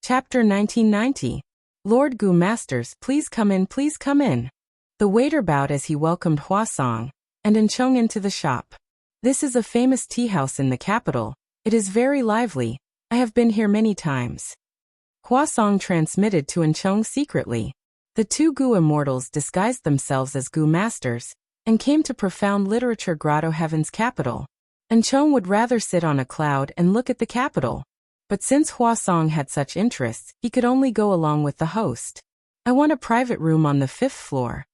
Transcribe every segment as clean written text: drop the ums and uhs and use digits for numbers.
Chapter 1990. Lord Gu Masters, please come in, please come in. The waiter bowed as he welcomed Hua Song and Enchong into the shop. This is a famous tea house in the capital. It is very lively. I have been here many times. Hua Song transmitted to Enchong secretly. The two Gu immortals disguised themselves as Gu Masters and came to profound literature Grotto Heaven's capital. Enchong would rather sit on a cloud and look at the capital. But since Hua Song had such interests, he could only go along with the host. I want a private room on the 5th floor.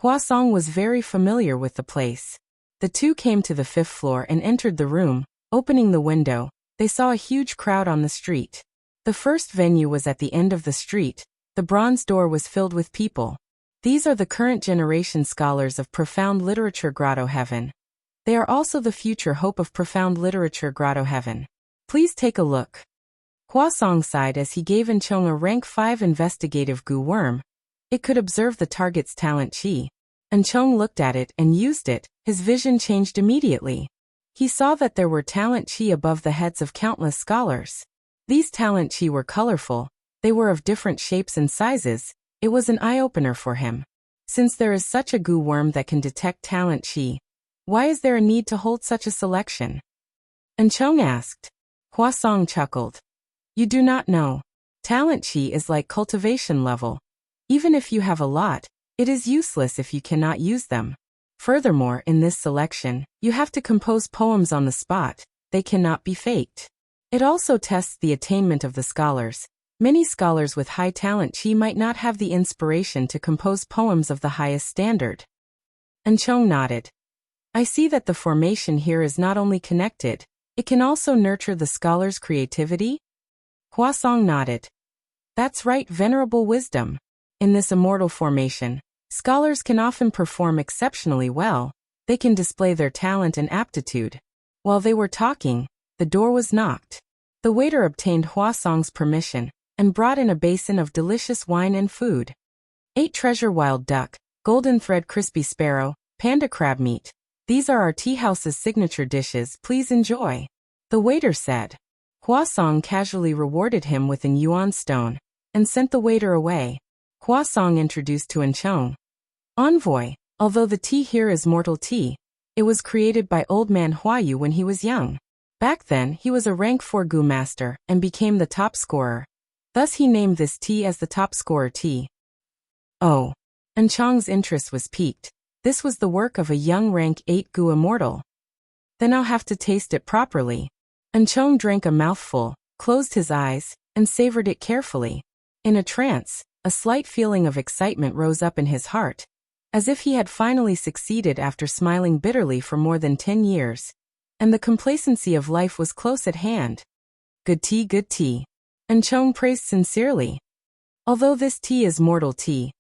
Hua Song was very familiar with the place. The two came to the 5th floor and entered the room. Opening the window, they saw a huge crowd on the street. The first venue was at the end of the street. The bronze door was filled with people. These are the current generation scholars of profound literature Grotto Heaven. They are also the future hope of profound literature Grotto Heaven. Please take a look. Hua Song sighed as he gave Enchong a rank 5 investigative Gu worm. It could observe the target's talent chi. Enchong looked at it and used it. His vision changed immediately. He saw that there were talent chi above the heads of countless scholars. These talent chi were colorful. They were of different shapes and sizes. It was an eye-opener for him. Since there is such a Gu worm that can detect talent chi, why is there a need to hold such a selection? Enchong asked. Hua Song chuckled. You do not know. Talent chi is like cultivation level. Even if you have a lot, it is useless if you cannot use them. Furthermore, in this selection, you have to compose poems on the spot. They cannot be faked. It also tests the attainment of the scholars. Many scholars with high talent chi might not have the inspiration to compose poems of the highest standard. Enchong nodded. I see that the formation here is not only connected, it can also nurture the scholar's creativity? Hua Song nodded. That's right, venerable wisdom. In this immortal formation, scholars can often perform exceptionally well. They can display their talent and aptitude. While they were talking, the door was knocked. The waiter obtained Hua Song's permission and brought in a basin of delicious wine and food. 8 treasure wild duck, golden thread crispy sparrow, panda crab meat. These are our tea house's signature dishes, please enjoy. The waiter said. Hua Song casually rewarded him with an yuan stone and sent the waiter away. Hua Song introduced to Enchong. Envoy, although the tea here is mortal tea, it was created by old man Huayu when he was young. Back then, he was a rank 4 Gu master and became the top scorer. Thus he named this tea as the top scorer tea. Oh. Enchong's interest was piqued. This was the work of a young rank 8 Gu immortal. Then I'll have to taste it properly. Enchong drank a mouthful, closed his eyes, and savored it carefully. In a trance, a slight feeling of excitement rose up in his heart, as if he had finally succeeded after smiling bitterly for more than 10 years. And the complacency of life was close at hand. Good tea, good tea. Enchong praised sincerely. Although this tea is mortal tea,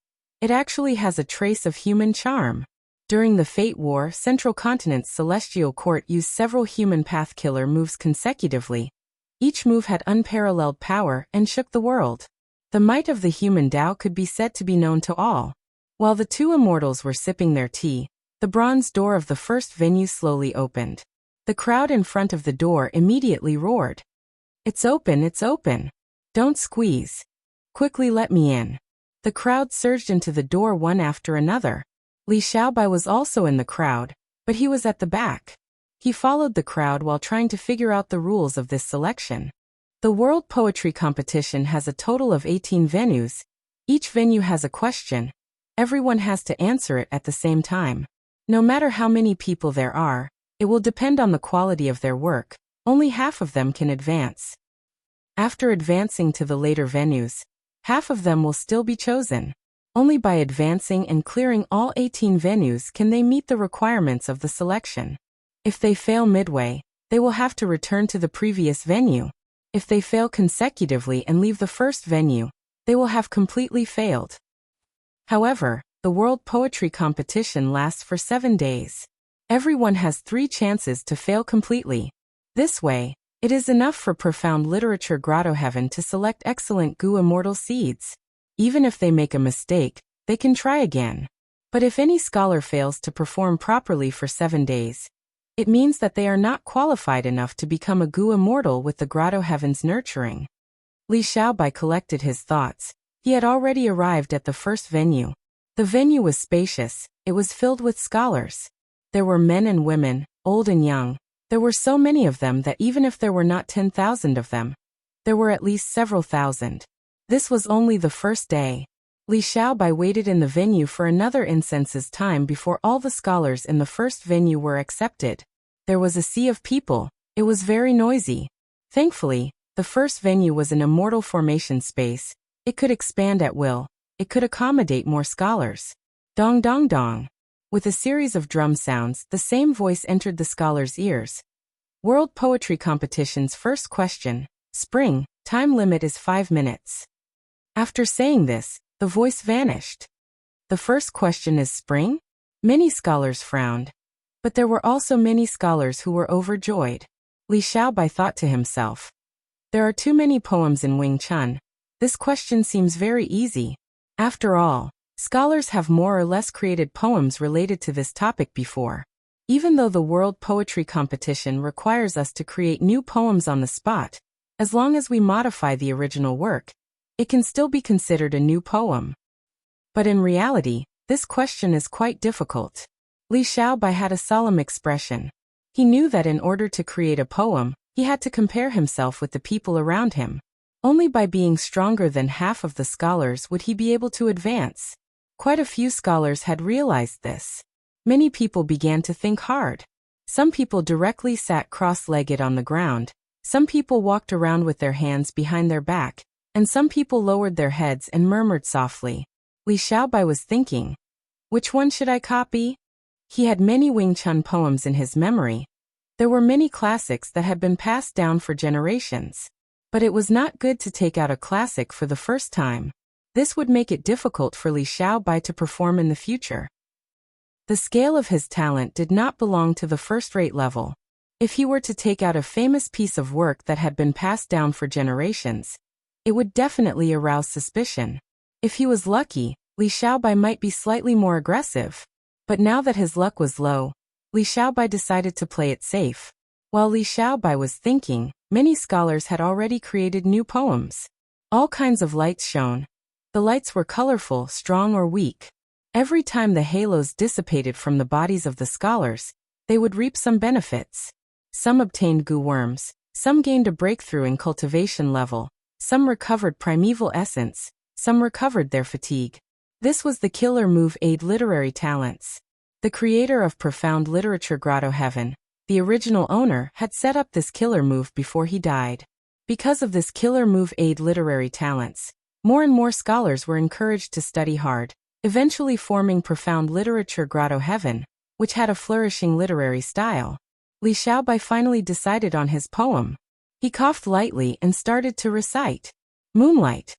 it actually has a trace of human charm. During the Fate War, Central Continent's Celestial Court used several human path killer moves consecutively. Each move had unparalleled power and shook the world. The might of the human Tao could be said to be known to all. While the two immortals were sipping their tea, the bronze door of the first venue slowly opened. The crowd in front of the door immediately roared. It's open, it's open. Don't squeeze. Quickly let me in. The crowd surged into the door one after another. Li Xiaobai was also in the crowd, but he was at the back. He followed the crowd while trying to figure out the rules of this selection. The World Poetry Competition has a total of 18 venues. Each venue has a question. Everyone has to answer it at the same time. No matter how many people there are, it will depend on the quality of their work. Only half of them can advance. After advancing to the later venues, half of them will still be chosen. Only by advancing and clearing all 18 venues can they meet the requirements of the selection. If they fail midway, they will have to return to the previous venue. If they fail consecutively and leave the first venue, they will have completely failed. However, the World Poetry Competition lasts for 7 days. Everyone has 3 chances to fail completely. This way, it is enough for profound literature Grotto Heaven to select excellent Gu immortal seeds. Even if they make a mistake, they can try again. But if any scholar fails to perform properly for 7 days, it means that they are not qualified enough to become a Gu immortal with the Grotto Heaven's nurturing. Li Xiaobai collected his thoughts. He had already arrived at the first venue. The venue was spacious. It was filled with scholars. There were men and women, old and young. There were so many of them that even if there were not 10,000 of them, there were at least several thousand. This was only the first day. Li Xiaobai waited in the venue for another incense's time before all the scholars in the first venue were accepted. There was a sea of people. It was very noisy. Thankfully, the first venue was an immortal formation space. It could expand at will. It could accommodate more scholars. Dong dong dong. With a series of drum sounds, the same voice entered the scholars' ears. World Poetry Competition's first question. Spring, time limit is 5 minutes. After saying this, the voice vanished. The first question is spring? Many scholars frowned. But there were also many scholars who were overjoyed. Li Xiaobai thought to himself. There are too many poems in Wing Chun. This question seems very easy. After all, scholars have more or less created poems related to this topic before. Even though the World Poetry Competition requires us to create new poems on the spot, as long as we modify the original work, it can still be considered a new poem. But in reality, this question is quite difficult. Li Xiaobai had a solemn expression. He knew that in order to create a poem, he had to compare himself with the people around him. Only by being stronger than half of the scholars would he be able to advance. Quite a few scholars had realized this. Many people began to think hard. Some people directly sat cross-legged on the ground. Some people walked around with their hands behind their back. And some people lowered their heads and murmured softly. Li Xiaobai was thinking, which one should I copy? He had many Wing Chun poems in his memory. There were many classics that had been passed down for generations. But it was not good to take out a classic for the first time. This would make it difficult for Li Xiaobai to perform in the future. The scale of his talent did not belong to the first-rate level. If he were to take out a famous piece of work that had been passed down for generations, it would definitely arouse suspicion. If he was lucky, Li Xiaobai might be slightly more aggressive. But now that his luck was low, Li Xiaobai decided to play it safe. While Li Xiaobai was thinking, many scholars had already created new poems. All kinds of lights shone. The lights were colorful, strong or weak. Every time the halos dissipated from the bodies of the scholars, they would reap some benefits. Some obtained goo worms, some gained a breakthrough in cultivation level, some recovered primeval essence, some recovered their fatigue. This was the killer move aid literary talents. The creator of Profound Literature Grotto Heaven, the original owner, had set up this killer move before he died. Because of this killer move aid literary talents, more and more scholars were encouraged to study hard, eventually forming Profound Literature Grotto Heaven, which had a flourishing literary style. Li Xiaobai finally decided on his poem. He coughed lightly and started to recite. Moonlight.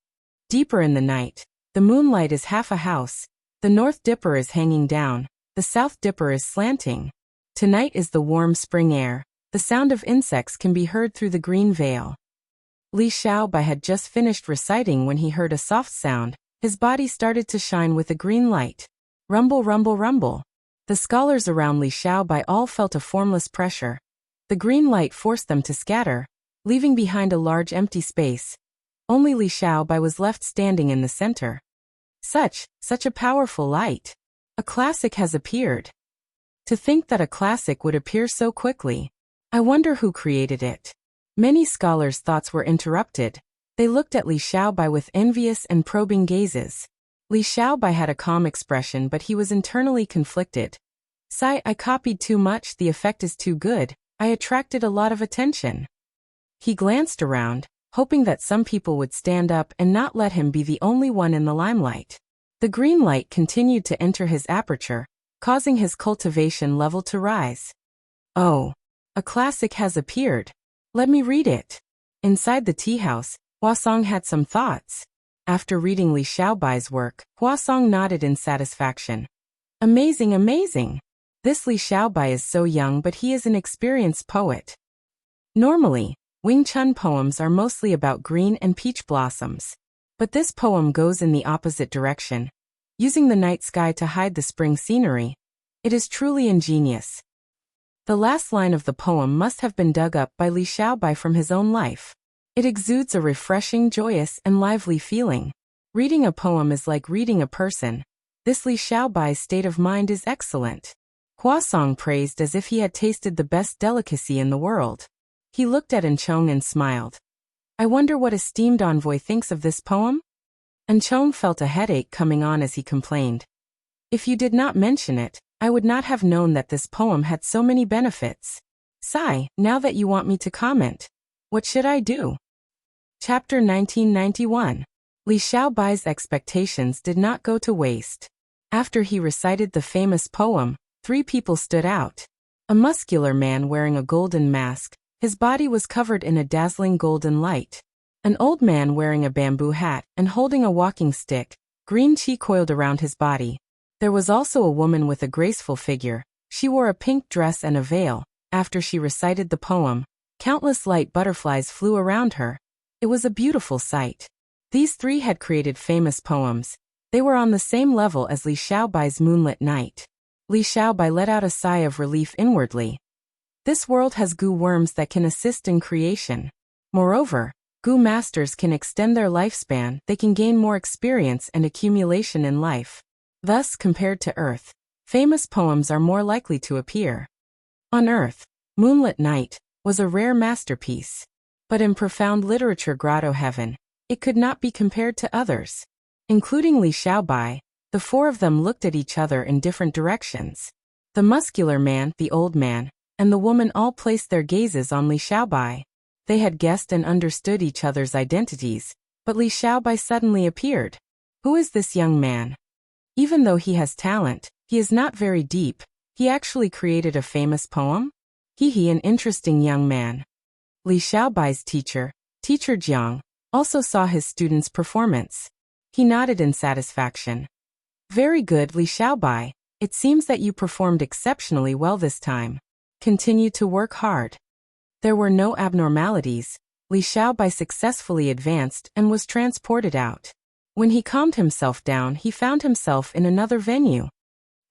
Deeper in the night, the moonlight is half a house. The north dipper is hanging down. The south dipper is slanting. Tonight is the warm spring air. The sound of insects can be heard through the green veil. Li Xiaobai had just finished reciting when he heard a soft sound. His body started to shine with a green light. Rumble, rumble, rumble. The scholars around Li Xiaobai all felt a formless pressure. The green light forced them to scatter, leaving behind a large empty space. Only Li Xiaobai was left standing in the center. Such a powerful light. A classic has appeared. To think that a classic would appear so quickly. I wonder who created it. Many scholars' thoughts were interrupted. They looked at Li Xiaobai with envious and probing gazes. Li Xiaobai had a calm expression, but he was internally conflicted. I copied too much, the effect is too good, I attracted a lot of attention. He glanced around, hoping that some people would stand up and not let him be the only one in the limelight. The green light continued to enter his aperture, causing his cultivation level to rise. Oh, a classic has appeared. Let me read it. Inside the tea house, Huasong had some thoughts. After reading Li Xiaobai's work, Huasong nodded in satisfaction. Amazing, amazing. This Li Xiaobai is so young, but he is an experienced poet. Normally, Wing Chun poems are mostly about green and peach blossoms. But this poem goes in the opposite direction, using the night sky to hide the spring scenery. It is truly ingenious. The last line of the poem must have been dug up by Li Xiaobai from his own life. It exudes a refreshing, joyous, and lively feeling. Reading a poem is like reading a person. This Li Xiaobai's state of mind is excellent. Huasong praised as if he had tasted the best delicacy in the world. He looked at Enchong and smiled. I wonder what esteemed envoy thinks of this poem? Enchong felt a headache coming on as he complained. If you did not mention it, I would not have known that this poem had so many benefits. Sigh, now that you want me to comment. What should I do? Chapter 1991. Li Xiaobai's expectations did not go to waste. After he recited the famous poem, 3 people stood out. A muscular man wearing a golden mask, his body was covered in a dazzling golden light. An old man wearing a bamboo hat and holding a walking stick, green qi coiled around his body. There was also a woman with a graceful figure. She wore a pink dress and a veil. After she recited the poem, countless light butterflies flew around her. It was a beautiful sight. These 3 had created famous poems. They were on the same level as Li Xiaobai's Moonlit Night. Li Xiaobai let out a sigh of relief inwardly. This world has goo worms that can assist in creation. Moreover, goo masters can extend their lifespan, they can gain more experience and accumulation in life. Thus, compared to Earth, famous poems are more likely to appear. On Earth, Moonlit Night was a rare masterpiece. But in profound literature grotto heaven, it could not be compared to others. Including Li Xiaobai, the 4 of them looked at each other in different directions. The muscular man, the old man, and the woman all placed their gazes on Li Xiaobai. They had guessed and understood each other's identities, but Li Xiaobai suddenly appeared. Who is this young man? Even though he has talent, he is not very deep. He actually created a famous poem? He an interesting young man. Li Xiaobai's teacher, Teacher Jiang, also saw his student's performance. He nodded in satisfaction. Very good, Li Xiaobai. It seems that you performed exceptionally well this time. Continue to work hard. There were no abnormalities. Li Xiaobai successfully advanced and was transported out. When he calmed himself down, he found himself in another venue.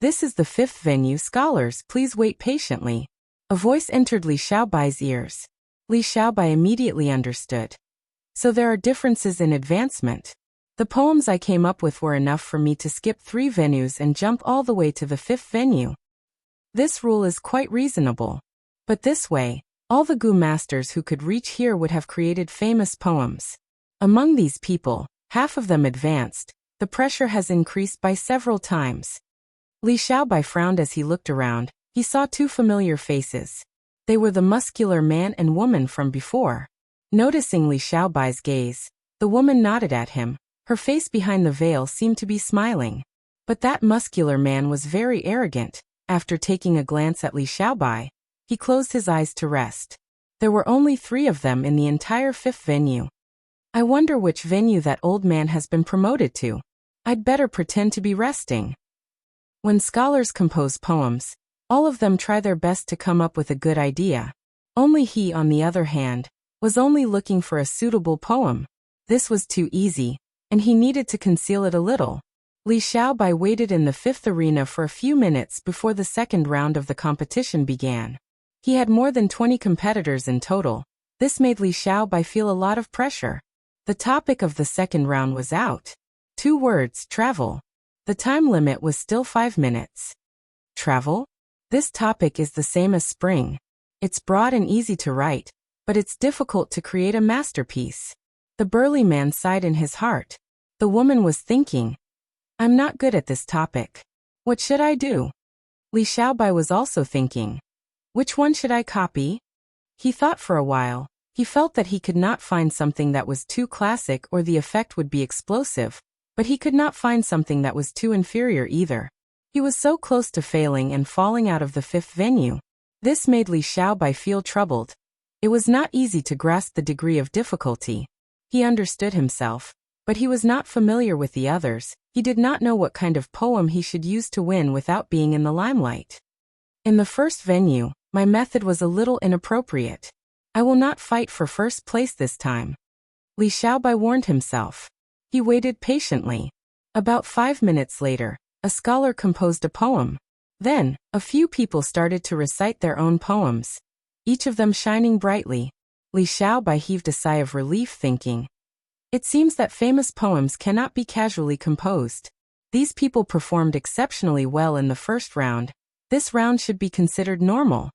This is the 5th venue, scholars, please wait patiently. A voice entered Li Xiaobai's ears. Li Xiaobai immediately understood. So there are differences in advancement. The poems I came up with were enough for me to skip 3 venues and jump all the way to the 5th venue. This rule is quite reasonable. But this way, all the goo masters who could reach here would have created famous poems. Among these people, half of them advanced. The pressure has increased by several times. Li Xiaobai frowned as he looked around. He saw 2 familiar faces. They were the muscular man and woman from before. Noticing Li Xiaobai's gaze, the woman nodded at him. Her face behind the veil seemed to be smiling. But that muscular man was very arrogant. After taking a glance at Li Xiaobai, he closed his eyes to rest. There were only 3 of them in the entire 5th venue. I wonder which venue that old man has been promoted to. I'd better pretend to be resting. When scholars compose poems, all of them try their best to come up with a good idea. Only he, on the other hand, was only looking for a suitable poem. This was too easy, and he needed to conceal it a little. Li Xiaobai waited in the 5th arena for a few minutes before the 2nd round of the competition began. He had more than 20 competitors in total. This made Li Xiaobai feel a lot of pressure. The topic of the 2nd round was out. 2 words, travel. The time limit was still 5 minutes. Travel? This topic is the same as spring. It's broad and easy to write, but it's difficult to create a masterpiece. The burly man sighed in his heart. The woman was thinking, I'm not good at this topic. What should I do? Li Xiaobai was also thinking, which one should I copy? He thought for a while. He felt that he could not find something that was too classic or the effect would be explosive, but he could not find something that was too inferior either. He was so close to failing and falling out of the 5th venue. This made Li Xiaobai feel troubled. It was not easy to grasp the degree of difficulty. He understood himself, but he was not familiar with the others. He did not know what kind of poem he should use to win without being in the limelight. In the 1st venue, my method was a little inappropriate. I will not fight for 1st place this time. Li Xiaobai warned himself. He waited patiently. About 5 minutes later, a scholar composed a poem. Then, a few people started to recite their own poems, each of them shining brightly. Li Xiaobai heaved a sigh of relief, thinking, "It seems that famous poems cannot be casually composed. These people performed exceptionally well in the first round. This round should be considered normal."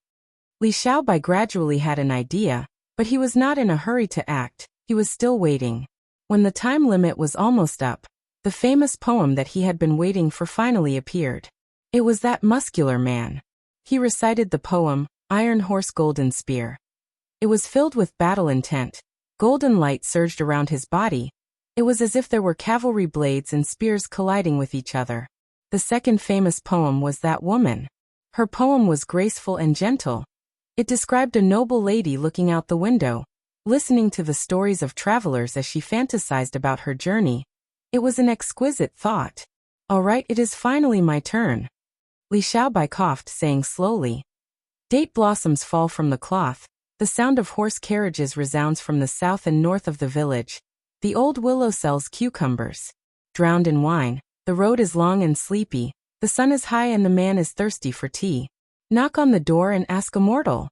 Li Xiaobai gradually had an idea, but he was not in a hurry to act. He was still waiting. When the time limit was almost up, the famous poem that he had been waiting for finally appeared. It was that muscular man. He recited the poem, Iron Horse Golden Spear. It was filled with battle intent. Golden light surged around his body. It was as if there were cavalry blades and spears colliding with each other. The second famous poem was That Woman. Her poem was graceful and gentle. It described a noble lady looking out the window, listening to the stories of travelers as she fantasized about her journey. It was an exquisite thought. "All right, it is finally my turn." Li Xiaobai coughed, saying slowly. Date blossoms fall from the cloth. The sound of horse carriages resounds from the south and north of the village. The old willow sells cucumbers. Drowned in wine, the road is long and sleepy. The sun is high and the man is thirsty for tea. Knock on the door and ask a mortal.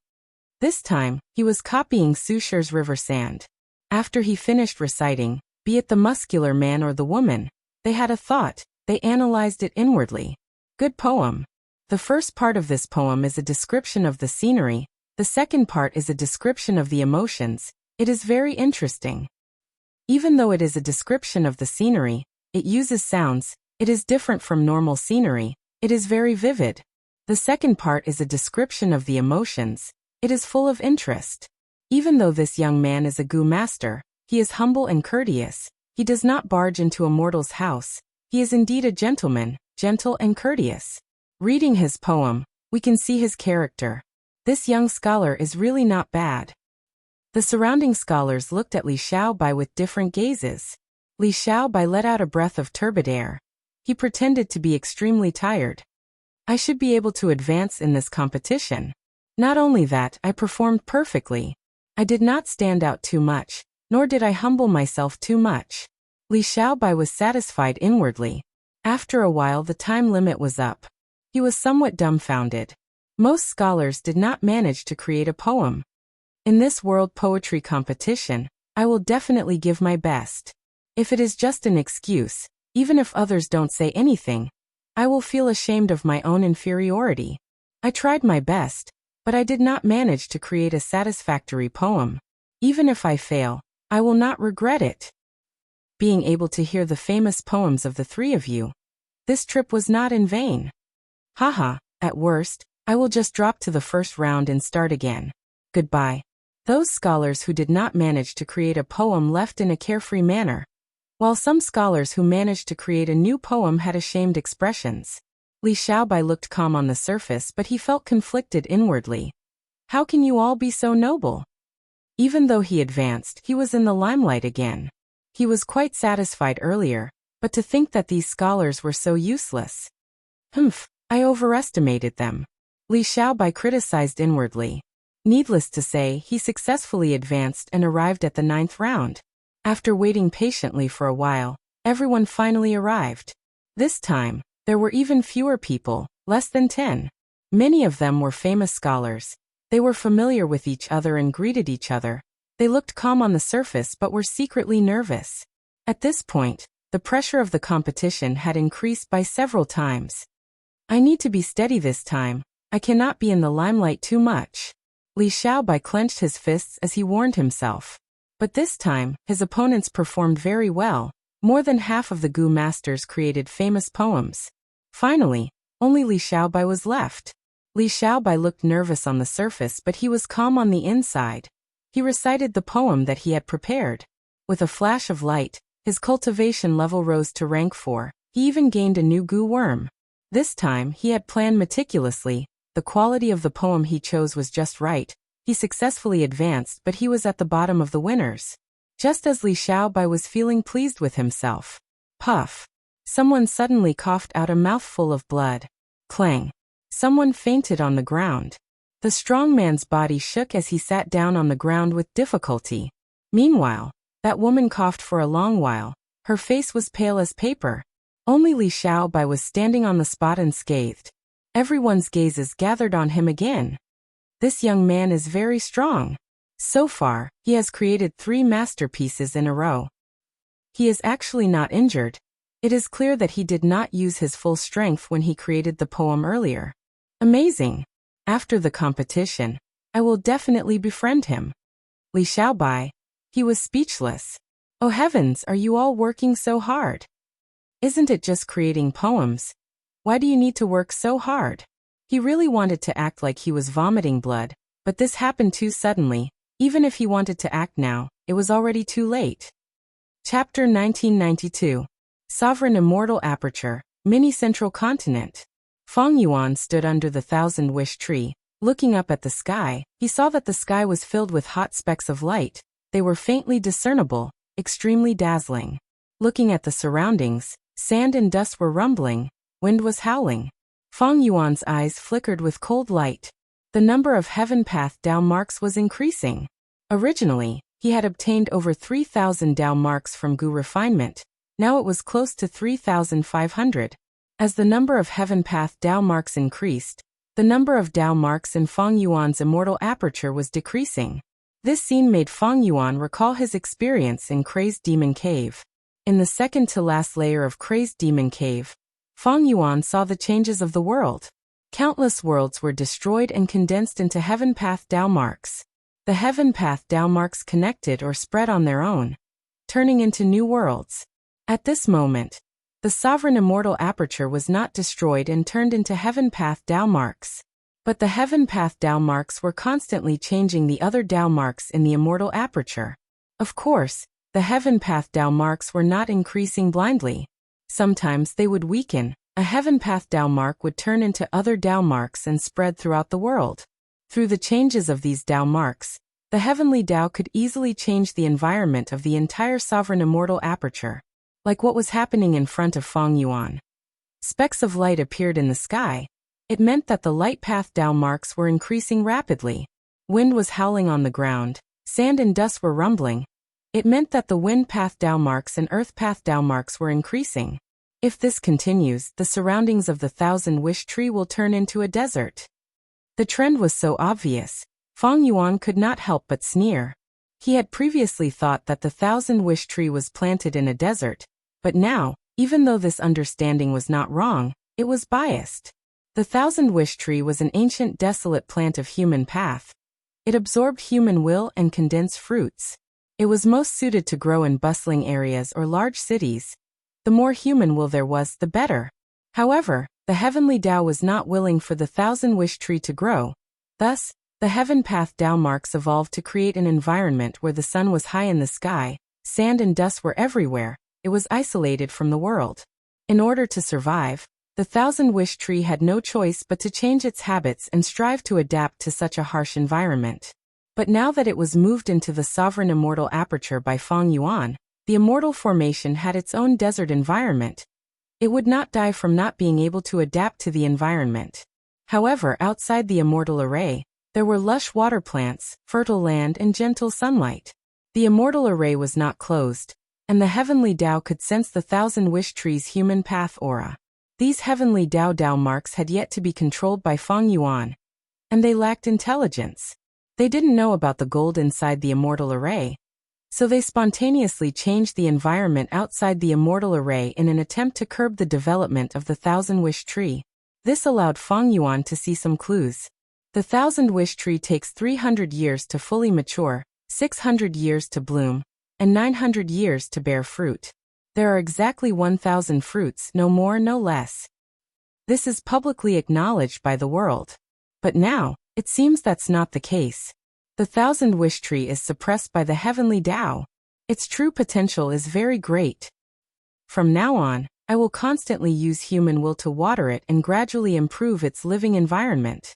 This time, he was copying Su Shi's River Sand. After he finished reciting, be it the muscular man or the woman, they had a thought, they analyzed it inwardly. Good poem. The first part of this poem is a description of the scenery. The second part is a description of the emotions. It is very interesting. Even though it is a description of the scenery, it uses sounds. It is different from normal scenery. It is very vivid. The second part is a description of the emotions. It is full of interest. Even though this young man is a Gu master, he is humble and courteous. He does not barge into a mortal's house. He is indeed a gentleman, gentle and courteous. Reading his poem, we can see his character. This young scholar is really not bad. The surrounding scholars looked at Li Xiaobai with different gazes. Li Xiaobai let out a breath of turbid air. He pretended to be extremely tired. I should be able to advance in this competition. Not only that, I performed perfectly. I did not stand out too much, nor did I humble myself too much. Li Xiaobai was satisfied inwardly. After a while the time limit was up. He was somewhat dumbfounded. Most scholars did not manage to create a poem. In this world poetry competition, I will definitely give my best. If it is just an excuse, even if others don't say anything, I will feel ashamed of my own inferiority. I tried my best, but I did not manage to create a satisfactory poem. Even if I fail, I will not regret it. Being able to hear the famous poems of the three of you. This trip was not in vain. Haha, at worst, I will just drop to the first round and start again. Goodbye. Those scholars who did not manage to create a poem left in a carefree manner, while some scholars who managed to create a new poem had ashamed expressions. Li Xiaobai looked calm on the surface, but he felt conflicted inwardly. How can you all be so noble? Even though he advanced, he was in the limelight again. He was quite satisfied earlier, but to think that these scholars were so useless. I overestimated them. Li Xiaobai criticized inwardly. Needless to say, he successfully advanced and arrived at the 9th round. After waiting patiently for a while, everyone finally arrived. This time, there were even fewer people, less than 10. Many of them were famous scholars. They were familiar with each other and greeted each other. They looked calm on the surface but were secretly nervous. At this point, the pressure of the competition had increased by several times. I need to be steady this time. I cannot be in the limelight too much. Li Xiaobai clenched his fists as he warned himself. But this time, his opponents performed very well. More than half of the Gu masters created famous poems. Finally, only Li Xiaobai was left. Li Xiaobai looked nervous on the surface, but he was calm on the inside. He recited the poem that he had prepared. With a flash of light, his cultivation level rose to rank 4. He even gained a new Gu worm. This time, he had planned meticulously. The quality of the poem he chose was just right. He successfully advanced, but he was at the bottom of the winners. Just as Li Xiaobai was feeling pleased with himself. Puff. Someone suddenly coughed out a mouthful of blood. Clang. Someone fainted on the ground. The strong man's body shook as he sat down on the ground with difficulty. Meanwhile, that woman coughed for a long while. Her face was pale as paper. Only Li Xiaobai was standing on the spot unscathed. Everyone's gazes gathered on him again. This young man is very strong. So far, he has created 3 masterpieces in a row. He is actually not injured. It is clear that he did not use his full strength when he created the poem earlier. Amazing! After the competition, I will definitely befriend him. Li Xiaobai. He was speechless. Oh heavens, are you all working so hard? Isn't it just creating poems? Why do you need to work so hard? He really wanted to act like he was vomiting blood, but this happened too suddenly. Even if he wanted to act now, it was already too late. Chapter 1992. Sovereign Immortal Aperture, Mini Central Continent. Feng Yuan stood under the 1,000-wish tree. Looking up at the sky, he saw that the sky was filled with hot specks of light. They were faintly discernible, extremely dazzling. Looking at the surroundings, sand and dust were rumbling, wind was howling. Feng Yuan's eyes flickered with cold light. The number of heaven path Dao marks was increasing. Originally, he had obtained over 3,000 Dao marks from Gu refinement. Now it was close to 3,500. As the number of heaven path Dao marks increased, the number of Dao marks in Feng Yuan's immortal aperture was decreasing. This scene made Feng Yuan recall his experience in Crazed Demon Cave. In the second-to-last layer of Crazed Demon Cave, Feng Yuan saw the changes of the world. Countless worlds were destroyed and condensed into heaven path Dao marks. The heaven path Dao marks connected or spread on their own, turning into new worlds. At this moment, the sovereign immortal aperture was not destroyed and turned into heaven path Dao marks. But the heaven path Dao marks were constantly changing the other Dao marks in the immortal aperture. Of course, the heaven path Dao marks were not increasing blindly. Sometimes they would weaken. A heaven path Dao mark would turn into other Dao marks and spread throughout the world. Through the changes of these Dao marks, the heavenly Dao could easily change the environment of the entire sovereign immortal aperture, like what was happening in front of Feng Yuan. Specks of light appeared in the sky. It meant that the light path Dao marks were increasing rapidly. Wind was howling on the ground. Sand and dust were rumbling. It meant that the wind path Dao marks and earth path Dao marks were increasing. If this continues, the surroundings of the 1,000-wish tree will turn into a desert. The trend was so obvious, Feng Yuan could not help but sneer. He had previously thought that the 1,000-wish tree was planted in a desert, but now, even though this understanding was not wrong, it was biased. The 1,000-wish tree was an ancient desolate plant of human path. It absorbed human will and condensed fruits. It was most suited to grow in bustling areas or large cities. The more human will there was, the better. However, the heavenly Dao was not willing for the 1,000-wish tree to grow. Thus, the heaven path Dao marks evolved to create an environment where the sun was high in the sky, sand and dust were everywhere. It was isolated from the world. In order to survive, the 1,000-wish tree had no choice but to change its habits and strive to adapt to such a harsh environment. But now that it was moved into the sovereign immortal aperture by Feng Yuan, the immortal formation had its own desert environment. It would not die from not being able to adapt to the environment. However, outside the immortal array, there were lush water plants, fertile land and gentle sunlight. The immortal array was not closed, and the heavenly Dao could sense the 1,000-wish tree's human path aura. These heavenly Dao marks had yet to be controlled by Feng Yuan, and they lacked intelligence. They didn't know about the gold inside the immortal array, so they spontaneously changed the environment outside the immortal array in an attempt to curb the development of the 1,000-wish tree. This allowed Feng Yuan to see some clues. The 1,000-wish tree takes 300 years to fully mature, 600 years to bloom, and 900 years to bear fruit. There are exactly 1,000 fruits, no more, no less. This is publicly acknowledged by the world. But now, it seems that's not the case. The 1,000-wish tree is suppressed by the heavenly Dao. Its true potential is very great. From now on, I will constantly use human will to water it and gradually improve its living environment.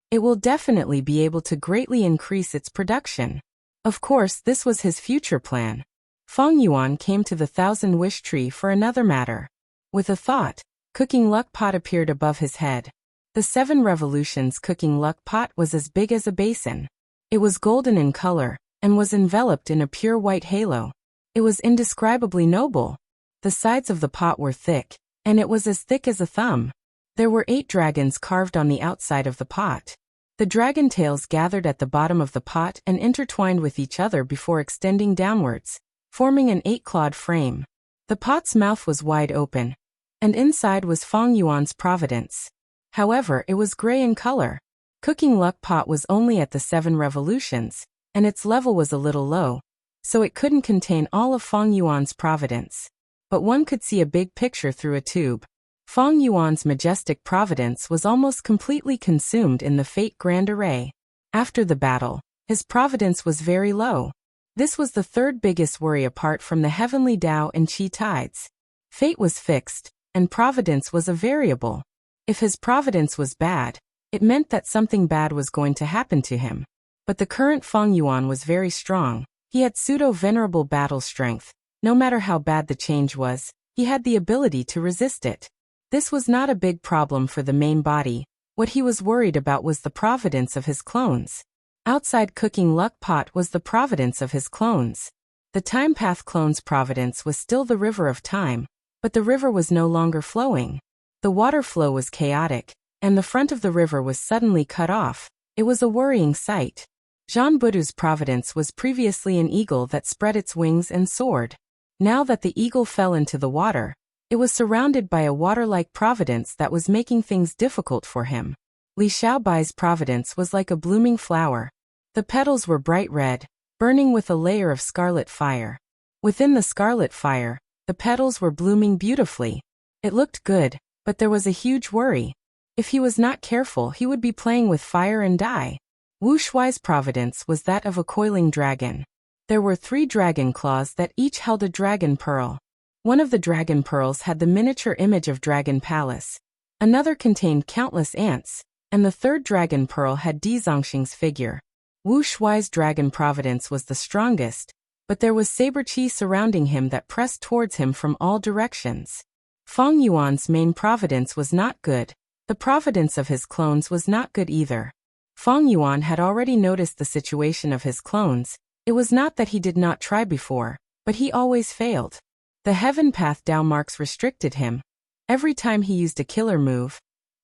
It will definitely be able to greatly increase its production. Of course, this was his future plan. Feng Yuan came to the 1,000-wish tree for another matter. With a thought, cooking luck pot appeared above his head. The 7 revolutions cooking luck pot was as big as a basin. It was golden in color, and was enveloped in a pure white halo. It was indescribably noble. The sides of the pot were thick, and it was as thick as a thumb. There were 8 dragons carved on the outside of the pot. The dragon tails gathered at the bottom of the pot and intertwined with each other before extending downwards, forming an 8-clawed frame. The pot's mouth was wide open, and inside was Feng Yuan's providence. However, it was gray in color. Cooking luck pot was only at the 7 revolutions, and its level was a little low, so it couldn't contain all of Feng Yuan's providence. But one could see a big picture through a tube. Feng Yuan's majestic providence was almost completely consumed in the Fate Grand Array. After the battle, his providence was very low. This was the third biggest worry apart from the heavenly Tao and Qi tides. Fate was fixed, and providence was a variable. If his providence was bad, it meant that something bad was going to happen to him. But the current Feng Yuan was very strong. He had pseudo-venerable battle strength. No matter how bad the change was, he had the ability to resist it. This was not a big problem for the main body. What he was worried about was the providence of his clones. Outside Cooking Luck Pot was the providence of his clones. The Time Path clone's providence was still the river of time, but the river was no longer flowing. The water flow was chaotic, and the front of the river was suddenly cut off. It was a worrying sight. Jean Budu's providence was previously an eagle that spread its wings and soared. Now that the eagle fell into the water, it was surrounded by a water-like providence that was making things difficult for him. Li Xiaobai's providence was like a blooming flower. The petals were bright red, burning with a layer of scarlet fire. Within the scarlet fire, the petals were blooming beautifully. It looked good, but there was a huge worry. If he was not careful, he would be playing with fire and die. Wu Shuai's providence was that of a coiling dragon. There were 3 dragon claws that each held a dragon pearl. One of the dragon pearls had the miniature image of Dragon Palace. Another contained countless ants, and the 3rd dragon pearl had Di Zongxing's figure. Wu Shuai's dragon providence was the strongest, but there was saber qi surrounding him that pressed towards him from all directions. Feng Yuan's main providence was not good. The providence of his clones was not good either. Feng Yuan had already noticed the situation of his clones. It was not that he did not try before, but he always failed. The Heaven Path Tao marks restricted him. Every time he used a killer move,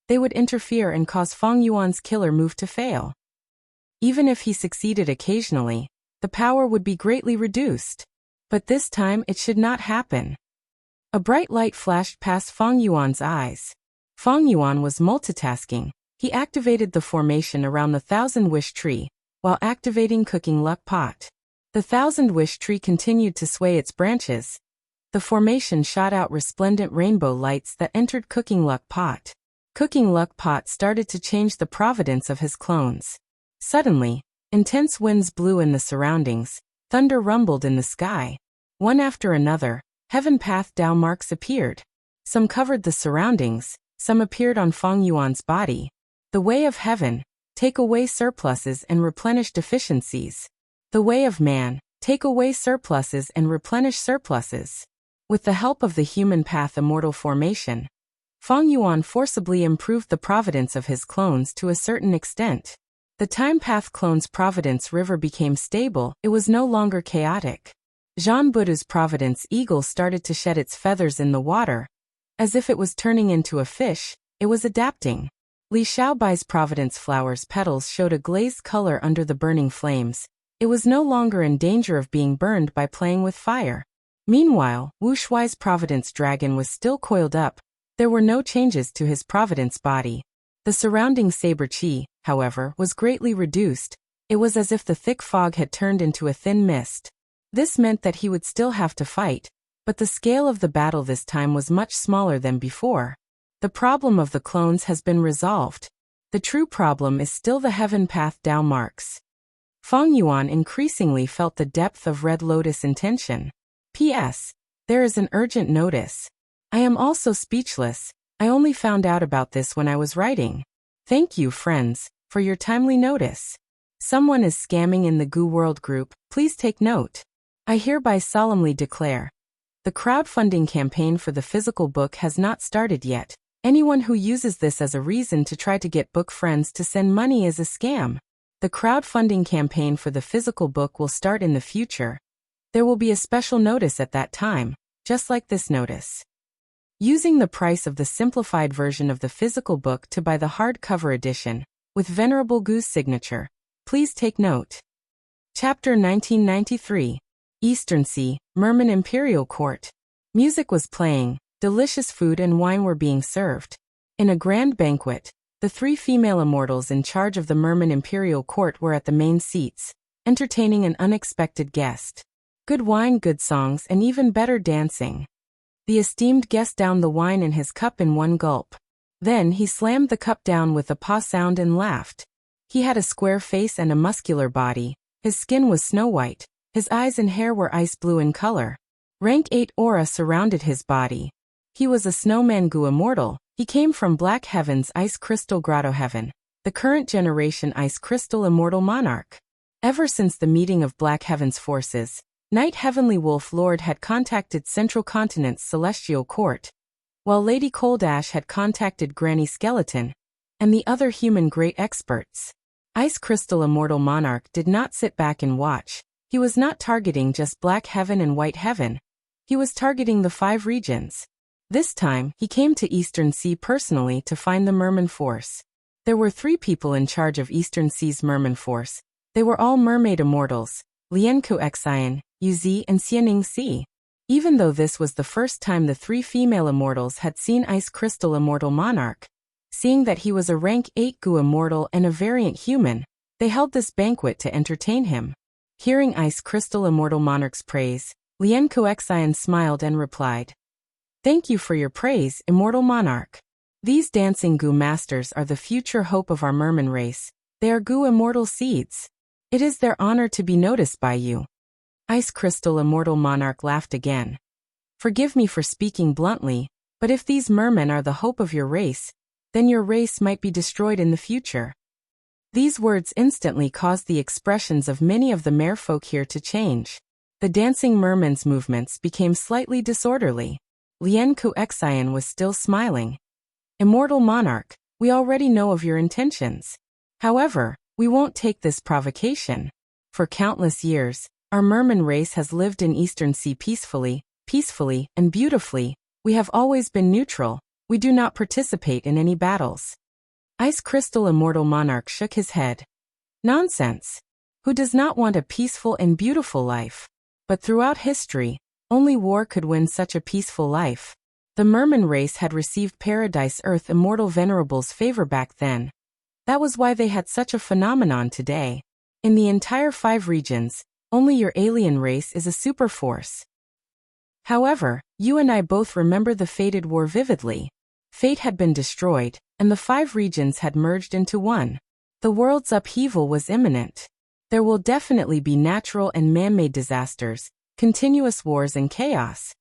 they would interfere and cause Feng Yuan's killer move to fail. Even if he succeeded occasionally, the power would be greatly reduced. But this time it should not happen. A bright light flashed past Feng Yuan's eyes. Feng Yuan was multitasking. He activated the formation around the 1,000-wish tree, while activating Cooking Luck Pot. The 1,000-wish tree continued to sway its branches. The formation shot out resplendent rainbow lights that entered Cooking Luck Pot. Cooking Luck Pot started to change the providence of his clones. Suddenly, intense winds blew in the surroundings. Thunder rumbled in the sky. One after another, Heaven Path Tao marks appeared. Some covered the surroundings, some appeared on Feng Yuan's body. The way of heaven, take away surpluses and replenish deficiencies. The way of man, take away surpluses and replenish surpluses. With the help of the Human Path Immortal Formation, Feng Yuan forcibly improved the providence of his clones to a certain extent. The Time Path clone's providence river became stable. It was no longer chaotic. Jean Budu's providence eagle started to shed its feathers in the water. As if it was turning into a fish, it was adapting. Li Xiaobai's providence flower's petals showed a glazed color under the burning flames. It was no longer in danger of being burned by playing with fire. Meanwhile, Wu Shuai's providence dragon was still coiled up. There were no changes to his providence body. The surrounding saber qi, however, was greatly reduced. It was as if the thick fog had turned into a thin mist. This meant that he would still have to fight, but the scale of the battle this time was much smaller than before. The problem of the clones has been resolved. The true problem is still the Heaven Path Tao marks. Feng Yuan increasingly felt the depth of Red Lotus intention. P.S. There is an urgent notice. I am also speechless. I only found out about this when I was writing. Thank you, friends, for your timely notice. Someone is scamming in the Gu World group. Please take note. I hereby solemnly declare. The crowdfunding campaign for the physical book has not started yet. Anyone who uses this as a reason to try to get book friends to send money is a scam. The crowdfunding campaign for the physical book will start in the future. There will be a special notice at that time, just like this notice. Using the price of the simplified version of the physical book to buy the hardcover edition, with Venerable Gu's signature. Please take note. Chapter 1993. Eastern Sea, Merman Imperial Court. Music was playing, delicious food and wine were being served. In a grand banquet, the 3 female immortals in charge of the Merman Imperial Court were at the main seats, entertaining an unexpected guest. Good wine, good songs, and even better dancing. The esteemed guest downed the wine in his cup in one gulp. Then he slammed the cup down with a paw sound and laughed. He had a square face and a muscular body. His skin was snow white. His eyes and hair were ice blue in color. Rank 8 aura surrounded his body. He was a snowman Gu immortal. He came from Black Heaven's Ice Crystal Grotto Heaven, the current generation Ice Crystal Immortal Monarch. Ever since the meeting of Black Heaven's forces, Night Heavenly Wolf Lord had contacted Central Continent's Celestial Court, while Lady Cold Ash had contacted Granny Skeleton and the other human great experts. Ice Crystal Immortal Monarch did not sit back and watch. He was not targeting just Black Heaven and White Heaven. He was targeting the 5 regions. This time, he came to Eastern Sea personally to find the Merman Force. There were 3 people in charge of Eastern Sea's Merman Force. They were all mermaid immortals, Lianko Xian, Yuzi and Xianing Si. Even though this was the first time the 3 female immortals had seen Ice Crystal Immortal Monarch, seeing that he was a rank 8 Gu immortal and a variant human, they held this banquet to entertain him. Hearing Ice Crystal Immortal Monarch's praise, Lianko Xian smiled and replied, "Thank you for your praise, Immortal Monarch. These dancing Gu masters are the future hope of our merman race. They are Gu immortal seeds. It is their honor to be noticed by you." Ice Crystal Immortal Monarch laughed again. "Forgive me for speaking bluntly, but if these mermen are the hope of your race, then your race might be destroyed in the future." These words instantly caused the expressions of many of the merfolk here to change. The dancing merman's movements became slightly disorderly. Lianko Xian was still smiling. "Immortal Monarch, we already know of your intentions. However, we won't take this provocation. For countless years, our merman race has lived in Eastern Sea peacefully, and beautifully. We have always been neutral. We do not participate in any battles." Ice Crystal Immortal Monarch shook his head. "Nonsense. Who does not want a peaceful and beautiful life? But throughout history, only war could win such a peaceful life. The merman race had received Paradise Earth Immortal Venerable's favor back then. That was why they had such a phenomenon today. In the entire 5 regions, only your alien race is a super force. However, you and I both remember the fated war vividly. Fate had been destroyed, and the 5 regions had merged into one. The world's upheaval was imminent. There will definitely be natural and man-made disasters, continuous wars and chaos.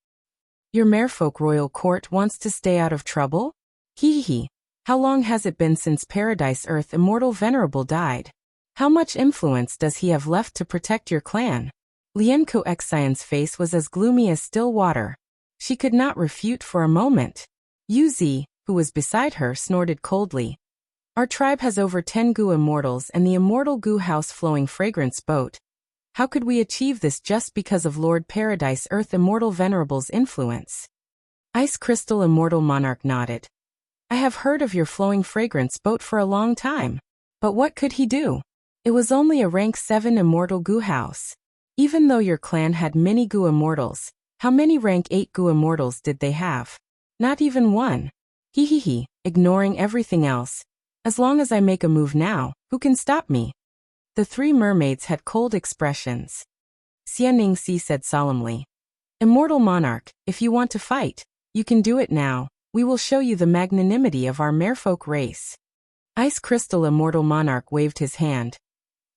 Your merfolk royal court wants to stay out of trouble? Hee. How long has it been since Paradise Earth Immortal Venerable died? How much influence does he have left to protect your clan?" Lianko Xian's face was as gloomy as still water. She could not refute for a moment. Yuzi, who was beside her, snorted coldly. "Our tribe has over 10 Gu immortals and the immortal Gu house flowing fragrance boat. How could we achieve this just because of Lord Paradise Earth Immortal Venerable's influence?" Ice Crystal Immortal Monarch nodded. "I have heard of your flowing fragrance boat for a long time. But what could he do? It was only a rank 7 immortal Gu house. Even though your clan had many Gu immortals, how many rank 8 Gu immortals did they have? Not even one. Hee. Ignoring everything else. As long as I make a move now, who can stop me?" The 3 mermaids had cold expressions. Xianing Si said solemnly, "Immortal Monarch, if you want to fight, you can do it now. We will show you the magnanimity of our merfolk race." Ice Crystal Immortal Monarch waved his hand.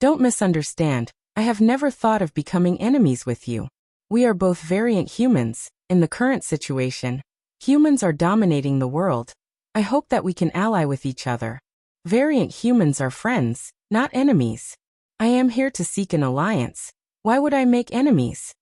"Don't misunderstand, I have never thought of becoming enemies with you. We are both variant humans. In the current situation, humans are dominating the world. I hope that we can ally with each other. Variant humans are friends, not enemies. I am here to seek an alliance. Why would I make enemies?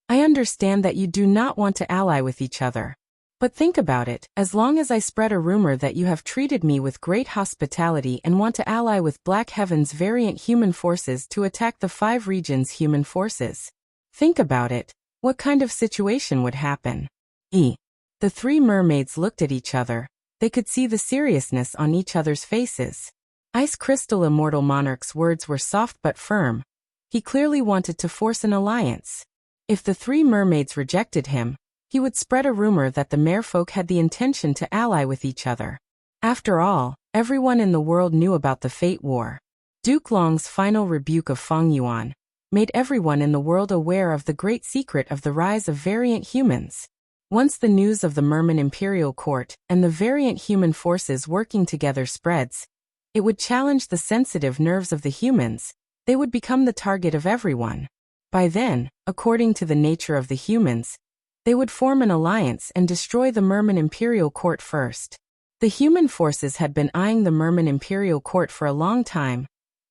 I understand that you do not want to ally with each other. But think about it, as long as I spread a rumor that you have treated me with great hospitality and want to ally with Black Heaven's variant human forces to attack the 5 regions' human forces. Think about it, what kind of situation would happen?" The 3 mermaids looked at each other. They could see the seriousness on each other's faces. Ice Crystal Immortal Monarch's words were soft but firm. He clearly wanted to force an alliance. If the three mermaids rejected him, he would spread a rumor that the merfolk had the intention to ally with each other. After all, everyone in the world knew about the Fate War. Duke Long's final rebuke of Feng Yuan made everyone in the world aware of the great secret of the rise of variant humans. Once the news of the Merman Imperial Court and the variant human forces working together spreads, it would challenge the sensitive nerves of the humans. They would become the target of everyone. By then, according to the nature of the humans, they would form an alliance and destroy the Merman Imperial Court first. The human forces had been eyeing the Merman Imperial Court for a long time.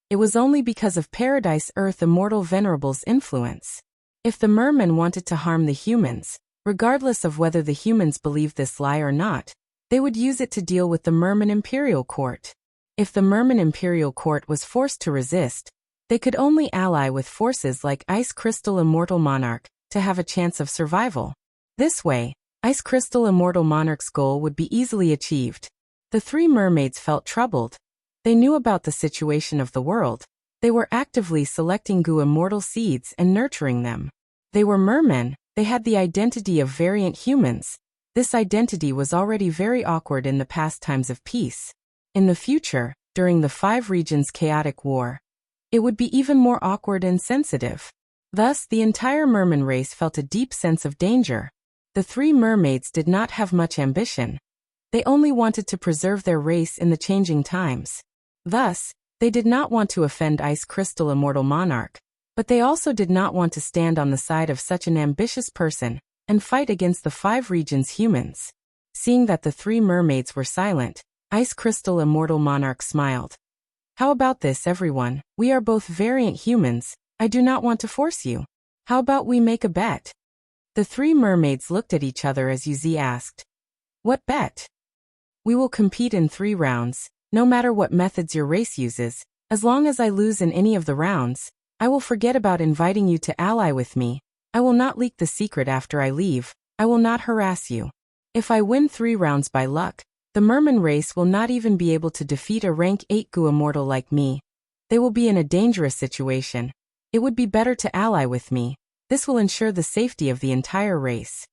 It was only because of Paradise Earth Immortal Venerable's influence. If the mermen wanted to harm the humans, regardless of whether the humans believed this lie or not, they would use it to deal with the Merman Imperial Court. If the Merman Imperial Court was forced to resist, they could only ally with forces like Ice Crystal Immortal Monarch to have a chance of survival. This way, Ice Crystal Immortal Monarch's goal would be easily achieved. The three mermaids felt troubled. They knew about the situation of the world. They were actively selecting Gu immortal seeds and nurturing them. They were mermen. They had the identity of variant humans. This identity was already very awkward in the past times of peace. In the future, during the Five Regions chaotic war, it would be even more awkward and sensitive. Thus, the entire merman race felt a deep sense of danger. The three mermaids did not have much ambition. They only wanted to preserve their race in the changing times. Thus, they did not want to offend Ice Crystal Immortal Monarch, but they also did not want to stand on the side of such an ambitious person and fight against the Five Regions humans. Seeing that the three mermaids were silent, Ice Crystal Immortal Monarch smiled. How about this, everyone? We are both variant humans. I do not want to force you. How about we make a bet? The three mermaids looked at each other as Yuzi asked. What bet? We will compete in 3 rounds, no matter what methods your race uses. As long as I lose in any of the rounds, I will forget about inviting you to ally with me. I will not leak the secret after I leave. I will not harass you. If I win 3 rounds by luck, the merman race will not even be able to defeat a rank 8 Gu immortal like me. They will be in a dangerous situation. It would be better to ally with me. This will ensure the safety of the entire race.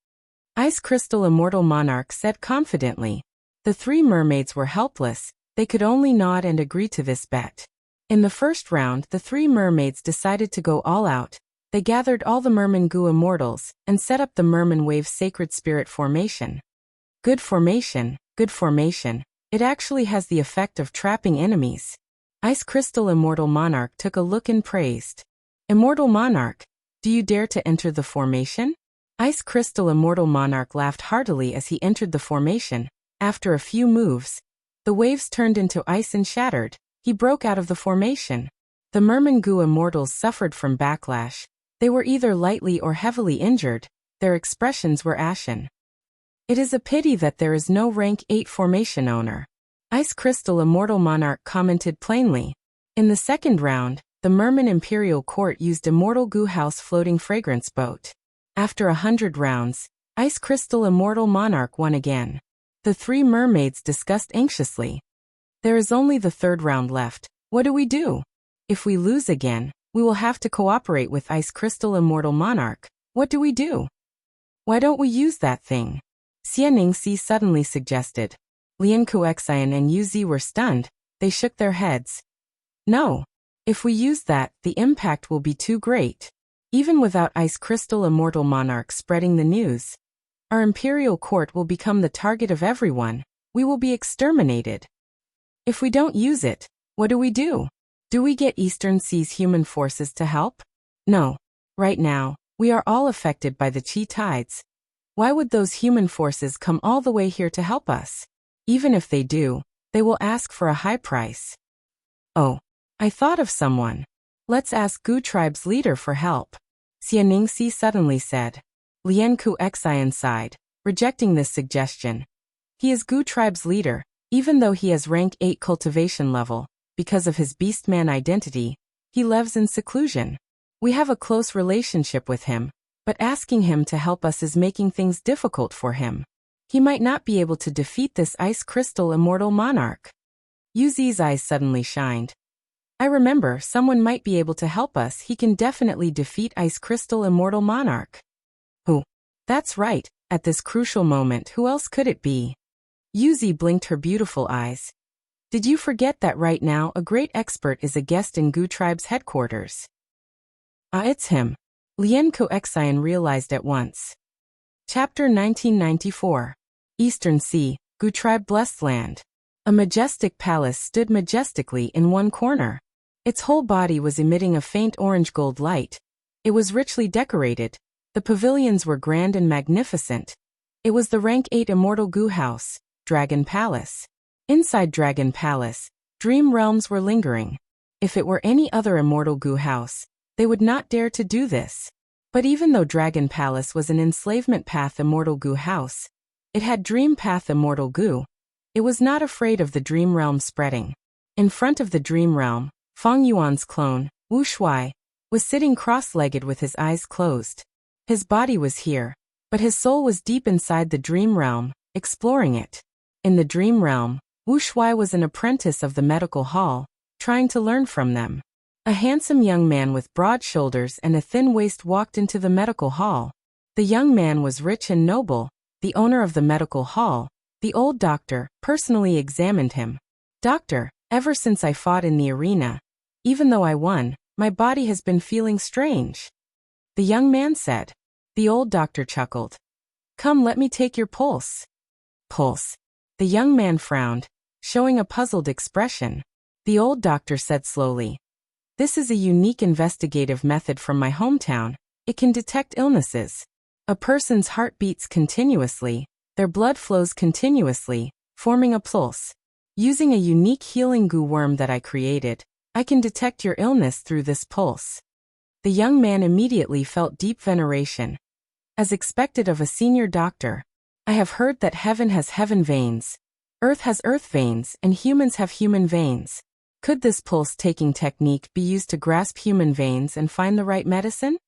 Ice Crystal Immortal Monarch said confidently. The 3 mermaids were helpless. They could only nod and agree to this bet. In the first round, the 3 mermaids decided to go all out. They gathered all the Merman Gu immortals and set up the Merman Wave Sacred Spirit formation. Good formation, good formation. It actually has the effect of trapping enemies. Ice Crystal Immortal Monarch took a look and praised. Immortal Monarch, do you dare to enter the formation? Ice Crystal Immortal Monarch laughed heartily as he entered the formation. After a few moves, the waves turned into ice and shattered. He broke out of the formation. The Merman Gu immortals suffered from backlash. They were either lightly or heavily injured. Their expressions were ashen. It is a pity that there is no rank 8 formation owner. Ice Crystal Immortal Monarch commented plainly. In the second round, the Merman Imperial Court used Immortal Gu House Floating Fragrance Boat. After 100 rounds, Ice Crystal Immortal Monarch won again. The 3 mermaids discussed anxiously. There is only the 3rd round left. What do we do? If we lose again, we will have to cooperate with Ice Crystal Immortal Monarch. What do we do? Why don't we use that thing? Xianingxi suddenly suggested. Lian Kuexian and Yuzi were stunned. They shook their heads. No. If we use that, the impact will be too great. Even without Ice Crystal Immortal Monarch spreading the news, our imperial court will become the target of everyone. We will be exterminated. If we don't use it, what do we do? Do we get Eastern Sea's human forces to help? No. Right now, we are all affected by the Qi tides. Why would those human forces come all the way here to help us? Even if they do, they will ask for a high price. Oh. I thought of someone. Let's ask Gu tribe's leader for help. Xianingxi suddenly said. Lian Kuexian sighed, rejecting this suggestion. He is Gu tribe's leader, even though he has rank 8 cultivation level. Because of his beastman identity, he lives in seclusion. We have a close relationship with him, but asking him to help us is making things difficult for him. He might not be able to defeat this Ice Crystal Immortal Monarch. Yuzi's eyes suddenly shined. I remember, someone might be able to help us. He can definitely defeat Ice Crystal Immortal Monarch. Who? That's right, at this crucial moment, who else could it be? Yuzi blinked her beautiful eyes. Did you forget that right now a great expert is a guest in Gu Tribe's headquarters? Ah, it's him. Lien Coexian realized at once. Chapter 1994. Eastern Sea, Gu Tribe Blessed Land. A majestic palace stood majestically in one corner. Its whole body was emitting a faint orange-gold light. It was richly decorated. The pavilions were grand and magnificent. It was the rank 8 Immortal Gu House, Dragon Palace. Inside Dragon Palace, dream realms were lingering. If it were any other Immortal Gu House, they would not dare to do this. But even though Dragon Palace was an enslavement path Immortal Gu House, it had dream path Immortal Gu. It was not afraid of the dream realm spreading. In front of the dream realm, Feng Yuan's clone, Wu Shuai, was sitting cross-legged with his eyes closed. His body was here, but his soul was deep inside the dream realm, exploring it. In the dream realm, Wu Shuai was an apprentice of the medical hall, trying to learn from them. A handsome young man with broad shoulders and a thin waist walked into the medical hall. The young man was rich and noble. The owner of the medical hall, the old doctor, personally examined him. Doctor, ever since I fought in the arena, even though I won, my body has been feeling strange. The young man said. The old doctor chuckled. Come, let me take your pulse. Pulse. The young man frowned, showing a puzzled expression. The old doctor said slowly. This is a unique investigative method from my hometown. It can detect illnesses. A person's heart beats continuously, their blood flows continuously, forming a pulse. Using a unique healing goo worm that I created, I can detect your illness through this pulse. The young man immediately felt deep veneration. As expected of a senior doctor, I have heard that heaven has heaven veins, earth has earth veins, and humans have human veins. Could this pulse-taking technique be used to grasp human veins and find the right medicine?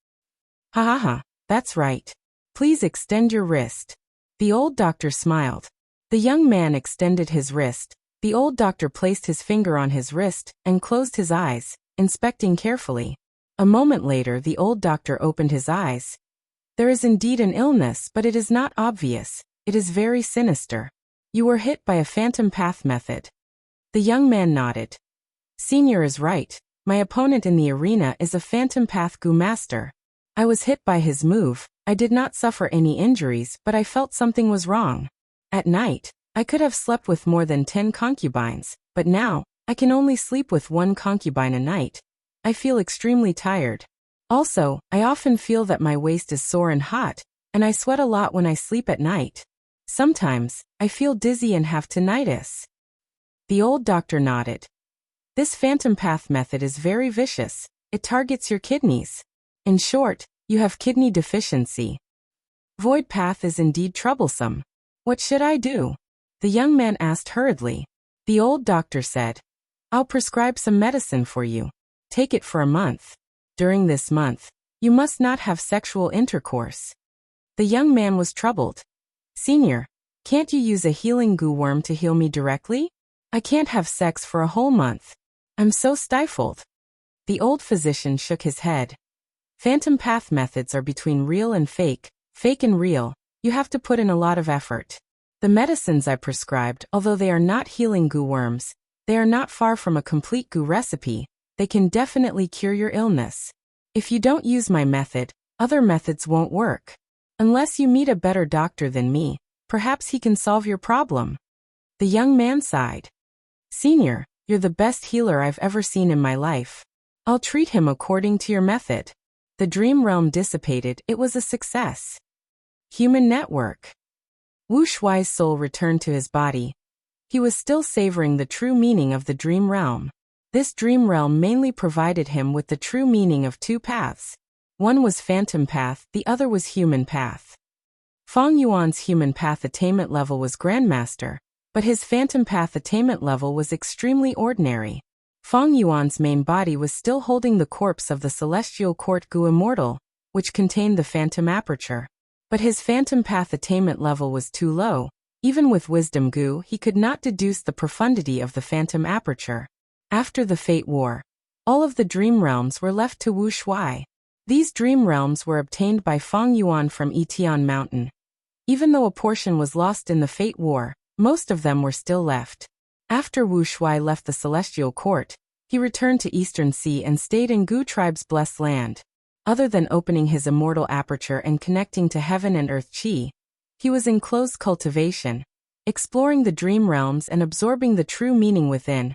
Ha ha ha, that's right. Please extend your wrist. The old doctor smiled. The young man extended his wrist. The old doctor placed his finger on his wrist and closed his eyes, inspecting carefully. A moment later, the old doctor opened his eyes. There is indeed an illness, but it is not obvious. It is very sinister. You were hit by a phantom path method. The young man nodded. Senior is right. My opponent in the arena is a phantom path Gu master. I was hit by his move. I did not suffer any injuries, but I felt something was wrong. At night, I could have slept with more than 10 concubines, but now, I can only sleep with 1 concubine a night. I feel extremely tired. Also, I often feel that my waist is sore and hot, and I sweat a lot when I sleep at night. Sometimes, I feel dizzy and have tinnitus. The old doctor nodded. This phantom path method is very vicious. It targets your kidneys. In short, you have kidney deficiency. Void path is indeed troublesome. What should I do? The young man asked hurriedly. The old doctor said, I'll prescribe some medicine for you. Take it for a month. During this month, you must not have sexual intercourse. The young man was troubled. Senior, can't you use a healing goo worm to heal me directly? I can't have sex for a whole month. I'm so stifled. The old physician shook his head. Phantom path methods are between real and fake and real. You have to put in a lot of effort. The medicines I prescribed, although they are not healing goo worms, they are not far from a complete goo recipe. They can definitely cure your illness. If you don't use my method, other methods won't work. Unless you meet a better doctor than me, perhaps he can solve your problem. The young man sighed. Senior, you're the best healer I've ever seen in my life. I'll treat him according to your method. The dream realm dissipated. It was a success. Human network. Wu Shuai's soul returned to his body. He was still savoring the true meaning of the dream realm. This dream realm mainly provided him with the true meaning of 2 paths. One was phantom path, the other was human path. Feng Yuan's human path attainment level was grandmaster, but his phantom path attainment level was extremely ordinary. Feng Yuan's main body was still holding the corpse of the celestial court Gu Immortal, which contained the phantom aperture. But his phantom path attainment level was too low. Even with wisdom Gu, he could not deduce the profundity of the phantom aperture. After the Fate War, all of the dream realms were left to Wu Shuai. These dream realms were obtained by Feng Yuan from Yitian Mountain. Even though a portion was lost in the Fate War, most of them were still left. After Wu Shuai left the Celestial Court, he returned to Eastern Sea and stayed in Gu tribe's blessed land. Other than opening his immortal aperture and connecting to heaven and earth chi, he was in close cultivation, exploring the dream realms and absorbing the true meaning within,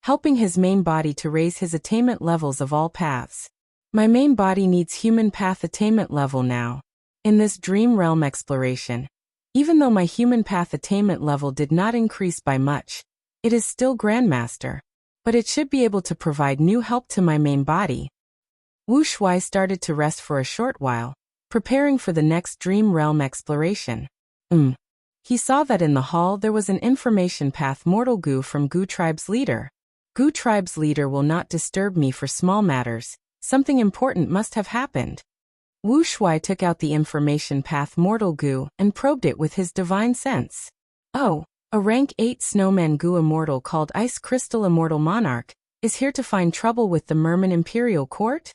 helping his main body to raise his attainment levels of all paths. My main body needs human path attainment level now. In this dream realm exploration, even though my human path attainment level did not increase by much, it is still Grandmaster, but it should be able to provide new help to my main body. Wu Shuai started to rest for a short while, preparing for the next dream realm exploration. He saw that in the hall there was an information path Mortal Gu from Gu tribe's leader. Gu tribe's leader will not disturb me for small matters. Something important must have happened. Wu Shuai took out the information path Mortal Gu and probed it with his divine sense. Oh, a rank 8 snowman Gu immortal called Ice Crystal Immortal Monarch is here to find trouble with the Merman Imperial Court?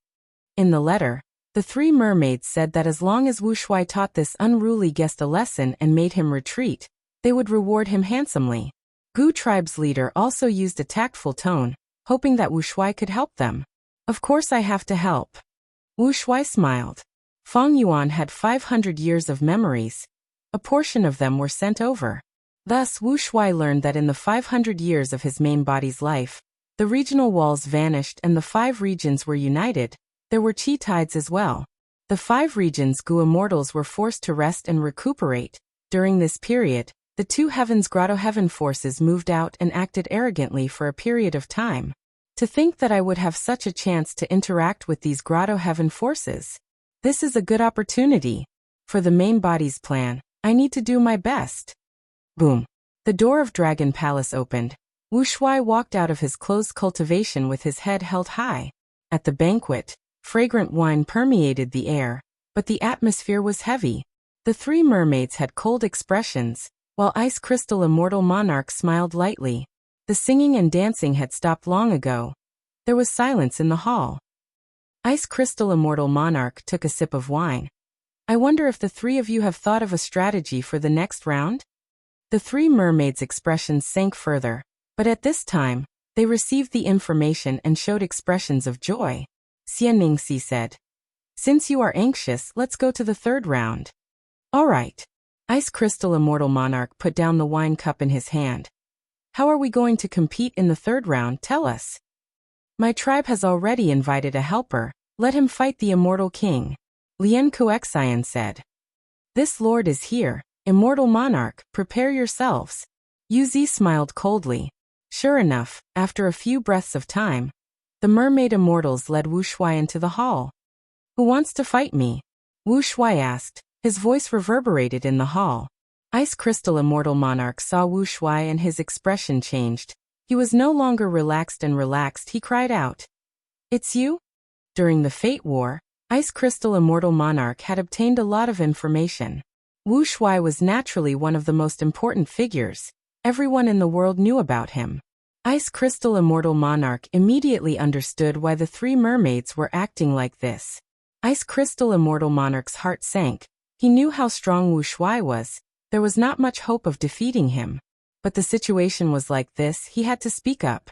In the letter, the three mermaids said that as long as Wu Shuai taught this unruly guest a lesson and made him retreat, they would reward him handsomely. Gu tribe's leader also used a tactful tone, hoping that Wu Shuai could help them. Of course I have to help. Wu Shuai smiled. Feng Yuan had 500 years of memories. A portion of them were sent over. Thus Wu Shuai learned that in the 500 years of his main body's life, the regional walls vanished and the 5 regions were united. There were chi tides as well. The 5 regions Gu immortals were forced to rest and recuperate. During this period, the 2 heavens grotto heaven forces moved out and acted arrogantly for a period of time. To think that I would have such a chance to interact with these grotto heaven forces. This is a good opportunity. For the main body's plan, I need to do my best. Boom. The door of Dragon Palace opened. Wu Shuai walked out of his closed cultivation with his head held high. At the banquet, fragrant wine permeated the air, but the atmosphere was heavy. The 3 mermaids had cold expressions, while Ice Crystal Immortal Monarch smiled lightly. The singing and dancing had stopped long ago. There was silence in the hall. Ice Crystal Immortal Monarch took a sip of wine. I wonder if the 3 of you have thought of a strategy for the next round? The 3 mermaids' expressions sank further, but at this time, they received the information and showed expressions of joy. Xianningsi said. Since you are anxious, let's go to the 3rd round. All right. Ice Crystal Immortal Monarch put down the wine cup in his hand. How are we going to compete in the 3rd round? Tell us. My tribe has already invited a helper. Let him fight the Immortal King. Lian Kuexian said. This lord is here. Immortal Monarch, prepare yourselves. Yuzi smiled coldly. Sure enough, after a few breaths of time, the mermaid immortals led Wu Shuai into the hall. Who wants to fight me? Wu Shuai asked. His voice reverberated in the hall. Ice Crystal Immortal Monarch saw Wu Shuai and his expression changed. He was no longer relaxed, he cried out. It's you? During the Fate War, Ice Crystal Immortal Monarch had obtained a lot of information. Wu Shuai was naturally one of the most important figures. Everyone in the world knew about him. Ice Crystal Immortal Monarch immediately understood why the 3 mermaids were acting like this. Ice Crystal Immortal Monarch's heart sank. He knew how strong Wu Shuai was. There was not much hope of defeating him. But the situation was like this, he had to speak up.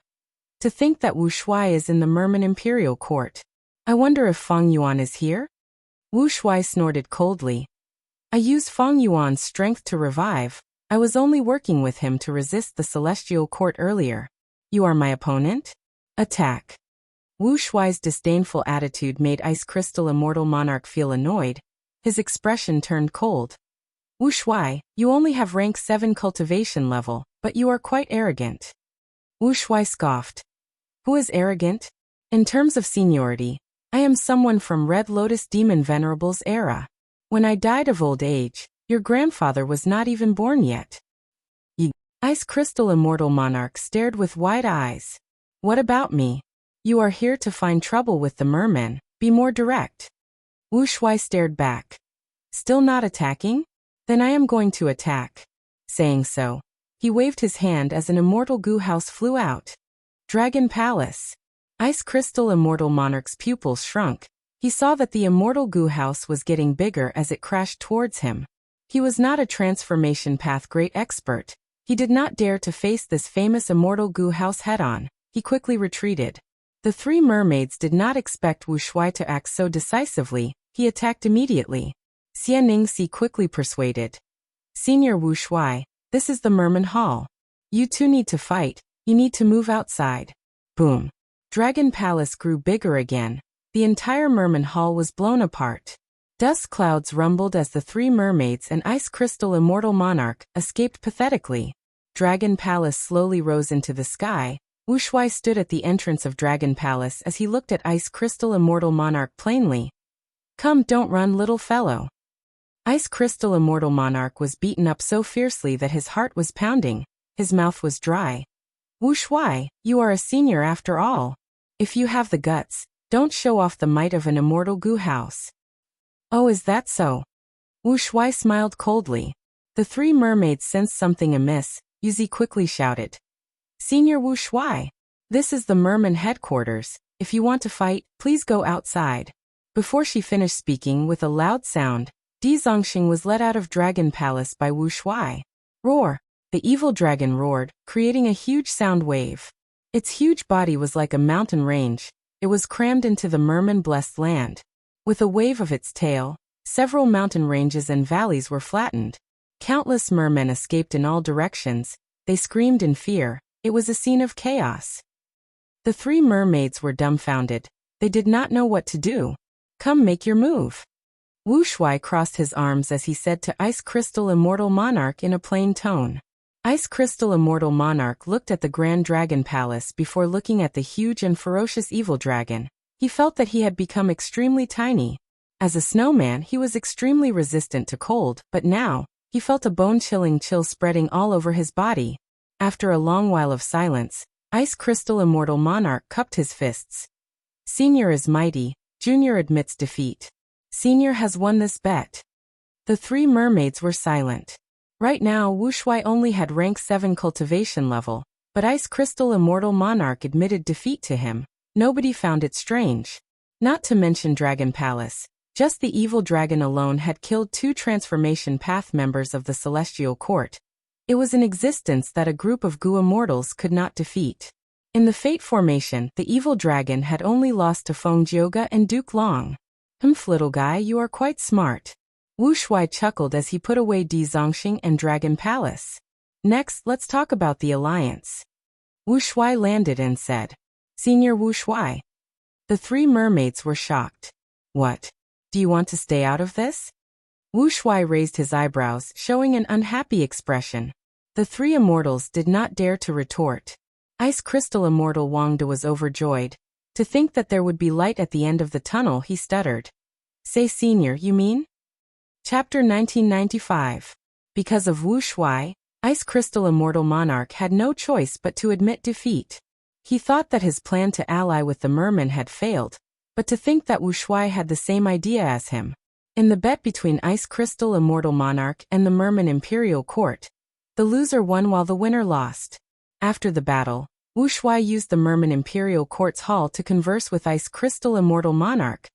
To think that Wu Shuai is in the Merman Imperial Court. I wonder if Feng Yuan is here? Wu Shuai snorted coldly. I used Feng Yuan's strength to revive. I was only working with him to resist the Celestial Court earlier. You are my opponent? Attack. Wu Shuai's disdainful attitude made Ice Crystal Immortal Monarch feel annoyed. His expression turned cold. Wu Shuai, you only have rank 7 cultivation level, but you are quite arrogant. Wu Shuai scoffed. Who is arrogant? In terms of seniority, I am someone from Red Lotus Demon Venerable's era. When I died of old age, your grandfather was not even born yet. Ice Crystal Immortal Monarch stared with wide eyes. What about me? You are here to find trouble with the mermen. Be more direct. Wu Shuai stared back. Still not attacking? Then I am going to attack. Saying so, he waved his hand as an immortal goo house flew out. Dragon Palace. Ice Crystal Immortal Monarch's pupils shrunk. He saw that the immortal goo house was getting bigger as it crashed towards him. He was not a transformation path great expert. He did not dare to face this famous immortal goo house head-on. He quickly retreated. The three mermaids did not expect Wu Shuai to act so decisively. He attacked immediately. Xia Ningxi quickly persuaded. Senior Wu Shuai, this is the Merman Hall. You two need to fight. You need to move outside. Boom. Dragon Palace grew bigger again. The entire Merman Hall was blown apart. Dust clouds rumbled as the three mermaids and Ice Crystal Immortal Monarch escaped pathetically. Dragon Palace slowly rose into the sky. Wu Shuai stood at the entrance of Dragon Palace as he looked at Ice Crystal Immortal Monarch plainly. Come, don't run, little fellow. Ice Crystal Immortal Monarch was beaten up so fiercely that his heart was pounding. His mouth was dry. Wu Shuai, you are a senior after all. If you have the guts, don't show off the might of an immortal goo house. Oh, is that so? Wu Shuai smiled coldly. The three mermaids sensed something amiss. Yuzi quickly shouted. Senior Wu Shuai, this is the Merman headquarters. If you want to fight, please go outside. Before she finished speaking with a loud sound, Di Zongxing was led out of Dragon Palace by Wu Shuai. Roar! The evil dragon roared, creating a huge sound wave. Its huge body was like a mountain range. It was crammed into the Merman-blessed land. With a wave of its tail, several mountain ranges and valleys were flattened. Countless mermen escaped in all directions. They screamed in fear. It was a scene of chaos. The three mermaids were dumbfounded. They did not know what to do. Come, make your move. Wu Shuai crossed his arms as he said to Ice Crystal Immortal Monarch in a plain tone. Ice Crystal Immortal Monarch looked at the Grand Dragon Palace before looking at the huge and ferocious evil dragon. He felt that he had become extremely tiny. As a snowman, he was extremely resistant to cold, but now, he felt a bone-chilling chill spreading all over his body. After a long while of silence, Ice Crystal Immortal Monarch cupped his fists. Senior is mighty. Junior admits defeat. Senior has won this bet. The three mermaids were silent. Right now, Wu Shuai only had rank 7 cultivation level, but Ice Crystal Immortal Monarch admitted defeat to him. Nobody found it strange. Not to mention Dragon Palace. Just the evil dragon alone had killed 2 transformation path members of the Celestial Court. It was an existence that a group of Goo immortals could not defeat. In the Fate formation, the evil dragon had only lost to Feng Jioge and Duke Long. Little guy, you are quite smart. Wu Shuai chuckled as he put away Di Zongxing and Dragon Palace. Next, let's talk about the alliance. Wu Shuai landed and said, Senior Wu Shuai. The three mermaids were shocked. What? Do you want to stay out of this? Wu Shuai raised his eyebrows, showing an unhappy expression. The three immortals did not dare to retort. Ice Crystal Immortal Wangde was overjoyed. To think that there would be light at the end of the tunnel, he stuttered. Say senior, you mean? Chapter 1995. Because of Wu Shuai, Ice Crystal Immortal Monarch had no choice but to admit defeat. He thought that his plan to ally with the merman had failed, but to think that Wu Shuai had the same idea as him. In the bet between Ice Crystal Immortal Monarch and the Merman Imperial Court, the loser won while the winner lost. After the battle, Wu Shuai used the Merman Imperial Court's hall to converse with Ice Crystal Immortal Monarch.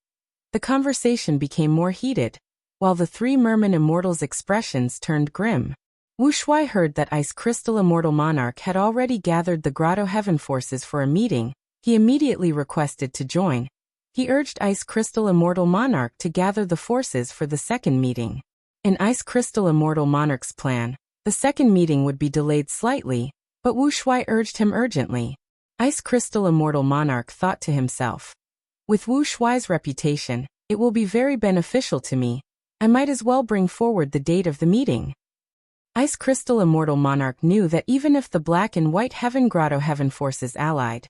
The conversation became more heated, while the three Merman Immortals' expressions turned grim. Wu Shuai heard that Ice Crystal Immortal Monarch had already gathered the Grotto Heaven forces for a meeting. He immediately requested to join. He urged Ice Crystal Immortal Monarch to gather the forces for the second meeting. In Ice Crystal Immortal Monarch's plan, the second meeting would be delayed slightly, but Wu Shuai urged him urgently. Ice Crystal Immortal Monarch thought to himself, with Wu Shuai's reputation, it will be very beneficial to me. I might as well bring forward the date of the meeting. Ice Crystal Immortal Monarch knew that even if the Black and White Heaven Grotto Heaven forces allied,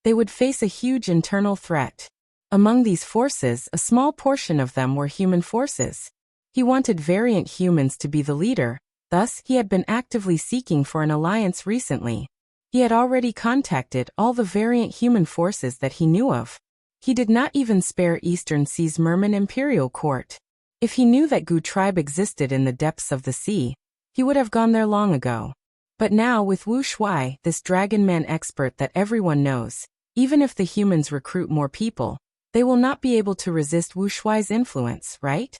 they would face a huge internal threat. Among these forces, a small portion of them were human forces. He wanted variant humans to be the leader, thus he had been actively seeking for an alliance recently. He had already contacted all the variant human forces that he knew of. He did not even spare Eastern Sea's Merman Imperial Court. If he knew that Gu tribe existed in the depths of the sea, he would have gone there long ago. But now with Wu Shuai, this Dragon Man expert that everyone knows, even if the humans recruit more people, they will not be able to resist Wu Shuai's influence, right?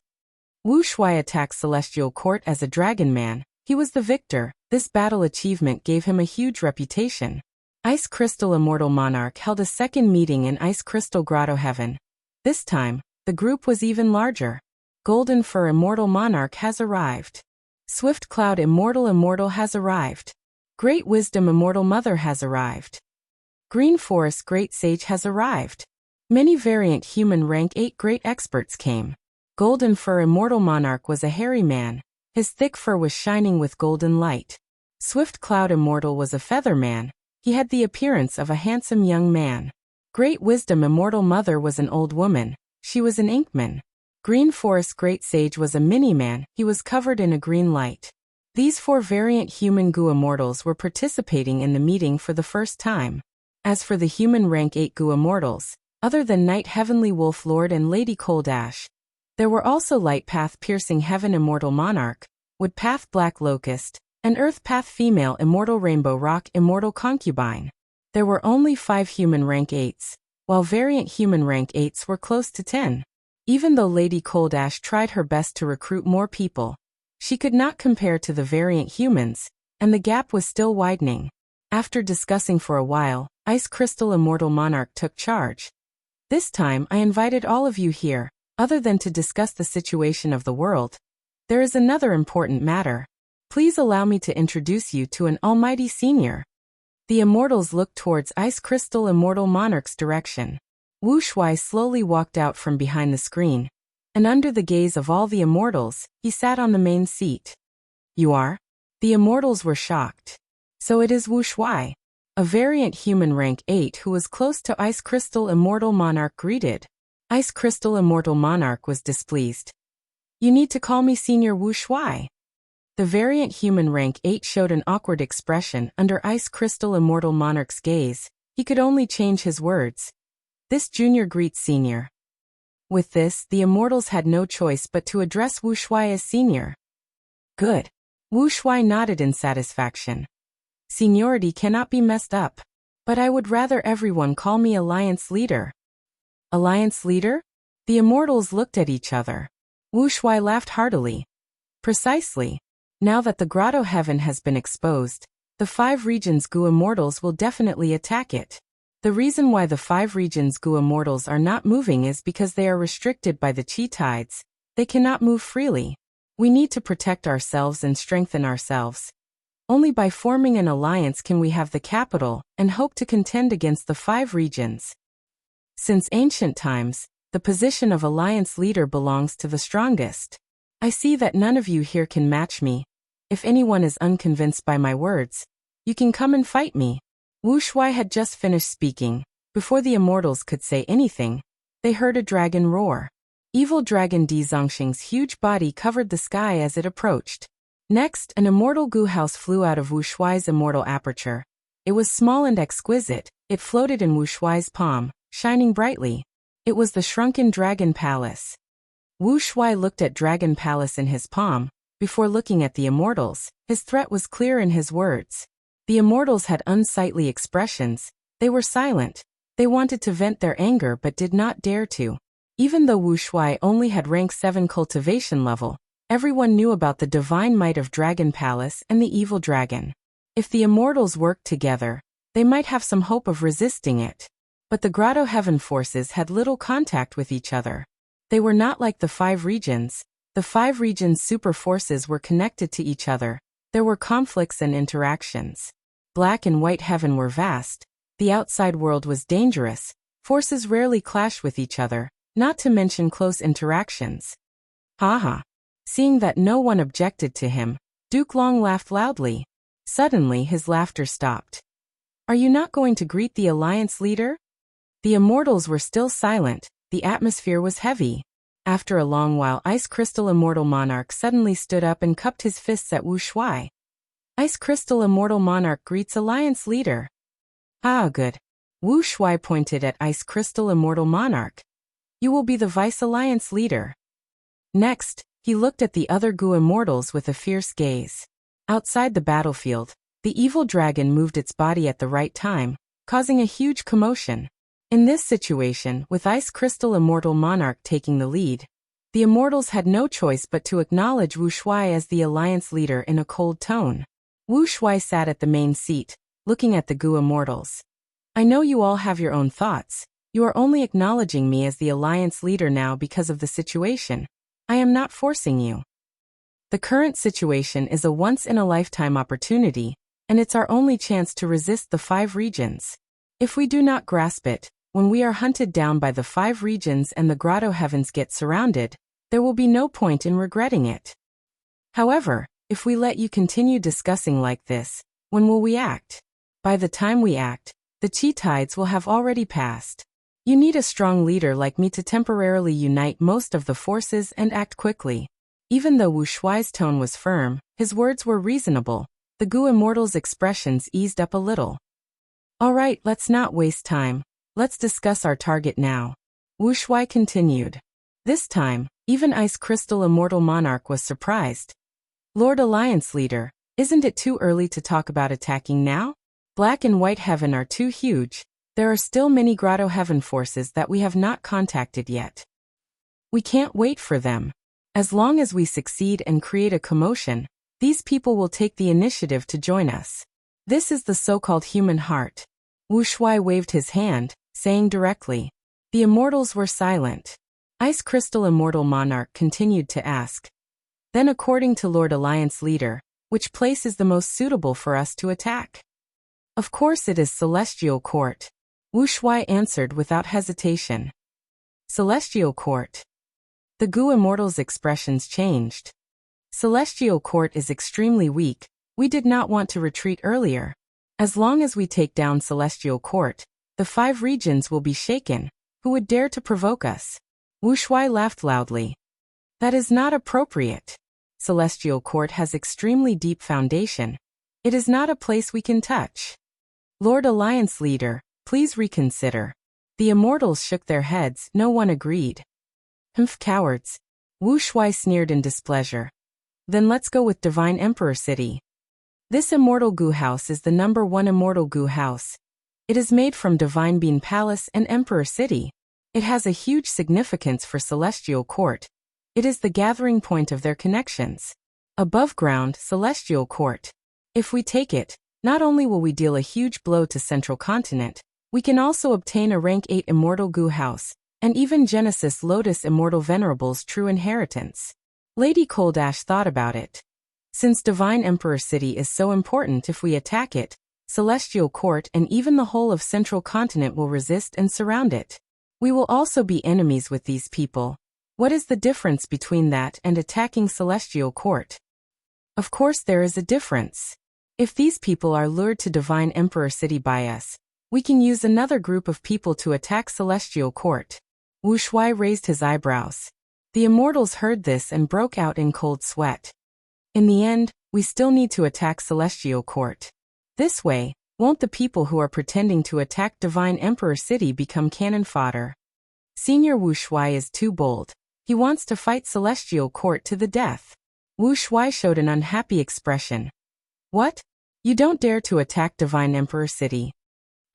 Wu Shuai attacked Celestial Court as a Dragon Man. He was the victor. This battle achievement gave him a huge reputation. Ice Crystal Immortal Monarch held a second meeting in Ice Crystal Grotto Heaven. This time, the group was even larger. Golden Fur Immortal Monarch has arrived. Swift Cloud Immortal has arrived. Great Wisdom Immortal Mother has arrived. Green Forest Great Sage has arrived. Many variant human rank 8 great experts came. Golden Fur Immortal Monarch was a hairy man. His thick fur was shining with golden light. Swift Cloud Immortal was a feather man. He had the appearance of a handsome young man. Great Wisdom Immortal Mother was an old woman. She was an Inkman. Green Forest Great Sage was a mini-man. He was covered in a green light. These 4 variant human Gu Immortals were participating in the meeting for the first time. As for the human rank 8 Gu Immortals, other than Knight Heavenly Wolf Lord and Lady Cold Ash, there were also Light Path Piercing Heaven Immortal Monarch, Wood Path Black Locust, and Earth Path Female Immortal Rainbow Rock Immortal Concubine. There were only 5 human rank 8s, while variant human rank 8s were close to 10. Even though Lady Cold Ash tried her best to recruit more people, she could not compare to the variant humans, and the gap was still widening. After discussing for a while, Ice Crystal Immortal Monarch took charge. This time I invited all of you here, other than to discuss the situation of the world. There is another important matter. Please allow me to introduce you to an almighty senior. The immortals looked towards Ice Crystal Immortal Monarch's direction. Wu Shuai slowly walked out from behind the screen, and under the gaze of all the immortals, he sat on the main seat. You are? The immortals were shocked. So it is Wu Shuai, a variant human rank 8 who was close to Ice Crystal Immortal Monarch greeted. Ice Crystal Immortal Monarch was displeased. You need to call me Senior Wu Shuai. The variant human rank 8 showed an awkward expression under Ice Crystal Immortal Monarch's gaze. He could only change his words. This junior greets senior. With this, the immortals had no choice but to address Wu Shuai as senior. Good. Wu Shuai nodded in satisfaction. Seniority cannot be messed up. But I would rather everyone call me Alliance Leader. Alliance Leader? The immortals looked at each other. Wu Shuai laughed heartily. Precisely. Now that the Grotto Heaven has been exposed, the 5 regions Gu Immortals will definitely attack it. The reason why the 5 regions Gu Immortals are not moving is because they are restricted by the Chi Tides. They cannot move freely. We need to protect ourselves and strengthen ourselves. Only by forming an alliance can we have the capital and hope to contend against the 5 regions. Since ancient times, the position of alliance leader belongs to the strongest. I see that none of you here can match me. If anyone is unconvinced by my words, you can come and fight me. Wu Shuai had just finished speaking. Before the immortals could say anything, they heard a dragon roar. Evil dragon Di Zongxing's huge body covered the sky as it approached. Next, an immortal Gu house flew out of Wu Shuai's immortal aperture. It was small and exquisite. It floated in Wu Shuai's palm, shining brightly. It was the shrunken Dragon Palace. Wu Shuai looked at Dragon Palace in his palm. Before looking at the immortals, his threat was clear in his words. The immortals had unsightly expressions. They were silent. They wanted to vent their anger but did not dare to. Even though Wu Shuai only had rank 7 cultivation level, everyone knew about the divine might of Dragon Palace and the evil dragon. If the immortals worked together, they might have some hope of resisting it. But the Grotto Heaven forces had little contact with each other. They were not like the 5 regions. The 5 regions' super forces were connected to each other. There were conflicts and interactions. Black and White Heaven were vast. The outside world was dangerous. Forces rarely clashed with each other, not to mention close interactions. Haha. Seeing that no one objected to him, Duke Long laughed loudly. Suddenly his laughter stopped. Are you not going to greet the alliance leader? The immortals were still silent. The atmosphere was heavy. After a long while, Ice Crystal Immortal Monarch suddenly stood up and cupped his fists at Wu Shuai. Ice Crystal Immortal Monarch greets alliance leader. Ah, good. Wu Shuai pointed at Ice Crystal Immortal Monarch. You will be the vice alliance leader. Next, he looked at the other Gu Immortals with a fierce gaze. Outside the battlefield, the evil dragon moved its body at the right time, causing a huge commotion. In this situation, with Ice Crystal Immortal Monarch taking the lead, the Immortals had no choice but to acknowledge Wu Shuai as the alliance leader in a cold tone. Wu Shuai sat at the main seat, looking at the Gu Immortals. I know you all have your own thoughts. You are only acknowledging me as the alliance leader now because of the situation. I am not forcing you. The current situation is a once-in-a-lifetime opportunity, and it's our only chance to resist the 5 regions. If we do not grasp it, when we are hunted down by the 5 regions and the grotto heavens get surrounded, there will be no point in regretting it. However, if we let you continue discussing like this, when will we act? By the time we act, the chi tides will have already passed. You need a strong leader like me to temporarily unite most of the forces and act quickly. Even though Wu Shuai's tone was firm, his words were reasonable. The Gu Immortals' expressions eased up a little. Alright, let's not waste time. Let's discuss our target now. Wu Shuai continued. This time, even Ice Crystal Immortal Monarch was surprised. Lord Alliance Leader, isn't it too early to talk about attacking now? Black and White Heaven are too huge. There are still many Grotto Heaven forces that we have not contacted yet. We can't wait for them. As long as we succeed and create a commotion, these people will take the initiative to join us. This is the so-called human heart. Wu Shuai waved his hand, saying directly. The Immortals were silent. Ice Crystal Immortal Monarch continued to ask. Then according to Lord Alliance Leader, which place is the most suitable for us to attack? Of course it is Celestial Court. Wu Shuai answered without hesitation. Celestial Court. The Gu Immortals' expressions changed. Celestial Court is extremely weak. We did not want to retreat earlier. As long as we take down Celestial Court, the 5 regions will be shaken. Who would dare to provoke us? Wu Shuai laughed loudly. That is not appropriate. Celestial Court has extremely deep foundation. It is not a place we can touch. Lord Alliance Leader, please reconsider. The Immortals shook their heads. No one agreed. Humph, cowards. Wu Shuai sneered in displeasure. Then let's go with Divine Emperor City. This Immortal Gu House is the #1 Immortal Gu House. It is made from Divine Bean Palace and Emperor City. It has a huge significance for Celestial Court. It is the gathering point of their connections. Above ground, Celestial Court. If we take it, not only will we deal a huge blow to Central Continent, we can also obtain a rank 8 Immortal Gu House, and even Genesis Lotus Immortal Venerable's true inheritance. Lady Coldash thought about it. Since Divine Emperor City is so important, if we attack it, Celestial Court and even the whole of Central Continent will resist and surround it. We will also be enemies with these people. What is the difference between that and attacking Celestial Court? Of course there is a difference. If these people are lured to Divine Emperor City by us, we can use another group of people to attack Celestial Court. Wu Shuai raised his eyebrows. The Immortals heard this and broke out in cold sweat. In the end, we still need to attack Celestial Court. This way, won't the people who are pretending to attack Divine Emperor City become cannon fodder? Senior Wu Shuai is too bold. He wants to fight Celestial Court to the death. Wu Shuai showed an unhappy expression. What? You don't dare to attack Divine Emperor City?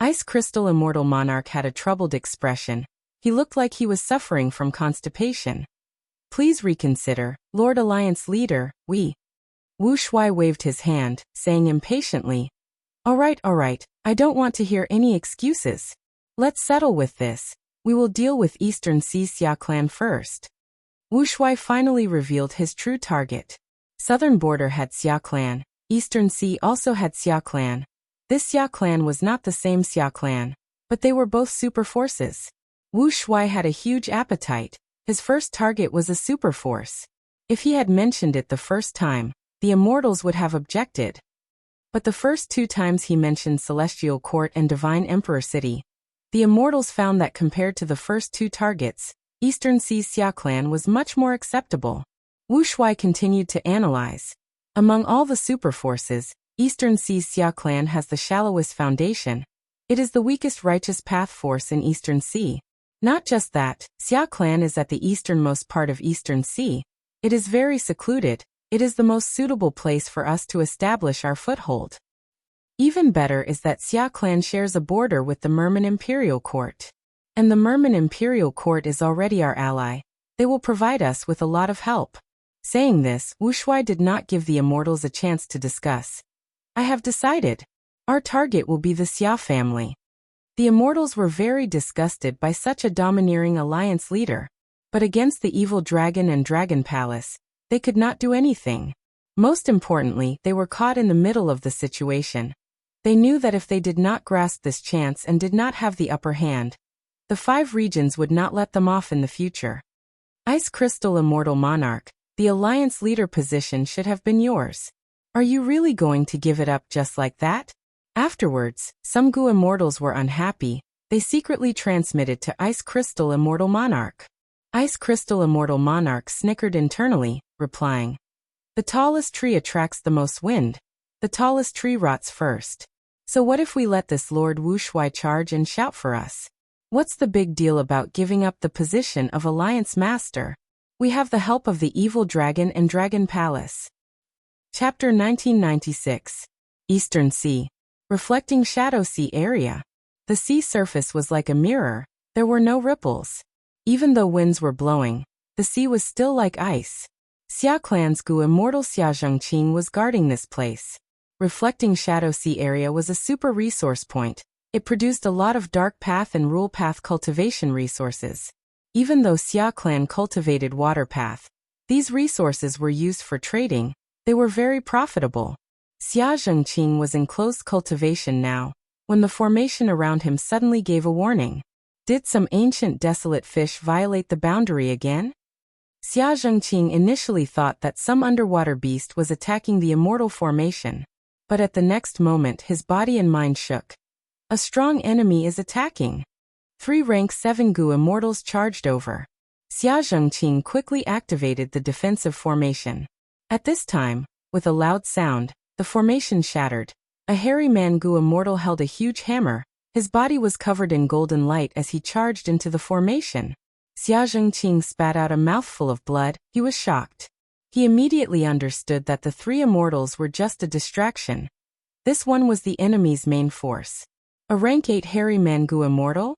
Ice Crystal Immortal Monarch had a troubled expression. He looked like he was suffering from constipation. Please reconsider, Lord Alliance Leader, we. Wu Shuai waved his hand, saying impatiently, All right, I don't want to hear any excuses. Let's settle with this. We will deal with Eastern Sea Xia Clan first. Wu Shuai finally revealed his true target. Southern Border had Xia Clan. Eastern Sea also had Xia Clan. This Xia Clan was not the same Xia Clan, but they were both super forces. Wu Shuai had a huge appetite. His first target was a super force. If he had mentioned it the first time, the Immortals would have objected. But the first 2 times he mentioned Celestial Court and Divine Emperor City, the Immortals found that compared to the first 2 targets, Eastern Sea Xia Clan was much more acceptable. Wu Shuai continued to analyze. Among all the super forces, Eastern Sea Xia Clan has the shallowest foundation. It is the weakest righteous path force in Eastern Sea. Not just that, Xia Clan is at the easternmost part of Eastern Sea. It is very secluded. It is the most suitable place for us to establish our foothold. Even better is that Xia clan shares a border with the Merman Imperial Court. And the Merman Imperial Court is already our ally. They will provide us with a lot of help. Saying this, Wu Shuai did not give the immortals a chance to discuss. I have decided. Our target will be the Xia family. The immortals were very disgusted by such a domineering alliance leader. But against the evil dragon and dragon palace, they could not do anything. Most importantly, they were caught in the middle of the situation. They knew that if they did not grasp this chance and did not have the upper hand, the 5 regions would not let them off in the future. Ice Crystal Immortal Monarch, the alliance leader position should have been yours. Are you really going to give it up just like that? Afterwards, some Gu immortals were unhappy. They secretly transmitted to Ice Crystal Immortal Monarch. Ice Crystal Immortal Monarch snickered internally, replying, "The tallest tree attracts the most wind. The tallest tree rots first. So what if we let this Lord Wu Shuai charge and shout for us? What's the big deal about giving up the position of Alliance Master? We have the help of the evil dragon and dragon palace." Chapter 1996. Eastern Sea. Reflecting Shadow Sea area. The sea surface was like a mirror. There were no ripples. Even though winds were blowing, the sea was still like ice. Xia Clan's Gu immortal Xia Zhengqing was guarding this place. Reflecting Shadow Sea area was a super resource point. It produced a lot of dark path and rule path cultivation resources. Even though Xia Clan cultivated water path, these resources were used for trading. They were very profitable. Xia Zhengqing was in close cultivation now, when the formation around him suddenly gave a warning. Did some ancient desolate fish violate the boundary again? Xia Zhengqing initially thought that some underwater beast was attacking the immortal formation. But at the next moment his body and mind shook. A strong enemy is attacking. 3 rank 7 Gu immortals charged over. Xia Zhengqing quickly activated the defensive formation. At this time, with a loud sound, the formation shattered. A hairy man Gu immortal held a huge hammer. His body was covered in golden light as he charged into the formation. Xia Zhengqing spat out a mouthful of blood. He was shocked. He immediately understood that the 3 immortals were just a distraction. This one was the enemy's main force. A rank 8 hairy man Gu immortal?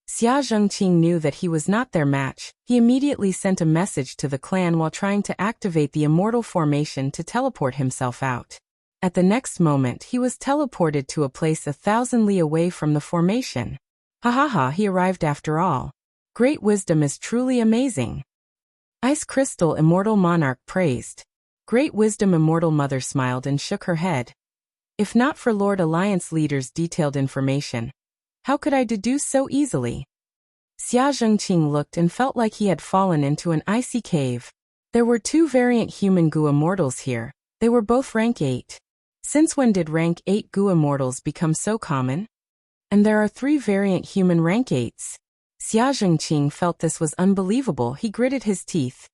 Xia Zhengqing knew that he was not their match. He immediately sent a message to the clan while trying to activate the immortal formation to teleport himself out. At the next moment he was teleported to a place 1,000 li away from the formation. Ha ha ha, he arrived after all. Great wisdom is truly amazing. Ice Crystal Immortal Monarch praised. Great wisdom Immortal Mother smiled and shook her head. If not for Lord Alliance Leader's detailed information, how could I deduce so easily? Xia Zhengqing looked and felt like he had fallen into an icy cave. There were 2 variant human Gu immortals here. They were both rank 8. Since when did rank 8 Gu immortals become so common? And there are 3 variant human rank 8s. Xia Zhengqing felt this was unbelievable. He gritted his teeth.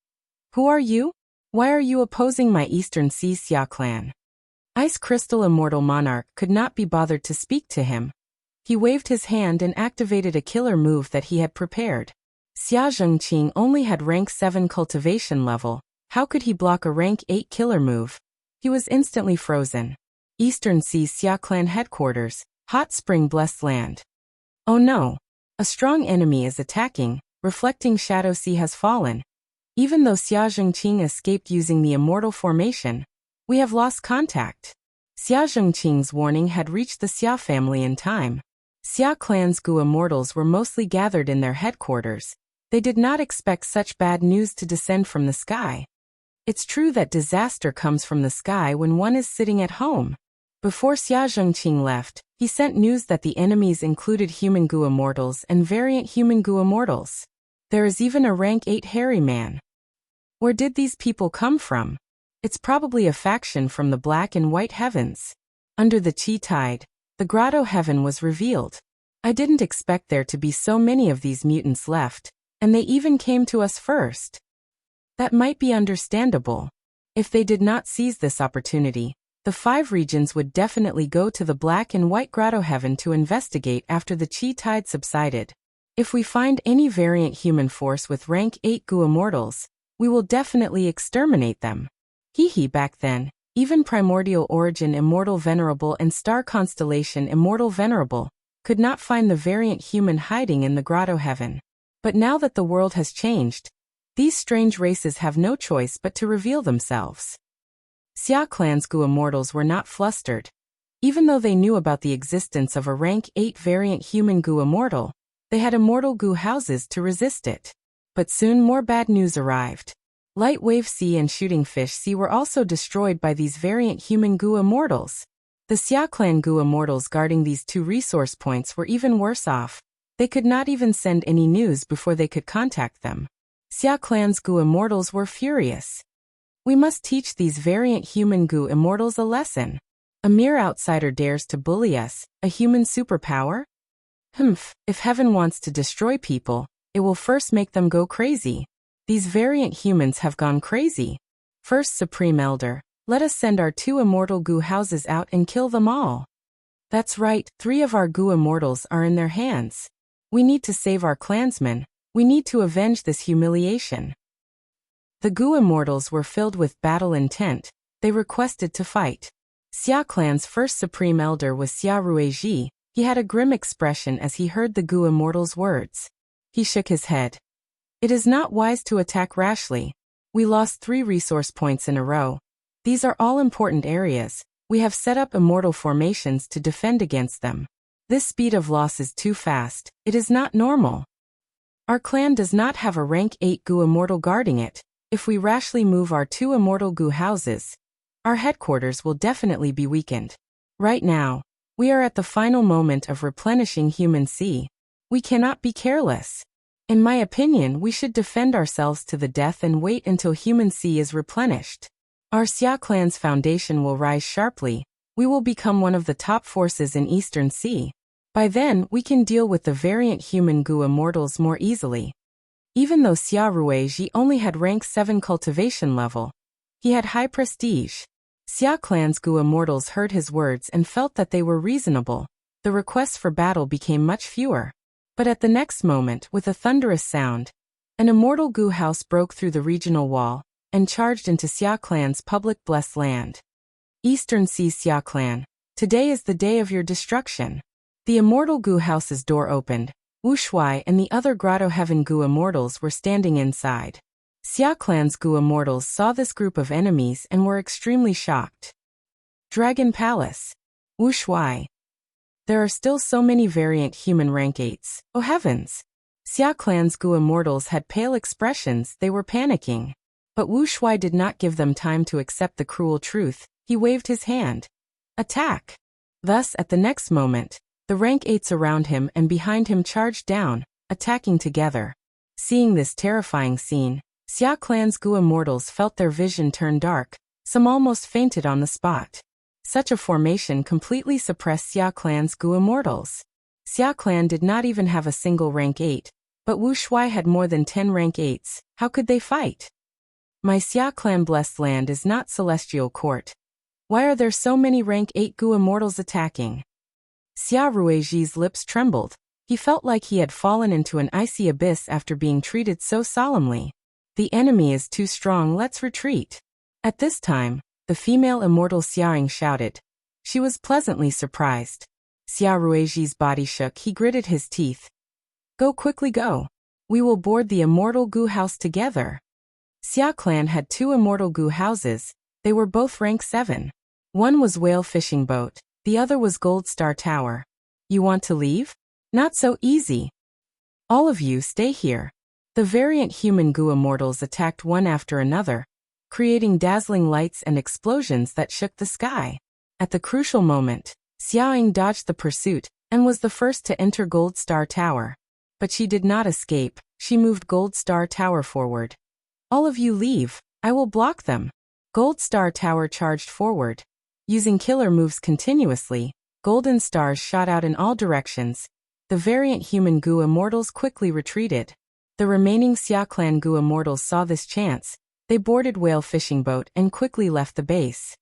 Who are you? Why are you opposing my Eastern Sea Xia clan? Ice Crystal Immortal Monarch could not be bothered to speak to him. He waved his hand and activated a killer move that he had prepared. Xia Zhengqing only had rank 7 cultivation level. How could he block a rank 8 killer move? He was instantly frozen. Eastern Sea Xia Clan Headquarters, Hot Spring Blessed Land. Oh no! A strong enemy is attacking. Reflecting Shadow Sea has fallen. Even though Xia Zhengqing escaped using the immortal formation, we have lost contact. Xia Zhengqing's warning had reached the Xia family in time. Xia Clan's Gu immortals were mostly gathered in their headquarters. They did not expect such bad news to descend from the sky. It's true that disaster comes from the sky when one is sitting at home. Before Xia Zhengqing left, he sent news that the enemies included human Gu immortals and variant human Gu immortals. There is even a rank 8 hairy man. Where did these people come from? It's probably a faction from the black and white heavens. Under the Qi tide, the grotto heaven was revealed. I didn't expect there to be so many of these mutants left, and they even came to us first. That might be understandable. If they did not seize this opportunity, the 5 regions would definitely go to the black and white grotto heaven to investigate after the Qi tide subsided. If we find any variant human force with rank 8 Gu immortals, we will definitely exterminate them. Hee back then, even primordial origin immortal venerable and star constellation immortal venerable could not find the variant human hiding in the grotto heaven. But now that the world has changed, these strange races have no choice but to reveal themselves. Xia Clan's Gu immortals were not flustered. Even though they knew about the existence of a rank 8 variant human Gu immortal, they had immortal Gu houses to resist it. But soon more bad news arrived. Light Wave Sea and Shooting Fish Sea were also destroyed by these variant human Gu immortals. The Xia Clan Gu immortals guarding these 2 resource points were even worse off. They could not even send any news before they could contact them. Xia Clan's Gu immortals were furious. We must teach these variant human Gu immortals a lesson. A mere outsider dares to bully us, a human superpower? If heaven wants to destroy people, it will first make them go crazy. These variant humans have gone crazy. First Supreme Elder, let us send our 2 immortal Gu houses out and kill them all. That's right, 3 of our Gu immortals are in their hands. We need to save our clansmen. We need to avenge this humiliation. The Gu immortals were filled with battle intent. They requested to fight. Xia Clan's first Supreme Elder was Xia Ruiji. He had a grim expression as he heard the Gu immortals' words. He shook his head. It is not wise to attack rashly. We lost 3 resource points in a row. These are all important areas. We have set up immortal formations to defend against them. This speed of loss is too fast. It is not normal. Our clan does not have a rank 8 Gu immortal guarding it. If we rashly move our 2 immortal Gu houses, our headquarters will definitely be weakened. Right now, we are at the final moment of replenishing human sea. We cannot be careless. In my opinion, we should defend ourselves to the death and wait until human sea is replenished. Our Xia Clan's foundation will rise sharply. We will become one of the top forces in Eastern Sea. By then, we can deal with the variant human Gu immortals more easily. Even though Xia Ruiji only had rank 7 cultivation level, he had high prestige. Xia Clan's Gu immortals heard his words and felt that they were reasonable. The requests for battle became much fewer. But at the next moment, with a thunderous sound, an immortal Gu house broke through the regional wall and charged into Xia Clan's public blessed land. Eastern Sea Xia Clan, today is the day of your destruction. The immortal Gu house's door opened. Wu Shuai and the other Grotto Heaven Gu immortals were standing inside. Xia Clan's Gu immortals saw this group of enemies and were extremely shocked. Dragon Palace. Wu Shuai. There are still so many variant human rank 8s. Oh heavens! Xia Clan's Gu immortals had pale expressions, they were panicking. But Wu Shuai did not give them time to accept the cruel truth. He waved his hand. Attack! Thus, at the next moment, the rank 8s around him and behind him charged down, attacking together. Seeing this terrifying scene, Xia Clan's Gu immortals felt their vision turn dark. Some almost fainted on the spot. Such a formation completely suppressed Xia Clan's Gu immortals. Xia Clan did not even have a single rank 8, but Wu Shuai had more than 10 rank 8s. How could they fight? My Xia Clan blessed land is not Celestial Court. Why are there so many rank 8 Gu immortals attacking? Xia Ruiji's lips trembled. He felt like he had fallen into an icy abyss after being treated so solemnly. The enemy is too strong, let's retreat. At this time, the female immortal Xiaoying shouted. She was pleasantly surprised. Xia Ruiji's body shook, he gritted his teeth. Go quickly go. We will board the immortal Gu house together. Xia Clan had 2 immortal Gu houses. They were both rank 7. One was Whale Fishing Boat, the other was Gold Star Tower. You want to leave? Not so easy. All of you stay here. The variant human Gu immortals attacked one after another, creating dazzling lights and explosions that shook the sky. At the crucial moment, Xiaoying dodged the pursuit and was the first to enter Gold Star Tower. But she did not escape, she moved Gold Star Tower forward. All of you leave, I will block them. Gold Star Tower charged forward. Using killer moves continuously, golden stars shot out in all directions. The variant human Gu immortals quickly retreated. The remaining Xia Clan Gu immortals saw this chance. They boarded Whale Fishing Boat and quickly left the base.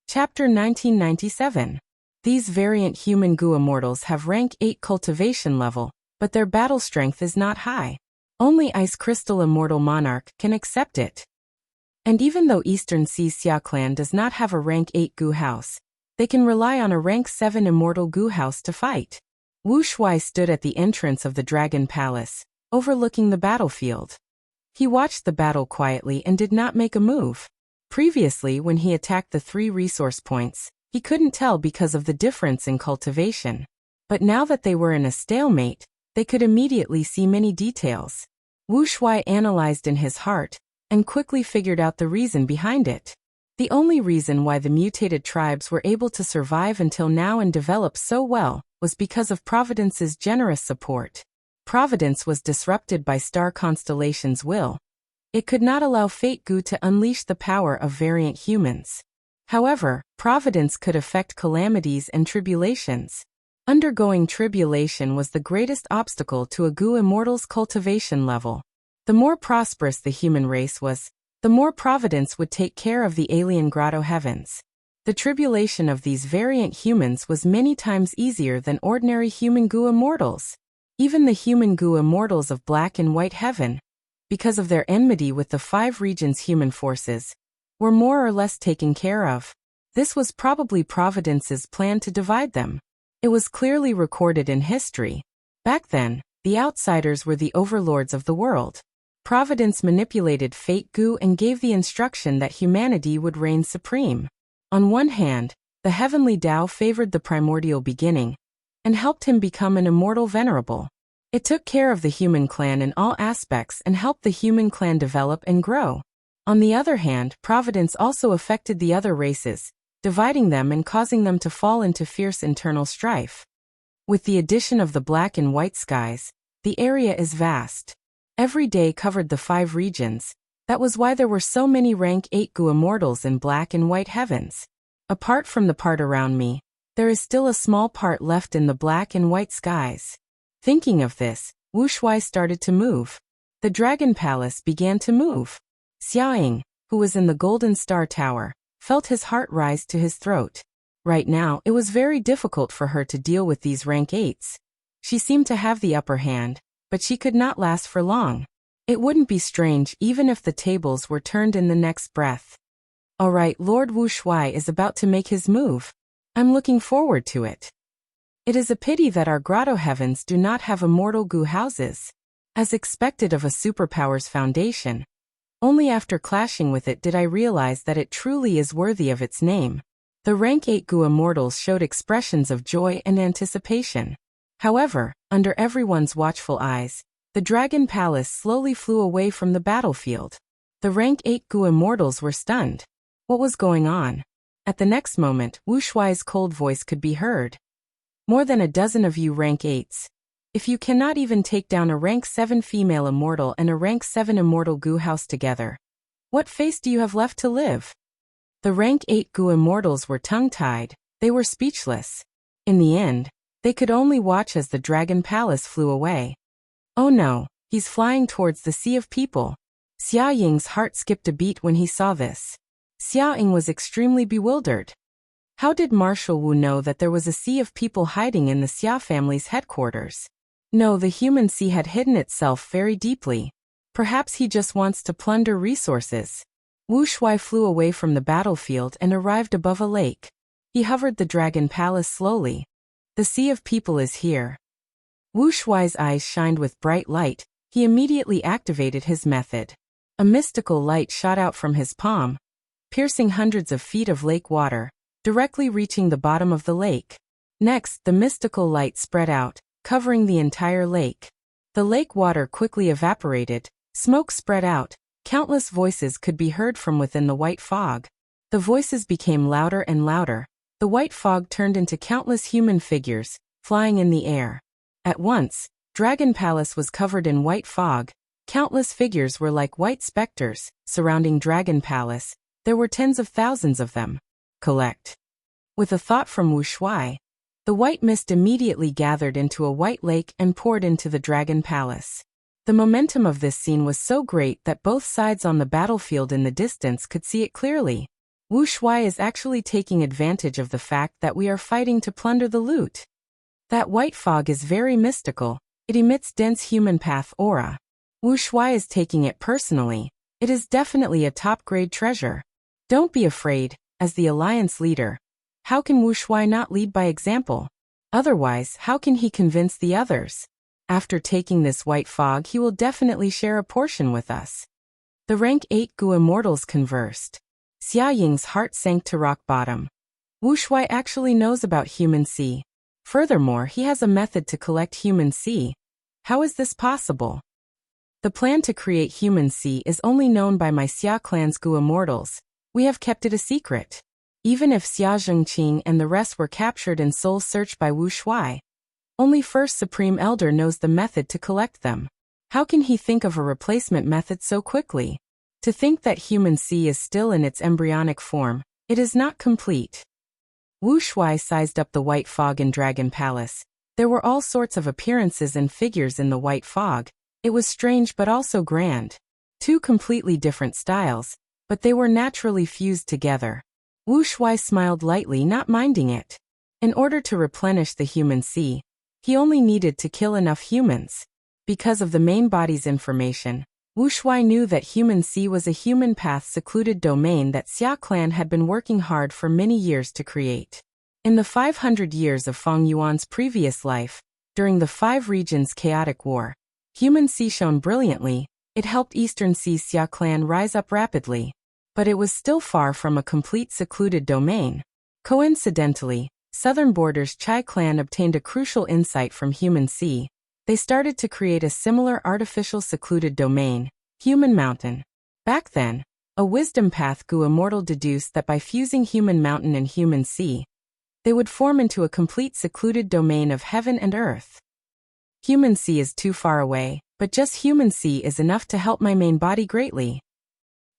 Chapter 1997. These variant human Gu immortals have rank 8 cultivation level, but their battle strength is not high. Only Ice Crystal Immortal Monarch can accept it. And even though Eastern Sea's Xia clan does not have a rank 8 Gu house, they can rely on a rank 7 immortal Gu house to fight. Wu Shuai stood at the entrance of the Dragon Palace, overlooking the battlefield. He watched the battle quietly and did not make a move. Previously, when he attacked the 3 resource points, he couldn't tell because of the difference in cultivation. But now that they were in a stalemate, they could immediately see many details. Wu Shuai analyzed in his heart, and quickly figured out the reason behind it. The only reason why the mutated tribes were able to survive until now and develop so well was because of Providence's generous support. Providence was disrupted by Star Constellation's will. It could not allow Fate Gu to unleash the power of variant humans. However, Providence could affect calamities and tribulations. Undergoing tribulation was the greatest obstacle to a Gu immortal's cultivation level. The more prosperous the human race was, the more Providence would take care of the alien grotto heavens. The tribulation of these variant humans was many times easier than ordinary human Gu immortals. Even the human Gu immortals of Black and White Heaven, because of their enmity with the 5 regions' human forces, were more or less taken care of. This was probably Providence's plan to divide them. It was clearly recorded in history. Back then, the outsiders were the overlords of the world. Providence manipulated Fate Gu and gave the instruction that humanity would reign supreme. On one hand, the heavenly Tao favored the primordial beginning, and helped him become an immortal venerable. It took care of the human clan in all aspects and helped the human clan develop and grow. On the other hand, Providence also affected the other races, dividing them and causing them to fall into fierce internal strife. With the addition of the black and white skies, the area is vast. Every day covered the 5 regions. That was why there were so many rank 8 Gu immortals in black and white heavens. Apart from the part around me, there is still a small part left in the black and white skies. Thinking of this, Wu Shuai started to move. The Dragon Palace began to move. Xiaoying, who was in the Golden Star Tower, felt his heart rise to his throat. Right now, it was very difficult for her to deal with these rank 8s. She seemed to have the upper hand, but she could not last for long. It wouldn't be strange even if the tables were turned in the next breath. Alright, Lord Wu Shuai is about to make his move. I'm looking forward to it. It is a pity that our grotto heavens do not have immortal Gu houses. As expected of a superpower's foundation. Only after clashing with it did I realize that it truly is worthy of its name. The rank 8 Gu immortals showed expressions of joy and anticipation. However, under everyone's watchful eyes, the Dragon Palace slowly flew away from the battlefield. The rank 8 Gu immortals were stunned. What was going on? At the next moment, Wu Shuai's cold voice could be heard. More than a dozen of you rank 8s. If you cannot even take down a rank 7 female immortal and a rank 7 immortal Gu house together, what face do you have left to live? The rank 8 Gu immortals were tongue-tied, they were speechless. In the end, they could only watch as the Dragon Palace flew away. Oh no, he's flying towards the sea of people. Xia Ying's heart skipped a beat when he saw this. Xia Ying was extremely bewildered. How did Marshal Wu know that there was a sea of people hiding in the Xia family's headquarters? No, the human sea had hidden itself very deeply. Perhaps he just wants to plunder resources. Wu Shuai flew away from the battlefield and arrived above a lake. He hovered the Dragon Palace slowly. The sea of people is here. Wu Shuai's eyes shined with bright light. He immediately activated his method. A mystical light shot out from his palm, piercing hundreds of feet of lake water, directly reaching the bottom of the lake. Next, the mystical light spread out, covering the entire lake. The lake water quickly evaporated, smoke spread out, countless voices could be heard from within the white fog. The voices became louder and louder. The white fog turned into countless human figures, flying in the air. At once, Dragon Palace was covered in white fog. Countless figures were like white specters, surrounding Dragon Palace. There were tens of thousands of them. Collect. With a thought from Wu Shuai, the white mist immediately gathered into a white lake and poured into the Dragon Palace. The momentum of this scene was so great that both sides on the battlefield in the distance could see it clearly. Wu Shuai is actually taking advantage of the fact that we are fighting to plunder the loot. That white fog is very mystical. It emits dense human path aura. Wu Shuai is taking it personally. It is definitely a top-grade treasure. Don't be afraid, as the alliance leader. How can Wu Shuai not lead by example? Otherwise, how can he convince the others? After taking this white fog, he will definitely share a portion with us. The rank 8 Gu immortals conversed. Xia Ying's heart sank to rock bottom. Wu Shuai actually knows about human C. Furthermore, he has a method to collect human C. How is this possible? The plan to create human C is only known by my Xia clan's Gu immortals. We have kept it a secret. Even if Xia Zhengqing and the rest were captured and soul searched by Wu Shuai, only First Supreme Elder knows the method to collect them. How can he think of a replacement method so quickly? To think that human C is still in its embryonic form, it is not complete. Wu Shuai sized up the white fog in Dragon Palace. There were all sorts of appearances and figures in the white fog. It was strange but also grand. Two completely different styles, but they were naturally fused together. Wu Shuai smiled lightly, not minding it. In order to replenish the human C, he only needed to kill enough humans. Because of the main body's information, Wu Shuai knew that human C was a human path secluded domain that Xia clan had been working hard for many years to create. In the 500 years of Feng Yuan's previous life, during the 5 regions chaotic war, human C shone brilliantly. It helped Eastern C's Xia clan rise up rapidly. But it was still far from a complete secluded domain. Coincidentally, Southern Border's Chai clan obtained a crucial insight from human C. They started to create a similar artificial secluded domain, Human Mountain. Back then, a wisdom path Gu immortal deduced that by fusing Human Mountain and human C, they would form into a complete secluded domain of heaven and earth. Human C is too far away, but just human C is enough to help my main body greatly.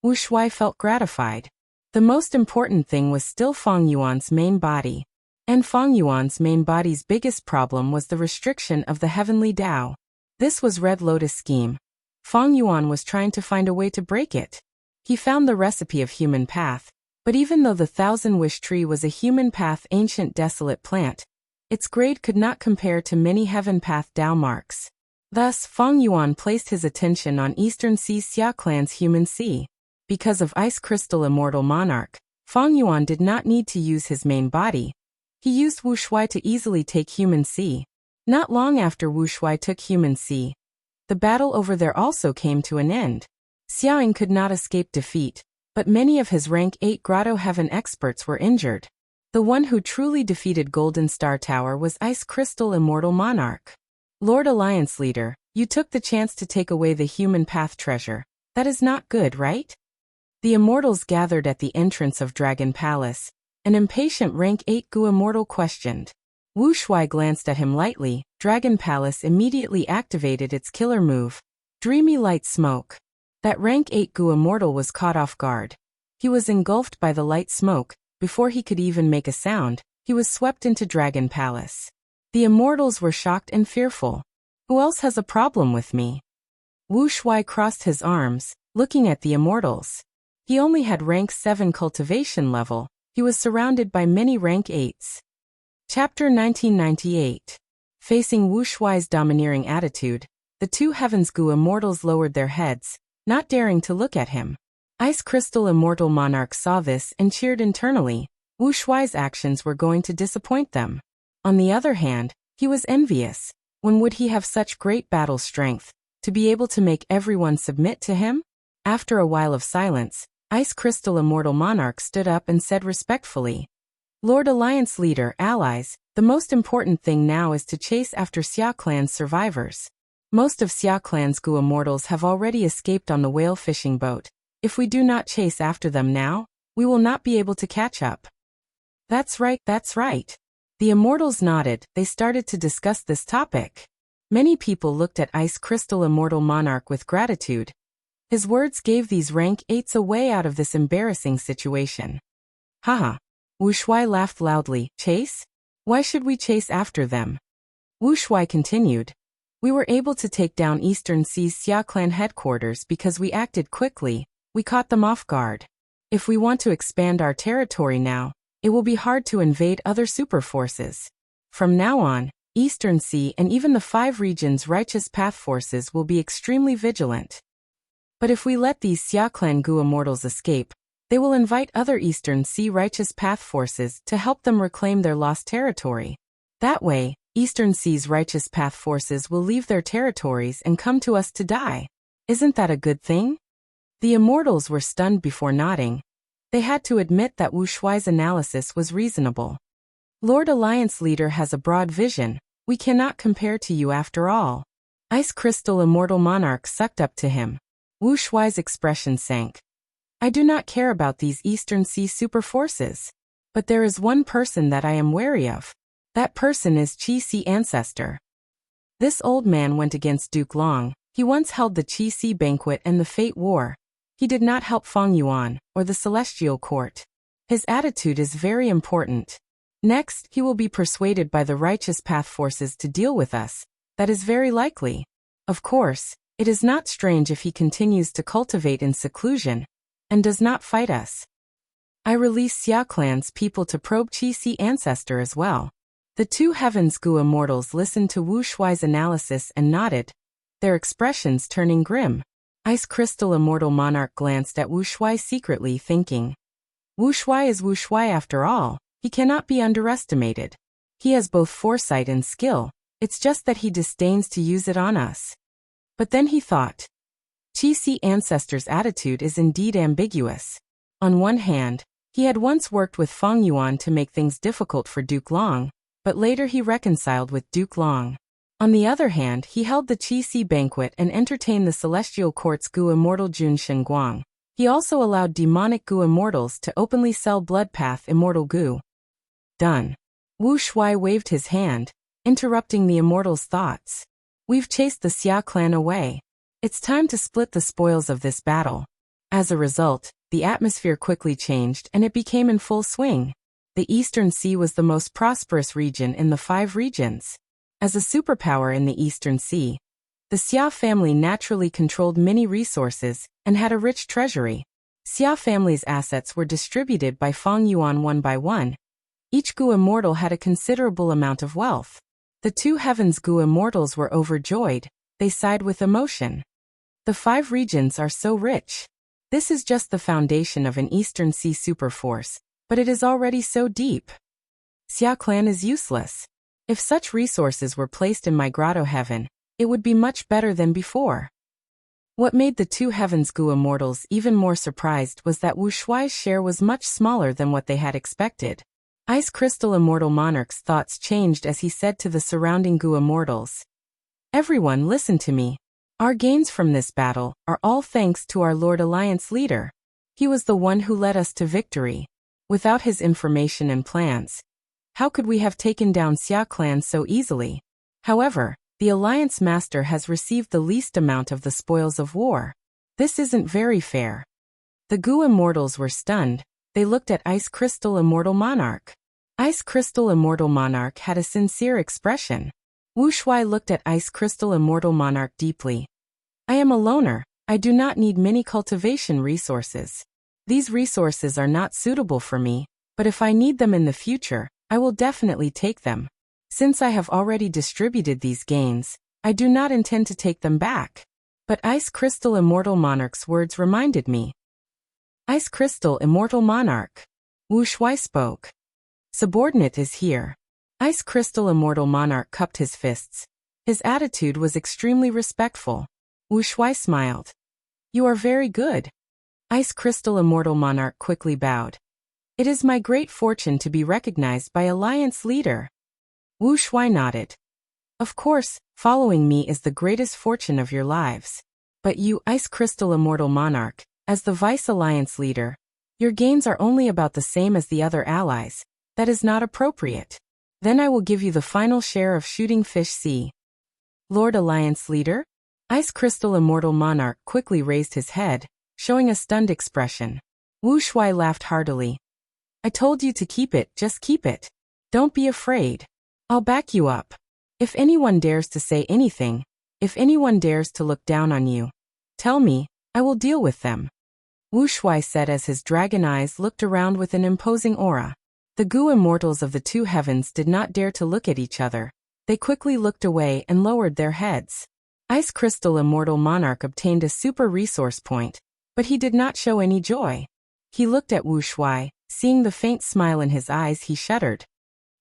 Wu Shuai felt gratified. The most important thing was still Feng Yuan's main body. And Feng Yuan's main body's biggest problem was the restriction of the heavenly Tao. This was Red Lotus scheme. Feng Yuan was trying to find a way to break it. He found the recipe of human path, but even though the Thousand Wish Tree was a human path ancient desolate plant, its grade could not compare to many heaven path Tao marks. Thus, Feng Yuan placed his attention on Eastern Sea Xia clan's human C. Because of Ice Crystal Immortal Monarch, Feng Yuan did not need to use his main body. He used Wu Shuai to easily take human C. Not long after Wu Shuai took human C, the battle over there also came to an end. Xiaoying could not escape defeat, but many of his rank 8 Grotto Heaven experts were injured. The one who truly defeated Golden Star Tower was Ice Crystal Immortal Monarch. Lord Alliance Leader, you took the chance to take away the human path treasure. That is not good, right? The immortals gathered at the entrance of Dragon Palace. An impatient rank 8 Gu immortal questioned. Wu Shuai glanced at him lightly. Dragon Palace immediately activated its killer move, Dreamy Light Smoke. That rank 8 Gu immortal was caught off guard. He was engulfed by the light smoke. Before he could even make a sound, he was swept into Dragon Palace. The immortals were shocked and fearful. Who else has a problem with me? Wu Shuai crossed his arms, looking at the immortals. He only had rank 7 cultivation level. He was surrounded by many rank 8s. Chapter 1998. Facing Wu Shuai's domineering attitude, the 2 Heavens Gu immortals lowered their heads, not daring to look at him. Ice Crystal Immortal Monarch saw this and cheered internally. Wu Shuai's actions were going to disappoint them. On the other hand, he was envious. When would he have such great battle strength, to be able to make everyone submit to him? After a while of silence, Ice Crystal Immortal Monarch stood up and said respectfully, Lord Alliance Leader, allies, the most important thing now is to chase after Xia clan's survivors. Most of Xia clan's Gu immortals have already escaped on the whale fishing boat. If we do not chase after them now, we will not be able to catch up. That's right, that's right. The immortals nodded. They started to discuss this topic. Many people looked at Ice Crystal Immortal Monarch with gratitude. His words gave these rank 8s a way out of this embarrassing situation. Haha. Wu Shuai laughed loudly. Chase? Why should we chase after them? Wu Shuai continued. We were able to take down Eastern Sea's Xia clan headquarters because we acted quickly. We caught them off guard. If we want to expand our territory now, it will be hard to invade other super forces. From now on, Eastern Sea and even the 5 regions' righteous path forces will be extremely vigilant. But if we let these Xiaoclan Gu immortals escape, they will invite other Eastern Sea Righteous Path forces to help them reclaim their lost territory. That way, Eastern Sea's Righteous Path forces will leave their territories and come to us to die. Isn't that a good thing? The immortals were stunned before nodding. They had to admit that Wu Shuai's analysis was reasonable. Lord Alliance Leader has a broad vision. We cannot compare to you after all. Ice Crystal Immortal Monarch sucked up to him. Wu Shuai's expression sank. I do not care about these Eastern Sea super forces. But there is one person that I am wary of. That person is Qi Si Ancestor. This old man went against Duke Long. He once held the Qi Si Banquet and the Fate War. He did not help Feng Yuan, or the Celestial Court. His attitude is very important. Next, he will be persuaded by the Righteous Path forces to deal with us. That is very likely. Of course, it is not strange if he continues to cultivate in seclusion, and does not fight us. I release Xiaoclan's people to probe Qi Si Ancestor as well. The two Heavens Gu immortals listened to Wu Shuai's analysis and nodded, their expressions turning grim. Ice Crystal Immortal Monarch glanced at Wu Shuai secretly, thinking, Wu Shuai is Wu Shuai after all. He cannot be underestimated. He has both foresight and skill. It's just that he disdains to use it on us. But then he thought, Qi Si Ancestor's attitude is indeed ambiguous. On one hand, he had once worked with Feng Yuan to make things difficult for Duke Long, but later he reconciled with Duke Long. On the other hand, he held the Qi Si Banquet and entertained the Celestial Court's Gu Immortal Jun Shenguang. He also allowed demonic Gu immortals to openly sell Bloodpath Immortal Gu. Done. Wu Shuai waved his hand, interrupting the immortal's thoughts. We've chased the Xia clan away. It's time to split the spoils of this battle. As a result, the atmosphere quickly changed and it became in full swing. The Eastern Sea was the most prosperous region in the 5 regions. As a superpower in the Eastern Sea, the Xia family naturally controlled many resources and had a rich treasury. Xia family's assets were distributed by Feng Yuan one by one. Each Gu immortal had a considerable amount of wealth. The two Heavens Gu immortals were overjoyed. They sighed with emotion. The 5 regions are so rich. This is just the foundation of an Eastern Sea superforce, but it is already so deep. Xia clan is useless. If such resources were placed in my grotto heaven, it would be much better than before. What made the two Heavens Gu immortals even more surprised was that Wu Shuai's share was much smaller than what they had expected. Ice Crystal Immortal Monarch's thoughts changed as he said to the surrounding Gu immortals, Everyone listen to me. Our gains from this battle are all thanks to our Lord Alliance Leader. He was the one who led us to victory. Without his information and plans, how could we have taken down Xia clan so easily? However, the Alliance Master has received the least amount of the spoils of war. This isn't very fair. The Gu immortals were stunned. They looked at Ice Crystal Immortal Monarch. Ice Crystal Immortal Monarch had a sincere expression. Wu Shuai looked at Ice Crystal Immortal Monarch deeply. I am a loner. I do not need many cultivation resources. These resources are not suitable for me, but if I need them in the future, I will definitely take them. Since I have already distributed these gains, I do not intend to take them back. But Ice Crystal Immortal Monarch's words reminded me. Ice Crystal Immortal Monarch. Wu Shuai spoke. Subordinate is here. Ice Crystal Immortal Monarch cupped his fists. His attitude was extremely respectful. Wu Shuai smiled. You are very good. Ice Crystal Immortal Monarch quickly bowed. It is my great fortune to be recognized by Alliance Leader. Wu Shuai nodded. Of course, following me is the greatest fortune of your lives. But you, Ice Crystal Immortal Monarch, as the Vice Alliance Leader, your gains are only about the same as the other allies. That is not appropriate. Then I will give you the final share of Shooting Fish Sea. Lord Alliance Leader? Ice Crystal Immortal Monarch quickly raised his head, showing a stunned expression. Wu Shuai laughed heartily. I told you to keep it, just keep it. Don't be afraid. I'll back you up. If anyone dares to say anything, if anyone dares to look down on you, tell me, I will deal with them. Wu Shuai said as his dragon eyes looked around with an imposing aura. The Gu immortals of the two heavens did not dare to look at each other. They quickly looked away and lowered their heads. Ice Crystal Immortal Monarch obtained a super resource point, but he did not show any joy. He looked at Wu Shuai, seeing the faint smile in his eyes he shuddered.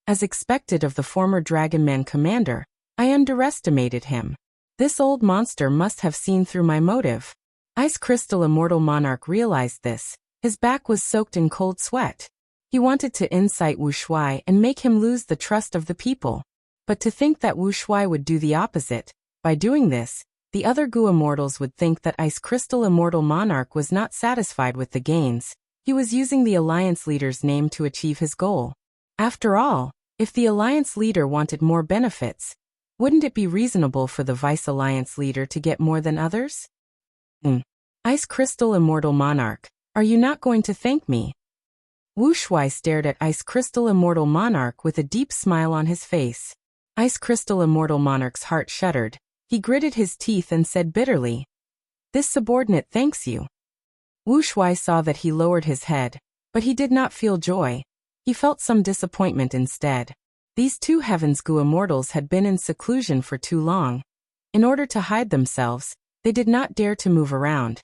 As expected of the former Dragonman commander, I underestimated him. This old monster must have seen through my motive. Ice Crystal Immortal Monarch realized this. His back was soaked in cold sweat. He wanted to incite Wu Shuai and make him lose the trust of the people. But to think that Wu Shuai would do the opposite, by doing this, the other Gu Immortals would think that Ice Crystal Immortal Monarch was not satisfied with the gains. He was using the Alliance leader's name to achieve his goal. After all, if the Alliance leader wanted more benefits, wouldn't it be reasonable for the Vice Alliance leader to get more than others? Ice Crystal Immortal Monarch, are you not going to thank me? Wu Shuai stared at Ice Crystal Immortal Monarch with a deep smile on his face. Ice Crystal Immortal Monarch's heart shuddered. He gritted his teeth and said bitterly, "This subordinate thanks you." Wu Shuai saw that he lowered his head, but he did not feel joy. He felt some disappointment instead. These two Heavens Gu Immortals had been in seclusion for too long. In order to hide themselves, they did not dare to move around,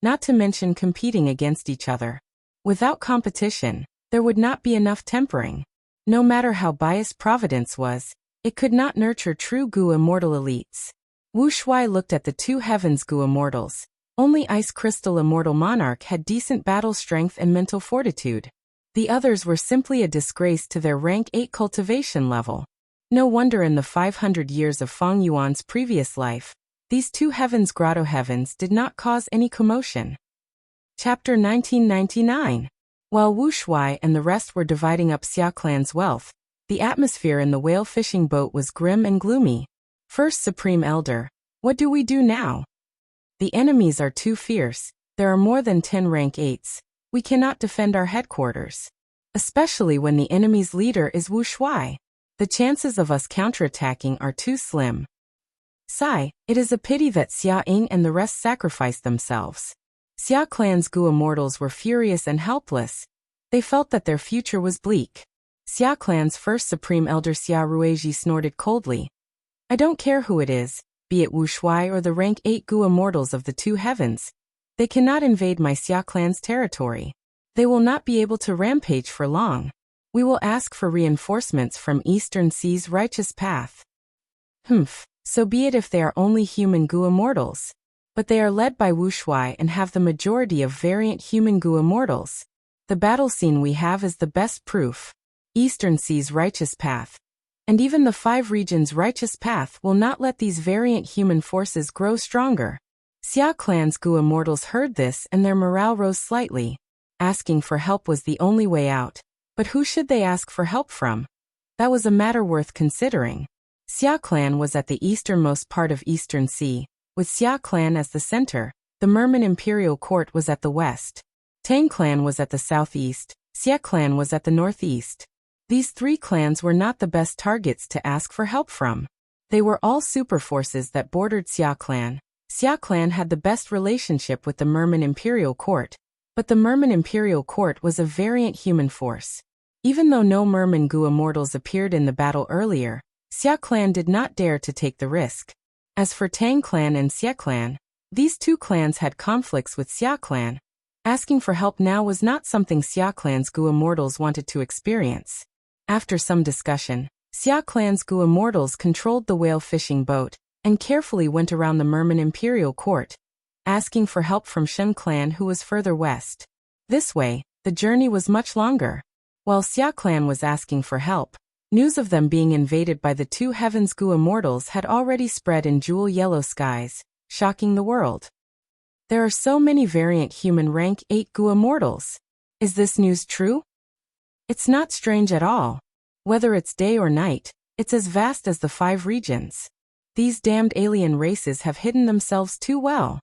not to mention competing against each other. Without competition, there would not be enough tempering. No matter how biased Providence was, it could not nurture true Gu Immortal elites. Wu Shuai looked at the two Heavens Gu Immortals. Only Ice Crystal Immortal Monarch had decent battle strength and mental fortitude. The others were simply a disgrace to their rank 8 cultivation level. No wonder in the 500 years of Feng Yuan's previous life, these two Heavens Grotto Heavens did not cause any commotion. Chapter 1999. While Wu Shuai and the rest were dividing up Xia Clan's wealth, the atmosphere in the whale fishing boat was grim and gloomy. First Supreme Elder, what do we do now? The enemies are too fierce. There are more than 10 rank 8s. We cannot defend our headquarters. Especially when the enemy's leader is Wu Shuai. The chances of us counterattacking are too slim. Sigh, it is a pity that Xia Ying and the rest sacrificed themselves. Xia Clan's Gu Immortals were furious and helpless. They felt that their future was bleak. Xia Clan's first Supreme Elder Xia Rueji snorted coldly. I don't care who it is, be it Wu Shuai or the rank 8 Gu Immortals of the two Heavens. They cannot invade my Xia Clan's territory. They will not be able to rampage for long. We will ask for reinforcements from Eastern Sea's righteous path. So be it if they are only human Gu Immortals. But they are led by Wu Shuai and have the majority of variant human Gu Immortals. The battle scene we have is the best proof. Eastern Sea's righteous path. And even the 5 regions' righteous path will not let these variant human forces grow stronger. Xia Clan's Gu Immortals heard this and their morale rose slightly. Asking for help was the only way out. But who should they ask for help from? That was a matter worth considering. Xia Clan was at the easternmost part of Eastern Sea, with Xia Clan as the center. The Merman Imperial Court was at the west. Tang Clan was at the southeast. Xia Clan was at the northeast. These 3 clans were not the best targets to ask for help from. They were all super forces that bordered Xia Clan. Xia Clan had the best relationship with the Merman Imperial Court, but the Merman Imperial Court was a variant human force. Even though no Merman Gu Immortals appeared in the battle earlier, Xia Clan did not dare to take the risk. As for Tang Clan and Xia Clan, these 2 clans had conflicts with Xia Clan. Asking for help now was not something Xia Clan's Gu Immortals wanted to experience. After some discussion, Xia Clan's Gu Immortals controlled the whale fishing boat and carefully went around the Merman Imperial Court, asking for help from Shen Clan who was further west. This way, the journey was much longer. While Xia Clan was asking for help, news of them being invaded by the 2 Heavens Gu Immortals had already spread in jewel yellow skies, shocking the world. There are so many variant human rank 8 Gu Immortals. Is this news true? It's not strange at all. Whether it's day or night, it's as vast as the 5 regions. These damned alien races have hidden themselves too well.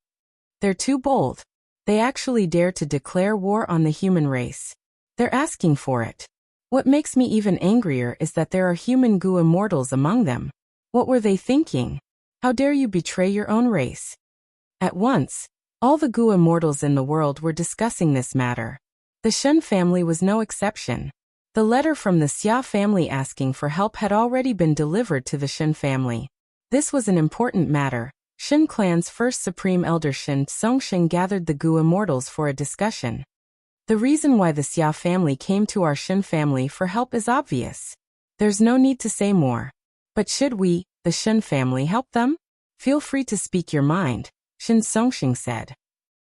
They're too bold. They actually dare to declare war on the human race. They're asking for it. What makes me even angrier is that there are human Gu Immortals among them. What were they thinking? How dare you betray your own race? At once, all the Gu Immortals in the world were discussing this matter. The Shen family was no exception. The letter from the Xia family asking for help had already been delivered to the Shen family. This was an important matter. Shin Clan's first Supreme Elder Shin Songshin gathered the Gu immortals for a discussion. The reason why the Xia family came to our Shin family for help is obvious. There's no need to say more. But should we, the Shin family, help them? Feel free to speak your mind, Shin Songshin said.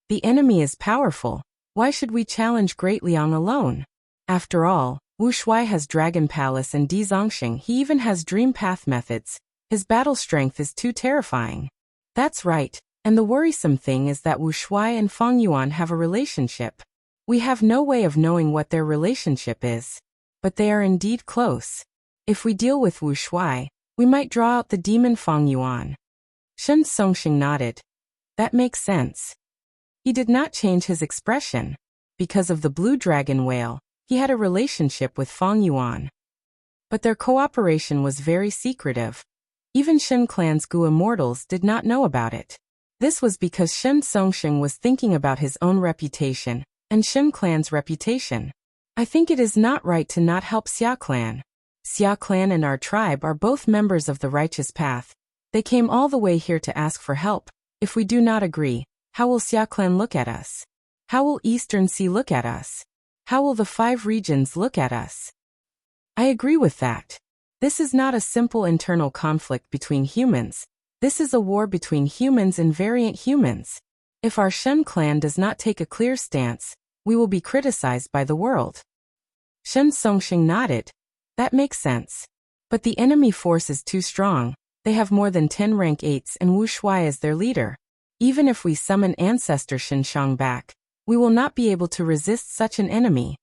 The enemy is powerful. Why should we challenge Great Liang alone? After all, Wu Shuai has Dragon Palace and Di Zongxing. He even has Dream Path methods. His battle strength is too terrifying. That's right, and the worrisome thing is that Wu Shuai and Feng Yuan have a relationship. We have no way of knowing what their relationship is. But they are indeed close. If we deal with Wu Shuai, we might draw out the demon Feng Yuan. Shen Songxing nodded. That makes sense. He did not change his expression. Because of the blue dragon whale, he had a relationship with Feng Yuan. But their cooperation was very secretive. Even Shen Clan's Gu immortals did not know about it. This was because Shen Songxing was thinking about his own reputation and Shen Clan's reputation. I think it is not right to not help Xia Clan. Xia Clan and our tribe are both members of the righteous path. They came all the way here to ask for help. If we do not agree, how will Xia Clan look at us? How will Eastern Sea look at us? How will the 5 regions look at us? I agree with that. This is not a simple internal conflict between humans. This is a war between humans and variant humans. If our Shen clan does not take a clear stance, we will be criticized by the world. Shen Songxing nodded. That makes sense. But the enemy force is too strong. They have more than 10 rank 8s and Wu Shuai is their leader. Even if we summon Ancestor Shinshang back, we will not be able to resist such an enemy.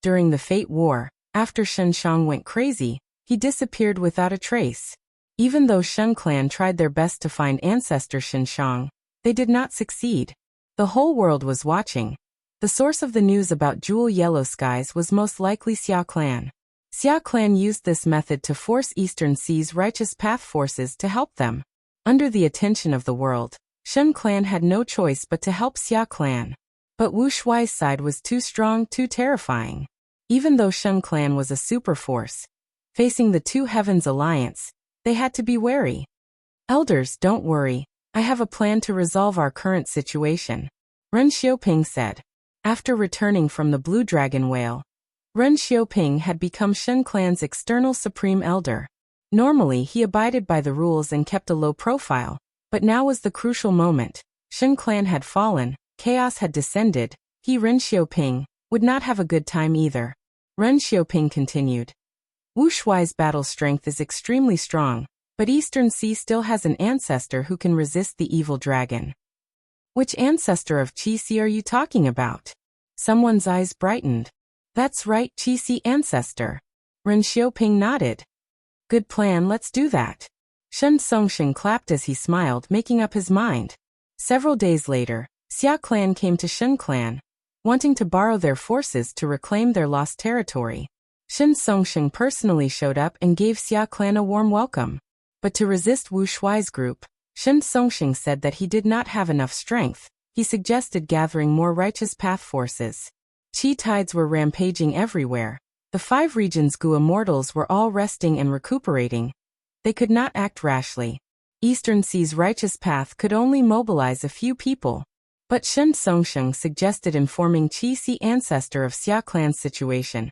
During the Fate War, after Shinshang went crazy, he disappeared without a trace. Even though Shen clan tried their best to find Ancestor Shinshang, they did not succeed. The whole world was watching. The source of the news about Jewel Yellow Skies was most likely Xia Clan. Xia Clan used this method to force Eastern Sea's righteous path forces to help them. Under the attention of the world, Shen Clan had no choice but to help Xia Clan. But Wu Shuai's side was too strong, too terrifying. Even though Shen Clan was a super force, facing the Two Heavens Alliance, they had to be wary. Elders, don't worry. I have a plan to resolve our current situation, Ren Xiaoping said. After returning from the Blue Dragon Whale, Ren Xiaoping had become Shen Clan's external supreme elder. Normally he abided by the rules and kept a low profile, but now was the crucial moment. Shen Clan had fallen, chaos had descended. He, Ren Xiaoping, would not have a good time either. Ren Xiaoping continued. Wu Shuai's battle strength is extremely strong, but Eastern Sea still has an ancestor who can resist the evil dragon. Which ancestor of Qi Si are you talking about? Someone's eyes brightened. That's right, Qi Si ancestor. Ren Xiaoping nodded. Good plan, let's do that. Shen Songxing clapped as he smiled, making up his mind. Several days later, Xia Clan came to Shen Clan, wanting to borrow their forces to reclaim their lost territory. Shen Songxing personally showed up and gave Xia Clan a warm welcome. But to resist Wu Shuai's group, Shen Songxing said that he did not have enough strength. He suggested gathering more righteous path forces. Qi tides were rampaging everywhere. The 5 regions' Gu immortals were all resting and recuperating. They could not act rashly. Eastern Sea's righteous path could only mobilize a few people. But Shen Songxing suggested informing Qi Si ancestor of Xia Clan's situation,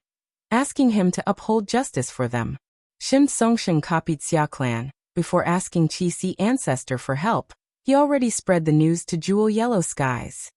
asking him to uphold justice for them. Shen Songxing copied Xia Clan. Before asking Qi Si ancestor for help, he already spread the news to Jewel Yellow Skies.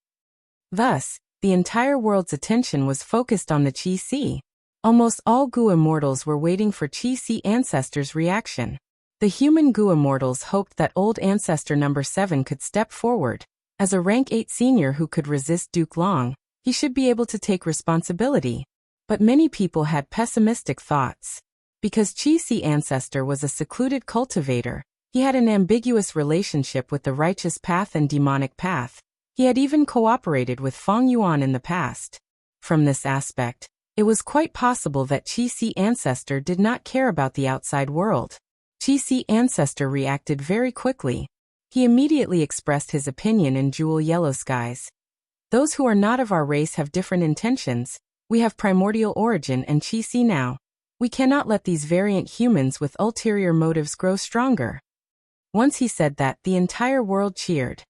Thus, the entire world's attention was focused on the Qi Si. Almost all Gu immortals were waiting for Qi Si ancestor's reaction. The human Gu immortals hoped that old ancestor number 7 could step forward. As a rank 8 senior who could resist Duke Long, he should be able to take responsibility. But many people had pessimistic thoughts. Because Qi Si ancestor was a secluded cultivator, he had an ambiguous relationship with the righteous path and demonic path. He had even cooperated with Feng Yuan in the past. From this aspect, it was quite possible that Qi Si ancestor did not care about the outside world. Qi Si ancestor reacted very quickly. He immediately expressed his opinion in Jewel Yellow Skies. Those who are not of our race have different intentions. We have primordial origin and Qi Si now. We cannot let these variant humans with ulterior motives grow stronger. Once he said that, the entire world cheered.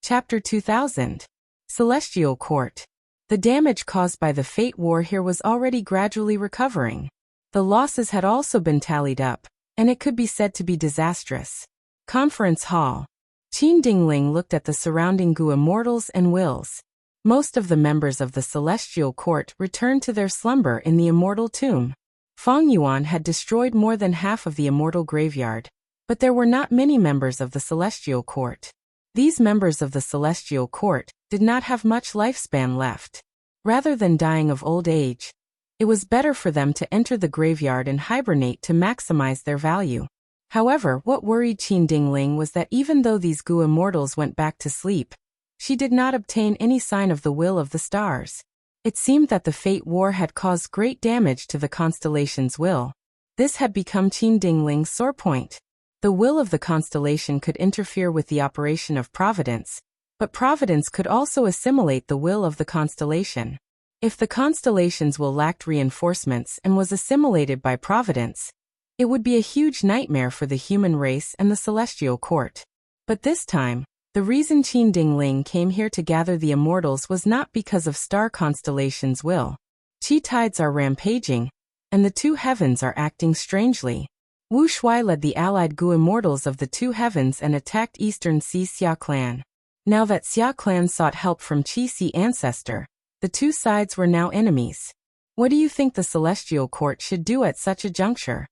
Chapter 2000. Celestial Court. The damage caused by the Fate War here was already gradually recovering. The losses had also been tallied up, and it could be said to be disastrous. Conference Hall. Qin Dingling looked at the surrounding Gu immortals and wills. Most of the members of the Celestial Court returned to their slumber in the immortal tomb. Feng Yuan had destroyed more than half of the immortal graveyard, but there were not many members of the Celestial Court. These members of the Celestial Court did not have much lifespan left. Rather than dying of old age, it was better for them to enter the graveyard and hibernate to maximize their value. However, what worried Qin Dingling was that even though these Gu immortals went back to sleep, she did not obtain any sign of the will of the stars. It seemed that the Fate War had caused great damage to the constellation's will. This had become Qin Dingling's sore point. The will of the constellation could interfere with the operation of Providence, but Providence could also assimilate the will of the constellation. If the constellation's will lacked reinforcements and was assimilated by Providence, it would be a huge nightmare for the human race and the Celestial Court. But this time, the reason Qin Dingling came here to gather the immortals was not because of star constellation's will. Qi tides are rampaging, and the two heavens are acting strangely. Wu Shuai led the allied Gu immortals of the two heavens and attacked Eastern Xia clan. Now that Xia clan sought help from Qi ancestor, the two sides were now enemies. What do you think the Celestial Court should do at such a juncture?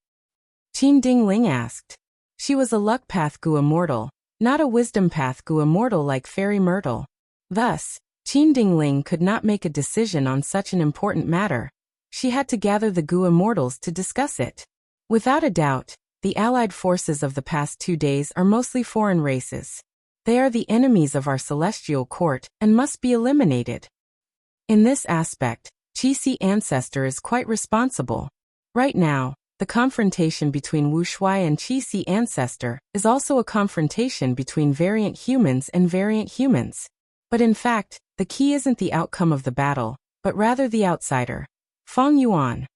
Qin Dingling asked. She was a luck path Gu immortal, not a wisdom path Gu immortal like Fairy Myrtle. Thus, Qin Dingling could not make a decision on such an important matter. She had to gather the Gu immortals to discuss it. Without a doubt, the allied forces of the past 2 days are mostly foreign races. They are the enemies of our Celestial Court and must be eliminated. In this aspect, Qi ancestor is quite responsible. Right now, the confrontation between Wu Shuai and Qi ancestor is also a confrontation between variant humans and variant humans. But in fact, the key isn't the outcome of the battle, but rather the outsider. Feng Yuan.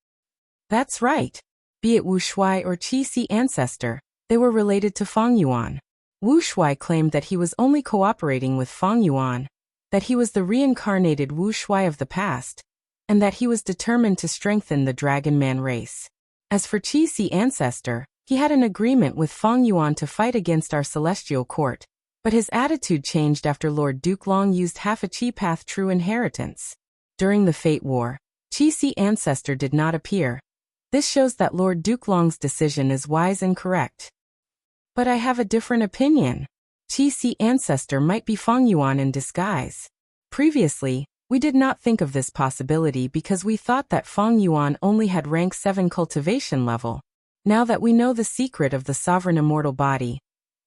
That's right. Be it Wu Shuai or Qi ancestor, they were related to Feng Yuan. Wu Shuai claimed that he was only cooperating with Feng Yuan, that he was the reincarnated Wu Shuai of the past, and that he was determined to strengthen the Dragon Man race. As for Qi ancestor, he had an agreement with Feng Yuan to fight against our Celestial Court, but his attitude changed after Lord Duke Long used half a Qi path true inheritance. During the Fate War, Qi ancestor did not appear. This shows that Lord Duke Long's decision is wise and correct. But I have a different opinion. Qi ancestor might be Feng Yuan in disguise. Previously, we did not think of this possibility because we thought that Feng Yuan only had rank 7 cultivation level. Now that we know the secret of the sovereign immortal body,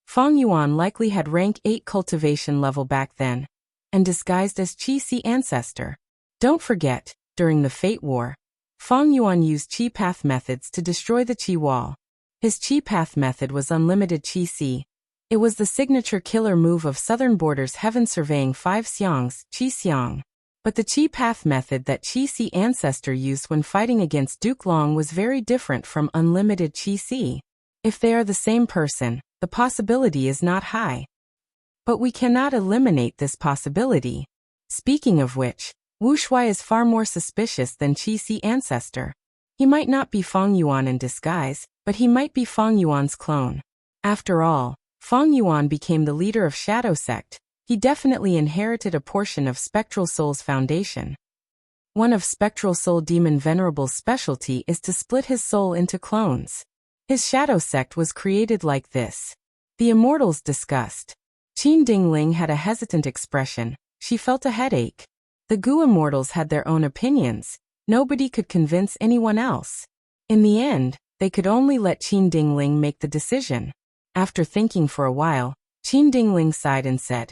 Feng Yuan likely had rank 8 cultivation level back then, and disguised as Qi ancestor. Don't forget, during the Fate War, Feng Yuan used Qi path methods to destroy the Qi wall. His Qi path method was unlimited Qi. It was the signature killer move of Southern Borders Heaven Surveying 5 Xiangs, Qi Xiang. But the Qi path method that Qi ancestor used when fighting against Duke Long was very different from unlimited Qi. If they are the same person, the possibility is not high. But we cannot eliminate this possibility. Speaking of which, Wu Shuai is far more suspicious than Qi ancestor. He might not be Feng Yuan in disguise, but he might be Feng Yuan's clone. After all, Feng Yuan became the leader of Shadow Sect. He definitely inherited a portion of Spectral Soul's foundation. One of Spectral Soul Demon Venerable's specialty is to split his soul into clones. His Shadow Sect was created like this. The immortals discussed. Qin Dingling had a hesitant expression. She felt a headache. The Gu immortals had their own opinions. Nobody could convince anyone else. In the end, they could only let Qin Dingling make the decision. After thinking for a while, Qin Dingling sighed and said,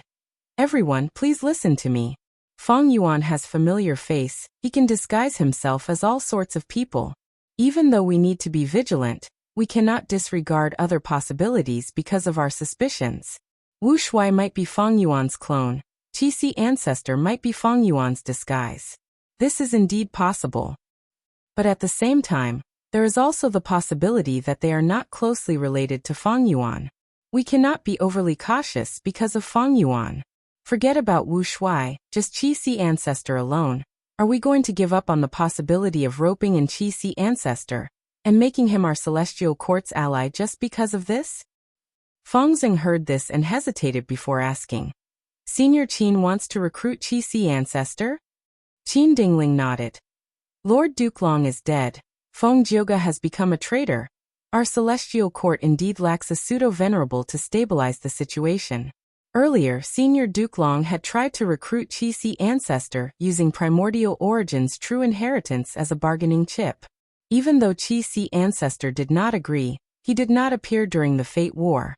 "Everyone, please listen to me. Feng Yuan has familiar face. He can disguise himself as all sorts of people. Even though we need to be vigilant, we cannot disregard other possibilities because of our suspicions. Wu Shuai might be Feng Yuan's clone. Qi ancestor might be Feng Yuan's disguise. This is indeed possible. But at the same time, there is also the possibility that they are not closely related to Feng Yuan. We cannot be overly cautious because of Feng Yuan. Forget about Wu Shuai, just Qi ancestor alone. Are we going to give up on the possibility of roping in Qi ancestor and making him our celestial court's ally just because of this? Feng Zheng heard this and hesitated before asking. Senior Qin wants to recruit Qi ancestor? Qin Dingling nodded. Lord Dukelong is dead. Feng Jioga has become a traitor. Our celestial court indeed lacks a pseudo-venerable to stabilize the situation. Earlier, Senior Dukelong had tried to recruit Qi ancestor using Primordial Origin's true inheritance as a bargaining chip. Even though Qi ancestor did not agree, he did not appear during the Fate War.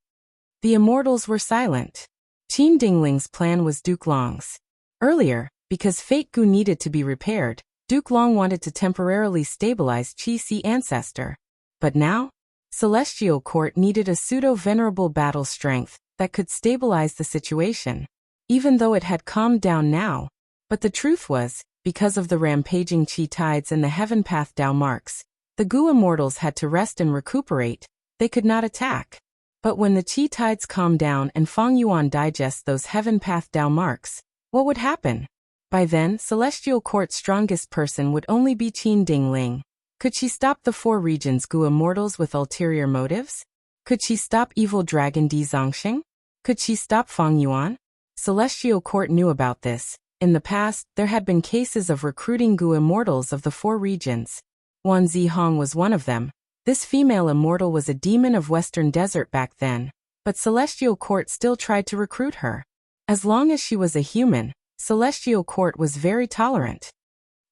The immortals were silent. Qin Dingling's plan was Dukelong's. Earlier, because Fate Gu needed to be repaired, Dukelong wanted to temporarily stabilize Qi ancestor. But now, Celestial Court needed a pseudo-venerable battle strength that could stabilize the situation, even though it had calmed down now. But the truth was, because of the rampaging Qi tides and the Heaven Path Dao marks, the Gu immortals had to rest and recuperate. They could not attack. But when the Qi tides calm down and Feng Yuan digests those Heaven Path Dao marks, what would happen? By then, Celestial Court's strongest person would only be Qin Dingling. Could she stop the four regions Gu immortals with ulterior motives? Could she stop evil dragon Di Zongxing? Could she stop Feng Yuan? Celestial Court knew about this. In the past, there had been cases of recruiting Gu immortals of the four regions. Wan Zihong was one of them. This female immortal was a demon of Western Desert back then, but Celestial Court still tried to recruit her. As long as she was a human, Celestial Court was very tolerant.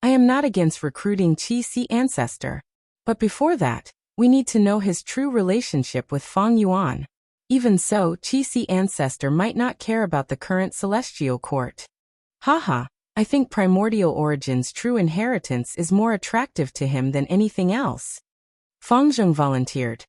I am not against recruiting Qi ancestor. But before that, we need to know his true relationship with Feng Yuan. Even so, Qi ancestor might not care about the current Celestial Court. Haha, I think Primordial Origin's true inheritance is more attractive to him than anything else. Feng Zheng volunteered.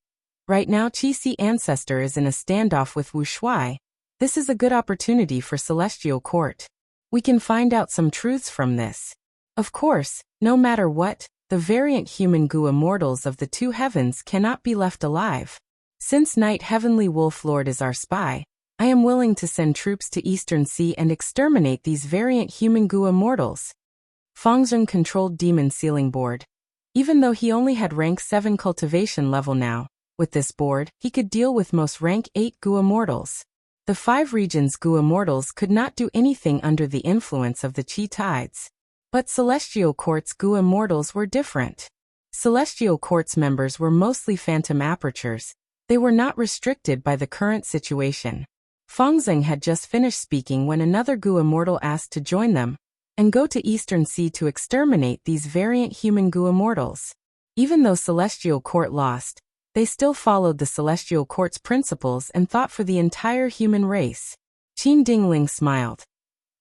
Right now Qi ancestor is in a standoff with Wu Shuai. This is a good opportunity for Celestial Court. We can find out some truths from this. Of course, no matter what, the variant human Gu immortals of the two heavens cannot be left alive. Since Night Heavenly Wolf Lord is our spy, I am willing to send troops to Eastern Sea and exterminate these variant human Gu immortals. Feng Zheng controlled Demon Sealing Board. Even though he only had rank 7 cultivation level now, with this board, he could deal with most rank 8 Gu immortals. The 5 regions Gu immortals could not do anything under the influence of the Qi tides. But Celestial Court's Gu immortals were different. Celestial Court's members were mostly phantom apertures. They were not restricted by the current situation. Feng Zheng had just finished speaking when another Gu immortal asked to join them and go to Eastern Sea to exterminate these variant human Gu immortals. Even though Celestial Court lost, they still followed the Celestial Court's principles and thought for the entire human race. Qin Dingling smiled.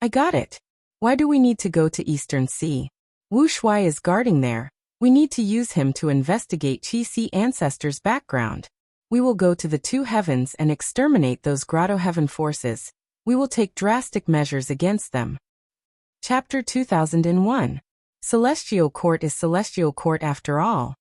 I got it. Why do we need to go to Eastern Sea? Wu Shuai is guarding there. We need to use him to investigate Qi ancestors' background. We will go to the two heavens and exterminate those Grotto Heaven forces. We will take drastic measures against them. Chapter 2001. Celestial Court is Celestial Court after all.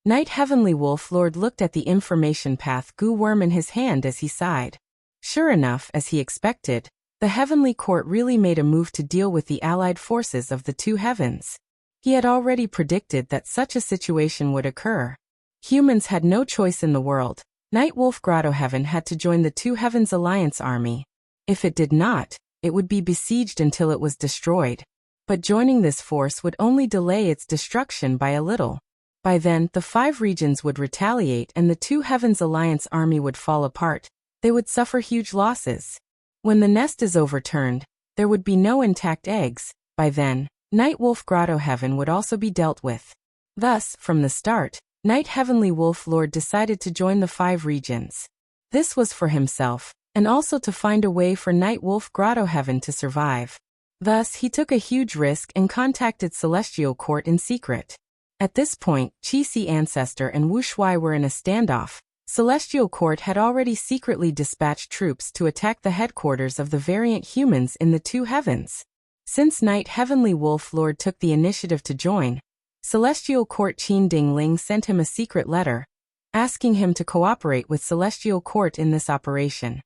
Night Heavenly Wolf Lord looked at the information path Gu worm in his hand as he sighed. Sure enough, as he expected, the Heavenly Court really made a move to deal with the allied forces of the two heavens. He had already predicted that such a situation would occur. Humans had no choice in the world. Night Wolf Grotto Heaven had to join the Two Heavens Alliance army. If it did not, it would be besieged until it was destroyed. But joining this force would only delay its destruction by a little. By then, the 5 regions would retaliate and the Two Heavens Alliance army would fall apart. They would suffer huge losses. When the nest is overturned, there would be no intact eggs. By then, Night Wolf Grotto Heaven would also be dealt with. Thus, from the start, Night Heavenly Wolf Lord decided to join the 5 regions. This was for himself, and also to find a way for Night Wolf Grotto Heaven to survive. Thus, he took a huge risk and contacted Celestial Court in secret. At this point, Qi Ancestor and Wu Shuai were in a standoff. Celestial Court had already secretly dispatched troops to attack the headquarters of the variant humans in the two heavens. Since Night Heavenly Wolf Lord took the initiative to join, Celestial Court Qin Dingling sent him a secret letter. asking him to cooperate with Celestial Court in this operation.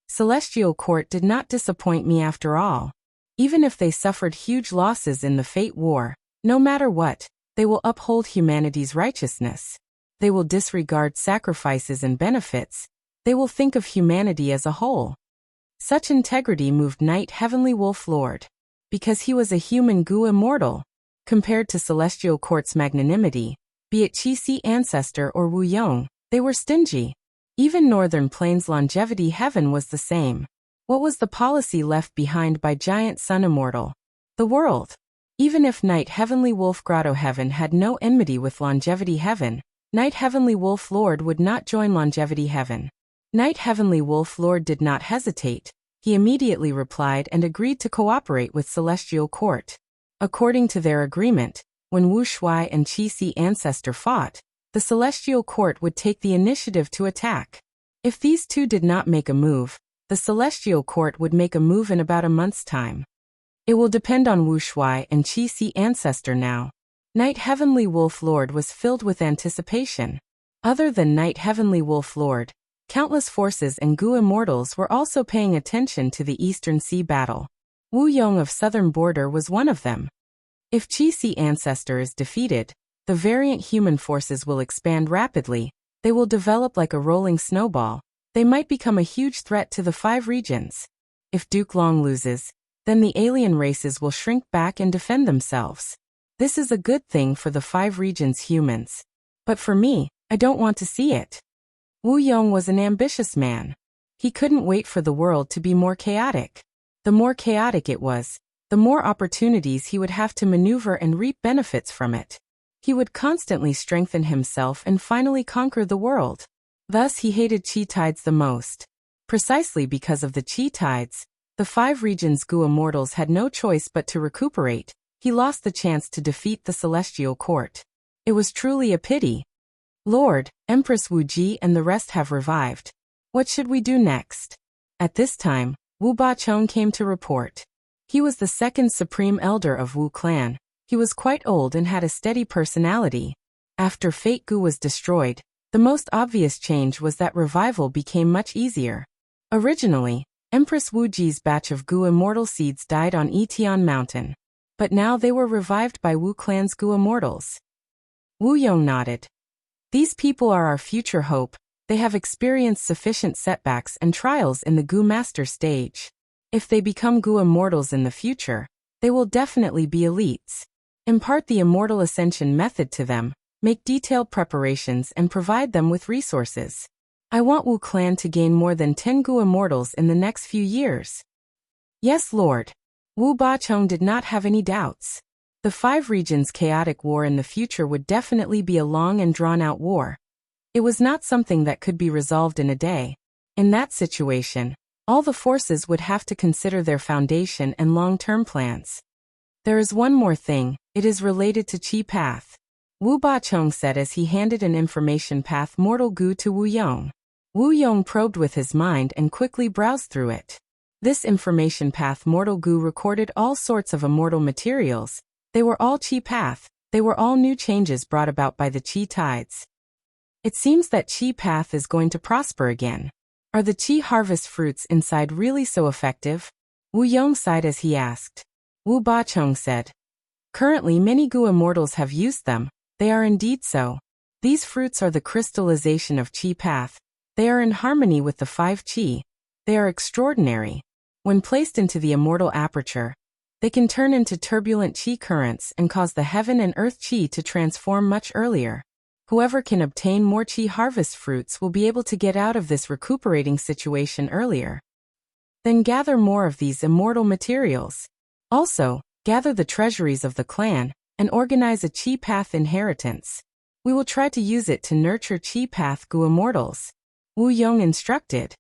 Celestial Court did not disappoint me after all. Even if they suffered huge losses in the Fate War, no matter what, they will uphold humanity's righteousness. They will disregard sacrifices and benefits. They will think of humanity as a whole. Such integrity moved Knight Heavenly Wolf Lord. Because he was a human Gu immortal. Compared to Celestial Court's magnanimity, be it Qi ancestor or Wu Yong, they were stingy. Even Northern Plains Longevity Heaven was the same. What was the policy left behind by Giant Sun Immortal? The world. Even if Knight Heavenly Wolf Grotto Heaven had no enmity with Longevity Heaven, Knight Heavenly Wolf Lord would not join Longevity Heaven. Knight Heavenly Wolf Lord did not hesitate. He immediately replied and agreed to cooperate with Celestial Court. According to their agreement, when Wu Shui and Qi ancestor fought, the Celestial Court would take the initiative to attack. If these two did not make a move, the Celestial Court would make a move in about a month's time. It will depend on Wu Shui and Qi ancestor now. Knight Heavenly Wolf Lord was filled with anticipation. Other than Knight Heavenly Wolf Lord, countless forces and Gu immortals were also paying attention to the Eastern Sea battle. Wu Yong of Southern Border was one of them. If Qi ancestor is defeated, the variant human forces will expand rapidly. They will develop like a rolling snowball. They might become a huge threat to the 5 regions. If Duke Long loses, then the alien races will shrink back and defend themselves. This is a good thing for the 5 regions' humans. But for me, I don't want to see it. Wu Yong was an ambitious man. He couldn't wait for the world to be more chaotic. The more chaotic it was, the more opportunities he would have to maneuver and reap benefits from it. He would constantly strengthen himself and finally conquer the world. Thus he hated Qi Tides the most. Precisely because of the Qi Tides, the 5 regions' Gu immortals had no choice but to recuperate. He lost the chance to defeat the Celestial Court. It was truly a pity. Lord, Empress Wu Ji and the rest have revived. What should we do next? At this time, Wu Bachong came to report. He was the second supreme elder of Wu clan. He was quite old and had a steady personality. After Fate Gu was destroyed, the most obvious change was that revival became much easier. Originally, Empress Wu Ji's batch of Gu immortal seeds died on Etian Mountain. But now they were revived by Wu clan's Gu immortals. Wu Yong nodded. These people are our future hope. They have experienced sufficient setbacks and trials in the Gu master stage. If they become Gu immortals in the future, they will definitely be elites. Impart the immortal ascension method to them, make detailed preparations and provide them with resources. I want Wu clan to gain more than 10 Gu immortals in the next few years. Yes, Lord. Wu Bachong did not have any doubts. The 5 regions' chaotic war in the future would definitely be a long and drawn-out war. It was not something that could be resolved in a day. In that situation, all the forces would have to consider their foundation and long-term plans. There is one more thing, it is related to Qi Path. Wu Bachong said as he handed an information path Mortal Gu to Wu Yong. Wu Yong probed with his mind and quickly browsed through it. This information path Mortal Gu recorded all sorts of immortal materials. They were all Qi Path. They were all new changes brought about by the Qi Tides. It seems that Qi Path is going to prosper again. Are the Qi harvest fruits inside really so effective? Wu Yong sighed as he asked. Wu Bachong said. Currently many Gu immortals have used them. They are indeed so. These fruits are the crystallization of Qi Path. They are in harmony with the 5 Qi. They are extraordinary. When placed into the immortal aperture, they can turn into turbulent Qi currents and cause the heaven and earth Qi to transform much earlier. Whoever can obtain more Qi harvest fruits will be able to get out of this recuperating situation earlier. Then gather more of these immortal materials. Also, gather the treasuries of the clan and organize a Qi Path inheritance. We will try to use it to nurture Qi Path Gu immortals. Wu Yong instructed.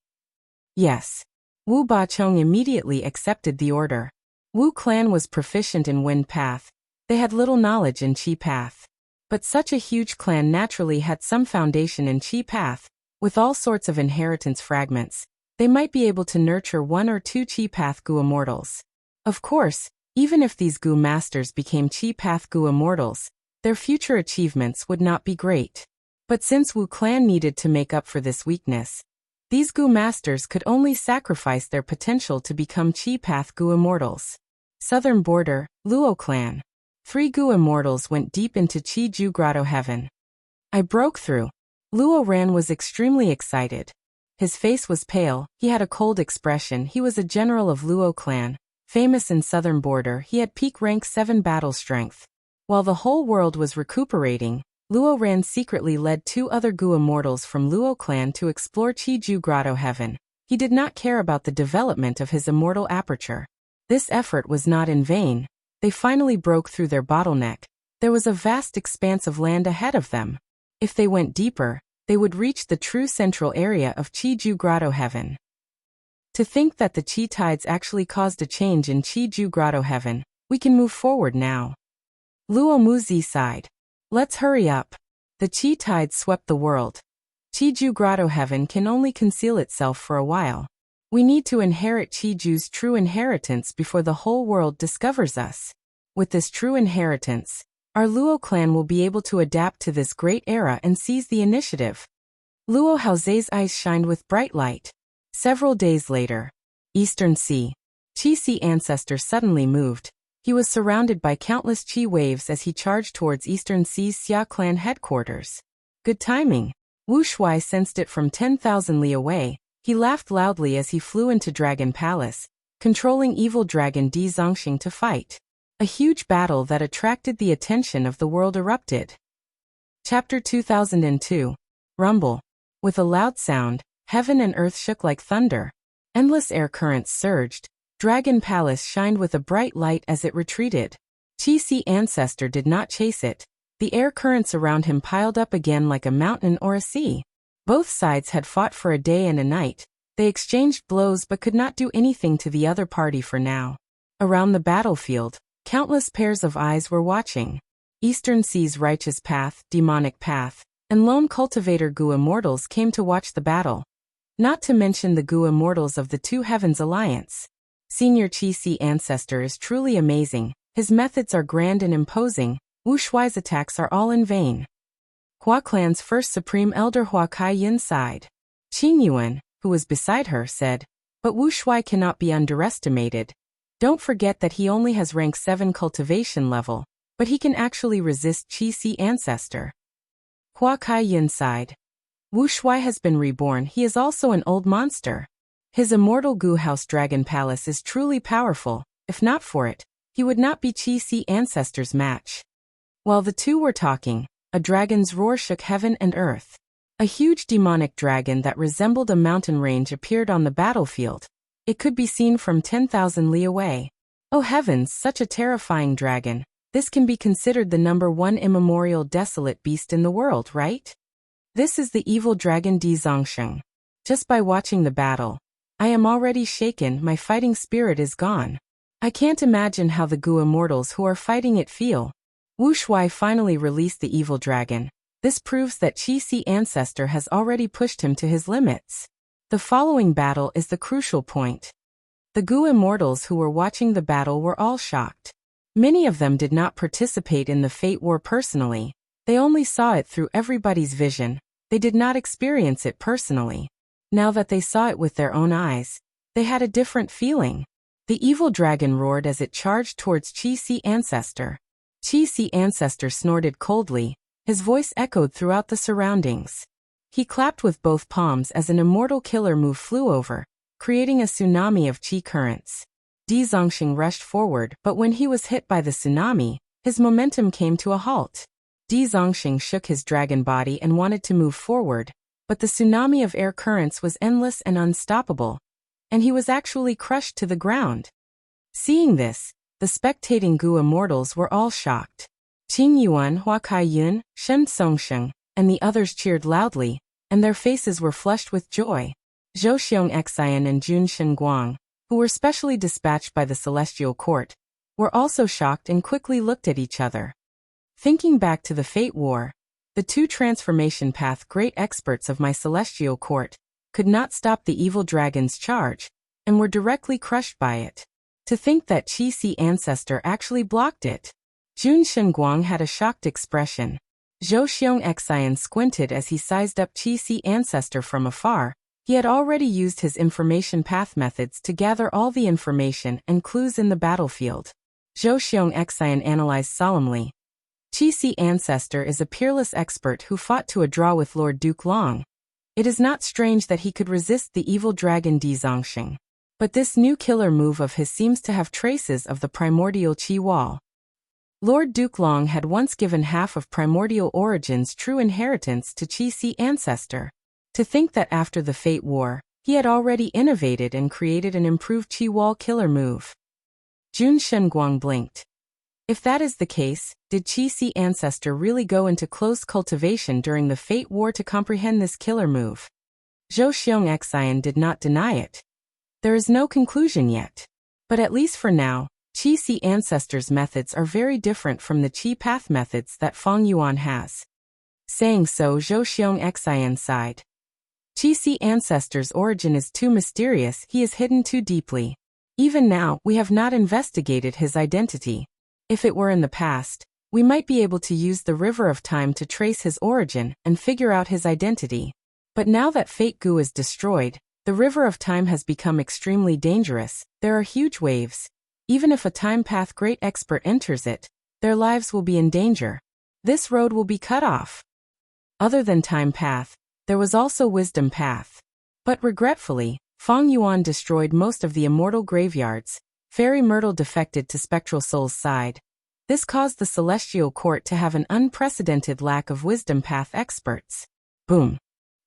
Yes. Wu Bachong immediately accepted the order. Wu clan was proficient in Wind Path. They had little knowledge in Qi Path. But such a huge clan naturally had some foundation in Qi Path. With all sorts of inheritance fragments, they might be able to nurture 1 or 2 Qi Path Gu immortals. Of course, even if these Gu masters became Qi Path Gu immortals, their future achievements would not be great. But since Wu clan needed to make up for this weakness, these Gu masters could only sacrifice their potential to become Chi Path Gu immortals. Southern border, Luo clan. 3 Gu immortals went deep into Chi Ju Grotto heaven. I broke through. Luo Ran was extremely excited. His face was pale, he had a cold expression. He was a general of Luo clan, famous in southern border. He had peak rank 7 battle strength. While the whole world was recuperating, Luo Ran secretly led 2 other Gu immortals from Luo clan to explore Chi Ju Grotto heaven. He did not care about the development of his immortal aperture. This effort was not in vain. They finally broke through their bottleneck. There was a vast expanse of land ahead of them. If they went deeper, they would reach the true central area of Chi Ju Grotto heaven. To think that the Chi tides actually caused a change in Chi Ju Grotto heaven, we can move forward now. Luo Muzi sighed. Let's hurry up. The Chi tides swept the world. Chi Ju Grotto heaven can only conceal itself for a while. We need to inherit Chi Ju's true inheritance before the whole world discovers us. With this true inheritance, our Luo clan will be able to adapt to this great era and seize the initiative. Luo Haoze's eyes shined with bright light. Several days later, Eastern Sea. Chi Sea ancestor suddenly moved. He was surrounded by countless Chi waves as he charged towards Eastern Sea's Xia clan headquarters. Good timing. Wu Shuai sensed it from 10,000 li away. He laughed loudly as he flew into Dragon Palace, controlling evil dragon Di Zongxing to fight. A huge battle that attracted the attention of the world erupted. Chapter 2002. Rumble. With a loud sound, heaven and earth shook like thunder. Endless air currents surged. Dragon Palace shined with a bright light as it retreated. Chi Si ancestor did not chase it. The air currents around him piled up again like a mountain or a sea. Both sides had fought for a day and a night. They exchanged blows but could not do anything to the other party for now. Around the battlefield, countless pairs of eyes were watching. Eastern Sea's righteous path, demonic path, and lone cultivator Gu immortals came to watch the battle. Not to mention the Gu immortals of the Two Heavens Alliance. Senior Chi Si ancestor is truly amazing. His methods are grand and imposing. Wu Shuai's attacks are all in vain. Hua clan's first supreme elder Hua Kai Yin sighed. Qing Yuan, who was beside her, said, "But Wu Shuai cannot be underestimated. Don't forget that he only has rank 7 cultivation level, but he can actually resist Chi Si ancestor." Hua Kai Yin sighed. Wu Shuai has been reborn. He is also an old monster. His immortal Gu House Dragon Palace is truly powerful. If not for it, he would not be Chi Si ancestor's match. While the two were talking, a dragon's roar shook heaven and earth. A huge demonic dragon that resembled a mountain range appeared on the battlefield. It could be seen from 10,000 li away. Oh heavens, such a terrifying dragon. This can be considered the #1 immemorial desolate beast in the world, right? This is the evil dragon Di Zongxing. Just by watching the battle, I am already shaken. My fighting spirit is gone. I can't imagine how the Gu immortals who are fighting it feel. Wu Shuai finally released the evil dragon. This proves that Chi Si ancestor has already pushed him to his limits. The following battle is the crucial point. The Gu immortals who were watching the battle were all shocked. Many of them did not participate in the Fate War personally. They only saw it through everybody's vision. They did not experience it personally. Now that they saw it with their own eyes, they had a different feeling. The evil dragon roared as it charged towards Chi Si ancestor. Chi Si ancestor snorted coldly. His voice echoed throughout the surroundings. He clapped with both palms as an immortal killer move flew over, creating a tsunami of chi currents. Di Zongxing rushed forward, but when he was hit by the tsunami, his momentum came to a halt. Di Zongxing shook his dragon body and wanted to move forward, but the tsunami of air currents was endless and unstoppable, and he was actually crushed to the ground. Seeing this, the spectating Gu immortals were all shocked. Qing Yuan, Hua Kai Yun, Shen Songsheng, and the others cheered loudly, and their faces were flushed with joy. Zhou Xiong Xian and Jun Shenguang, who were specially dispatched by the Celestial Court, were also shocked and quickly looked at each other. Thinking back to the Fate War, the two transformation path great experts of my Celestial Court could not stop the evil dragon's charge, and were directly crushed by it. To think that Chi Si ancestor actually blocked it. Jun Shenguang had a shocked expression. Zhou Xiong squinted as he sized up Qi ancestor from afar. He had already used his information path methods to gather all the information and clues in the battlefield. Zhou Xiong analyzed solemnly. Qi ancestor is a peerless expert who fought to a draw with Lord Duke Long. It is not strange that he could resist the evil dragon Di Zongxing. But this new killer move of his seems to have traces of the primordial Qi wall. Lord Duke Long had once given half of primordial origin's true inheritance to Qi ancestor. To think that after the Fate War, he had already innovated and created an improved Qi wall killer move. Jun Shenguang blinked. If that is the case, did Qi ancestor really go into close cultivation during the Fate War to comprehend this killer move? Zhou Xiong did not deny it. There is no conclusion yet. But at least for now, Qi ancestor's methods are very different from the Qi path methods that Fang Yuan has. Saying so, Zhou Xiong sighed. Qi ancestor's origin is too mysterious, he is hidden too deeply. Even now, we have not investigated his identity. If it were in the past, we might be able to use the River of Time to trace his origin and figure out his identity. But now that Fate Gu is destroyed, the River of Time has become extremely dangerous. There are huge waves. Even if a time path great expert enters it, their lives will be in danger. This road will be cut off. Other than time path, there was also wisdom path. But regretfully, Fang Yuan destroyed most of the immortal graveyards. Fairy Myrtle defected to Spectral Soul's side. This caused the Celestial Court to have an unprecedented lack of wisdom path experts. Boom.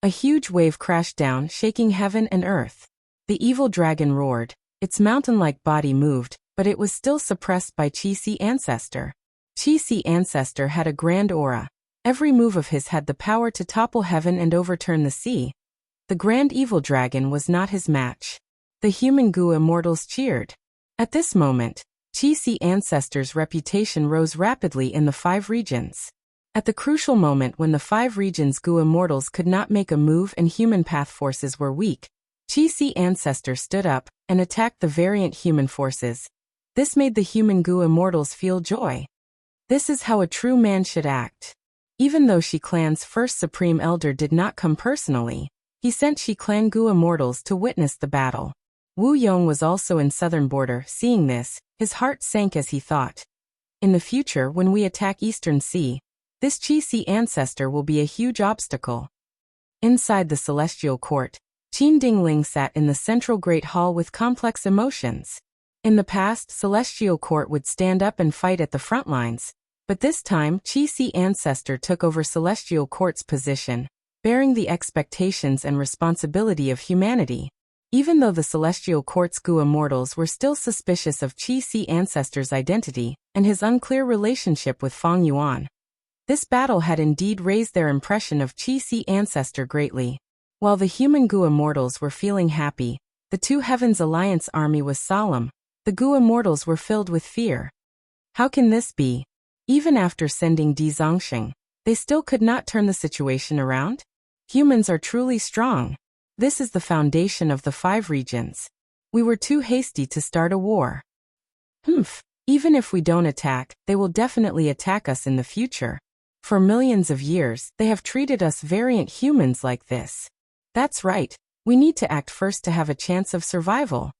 A huge wave crashed down, shaking heaven and earth. The evil dragon roared. Its mountain-like body moved, but it was still suppressed by Qi ancestor. Qi ancestor had a grand aura. Every move of his had the power to topple heaven and overturn the sea. The grand evil dragon was not his match. The human Gu immortals cheered. At this moment, Qi ancestor's reputation rose rapidly in the 5 regions. At the crucial moment when the 5 regions' Gu immortals could not make a move and human path forces were weak, Qi ancestor stood up and attacked the variant human forces. This made the human Gu immortals feel joy. This is how a true man should act. Even though Shi Clan's first Supreme Elder did not come personally, he sent Shi Clan Gu immortals to witness the battle. Wu Yong was also in southern border. Seeing this, his heart sank as he thought. In the future, when we attack Eastern Sea, this Qi ancestor will be a huge obstacle. Inside the Celestial Court, Qin Dingling sat in the central Great Hall with complex emotions. In the past, Celestial Court would stand up and fight at the front lines. But this time, Qi ancestor took over Celestial Court's position, bearing the expectations and responsibility of humanity. Even though the Celestial Court's Gu immortals were still suspicious of Qi ancestor's identity and his unclear relationship with Fang Yuan, this battle had indeed raised their impression of Qi ancestor greatly. While the human Gu immortals were feeling happy, the Two Heavens Alliance army was solemn. The Gu immortals were filled with fear. How can this be? Even after sending Di Zongxing, they still could not turn the situation around? Humans are truly strong. This is the foundation of the 5 regions. We were too hasty to start a war. Even if we don't attack, they will definitely attack us in the future. For millions of years, they have treated us variant humans like this. That's right, we need to act first to have a chance of survival.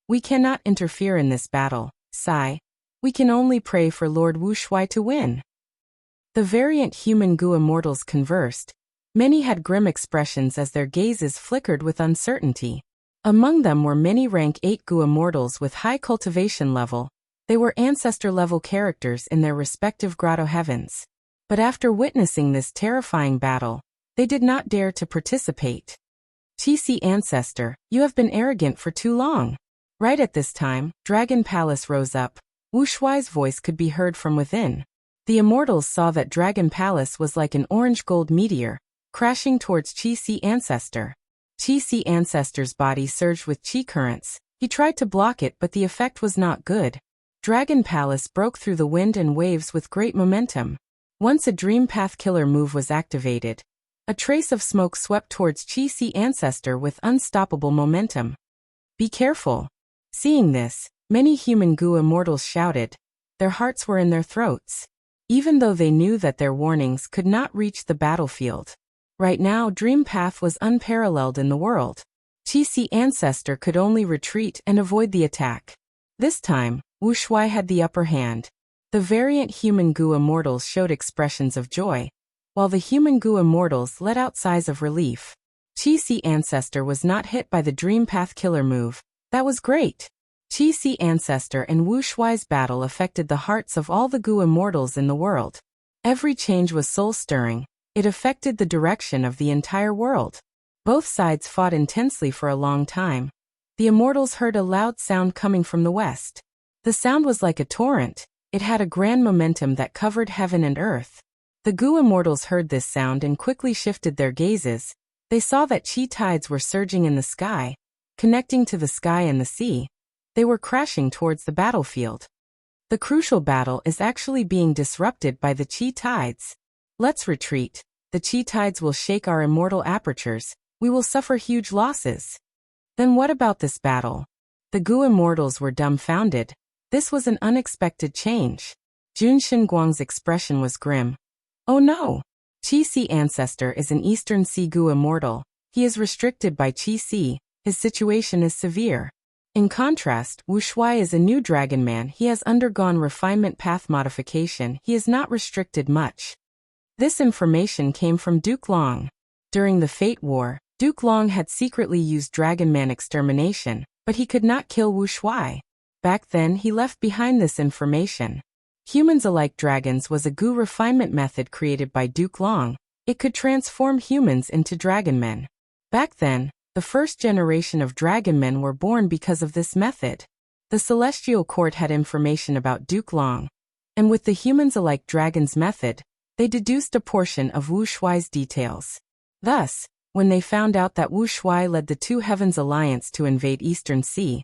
We cannot interfere in this battle, Sai. We can only pray for Lord Wu Shui to win. The variant human Gu immortals conversed. Many had grim expressions as their gazes flickered with uncertainty. Among them were many rank 8 Gu immortals with high cultivation level. They were ancestor-level characters in their respective grotto heavens. But after witnessing this terrifying battle, they did not dare to participate. Qi ancestor, you have been arrogant for too long. Right at this time, Dragon Palace rose up. Wu Shui's voice could be heard from within. The immortals saw that Dragon Palace was like an orange-gold meteor, crashing towards Qi ancestor. Qi ancestor's body surged with Qi currents. He tried to block it, but the effect was not good. Dragon Palace broke through the wind and waves with great momentum. Once a Dream Path killer move was activated, a trace of smoke swept towards Qi ancestor with unstoppable momentum. Be careful. Seeing this, many human Gu immortals shouted. Their hearts were in their throats. even though they knew that their warnings could not reach the battlefield. Right now, Dream Path was unparalleled in the world. Qixi Ancestor could only retreat and avoid the attack. This time, Wu Shuai had the upper hand. The variant human Gu immortals showed expressions of joy, while the human Gu immortals let out sighs of relief. Qixi Ancestor was not hit by the Dream Path killer move. That was great. Qixi Ancestor and Wu Shuai's battle affected the hearts of all the Gu immortals in the world. Every change was soul-stirring. It affected the direction of the entire world. Both sides fought intensely for a long time. The immortals heard a loud sound coming from the west. The sound was like a torrent. It had a grand momentum that covered heaven and earth. The Gu immortals heard this sound and quickly shifted their gazes. They saw that qi tides were surging in the sky, connecting to the sky and the sea. They were crashing towards the battlefield. The crucial battle is actually being disrupted by the qi tides. Let's retreat. The qi tides will shake our immortal apertures. We will suffer huge losses. Then what about this battle? The Gu immortals were dumbfounded. This was an unexpected change. Jun Xinguang's expression was grim. Oh no! Qixi Ancestor is an Eastern Sea Gu immortal. He is restricted by Qixi. His situation is severe. In contrast, Wu Shuai is a new dragon man. He has undergone refinement path modification. He is not restricted much. This information came from Duke Long. During the Fate War, Duke Long had secretly used Dragon Man extermination, but he could not kill Wu Shuai. Back then he left behind this information. Humans-alike dragons was a Gu refinement method created by Duke Long. It could transform humans into dragon men. Back then, the first generation of dragon men were born because of this method. The Celestial Court had information about Duke Long, and with the humans-alike dragons method, they deduced a portion of Wu Shuai's details. Thus, when they found out that Wu Shuai led the Two Heavens Alliance to invade Eastern Sea,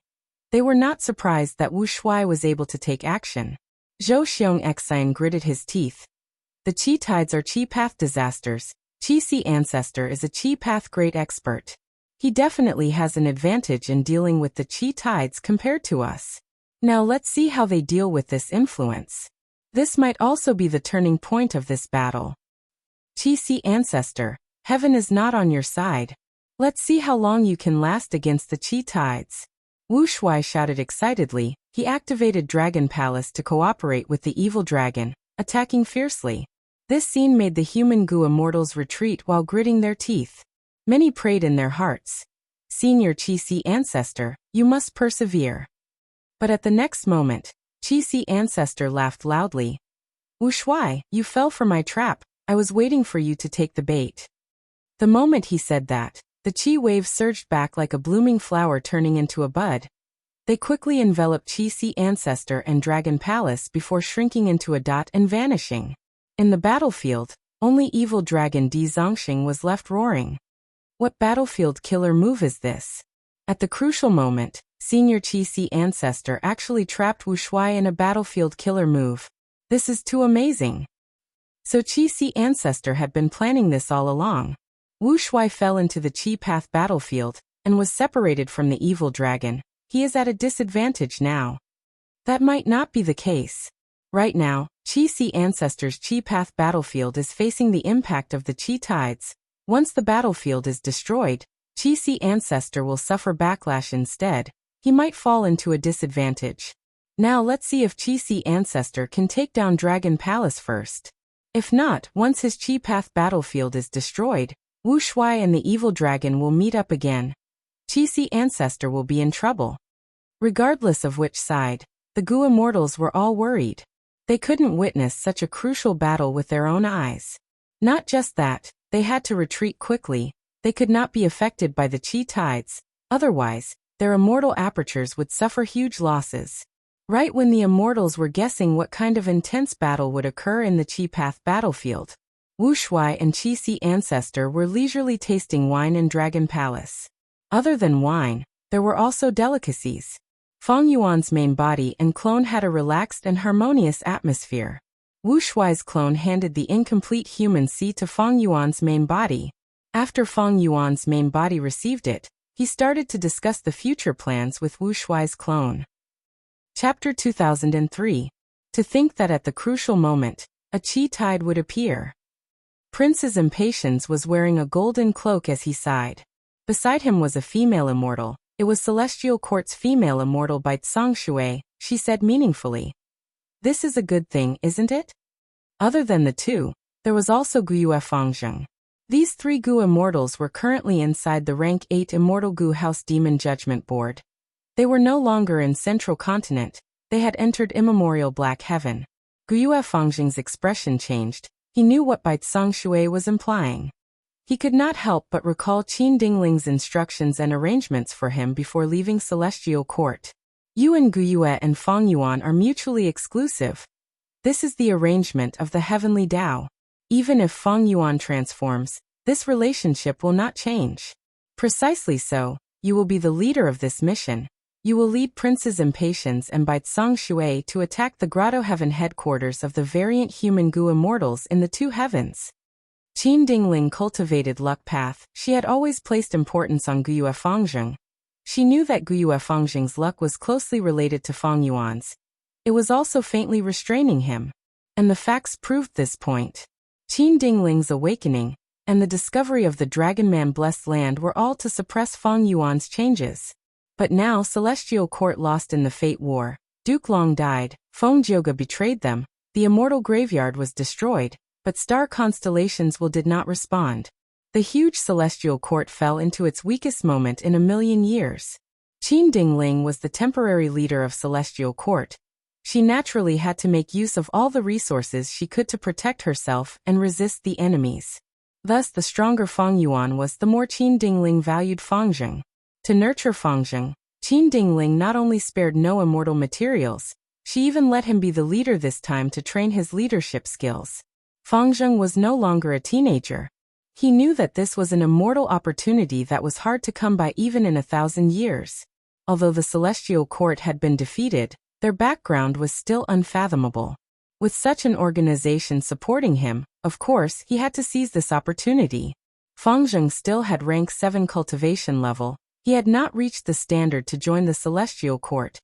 they were not surprised that Wu Shuai was able to take action. Zhou Xiong gritted his teeth. The qi tides are qi path disasters. Qixi Ancestor is a qi path great expert. He definitely has an advantage in dealing with the qi tides compared to us. Now let's see how they deal with this influence. This might also be the turning point of this battle. Qixi Ancestor, heaven is not on your side. Let's see how long you can last against the qi tides. Wu Shuai shouted excitedly. He activated Dragon Palace to cooperate with the evil dragon, attacking fiercely. This scene made the human Gu immortals retreat while gritting their teeth. Many prayed in their hearts. Senior Qixi Ancestor, you must persevere. But at the next moment, Qixi Ancestor laughed loudly. Wu Shuai, you fell for my trap. I was waiting for you to take the bait. The moment he said that, the qi wave surged back like a blooming flower turning into a bud. They quickly enveloped Qixi Ancestor and Dragon Palace before shrinking into a dot and vanishing. In the battlefield, only evil dragon Di Zongxing was left roaring. What battlefield killer move is this? At the crucial moment, Senior Qixi Ancestor actually trapped Wu Shuai in a battlefield killer move. This is too amazing. So Qixi Ancestor had been planning this all along. Wu Shuai fell into the qi path battlefield and was separated from the evil dragon. He is at a disadvantage now. That might not be the case. Right now, Qixi Ancestor's qi path battlefield is facing the impact of the qi tides. Once the battlefield is destroyed, Qixi Ancestor will suffer backlash instead. He might fall into a disadvantage. Now let's see if Qixi Ancestor can take down Dragon Palace first. If not, once his qi path battlefield is destroyed, Wu Shuai and the evil dragon will meet up again. Qixi Ancestor will be in trouble. Regardless of which side, the Gu immortals were all worried. They couldn't witness such a crucial battle with their own eyes. Not just that, they had to retreat quickly. They could not be affected by the qi tides, otherwise, their immortal apertures would suffer huge losses. Right when the immortals were guessing what kind of intense battle would occur in the qi path battlefield, Wu Shuai and Qixi Ancestor were leisurely tasting wine in Dragon Palace. Other than wine, there were also delicacies. Feng Yuan's main body and clone had a relaxed and harmonious atmosphere. Wu Shuai's clone handed the incomplete human seed to Feng Yuan's main body. After Feng Yuan's main body received it, he started to discuss the future plans with Wu Shuai's clone. Chapter 2003. To think that at the crucial moment, a chi tide would appear. Prince's impatience was wearing a golden cloak as he sighed. Beside him was a female immortal. It was Celestial Court's female immortal Bai Tsang Shui, she said meaningfully. This is a good thing, isn't it? Other than the two, there was also Guyue Fangzheng. These three Gu immortals were currently inside the rank 8 Immortal Gu House Demon Judgment Board. They were no longer in Central Continent, they had entered immemorial Black Heaven. Guyue Fangzheng's expression changed. He knew what Bai Tsang Shui was implying. He could not help but recall Qin Dingling's instructions and arrangements for him before leaving Celestial Court. Yuan Guyue and Fang Yuan are mutually exclusive. This is the arrangement of the heavenly Tao. Even if Fang Yuan transforms, this relationship will not change. Precisely so, you will be the leader of this mission. You will lead Prince's Impatience and Bai Tsang Shui to attack the Grotto Heaven headquarters of the variant human Gu immortals in the two heavens. Qin Dingling cultivated luck path. She had always placed importance on Guyue Fangzheng. She knew that Guyue Fangzheng's luck was closely related to Fang Yuan's. It was also faintly restraining him. And the facts proved this point. Qin Dingling's awakening and the discovery of the Dragonman Blessed Land were all to suppress Fang Yuan's changes. But now Celestial Court lost in the Fate War. Duke Long died, Feng Jioge betrayed them, the Immortal Graveyard was destroyed, but star constellations did not respond. The huge Celestial Court fell into its weakest moment in a million years. Qin Dingling was the temporary leader of Celestial Court. She naturally had to make use of all the resources she could to protect herself and resist the enemies. Thus the stronger Fang Yuan was, the more Qin Dingling valued Fangzheng. To nurture Fangzheng, Qin Dingling not only spared no immortal materials, she even let him be the leader this time to train his leadership skills. Fangzheng was no longer a teenager. He knew that this was an immortal opportunity that was hard to come by even in 1,000 years. Although the Celestial Court had been defeated, their background was still unfathomable. With such an organization supporting him, of course, he had to seize this opportunity. Fangzheng still had rank 7 cultivation level. He had not reached the standard to join the Celestial Court.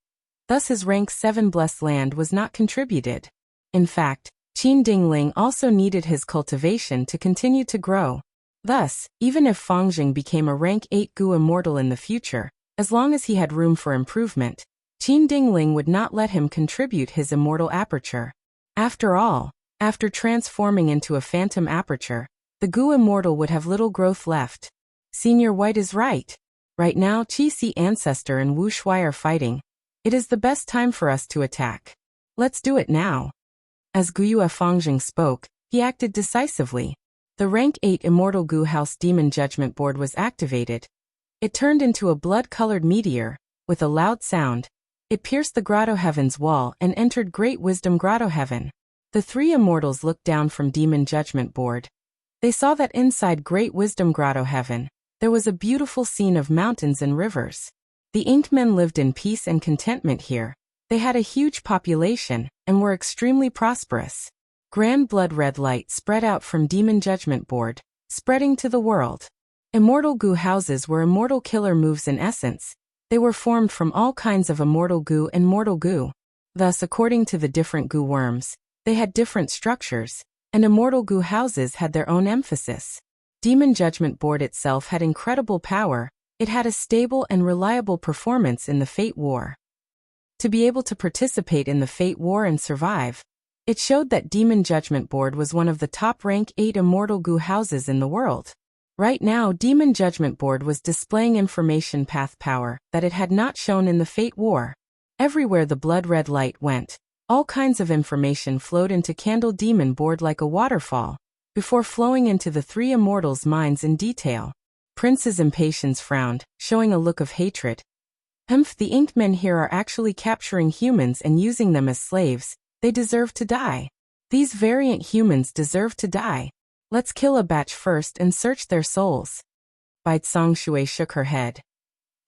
Thus his rank 7 Blessed Land was not contributed. In fact, Qin Dingling also needed his cultivation to continue to grow. Thus, even if Fangzheng became a rank 8 Gu immortal in the future, as long as he had room for improvement, Qin Dingling would not let him contribute his immortal aperture. After all, after transforming into a phantom aperture, the Gu immortal would have little growth left. Senior White is right. Right now Qi Si Ancestor and Wu Shui are fighting. It is the best time for us to attack. Let's do it now. As Guyue Fangzheng spoke, he acted decisively. The rank 8 Immortal Gu House Demon Judgment Board was activated. It turned into a blood-colored meteor. With a loud sound, it pierced the Grotto Heaven's wall and entered Great Wisdom Grotto Heaven. The three immortals looked down from Demon Judgment Board. They saw that inside Great Wisdom Grotto Heaven, there was a beautiful scene of mountains and rivers. The Inkmen lived in peace and contentment here. They had a huge population and were extremely prosperous. Grand blood red light spread out from Demon Judgment Board, spreading to the world. Immortal Gu houses were immortal killer moves in essence. They were formed from all kinds of immortal Gu and mortal Gu. Thus, according to the different Gu worms, they had different structures, and immortal Gu houses had their own emphasis. Demon Judgment Board itself had incredible power. It had a stable and reliable performance in the Fate War. To be able to participate in the Fate War and survive, it showed that Demon Judgment Board was one of the top rank 8 immortal Gu houses in the world. Right now, Demon Judgment Board was displaying information path power that it had not shown in the Fate War. Everywhere the blood red light went, all kinds of information flowed into Candle Demon Board like a waterfall, before flowing into the three immortals' minds in detail. Prince's Impatience frowned, showing a look of hatred. The Inkmen here are actually capturing humans and using them as slaves. They deserve to die. These variant humans deserve to die. Let's kill a batch first and search their souls. Bai Tsang Shui shook her head.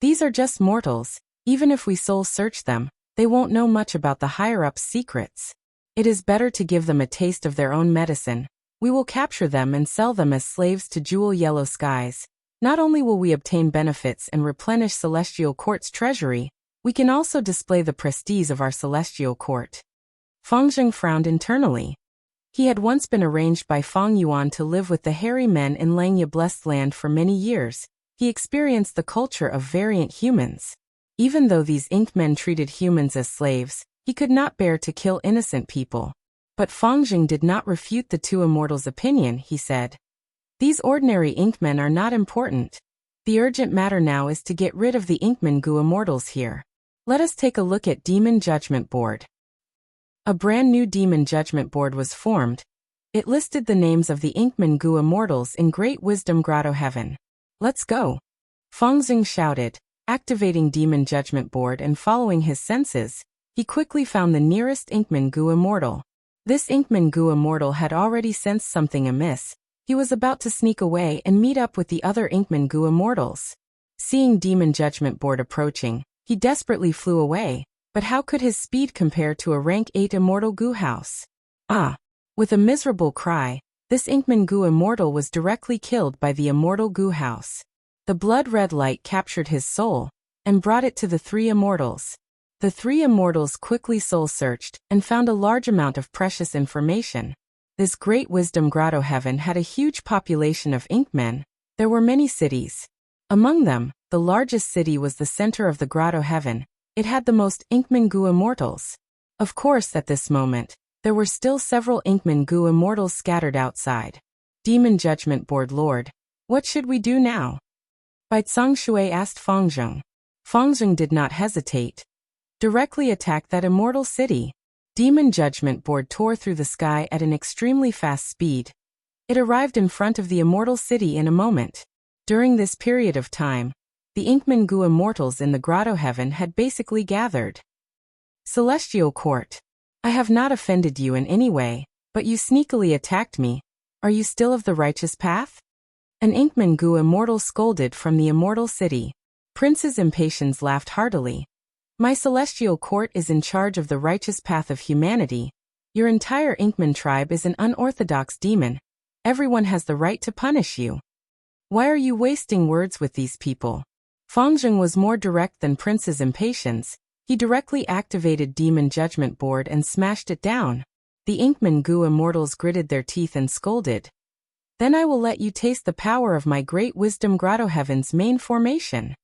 These are just mortals. Even if we soul search them, they won't know much about the higher-ups' secrets. It is better to give them a taste of their own medicine. We will capture them and sell them as slaves to Jewel Yellow Skies. Not only will we obtain benefits and replenish Celestial Court's treasury, we can also display the prestige of our Celestial Court. Fangzheng frowned internally. He had once been arranged by Fang Yuan to live with the hairy men in Langya Blessed Land for many years. He experienced the culture of variant humans. Even though these ink men treated humans as slaves, he could not bear to kill innocent people. But Fang Jing did not refute the two immortals' opinion. He said, "These ordinary inkmen are not important. The urgent matter now is to get rid of the Inkman Gu immortals here. Let us take a look at Demon Judgment Board." A brand new Demon Judgment Board was formed. It listed the names of the Inkman Gu immortals in Great Wisdom Grotto Heaven. "Let's go!" Fang Jing shouted, activating Demon Judgment Board and following his senses. He quickly found the nearest Inkman Gu immortal. This Inkman Gu immortal had already sensed something amiss. He was about to sneak away and meet up with the other Inkman Gu immortals. Seeing Demon Judgment Board approaching, he desperately flew away, but how could his speed compare to a rank 8 immortal Gu house? Ah! With a miserable cry, this Inkman Gu immortal was directly killed by the immortal Gu house. The blood-red light captured his soul and brought it to the three immortals. The three immortals quickly soul-searched and found a large amount of precious information. This Great Wisdom Grotto Heaven had a huge population of Inkmen. There were many cities. Among them, the largest city was the center of the Grotto Heaven. It had the most Inkman Gu immortals. Of course, at this moment, there were still several Inkman Gu immortals scattered outside. Demon Judgment Board Lord, what should we do now? Bai Tsang Shui asked Fang Jing. Fang Jing did not hesitate. Directly attack that immortal city. Demon Judgment Board tore through the sky at an extremely fast speed. It arrived in front of the immortal city in a moment. During this period of time, the Inkman Gu immortals in the Grotto Heaven had basically gathered. Celestial Court. I have not offended you in any way, but you sneakily attacked me. Are you still of the righteous path? An Inkman Gu immortal scolded from the immortal city. Prince's Impatience laughed heartily. My celestial court is in charge of the righteous path of humanity. Your entire Inkman tribe is an unorthodox demon. Everyone has the right to punish you. Why are you wasting words with these people? Fang Jing was more direct than Prince's Impatience. He directly activated Demon Judgment Board and smashed it down. The Inkman Gu immortals gritted their teeth and scolded. Then I will let you taste the power of my Great Wisdom Grotto Heaven's main formation.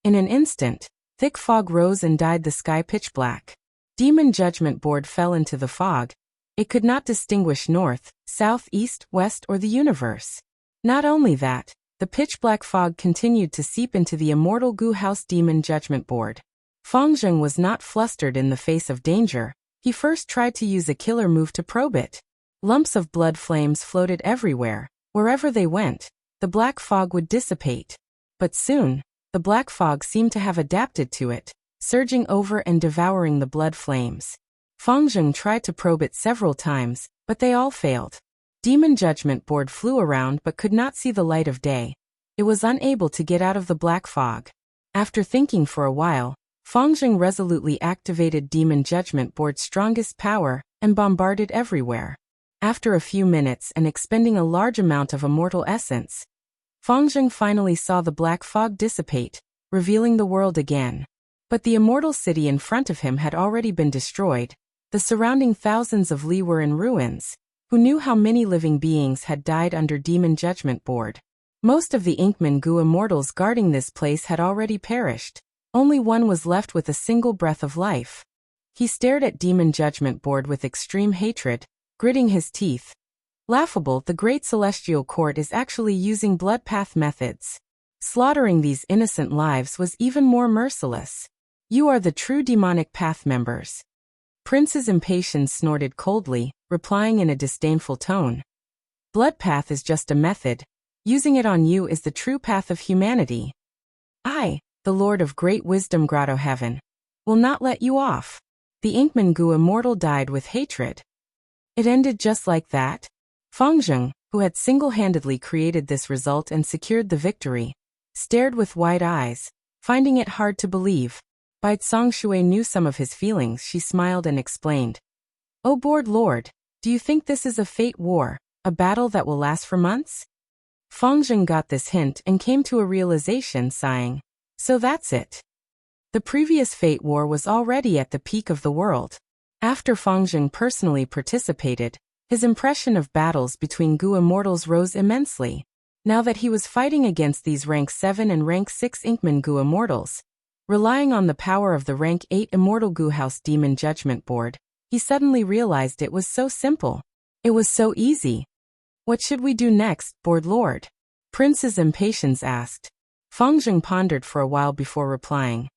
In an instant, thick fog rose and dyed the sky pitch black. Demon Judgment Board fell into the fog. It could not distinguish north, south, east, west, or the universe. Not only that, the pitch-black fog continued to seep into the immortal Gu House Demon Judgment Board. Fang Jing was not flustered in the face of danger. He first tried to use a killer move to probe it. Lumps of blood flames floated everywhere. Wherever they went, the black fog would dissipate. But soon, the black fog seemed to have adapted to it, surging over and devouring the blood flames. Fang Jing tried to probe it several times, but they all failed. Demon Judgment Board flew around but could not see the light of day. It was unable to get out of the black fog. After thinking for a while, Fang Jing resolutely activated Demon Judgment Board's strongest power and bombarded everywhere. After a few minutes and expending a large amount of immortal essence, Fang Jing finally saw the black fog dissipate, revealing the world again. But the immortal city in front of him had already been destroyed. The surrounding thousands of Li were in ruins. Who knew how many living beings had died under Demon Judgment Board? Most of the Inkman Gu immortals guarding this place had already perished. Only one was left with a single breath of life. He stared at Demon Judgment Board with extreme hatred, gritting his teeth. Laughable, the Great Celestial Court is actually using blood path methods. Slaughtering these innocent lives was even more merciless. You are the true demonic path members. Prince's Impatience snorted coldly, replying in a disdainful tone. Blood path is just a method. Using it on you is the true path of humanity. I, the Lord of Great Wisdom Grotto Heaven, will not let you off. The Inkman Gu immortal died with hatred. It ended just like that? Fang Jing, who had single-handedly created this result and secured the victory, stared with wide eyes, finding it hard to believe. Bai Tsang Shui knew some of his feelings. She smiled and explained. "O Board Lord, do you think this is a fate war, a battle that will last for months?" Fang Jing got this hint and came to a realization, sighing. So that's it. The previous fate war was already at the peak of the world. After Fang Jing personally participated, His impression of battles between Gu immortals rose immensely. Now that he was fighting against these rank 7 and rank 6 Inkman Gu immortals, relying on the power of the rank 8 immortal Gu House Demon Judgment Board, he suddenly realized it was so simple. It was so easy. What should we do next, Board Lord? Prince's Impatience asked. Fangjing pondered for a while before replying.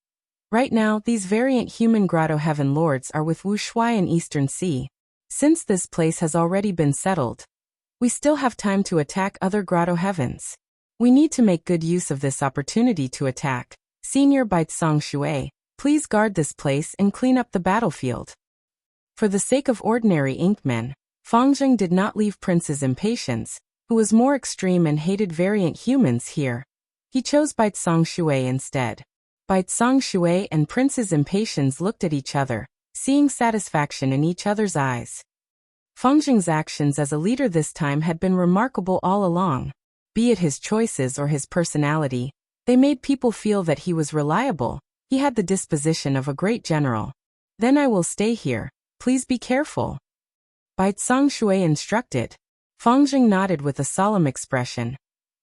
Right now, these variant human Grotto Heaven Lords are with Wu Shuai in Eastern Sea. Since this place has already been settled, we still have time to attack other Grotto Heavens. We need to make good use of this opportunity to attack. Senior Baitsang Shui, please guard this place and clean up the battlefield. For the sake of ordinary Inkmen, Fangjing did not leave Prince's Impatience, who was more extreme and hated variant humans here. He chose Baitsang Shui instead. Baitsang Shui and Prince's Impatience looked at each other, seeing satisfaction in each other's eyes. Fangjing's actions as a leader this time had been remarkable all along. Be it his choices or his personality, they made people feel that he was reliable. He had the disposition of a great general. Then I will stay here. Please be careful. Baitsang Shui instructed. Fangjing nodded with a solemn expression.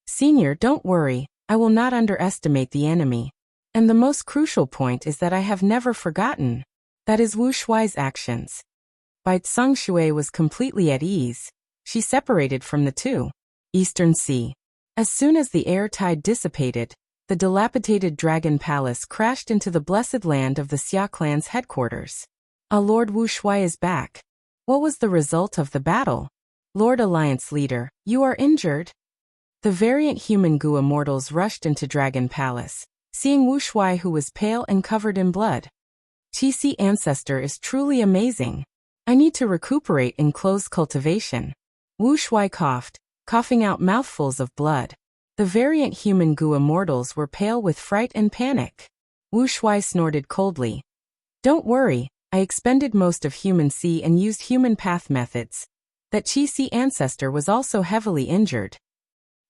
Senior, don't worry. I will not underestimate the enemy. And the most crucial point is that I have never forgotten. That is Wu Shuai's actions. Baitsang Shui was completely at ease. She separated from the two. Eastern Sea. As soon as the air tide dissipated, the dilapidated Dragon Palace crashed into the blessed land of the Xia clan's headquarters. Lord Wu Shuai is back. What was the result of the battle? Lord Alliance Leader, you are injured? The variant human Gu immortals rushed into Dragon Palace, seeing Wu Shuai who was pale and covered in blood. Qixi Ancestor is truly amazing. I need to recuperate in close cultivation. Wu Shuai coughed, coughing out mouthfuls of blood. The variant human Gu immortals were pale with fright and panic. Wu Shuai snorted coldly. Don't worry, I expended most of human C and used human path methods. That Qixi Ancestor was also heavily injured.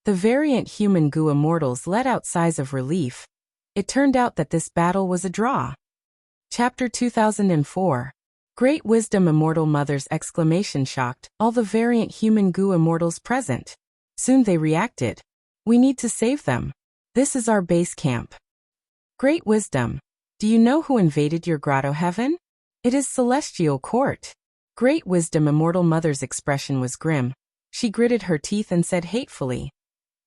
The variant human Gu immortals let out sighs of relief. It turned out that this battle was a draw. Chapter 2004. Great Wisdom Immortal Mother's exclamation shocked all the variant human Gu immortals present. Soon they reacted. We need to save them. This is our base camp. Great Wisdom. Do you know who invaded your Grotto Heaven? It is Celestial Court. Great Wisdom Immortal Mother's expression was grim. She gritted her teeth and said hatefully.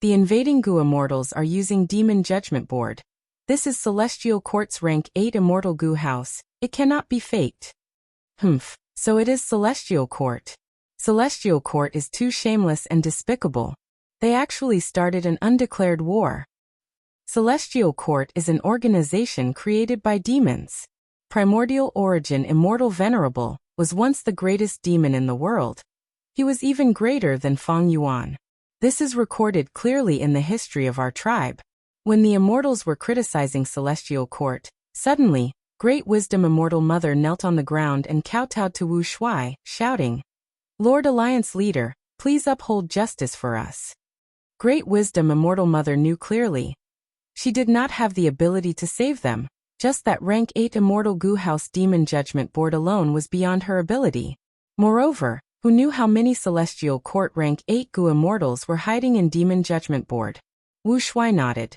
The invading Gu immortals are using Demon Judgment Board. This is Celestial Court's rank 8 Immortal Gu House. It cannot be faked. So it is Celestial Court. Celestial Court is too shameless and despicable. They actually started an undeclared war. Celestial Court is an organization created by demons. Primordial Origin Immortal Venerable was once the greatest demon in the world. He was even greater than Fang Yuan. This is recorded clearly in the history of our tribe. When the immortals were criticizing Celestial Court, suddenly, Great Wisdom Immortal Mother knelt on the ground and kowtowed to Wu Shuai, shouting, Lord Alliance Leader, please uphold justice for us. Great Wisdom Immortal Mother knew clearly. She did not have the ability to save them, just that rank 8 Immortal Gu House Demon Judgment Board alone was beyond her ability. Moreover, who knew how many Celestial Court rank 8 Gu immortals were hiding in Demon Judgment Board? Wu Shuai nodded.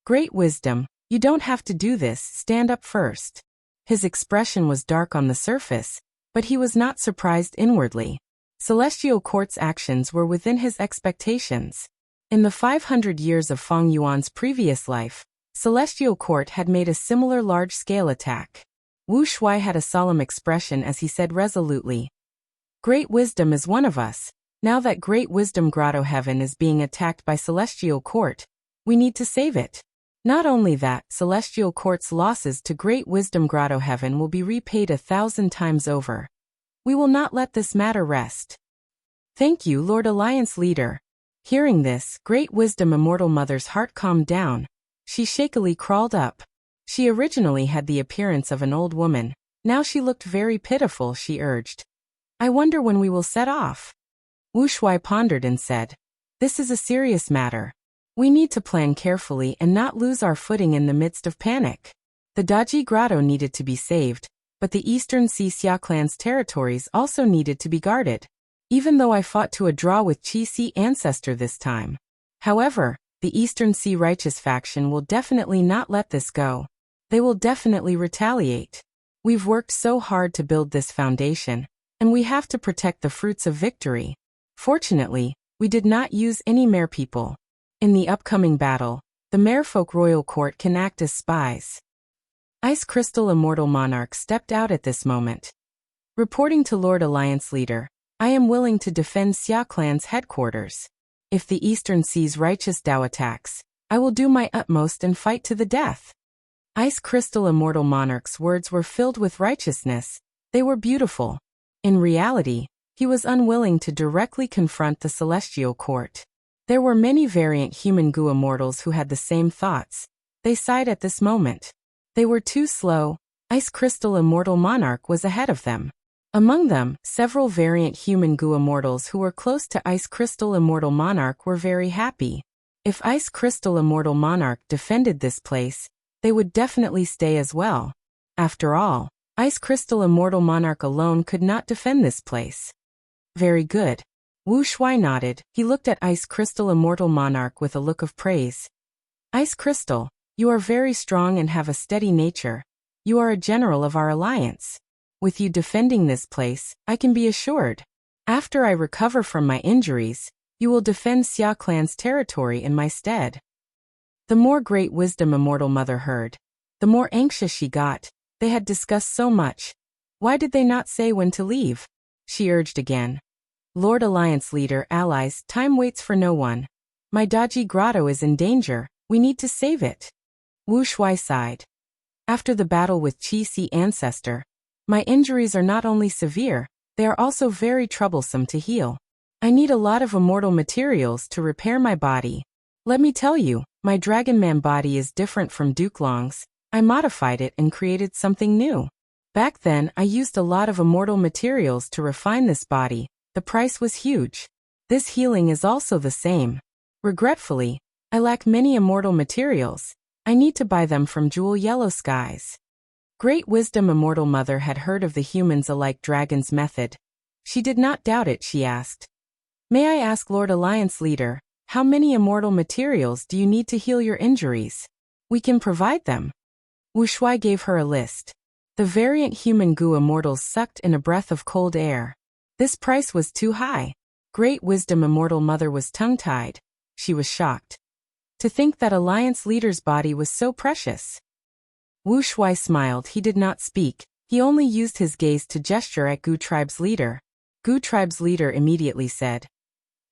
Great Wisdom, you don't have to do this, stand up first. His expression was dark on the surface, but he was not surprised inwardly. Celestial Court's actions were within his expectations. In the 500 years of Fang Yuan's previous life, Celestial Court had made a similar large-scale attack. Wu Shuai had a solemn expression as he said resolutely, Great Wisdom is one of us. Now that Great Wisdom Grotto Heaven is being attacked by Celestial Court, we need to save it. Not only that, Celestial Court's losses to Great Wisdom Grotto Heaven will be repaid 1,000 times over. We will not let this matter rest. Thank you, Lord Alliance Leader. Hearing this, Great Wisdom Immortal Mother's heart calmed down. She shakily crawled up. She originally had the appearance of an old woman. Now she looked very pitiful, she urged. I wonder when we will set off. Wu Shuai pondered and said, This is a serious matter. We need to plan carefully and not lose our footing in the midst of panic. The Daji Grotto needed to be saved, but the Eastern Sea Xia clan's territories also needed to be guarded. even though I fought to a draw with Chi Sea Ancestor this time. However, the Eastern Sea Righteous faction will definitely not let this go. They will definitely retaliate. We've worked so hard to build this foundation, and we have to protect the fruits of victory. Fortunately, we did not use any merpeople. In the upcoming battle, the Merfolk Royal Court can act as spies. Ice Crystal Immortal Monarch stepped out at this moment. Reporting to Lord Alliance Leader, I am willing to defend Xia Clan's headquarters. If the Eastern Sea's Righteous Dao attacks, I will do my utmost and fight to the death. Ice Crystal Immortal Monarch's words were filled with righteousness. They were beautiful. In reality, he was unwilling to directly confront the Celestial Court. There were many variant human Gu immortals who had the same thoughts. They sighed at this moment. They were too slow. Ice Crystal Immortal Monarch was ahead of them. Among them, several variant human Gu immortals who were close to Ice Crystal Immortal Monarch were very happy. If Ice Crystal Immortal Monarch defended this place, they would definitely stay as well. After all, Ice Crystal Immortal Monarch alone could not defend this place. Very good. Wu Shuai nodded. He looked at Ice Crystal Immortal Monarch with a look of praise. Ice Crystal, you are very strong and have a steady nature. You are a general of our alliance. With you defending this place, I can be assured. After I recover from my injuries, you will defend Xia Clan's territory in my stead. The more Great Wisdom Immortal Mother heard, the more anxious she got. They had discussed so much. Why did they not say when to leave? She urged again. Lord Alliance Leader, allies, time waits for no one. My Daji Grotto is in danger. We need to save it. Wu Shuai sighed. After the battle with Chi Sea Ancestor, my injuries are not only severe, they are also very troublesome to heal. I need a lot of immortal materials to repair my body. Let me tell you, my Dragon Man body is different from Duke Long's. I modified it and created something new. Back then, I used a lot of immortal materials to refine this body. The price was huge. This healing is also the same. Regretfully, I lack many immortal materials. I need to buy them from Jewel Yellow Skies. Great Wisdom Immortal Mother had heard of the humans-alike dragon's method. She did not doubt it. She asked, May I ask Lord Alliance Leader, how many immortal materials do you need to heal your injuries? We can provide them. Wu Shuai gave her a list. The variant human Gu immortals sucked in a breath of cold air. This price was too high. Great Wisdom Immortal Mother was tongue-tied. She was shocked. To think that Alliance Leader's body was so precious. Wu Shuai smiled. He did not speak. He only used his gaze to gesture at Gu Tribe's leader. Gu Tribe's leader immediately said,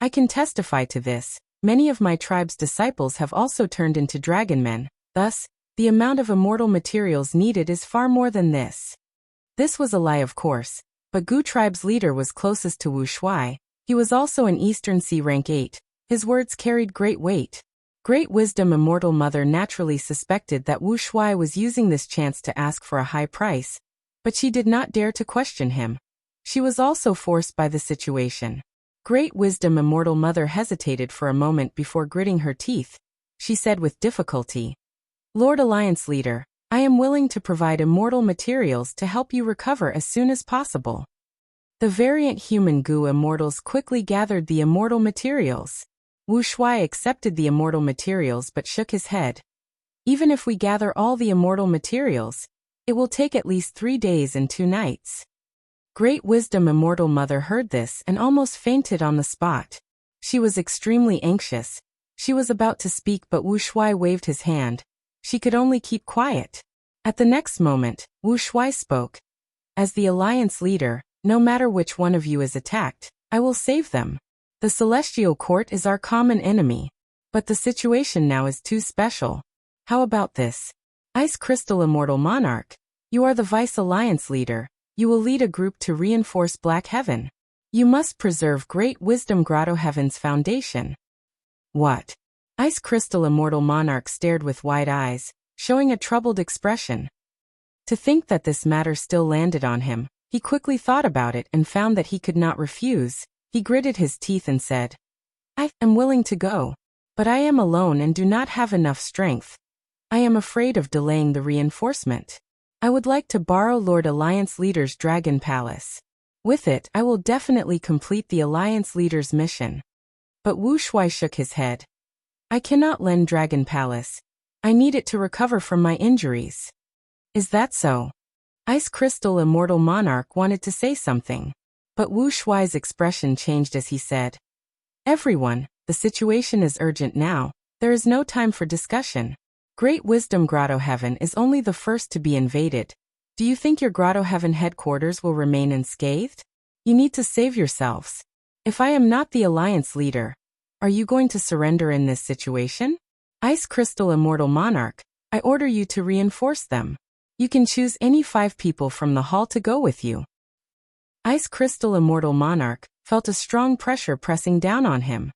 I can testify to this. Many of my tribe's disciples have also turned into dragon men. Thus, the amount of immortal materials needed is far more than this. This was a lie, of course, but Gu Tribe's leader was closest to Wu Shuai. He was also an Eastern Sea rank 8. His words carried great weight. Great Wisdom Immortal Mother naturally suspected that Wu Shuai was using this chance to ask for a high price, but she did not dare to question him. She was also forced by the situation. Great Wisdom Immortal Mother hesitated for a moment before gritting her teeth. She said with difficulty, Lord Alliance Leader, I am willing to provide immortal materials to help you recover as soon as possible. The variant human Gu immortals quickly gathered the immortal materials. Wu Shuai accepted the immortal materials but shook his head. Even if we gather all the immortal materials, it will take at least 3 days and 2 nights. Great Wisdom Immortal Mother heard this and almost fainted on the spot. She was extremely anxious. She was about to speak but Wu Shuai waved his hand. She could only keep quiet. At the next moment, Wu Shuai spoke. As the Alliance Leader, no matter which one of you is attacked, I will save them. The Celestial Court is our common enemy. But the situation now is too special. How about this? Ice Crystal Immortal Monarch, you are the Vice Alliance Leader. You will lead a group to reinforce Black Heaven. You must preserve Great Wisdom Grotto Heaven's foundation. What? Ice Crystal Immortal Monarch stared with wide eyes, showing a troubled expression. To think that this matter still landed on him, he quickly thought about it and found that he could not refuse. He gritted his teeth and said, I am willing to go. But I am alone and do not have enough strength. I am afraid of delaying the reinforcement. I would like to borrow Lord Alliance Leader's Dragon Palace. With it, I will definitely complete the Alliance leader's mission. But Wu Shuai shook his head. I cannot lend Dragon Palace. I need it to recover from my injuries. Is that so? Ice Crystal Immortal Monarch wanted to say something. But Wu Shuai's expression changed as he said, Everyone, the situation is urgent now. There is no time for discussion. Great Wisdom Grotto Heaven is only the first to be invaded. Do you think your Grotto Heaven headquarters will remain unscathed? You need to save yourselves. If I am not the Alliance leader, are you going to surrender in this situation? Ice Crystal Immortal Monarch, I order you to reinforce them. You can choose any 5 people from the hall to go with you. Ice Crystal Immortal Monarch felt a strong pressure pressing down on him.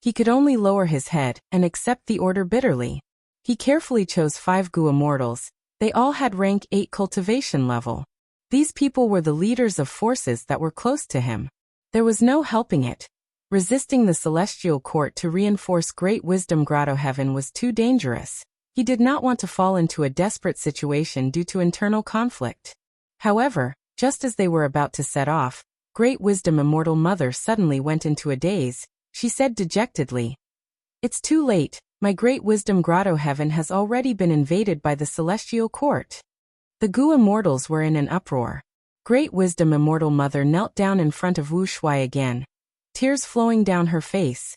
He could only lower his head and accept the order bitterly. He carefully chose 5 Gu Immortals. They all had rank 8 cultivation level. These people were the leaders of forces that were close to him. There was no helping it. Resisting the Celestial Court to reinforce Great Wisdom Grotto Heaven was too dangerous. He did not want to fall into a desperate situation due to internal conflict. However, just as they were about to set off, Great Wisdom Immortal Mother suddenly went into a daze. She said dejectedly, It's too late. My Great Wisdom Grotto Heaven has already been invaded by the Celestial Court. The Gu Immortals were in an uproar. Great Wisdom Immortal Mother knelt down in front of Wu Shuai again, tears flowing down her face.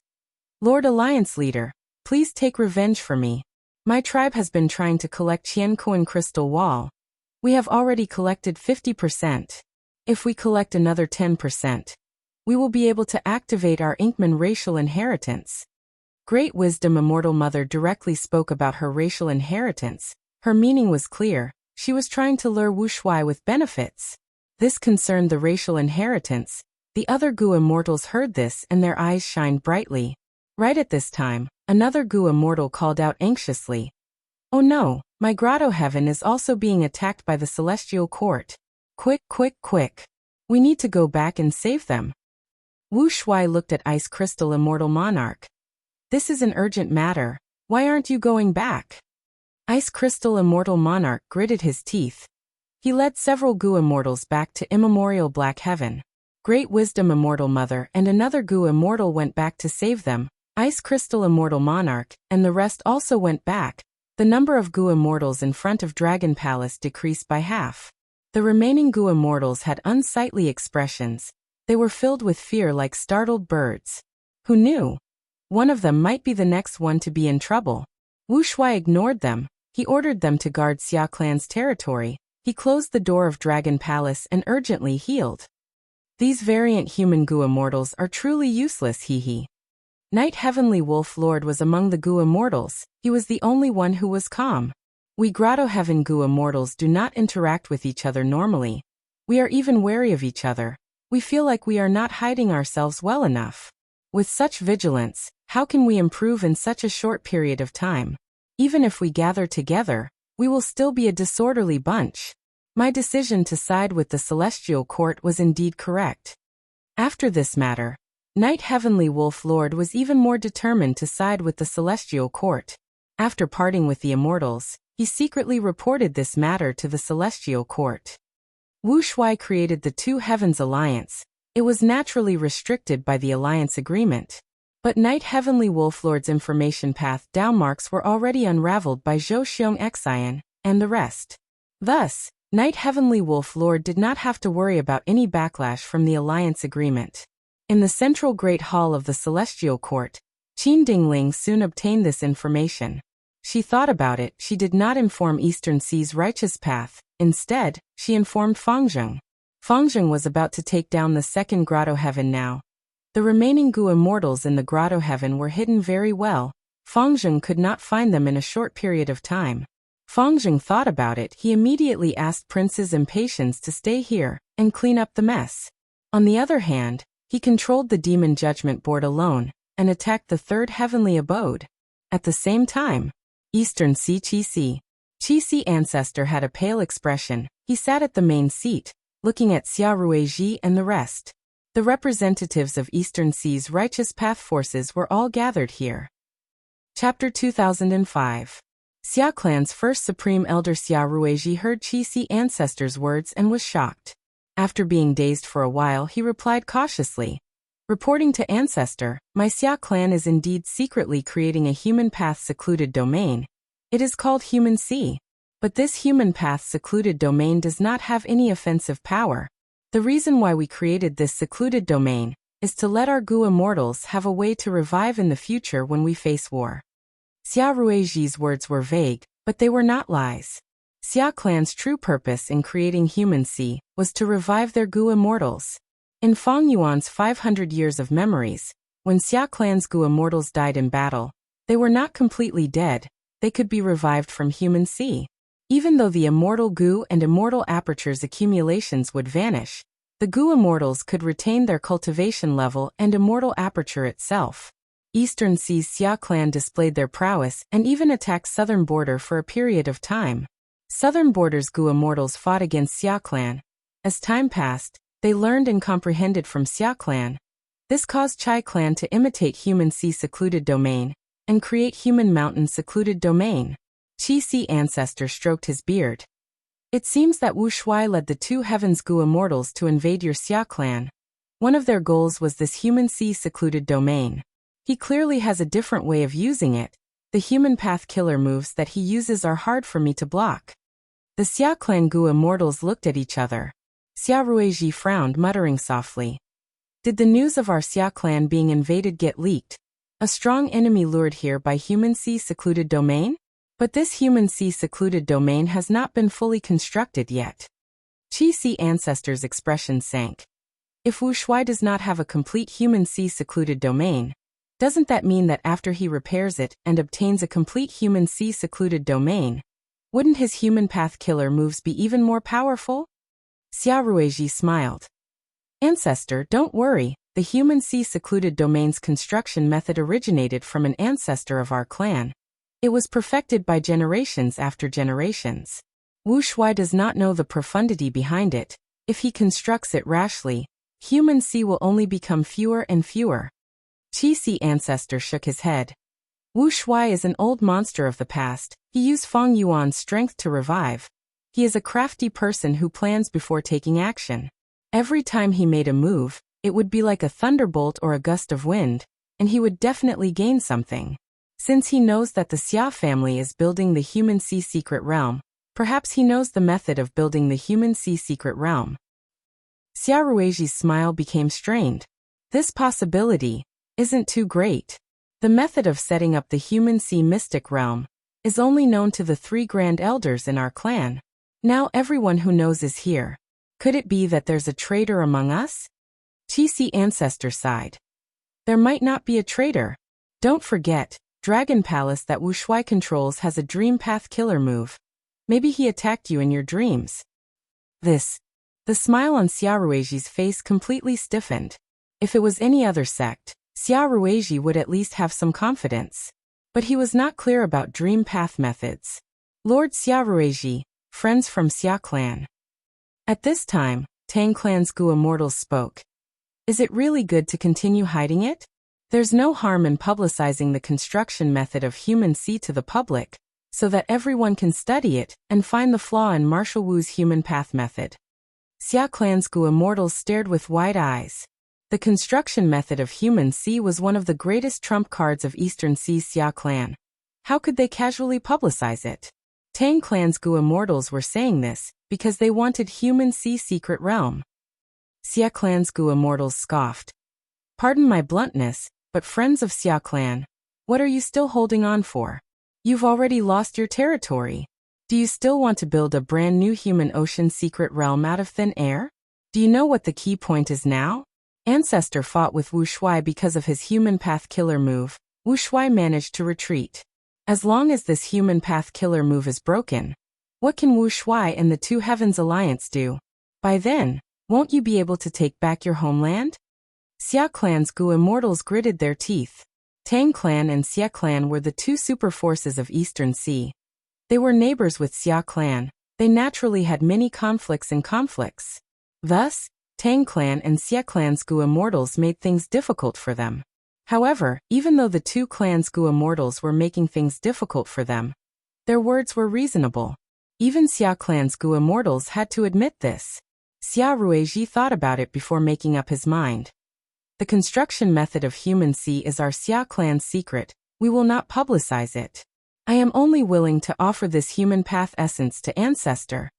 Lord Alliance Leader, please take revenge for me. My tribe has been trying to collect Qiankuan Crystal Wall. We have already collected 50%. If we collect another 10%, we will be able to activate our Inkman racial inheritance. Great Wisdom Immortal Mother directly spoke about her racial inheritance. Her meaning was clear. She was trying to lure Wu Shuai with benefits. This concerned the racial inheritance. The other Gu Immortals heard this and their eyes shined brightly. Right at this time, another Gu Immortal called out anxiously, Oh no, my Grotto Heaven is also being attacked by the Celestial Court. Quick, quick, quick. We need to go back and save them. Wu Shuai looked at Ice Crystal Immortal Monarch. This is an urgent matter. Why aren't you going back? Ice Crystal Immortal Monarch gritted his teeth. He led several Gu Immortals back to Immemorial Black Heaven. Great Wisdom Immortal Mother and another Gu Immortal went back to save them. Ice Crystal Immortal Monarch and the rest also went back. The number of Gu Immortals in front of Dragon Palace decreased by half. The remaining Gu Immortals had unsightly expressions. They were filled with fear like startled birds. Who knew? One of them might be the next one to be in trouble. Wu Shuai ignored them. He ordered them to guard Xia Clan's territory. He closed the door of Dragon Palace and urgently healed. These variant human Gu Immortals are truly useless, hee. Knight Heavenly Wolf Lord was among the Gu Immortals. He was the only one who was calm. We Grotto Heaven Gu Immortals do not interact with each other normally. We are even wary of each other. We feel like we are not hiding ourselves well enough. With such vigilance, how can we improve in such a short period of time? Even if we gather together, we will still be a disorderly bunch. My decision to side with the Celestial Court was indeed correct. After this matter, Knight Heavenly Wolf Lord was even more determined to side with the Celestial Court. After parting with the Immortals, he secretly reported this matter to the Celestial Court. Wu Shuai created the Two Heavens Alliance. It was naturally restricted by the alliance agreement. But Knight Heavenly Wolf Lord's information path downmarks were already unraveled by Zhou Xiong Xian and the rest. Thus, Knight Heavenly Wolf Lord did not have to worry about any backlash from the alliance agreement. In the central Great Hall of the Celestial Court, Qin Dingling soon obtained this information. She thought about it. She did not inform Eastern Sea's righteous path. Instead, she informed Fangzheng. Fangzheng was about to take down the second Grotto Heaven now. The remaining Gu Immortals in the Grotto Heaven were hidden very well. Fangzheng could not find them in a short period of time. Fangzheng thought about it. He immediately asked Prince's Impatience to stay here and clean up the mess. On the other hand, he controlled the Demon Judgment Board alone and attacked the third heavenly abode. At the same time, Eastern Sea Qi Ancestor had a pale expression. He sat at the main seat, looking at Xia Ruiji and the rest. The representatives of Eastern Sea's righteous path forces were all gathered here. Chapter 2005. Xia Clan's first Supreme Elder Xia Ruiji heard Qi Ancestor's words and was shocked. After being dazed for a while, he replied cautiously. Reporting to Ancestor, my Xia clan is indeed secretly creating a human path secluded domain. It is called Human Sea. But this human path secluded domain does not have any offensive power. The reason why we created this secluded domain is to let our Gu immortals have a way to revive in the future when we face war. Xia Ruiji's words were vague, but they were not lies. Xia clan's true purpose in creating Human Sea was to revive their Gu immortals. In Feng Yuan's 500 years of memories, when Xia clan's Gu immortals died in battle, they were not completely dead, they could be revived from Human Sea. Even though the immortal Gu and immortal aperture's accumulations would vanish, the Gu immortals could retain their cultivation level and immortal aperture itself. Eastern Sea's Xia clan displayed their prowess and even attacked Southern Border for a period of time. Southern Border's Gu immortals fought against Xia clan. As time passed, they learned and comprehended from Xia clan. This caused Chai clan to imitate Human Sea secluded domain and create Human Mountain secluded domain. Qi Si Ancestor stroked his beard. It seems that Wu Shuai led the two Heavens Gu immortals to invade your Xia clan. One of their goals was this Human Sea secluded domain. He clearly has a different way of using it. The human path killer moves that he uses are hard for me to block. The Xia clan Gu immortals looked at each other. Xia Ruiji frowned, muttering softly. Did the news of our Xia clan being invaded get leaked? A strong enemy lured here by Human Sea secluded domain? But this Human Sea secluded domain has not been fully constructed yet. Qi Si Ancestor's expression sank. If Wu Shuai does not have a complete Human Sea secluded domain, doesn't that mean that after he repairs it and obtains a complete Human Sea secluded domain, wouldn't his human path killer moves be even more powerful? Xia Ruiji smiled. Ancestor, don't worry, the Human Sea secluded domain's construction method originated from an ancestor of our clan. It was perfected by generations after generations. Wu Shuai does not know the profundity behind it. If he constructs it rashly, Human Sea will only become fewer and fewer. Qi Si Ancestor shook his head. Wu Shuai is an old monster of the past. He used Feng Yuan's strength to revive. He is a crafty person who plans before taking action. Every time he made a move, it would be like a thunderbolt or a gust of wind, and he would definitely gain something. Since he knows that the Xia family is building the Human Sea secret realm, perhaps he knows the method of building the Human Sea secret realm. Xia Ruiji's smile became strained. This possibility isn't too great. The method of setting up the Human Sea mystic realm is only known to the 3 grand elders in our clan. Now everyone who knows is here. Could it be that there's a traitor among us? Qi Si Ancestor sighed. There might not be a traitor. Don't forget, Dragon Palace that Wu Shuai controls has a dream path killer move. Maybe he attacked you in your dreams. The smile on Xia Ruiji's face completely stiffened. If it was any other sect, Xia Ruiji would at least have some confidence. But he was not clear about dream path methods. Lord Xia Ruiji, friends from Xia clan. At this time, Tang clan's Gu immortals spoke. Is it really good to continue hiding it? There's no harm in publicizing the construction method of Human Sea to the public, so that everyone can study it and find the flaw in Marshal Wu's human path method. Xia clan's Gu immortals stared with wide eyes. The construction method of Human Sea was one of the greatest trump cards of Eastern Sea's Xia clan. How could they casually publicize it? Tang clan's Gu immortals were saying this because they wanted Human Sea secret realm. Xia clan's Gu immortals scoffed. Pardon my bluntness, but friends of Xia clan, what are you still holding on for? You've already lost your territory. Do you still want to build a brand new human ocean secret realm out of thin air? Do you know what the key point is now? Ancestor fought with Wu Shuai because of his human path killer move. Wu Shuai managed to retreat. As long as this human path killer move is broken, what can Wu Shuai and the Two Heavens Alliance do? By then, won't you be able to take back your homeland? Xia clan's Gu immortals gritted their teeth. Tang clan and Xia clan were the two super forces of Eastern Sea. They were neighbors with Xia clan. They naturally had many conflicts and conflicts. Thus, Tang clan and Xia clan's Gu immortals made things difficult for them. However, even though the two clans' Gu immortals were making things difficult for them, their words were reasonable. Even Xia clan's Gu immortals had to admit this. Xia Ruizhi thought about it before making up his mind. The construction method of human sea is our Xia clan's secret. We will not publicize it. I am only willing to offer this human path essence to Ancestor.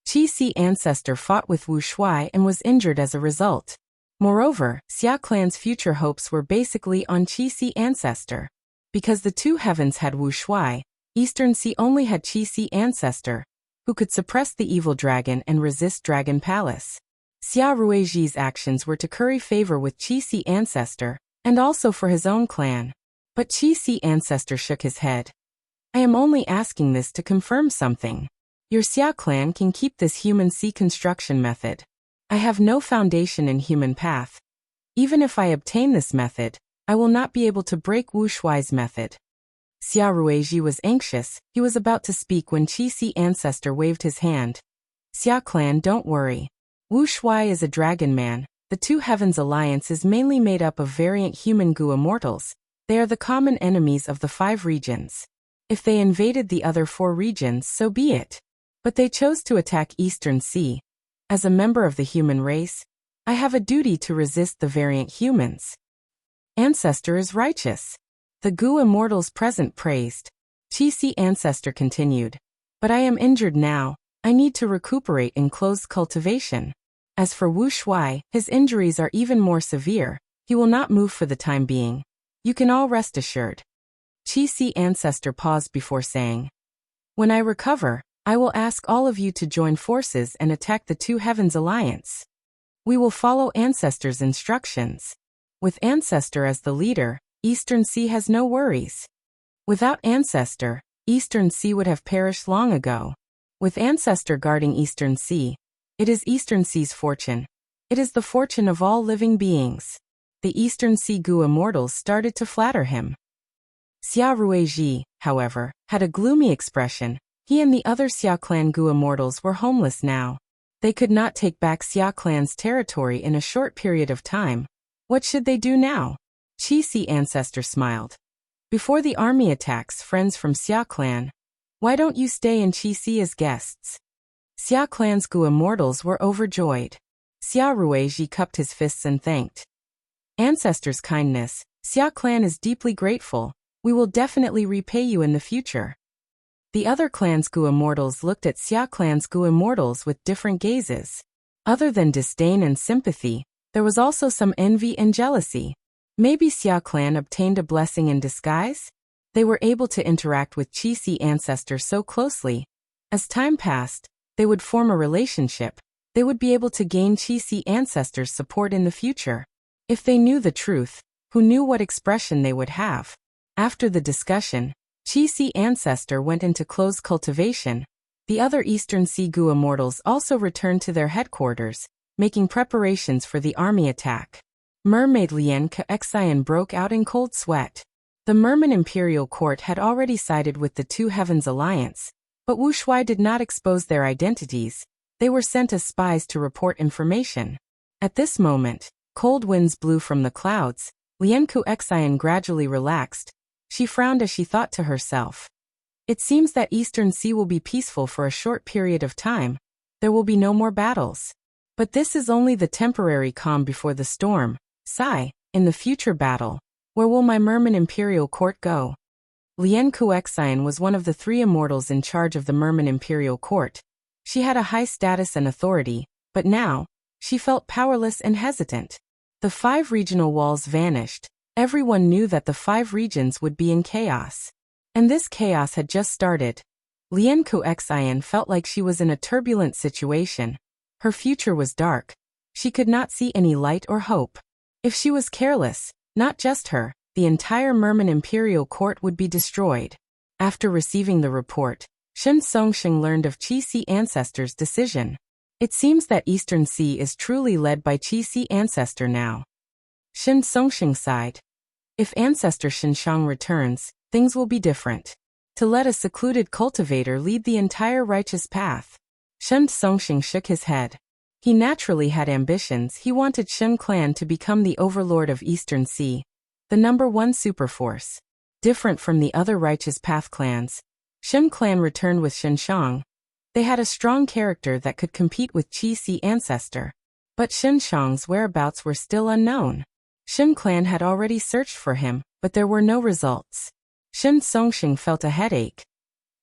Qi Si Ancestor fought with Wu Shuai and was injured as a result. Moreover, Xia clan's future hopes were basically on Qi Si Ancestor. Because the two heavens had Wu Shuai, Eastern Sea only had Qi Si Ancestor, who could suppress the evil dragon and resist Dragon Palace. Xia Ruizhi's actions were to curry favor with Qi Si Ancestor, and also for his own clan. But Qi Si Ancestor shook his head. I am only asking this to confirm something. Your Xia clan can keep this human sea construction method. I have no foundation in human path. Even if I obtain this method, I will not be able to break Wu Shuai's method. Xia Ruizhi was anxious. He was about to speak when Qi Si Ancestor waved his hand. Xia clan, don't worry. Wu Shuai is a dragon man. The Two Heavens Alliance is mainly made up of variant human Gu immortals. They are the common enemies of the 5 regions. If they invaded the other 4 regions, so be it. But they chose to attack Eastern Sea. As a member of the human race, I have a duty to resist the variant humans. Ancestor is righteous. The Gu immortals present praised. Qi Si Ancestor continued. But I am injured now. I need to recuperate in closed cultivation. As for Wu Shuai, his injuries are even more severe. He will not move for the time being. You can all rest assured. Qi Si Ancestor paused before saying, when I recover, I will ask all of you to join forces and attack the Two Heavens Alliance. We will follow Ancestor's instructions. With Ancestor as the leader, Eastern Sea has no worries. Without Ancestor, Eastern Sea would have perished long ago. With Ancestor guarding Eastern Sea, it is Eastern Sea's fortune. It is the fortune of all living beings. The Eastern Sea Gu immortals started to flatter him. Xia Ruizhi, however, had a gloomy expression. He and the other Xia clan Gu immortals were homeless now. They could not take back Xia clan's territory in a short period of time. What should they do now? Qi Si Ancestor smiled. Before the army attacks friends from Xia clan, why don't you stay in Qi Si as guests? Xia clan's Gu immortals were overjoyed. Xia Ruizhi cupped his fists and thanked Ancestor's kindness. Xia clan is deeply grateful. We will definitely repay you in the future. The other clan's Gu immortals looked at Xia clan's Gu immortals with different gazes. Other than disdain and sympathy, there was also some envy and jealousy. Maybe Xia clan obtained a blessing in disguise? They were able to interact with Qi Si Ancestor so closely. As time passed, they would form a relationship. They would be able to gain Qi Si Ancestor's support in the future. If they knew the truth, who knew what expression they would have? After the discussion, Qi Si Ancestor went into closed cultivation. The other Eastern Sea Gu immortals also returned to their headquarters, making preparations for the army attack. Mermaid Lian Kexian broke out in cold sweat. The Merman Imperial Court had already sided with the Two Heavens Alliance, but Wu Shuai did not expose their identities. They were sent as spies to report information. At this moment, cold winds blew from the clouds. Lian Kexian gradually relaxed. She frowned as she thought to herself. It seems that Eastern Sea will be peaceful for a short period of time. There will be no more battles. But this is only the temporary calm before the storm. Sigh, in the future battle, where will my Merman Imperial Court go? Lian Kexian was one of the 3 immortals in charge of the Merman Imperial Court. She had a high status and authority, but now, she felt powerless and hesitant. The 5 regional walls vanished. Everyone knew that the 5 regions would be in chaos. And this chaos had just started. Lian Kexian felt like she was in a turbulent situation. Her future was dark. She could not see any light or hope. If she was careless, not just her, the entire Merman Imperial Court would be destroyed. After receiving the report, Shen Songsheng learned of Qi Si Ancestor's decision. It seems that Eastern Sea is truly led by Qi Si Ancestor now. Shen Songsheng sighed. If Ancestor Shenshang returns, things will be different. To let a secluded cultivator lead the entire righteous path. Shen Songsheng shook his head. He naturally had ambitions. He wanted Shen clan to become the overlord of Eastern Sea, the #1 superforce. Different from the other righteous path clans, Shen clan returned with Shenshang. They had a strong character that could compete with Qi ancestor. But Shen Shang's whereabouts were still unknown. Shen clan had already searched for him, but there were no results. Shen Songxing felt a headache.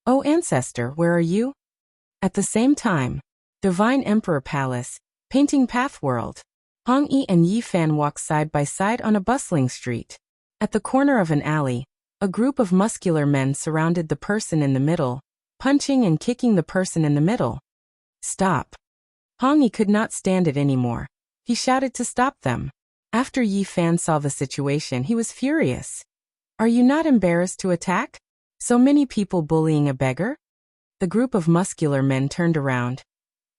"Oh ancestor, where are you?" At the same time, Divine Emperor Palace, Painting Path World. Hong Yi and Yi Fan walked side by side on a bustling street. At the corner of an alley, a group of muscular men surrounded the person in the middle, punching and kicking the person in the middle. "Stop." Hong Yi could not stand it anymore. He shouted to stop them. After Yi Fan saw the situation, he was furious. "Are you not embarrassed to attack? So many people bullying a beggar?" The group of muscular men turned around.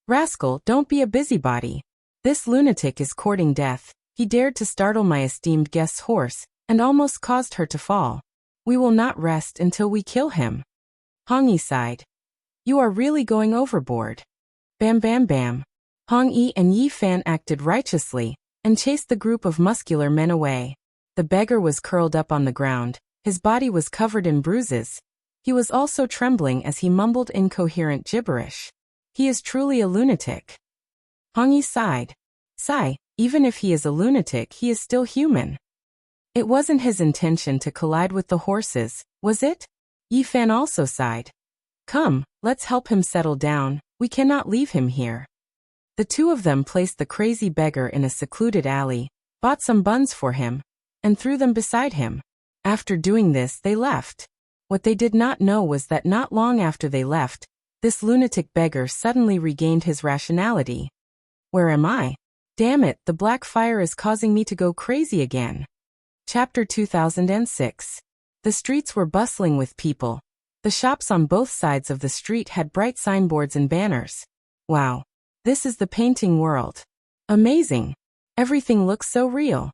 "Rascal, don't be a busybody. This lunatic is courting death. He dared to startle my esteemed guest's horse, and almost caused her to fall. We will not rest until we kill him." Hong Yi sighed. "You are really going overboard." Bam bam bam. Hong Yi and Yi Fan acted righteously, and chased the group of muscular men away. The beggar was curled up on the ground. His body was covered in bruises. He was also trembling as he mumbled incoherent gibberish. "He is truly a lunatic." Hong Yi sighed. "Sigh, even if he is a lunatic, he is still human." It wasn't his intention to collide with the horses, was it? Yi Fan also sighed. "Come, let's help him settle down. We cannot leave him here." The two of them placed the crazy beggar in a secluded alley, bought some buns for him, and threw them beside him. After doing this, they left. What they did not know was that not long after they left, this lunatic beggar suddenly regained his rationality. "Where am I? Damn it, the black fire is causing me to go crazy again." Chapter 2006. The streets were bustling with people. The shops on both sides of the street had bright signboards and banners. Wow. This is the painting world. Amazing. Everything looks so real.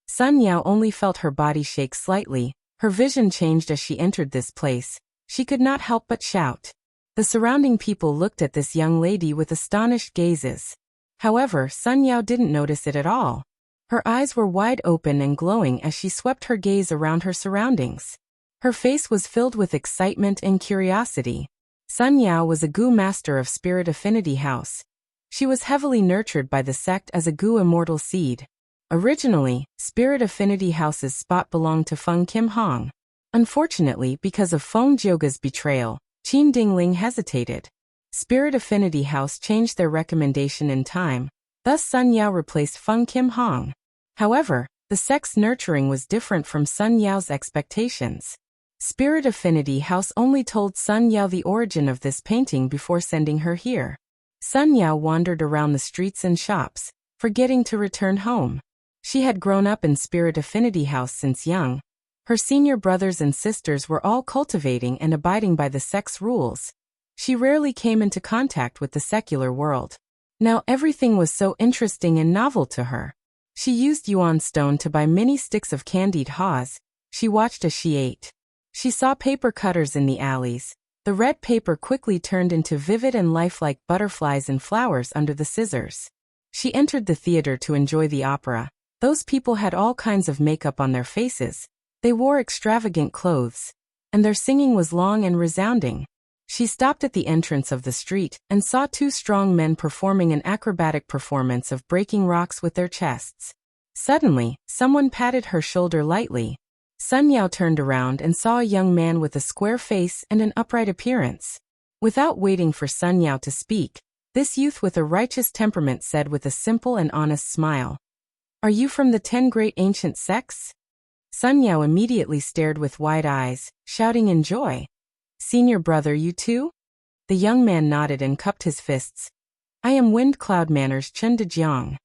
Sun Yao only felt her body shake slightly. Her vision changed as she entered this place. She could not help but shout. The surrounding people looked at this young lady with astonished gazes. However, Sun Yao didn't notice it at all. Her eyes were wide open and glowing as she swept her gaze around her surroundings. Her face was filled with excitement and curiosity. Sun Yao was a Gu master of Spirit Affinity House. She was heavily nurtured by the sect as a Gu immortal seed. Originally, Spirit Affinity House's spot belonged to Feng Kim Hong. Unfortunately, because of Feng Jioga's betrayal, Qin Dingling hesitated. Spirit Affinity House changed their recommendation in time. Thus Sun Yao replaced Feng Kim Hong. However, the sect's nurturing was different from Sun Yao's expectations. Spirit Affinity House only told Sun Yao the origin of this painting before sending her here. Sun Yao wandered around the streets and shops, forgetting to return home. She had grown up in Spirit Affinity House since young. Her senior brothers and sisters were all cultivating and abiding by the sect's rules. She rarely came into contact with the secular world. Now everything was so interesting and novel to her. She used yuan stone to buy many sticks of candied haws. She watched as she ate. She saw paper cutters in the alleys. The red paper quickly turned into vivid and lifelike butterflies and flowers under the scissors. She entered the theater to enjoy the opera. Those people had all kinds of makeup on their faces. They wore extravagant clothes. And their singing was long and resounding. She stopped at the entrance of the street and saw two strong men performing an acrobatic performance of breaking rocks with their chests. Suddenly, someone patted her shoulder lightly. Sun Yao turned around and saw a young man with a square face and an upright appearance. Without waiting for Sun Yao to speak, this youth with a righteous temperament said with a simple and honest smile, "Are you from the 10 great ancient sects?" Sun Yao immediately stared with wide eyes, shouting in joy, "Senior brother, you too?" The young man nodded and cupped his fists. "I am Wind Cloud Manor's Chen Dejiang."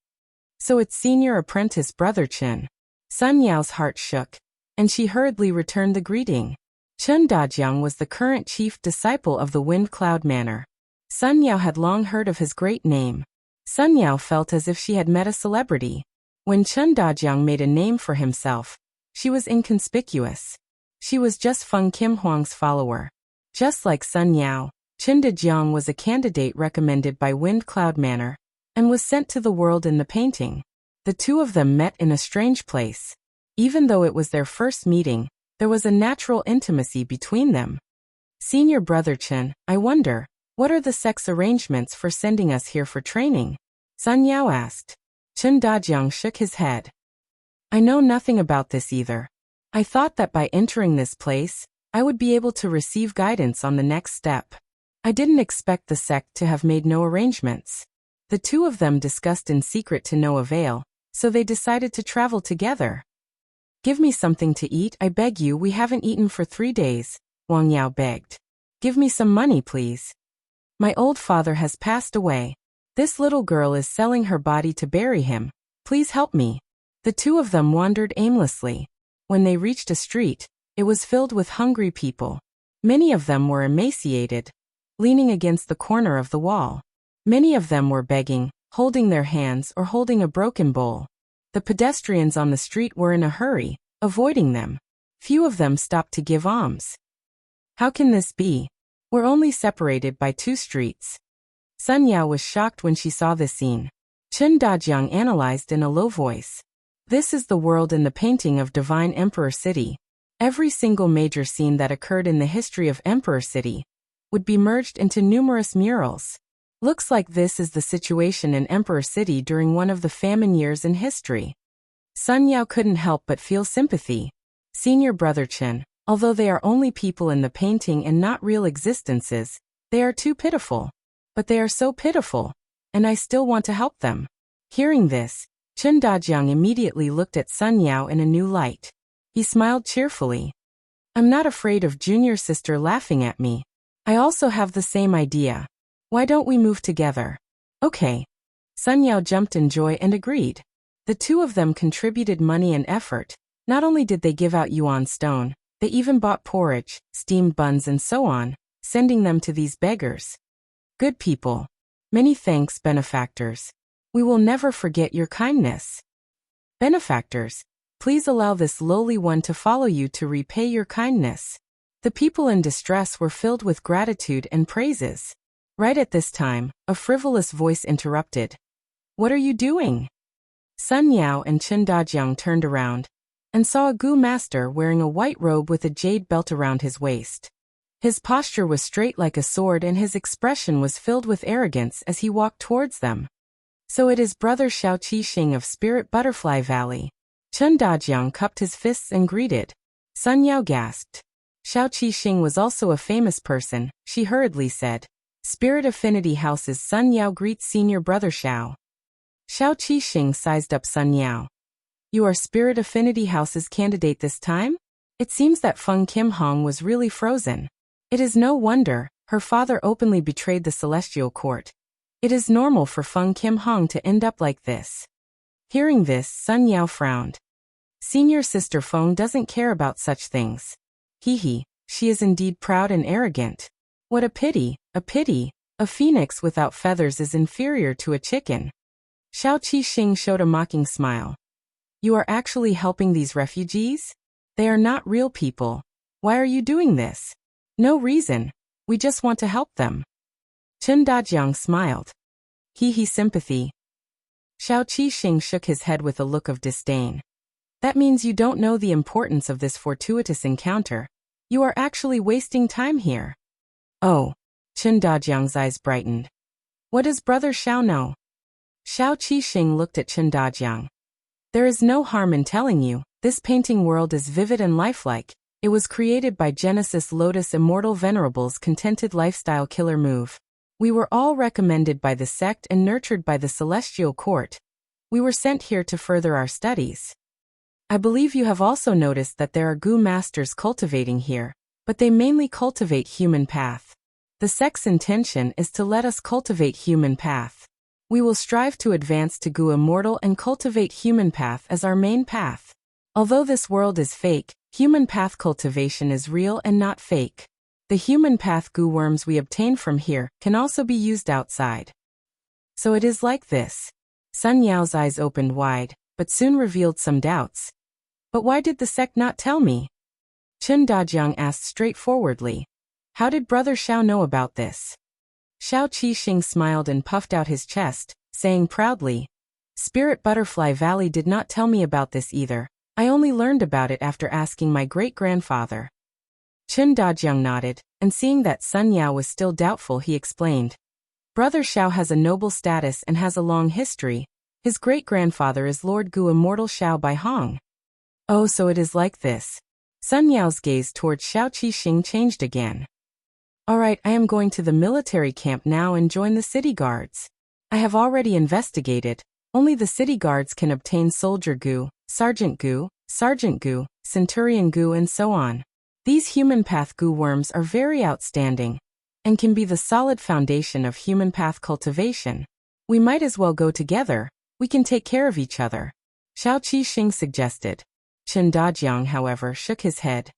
"So it's senior apprentice brother Chen." Sun Yao's heart shook, and she hurriedly returned the greeting. Chen Dajiang was the current chief disciple of the Wind Cloud Manor. Sun Yao had long heard of his great name. Sun Yao felt as if she had met a celebrity. When Chen Dajiang made a name for himself, she was inconspicuous. She was just Feng Kim Huang's follower. Just like Sun Yao, Chen Dajiang was a candidate recommended by Wind Cloud Manor, and was sent to the world in the painting. The two of them met in a strange place. Even though it was their first meeting, there was a natural intimacy between them. "Senior brother Chen, I wonder, What are the sect's arrangements for sending us here for training? Sun Yao asked. Chen Dajiang shook his head. I know nothing about this either. I thought that by entering this place, I would be able to receive guidance on the next step. I didn't expect the sect to have made no arrangements. The two of them discussed in secret to no avail, so they decided to travel together. Give me something to eat, I beg you, we haven't eaten for 3 days, Wang Yao begged. Give me some money, please. My old father has passed away. This little girl is selling her body to bury him. Please help me. The two of them wandered aimlessly. When they reached a street, it was filled with hungry people. Many of them were emaciated, leaning against the corner of the wall. Many of them were begging, holding their hands or holding a broken bowl. The pedestrians on the street were in a hurry, avoiding them. Few of them stopped to give alms. How can this be? We're only separated by 2 streets. Sun Yao was shocked when she saw this scene. Chen Dajiang analyzed in a low voice. This is the world in the painting of Divine Emperor City. Every single major scene that occurred in the history of Emperor City would be merged into numerous murals. Looks like this is the situation in Emperor City during one of the famine years in history. Sun Yao couldn't help but feel sympathy. Senior brother Chen, although they are only people in the painting and not real existences, they are too pitiful. But they are so pitiful, and I still want to help them. Hearing this, Chen Dajiang immediately looked at Sun Yao in a new light. He smiled cheerfully. I'm not afraid of junior sister laughing at me. I also have the same idea. Why don't we move together? Okay. Sun Yao jumped in joy and agreed. The two of them contributed money and effort. Not only did they give out yuan stone, they even bought porridge, steamed buns and so on, sending them to these beggars. Good people. Many thanks, benefactors. We will never forget your kindness. Benefactors, please allow this lowly one to follow you to repay your kindness. The people in distress were filled with gratitude and praises. Right at this time, a frivolous voice interrupted. What are you doing? Sun Yao and Chen Dajiang turned around and saw a Gu master wearing a white robe with a jade belt around his waist. His posture was straight like a sword and his expression was filled with arrogance as he walked towards them. So it is brother Xiao Qixing of Spirit Butterfly Valley. Chen Dajiang cupped his fists and greeted. Sun Yao gasped. Xiao Qixing was also a famous person, she hurriedly said. Spirit Affinity House's Sun Yao greets senior brother Xiao. Xiao Qixing sized up Sun Yao. You are Spirit Affinity House's candidate this time? It seems that Feng Kim Hong was really frozen. It is no wonder, her father openly betrayed the celestial court. It is normal for Feng Kim Hong to end up like this. Hearing this, Sun Yao frowned. Senior sister Feng doesn't care about such things. He, she is indeed proud and arrogant. What a pity, a pity. A phoenix without feathers is inferior to a chicken. Xiao Qixing showed a mocking smile. You are actually helping these refugees? They are not real people. Why are you doing this? No reason. We just want to help them. Chen Dajiang smiled. He sympathy. Xiao Qixing shook his head with a look of disdain. That means you don't know the importance of this fortuitous encounter. You are actually wasting time here. Oh. Chen Dajiang's eyes brightened. What does brother Xiao know? Xiao Qixing looked at Chen Dajiang. There is no harm in telling you, this painting world is vivid and lifelike. It was created by Genesis Lotus Immortal Venerable's Contented Lifestyle Killer Move. We were all recommended by the sect and nurtured by the Celestial Court. We were sent here to further our studies. I believe you have also noticed that there are Gu masters cultivating here, but they mainly cultivate human path. The sect's intention is to let us cultivate human path. We will strive to advance to Gu Immortal and cultivate human path as our main path. Although this world is fake, human path cultivation is real and not fake. The human path Gu worms we obtain from here can also be used outside. So it is like this. Sun Yao's eyes opened wide, but soon revealed some doubts. But why did the sect not tell me? Chen Dajiang asked straightforwardly. How did brother Xiao know about this? Xiao Qixing smiled and puffed out his chest, saying proudly, Spirit Butterfly Valley did not tell me about this either. I only learned about it after asking my great-grandfather. Chen Dajiang nodded. and seeing that Sun Yao was still doubtful, he explained. Brother Xiao has a noble status and has a long history. His great-grandfather is Lord Gu, immortal Xiao Baihong. Oh, so it is like this. Sun Yao's gaze towards Xiao Qixing changed again. Alright, I am going to the military camp now and join the city guards. I have already investigated. Only the city guards can obtain Soldier Gu, Sergeant Gu, Centurion Gu, and so on. These human path Gu worms are very outstanding and can be the solid foundation of human path cultivation. We might as well go together. We can take care of each other. Xiao Qixing suggested. Chen Dajiang, however, shook his head.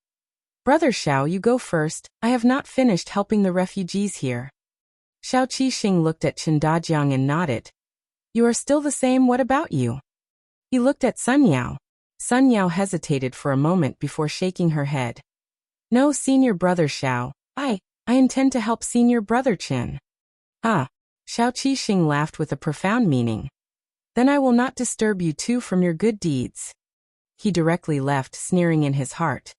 Brother Xiao, you go first. I have not finished helping the refugees here. Xiao Qixing looked at Chen Dajiang and nodded. You are still the same, what about you? He looked at Sun Yao. Sun Yao hesitated for a moment before shaking her head. No, senior brother Xiao, I intend to help senior brother Chen. Ah, Xiao Qixing laughed with a profound meaning. Then I will not disturb you two from your good deeds. He directly left, sneering in his heart.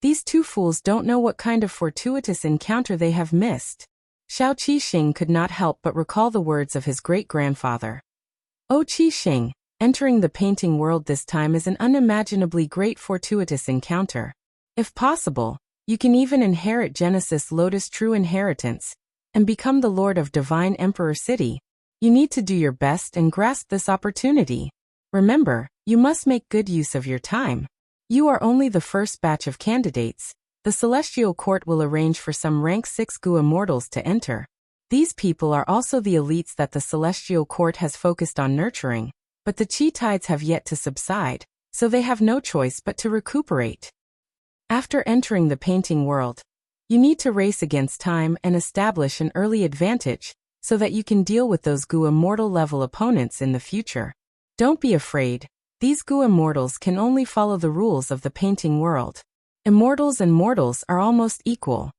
These two fools don't know what kind of fortuitous encounter they have missed. Xiao Qixing could not help but recall the words of his great-grandfather. Oh Qixing, entering the painting world this time is an unimaginably great fortuitous encounter. If possible, you can even inherit Genesis Lotus True Inheritance and become the Lord of Divine Emperor City. You need to do your best and grasp this opportunity. Remember, you must make good use of your time. You are only the first batch of candidates. The Celestial Court will arrange for some rank 6 Gu immortals to enter. These people are also the elites that the Celestial Court has focused on nurturing, but the Qi tides have yet to subside, so they have no choice but to recuperate. After entering the painting world, you need to race against time and establish an early advantage so that you can deal with those Gu immortal level opponents in the future. Don't be afraid. These Gu immortals can only follow the rules of the painting world. Immortals and mortals are almost equal.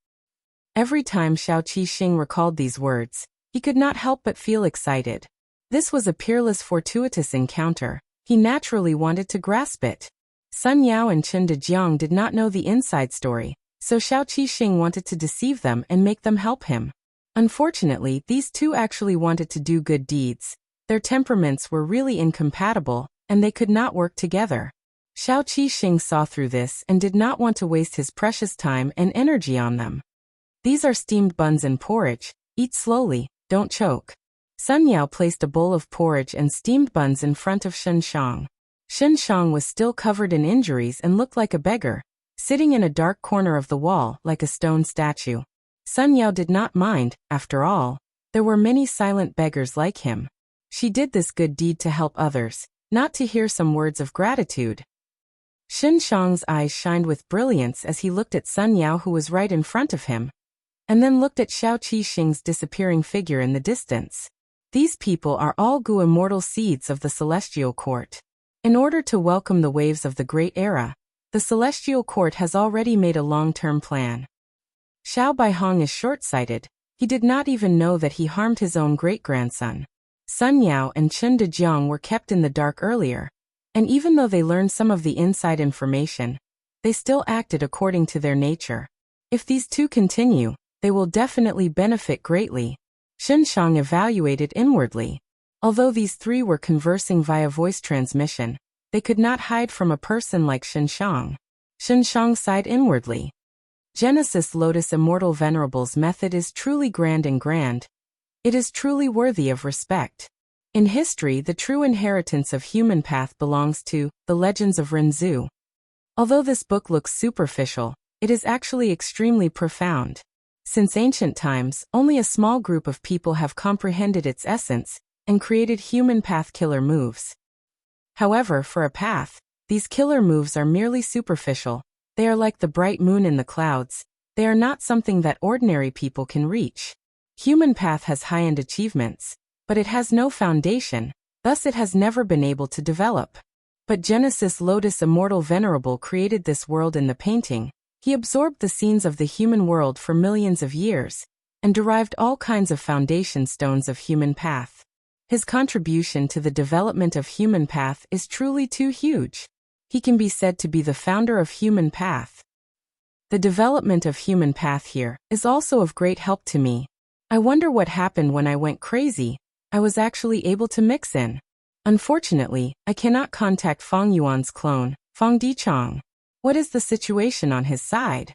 Every time Xiao Qixing recalled these words, he could not help but feel excited. This was a peerless fortuitous encounter. He naturally wanted to grasp it. Sun Yao and Chen Dajiang did not know the inside story, so Xiao Qixing wanted to deceive them and make them help him. Unfortunately, these two actually wanted to do good deeds. Their temperaments were really incompatible, and they could not work together. Xiao Qixing saw through this and did not want to waste his precious time and energy on them. These are steamed buns and porridge. Eat slowly, don't choke. Sun Yao placed a bowl of porridge and steamed buns in front of Shen Shang. Shen Shang was still covered in injuries and looked like a beggar, sitting in a dark corner of the wall like a stone statue. Sun Yao did not mind, after all. There were many silent beggars like him. She did this good deed to help others, not to hear some words of gratitude. Shen Shang's eyes shined with brilliance as he looked at Sun Yao, who was right in front of him, and then looked at Xiao Qixing's disappearing figure in the distance. These people are all Gu immortal seeds of the Celestial Court. In order to welcome the waves of the Great Era, the Celestial Court has already made a long-term plan. Xiao Baihong is short-sighted. He did not even know that he harmed his own great-grandson. Sun Yao and Chen Dajiang were kept in the dark earlier, and even though they learned some of the inside information, they still acted according to their nature. If these two continue, they will definitely benefit greatly. Shen Shang evaluated inwardly. Although these three were conversing via voice transmission, they could not hide from a person like Shen Shang. Shen Shang sighed inwardly. Genesis Lotus Immortal Venerable's method is truly grand and grand. It is truly worthy of respect. In history, the true inheritance of human path belongs to the Legends of Renzu. Although this book looks superficial, it is actually extremely profound. Since ancient times, only a small group of people have comprehended its essence and created human path killer moves. However, for a path, these killer moves are merely superficial. They are like the bright moon in the clouds. They are not something that ordinary people can reach. Human path has high-end achievements, but it has no foundation, thus it has never been able to develop. But Genesis Lotus Immortal Venerable created this world in the painting. He absorbed the scenes of the human world for millions of years, and derived all kinds of foundation stones of human path. His contribution to the development of human path is truly too huge. He can be said to be the founder of human path. The development of human path here is also of great help to me. I wonder what happened when I went crazy. I was actually able to mix in. Unfortunately, I cannot contact Fang Yuan's clone, Fang Dichang. What is the situation on his side?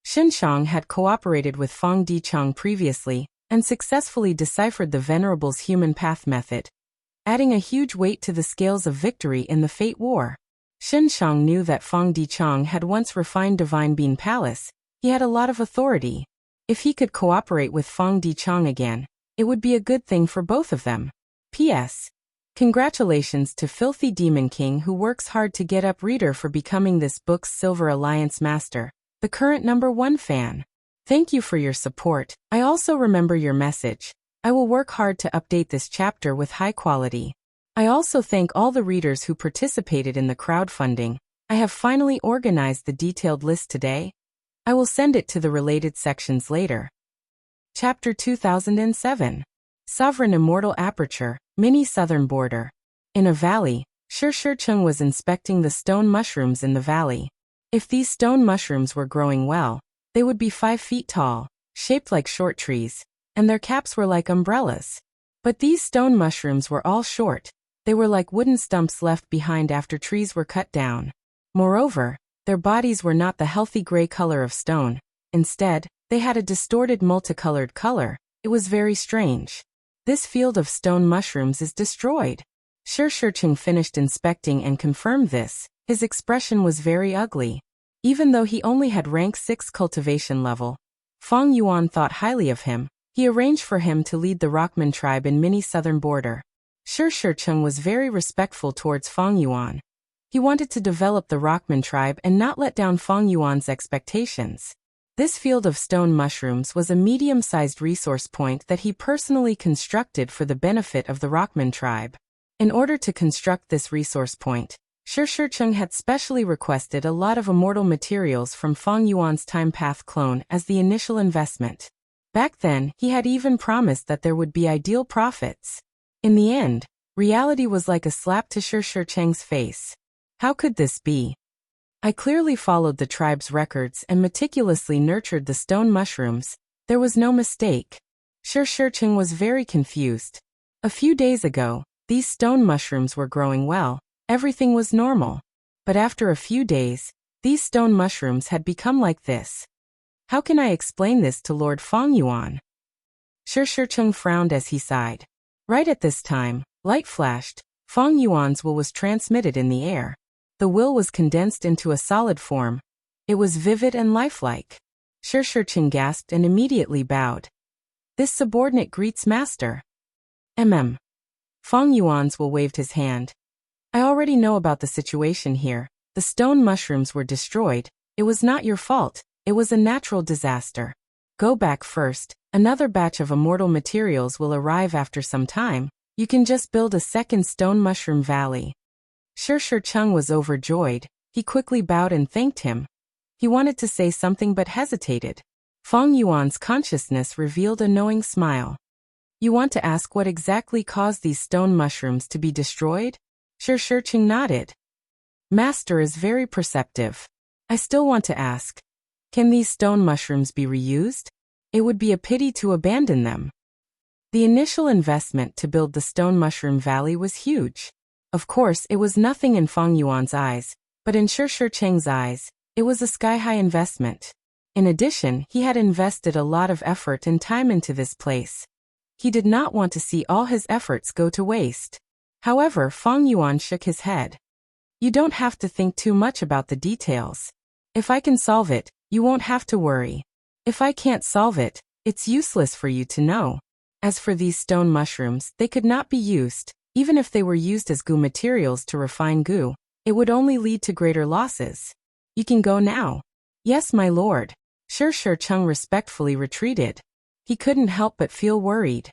Xinshang had cooperated with Fang Dichang previously and successfully deciphered the Venerable's human path method, adding a huge weight to the scales of victory in the Fate War. Xinshang knew that Fang Dichang had once refined Divine Bean Palace. He had a lot of authority. If he could cooperate with Fang Dichang again, it would be a good thing for both of them. P.S. Congratulations to Filthy Demon King who works hard to get up reader for becoming this book's Silver Alliance Master, the current #1 fan. Thank you for your support. I also remember your message. I will work hard to update this chapter with high quality. I also thank all the readers who participated in the crowdfunding. I have finally organized the detailed list today. I will send it to the related sections later. Chapter 2007. Sovereign Immortal Aperture, Mini Southern Border. In a valley, Shi was inspecting the stone mushrooms in the valley. If these stone mushrooms were growing well, they would be 5 feet tall, shaped like short trees, and their caps were like umbrellas. But these stone mushrooms were all short. They were like wooden stumps left behind after trees were cut down. Moreover, their bodies were not the healthy gray color of stone. Instead, they had a distorted multicolored color. It was very strange. This field of stone mushrooms is destroyed. Shi finished inspecting and confirmed this. His expression was very ugly. Even though he only had rank 6 cultivation level, Fang Yuan thought highly of him. He arranged for him to lead the Rockman tribe in Mini Southern Border. Shi was very respectful towards Fang Yuan. He wanted to develop the Rockman tribe and not let down Fang Yuan's expectations. This field of stone mushrooms was a medium-sized resource point that he personally constructed for the benefit of the Rockman tribe. In order to construct this resource point, Shi had specially requested a lot of immortal materials from Fang Yuan's Time Path clone as the initial investment. Back then, he had even promised that there would be ideal profits. In the end, reality was like a slap to Shi face. How could this be? I clearly followed the tribe's records and meticulously nurtured the stone mushrooms. There was no mistake. Shi was very confused. A few days ago, these stone mushrooms were growing well. Everything was normal. But after a few days, these stone mushrooms had become like this. How can I explain this to Lord Fang Yuan? Shi frowned as he sighed. Right at this time, light flashed. Fang Yuan's will was transmitted in the air. The will was condensed into a solid form. It was vivid and lifelike. Shi gasped and immediately bowed. This subordinate greets master. Fang Yuan's will waved his hand. I already know about the situation here. The stone mushrooms were destroyed. It was not your fault. It was a natural disaster. Go back first. Another batch of immortal materials will arrive after some time. You can just build a second stone mushroom valley. Shi was overjoyed. He quickly bowed and thanked him. He wanted to say something but hesitated. Fang Yuan's consciousness revealed a knowing smile. You want to ask what exactly caused these stone mushrooms to be destroyed? Shi nodded. Master is very perceptive. I still want to ask. Can these stone mushrooms be reused? It would be a pity to abandon them. The initial investment to build the stone mushroom valley was huge. Of course, it was nothing in Fang Yuan's eyes, but in Shi eyes, it was a sky-high investment. In addition, he had invested a lot of effort and time into this place. He did not want to see all his efforts go to waste. However, Fang Yuan shook his head. You don't have to think too much about the details. If I can solve it, you won't have to worry. If I can't solve it, it's useless for you to know. As for these stone mushrooms, they could not be used. Even if they were used as goo materials to refine goo, it would only lead to greater losses. You can go now. Yes, my lord. Shi respectfully retreated. He couldn't help but feel worried.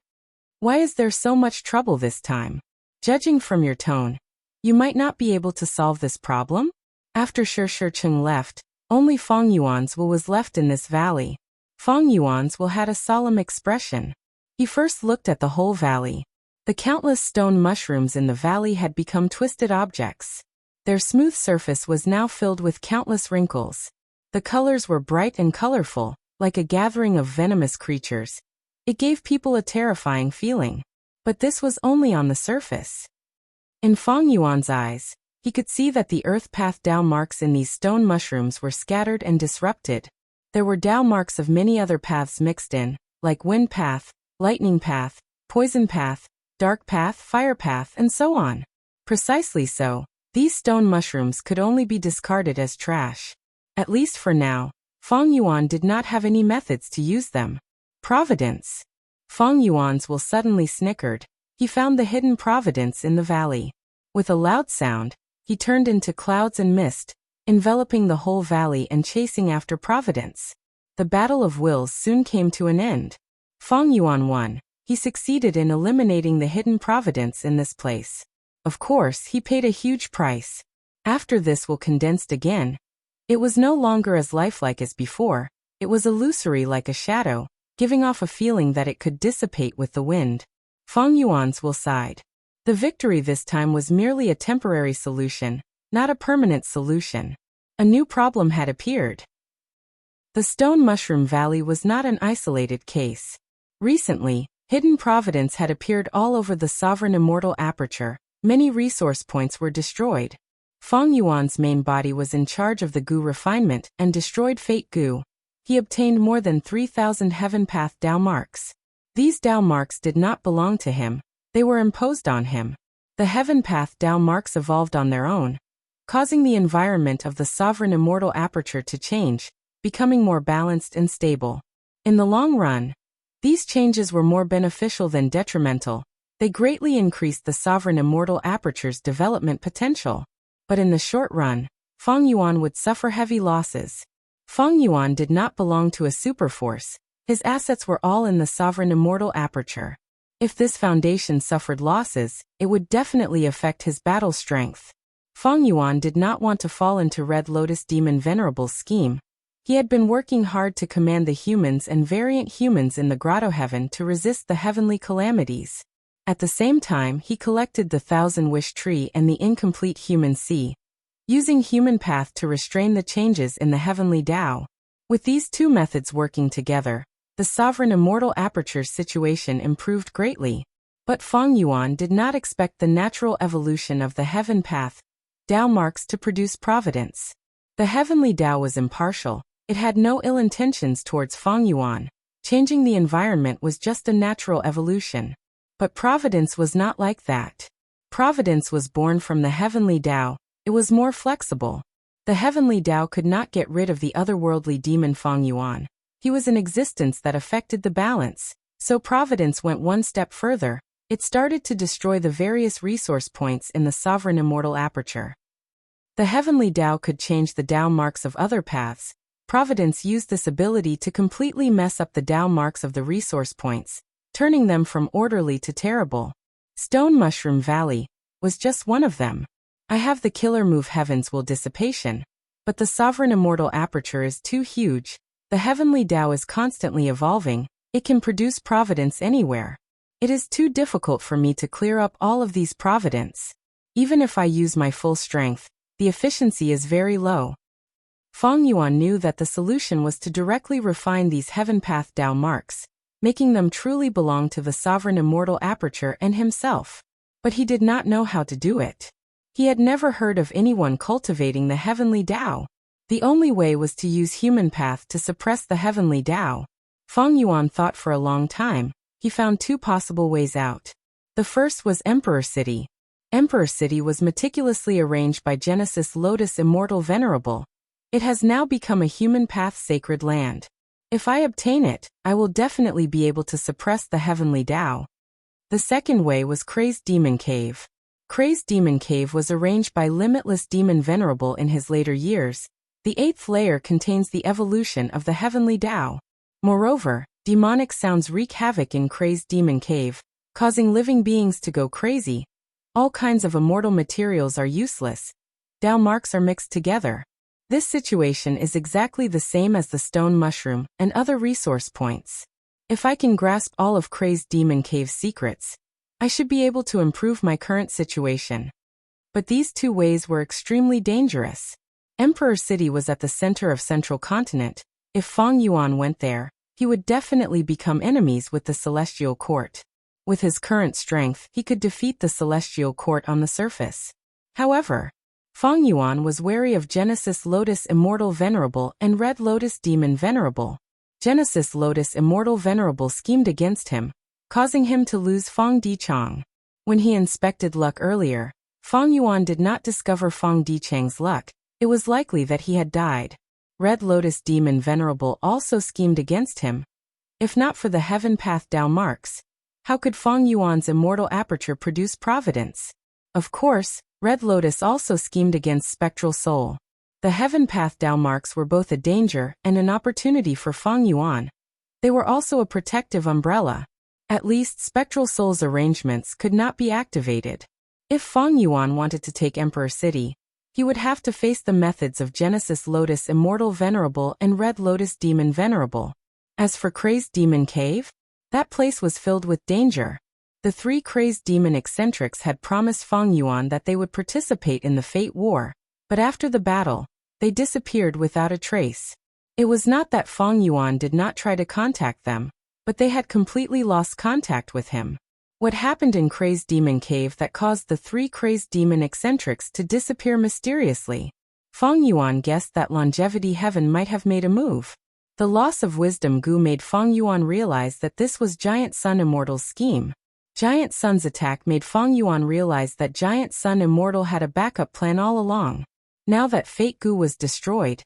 Why is there so much trouble this time? Judging from your tone, you might not be able to solve this problem? After Shi left, only Fang Yuan's will was left in this valley. Fang Yuan's will had a solemn expression. He first looked at the whole valley. The countless stone mushrooms in the valley had become twisted objects. Their smooth surface was now filled with countless wrinkles. The colors were bright and colorful, like a gathering of venomous creatures. It gave people a terrifying feeling. But this was only on the surface. In Feng Yuan's eyes, he could see that the earth path Dao marks in these stone mushrooms were scattered and disrupted. There were Dao marks of many other paths mixed in, like wind path, lightning path, poison path, dark path, fire path, and so on. Precisely so, these stone mushrooms could only be discarded as trash. At least for now, Feng Yuan did not have any methods to use them. Providence. Feng Yuan's will suddenly snickered. He found the hidden providence in the valley. With a loud sound, he turned into clouds and mist, enveloping the whole valley and chasing after providence. The battle of wills soon came to an end. Feng Yuan won. He succeeded in eliminating the hidden providence in this place. Of course, he paid a huge price. After this will condensed again. It was no longer as lifelike as before. It was illusory like a shadow, giving off a feeling that it could dissipate with the wind. Feng Yuan's will sighed. The victory this time was merely a temporary solution, not a permanent solution. A new problem had appeared. The Stone Mushroom Valley was not an isolated case. Recently, hidden providence had appeared all over the sovereign immortal aperture. Many resource points were destroyed. Feng Yuan's main body was in charge of the Gu refinement and destroyed Fate Gu. He obtained more than 3,000 Heaven Path Dao marks. These Dao marks did not belong to him. They were imposed on him. The Heaven Path Dao marks evolved on their own, causing the environment of the sovereign immortal aperture to change, becoming more balanced and stable. In the long run, these changes were more beneficial than detrimental. They greatly increased the sovereign immortal aperture's development potential. But in the short run, Feng Yuan would suffer heavy losses. Feng Yuan did not belong to a superforce. His assets were all in the sovereign immortal aperture. If this foundation suffered losses, it would definitely affect his battle strength. Feng Yuan did not want to fall into Red Lotus Demon Venerable's scheme. He had been working hard to command the humans and variant humans in the Grotto Heaven to resist the heavenly calamities. At the same time, he collected the Thousand Wish Tree and the Incomplete Human Sea, using Human Path to restrain the changes in the heavenly Tao. With these two methods working together, the sovereign immortal aperture's situation improved greatly. But Feng Yuan did not expect the natural evolution of the Heaven Path Tao marks to produce providence. The heavenly Tao was impartial. It had no ill intentions towards Feng Yuan. Changing the environment was just a natural evolution. But providence was not like that. Providence was born from the heavenly Tao. It was more flexible. The heavenly Tao could not get rid of the otherworldly demon Feng Yuan. He was an existence that affected the balance. So providence went one step further. It started to destroy the various resource points in the sovereign immortal aperture. The heavenly Tao could change the Tao marks of other paths. Providence used this ability to completely mess up the Tao marks of the resource points, turning them from orderly to terrible. Stone Mushroom Valley was just one of them. I have the killer move Heaven's Will Dissipation, but the sovereign immortal aperture is too huge. The heavenly Tao is constantly evolving. It can produce providence anywhere. It is too difficult for me to clear up all of these providence. Even if I use my full strength, the efficiency is very low. Feng Yuan knew that the solution was to directly refine these Heaven Path Tao marks, making them truly belong to the sovereign immortal aperture and himself. But he did not know how to do it. He had never heard of anyone cultivating the heavenly Tao. The only way was to use Human Path to suppress the heavenly Tao. Feng Yuan thought for a long time. He found two possible ways out. The first was Emperor City. Emperor City was meticulously arranged by Genesis Lotus Immortal Venerable. It has now become a Human Path sacred land. If I obtain it, I will definitely be able to suppress the heavenly Tao. The second way was Crazed Demon Cave. Crazed Demon Cave was arranged by Limitless Demon Venerable in his later years. The 8th layer contains the evolution of the heavenly Tao. Moreover, demonic sounds wreak havoc in Crazed Demon Cave, causing living beings to go crazy. All kinds of immortal materials are useless. Tao marks are mixed together. This situation is exactly the same as the Stone Mushroom and other resource points. If I can grasp all of Crazed Demon Cave's secrets, I should be able to improve my current situation. But these two ways were extremely dangerous. Emperor City was at the center of Central Continent. If Feng Yuan went there, he would definitely become enemies with the Celestial Court. With his current strength, he could defeat the Celestial Court on the surface. However, Feng Yuan was wary of Genesis Lotus Immortal Venerable and Red Lotus Demon Venerable. Genesis Lotus Immortal Venerable schemed against him, causing him to lose Feng Dichang. When he inspected luck earlier, Feng Yuan did not discover Feng Dichang's luck. It was likely that he had died. Red Lotus Demon Venerable also schemed against him. If not for the Heaven Path Dao marks, how could Feng Yuan's immortal aperture produce providence? Of course, Red Lotus also schemed against Spectral Soul. The Heaven Path Dao marks were both a danger and an opportunity for Feng Yuan. They were also a protective umbrella. At least Spectral Soul's arrangements could not be activated. If Feng Yuan wanted to take Emperor City, he would have to face the methods of Genesis Lotus Immortal Venerable and Red Lotus Demon Venerable. As for Crazed Demon Cave, that place was filled with danger. The three Crazed Demon eccentrics had promised Feng Yuan that they would participate in the Fate War, but after the battle, they disappeared without a trace. It was not that Feng Yuan did not try to contact them, but they had completely lost contact with him. What happened in Crazed Demon Cave that caused the three Crazed Demon eccentrics to disappear mysteriously? Feng Yuan guessed that Longevity Heaven might have made a move. The loss of Wisdom Gu made Feng Yuan realize that this was Giant Sun Immortal's scheme. Giant Sun's attack made Feng Yuan realize that Giant Sun Immortal had a backup plan all along. Now that Fate Gu was destroyed,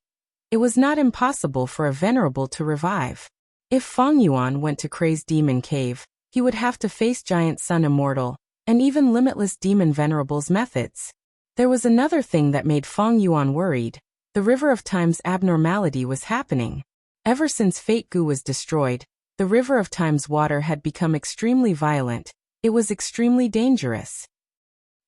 it was not impossible for a Venerable to revive. If Feng Yuan went to Crazed Demon Cave, he would have to face Giant Sun Immortal, and even Limitless Demon Venerable's methods. There was another thing that made Feng Yuan worried. The River of Time's abnormality was happening. Ever since Fate Gu was destroyed, the River of Time's water had become extremely violent. It was extremely dangerous.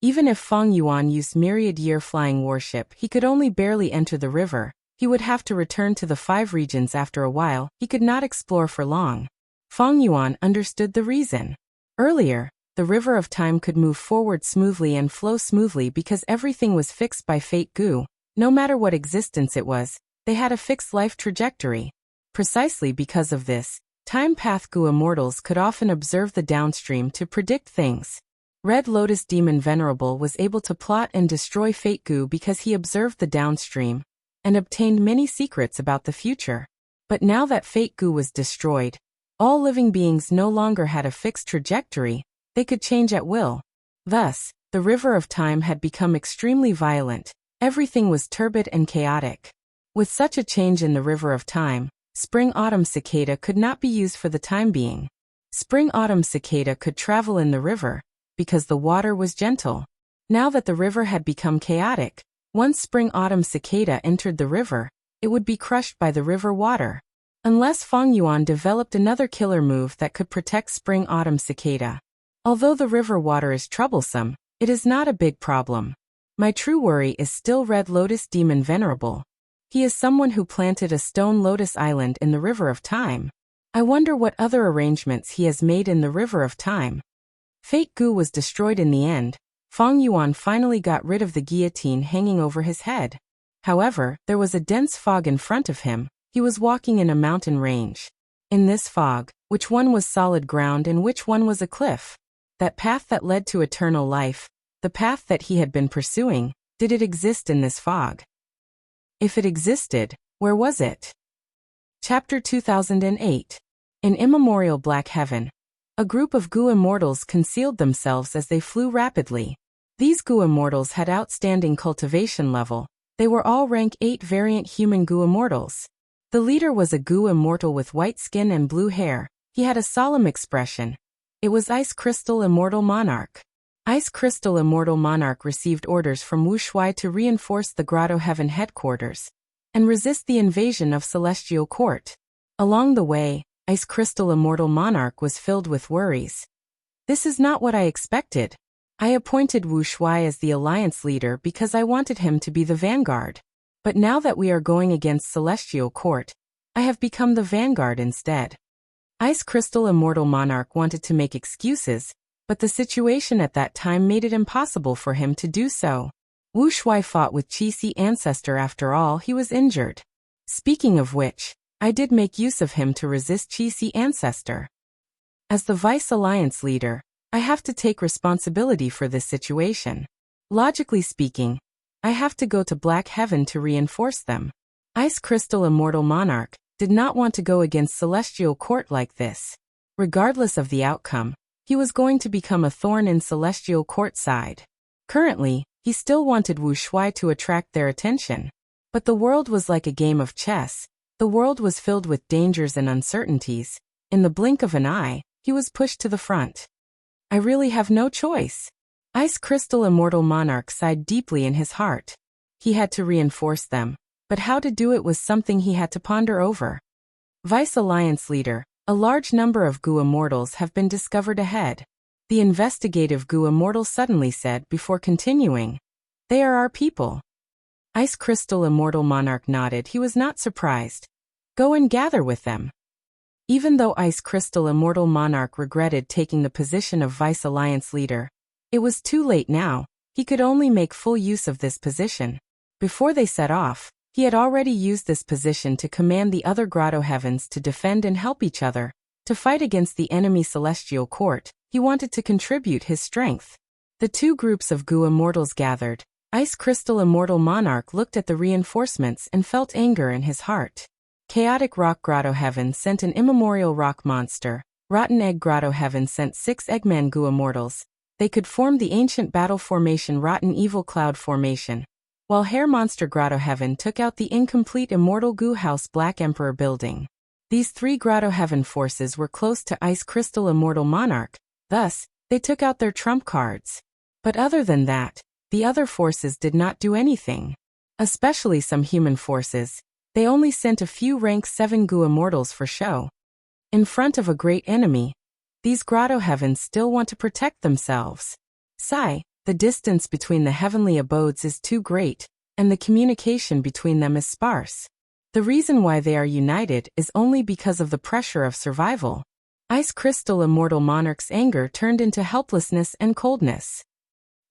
Even if Feng Yuan used Myriad Year Flying Warship, he could only barely enter the river. He would have to return to the 5 regions after a while. He could not explore for long. Feng Yuan understood the reason. Earlier, the River of Time could move forward smoothly and flow smoothly because everything was fixed by Fate Gu. No matter what existence it was, they had a fixed life trajectory. Precisely because of this, Time Path Gu immortals could often observe the downstream to predict things. Red Lotus Demon Venerable was able to plot and destroy Fate Gu because he observed the downstream and obtained many secrets about the future. But now that Fate Gu was destroyed, all living beings no longer had a fixed trajectory. They could change at will. Thus, the River of Time had become extremely violent. Everything was turbid and chaotic. With such a change in the River of Time, Spring-Autumn Cicada could not be used for the time being. Spring-Autumn Cicada could travel in the river, because the water was gentle. Now that the river had become chaotic, once Spring-Autumn Cicada entered the river, it would be crushed by the river water. Unless Feng Yuan developed another killer move that could protect Spring-Autumn Cicada. Although the river water is troublesome, it is not a big problem. My true worry is still Red Lotus Demon Venerable. He is someone who planted a stone lotus island in the River of Time. I wonder what other arrangements he has made in the River of Time. Fate Gu was destroyed in the end. Feng Yuan finally got rid of the guillotine hanging over his head. However, there was a dense fog in front of him. He was walking in a mountain range. In this fog, which one was solid ground and which one was a cliff? That path that led to eternal life, the path that he had been pursuing, did it exist in this fog? If it existed, where was it? Chapter 2008. In immemorial Black Heaven, a group of Gu immortals concealed themselves as they flew rapidly. These Gu immortals had outstanding cultivation level. They were all rank 8 variant human Gu immortals. The leader was a Gu immortal with white skin and blue hair. He had a solemn expression. It was Ice Crystal Immortal Monarch. Ice Crystal Immortal Monarch received orders from Wu Shuai to reinforce the Grotto Heaven headquarters and resist the invasion of Celestial Court. Along the way, Ice Crystal Immortal Monarch was filled with worries. This is not what I expected. I appointed Wu Shuai as the alliance leader because I wanted him to be the vanguard. But now that we are going against Celestial Court, I have become the vanguard instead. Ice Crystal Immortal Monarch wanted to make excuses, but the situation at that time made it impossible for him to do so. Wu Shuai fought with Qixi ancestor after all, he was injured. Speaking of which, I did make use of him to resist Qixi ancestor. As the Vice Alliance leader, I have to take responsibility for this situation. Logically speaking, I have to go to Black Heaven to reinforce them. Ice Crystal Immortal Monarch did not want to go against Celestial Court like this. Regardless of the outcome, he was going to become a thorn in Celestial Court side. Currently, he still wanted Wu Shuai to attract their attention. But the world was like a game of chess. The world was filled with dangers and uncertainties. In the blink of an eye, he was pushed to the front. I really have no choice. Ice Crystal Immortal Monarch sighed deeply in his heart. He had to reinforce them, but how to do it was something he had to ponder over. Vice Alliance leader, a large number of Gu Immortals have been discovered ahead. The investigative Gu Immortal suddenly said before continuing. They are our people. Ice Crystal Immortal Monarch nodded. He was not surprised. Go and gather with them. Even though Ice Crystal Immortal Monarch regretted taking the position of Vice Alliance leader, it was too late now. He could only make full use of this position. Before they set off, he had already used this position to command the other Grotto Heavens to defend and help each other. To fight against the enemy Celestial Court, he wanted to contribute his strength. The two groups of Gu Immortals gathered. Ice Crystal Immortal Monarch looked at the reinforcements and felt anger in his heart. Chaotic Rock Grotto Heaven sent an immemorial rock monster. Rotten Egg Grotto Heaven sent 6 Eggman Gu Immortals. They could form the ancient battle formation Rotten Evil Cloud Formation. While Hair Monster Grotto Heaven took out the incomplete Immortal Gu House Black Emperor building. These 3 Grotto Heaven forces were close to Ice Crystal Immortal Monarch, thus, they took out their trump cards. But other than that, the other forces did not do anything. Especially some human forces. They only sent a few rank 7 Gu Immortals for show. In front of a great enemy, these Grotto Heavens still want to protect themselves. Sigh, the distance between the heavenly abodes is too great, and the communication between them is sparse. The reason why they are united is only because of the pressure of survival. Ice Crystal Immortal Monarch's anger turned into helplessness and coldness.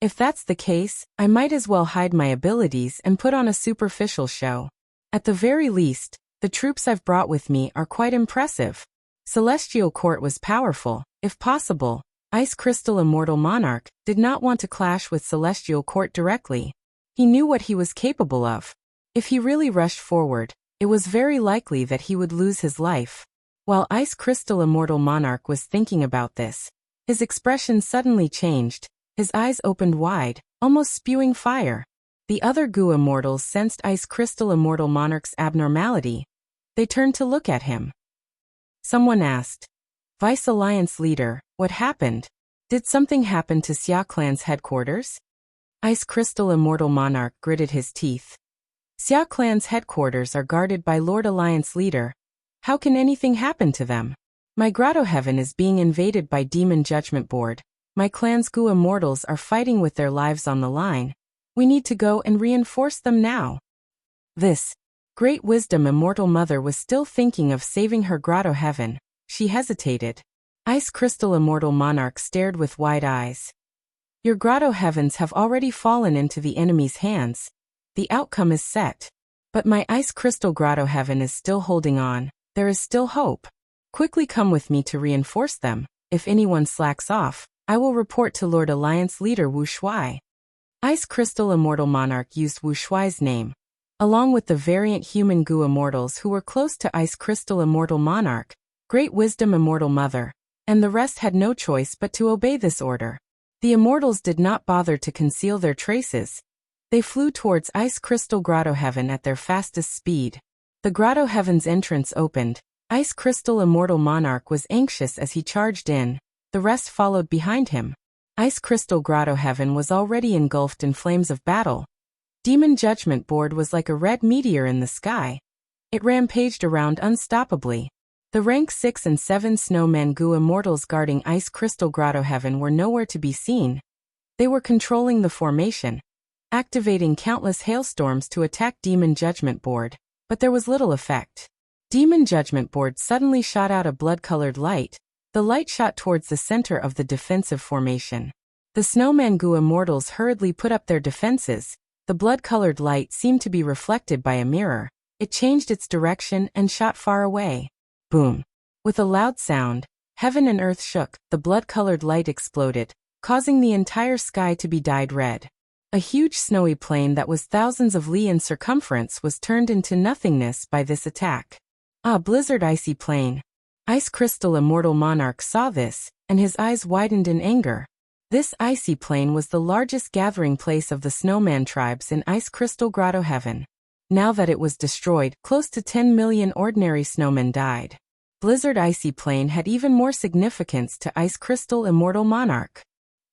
If that's the case, I might as well hide my abilities and put on a superficial show. At the very least, the troops I've brought with me are quite impressive. Celestial Court was powerful. If possible, Ice Crystal Immortal Monarch did not want to clash with Celestial Court directly. He knew what he was capable of. If he really rushed forward, it was very likely that he would lose his life. While Ice Crystal Immortal Monarch was thinking about this, his expression suddenly changed. His eyes opened wide, almost spewing fire. The other Gu Immortals sensed Ice Crystal Immortal Monarch's abnormality. They turned to look at him. Someone asked, Vice Alliance leader, what happened? Did something happen to Xia Clan's headquarters? Ice Crystal Immortal Monarch gritted his teeth. Xia Clan's headquarters are guarded by Lord Alliance leader. How can anything happen to them? My Grotto Heaven is being invaded by Demon Judgment Board. My clan's Gu Immortals are fighting with their lives on the line. We need to go and reinforce them now. This Great Wisdom Immortal Mother was still thinking of saving her Grotto Heaven. She hesitated. Ice Crystal Immortal Monarch stared with wide eyes. Your Grotto Heavens have already fallen into the enemy's hands. The outcome is set. But my Ice Crystal Grotto Heaven is still holding on. There is still hope. Quickly come with me to reinforce them. If anyone slacks off, I will report to Lord Alliance leader Wu Shuai. Ice Crystal Immortal Monarch used Wu Shuai's name. Along with the variant human Gu Immortals who were close to Ice Crystal Immortal Monarch, Great Wisdom Immortal Mother, and the rest had no choice but to obey this order. The Immortals did not bother to conceal their traces. They flew towards Ice Crystal Grotto Heaven at their fastest speed. The Grotto Heaven's entrance opened. Ice Crystal Immortal Monarch was anxious as he charged in. The rest followed behind him. Ice Crystal Grotto Heaven was already engulfed in flames of battle. Demon Judgment Board was like a red meteor in the sky. It rampaged around unstoppably. The rank 6 and 7 Snowmen Gu Immortals guarding Ice Crystal Grotto Heaven were nowhere to be seen. They were controlling the formation, activating countless hailstorms to attack Demon Judgment Board, but there was little effect. Demon Judgment Board suddenly shot out a blood-colored light. The light shot towards the center of the defensive formation. The Snowman Gu Immortals hurriedly put up their defenses. The blood-colored light seemed to be reflected by a mirror. It changed its direction and shot far away. Boom! With a loud sound, heaven and earth shook. The blood-colored light exploded, causing the entire sky to be dyed red. A huge snowy plain that was thousands of li in circumference was turned into nothingness by this attack. Ah, blizzard icy plain! Ice Crystal Immortal Monarch saw this, and his eyes widened in anger. This icy plain was the largest gathering place of the snowman tribes in Ice Crystal Grotto Heaven. Now that it was destroyed, close to 10 million ordinary snowmen died. Blizzard Icy Plain had even more significance to Ice Crystal Immortal Monarch.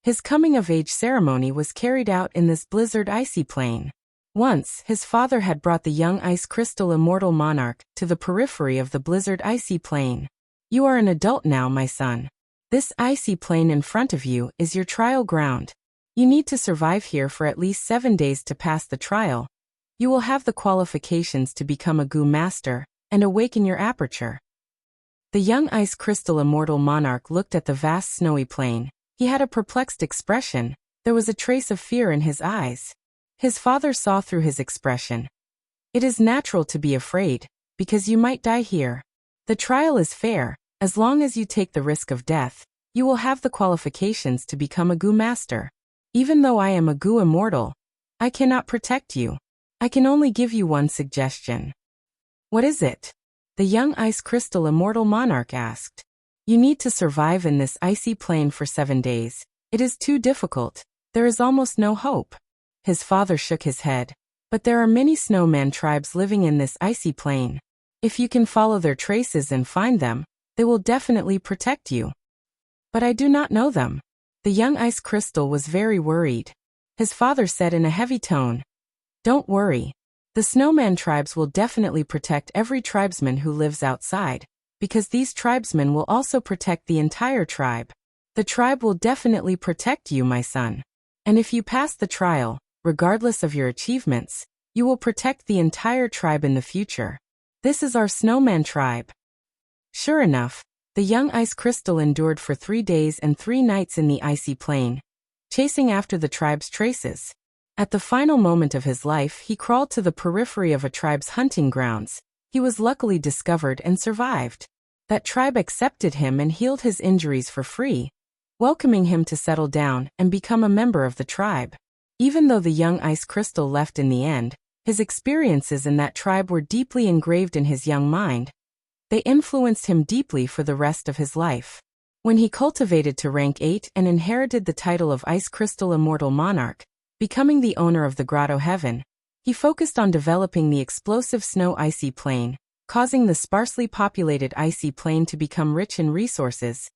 His coming-of-age ceremony was carried out in this Blizzard Icy Plain. Once, his father had brought the young Ice Crystal Immortal Monarch to the periphery of the Blizzard Icy Plain. You are an adult now, my son. This icy plain in front of you is your trial ground. You need to survive here for at least 7 days to pass the trial. You will have the qualifications to become a Goo Master and awaken your aperture. The young Ice Crystal Immortal Monarch looked at the vast snowy plain. He had a perplexed expression. There was a trace of fear in his eyes. His father saw through his expression. It is natural to be afraid, because you might die here. The trial is fair. As long as you take the risk of death, you will have the qualifications to become a Goo Master. Even though I am a Goo Immortal, I cannot protect you. I can only give you one suggestion. What is it? The young Ice Crystal Immortal Monarch asked. You need to survive in this icy plain for 7 days. It is too difficult. There is almost no hope. His father shook his head. But there are many snowman tribes living in this icy plain. If you can follow their traces and find them, they will definitely protect you. But I do not know them. The young Ice Crystal was very worried. His father said in a heavy tone, Don't worry. The snowman tribes will definitely protect every tribesman who lives outside, because these tribesmen will also protect the entire tribe. The tribe will definitely protect you, my son. And if you pass the trial, regardless of your achievements, you will protect the entire tribe in the future. This is our snowman tribe. Sure enough, the young Ice Crystal endured for 3 days and 3 nights in the icy plain, chasing after the tribe's traces. At the final moment of his life, he crawled to the periphery of a tribe's hunting grounds. He was luckily discovered and survived. That tribe accepted him and healed his injuries for free, welcoming him to settle down and become a member of the tribe. Even though the young Ice Crystal left in the end, his experiences in that tribe were deeply engraved in his young mind. They influenced him deeply for the rest of his life. When he cultivated to rank 8 and inherited the title of Ice Crystal Immortal Monarch, becoming the owner of the Grotto Heaven, he focused on developing the explosive snow icy plain, causing the sparsely populated icy plain to become rich in resources.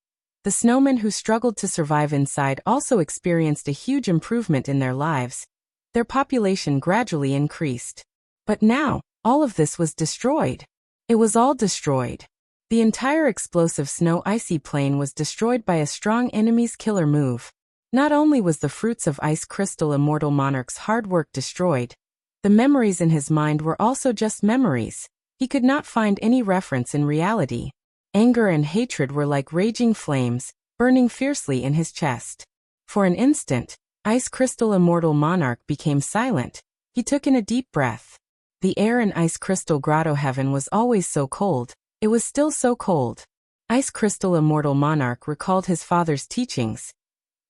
The snowmen who struggled to survive inside also experienced a huge improvement in their lives. Their population gradually increased. But now, all of this was destroyed. It was all destroyed. The entire explosive snow icy plain was destroyed by a strong enemy's killer move. Not only was the fruits of Ice Crystal Immortal Monarch's hard work destroyed, the memories in his mind were also just memories. He could not find any reference in reality. Anger and hatred were like raging flames, burning fiercely in his chest. For an instant, Ice Crystal Immortal Monarch became silent. He took in a deep breath. The air in Ice Crystal Grotto Heaven was always so cold. It was still so cold. Ice Crystal Immortal Monarch recalled his father's teachings.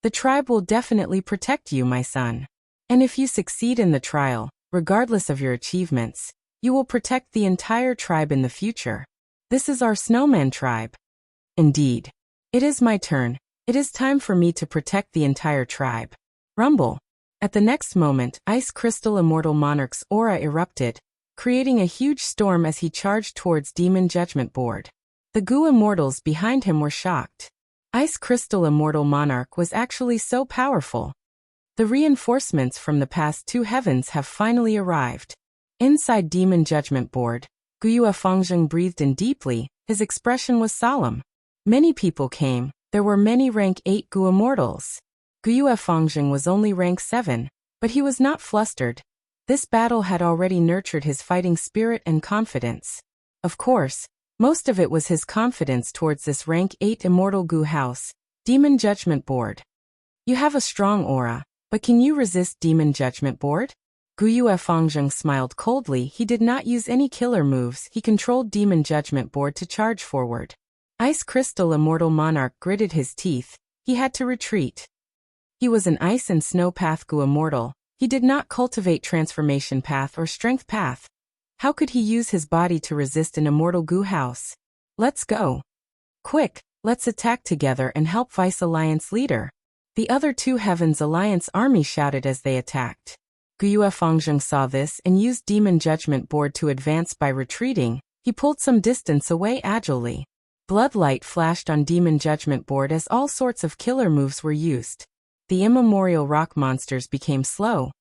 The tribe will definitely protect you, my son. And if you succeed in the trial, regardless of your achievements, you will protect the entire tribe in the future. This is our snowman tribe. Indeed. It is my turn. It is time for me to protect the entire tribe. Rumble. At the next moment, Ice Crystal Immortal Monarch's aura erupted, creating a huge storm as he charged towards Demon Judgment Board. The Goo Immortals behind him were shocked. Ice Crystal Immortal Monarch was actually so powerful. The reinforcements from the past 2 heavens have finally arrived. Inside Demon Judgment Board, Guyue Fengzheng breathed in deeply. His expression was solemn. Many people came. There were many rank 8 Goo Immortals. Guyue Fengzheng was only rank 7, but he was not flustered. This battle had already nurtured his fighting spirit and confidence. Of course, most of it was his confidence towards this rank 8 Immortal Goo House, Demon Judgment Board. You have a strong aura, but can you resist Demon Judgment Board? Guiyue Fengzheng smiled coldly. He did not use any killer moves. He controlled Demon Judgment Board to charge forward. Ice Crystal Immortal Monarch gritted his teeth. He had to retreat. He was an Ice and Snow Path Gu Immortal. He did not cultivate Transformation Path or Strength Path. How could he use his body to resist an Immortal Gu House? Let's go. Quick, let's attack together and help Vice Alliance leader. The other two Heavens Alliance army shouted as they attacked. Guiyue Fengzheng saw this and used Demon Judgment Board to advance by retreating. He pulled some distance away agilely. Bloodlight flashed on Demon Judgment Board as all sorts of killer moves were used. The immemorial rock monsters became slow.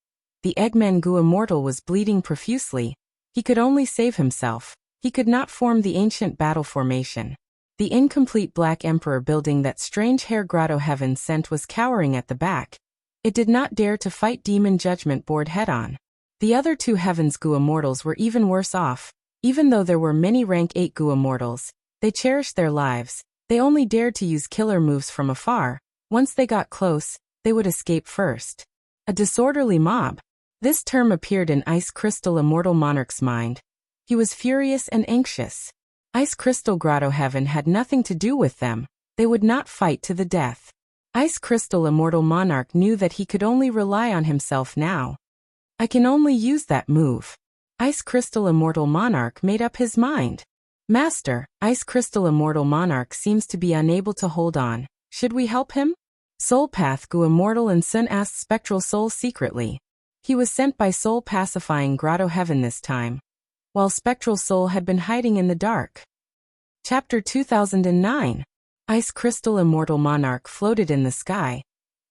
The Eggman Gu Immortal was bleeding profusely. He could only save himself. He could not form the ancient battle formation. The incomplete Black Emperor building that strange hair Grotto Heaven sent was cowering at the back. It did not dare to fight Demon Judgment Board head-on. The other two Heavens Gu Immortals were even worse off. Even though there were many rank 8 Gu Immortals, they cherished their lives. They only dared to use killer moves from afar. Once they got close, they would escape first. A disorderly mob. This term appeared in Ice Crystal Immortal Monarch's mind. He was furious and anxious. Ice Crystal Grotto Heaven had nothing to do with them. They would not fight to the death. Ice Crystal Immortal Monarch knew that he could only rely on himself now. I can only use that move. Ice Crystal Immortal Monarch made up his mind. Master, Ice Crystal Immortal Monarch seems to be unable to hold on. Should we help him? Soul Path Gu Immortal and Sun asked Spectral Soul secretly. He was sent by Soul pacifying Grotto Heaven this time, while Spectral Soul had been hiding in the dark. Chapter 2009. Ice Crystal Immortal Monarch floated in the sky.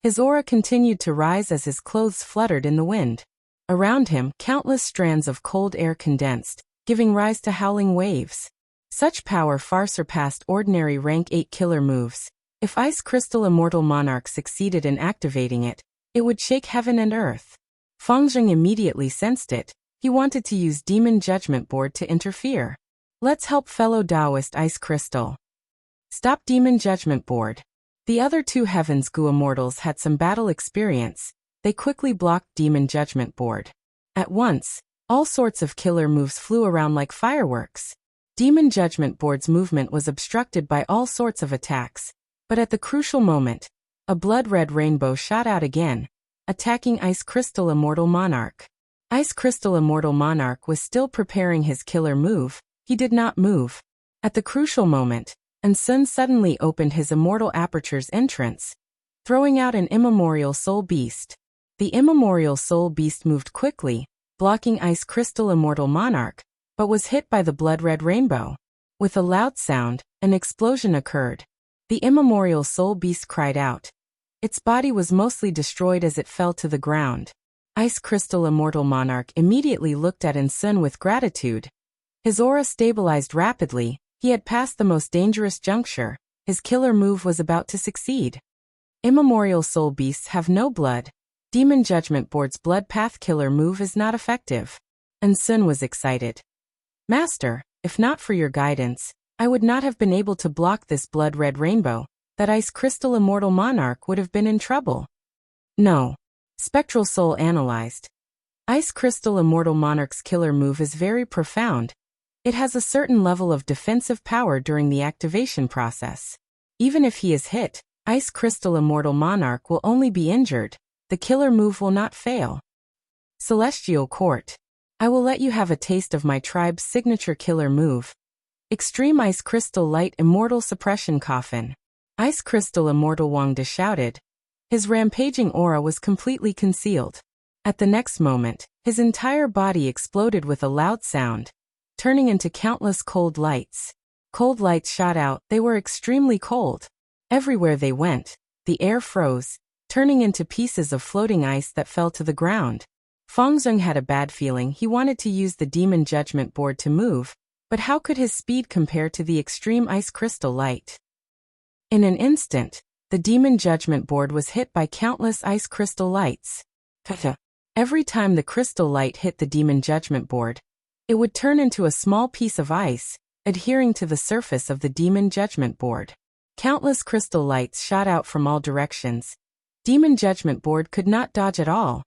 His aura continued to rise as his clothes fluttered in the wind. Around him, countless strands of cold air condensed, giving rise to howling waves. Such power far surpassed ordinary rank 8 killer moves. If Ice Crystal Immortal Monarch succeeded in activating it, it would shake heaven and earth. Fengzheng immediately sensed it. He wanted to use Demon Judgment Board to interfere. Let's help fellow Taoist Ice Crystal. Stop Demon Judgment Board. The other two Heavens Gu Immortals had some battle experience. They quickly blocked Demon Judgment Board. At once, all sorts of killer moves flew around like fireworks. Demon Judgment Board's movement was obstructed by all sorts of attacks. But at the crucial moment, a blood-red rainbow shot out again, attacking Ice Crystal Immortal Monarch. Ice Crystal Immortal Monarch was still preparing his killer move. He did not move. At the crucial moment, and Sun suddenly opened his Immortal Aperture's entrance, throwing out an immemorial soul beast. The immemorial soul beast moved quickly, blocking Ice Crystal Immortal Monarch, but was hit by the blood-red rainbow. With a loud sound, an explosion occurred. The immemorial soul beast cried out. Its body was mostly destroyed as it fell to the ground. Ice Crystal Immortal Monarch immediately looked at Sun with gratitude. His aura stabilized rapidly. He had passed the most dangerous juncture. His killer move was about to succeed. Immemorial soul beasts have no blood. Demon Judgment Board's blood path killer move is not effective. And Sun was excited. Master, if not for your guidance, I would not have been able to block this blood-red rainbow. That Ice Crystal Immortal Monarch would have been in trouble. No. Spectral Soul analyzed. Ice Crystal Immortal Monarch's killer move is very profound. It has a certain level of defensive power during the activation process. Even if he is hit, Ice Crystal Immortal Monarch will only be injured. The killer move will not fail. Celestial Court. I will let you have a taste of my tribe's signature killer move. Extreme Ice Crystal Light Immortal Suppression Coffin. Ice Crystal Immortal Wangda shouted. His rampaging aura was completely concealed. At the next moment, his entire body exploded with a loud sound, turning into countless cold lights. Cold lights shot out. They were extremely cold. Everywhere they went, the air froze, turning into pieces of floating ice that fell to the ground. Fengzheng had a bad feeling. He wanted to use the Demon Judgment Board to move, but how could his speed compare to the extreme ice crystal light? In an instant, the Demon Judgment Board was hit by countless ice crystal lights. Every time the crystal light hit the Demon Judgment Board, it would turn into a small piece of ice, adhering to the surface of the Demon Judgment Board. Countless crystal lights shot out from all directions. Demon Judgment Board could not dodge at all.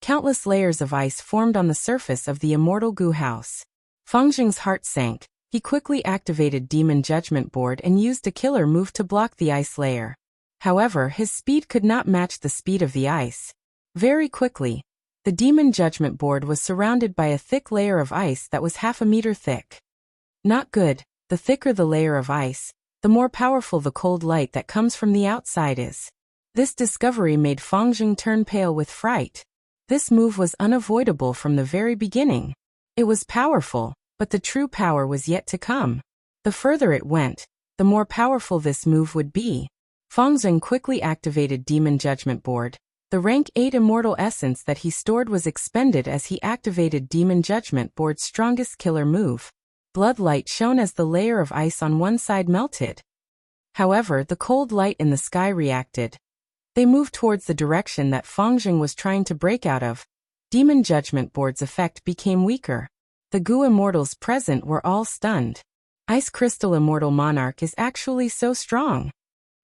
Countless layers of ice formed on the surface of the immortal Gu house. Fangjing's heart sank. He quickly activated Demon Judgment Board and used a killer move to block the ice layer. However, his speed could not match the speed of the ice. Very quickly, the Demon Judgment Board was surrounded by a thick layer of ice that was half a meter thick. Not good. The thicker the layer of ice, the more powerful the cold light that comes from the outside is. This discovery made Fangjing turn pale with fright. This move was unavoidable from the very beginning. It was powerful, but the true power was yet to come. The further it went, the more powerful this move would be. Fangjing quickly activated Demon Judgment Board. The rank 8 immortal essence that he stored was expended as he activated Demon Judgment Board's strongest killer move. Blood light shone as the layer of ice on one side melted. However, the cold light in the sky reacted. They moved towards the direction that Fangjing was trying to break out of. Demon Judgment Board's effect became weaker. The Gu immortals present were all stunned. Ice Crystal Immortal Monarch is actually so strong.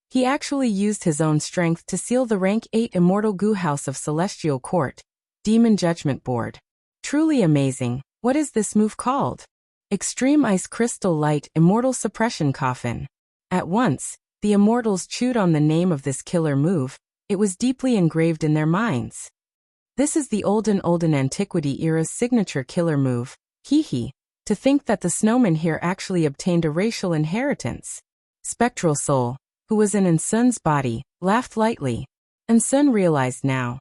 He actually used his own strength to seal the rank 8 immortal Gu house of Celestial Court, Demon Judgment Board. Truly amazing. What is this move called? Extreme Ice Crystal Light Immortal Suppression Coffin. At once, the immortals chewed on the name of this killer move. It was deeply engraved in their minds. This is the olden antiquity era's signature killer move. Hee. To think that the snowman here actually obtained a racial inheritance. Spectral Soul, who was in Ensun's body, laughed lightly. Ensun realized now.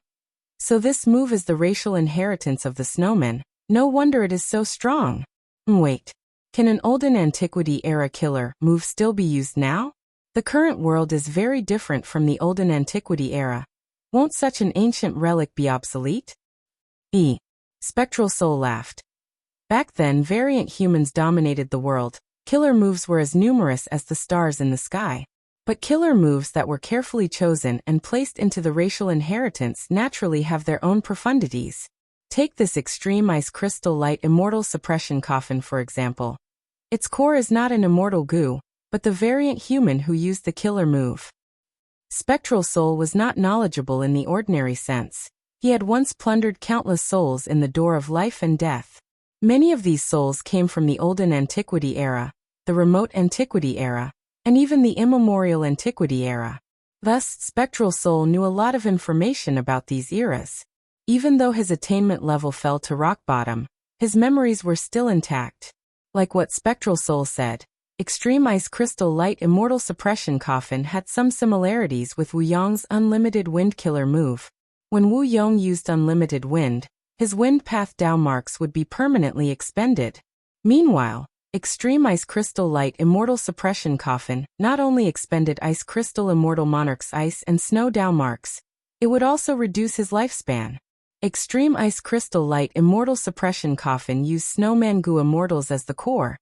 So this move is the racial inheritance of the snowman. No wonder it is so strong. Wait. Can an olden antiquity era killer move still be used now? The current world is very different from the olden antiquity era. Won't such an ancient relic be obsolete? Spectral Soul laughed. Back then, variant humans dominated the world. Killer moves were as numerous as the stars in the sky. But killer moves that were carefully chosen and placed into the racial inheritance naturally have their own profundities. Take this Extreme Ice Crystal Light Immortal Suppression Coffin for example. Its core is not an immortal Gu, but the variant human who used the killer move. Spectral Soul was not knowledgeable in the ordinary sense. He had once plundered countless souls in the door of life and death. Many of these souls came from the olden antiquity era, the remote antiquity era, and even the immemorial antiquity era. Thus, Spectral Soul knew a lot of information about these eras. Even though his attainment level fell to rock bottom, his memories were still intact. Like what Spectral Soul said, Extreme Ice Crystal Light Immortal Suppression Coffin had some similarities with Wu Yong's Unlimited Wind Killer move. When Wu Yong used Unlimited Wind, his wind path Dao marks would be permanently expended. Meanwhile, Extreme Ice Crystal Light Immortal Suppression Coffin not only expended Ice Crystal Immortal Monarch's ice and snow Dao marks, it would also reduce his lifespan. Extreme Ice Crystal Light Immortal Suppression Coffin used Snowman Gu Immortals as the core.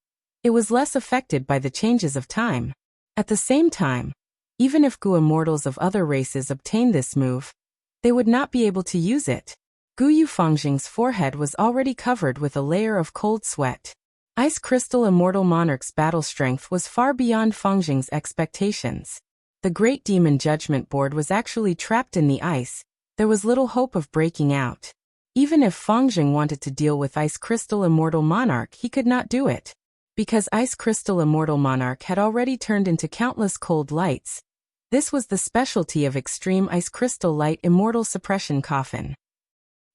It was less affected by the changes of time. At the same time, even if Gu Immortals of other races obtained this move, they would not be able to use it. Gu Yu Fangjing's forehead was already covered with a layer of cold sweat. Ice Crystal Immortal Monarch's battle strength was far beyond Fangjing's expectations. The Great Demon Judgment Board was actually trapped in the ice. There was little hope of breaking out. Even if Fangjing wanted to deal with Ice Crystal Immortal Monarch, he could not do it. Because Ice Crystal Immortal Monarch had already turned into countless cold lights. This was the specialty of Extreme Ice Crystal Light Immortal Suppression Coffin.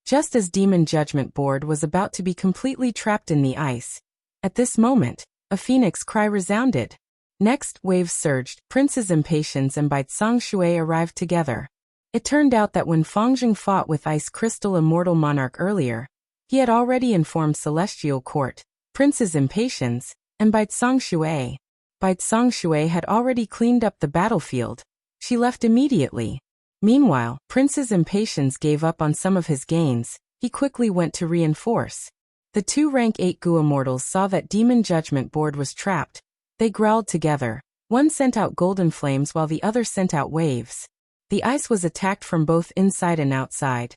Just as Demon Judgment Board was about to be completely trapped in the ice, at this moment, a phoenix cry resounded. Next, waves surged. Prince's Impatience and Baitsang Shui arrived together. It turned out that when Fangjing fought with Ice Crystal Immortal Monarch earlier, he had already informed Celestial Court, Prince's Impatience, and Baitsang Shui. Baitsang Shui had already cleaned up the battlefield. She left immediately. Meanwhile, Prince's Impatience gave up on some of his gains. He quickly went to reinforce. The two rank 8 Gu Immortals saw that Demon Judgment Board was trapped. They growled together. One sent out golden flames while the other sent out waves. The ice was attacked from both inside and outside.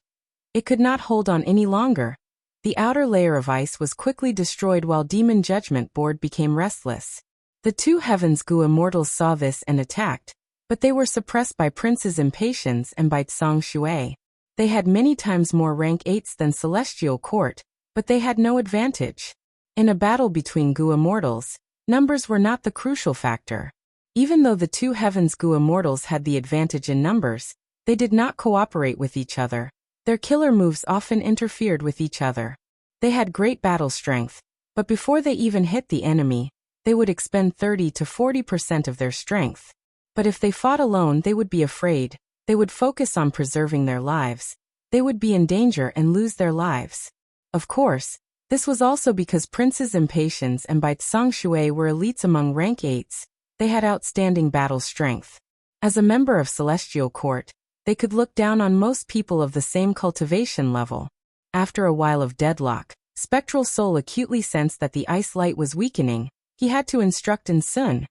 It could not hold on any longer. The outer layer of ice was quickly destroyed while Demon Judgment Board became restless. The two Heavens Gu Immortals saw this and attacked, but they were suppressed by Prince's Impatience and Baitsang Shui. They had many times more rank 8s than Celestial Court, but they had no advantage. In a battle between Gu Immortals, numbers were not the crucial factor. Even though the two Heavens Gu Immortals had the advantage in numbers, they did not cooperate with each other. Their killer moves often interfered with each other. They had great battle strength, but before they even hit the enemy, they would expend 30 to 40% of their strength. But if they fought alone, they would be afraid. They would focus on preserving their lives. They would be in danger and lose their lives. Of course, this was also because Prince's Impatience and Bai Tsang Shui were elites among rank 8s. They had outstanding battle strength. As a member of Celestial Court, they could look down on most people of the same cultivation level. After a while of deadlock, Spectral Soul acutely sensed that the ice light was weakening. He had to instruct Sun.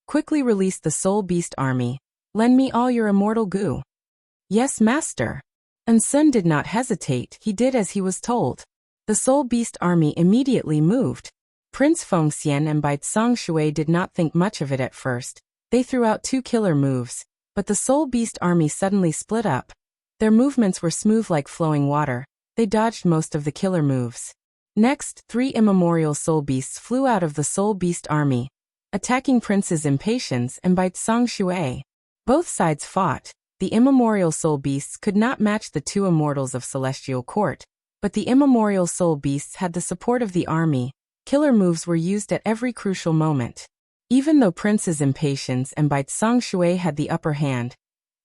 Quickly release the Soul Beast army. Lend me all your immortal goo. Yes, master. Sun did not hesitate, he did as he was told. The Soul Beast army immediately moved. Prince Fengxian and Bai Tsang Shui did not think much of it at first. They threw out 2 killer moves, but the Soul Beast army suddenly split up. Their movements were smooth like flowing water. They dodged most of the killer moves. Next, 3 immemorial Soul Beasts flew out of the Soul Beast army, attacking Prince's Impatience and Bai Tsang Shui. Both sides fought. The immemorial Soul Beasts could not match the 2 immortals of Celestial Court, but the immemorial Soul Beasts had the support of the army. Killer moves were used at every crucial moment. Even though Prince's Impatience and Bai Tsang Shui had the upper hand,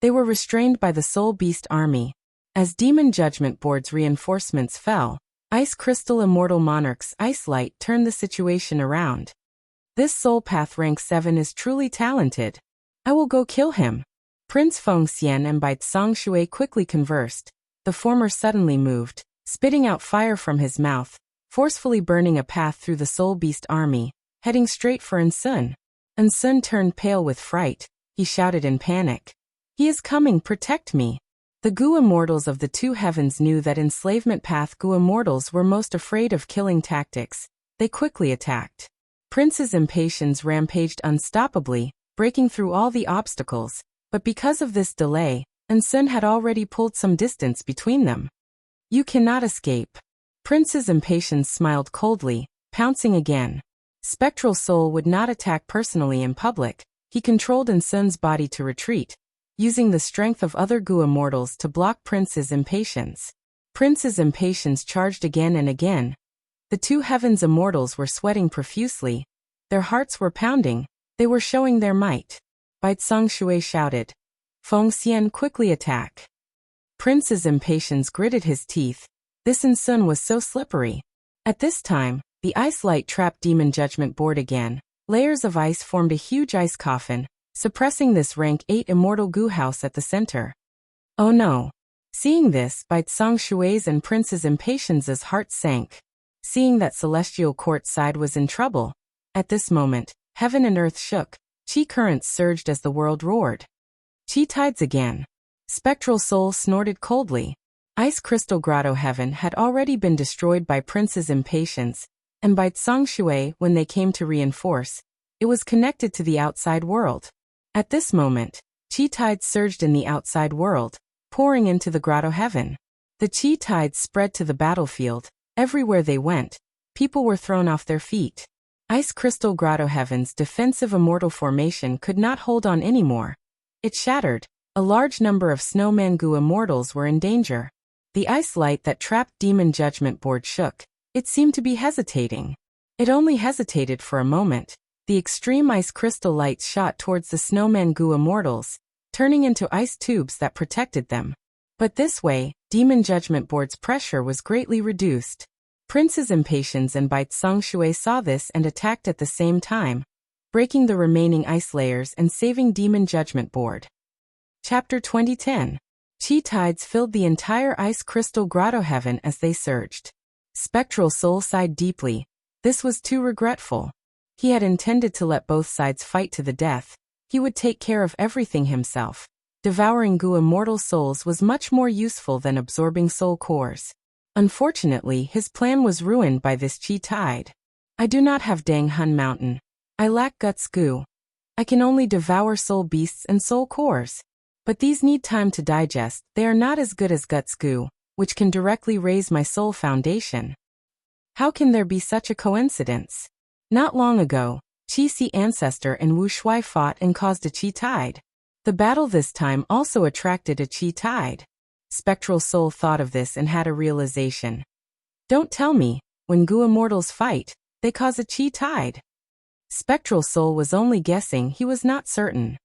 they were restrained by the Soul Beast army. As Demon Judgment Board's reinforcements fell, Ice Crystal Immortal Monarch's Ice Light turned the situation around. This Soul Path rank 7 is truly talented. I will go kill him. Prince Fengxian and Bai Tsang Shui quickly conversed. The former suddenly moved, spitting out fire from his mouth, forcefully burning a path through the Soul Beast army, heading straight for Sun. Sun turned pale with fright. He shouted in panic. He is coming, protect me. The Gu Immortals of the 2 Heavens knew that enslavement path Gu Immortals were most afraid of killing tactics. They quickly attacked. Prince's Impatience rampaged unstoppably, breaking through all the obstacles, but because of this delay, Sun had already pulled some distance between them. You cannot escape. Prince's Impatience smiled coldly, pouncing again. Spectral Soul would not attack personally in public. He controlled Sun's body to retreat, using the strength of other Gu Immortals to block Prince's Impatience. Prince's Impatience charged again and again. The 2 Heavens Immortals were sweating profusely. Their hearts were pounding. They were showing their might. Bai Tsang Shui shouted. Fengxian, quickly attack. Prince's Impatience gritted his teeth. This Sun was so slippery. At this time, the ice light trapped Demon Judgment Board again. Layers of ice formed a huge ice coffin, suppressing this rank 8 immortal Gu house at the center. Oh no. Seeing this, Bai Tsang Shui's and Prince's Impatience's hearts sank. Seeing that Celestial Court side was in trouble. At this moment, heaven and earth shook. Chi currents surged as the world roared. Chi tides again. Spectral Soul snorted coldly. Ice Crystal Grotto Heaven had already been destroyed by Prince's Impatience, and by Tsang Shui when they came to reinforce. It was connected to the outside world. At this moment, Chi tides surged in the outside world, pouring into the Grotto Heaven. The Chi tides spread to the battlefield. Everywhere they went, people were thrown off their feet. Ice Crystal Grotto Heaven's defensive immortal formation could not hold on anymore. It shattered. A large number of Snowman Gu Immortals were in danger. The ice light that trapped Demon Judgment Board shook. It seemed to be hesitating. It only hesitated for a moment. The extreme ice crystal lights shot towards the Snowman Gu Immortals, turning into ice tubes that protected them. But this way, Demon Judgment Board's pressure was greatly reduced. Prince's Impatience and Bai Tsang Shui saw this and attacked at the same time, breaking the remaining ice layers and saving Demon Judgment Board. Chapter 2010. Chi tides filled the entire ice crystal grotto heaven as they surged. Spectral Soul sighed deeply. This was too regretful. He had intended to let both sides fight to the death. He would take care of everything himself. Devouring Gu immortal souls was much more useful than absorbing soul cores. Unfortunately, his plan was ruined by this Chi tide. I do not have Dang Hun Mountain. I lack guts Gu. I can only devour soul beasts and soul cores. But these need time to digest. They are not as good as Guts Goo, which can directly raise my soul foundation. How can there be such a coincidence? Not long ago, Qi ancestor and Wu Shui fought and caused a Qi tide. The battle this time also attracted a Qi tide. Spectral Soul thought of this and had a realization. Don't tell me, when Gu immortals fight, they cause a Qi tide. Spectral Soul was only guessing, he was not certain.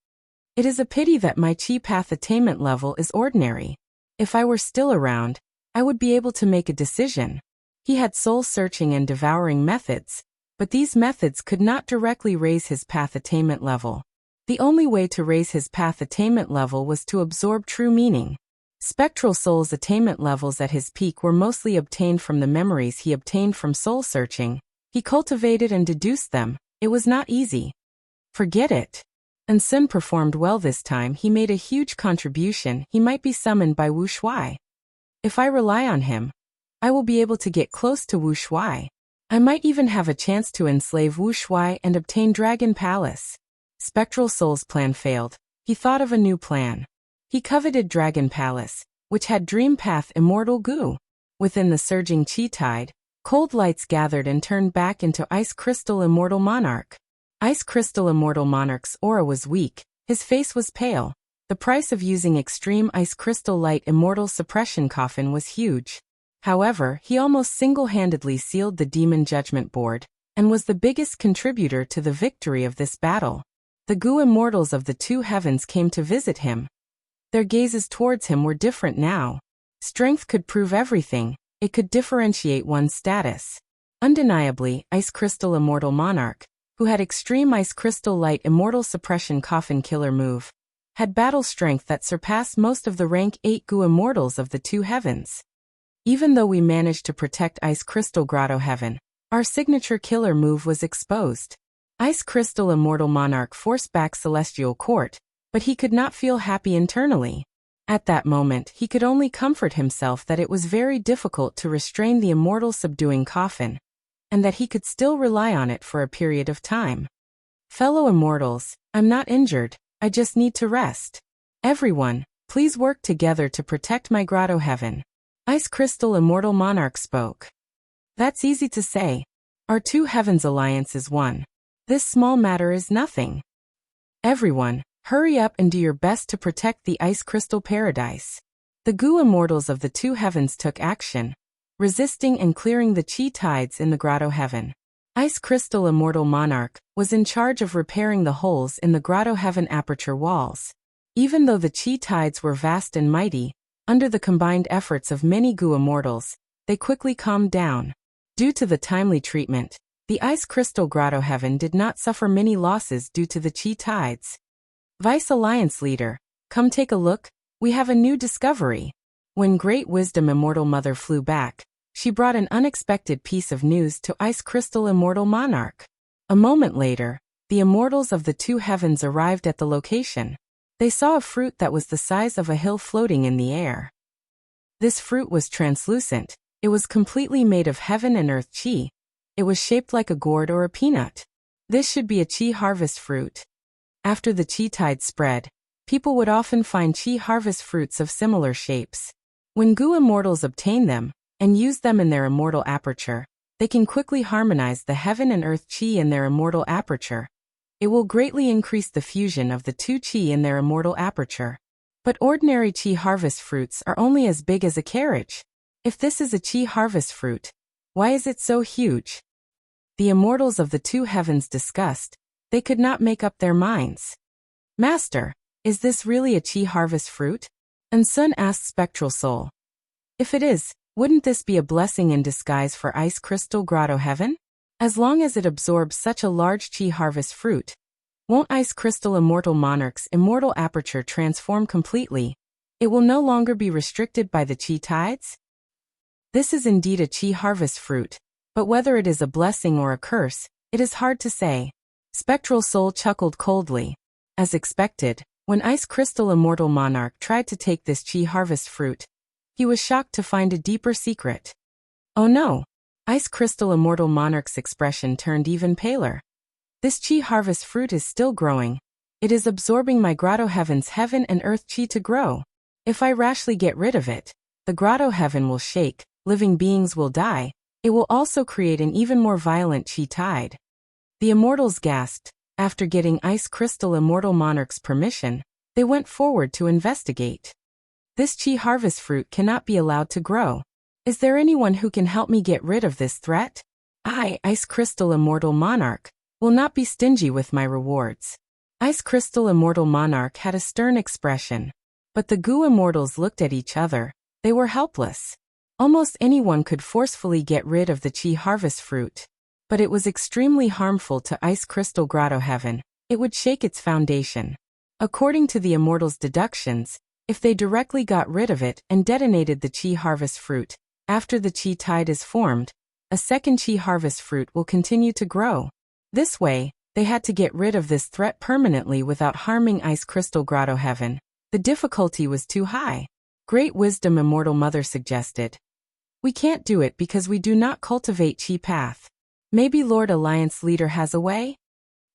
It is a pity that my Qi path attainment level is ordinary. If I were still around, I would be able to make a decision. He had soul-searching and devouring methods, but these methods could not directly raise his path attainment level. The only way to raise his path attainment level was to absorb true meaning. Spectral Soul's attainment levels at his peak were mostly obtained from the memories he obtained from soul-searching. He cultivated and deduced them. It was not easy. Forget it. And Sun performed well this time. He made a huge contribution. He might be summoned by Wu Shui. If I rely on him, I will be able to get close to Wu Shui. I might even have a chance to enslave Wu Shui and obtain Dragon Palace. Spectral Soul's plan failed. He thought of a new plan. He coveted Dragon Palace, which had Dream Path Immortal Gu. Within the surging Qi tide, cold lights gathered and turned back into Ice Crystal Immortal Monarch. Ice Crystal Immortal Monarch's aura was weak, his face was pale. The price of using extreme Ice Crystal Light Immortal Suppression Coffin was huge. However, he almost single-handedly sealed the Demon Judgment Board, and was the biggest contributor to the victory of this battle. The Gu immortals of the two heavens came to visit him. Their gazes towards him were different now. Strength could prove everything, it could differentiate one's status. Undeniably, Ice Crystal Immortal Monarch, who had extreme Ice Crystal Light Immortal Suppression Coffin Killer move, had battle strength that surpassed most of the rank 8 Gu immortals of the two heavens. Even though we managed to protect Ice Crystal Grotto Heaven, our signature killer move was exposed. Ice Crystal Immortal Monarch forced back Celestial Court, but he could not feel happy internally. At that moment, he could only comfort himself that it was very difficult to restrain the immortal subduing coffin, and that he could still rely on it for a period of time. Fellow immortals, I'm not injured, I just need to rest. Everyone, please work together to protect my Grotto Heaven. Ice Crystal Immortal Monarch spoke. That's easy to say. Our two heavens alliance is one. This small matter is nothing. Everyone, hurry up and do your best to protect the Ice Crystal Paradise. The Gu immortals of the two heavens took action, resisting and clearing the Qi tides in the Grotto Heaven. Ice Crystal Immortal Monarch was in charge of repairing the holes in the Grotto Heaven aperture walls. Even though the Qi tides were vast and mighty, under the combined efforts of many Gu immortals, they quickly calmed down. Due to the timely treatment, the Ice Crystal Grotto Heaven did not suffer many losses due to the Qi tides. Vice Alliance Leader, come take a look, we have a new discovery. When Great Wisdom Immortal Mother flew back, she brought an unexpected piece of news to Ice Crystal Immortal Monarch. A moment later, the immortals of the two heavens arrived at the location. They saw a fruit that was the size of a hill floating in the air. This fruit was translucent. It was completely made of heaven and earth Qi. It was shaped like a gourd or a peanut. This should be a Qi harvest fruit. After the Qi tide spread, people would often find Qi harvest fruits of similar shapes. When Gu immortals obtain them, and use them in their immortal aperture, they can quickly harmonize the heaven and earth Qi in their immortal aperture. It will greatly increase the fusion of the two Qi in their immortal aperture. But ordinary Qi harvest fruits are only as big as a carriage. If this is a Qi harvest fruit, why is it so huge? The immortals of the two heavens discussed. They could not make up their minds. Master, is this really a Qi harvest fruit? And Sun asked Spectral Soul. If it is, wouldn't this be a blessing in disguise for Ice Crystal Grotto Heaven? As long as it absorbs such a large Qi harvest fruit, won't Ice Crystal Immortal Monarch's immortal aperture transform completely? It will no longer be restricted by the Qi tides? This is indeed a Qi harvest fruit, but whether it is a blessing or a curse, it is hard to say. Spectral Soul chuckled coldly. As expected, when Ice Crystal Immortal Monarch tried to take this Qi harvest fruit, he was shocked to find a deeper secret. Oh no! Ice Crystal Immortal Monarch's expression turned even paler. This Qi harvest fruit is still growing. It is absorbing my grotto heaven's heaven and earth chi to grow. If I rashly get rid of it, the grotto heaven will shake, living beings will die. It will also create an even more violent chi tide. The immortals gasped. After getting Ice Crystal Immortal Monarch's permission, they went forward to investigate. This chi harvest fruit cannot be allowed to grow. Is there anyone who can help me get rid of this threat? I, Ice Crystal Immortal Monarch, will not be stingy with my rewards. Ice Crystal Immortal Monarch had a stern expression. But the Goo Immortals looked at each other. They were helpless. Almost anyone could forcefully get rid of the chi harvest fruit. But it was extremely harmful to Ice Crystal Grotto Heaven. It would shake its foundation. According to the Immortals' deductions, if they directly got rid of it and detonated the chi harvest fruit, after the chi tide is formed, a second chi harvest fruit will continue to grow. This way, they had to get rid of this threat permanently without harming Ice Crystal Grotto Heaven. The difficulty was too high. Great Wisdom Immortal Mother suggested. We can't do it because we do not cultivate chi path. Maybe Lord Alliance Leader has a way?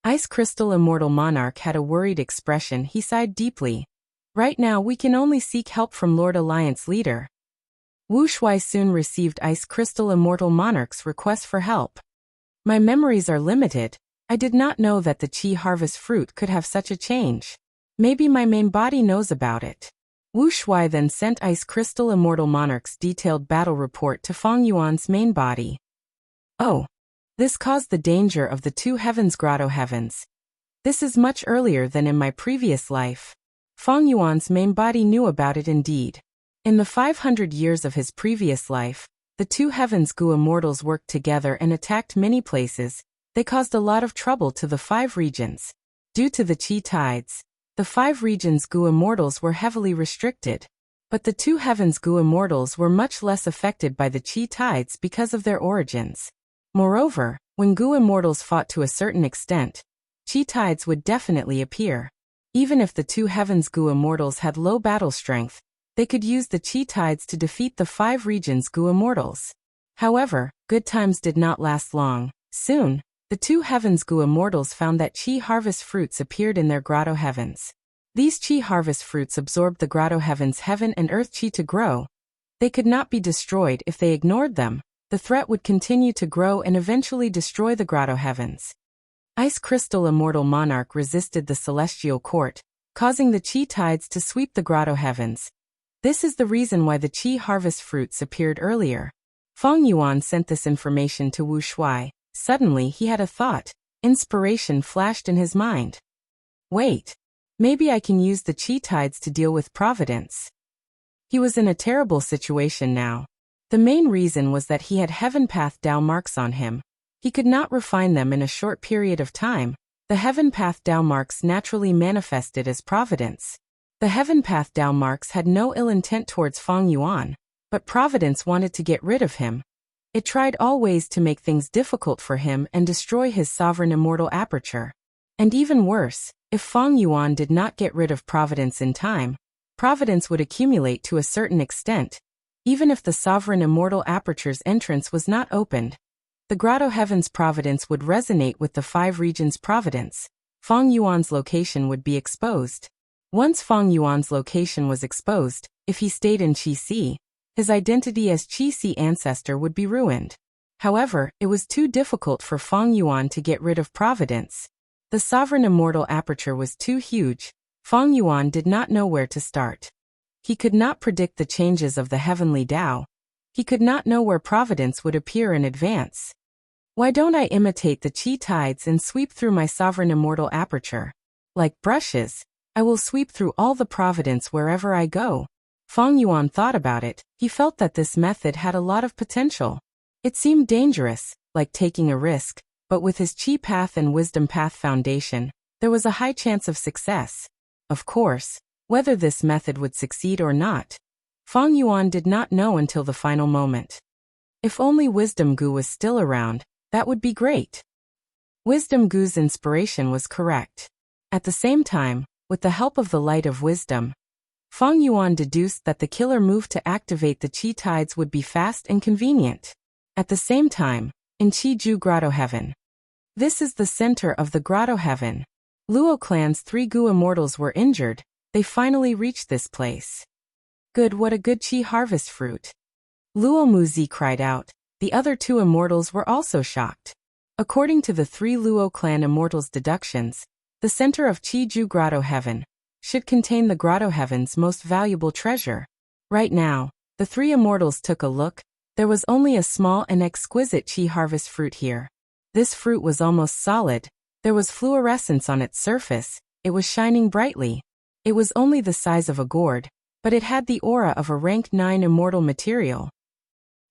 Ice Crystal Immortal Monarch had a worried expression. He sighed deeply. Right now we can only seek help from Lord Alliance Leader. Wu Shuai soon received Ice Crystal Immortal Monarch's request for help. My memories are limited. I did not know that the chi harvest fruit could have such a change. Maybe my main body knows about it. Wu Shuai then sent Ice Crystal Immortal Monarch's detailed battle report to Feng Yuan's main body. Oh. This caused the danger of the two heavens grotto heavens. This is much earlier than in my previous life. Feng Yuan's main body knew about it indeed. In the 500 years of his previous life, the two heavens Gu immortals worked together and attacked many places. They caused a lot of trouble to the 5 regions. Due to the chi tides, the 5 regions Gu immortals were heavily restricted. But the two heavens Gu immortals were much less affected by the chi tides because of their origins. Moreover, when Gu immortals fought to a certain extent, chi tides would definitely appear. Even if the two heavens Gu immortals had low battle strength, they could use the chi tides to defeat the 5 regions Gu immortals. However, good times did not last long. Soon, the two heavens Gu immortals found that chi harvest fruits appeared in their grotto heavens. These chi harvest fruits absorbed the grotto heavens heaven and earth chi to grow. They could not be destroyed if they ignored them. The threat would continue to grow and eventually destroy the grotto heavens. Ice Crystal Immortal Monarch resisted the celestial court, causing the chi tides to sweep the grotto heavens. This is the reason why the chi harvest fruits appeared earlier. Feng Yuan sent this information to Wu Shuai. Suddenly he had a thought. Inspiration flashed in his mind. Wait. Maybe I can use the chi tides to deal with Providence. He was in a terrible situation now. The main reason was that he had Heaven Path Dao marks on him. He could not refine them in a short period of time. The Heaven Path Dao marks naturally manifested as Providence. The Heaven Path Dao marks had no ill intent towards Feng Yuan, but Providence wanted to get rid of him. It tried all ways to make things difficult for him and destroy his sovereign immortal aperture. And even worse, if Feng Yuan did not get rid of Providence in time, Providence would accumulate to a certain extent. Even if the sovereign immortal aperture's entrance was not opened, the grotto heaven's providence would resonate with the 5 regions' providence. Feng Yuan's location would be exposed. Once Feng Yuan's location was exposed, if he stayed in Qi-Si, his identity as Qi-Si ancestor would be ruined. However, it was too difficult for Feng Yuan to get rid of providence. The sovereign immortal aperture was too huge. Feng Yuan did not know where to start. He could not predict the changes of the heavenly Tao. He could not know where providence would appear in advance. Why don't I imitate the chi tides and sweep through my sovereign immortal aperture? Like brushes, I will sweep through all the providence wherever I go. Feng Yuan thought about it. He felt that this method had a lot of potential. It seemed dangerous, like taking a risk, but with his chi path and wisdom path foundation, there was a high chance of success. Of course, whether this method would succeed or not, Feng Yuan did not know until the final moment. If only Wisdom Gu was still around, that would be great. Wisdom Gu's inspiration was correct. At the same time, with the help of the light of wisdom, Feng Yuan deduced that the killer move to activate the chi tides would be fast and convenient. At the same time, in Qi Ju Grotto Heaven. This is the center of the Grotto Heaven. Luo clan's 3 Gu immortals were injured. They finally reached this place. Good, what a good chi harvest fruit. Luo Muzi cried out. The other 2 immortals were also shocked. According to the 3 Luo clan immortals' deductions, the center of Chi Ju Grotto Heaven should contain the Grotto Heaven's most valuable treasure. Right now, the 3 immortals took a look. There was only a small and exquisite chi harvest fruit here. This fruit was almost solid. There was fluorescence on its surface. It was shining brightly. It was only the size of a gourd, but it had the aura of a rank 9 immortal material.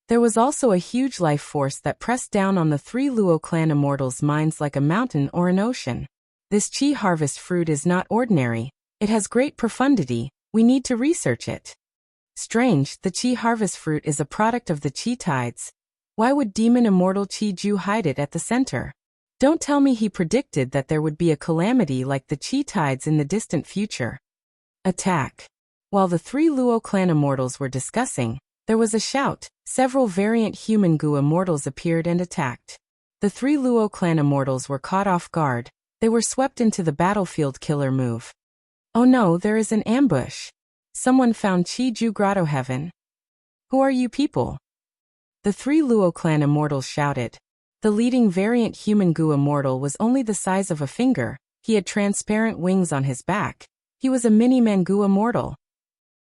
There was also a huge life force that pressed down on the 3 Luo clan immortals' minds like a mountain or an ocean. This chi harvest fruit is not ordinary. It has great profundity. We need to research it. Strange, the chi harvest fruit is a product of the chi tides. Why would demon immortal Chi Ju hide it at the center? Don't tell me he predicted that there would be a calamity like the chi tides in the distant future. Attack. While the 3 Luo clan immortals were discussing, there was a shout. Several variant human Gu immortals appeared and attacked. The 3 Luo clan immortals were caught off guard. They were swept into the battlefield killer move. Oh no, there is an ambush. Someone found Chi Ju Grotto Heaven. Who are you people? The 3 Luo clan immortals shouted. The leading variant human Gu immortal was only the size of a finger. He had transparent wings on his back. He was a mini-man Gu immortal.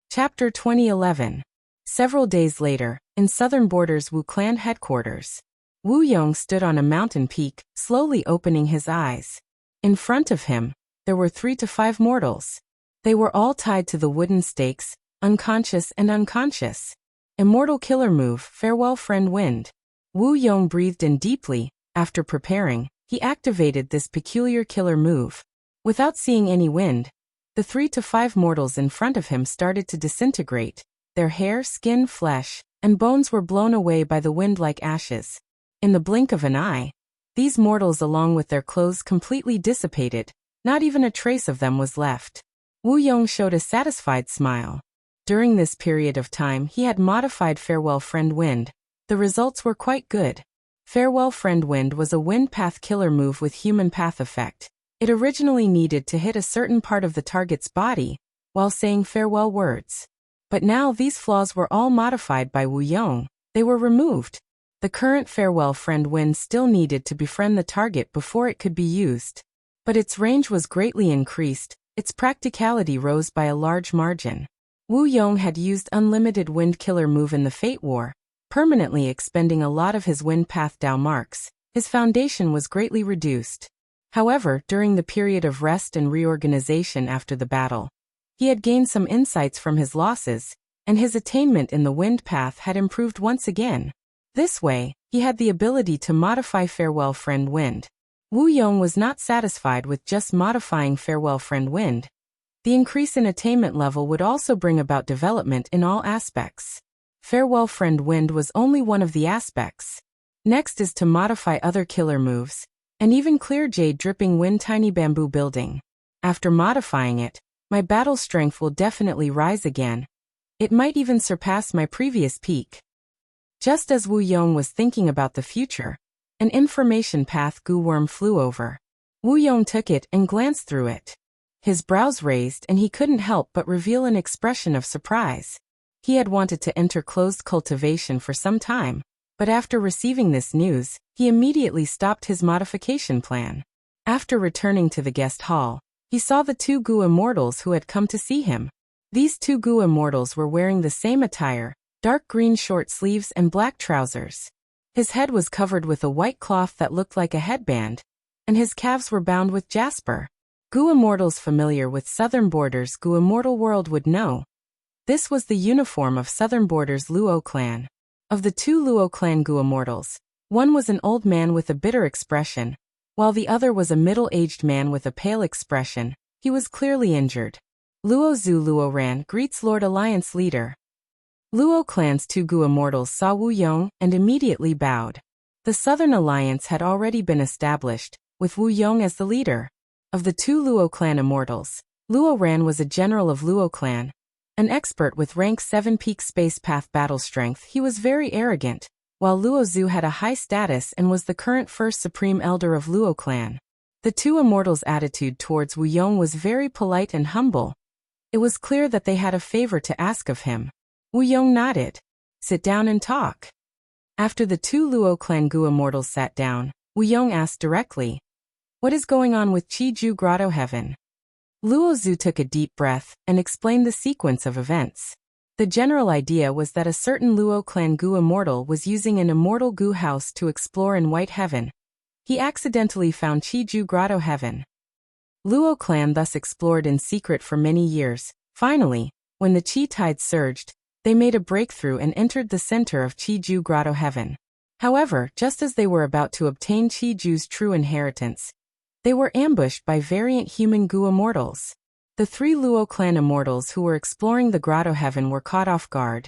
Chapter 2011. Several days later, in southern borders Wu clan headquarters, Wu Yong stood on a mountain peak, slowly opening his eyes. In front of him, there were 3 to 5 mortals. They were all tied to the wooden stakes, unconscious and unconscious. Immortal killer move, farewell friend wind. Wu Yong breathed in deeply. After preparing, he activated this peculiar killer move. Without seeing any wind, the 3 to 5 mortals in front of him started to disintegrate. Their hair, skin, flesh, and bones were blown away by the wind like ashes. In the blink of an eye, these mortals along with their clothes completely dissipated. Not even a trace of them was left. Wu Yong showed a satisfied smile. During this period of time he had modified Farewell Friend Wind. The results were quite good. Farewell Friend Wind was a wind path killer move with human path effect. It originally needed to hit a certain part of the target's body while saying farewell words. But now these flaws were all modified by Wu Yong. They were removed. The current Farewell Friend Wind still needed to befriend the target before it could be used. But its range was greatly increased. Its practicality rose by a large margin. Wu Yong had used unlimited wind killer move in the Fate War, permanently expending a lot of his wind path Dao marks. His foundation was greatly reduced. However, during the period of rest and reorganization after the battle, he had gained some insights from his losses, and his attainment in the wind path had improved once again. This way, he had the ability to modify Farewell Friend Wind. Wu Yong was not satisfied with just modifying Farewell Friend Wind. The increase in attainment level would also bring about development in all aspects. Farewell Friend Wind was only one of the aspects. Next is to modify other killer moves, and even clear Jade Dripping Wind Tiny Bamboo Building. After modifying it, my battle strength will definitely rise again. It might even surpass my previous peak. Just as Wu Yong was thinking about the future, an information path Gu worm flew over. Wu Yong took it and glanced through it. His brows raised and he couldn't help but reveal an expression of surprise. He had wanted to enter closed cultivation for some time, but after receiving this news, he immediately stopped his modification plan. After returning to the guest hall, he saw the 2 Gu immortals who had come to see him. These 2 Gu immortals were wearing the same attire, dark green short sleeves and black trousers. His head was covered with a white cloth that looked like a headband, and his calves were bound with jasper. Gu immortals familiar with Southern Borders Gu Immortal World would know. This was the uniform of Southern Borders Luo clan. Of the 2 Luo clan Gu immortals, one was an old man with a bitter expression, while the other was a middle-aged man with a pale expression. He was clearly injured. Luo Zhu Luo Ran greets Lord Alliance leader. Luo clan's 2 Gu immortals saw Wu Yong and immediately bowed. The Southern Alliance had already been established, with Wu Yong as the leader. Of the 2 Luo clan immortals, Luo Ran was a general of Luo clan. An expert with rank 7 peak space path battle strength, he was very arrogant, while Luo Zhu had a high status and was the current first supreme elder of Luo clan. The two immortals' attitude towards Wu Yong was very polite and humble. It was clear that they had a favor to ask of him. Wu Yong nodded. Sit down and talk. After the two Luo Clan Gu immortals sat down, Wu Yong asked directly, what is going on with Qiju Grotto Heaven? Luo Zhu took a deep breath and explained the sequence of events. The general idea was that a certain Luo Clan Gu immortal was using an immortal Gu house to explore in White Heaven. He accidentally found Qiju Grotto Heaven. Luo Clan thus explored in secret for many years. Finally, when the Qi tide surged, they made a breakthrough and entered the center of Qiju Grotto Heaven. However, just as they were about to obtain Qiju's true inheritance, they were ambushed by variant human Gu immortals. The three Luo Clan immortals who were exploring the Grotto Heaven were caught off guard.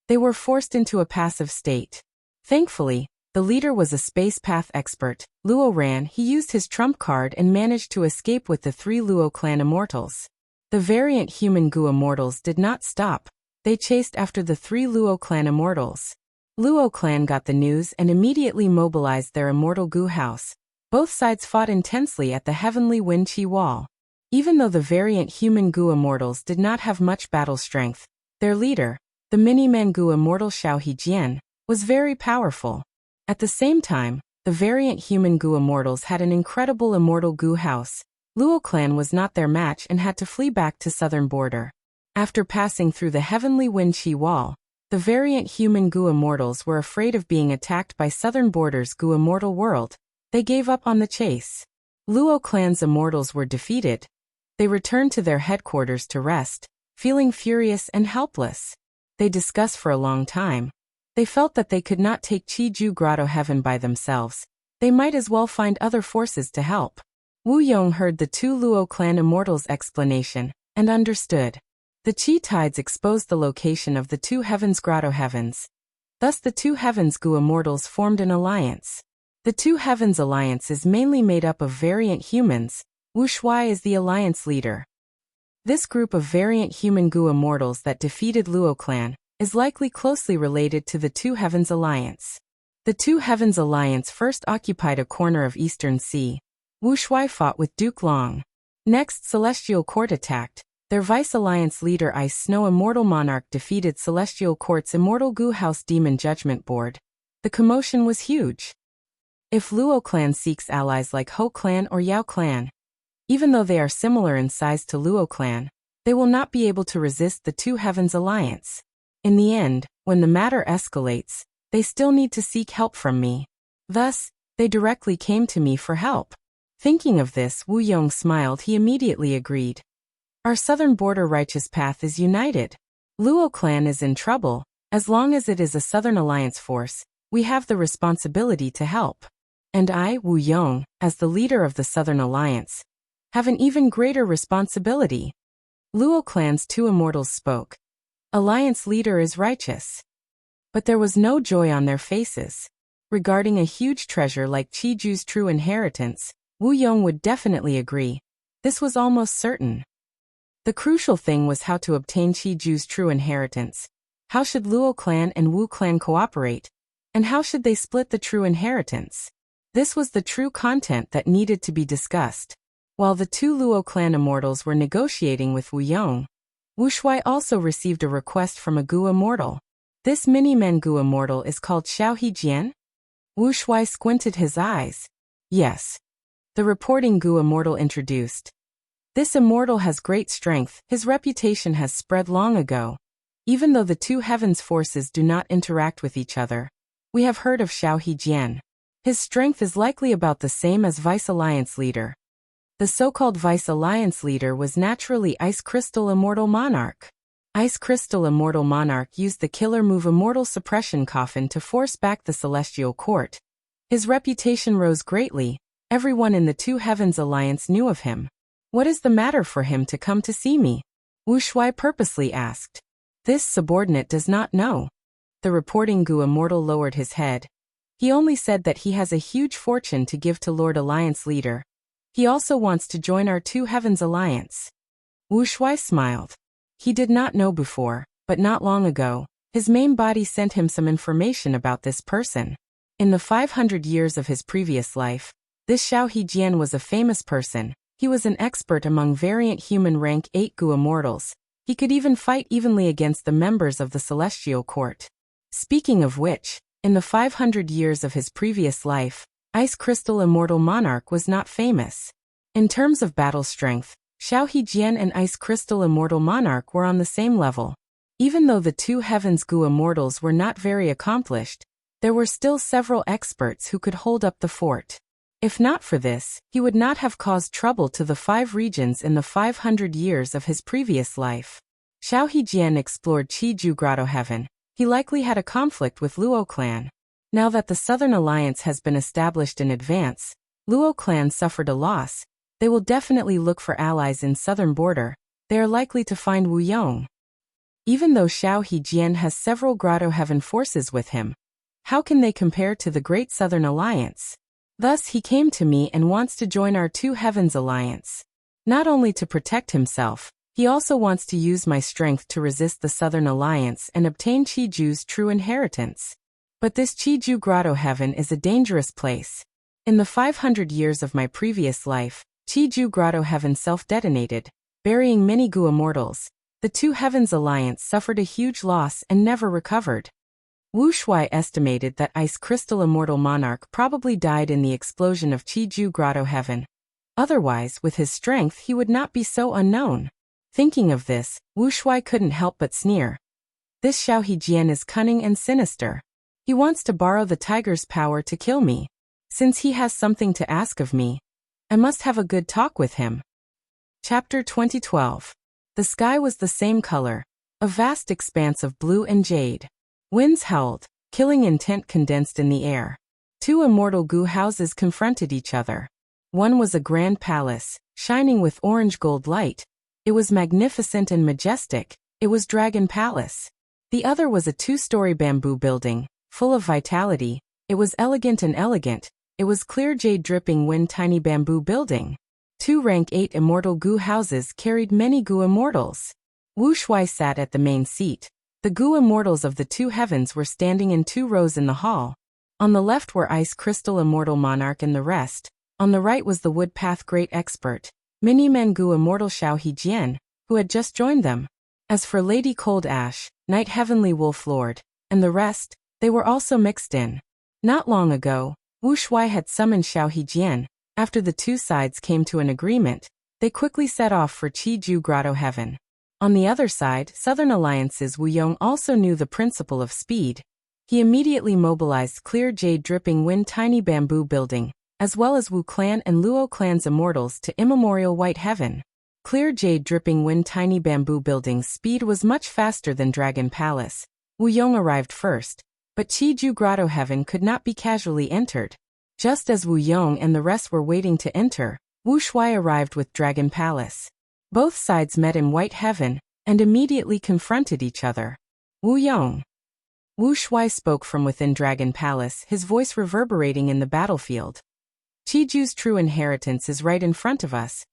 They were forced into a passive state. Thankfully, the leader was a space path expert. Luo Ran. He used his trump card and managed to escape with the three Luo Clan immortals. The variant human Gu immortals did not stop. They chased after the three Luo Clan immortals. Luo Clan got the news and immediately mobilized their immortal Gu house. Both sides fought intensely at the Heavenly Wen Qi Wall. Even though the variant human Gu immortals did not have much battle strength, their leader, the mini-man Gu immortal Xiao Hejian, was very powerful. At the same time, the variant human Gu immortals had an incredible immortal Gu house. Luo Clan was not their match and had to flee back to southern border. After passing through the Heavenly Wen Qi Wall, the variant human Gu immortals were afraid of being attacked by southern border's Gu immortal world. They gave up on the chase. Luo Clan's immortals were defeated. They returned to their headquarters to rest, feeling furious and helpless. They discussed for a long time. They felt that they could not take Qiju Grotto Heaven by themselves. They might as well find other forces to help. Wu Yong heard the two Luo Clan immortals' explanation and understood. The Qi tides exposed the location of the two Heavens Grotto Heavens. Thus the two Heavens Gu immortals formed an alliance. The two Heavens Alliance is mainly made up of variant humans. Wu Shuai is the alliance leader. This group of variant human Gu immortals that defeated Luo Clan is likely closely related to the Two Heavens Alliance. The Two Heavens Alliance first occupied a corner of Eastern Sea. Wu Shuai fought with Duke Long. Next, Celestial Court attacked. Their Vice-Alliance leader Ice Snow Immortal Monarch defeated Celestial Court's Immortal Gu House Demon Judgment Board. The commotion was huge. If Luo Clan seeks allies like Ho Clan or Yao Clan, even though they are similar in size to Luo Clan, they will not be able to resist the Two Heavens Alliance. In the end, when the matter escalates, they still need to seek help from me. Thus, they directly came to me for help. Thinking of this, Wu Yong smiled. He immediately agreed. Our southern border righteous path is united. Luo Clan is in trouble. As long as it is a Southern Alliance force, we have the responsibility to help. And I, Wu Yong, as the leader of the Southern Alliance, have an even greater responsibility. Luo Clan's two immortals spoke. Alliance leader is righteous. But there was no joy on their faces. Regarding a huge treasure like Qiju's true inheritance, Wu Yong would definitely agree. This was almost certain. The crucial thing was how to obtain Qiju's true inheritance. How should Luo Clan and Wu Clan cooperate? And how should they split the true inheritance? This was the true content that needed to be discussed. While the two Luo Clan immortals were negotiating with Wu Yong, Wu Shuai also received a request from a Gu immortal. This mini-man Gu immortal is called Xiao Hejian? Wu Shuai squinted his eyes. Yes. The reporting Gu immortal introduced. This immortal has great strength. His reputation has spread long ago. Even though the two heavens forces do not interact with each other, we have heard of Xiao Hejian. His strength is likely about the same as Vice Alliance leader. The so-called Vice Alliance leader was naturally Ice Crystal Immortal Monarch. Ice Crystal Immortal Monarch used the killer move Immortal Suppression Coffin to force back the Celestial Court. His reputation rose greatly. Everyone in the Two Heavens Alliance knew of him. What is the matter for him to come to see me? Wu Shuai purposely asked. This subordinate does not know. The reporting Gu immortal lowered his head. He only said that he has a huge fortune to give to Lord Alliance leader. He also wants to join our Two Heavens Alliance. Wu Shuai smiled. He did not know before, but not long ago, his main body sent him some information about this person. In the 500 years of his previous life, This Xiao Hejian was a famous person. He was an expert among variant human rank 8 Gu immortals. He could even fight evenly against the members of the celestial court. Speaking of which, in the 500 years of his previous life, Ice Crystal Immortal Monarch was not famous. In terms of battle strength, Xiao Hejian and Ice Crystal Immortal Monarch were on the same level. Even though the two Heavens Gu immortals were not very accomplished, there were still several experts who could hold up the fort. If not for this, he would not have caused trouble to the 5 regions in the 500 years of his previous life. Xiao Hejian explored Qiju Grotto Heaven. He likely had a conflict with Luo clan. Now that the Southern Alliance has been established in advance, Luo clan suffered a loss. They will definitely look for allies in southern border. They are likely to find Wu Yong. Even though Xiao Hejian has several Grotto Heaven forces with him, how can they compare to the Great Southern Alliance? Thus he came to me and wants to join our Two Heavens Alliance. Not only to protect himself, he also wants to use my strength to resist the Southern Alliance and obtain Qiju's true inheritance. But this Qiju Grotto Heaven is a dangerous place. In the 500 years of my previous life, Qiju Grotto Heaven self-detonated, burying many Gu immortals. The Two Heavens Alliance suffered a huge loss and never recovered. Wu Shuai estimated that Ice Crystal Immortal Monarch probably died in the explosion of Qiju Grotto Heaven. Otherwise, with his strength he would not be so unknown. Thinking of this, Wu Shuai couldn't help but sneer. This Xiao Hejian is cunning and sinister. He wants to borrow the tiger's power to kill me. Since he has something to ask of me, I must have a good talk with him. Chapter 2012. The sky was the same color, a vast expanse of blue and jade. Winds howled, killing intent condensed in the air. Two immortal Gu houses confronted each other. One was a grand palace, shining with orange gold light. It was magnificent and majestic. It was Dragon Palace. The other was a 2-story bamboo building, full of vitality. It was elegant and elegant. It was clear jade dripping wind tiny bamboo building. 2 rank 8 immortal Gu houses carried many Gu immortals. Wu Shuai sat at the main seat. The Gu immortals of the Two Heavens were standing in 2 rows in the hall. On the left were Ice Crystal Immortal Monarch and the rest. On the right was the Woodpath Great Expert, Mini-Men Gu Immortal Xiao Hejian, who had just joined them. As for Lady Cold Ash, Knight Heavenly Wolf Lord, and the rest, they were also mixed in. Not long ago, Wu Shuai had summoned Xiao Hejian. After the two sides came to an agreement, they quickly set off for Qiju Grotto Heaven. On the other side, Southern Alliance's Wu Yong also knew the principle of speed. He immediately mobilized Clear Jade Dripping Wind Tiny Bamboo Building, as well as Wu Clan and Luo Clan's immortals to Immemorial White Heaven. Clear Jade Dripping Wind Tiny Bamboo Building's speed was much faster than Dragon Palace. Wu Yong arrived first, but Qiju Grotto Heaven could not be casually entered. Just as Wu Yong and the rest were waiting to enter, Wu Shuai arrived with Dragon Palace. Both sides met in White Heaven, and immediately confronted each other. Wu Yong. Wu Shuai spoke from within Dragon Palace, his voice reverberating in the battlefield. Qiju's true inheritance is right in front of us.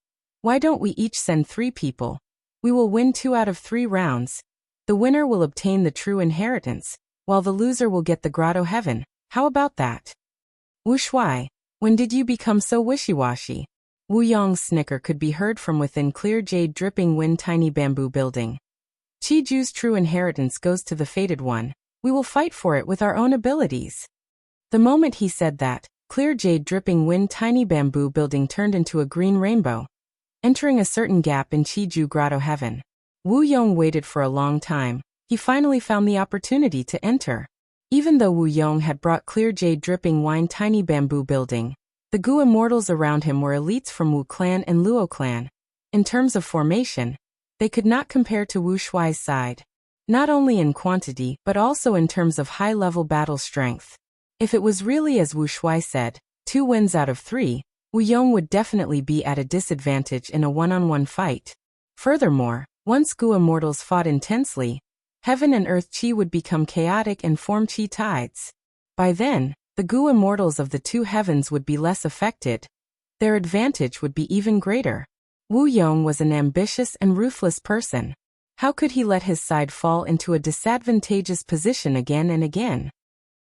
Why don't we each send 3 people? We will win 2 out of 3 rounds. The winner will obtain the true inheritance, while the loser will get the Grotto Heaven. How about that? Wu Shuai, when did you become so wishy-washy? Wu Yong's snicker could be heard from within Clear Jade Dripping Wind Tiny Bamboo Building. Qiju's true inheritance goes to the Fated One. We will fight for it with our own abilities. The moment he said that, Clear Jade Dripping Wind Tiny Bamboo Building turned into a green rainbow, entering a certain gap in Qiju Grotto Heaven. Wu Yong waited for a long time. He finally found the opportunity to enter. Even though Wu Yong had brought Clear Jade Dripping Wine Tiny Bamboo Building, the Gu immortals around him were elites from Wu Clan and Luo Clan. In terms of formation, they could not compare to Wu Shuai's side. Not only in quantity but also in terms of high-level battle strength. If it was really as Wu Shuai said, 2 wins out of 3, Wu Yong would definitely be at a disadvantage in a one-on-one fight. Furthermore, once Gu immortals fought intensely, heaven and earth qi would become chaotic and form qi tides. By then, the Gu immortals of the 2 heavens would be less affected. Their advantage would be even greater. Wu Yong was an ambitious and ruthless person. How could he let his side fall into a disadvantageous position again and again?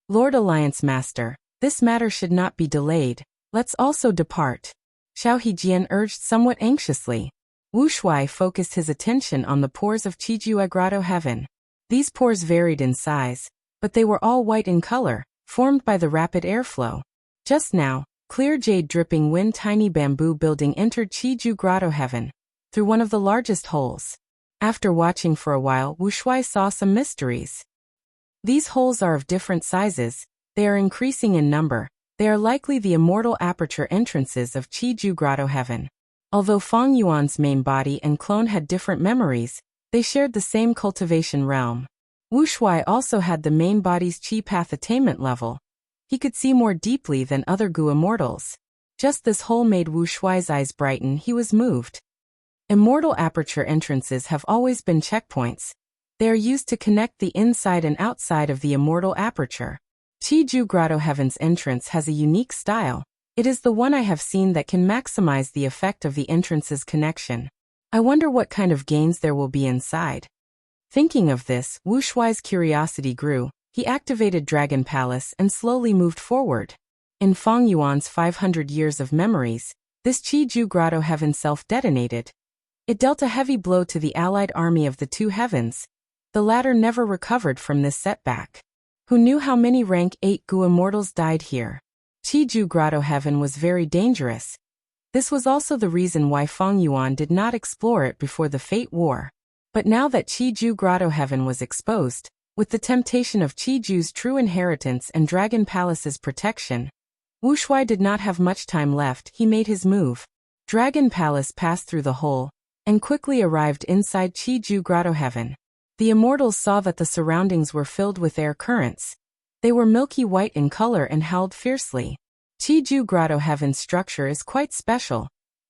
Lord Alliance Master, this matter should not be delayed. Let's also depart. Xiao Hejian urged somewhat anxiously. Wu Shuai focused his attention on the pores of Qiju Grotto Heaven. These pores varied in size, but they were all white in color, formed by the rapid airflow. Just now, clear jade dripping wind tiny bamboo building entered Qiju Grotto Heaven through one of the largest holes. After watching for a while, Wu Shuai saw some mysteries. These holes are of different sizes, they are increasing in number, they are likely the immortal aperture entrances of Qiju Grotto Heaven. Although Feng Yuan's main body and clone had different memories, they shared the same cultivation realm. Wu Shuai also had the main body's Qi path attainment level. He could see more deeply than other Gu immortals. Just this hole made Wu Shuai's eyes brighten. He was moved. Immortal aperture entrances have always been checkpoints. They are used to connect the inside and outside of the immortal aperture. Qiju Grotto Heaven's entrance has a unique style. It is the one I have seen that can maximize the effect of the entrance's connection. I wonder what kind of gains there will be inside. Thinking of this, Wu Shuai's curiosity grew. He activated Dragon Palace and slowly moved forward. In Feng Yuan's 500 years of memories, this Qiju Grotto Heaven self-detonated. It dealt a heavy blow to the allied army of the two heavens. The latter never recovered from this setback. Who knew how many rank 8 Gu immortals died here? Qiju Grotto Heaven was very dangerous. This was also the reason why Feng Yuan did not explore it before the Fate War. But now that Qiju Grotto Heaven was exposed, with the temptation of Qiju's true inheritance and Dragon Palace's protection, Wu Shuai did not have much time left. He made his move. Dragon Palace passed through the hole, and quickly arrived inside Qiju Grotto Heaven. The immortals saw that the surroundings were filled with air currents. They were milky white in color and howled fiercely. Qiju Grotto Heaven's structure is quite special.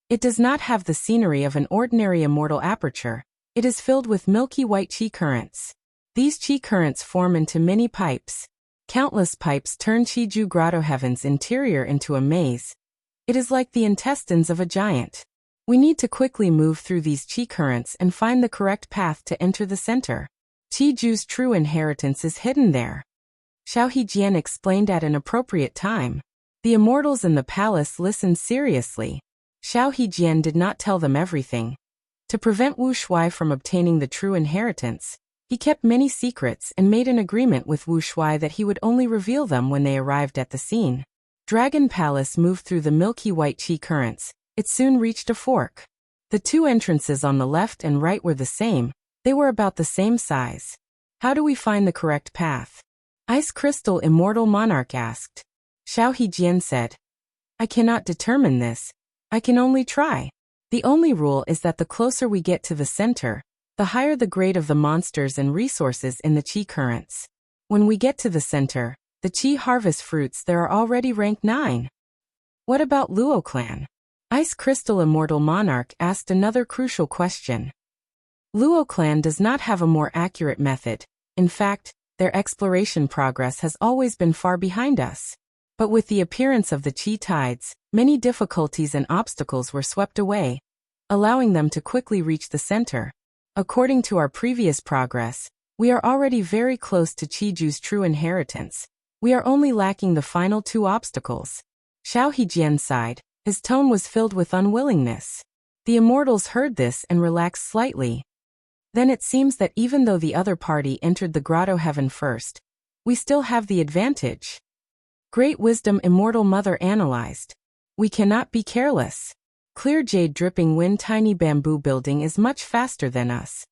It does not have the scenery of an ordinary immortal aperture. It is filled with milky white qi currents. These qi currents form into many pipes. Countless pipes turn Qiju Grotto Heaven's interior into a maze. It is like the intestines of a giant. We need to quickly move through these qi currents and find the correct path to enter the center. Qiju's true inheritance is hidden there. Xiao Hejian explained at an appropriate time. The immortals in the palace listened seriously. Xiao Hejian did not tell them everything. To prevent Wu Shuai from obtaining the true inheritance, he kept many secrets and made an agreement with Wu Shuai that he would only reveal them when they arrived at the scene. Dragon Palace moved through the milky white qi currents. It soon reached a fork. The two entrances on the left and right were the same. They were about the same size. How do we find the correct path? Ice Crystal Immortal Monarch asked. Xiao Hejian said, I cannot determine this. I can only try. The only rule is that the closer we get to the center, the higher the grade of the monsters and resources in the qi currents. When we get to the center, the qi harvest fruits there are already rank 9. What about Luo clan? Ice Crystal Immortal Monarch asked another crucial question. Luo clan does not have a more accurate method. In fact, their exploration progress has always been far behind us. But with the appearance of the qi tides, many difficulties and obstacles were swept away, allowing them to quickly reach the center. According to our previous progress, we are already very close to Qiju's true inheritance. We are only lacking the final 2 obstacles. Xiao Hejian sighed. His tone was filled with unwillingness. The immortals heard this and relaxed slightly. Then it seems that even though the other party entered the Grotto Heaven first, we still have the advantage. Great Wisdom Immortal Mother analyzed. We cannot be careless. Clear jade dripping wind tiny bamboo building is much faster than us.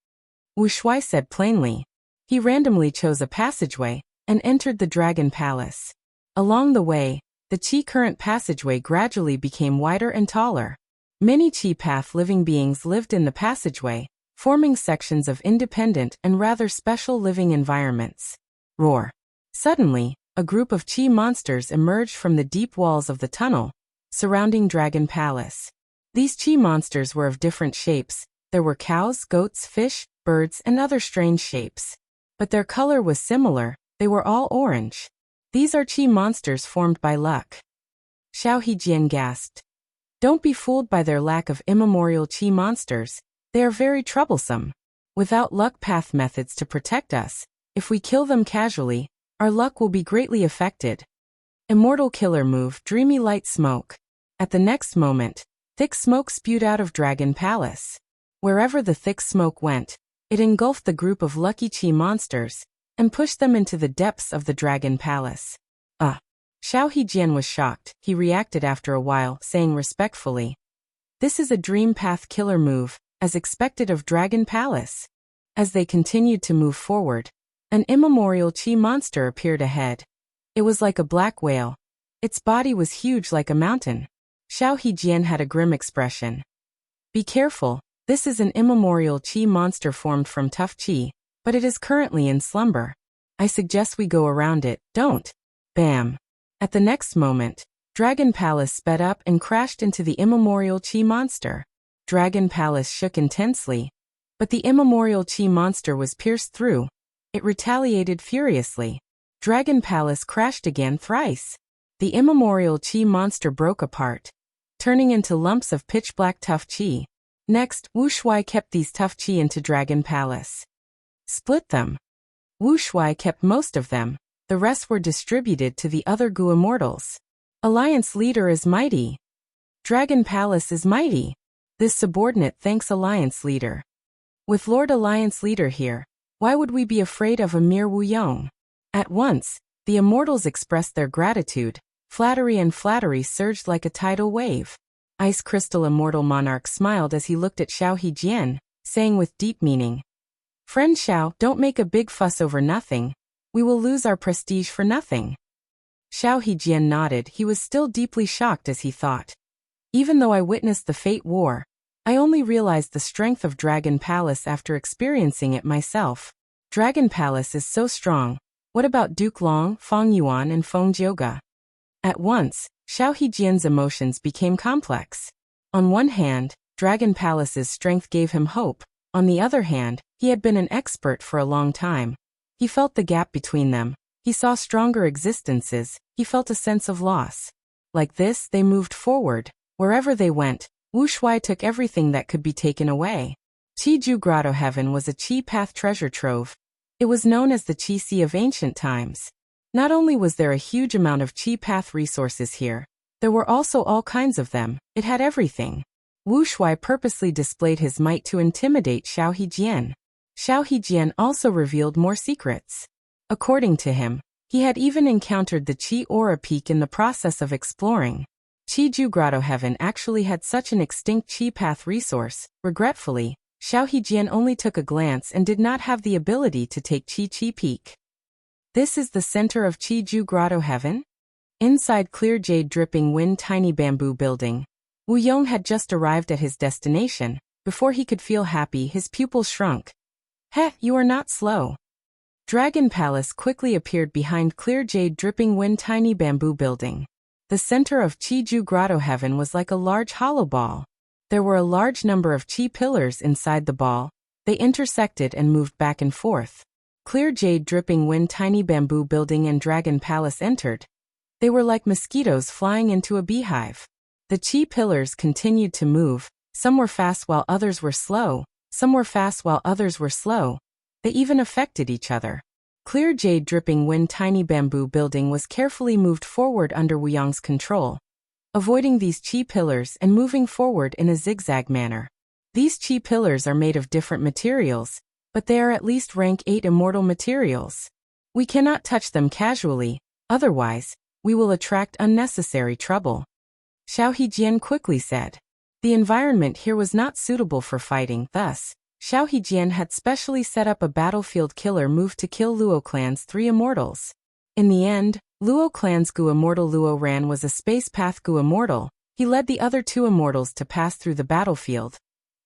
Wu Shuai said plainly. He randomly chose a passageway and entered the Dragon Palace. Along the way, the qi current passageway gradually became wider and taller. Many qi path living beings lived in the passageway, forming sections of independent and rather special living environments. Roar. Suddenly, a group of qi monsters emerged from the deep walls of the tunnel, surrounding Dragon Palace. These qi monsters were of different shapes. There were cows, goats, fish, birds, and other strange shapes. But their color was similar. They were all orange. These are qi monsters formed by luck. Xiao Hejian gasped. Don't be fooled by their lack of immemorial qi monsters. They are very troublesome. Without luck path methods to protect us, if we kill them casually, our luck will be greatly affected. Immortal killer move, dreamy light smoke. At the next moment, thick smoke spewed out of Dragon Palace. Wherever the thick smoke went, it engulfed the group of lucky chi monsters and pushed them into the depths of the Dragon Palace. Xiao Hejian was shocked. He reacted after a while, saying respectfully, "This is a dream path killer move, as expected of Dragon Palace." As they continued to move forward, an immemorial chi monster appeared ahead. It was like a black whale. Its body was huge like a mountain. Xiao Hejian had a grim expression. "Be careful, this is an immemorial chi monster formed from tough chi, but it is currently in slumber. I suggest we go around it, don't." Bam! At the next moment, Dragon Palace sped up and crashed into the immemorial chi monster. Dragon Palace shook intensely, but the immemorial chi monster was pierced through. It retaliated furiously. Dragon Palace crashed again thrice. The immemorial chi monster broke apart, turning into lumps of pitch-black tough chi. Next, Wu Shuai kept these tough chi into Dragon Palace. Split them. Wu Shuai kept most of them. The rest were distributed to the other Gu immortals. Alliance leader is mighty. Dragon Palace is mighty. This subordinate thanks Alliance leader. With Lord Alliance leader here, why would we be afraid of a mere Wu Yong? At once, the immortals expressed their gratitude. Flattery surged like a tidal wave. Ice Crystal Immortal Monarch smiled as he looked at Xiao Hejian, saying with deep meaning, "Friend Xiao, don't make a big fuss over nothing. We will lose our prestige for nothing." Xiao Hejian nodded. He was still deeply shocked as he thought. Even though I witnessed the Fate War, I only realized the strength of Dragon Palace after experiencing it myself. Dragon Palace is so strong. What about Duke Long, Feng Yuan and Feng Jioga? At once, Xiao Hejian's emotions became complex. On one hand, Dragon Palace's strength gave him hope. On the other hand, he had been an expert for a long time. He felt the gap between them. He saw stronger existences. He felt a sense of loss. Like this, they moved forward. Wherever they went, Wu Shuai took everything that could be taken away. Qiju Grotto Heaven was a Qi Path treasure trove. It was known as the Qi Sea of ancient times. Not only was there a huge amount of Qi Path resources here, there were also all kinds of them. It had everything. Wu Shuai purposely displayed his might to intimidate Xiao Hejian. Xiao Hejian also revealed more secrets. According to him, he had even encountered the Qi Aura Peak in the process of exploring. Qiju Grotto Heaven actually had such an extinct Qi Path resource. Regretfully, Xiao Hejian only took a glance and did not have the ability to take Qi Peak. This is the center of Qiju Grotto Heaven? Inside clear jade dripping wind tiny bamboo building, Wu Yong had just arrived at his destination. Before he could feel happy, his pupils shrunk. "Heh, you are not slow." Dragon Palace quickly appeared behind clear jade dripping wind tiny bamboo building. The center of Qiju Grotto Heaven was like a large hollow ball. There were a large number of Qi pillars inside the ball. They intersected and moved back and forth. Clear jade dripping wind tiny bamboo building and Dragon Palace entered. They were like mosquitoes flying into a beehive. The Qi pillars continued to move. Some were fast while others were slow. Some were fast while others were slow. They even affected each other. Clear jade dripping wind tiny bamboo building was carefully moved forward under Wu Yong's control, avoiding these Qi pillars and moving forward in a zigzag manner. These Qi pillars are made of different materials, but they are at least rank 8 immortal materials. We cannot touch them casually, otherwise, we will attract unnecessary trouble. Xiao Hejian quickly said. The environment here was not suitable for fighting, thus, Xiao Hejian had specially set up a battlefield killer move to kill Luo Clan's 3 immortals. In the end, Luo Clan's Gu immortal Luo Ran was a space path Gu immortal. He led the other 2 immortals to pass through the battlefield,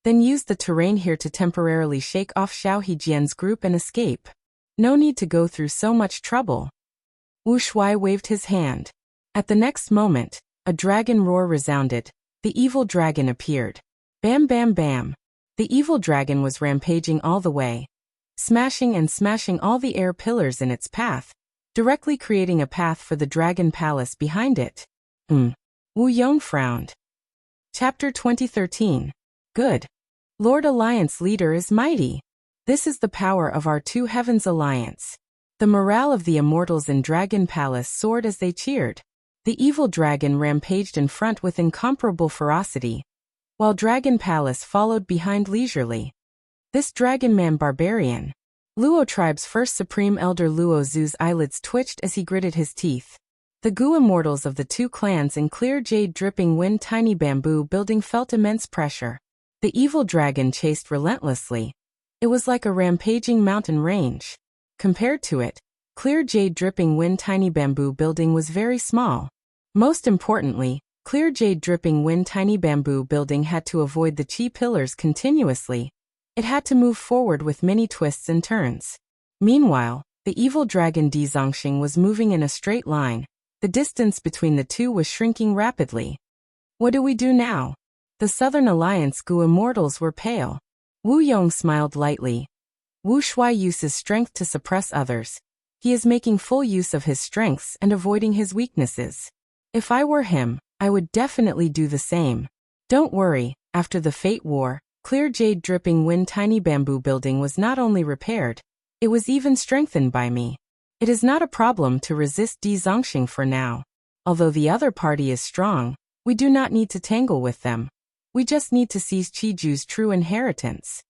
then used the terrain here to temporarily shake off Xiao Hejian's group and escape. No need to go through so much trouble. Wu Shuai waved his hand. At the next moment, a dragon roar resounded. The evil dragon appeared. Bam bam bam. The evil dragon was rampaging all the way, smashing and smashing all the air pillars in its path, directly creating a path for the Dragon Palace behind it. Wu Yong frowned. Chapter 2013. Good. Lord Alliance leader is mighty. This is the power of our 2 heavens alliance. The morale of the immortals in Dragon Palace soared as they cheered. The evil dragon rampaged in front with incomparable ferocity, while Dragon Palace followed behind leisurely. This dragon man barbarian. Luo tribe's first supreme elder Luo Zu's eyelids twitched as he gritted his teeth. The Gu immortals of the two clans in clear jade dripping wind tiny bamboo building felt immense pressure. The evil dragon chased relentlessly. It was like a rampaging mountain range. Compared to it, clear jade dripping wind tiny bamboo building was very small. Most importantly, clear jade dripping wind tiny bamboo building had to avoid the chi pillars continuously. It had to move forward with many twists and turns. Meanwhile, the evil dragon Di Zongxing was moving in a straight line. The distance between the two was shrinking rapidly. What do we do now? The Southern Alliance Gu immortals were pale. Wu Yong smiled lightly. Wu Shuai uses strength to suppress others. He is making full use of his strengths and avoiding his weaknesses. If I were him, I would definitely do the same. Don't worry, after the Fate War, clear jade dripping wind tiny bamboo building was not only repaired, it was even strengthened by me. It is not a problem to resist Di Zongxing for now. Although the other party is strong, we do not need to tangle with them. We just need to seize Chiju's true inheritance.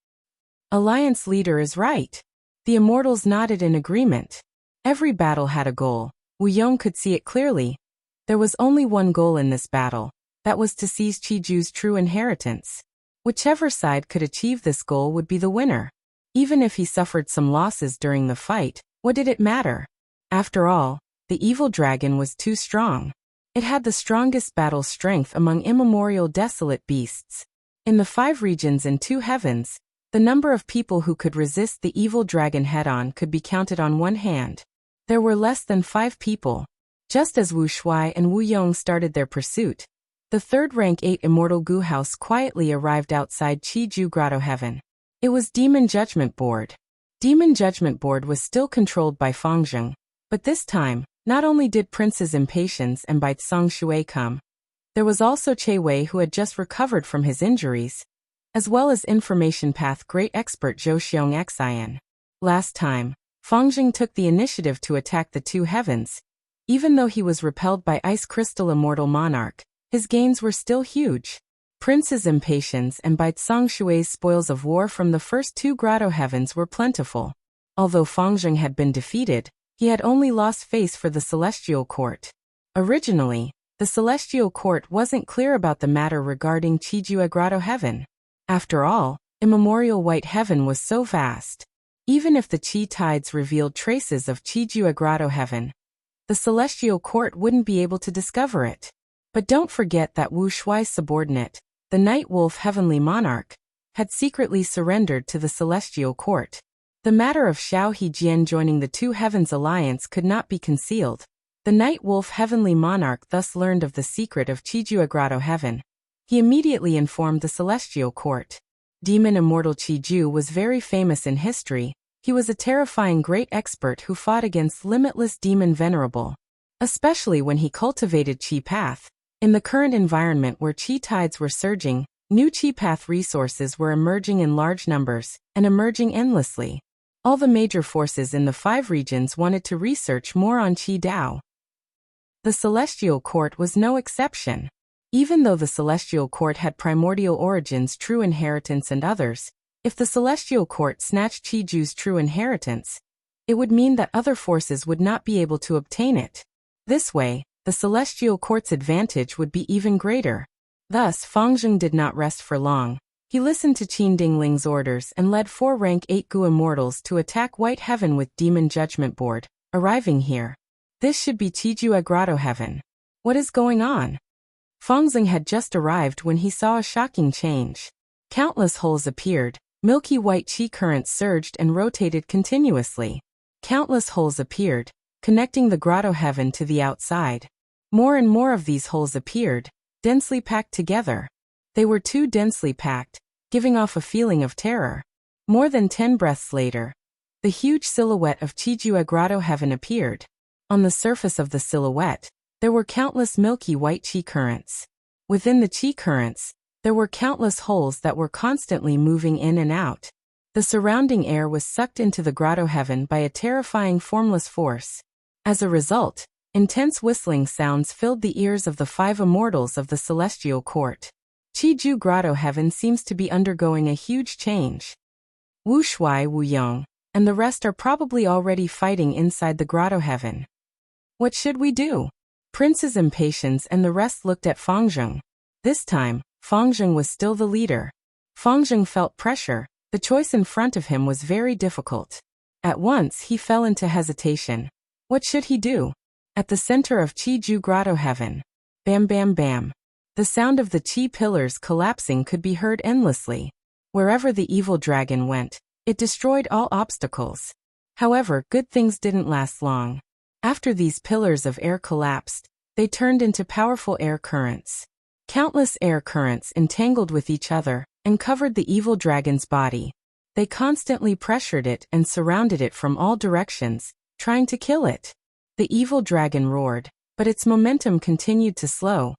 Alliance leader is right. The immortals nodded in agreement. Every battle had a goal. Wu Yong could see it clearly. There was only one goal in this battle. That was to seize Chiju's true inheritance. Whichever side could achieve this goal would be the winner. Even if he suffered some losses during the fight, what did it matter? After all, the evil dragon was too strong. It had the strongest battle strength among immemorial desolate beasts. In the 5 regions and 2 heavens, the number of people who could resist the evil dragon head-on could be counted on one hand. There were less than 5 people. Just as Wu Shuai and Wu Yong started their pursuit, the 3rd rank 8 immortal Gu house quietly arrived outside Chiju Grotto Heaven. It was Demon Judgment Board. Demon Judgment Board was still controlled by Fangzheng, but this time, not only did Prince's Impatience and Bai Tsang Shui come, there was also Che Wei who had just recovered from his injuries, as well as Information Path great expert Zhou Xiong Xian. Last time, Fangzheng took the initiative to attack the 2 heavens. Even though he was repelled by Ice Crystal Immortal Monarch, his gains were still huge. Prince's Impatience and Bai Tsang Shui's spoils of war from the first 2 grotto heavens were plentiful. Although Fangzheng had been defeated, he had only lost face for the Celestial Court. Originally, the Celestial Court wasn't clear about the matter regarding Chiju Grotto Heaven. After all, Immemorial White Heaven was so vast. Even if the Chi tides revealed traces of Chiju Grotto Heaven, the Celestial Court wouldn't be able to discover it. But don't forget that Wu Shuai's subordinate, the Night Wolf Heavenly Monarch, had secretly surrendered to the Celestial Court. The matter of Xiao Hejian joining the 2 Heavens Alliance could not be concealed. The Night Wolf Heavenly Monarch thus learned of the secret of Chiju Grotto Heaven. He immediately informed the Celestial Court. Demon Immortal Chiju was very famous in history. He was a terrifying great expert who fought against limitless demon venerable, especially when he cultivated Chi Path. In the current environment where Chi tides were surging, new Chi Path resources were emerging in large numbers, and emerging endlessly. All the major forces in the 5 regions wanted to research more on Chi Dao. The Celestial Court was no exception. Even though the Celestial Court had primordial origins, true inheritance and others, if the Celestial Court snatched Chiju's true inheritance, it would mean that other forces would not be able to obtain it. This way, the Celestial Court's advantage would be even greater. Thus, Fangzheng did not rest for long. He listened to Qin Dingling's orders and led 4 rank 8 Gu immortals to attack White Heaven with Demon Judgment Board. Arriving here, this should be Chiju Grotto Heaven. What is going on? Fangzheng had just arrived when he saw a shocking change. Countless holes appeared. Milky white chi currents surged and rotated continuously. Countless holes appeared, connecting the grotto heaven to the outside. More and more of these holes appeared, densely packed together. They were too densely packed, giving off a feeling of terror. More than 10 breaths later, the huge silhouette of Chiju Grotto Heaven appeared. On the surface of the silhouette, there were countless milky white chi currents. Within the chi currents, there were countless holes that were constantly moving in and out. The surrounding air was sucked into the grotto heaven by a terrifying formless force. As a result, Intense whistling sounds filled the ears of the 5 immortals of the celestial court. Qiju Grotto Heaven seems to be undergoing a huge change. Wu Shuai, Wu Yong, and the rest are probably already fighting inside the Grotto Heaven. What should we do? Prince's impatience and the rest looked at Fangzheng. This time, Fangzheng was still the leader. Fangzheng felt pressure. The choice in front of him was very difficult. At once he fell into hesitation. What should he do? At the center of Qiju Grotto Heaven. Bam bam bam. The sound of the Qi pillars collapsing could be heard endlessly. Wherever the evil dragon went, it destroyed all obstacles. However, good things didn't last long. After these pillars of air collapsed, they turned into powerful air currents. Countless air currents entangled with each other and covered the evil dragon's body. They constantly pressured it and surrounded it from all directions, trying to kill it. The evil dragon roared, but its momentum continued to slow.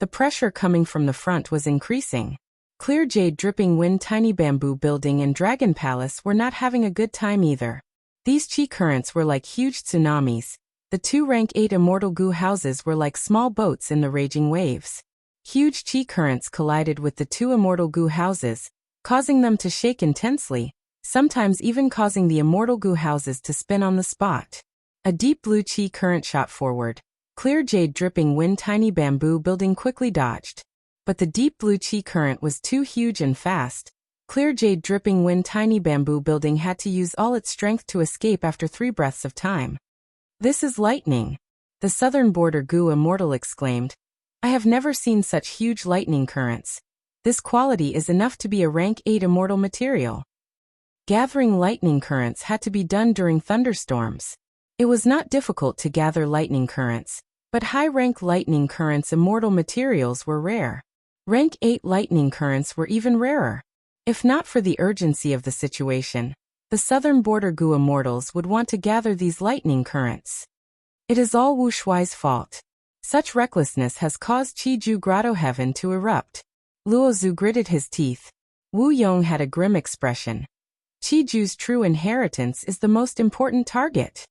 The pressure coming from the front was increasing. Clear Jade Dripping Wind Tiny Bamboo Building and Dragon Palace were not having a good time either. These Qi currents were like huge tsunamis. The 2 rank 8 immortal Gu houses were like small boats in the raging waves. Huge Qi currents collided with the 2 immortal Gu houses, causing them to shake intensely, sometimes even causing the immortal Gu houses to spin on the spot. A deep blue Qi current shot forward. Clear Jade Dripping Wind Tiny Bamboo Building quickly dodged. But the deep blue Qi current was too huge and fast. Clear Jade Dripping Wind Tiny Bamboo Building had to use all its strength to escape after 3 breaths of time. This is lightning. The southern border Gu immortal exclaimed. I have never seen such huge lightning currents. This quality is enough to be a rank 8 immortal material. Gathering lightning currents had to be done during thunderstorms. It was not difficult to gather lightning currents, but high-rank lightning currents immortal materials were rare. Rank 8 lightning currents were even rarer. If not for the urgency of the situation, the southern border Gu immortals would want to gather these lightning currents. It is all Wu Shuai's fault. Such recklessness has caused Qiju Grotto Heaven to erupt. Luo Zhu gritted his teeth. Wu Yong had a grim expression. Qiju's true inheritance is the most important target.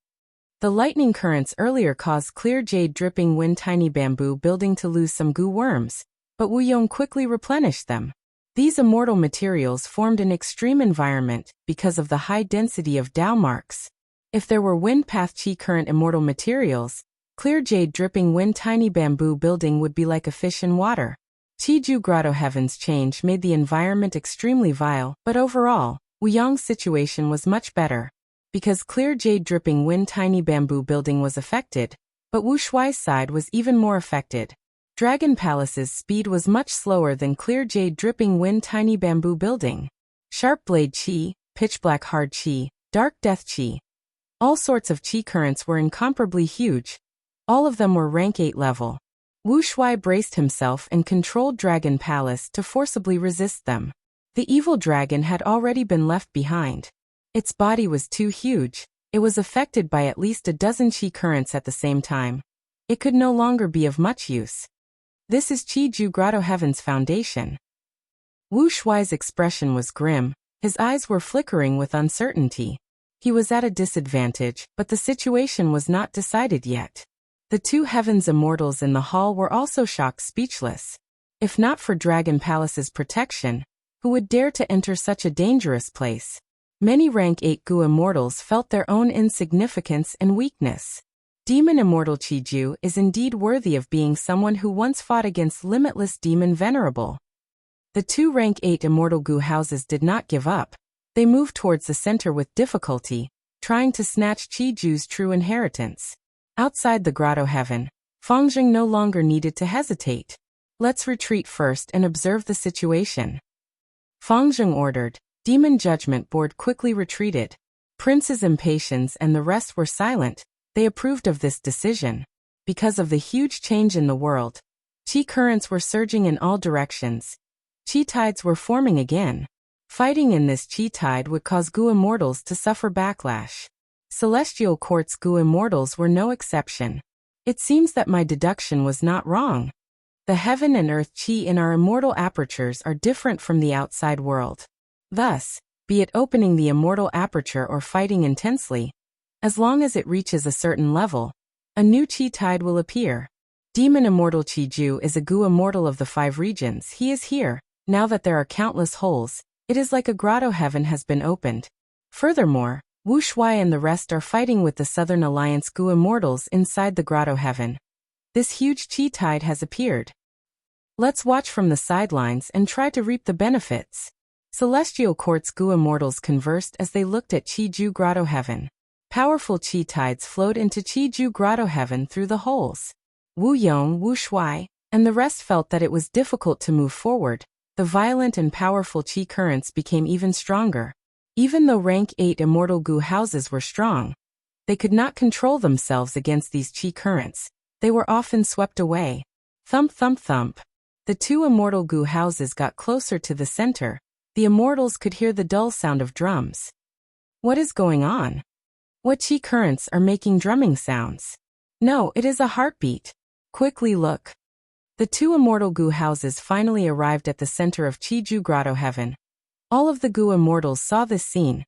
The lightning currents earlier caused Clear Jade Dripping Wind Tiny Bamboo Building to lose some Gu worms, but Wu Yong quickly replenished them. These immortal materials formed an extreme environment because of the high density of Dao marks. If there were wind path Qi current immortal materials, Clear Jade Dripping Wind Tiny Bamboo Building would be like a fish in water. Qiju Grotto Heaven's change made the environment extremely vile, but overall, Wu Yong's situation was much better. Because Clear Jade Dripping Wind Tiny Bamboo Building was affected, but Wu Shuai's side was even more affected. Dragon Palace's speed was much slower than Clear Jade Dripping Wind Tiny Bamboo Building. Sharp Blade Qi, Pitch Black Hard Qi, Dark Death Qi. All sorts of Qi currents were incomparably huge. All of them were rank 8 level. Wu Shuai braced himself and controlled Dragon Palace to forcibly resist them. The evil dragon had already been left behind. Its body was too huge. It was affected by at least a dozen Qi currents at the same time. It could no longer be of much use. This is Qiju Grotto Heaven's foundation. Wu Shuai's expression was grim. His eyes were flickering with uncertainty. He was at a disadvantage, but the situation was not decided yet. The 2 Heaven's immortals in the hall were also shocked speechless. If not for Dragon Palace's protection, who would dare to enter such a dangerous place? Many rank 8 Gu immortals felt their own insignificance and weakness. Demon Immortal Qiju is indeed worthy of being someone who once fought against limitless demon venerable. The 2 rank 8 immortal Gu houses did not give up. They moved towards the center with difficulty, trying to snatch Qiju's true inheritance. Outside the Grotto Heaven, Fangzheng no longer needed to hesitate. Let's retreat first and observe the situation. Fangzheng ordered. Demon Judgment Board quickly retreated. Prince's impatience and the rest were silent. They approved of this decision. Because of the huge change in the world, Qi currents were surging in all directions. Qi tides were forming again. Fighting in this Qi tide would cause Gu immortals to suffer backlash. Celestial Court's Gu immortals were no exception. It seems that my deduction was not wrong. The heaven and earth Qi in our immortal apertures are different from the outside world. Thus, be it opening the immortal aperture or fighting intensely, as long as it reaches a certain level, A new Qi tide will appear. Demon Immortal Qi Ju is a Gu immortal of the 5 regions. He is here. Now that there are countless holes, it is like a grotto heaven has been opened. Furthermore, Wu Shuai and the rest are fighting with the Southern Alliance Gu immortals inside the grotto heaven. This huge Qi tide has appeared. Let's watch from the sidelines and try to reap the benefits. Celestial Court's Gu immortals conversed as they looked at Qi Ju grotto heaven. Powerful Qi tides flowed into Qi Ju grotto heaven through the holes. Wu Yong, Wu Shuai, and the rest felt that it was difficult to move forward. The violent and powerful Qi currents became even stronger. Even though rank 8 immortal Gu houses were strong, they could not control themselves against these Qi currents. They were often swept away. Thump thump thump. The 2 immortal Gu houses got closer to the center. The immortals could hear the dull sound of drums. What is going on? What Qi currents are making drumming sounds? No, it is a heartbeat. Quickly look. The 2 immortal Gu houses finally arrived at the center of Qi Ju grotto heaven. All of the Gu immortals saw this scene.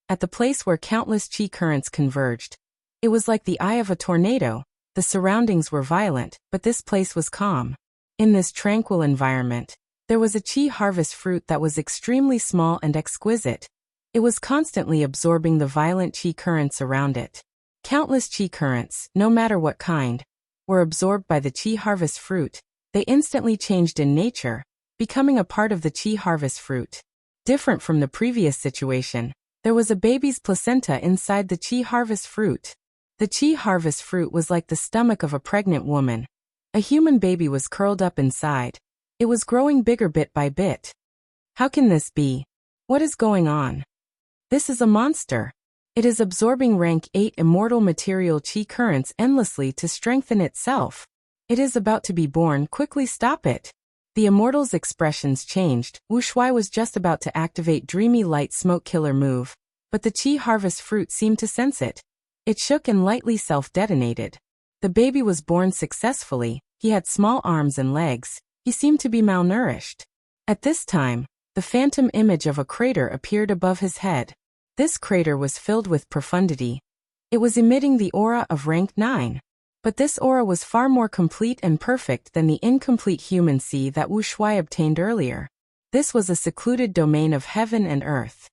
At the place where countless Qi currents converged, it was like the eye of a tornado. The surroundings were violent, but this place was calm. In this tranquil environment, there was a Qi harvest fruit that was extremely small and exquisite. It was constantly absorbing the violent Qi currents around it. Countless Qi currents, no matter what kind, were absorbed by the Qi harvest fruit. They instantly changed in nature, becoming a part of the Qi harvest fruit. Different from the previous situation, there was a baby's placenta inside the Qi harvest fruit. The Qi harvest fruit was like the stomach of a pregnant woman. A human baby was curled up inside. It was growing bigger bit by bit. How can this be? What is going on? This is a monster. It is absorbing rank 8 immortal material Qi currents endlessly to strengthen itself. It is about to be born. Quickly stop it. The immortal's expressions changed. Wu Shuai was just about to activate Dreamy Light Smoke Killer move, but the Qi harvest fruit seemed to sense it. It shook and lightly self-detonated. The baby was born successfully. He had small arms and legs. He seemed to be malnourished. At this time, the phantom image of a crater appeared above his head. This crater was filled with profundity. It was emitting the aura of rank 9. But this aura was far more complete and perfect than the incomplete human sea that Wu Shuai obtained earlier. This was a secluded domain of heaven and earth.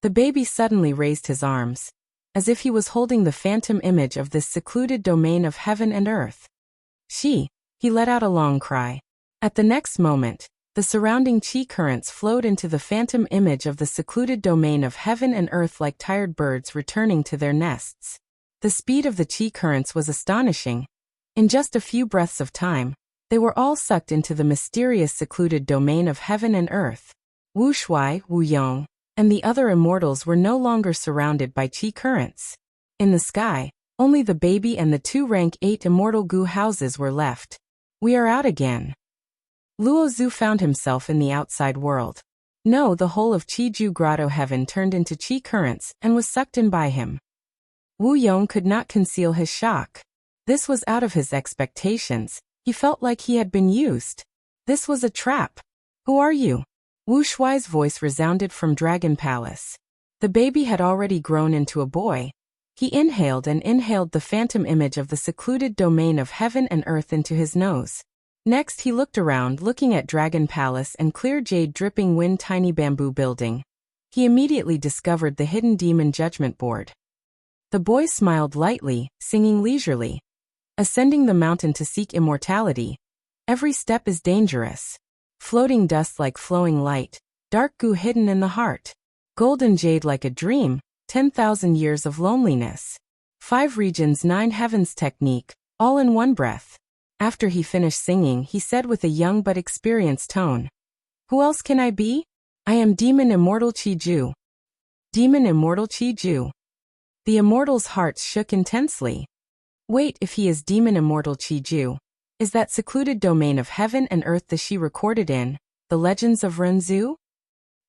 The baby suddenly raised his arms, as if he was holding the phantom image of this secluded domain of heaven and earth. He let out a long cry. At the next moment, the surrounding Qi currents flowed into the phantom image of the secluded domain of heaven and earth like tired birds returning to their nests. The speed of the Qi currents was astonishing. In just a few breaths of time, they were all sucked into the mysterious secluded domain of heaven and earth. Wu Shuai, Wu Yong, and the other immortals were no longer surrounded by Qi currents. In the sky, only the baby and the 2 rank 8 immortal Gu houses were left. We are out again. Luo Zhu found himself in the outside world. No, the whole of Qi Ju grotto heaven turned into Qi currents and was sucked in by him. Wu Yong could not conceal his shock. This was out of his expectations. He felt like he had been used. This was a trap. Who are you? Wu Shuai's voice resounded from Dragon Palace. The baby had already grown into a boy. He inhaled and inhaled the phantom image of the secluded domain of heaven and earth into his nose. Next he looked around, looking at Dragon Palace and clear jade dripping wind tiny bamboo building. He immediately discovered the hidden demon judgment board. The boy smiled lightly, singing leisurely. Ascending the mountain to seek immortality. Every step is dangerous. Floating dust like flowing light. Dark goo hidden in the heart. Golden jade like a dream. 10,000 years of loneliness. 5 regions 9 heavens technique, all in one breath. After he finished singing, he said with a young but experienced tone, "Who else can I be? I am Demon Immortal Qi Ju." Demon Immortal Qi Ju. The immortals' hearts shook intensely. Wait, if he is Demon Immortal Qi Ju, is that secluded domain of heaven and earth the she recorded in The Legends of Renzu?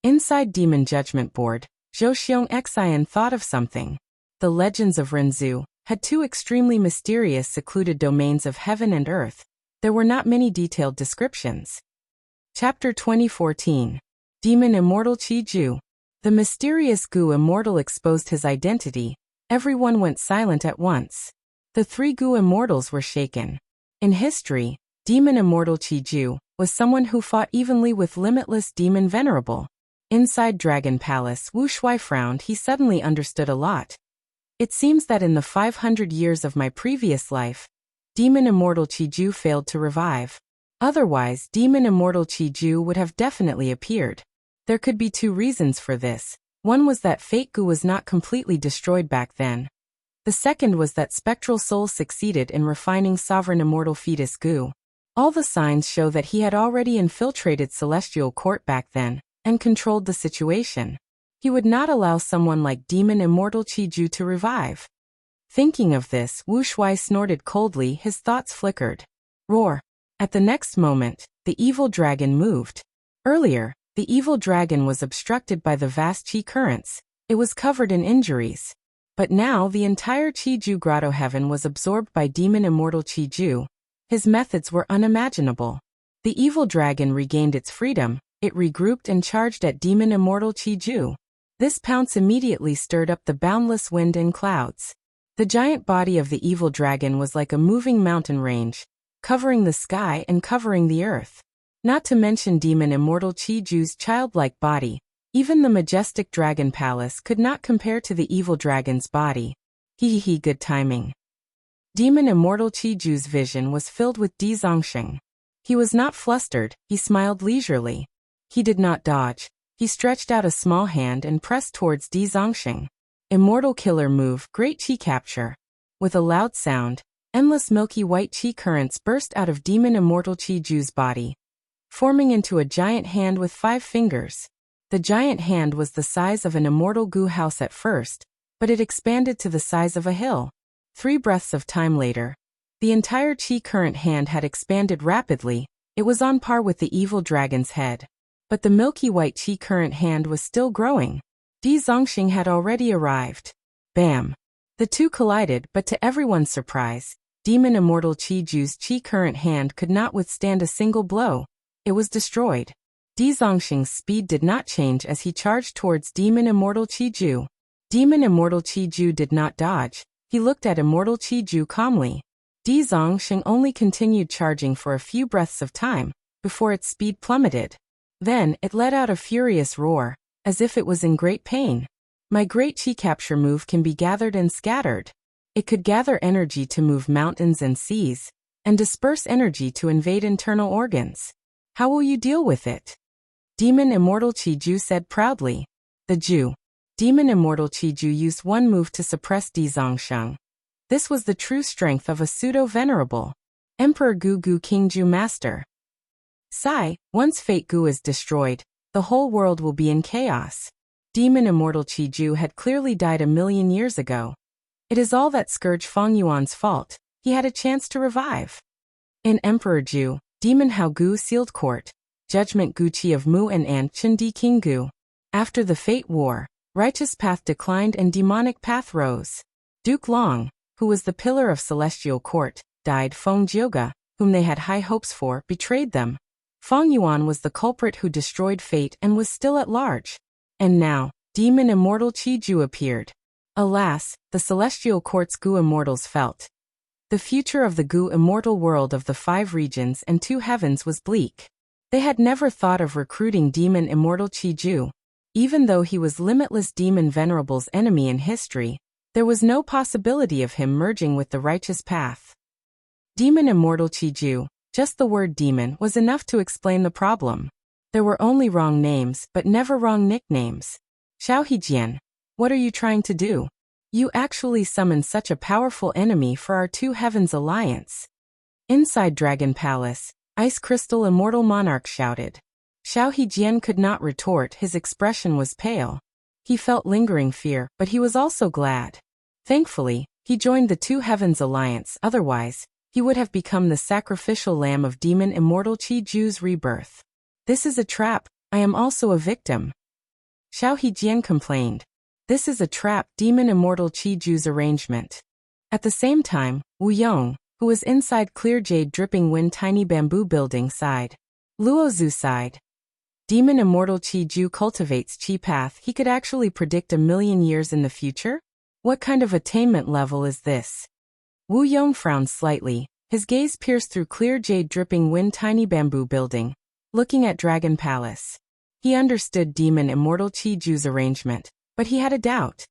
Inside Demon Judgment Board, Zhou Xiong Xian thought of something. The Legends of Renzu had 2 extremely mysterious secluded domains of heaven and earth. There were not many detailed descriptions. Chapter 2014. Demon Immortal Qi Ju. The mysterious Gu immortal exposed his identity. Everyone went silent at once. The three Gu immortals were shaken. In history, Demon Immortal Chi-Ju was someone who fought evenly with limitless Demon Venerable. Inside Dragon Palace, Wu Shuai frowned. He suddenly understood a lot. It seems that in the 500 years of my previous life, Demon Immortal Chi-Ju failed to revive. Otherwise, Demon Immortal Chi-Ju would have definitely appeared. There could be two reasons for this. One was that Fate Gu was not completely destroyed back then. The second was that Spectral Soul succeeded in refining Sovereign Immortal Fetus Gu. All the signs show that he had already infiltrated Celestial Court back then and controlled the situation. He would not allow someone like Demon Immortal Chi-Ju to revive. Thinking of this, Wu Shuai snorted coldly. His thoughts flickered. Roar! At the next moment, the evil dragon moved. Earlier, the evil dragon was obstructed by the vast Qi currents. It was covered in injuries. But now the entire Chi-Ju Grotto heaven was absorbed by Demon Immortal Chi-Ju. His methods were unimaginable. The evil dragon regained its freedom. It regrouped and charged at Demon Immortal Chi-Ju. This pounce immediately stirred up the boundless wind and clouds. The giant body of the evil dragon was like a moving mountain range, covering the sky and covering the earth. Not to mention Demon Immortal Chi-Ju's childlike body, even the majestic dragon palace could not compare to the evil dragon's body. Good timing. Demon Immortal Chi-Ju's vision was filled with Dizongsheng. He was not flustered, he smiled leisurely. He did not dodge. He stretched out a small hand and pressed towards Dizongsheng. Immortal Killer Move, Great Qi Capture. With a loud sound, endless milky white Qi currents burst out of Demon Immortal Chi-Ju's body, forming into a giant hand with 5 fingers. The giant hand was the size of an immortal Gu house at first, but it expanded to the size of a hill. 3 breaths of time later, the entire Qi current hand had expanded rapidly. It was on par with the evil dragon's head. But the milky white Qi current hand was still growing. Dizongsheng had already arrived. Bam! The two collided, but to everyone's surprise, Demon Immortal Chi-Ju's Qi current hand could not withstand a single blow. It was destroyed. Dizongsheng's speed did not change as he charged towards Demon Immortal Chi-Ju. Demon Immortal Chi-Ju did not dodge. He looked at Immortal Chi-Ju calmly. Dizongsheng only continued charging for a few breaths of time, before its speed plummeted. Then, it let out a furious roar, as if it was in great pain. My great Qi capture move can be gathered and scattered. It could gather energy to move mountains and seas, and disperse energy to invade internal organs. How will you deal with it? Demon Immortal Chi-Ju said proudly. The Ju. Demon Immortal Chi-Ju used one move to suppress Dizongsheng. This was the true strength of a pseudo-venerable Emperor Gu King Ju Master. Sigh, once Fate Gu is destroyed, the whole world will be in chaos. Demon Immortal Chi-Ju had clearly died 1,000,000 years ago. It is all that Scourge Fengyuan's fault. He had a chance to revive. In Emperor Ju, Demon Hao Gu sealed court, Judgment Gu Qi of Mu and Chen Di King Gu. After the Fate War, Righteous Path declined and Demonic Path rose. Duke Long, who was the pillar of Celestial Court, died. Feng Jioga, whom they had high hopes for, betrayed them. Fengyuan was the culprit who destroyed Fate and was still at large. And now, Demon Immortal Chi-Ju appeared. Alas, the Celestial Court's Gu Immortals felt. The future of the Gu Immortal world of the 5 regions and 2 heavens was bleak. They had never thought of recruiting Demon Immortal Chi-Ju. Even though he was Limitless Demon Venerable's enemy in history, there was no possibility of him merging with the Righteous Path. Demon Immortal Chi-Ju, just the word demon was enough to explain the problem. There were only wrong names, but never wrong nicknames. Xiao Hejian, what are you trying to do? You actually summoned such a powerful enemy for our 2 heavens alliance. Inside Dragon Palace, Ice Crystal Immortal Monarch shouted. Xiao Hejian could not retort. His expression was pale. He felt lingering fear, but he was also glad. Thankfully, he joined the 2 heavens alliance. Otherwise, he would have become the sacrificial lamb of Demon Immortal Chi-Ju's rebirth. This is a trap. I am also a victim. Xiao Hejian complained. This is a trap. Demon Immortal Chi-Ju's arrangement. At the same time, Wu Yong, who was inside Clear Jade Dripping Wind Tiny Bamboo Building, sighed. Luo Zhu sighed. Demon Immortal Chi-Ju cultivates Qi Path. He could actually predict 1,000,000 years in the future? What kind of attainment level is this? Wu Yong frowned slightly, his gaze pierced through clear jade dripping wind tiny bamboo building, looking at Dragon Palace. He understood Demon Immortal Qi Ju's arrangement, but he had a doubt.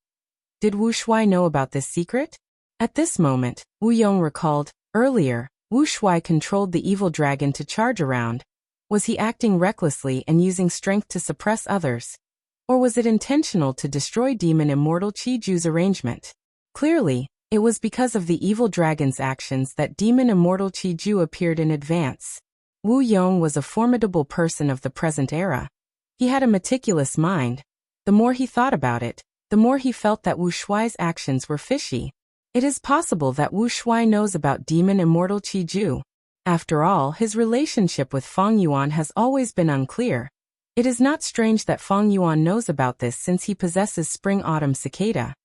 Did Wu Shuai know about this secret? At this moment, Wu Yong recalled, earlier, Wu Shuai controlled the evil dragon to charge around. Was he acting recklessly and using strength to suppress others? Or was it intentional to destroy Demon Immortal Qi Ju's arrangement? Clearly, it was because of the evil dragon's actions that Demon Immortal Qi Ju appeared in advance. Wu Yong was a formidable person of the present era. He had a meticulous mind. The more he thought about it, the more he felt that Wu Shuai's actions were fishy. It is possible that Wu Shuai knows about Demon Immortal Qi Ju. After all, his relationship with Feng Yuan has always been unclear. It is not strange that Feng Yuan knows about this since he possesses Spring-Autumn Cicada.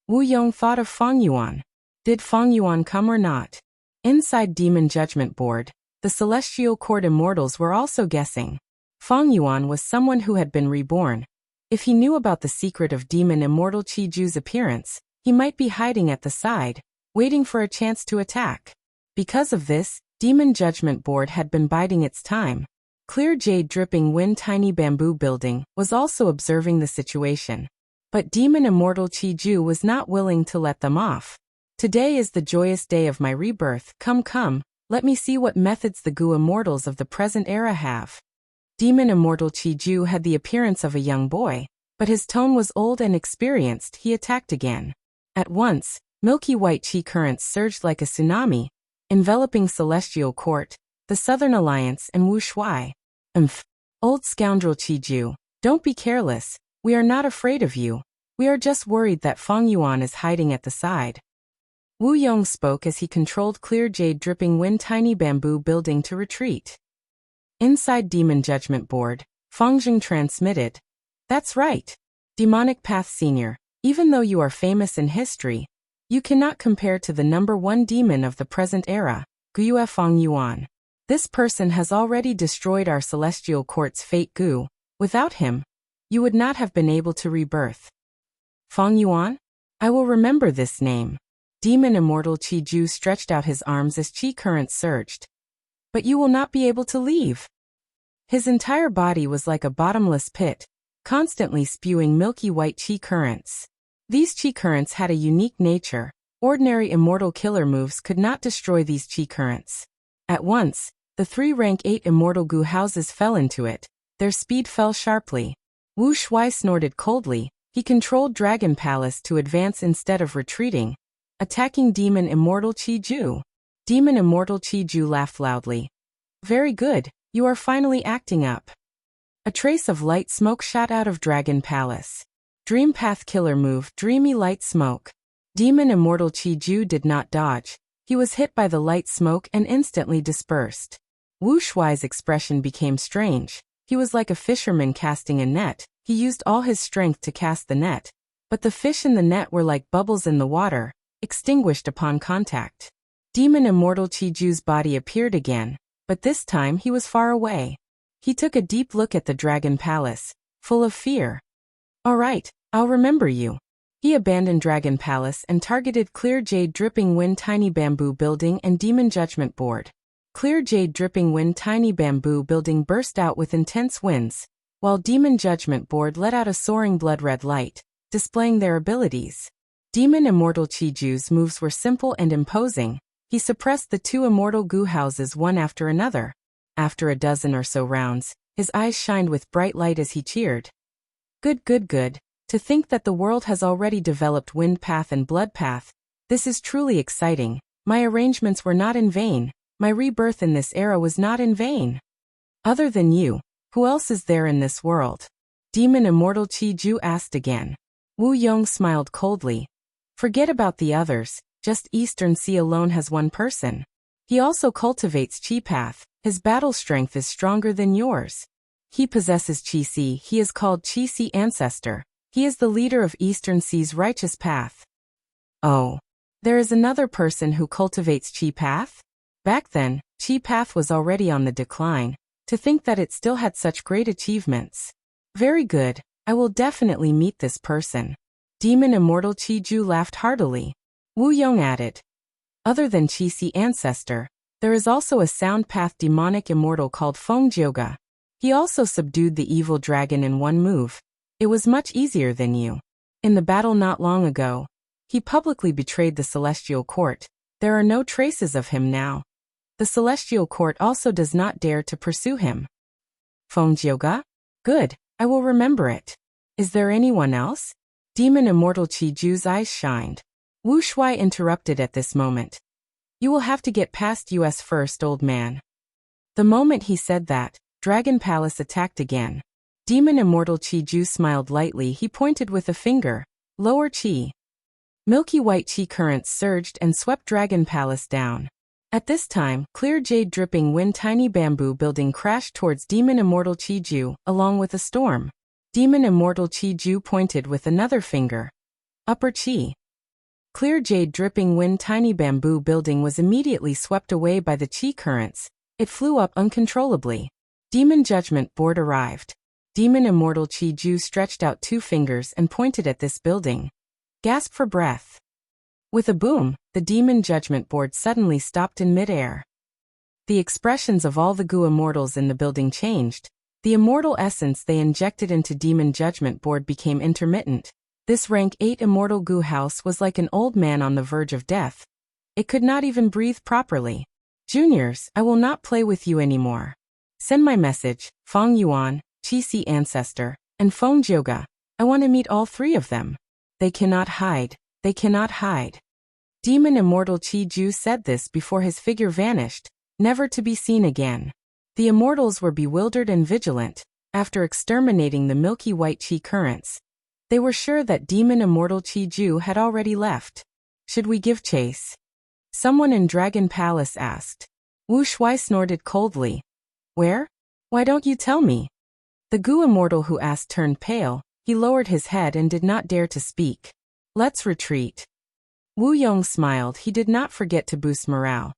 Wu Yong thought of Feng Yuan. Did Feng Yuan come or not? Inside Demon Judgment Board, the Celestial Court Immortals were also guessing. Feng Yuan was someone who had been reborn. If he knew about the secret of Demon Immortal Qi Ju's appearance, he might be hiding at the side, waiting for a chance to attack. Because of this, Demon Judgment Board had been biding its time. Clear jade dripping wind tiny bamboo building was also observing the situation. But Demon Immortal Qi Ju was not willing to let them off. Today is the joyous day of my rebirth. Come, let me see what methods the Gu Immortals of the present era have. Demon Immortal Qi Ju had the appearance of a young boy, but his tone was old and experienced. He attacked again. At once, milky white qi currents surged like a tsunami, enveloping Celestial Court, the Southern Alliance and Wu Shuai. Old scoundrel Qi Ju, don't be careless. We are not afraid of you. We are just worried that Feng Yuan is hiding at the side. Wu Yong spoke as he controlled clear jade dripping wind tiny bamboo building to retreat. Inside Demon Judgment Board, Feng Jing transmitted. That's right. Demonic Path Senior, even though you are famous in history, you cannot compare to the #1 demon of the present era, Gu Feng Yuan. This person has already destroyed our Celestial Court's fate Gu. Without him, you would not have been able to rebirth. Feng Yuan? I will remember this name. Demon Immortal Qi Ju stretched out his arms as qi currents surged. But you will not be able to leave. His entire body was like a bottomless pit, constantly spewing milky white qi currents. These qi currents had a unique nature. Ordinary immortal killer moves could not destroy these qi currents. At once, the 3 rank 8 immortal Gu houses fell into it. Their speed fell sharply. Wu Shuai snorted coldly. He controlled Dragon Palace to advance instead of retreating, attacking Demon Immortal Qi Ju. Demon Immortal Qi Ju laughed loudly. Very good, you are finally acting up. A trace of light smoke shot out of Dragon Palace. Dream Path Killer move, dreamy light smoke. Demon Immortal Qi Ju did not dodge. He was hit by the light smoke and instantly dispersed. Wu Shuai's expression became strange. He was like a fisherman casting a net. He used all his strength to cast the net. But the fish in the net were like bubbles in the water, extinguished upon contact. Demon Immortal Qi Ju's body appeared again, but this time he was far away. He took a deep look at the Dragon Palace, full of fear. All right, I'll remember you. He abandoned Dragon Palace and targeted Clear Jade Dripping Wind Tiny Bamboo Building and Demon Judgment Board. Clear Jade Dripping Wind Tiny Bamboo Building burst out with intense winds, while Demon Judgment Board let out a soaring blood-red light, displaying their abilities. Demon Immortal Qi Ju's moves were simple and imposing. He suppressed the 2 immortal Gu houses one after another. After a dozen or so rounds, his eyes shined with bright light as he cheered. Good. To think that the world has already developed Wind Path and Blood Path. This is truly exciting. My arrangements were not in vain. My rebirth in this era was not in vain. Other than you, who else is there in this world? Demon Immortal Qi Ju asked again. Wu Yong smiled coldly. Forget about the others, just Eastern Sea alone has one person. He also cultivates Qi Path. His battle strength is stronger than yours. He possesses Qi Sea. He is called Qi Sea Ancestor. He is the leader of Eastern Sea's righteous path. Oh, there is another person who cultivates Qi Path? Back then, Qi Path was already on the decline. To think that it still had such great achievements. Very good, I will definitely meet this person. Demon Immortal Qi Ju laughed heartily. Wu Yong added. Other than Qi ancestor, there is also a sound path demonic immortal called Fengjiuge. He also subdued the evil dragon in one move. It was much easier than you. In the battle not long ago, he publicly betrayed the Celestial Court. There are no traces of him now. The Celestial Court also does not dare to pursue him. Fengjiuge? Good, I will remember it. Is there anyone else? Demon Immortal Qiju's eyes shined. Wu Shuai interrupted at this moment. You will have to get past us first, old man. The moment he said that, Dragon Palace attacked again. Demon Immortal Qiju smiled lightly. He pointed with a finger. Lower Qi. Milky white Qi currents surged and swept Dragon Palace down. At this time, clear jade dripping wind tiny bamboo building crashed towards Demon Immortal Qiju, along with a storm. Demon Immortal Qiju pointed with another finger. Upper Qi. Clear jade dripping wind tiny bamboo building was immediately swept away by the Qi currents. It flew up uncontrollably. Demon Judgment Board arrived. Demon Immortal Qiju stretched out two fingers and pointed at this building. Gasp for breath. With a boom, the Demon Judgment Board suddenly stopped in midair. The expressions of all the Gu immortals in the building changed. The immortal essence they injected into Demon Judgment Board became intermittent. This rank 8 immortal Gu house was like an old man on the verge of death. It could not even breathe properly. Juniors, I will not play with you anymore. Send my message, Feng Yuan, Qi ancestor, and Fengjiuge. I want to meet all three of them. They cannot hide. They cannot hide. Demon Immortal Qiju said this before his figure vanished, never to be seen again. The immortals were bewildered and vigilant. After exterminating the milky white Qi currents, they were sure that Demon Immortal Qiju had already left. Should we give chase? Someone in Dragon Palace asked. Wu Shuai snorted coldly. Where? Why don't you tell me? The Gu immortal who asked turned pale. He lowered his head and did not dare to speak. Let's retreat. Wu Yong smiled. He did not forget to boost morale.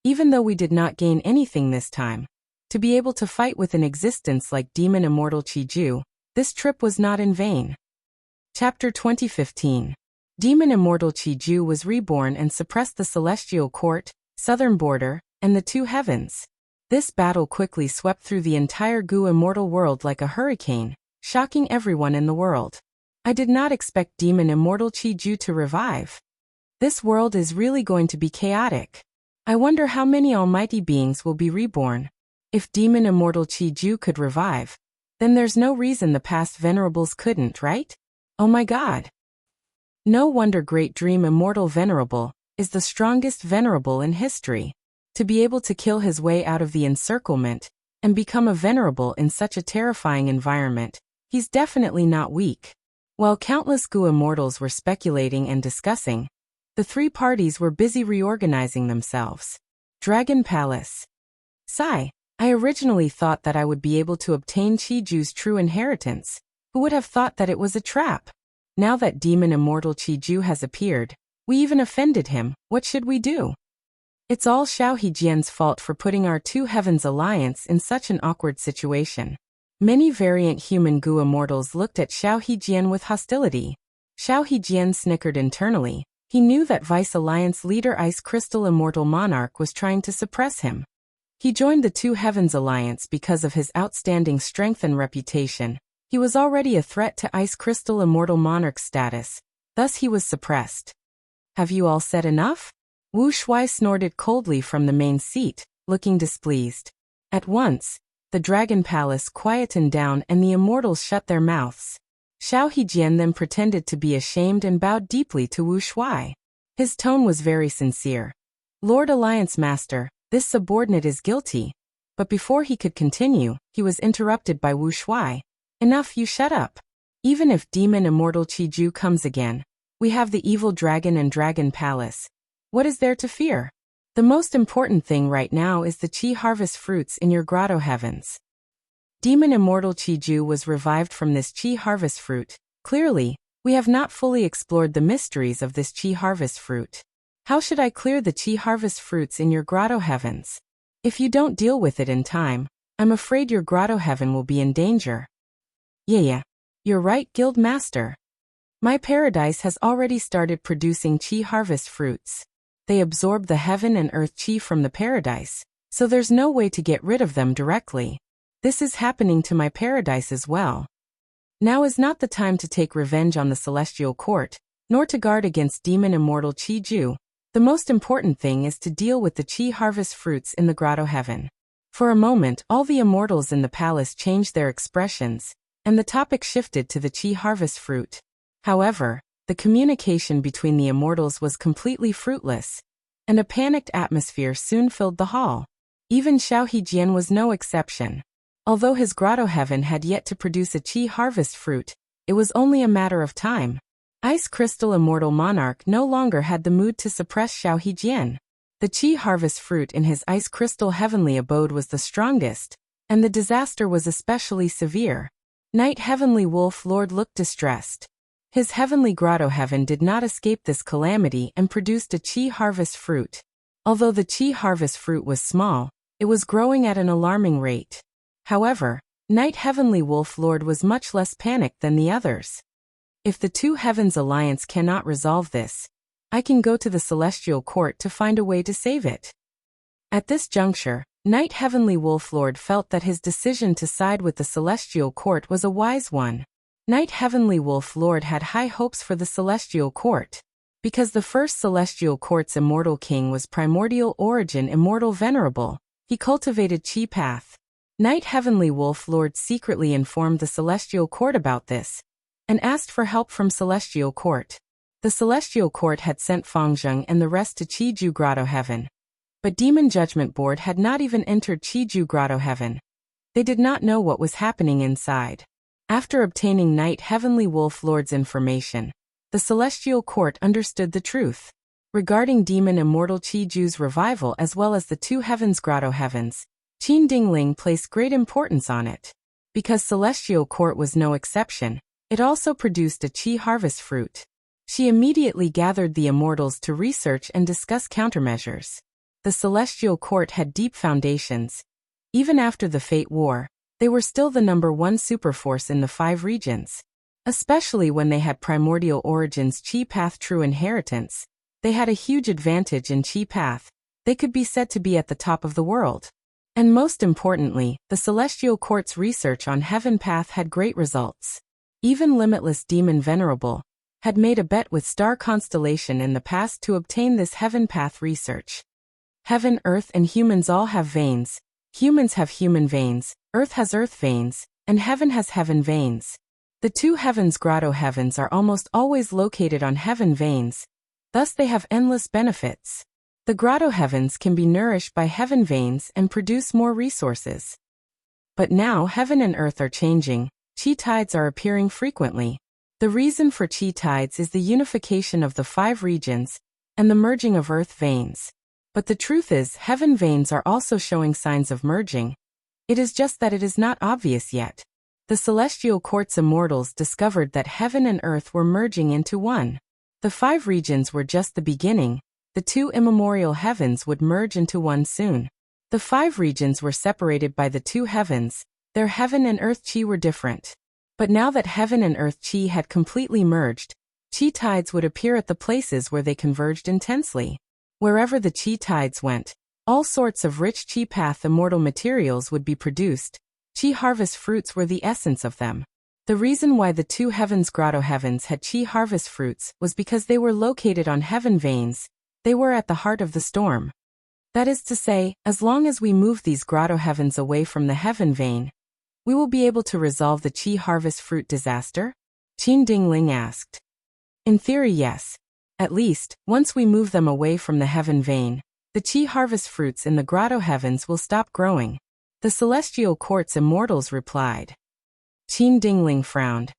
Even though we did not gain anything this time, to be able to fight with an existence like Demon Immortal Qiju, this trip was not in vain. Chapter 2015. Demon Immortal Qiju was reborn and suppressed the Celestial Court, Southern Border, and the two heavens. This battle quickly swept through the entire Gu immortal world like a hurricane, shocking everyone in the world. I did not expect Demon Immortal Qiju to revive. This world is really going to be chaotic. I wonder how many almighty beings will be reborn. If Demon Immortal Qiju could revive, then there's no reason the past venerables couldn't, right? Oh my god. No wonder Great Dream Immortal Venerable is the strongest venerable in history. To be able to kill his way out of the encirclement and become a venerable in such a terrifying environment, he's definitely not weak. While countless Gu immortals were speculating and discussing, the three parties were busy reorganizing themselves. Dragon Palace. Sigh. I originally thought that I would be able to obtain Qiju's true inheritance. Who would have thought that it was a trap? Now that Demon Immortal Qiju has appeared, we even offended him. What should we do? It's all Xiao Hejian's fault for putting our two heavens alliance in such an awkward situation. Many variant human Gu immortals looked at Xiao Hejian with hostility. Xiao Hejian snickered internally. He knew that Vice Alliance leader Ice Crystal Immortal Monarch was trying to suppress him. He joined the Two Heavens Alliance because of his outstanding strength and reputation. He was already a threat to Ice Crystal Immortal Monarch's status, thus he was suppressed. Have you all said enough? Wu Shuai snorted coldly from the main seat, looking displeased. At once, the Dragon Palace quietened down and the immortals shut their mouths. Xiao Hejian then pretended to be ashamed and bowed deeply to Wu Shuai. His tone was very sincere. Lord Alliance Master, this subordinate is guilty. But before he could continue, he was interrupted by Wu Shuai. Enough, you shut up. Even if Demon Immortal Qiju comes again, we have the evil dragon and Dragon Palace. What is there to fear? The most important thing right now is the Qi harvest fruits in your grotto heavens. Demon Immortal Qiju was revived from this Qi harvest fruit. Clearly, we have not fully explored the mysteries of this Qi harvest fruit. How should I clear the Qi harvest fruits in your grotto heavens? If you don't deal with it in time, I'm afraid your grotto heaven will be in danger. Yeah, you're right, Guild Master. My paradise has already started producing Qi harvest fruits. they absorb the heaven and earth chi from the paradise, so there's no way to get rid of them directly. This is happening to my paradise as well. Now is not the time to take revenge on the celestial court, nor to guard against demon immortal Chi Ju. The most important thing is to deal with the Chi harvest fruits in the grotto heaven. For a moment, all the immortals in the palace changed their expressions, and the topic shifted to the Chi harvest fruit. However, the communication between the immortals was completely fruitless, and a panicked atmosphere soon filled the hall. Even Xiao Hejian was no exception. Although his grotto heaven had yet to produce a Chi harvest fruit, it was only a matter of time. Ice Crystal Immortal Monarch no longer had the mood to suppress Xiao Hejian. The Chi harvest fruit in his Ice Crystal heavenly abode was the strongest, and the disaster was especially severe. Knight Heavenly Wolf Lord looked distressed. His heavenly grotto heaven did not escape this calamity and produced a Chi harvest fruit. Although the Chi harvest fruit was small, it was growing at an alarming rate. However, Knight Heavenly Wolf Lord was much less panicked than the others. If the Two Heavens Alliance cannot resolve this, I can go to the Celestial Court to find a way to save it. At this juncture, Knight Heavenly Wolf Lord felt that his decision to side with the Celestial Court was a wise one. Knight Heavenly Wolf Lord had high hopes for the Celestial Court. Because the first Celestial Court's immortal king was primordial origin immortal venerable, he cultivated Chi path. Knight Heavenly Wolf Lord secretly informed the Celestial Court about this, and asked for help from Celestial Court. The Celestial Court had sent Fangzheng and the rest to Qiju Grotto Heaven. But Demon Judgment Board had not even entered Qiju Grotto Heaven. They did not know what was happening inside. After obtaining Knight Heavenly Wolf Lord's information, the Celestial Court understood the truth. Regarding Demon Immortal Qiju's revival as well as the Two Heavens Grotto Heavens, Qin Dingling placed great importance on it. Because Celestial Court was no exception, it also produced a Qi harvest fruit. She immediately gathered the immortals to research and discuss countermeasures. The Celestial Court had deep foundations. Even after the Fate War, they were still the #1 superforce in the 5 regions. Especially when they had primordial origins Qi path true inheritance, they had a huge advantage in Qi path. They could be said to be at the top of the world. And most importantly, the Celestial Court's research on Heaven Path had great results. Even Limitless Demon Venerable had made a bet with Star Constellation in the past to obtain this Heaven Path research. Heaven, Earth, and humans all have veins. Humans have human veins, Earth has Earth veins, and Heaven has Heaven veins. The Two Heavens Grotto Heavens are almost always located on Heaven veins, thus they have endless benefits. The Grotto Heavens can be nourished by Heaven veins and produce more resources. But now Heaven and Earth are changing, Chi tides are appearing frequently. The reason for Chi tides is the unification of the 5 regions and the merging of Earth veins. But the truth is, Heaven veins are also showing signs of merging. It is just that it is not obvious yet. The Celestial Court's immortals discovered that Heaven and Earth were merging into one. The 5 regions were just the beginning. The 2 immemorial heavens would merge into one soon. The 5 regions were separated by the 2 heavens. Their Heaven and Earth Chi were different. But now that Heaven and Earth Chi had completely merged, Chi tides would appear at the places where they converged intensely. Wherever the Chi tides went, all sorts of rich Chi path immortal materials would be produced. Chi harvest fruits were the essence of them. The reason why the Two Heavens Grotto Heavens had Chi harvest fruits was because they were located on Heaven veins. They were at the heart of the storm. That is to say, as long as we move these Grotto Heavens away from the Heaven vein, we will be able to resolve the Chi harvest fruit disaster? Qin Dingling asked. In theory, yes. At least, once we move them away from the Heaven vein, the Chi harvest fruits in the Grotto Heavens will stop growing. The Celestial Court's immortals replied. Qin Dingling frowned.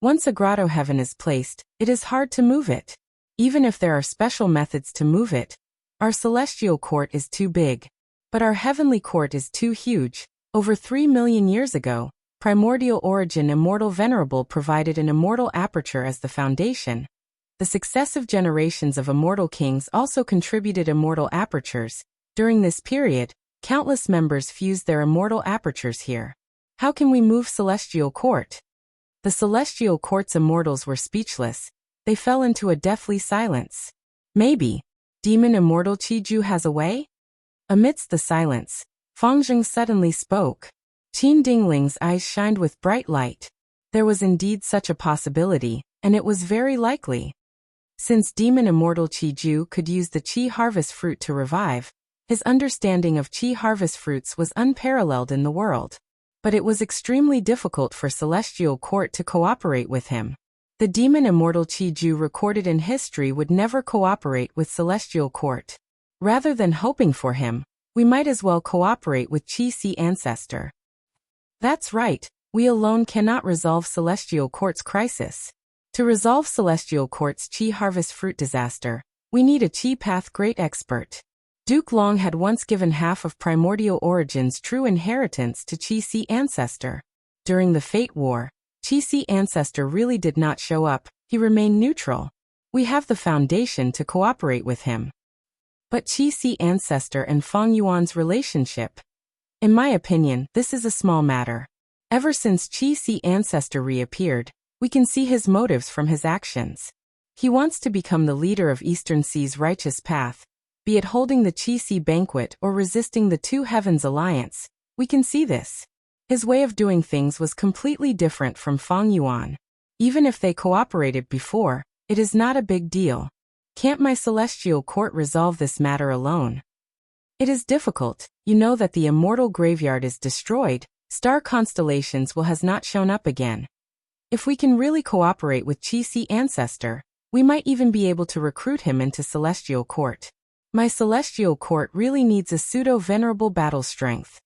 Once a Grotto Heaven is placed, it is hard to move it. Even if there are special methods to move it, our Celestial Court is too big. But our Heavenly Court is too huge. Over 3 million years ago, Primordial Origin Immortal Venerable provided an immortal aperture as the foundation. The successive generations of immortal kings also contributed immortal apertures. During this period, countless members fused their immortal apertures here. How can we move Celestial Court? The Celestial Court's immortals were speechless. They fell into a deathly silence. Maybe. Demon immortal Qiju has a way? Amidst the silence, Fang Zheng suddenly spoke. Qin Dingling's eyes shined with bright light. There was indeed such a possibility, and it was very likely. Since demon immortal Qiju could use the Qi harvest fruit to revive, his understanding of Qi harvest fruits was unparalleled in the world. But it was extremely difficult for Celestial Court to cooperate with him. The demon immortal Qiju recorded in history would never cooperate with Celestial Court. Rather than hoping for him, we might as well cooperate with Qi ancestor. That's right, we alone cannot resolve Celestial Court's crisis. To resolve Celestial Court's Qi harvest fruit disaster, we need a Qi path great expert. Duke Long had once given half of Primordial Origin's true inheritance to Qi ancestor. During the Fate War, Qi ancestor really did not show up, he remained neutral. We have the foundation to cooperate with him. But Qi ancestor and Fang Yuan's relationship? In my opinion, this is a small matter. Ever since Qi ancestor reappeared, we can see his motives from his actions. He wants to become the leader of Eastern Sea's righteous path, be it holding the Qi banquet or resisting the Two Heavens alliance. We can see this. His way of doing things was completely different from Fang Yuan. Even if they cooperated before, it is not a big deal. Can't my Celestial Court resolve this matter alone? It is difficult. You know that the immortal graveyard is destroyed, star constellations will has not shown up again. If we can really cooperate with Qi ancestor, we might even be able to recruit him into Celestial Court. My Celestial Court really needs a pseudo-venerable battle strength.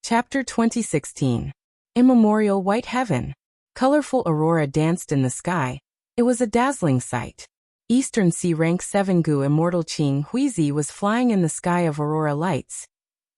Chapter 2016. Immemorial White Heaven. Colorful aurora danced in the sky. It was a dazzling sight. Eastern Sea Rank 7 Gu Immortal Qing Huizi was flying in the sky of aurora lights,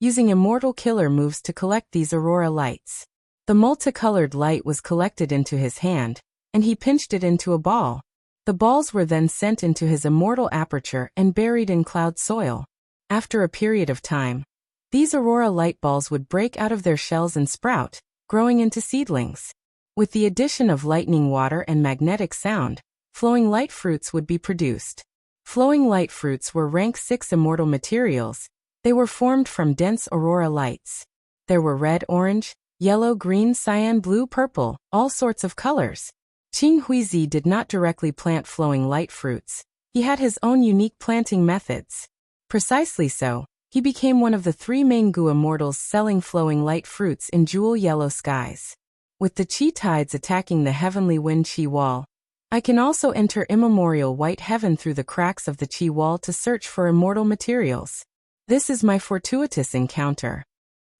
using immortal killer moves to collect these aurora lights. The multicolored light was collected into his hand, and he pinched it into a ball. The balls were then sent into his immortal aperture and buried in cloud soil. After a period of time, these aurora light balls would break out of their shells and sprout, growing into seedlings. With the addition of lightning water and magnetic sound, flowing light fruits would be produced. Flowing light fruits were rank 6 immortal materials. They were formed from dense aurora lights. There were red, orange, yellow, green, cyan, blue, purple, all sorts of colors. Qing Huizi did not directly plant flowing light fruits. He had his own unique planting methods. Precisely so, he became one of the 3 main Gu immortals selling flowing light fruits in jewel yellow skies. With the Qi tides attacking the heavenly wind Qi wall, I can also enter immemorial white heaven through the cracks of the Qi wall to search for immortal materials. This is my fortuitous encounter.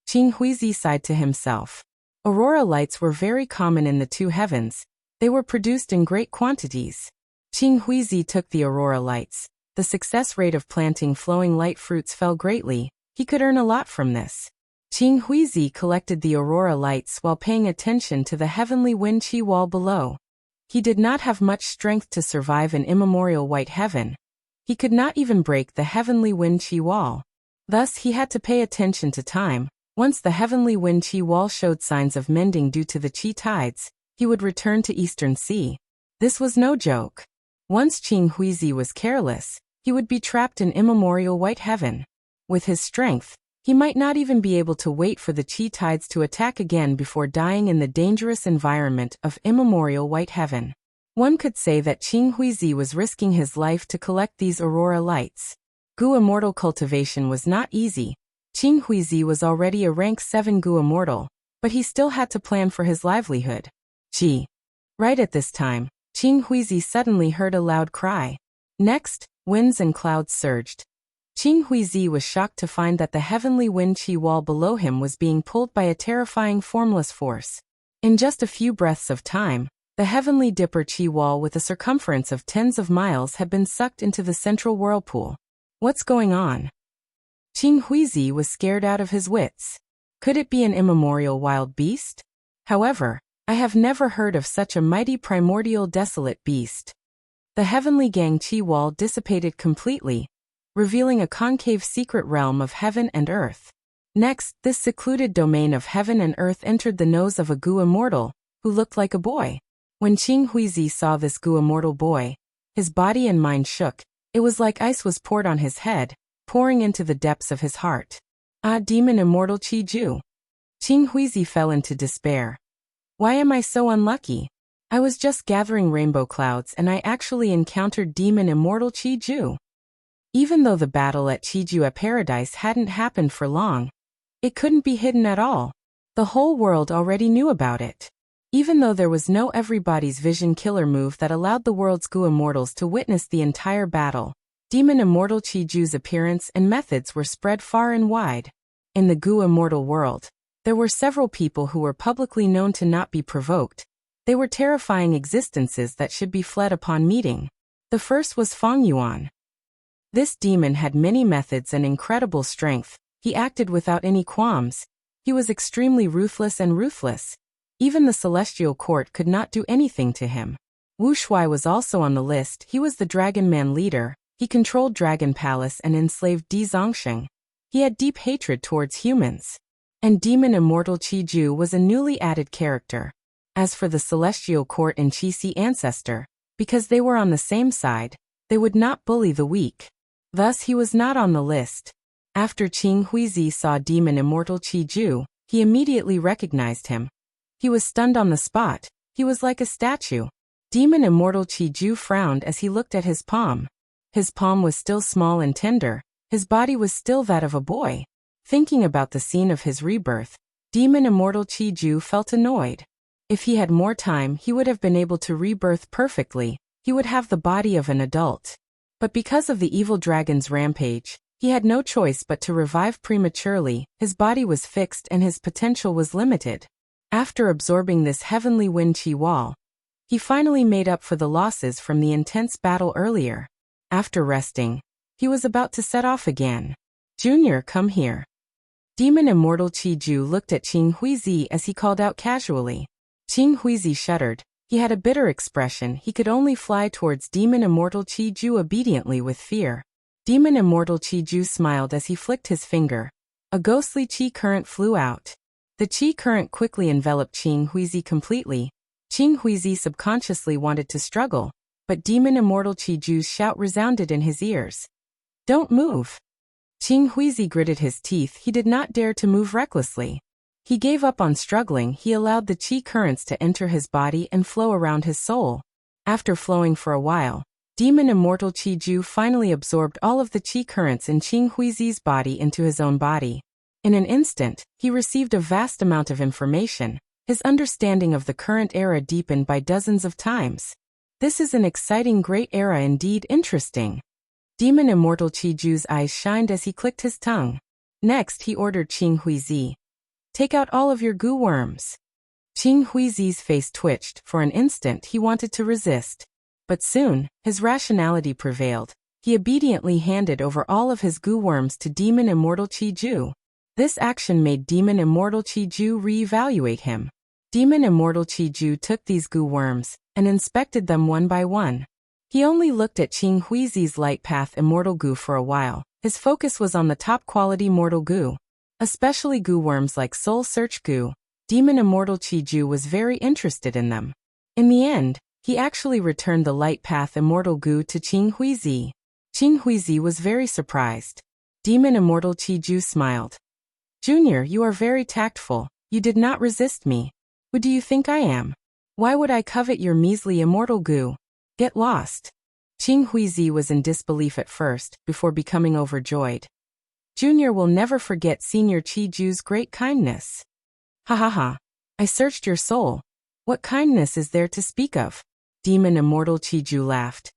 Qing Huizi sighed to himself. Aurora lights were very common in the Two Heavens. They were produced in great quantities. Qing Huizi took the aurora lights. The success rate of planting flowing light fruits fell greatly. He could earn a lot from this. Qing Huizi collected the aurora lights while paying attention to the heavenly wind Qi wall below. He did not have much strength to survive in immemorial white heaven. He could not even break the heavenly wind Qi wall. Thus he had to pay attention to time. Once the heavenly wind Qi wall showed signs of mending due to the Qi tides, he would return to Eastern Sea. This was no joke. Once Qing Huizi was careless, he would be trapped in immemorial white heaven. With his strength, he might not even be able to wait for the Qi tides to attack again before dying in the dangerous environment of immemorial white heaven. One could say that Qing Huizi was risking his life to collect these aurora lights. Gu immortal cultivation was not easy. Qing Huizi was already a rank 7 Gu immortal, but he still had to plan for his livelihood. Qi. Right at this time, Qing Huizi suddenly heard a loud cry. Next, winds and clouds surged. Qing Huizi was shocked to find that the heavenly wind Qi wall below him was being pulled by a terrifying formless force. In just a few breaths of time, the heavenly dipper Qi wall with a circumference of tens of miles had been sucked into the central whirlpool. What's going on? Qing Huizi was scared out of his wits. Could it be an immemorial wild beast? However, I have never heard of such a mighty primordial desolate beast. The heavenly gang Qi wall dissipated completely, revealing a concave secret realm of heaven and earth. Next, this secluded domain of heaven and earth entered the nose of a Gu immortal, who looked like a boy. When Qing Huizi saw this Gu immortal boy, his body and mind shook. It was like ice was poured on his head, pouring into the depths of his heart. Ah, demon immortal Qi-Ju. Qing Huizi fell into despair. Why am I so unlucky? I was just gathering rainbow clouds and I actually encountered demon immortal Qi-Ju. Even though the battle at Qi-Ju at Paradise hadn't happened for long, it couldn't be hidden at all. The whole world already knew about it. Even though there was no everybody's vision killer move that allowed the world's Gu immortals to witness the entire battle, demon immortal Qi-Ju's appearance and methods were spread far and wide. In the Gu immortal world, there were several people who were publicly known to not be provoked. They were terrifying existences that should be fled upon meeting. The first was Feng Yuan. This demon had many methods and incredible strength. He acted without any qualms. He was extremely ruthless and ruthless. Even the celestial court could not do anything to him. Wu Shui was also on the list. He was the Dragon Man leader. He controlled Dragon Palace and enslaved Di Zongsheng. He had deep hatred towards humans. And demon immortal Qi-Ju was a newly added character. As for the celestial court and Qi-Si ancestor, because they were on the same side, they would not bully the weak. Thus he was not on the list. After Qing Huizi saw demon immortal Qi-Ju, he immediately recognized him. He was stunned on the spot. He was like a statue. Demon immortal Qi-Ju frowned as he looked at his palm. His palm was still small and tender. His body was still that of a boy. Thinking about the scene of his rebirth, demon immortal Qi-Ju felt annoyed. If he had more time, he would have been able to rebirth perfectly. He would have the body of an adult. But because of the evil dragon's rampage, he had no choice but to revive prematurely. His body was fixed and his potential was limited. After absorbing this heavenly wind Qi wall, he finally made up for the losses from the intense battle earlier. After resting, he was about to set off again. Junior, come here. Demon immortal Qi-Ju looked at Qing Huizi as he called out casually. Qing Huizi shuddered. He had a bitter expression. He could only fly towards demon immortal Qi-Ju obediently with fear. Demon immortal Qi-Ju smiled as he flicked his finger. A ghostly Qi current flew out. The Qi current quickly enveloped Qing Huizi completely. Qing Huizi subconsciously wanted to struggle, but demon immortal Qi-Ju's shout resounded in his ears. Don't move. Qing Huizi gritted his teeth. He did not dare to move recklessly. He gave up on struggling. He allowed the Qi currents to enter his body and flow around his soul. After flowing for a while, demon immortal Qi-Ju finally absorbed all of the Qi currents in Qing Huizi's body into his own body. In an instant, he received a vast amount of information. His understanding of the current era deepened by dozens of times. This is an exciting great era indeed. Interesting. Demon immortal Qi-Ju's eyes shined as he clicked his tongue. Next he ordered Qing Huizi. Take out all of your goo worms. Qing Huizi's face twitched. For an instant he wanted to resist. But soon, his rationality prevailed. He obediently handed over all of his goo worms to demon immortal Qi-Ju. This action made demon immortal Qi-Ju re-evaluate him. Demon immortal Qi-Ju took these goo worms and inspected them one by one. He only looked at Qing Huizi's light path immortal goo for a while. His focus was on the top quality mortal goo, especially goo worms like soul search goo. Demon immortal Qi-Ju was very interested in them. In the end, he actually returned the light path immortal goo to Qing Huizi. Qing Huizi was very surprised. Demon immortal Qi-Ju smiled. Junior, you are very tactful. You did not resist me. Who do you think I am? Why would I covet your measly immortal goo? Get lost. Qing Huizi was in disbelief at first, before becoming overjoyed. Junior will never forget Senior Qi-Ju's great kindness. Ha ha ha. I searched your soul. What kindness is there to speak of? Demon immortal Qi-Ju laughed.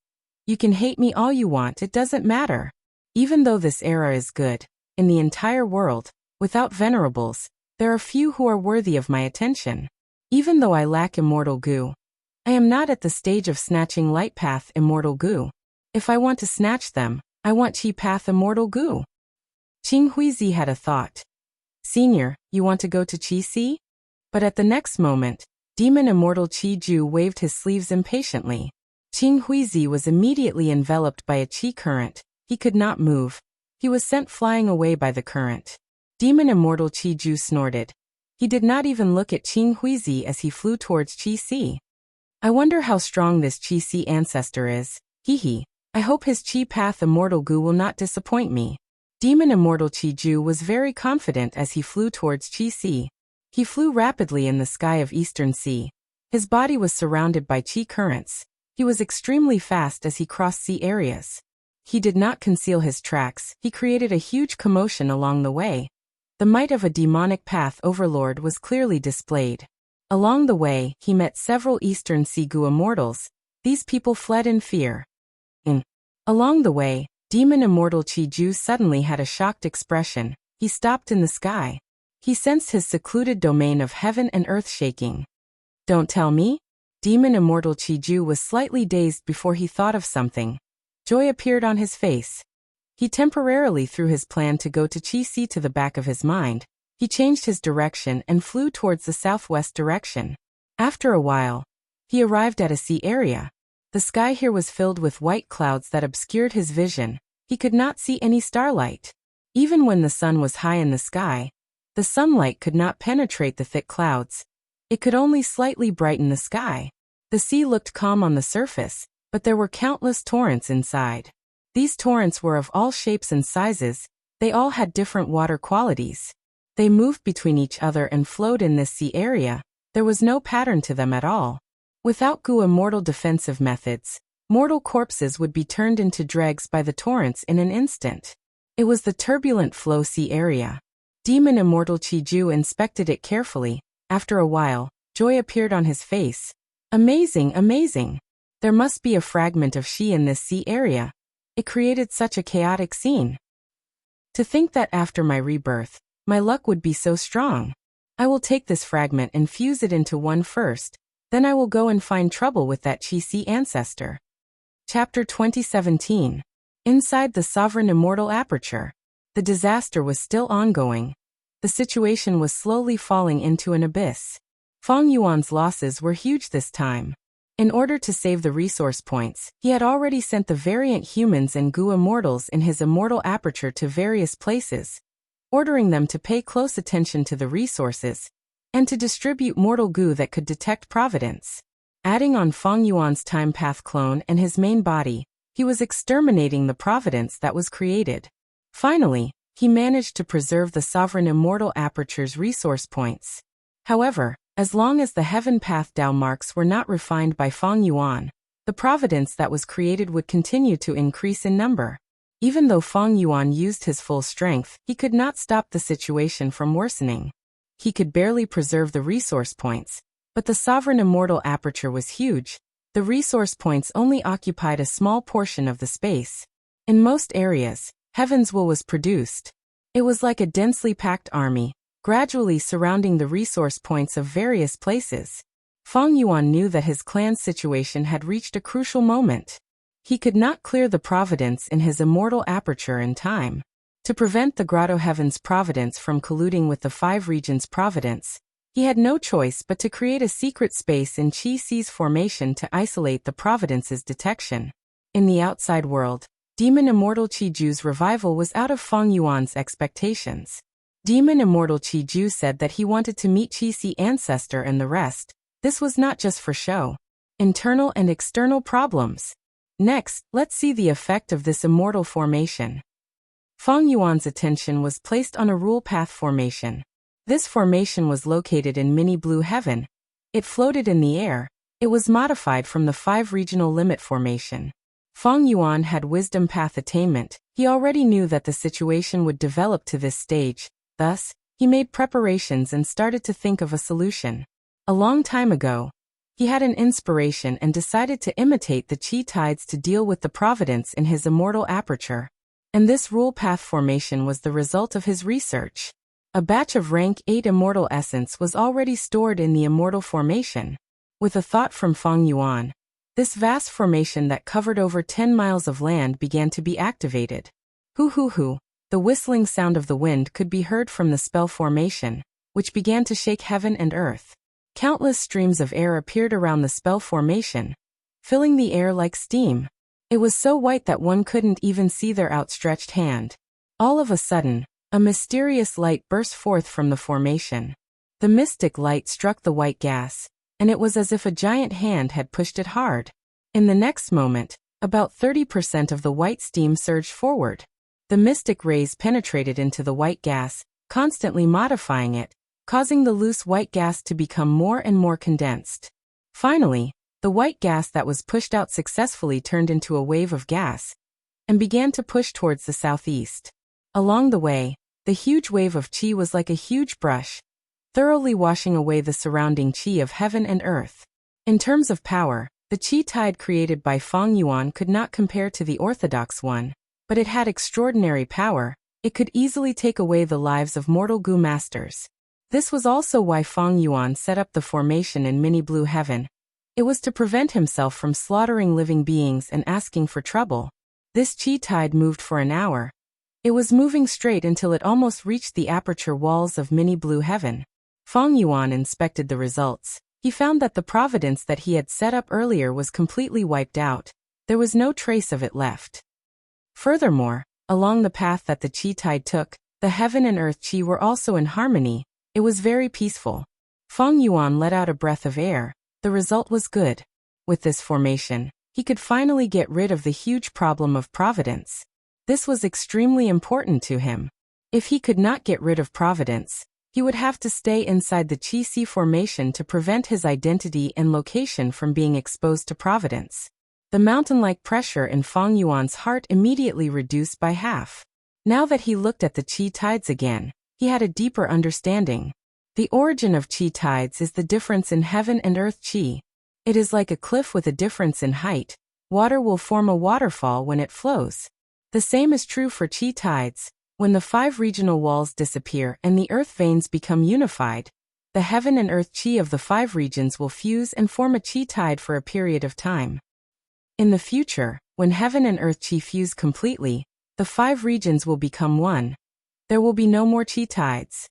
You can hate me all you want, it doesn't matter. Even though this era is good, in the entire world, without venerables, there are few who are worthy of my attention. Even though I lack immortal goo, I am not at the stage of snatching light path immortal goo. If I want to snatch them, I want Qi path immortal goo. Qing Huizi had a thought. Senior, you want to go to Qi-Si? But at the next moment, demon immortal Qi-Ju waved his sleeves impatiently. Qing Huizi was immediately enveloped by a Qi current. He could not move. He was sent flying away by the current. Demon immortal Qi-Ju snorted. He did not even look at Qing Huizi as he flew towards Qi-Si. I wonder how strong this Qi-Si ancestor is. Hee hee. I hope his Chi path Immortal Gu will not disappoint me. Demon Immortal Chi Ju was very confident as he flew towards Chi Sea. He flew rapidly in the sky of Eastern Sea. His body was surrounded by Chi currents. He was extremely fast as he crossed sea areas. He did not conceal his tracks. He created a huge commotion along the way. The might of a demonic path overlord was clearly displayed. Along the way, he met several Eastern Sea Gu immortals. These people fled in fear. Along the way, Demon Immortal Chi Ju suddenly had a shocked expression. He stopped in the sky. He sensed his secluded domain of heaven and earth shaking. Don't tell me? Demon Immortal Chi Ju was slightly dazed before he thought of something. Joy appeared on his face. He temporarily threw his plan to go to Chi Sea to the back of his mind. He changed his direction and flew towards the southwest direction. After a while, he arrived at a sea area. The sky here was filled with white clouds that obscured his vision. He could not see any starlight. Even when the sun was high in the sky, the sunlight could not penetrate the thick clouds. It could only slightly brighten the sky. The sea looked calm on the surface, but there were countless torrents inside. These torrents were of all shapes and sizes. They all had different water qualities. They moved between each other and flowed in this sea area. There was no pattern to them at all. Without Gu immortal defensive methods, mortal corpses would be turned into dregs by the torrents in an instant. It was the turbulent flow sea area. Demon Immortal Chi Ju inspected it carefully. After a while, joy appeared on his face. Amazing, amazing. There must be a fragment of Shi in this sea area. It created such a chaotic scene. To think that after my rebirth, my luck would be so strong. I will take this fragment and fuse it into one first. Then I will go and find trouble with that Chi Sea ancestor. Chapter 2017. Inside the Sovereign Immortal Aperture. The disaster was still ongoing. The situation was slowly falling into an abyss. Fang Yuan's losses were huge this time. In order to save the resource points, he had already sent the variant humans and Gu immortals in his immortal aperture to various places, ordering them to pay close attention to the resources, and to distribute mortal Gu that could detect providence. Adding on Fang Yuan's time path clone and his main body, he was exterminating the providence that was created. Finally, he managed to preserve the Sovereign Immortal Aperture's resource points. However, as long as the Heaven Path Dao marks were not refined by Fang Yuan, the providence that was created would continue to increase in number. Even though Fang Yuan used his full strength, he could not stop the situation from worsening. He could barely preserve the resource points, but the Sovereign Immortal Aperture was huge. The resource points only occupied a small portion of the space. In most areas, Heaven's Will was produced. It was like a densely packed army, gradually surrounding the resource points of various places. Fang Yuan knew that his clan's situation had reached a crucial moment. He could not clear the providence in his immortal aperture in time. To prevent the Grotto Heaven's providence from colluding with the Five Regions' providence, he had no choice but to create a secret space in Chi Sea's formation to isolate the providence's detection. In the outside world, Demon Immortal Chi Ju's revival was out of Fang Yuan's expectations. Demon Immortal Chi Ju said that he wanted to meet Chi Si ancestor and the rest. This was not just for show. Internal and external problems. Next, let's see the effect of this immortal formation. Fang Yuan's attention was placed on a rule path formation. This formation was located in Mini Blue Heaven. It floated in the air. It was modified from the 5 regional limit formation. Fang Yuan had wisdom path attainment. He already knew that the situation would develop to this stage. Thus, he made preparations and started to think of a solution. A long time ago, he had an inspiration and decided to imitate the Chi tides to deal with the providence in his immortal aperture. And this rule path formation was the result of his research. A batch of rank 8 immortal essence was already stored in the immortal formation. With a thought from Fang Yuan, this vast formation that covered over 10 miles of land began to be activated. Hoo hoo hoo, the whistling sound of the wind could be heard from the spell formation, which began to shake heaven and earth. Countless streams of air appeared around the spell formation, filling the air like steam. It was so white that one couldn't even see their outstretched hand. All of a sudden, a mysterious light burst forth from the formation. The mystic light struck the white gas, and it was as if a giant hand had pushed it hard. In the next moment, About 30% of the white steam surged forward. The mystic rays penetrated into the white gas, constantly modifying it, causing the loose white gas to become more and more condensed. Finally, the white gas that was pushed out successfully turned into a wave of gas and began to push towards the southeast. Along the way, the huge wave of qi was like a huge brush, thoroughly washing away the surrounding qi of heaven and earth. In terms of power, the qi tide created by Feng Yuan could not compare to the orthodox one, but it had extraordinary power. It could easily take away the lives of mortal Gu masters. This was also why Feng Yuan set up the formation in mini blue heaven. It was to prevent himself from slaughtering living beings and asking for trouble. This qi tide moved for an hour. It was moving straight until it almost reached the aperture walls of mini blue heaven. Feng Yuan inspected the results. He found that the providence that he had set up earlier was completely wiped out. There was no trace of it left. Furthermore, along the path that the qi tide took, the heaven and earth qi were also in harmony. It was very peaceful. Feng Yuan let out a breath of air. The result was good. With this formation, he could finally get rid of the huge problem of providence. This was extremely important to him. If he could not get rid of providence, he would have to stay inside the Qi-Si formation to prevent his identity and location from being exposed to providence. The mountain-like pressure in Feng Yuan's heart immediately reduced by half. Now that he looked at the Qi tides again, he had a deeper understanding. The origin of Qi tides is the difference in heaven and earth Qi. It is like a cliff with a difference in height. Water will form a waterfall when it flows. The same is true for Qi tides. When the 5 regional walls disappear and the earth veins become unified, the heaven and earth Qi of the 5 regions will fuse and form a Qi tide for a period of time. In the future, when heaven and earth Qi fuse completely, the 5 regions will become one. There will be no more Qi tides.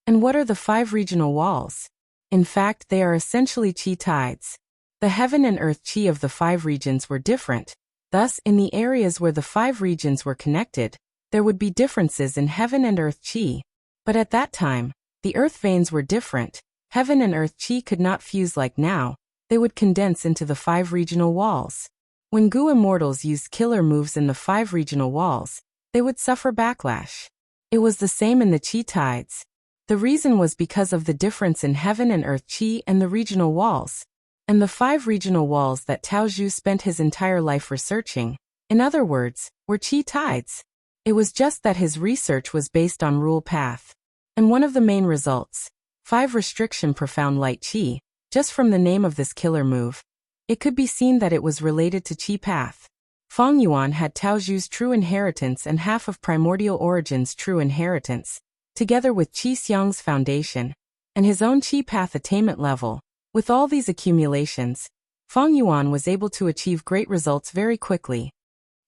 And what are the 5 regional walls? In fact, they are essentially Qi tides. The heaven and earth Qi of the 5 regions were different. Thus, in the areas where the 5 regions were connected, there would be differences in heaven and earth Qi. But at that time, the earth veins were different. Heaven and earth Qi could not fuse like now. They would condense into the 5 regional walls. When Gu immortals used killer moves in the 5 regional walls, they would suffer backlash. It was the same in the Qi tides. The reason was because of the difference in heaven and earth Qi and the regional walls, and the 5 regional walls that Tao Zhu spent his entire life researching, in other words, were Qi tides. It was just that his research was based on rule path. And one of the main results, 5 restriction profound light Qi, just from the name of this killer move, it could be seen that it was related to Qi path. Feng Yuan had Tao Zhu's true inheritance and half of Primordial Origin's true inheritance, together with Qi Xiang's foundation, and his own Qi path attainment level. With all these accumulations, Feng Yuan was able to achieve great results very quickly.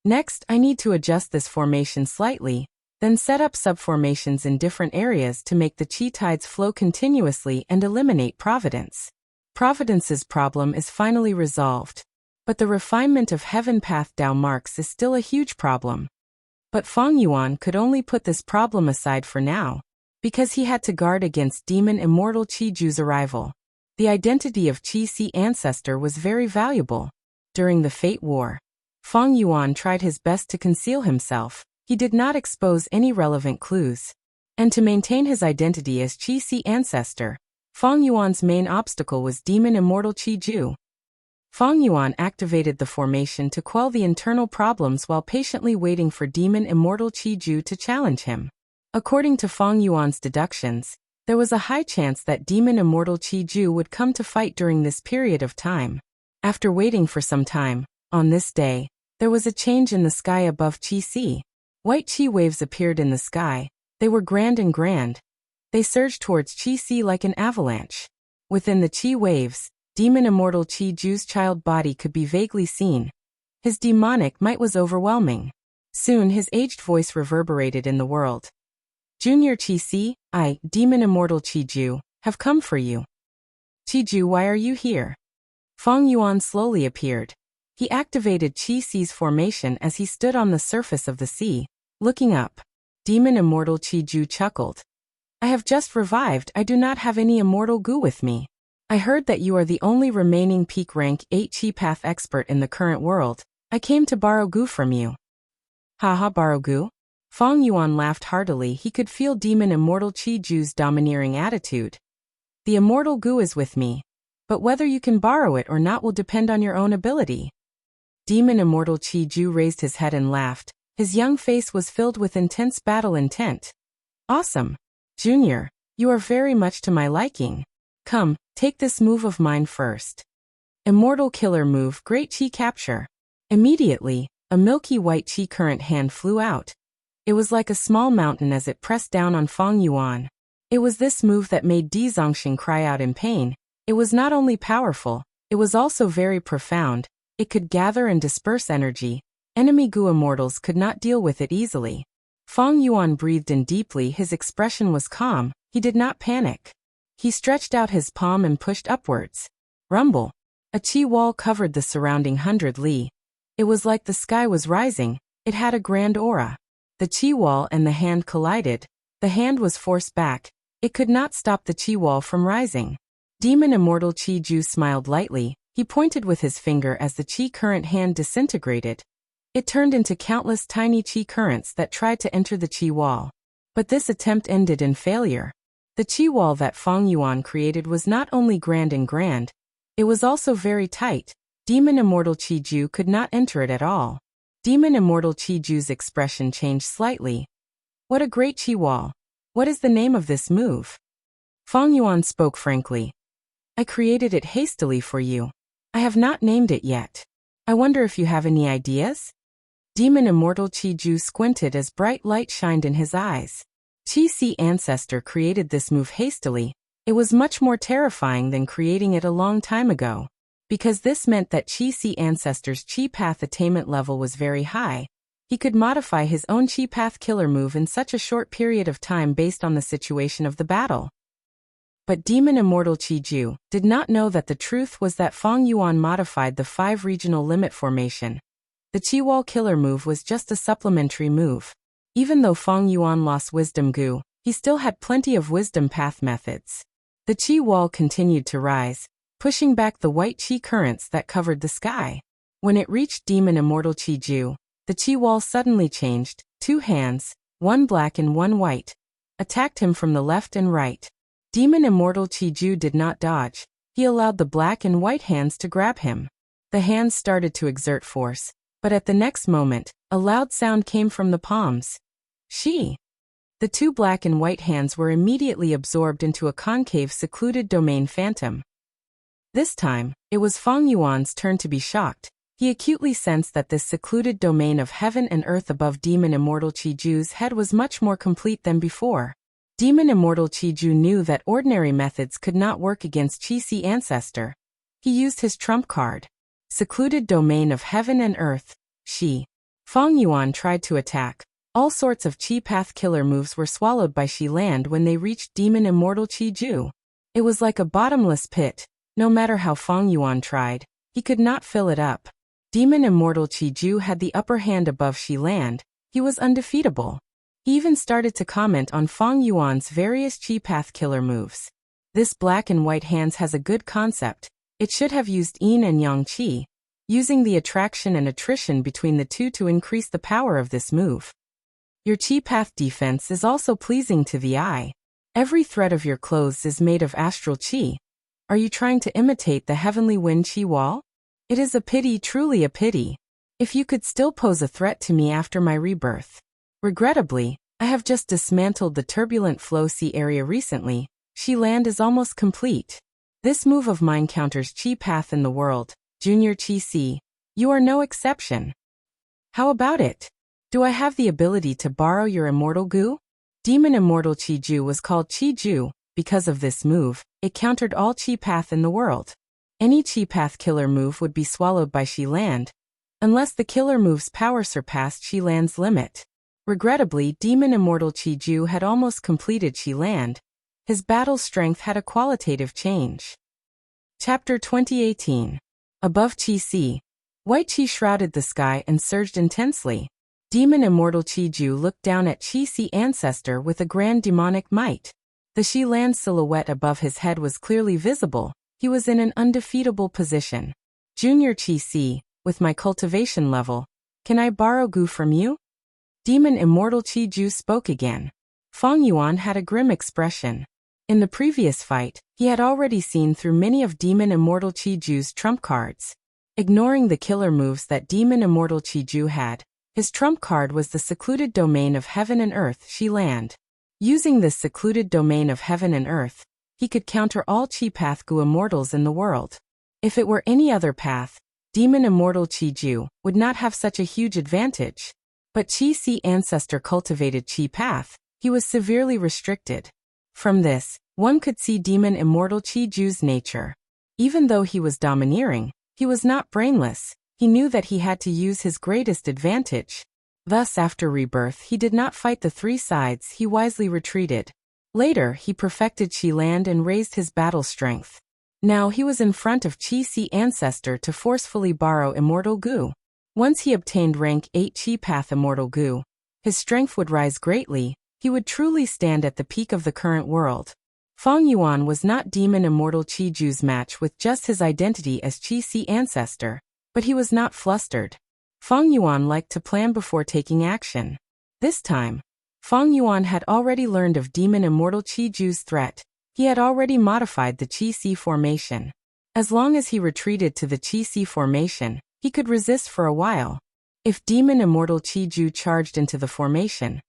Next, I need to adjust this formation slightly, then set up subformations in different areas to make the Qi tides flow continuously and eliminate providence. Providence's problem is finally resolved. But the refinement of heaven path Dao marks is still a huge problem. But Feng Yuan could only put this problem aside for now, because he had to guard against demon immortal Qi Ju's arrival. The identity of Qi-Si ancestor was very valuable. During the Fate War, Feng Yuan tried his best to conceal himself. He did not expose any relevant clues. And to maintain his identity as Qi-Si ancestor, Feng Yuan's main obstacle was demon immortal Qi Ju. Feng Yuan activated the formation to quell the internal problems while patiently waiting for demon immortal Qi Ju to challenge him. According to Feng Yuan's deductions, there was a high chance that demon immortal Qi Ju would come to fight during this period of time. After waiting for some time, on this day, there was a change in the sky above Qi-Si. White Qi waves appeared in the sky. They were grand and grand. They surged towards Qi-Si like an avalanche. Within the Qi waves, demon immortal Qi Ju's child body could be vaguely seen. His demonic might was overwhelming. Soon his aged voice reverberated in the world. Junior Qi-Si, I, demon immortal Qi Ju, have come for you. Qi Ju, why are you here? Feng Yuan slowly appeared. He activated Qi-Si's formation as he stood on the surface of the sea, looking up. Demon immortal Qi Ju chuckled. I have just revived. I do not have any immortal Gu with me. I heard that you are the only remaining peak rank 8 Qi path expert in the current world. I came to borrow Gu from you. Haha, borrow Gu? Fang Yuan laughed heartily. He could feel Demon Immortal Qi Ju's domineering attitude. The immortal Gu is with me, but whether you can borrow it or not will depend on your own ability. Demon Immortal Qi Ju raised his head and laughed. His young face was filled with intense battle intent. Awesome. Junior, you are very much to my liking. Come, take this move of mine first. Immortal Killer Move, Great Qi Capture. Immediately, a milky white qi current hand flew out. It was like a small mountain as it pressed down on Fang Yuan. It was this move that made Di Zongxing cry out in pain. It was not only powerful, it was also very profound. It could gather and disperse energy. Enemy Gu immortals could not deal with it easily. Fang Yuan breathed in deeply. His expression was calm. He did not panic. He stretched out his palm and pushed upwards. Rumble. A qi wall covered the surrounding 100 li. It was like the sky was rising. It had a grand aura. The qi wall and the hand collided. The hand was forced back. It could not stop the qi wall from rising. Demon Immortal Qi Ju smiled lightly. He pointed with his finger as the qi current hand disintegrated. It turned into countless tiny qi currents that tried to enter the qi wall. But this attempt ended in failure. The qi wall that Fang Yuan created was not only grand, it was also very tight. Demon Immortal Qi Ju could not enter it at all. Demon Immortal Qi Ju's expression changed slightly. What a great qi wall. What is the name of this move? Fang Yuan spoke frankly. I created it hastily for you. I have not named it yet. I wonder if you have any ideas? Demon Immortal Qi Ju squinted as bright light shined in his eyes. Qi Si Ancestor created this move hastily. It was much more terrifying than creating it a long time ago. Because this meant that Qi Si Ancestor's Qi Path attainment level was very high. He could modify his own Qi Path killer move in such a short period of time based on the situation of the battle. But Demon Immortal Qi Ju did not know that the truth was that Fang Yuan modified the 5 regional limit formation. The Qi Wall killer move was just a supplementary move. Even though Fang Yuan lost Wisdom Gu, he still had plenty of Wisdom Path methods. The Qi Wall continued to rise, pushing back the white qi currents that covered the sky. When it reached Demon Immortal Qi Ju, the qi wall suddenly changed. 2 hands, one black and one white, attacked him from the left and right. Demon Immortal Qi Ju did not dodge. He allowed the black and white hands to grab him. The hands started to exert force, but at the next moment, a loud sound came from the palms. She. The 2 black and white hands were immediately absorbed into a concave secluded domain phantom. This time, it was Fang Yuan's turn to be shocked. He acutely sensed that this secluded domain of heaven and earth above Demon Immortal Qi Ju's head was much more complete than before. Demon Immortal Qi Ju knew that ordinary methods could not work against Qi Si Ancestor. He used his trump card. Secluded domain of heaven and earth. Shi. Fang Yuan tried to attack. All sorts of Qi Path killer moves were swallowed by Shi Land when they reached Demon Immortal Qi Ju. It was like a bottomless pit. No matter how Fang Yuan tried, he could not fill it up. Demon Immortal Qi Ju had the upper hand above Shi Land. He was undefeatable. He even started to comment on Fang Yuan's various Qi Path killer moves. This black and white hands has a good concept. It should have used Yin and Yang Qi, using the attraction and attrition between the two to increase the power of this move. Your Qi Path defense is also pleasing to the eye. Every thread of your clothes is made of astral Qi. Are you trying to imitate the heavenly wind Qi wall? It is a pity, truly a pity. If you could still pose a threat to me after my rebirth. Regrettably, I have just dismantled the turbulent flow sea area recently. Shi Land is almost complete. This move of mine counters Qi Path in the world. Junior Qi Si. You are no exception. How about it? Do I have the ability to borrow your immortal Gu? Demon Immortal Qi Ju was called Qi Ju. Because of this move, it countered all Qi Path in the world. Any Qi Path killer move would be swallowed by Shi Land, unless the killer move's power surpassed Shi Land's limit. Regrettably, Demon Immortal Qi Ju had almost completed Shi Land. His battle strength had a qualitative change. Chapter 2018. Above Qi Si. White Qi shrouded the sky and surged intensely. Demon Immortal Qi Ju looked down at Qi Si Ancestor with a grand demonic might. The Shi Land silhouette above his head was clearly visible. He was in an undefeatable position. Junior Qi Si, with my cultivation level. Can I borrow goo from you? Demon Immortal Qi Ju spoke again. Feng Yuan had a grim expression. In the previous fight, he had already seen through many of Demon Immortal Qi Ju's trump cards. Ignoring the killer moves that Demon Immortal Qi Ju had, his trump card was the secluded domain of heaven and earth, Qi Land. Using this secluded domain of heaven and earth, he could counter all Qi Path Gu immortals in the world. If it were any other path, Demon Immortal Qi Ju would not have such a huge advantage. But Qi Si ancestor cultivated Qi Path, he was severely restricted. From this, one could see Demon Immortal Qi Ju's nature. Even though he was domineering, he was not brainless. He knew that he had to use his greatest advantage. Thus, after rebirth, he did not fight the three sides, he wisely retreated. Later, he perfected Qi Land and raised his battle strength. Now he was in front of Qi Si ancestor to forcefully borrow Immortal Gu. Once he obtained rank 8 Qi Path Immortal Gu, his strength would rise greatly, he would truly stand at the peak of the current world. Feng Yuan was not Demon Immortal Qi Ju's match with just his identity as Qi Si ancestor, but he was not flustered. Feng Yuan liked to plan before taking action. This time, Feng Yuan had already learned of Demon Immortal Qi Ju's threat. He had already modified the Qi Si formation. As long as he retreated to the Qi Si formation, he could resist for a while. If Demon Immortal Qi Ju charged into the formation,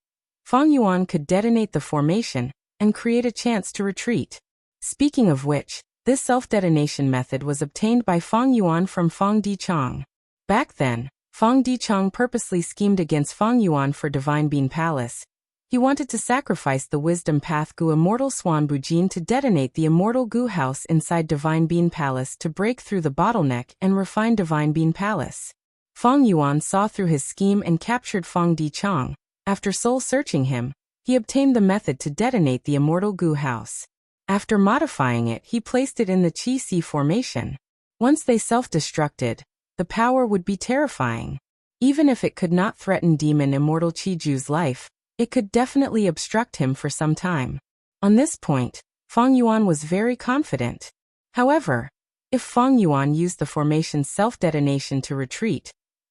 Feng Yuan could detonate the formation and create a chance to retreat. Speaking of which, this self-detonation method was obtained by Feng Yuan from Feng Dichang. Back then, Feng Dichang purposely schemed against Feng Yuan for Divine Bean Palace. He wanted to sacrifice the Wisdom Path Gu Immortal Swan Bujin to detonate the Immortal Gu House inside Divine Bean Palace to break through the bottleneck and refine Divine Bean Palace. Feng Yuan saw through his scheme and captured Feng Dichang. After soul-searching him, he obtained the method to detonate the Immortal Gu House. After modifying it, he placed it in the Qi Si formation. Once they self-destructed, the power would be terrifying. Even if it could not threaten Demon Immortal Qi Ju's life, it could definitely obstruct him for some time. On this point, Feng Yuan was very confident. However, if Feng Yuan used the formation's self-detonation to retreat,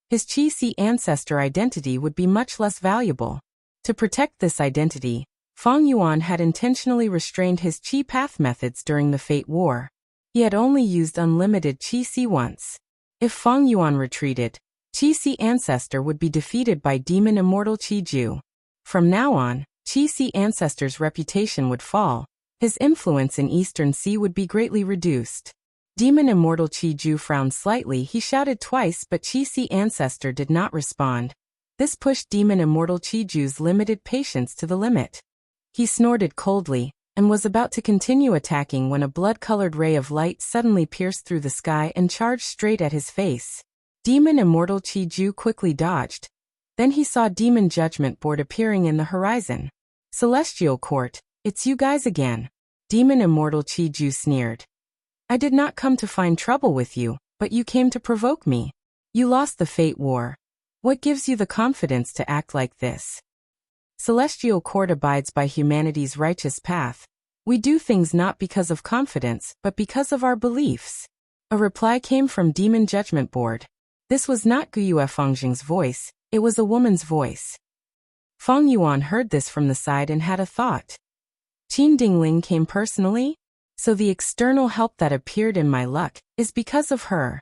his Qi Si ancestor identity would be much less valuable. To protect this identity, Feng Yuan had intentionally restrained his Qi Path methods during the Fate War. He had only used unlimited Qi Si once. If Feng Yuan retreated, Qi Si ancestor would be defeated by Demon Immortal Qi Ju. From now on, Qi Si ancestor's reputation would fall. His influence in Eastern Sea would be greatly reduced. Demon Immortal Qi Ju frowned slightly. He shouted twice, but Qi Si ancestor did not respond. This pushed Demon Immortal Qi Ju's limited patience to the limit. He snorted coldly, and was about to continue attacking when a blood-colored ray of light suddenly pierced through the sky and charged straight at his face. Demon Immortal Qi Ju quickly dodged. Then he saw Demon Judgment Board appearing in the horizon. Celestial Court, it's you guys again. Demon Immortal Qi Ju sneered. I did not come to find trouble with you, but you came to provoke me. You lost the Fate War. What gives you the confidence to act like this? Celestial Court abides by humanity's righteous path. We do things not because of confidence, but because of our beliefs. A reply came from Demon Judgment Board. This was not Guyue Fengjing's voice, it was a woman's voice. Feng Yuan heard this from the side and had a thought. Qin Dingling came personally? So the external help that appeared in my luck is because of her.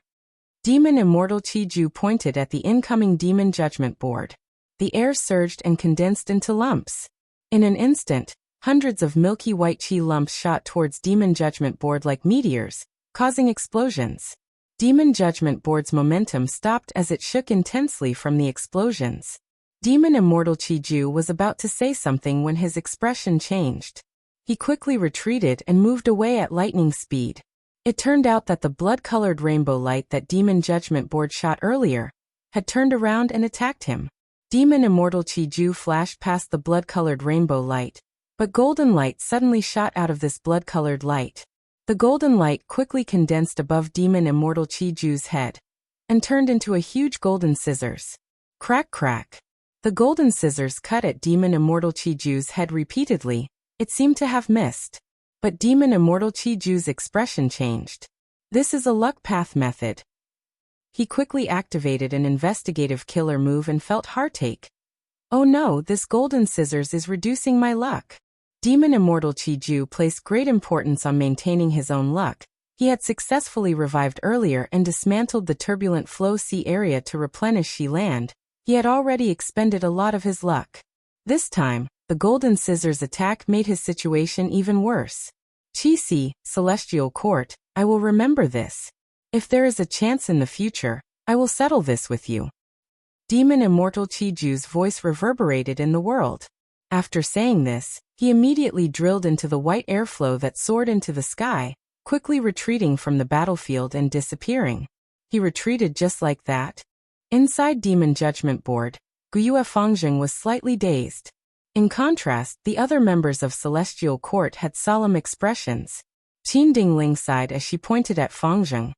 Demon Immortal Qi Ju pointed at the incoming Demon Judgment Board. The air surged and condensed into lumps. In an instant, hundreds of milky white Qi lumps shot towards Demon Judgment Board like meteors, causing explosions. Demon Judgment Board's momentum stopped as it shook intensely from the explosions. Demon Immortal Qi Ju was about to say something when his expression changed. He quickly retreated and moved away at lightning speed. It turned out that the blood-colored rainbow light that Demon Judgment Board shot earlier had turned around and attacked him. Demon Immortal Qi Ju flashed past the blood-colored rainbow light, but golden light suddenly shot out of this blood-colored light. The golden light quickly condensed above Demon Immortal Qi Ju's head and turned into a huge golden scissors. Crack crack. The golden scissors cut at Demon Immortal Qi Ju's head repeatedly. It seemed to have missed. But Demon Immortal Qi Ju's expression changed. This is a luck path method. He quickly activated an investigative killer move and felt heartache. Oh no, this golden scissors is reducing my luck. Demon Immortal Chi-Ju placed great importance on maintaining his own luck. He had successfully revived earlier and dismantled the turbulent flow sea area to replenish Shi land. He had already expended a lot of his luck. This time, the golden scissors attack made his situation even worse. Chi-Si, Celestial Court, I will remember this. If there is a chance in the future, I will settle this with you. Demon Immortal Chi-Ju's voice reverberated in the world. After saying this, he immediately drilled into the white airflow that soared into the sky, quickly retreating from the battlefield and disappearing. He retreated just like that. Inside Demon Judgment Board, Guyue Fengjing was slightly dazed. In contrast, the other members of Celestial Court had solemn expressions. Qin Dingling sighed as she pointed at Fengjing.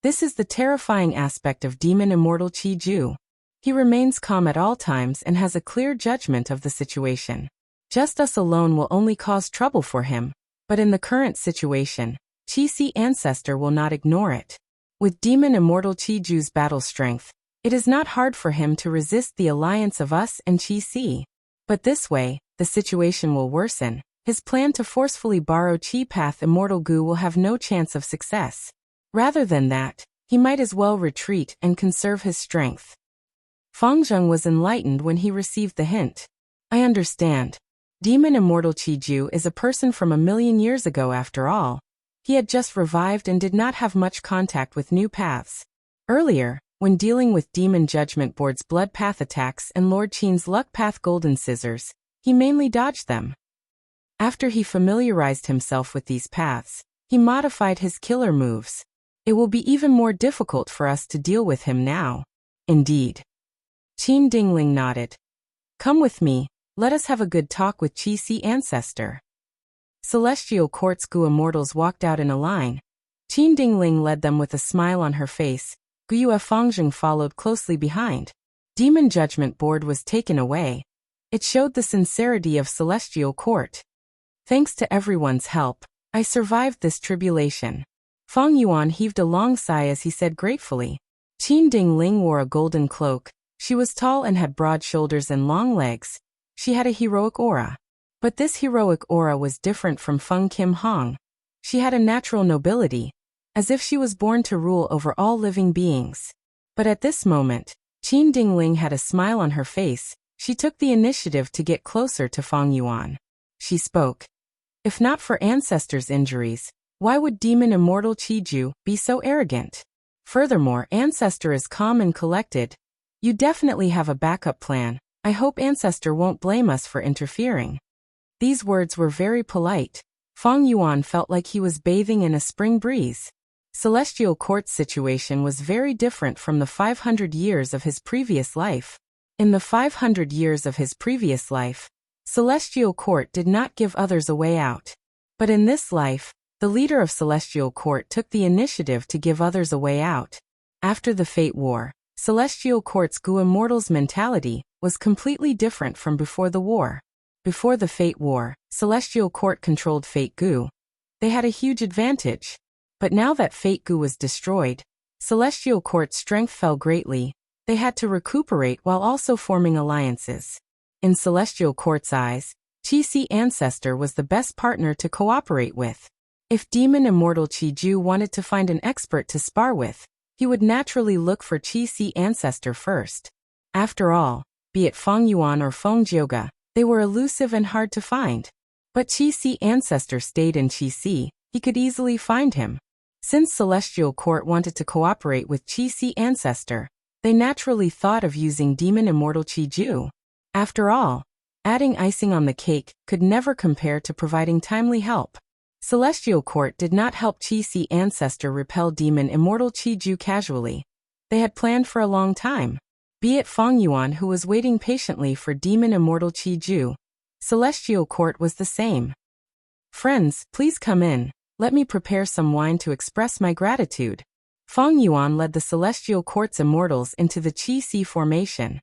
This is the terrifying aspect of Demon Immortal Chi-Ju. He remains calm at all times and has a clear judgment of the situation. Just us alone will only cause trouble for him, but in the current situation, Chi-Si Ancestor will not ignore it. With Demon Immortal Chi-Ju's battle strength, it is not hard for him to resist the alliance of us and Chi-Si. But this way, the situation will worsen. His plan to forcefully borrow Chi Path Immortal Gu will have no chance of success. Rather than that, he might as well retreat and conserve his strength. Fengjing was enlightened when he received the hint. I understand. Demon Immortal Chi-Ju is a person from 1,000,000 years ago after all. He had just revived and did not have much contact with new paths. Earlier, when dealing with Demon Judgment Board's Blood Path attacks and Lord Qin's Luck Path Golden Scissors, he mainly dodged them. After he familiarized himself with these paths, he modified his killer moves. It will be even more difficult for us to deal with him now. Indeed. Qin Dingling nodded. Come with me, let us have a good talk with Chi-Si Ancestor. Celestial Court's Gu Immortals walked out in a line. Qin Dingling led them with a smile on her face. Guyue Fengjing followed closely behind. Demon Judgment Board was taken away. It showed the sincerity of Celestial Court. Thanks to everyone's help, I survived this tribulation. Feng Yuan heaved a long sigh as he said gratefully. Qin Dingling wore a golden cloak. She was tall and had broad shoulders and long legs. She had a heroic aura. But this heroic aura was different from Feng Kim Hong. She had a natural nobility, as if she was born to rule over all living beings. But at this moment, Qin Dingling had a smile on her face. She took the initiative to get closer to Feng Yuan. She spoke. If not for Ancestor's injuries, why would Demon Immortal Chi-Ju be so arrogant? Furthermore, Ancestor is calm and collected. You definitely have a backup plan. I hope Ancestor won't blame us for interfering. These words were very polite. Feng Yuan felt like he was bathing in a spring breeze. Celestial Court's situation was very different from the 500 years of his previous life. In the 500 years of his previous life, Celestial Court did not give others a way out. But in this life, the leader of Celestial Court took the initiative to give others a way out. After the Fate War, Celestial Court's Gu Immortals mentality was completely different from before the war. Before the Fate War, Celestial Court controlled Fate Gu. They had a huge advantage. But now that Fate Gu was destroyed, Celestial Court's strength fell greatly. They had to recuperate while also forming alliances. In Celestial Court's eyes, Chi-Si Ancestor was the best partner to cooperate with. If Demon Immortal Chi-Ju wanted to find an expert to spar with, he would naturally look for Chi-Si Ancestor first. After all, be it Feng Yuan or Feng Jioga, they were elusive and hard to find. But Chi-Si Ancestor stayed in Chi-Si, he could easily find him. Since Celestial Court wanted to cooperate with Chi-Si Ancestor, they naturally thought of using Demon Immortal Chi-Ju. After all, adding icing on the cake could never compare to providing timely help. Celestial Court did not help Chi-Si Ancestor repel Demon Immortal Chi-Ju casually. They had planned for a long time. Be it Feng Yuan who was waiting patiently for Demon Immortal Chi-Ju. Celestial Court was the same. Friends, please come in. Let me prepare some wine to express my gratitude. Feng Yuan led the Celestial Court's immortals into the Chi-Si formation.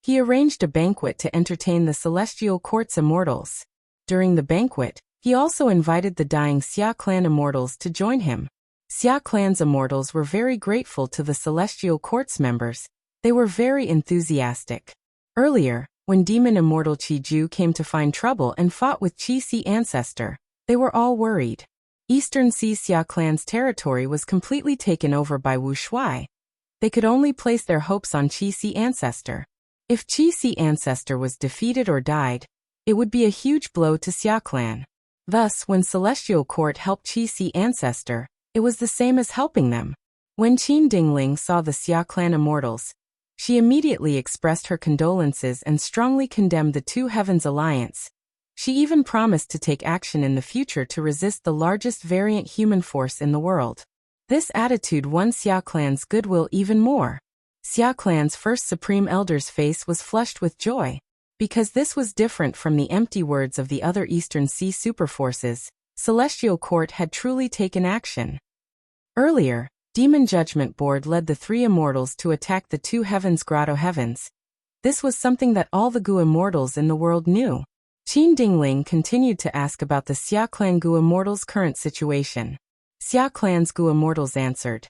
He arranged a banquet to entertain the Celestial Court's immortals. During the banquet, he also invited the dying Xia clan immortals to join him. Xia clan's immortals were very grateful to the celestial court's members. They were very enthusiastic. Earlier, when demon immortal Qi Ju came to find trouble and fought with Qi Si ancestor, they were all worried. Eastern Sea Xia clan's territory was completely taken over by Wu Shuai. They could only place their hopes on Qi Si ancestor. If Qi Si ancestor was defeated or died, it would be a huge blow to Xia clan. Thus, when Celestial Court helped Qi Si ancestor, it was the same as helping them. When Qin Dingling saw the Xia clan immortals, she immediately expressed her condolences and strongly condemned the Two Heavens alliance. She even promised to take action in the future to resist the largest variant human force in the world. This attitude won Xia clan's goodwill even more. Xia clan's first supreme elder's face was flushed with joy. Because this was different from the empty words of the other Eastern Sea superforces, Celestial Court had truly taken action. Earlier, Demon Judgment Board led the three immortals to attack the Two Heavens Grotto Heavens. This was something that all the Gu immortals in the world knew. Qin Dingling continued to ask about the Xia clan Gu immortals' current situation. Xia clan's Gu immortals answered.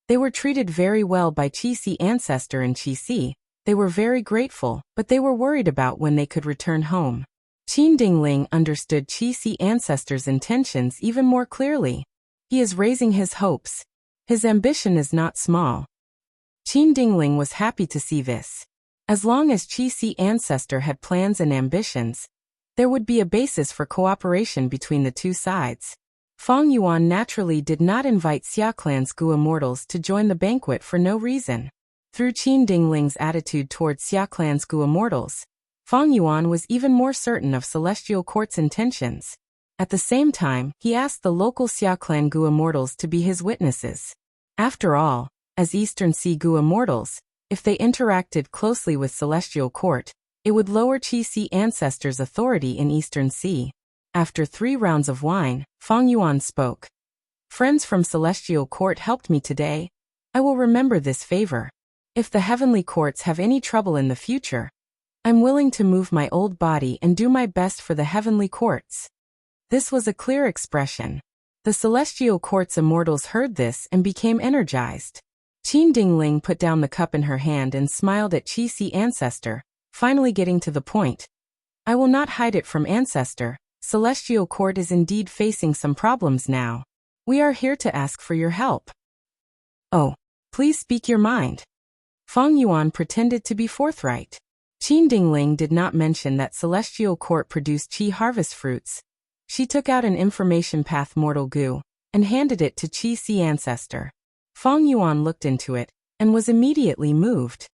They were treated very well by Qi Si ancestor and Qi Si. They were very grateful, but they were worried about when they could return home. Qin Dingling understood Qi Si ancestor's intentions even more clearly. He is raising his hopes. His ambition is not small. Qin Dingling was happy to see this. As long as Qi Si ancestor had plans and ambitions, there would be a basis for cooperation between the two sides. Fang Yuan naturally did not invite Xia clan's Gu immortals to join the banquet for no reason. Through Qin Dingling's attitude towards Xia clan's Gu immortals, Fang Yuan was even more certain of Celestial Court's intentions. At the same time, he asked the local Xia clan Gu immortals to be his witnesses. After all, as Eastern Sea Gu immortals, if they interacted closely with Celestial Court, it would lower Qi Si ancestors' authority in Eastern Sea. After 3 rounds of wine, Fang Yuan spoke. Friends from Celestial Court helped me today. I will remember this favor. If the heavenly courts have any trouble in the future, I'm willing to move my old body and do my best for the heavenly courts. This was a clear expression. The Celestial Court's immortals heard this and became energized. Qin Dingling put down the cup in her hand and smiled at Qi Si ancestor, finally getting to the point. I will not hide it from ancestor. Celestial Court is indeed facing some problems now. We are here to ask for your help. Oh, please speak your mind. Fang Yuan pretended to be forthright. Qin Dingling did not mention that Celestial Court produced Qi harvest fruits. She took out an information path Mortal Gu and handed it to Qi Si ancestor. Fang Yuan looked into it and was immediately moved.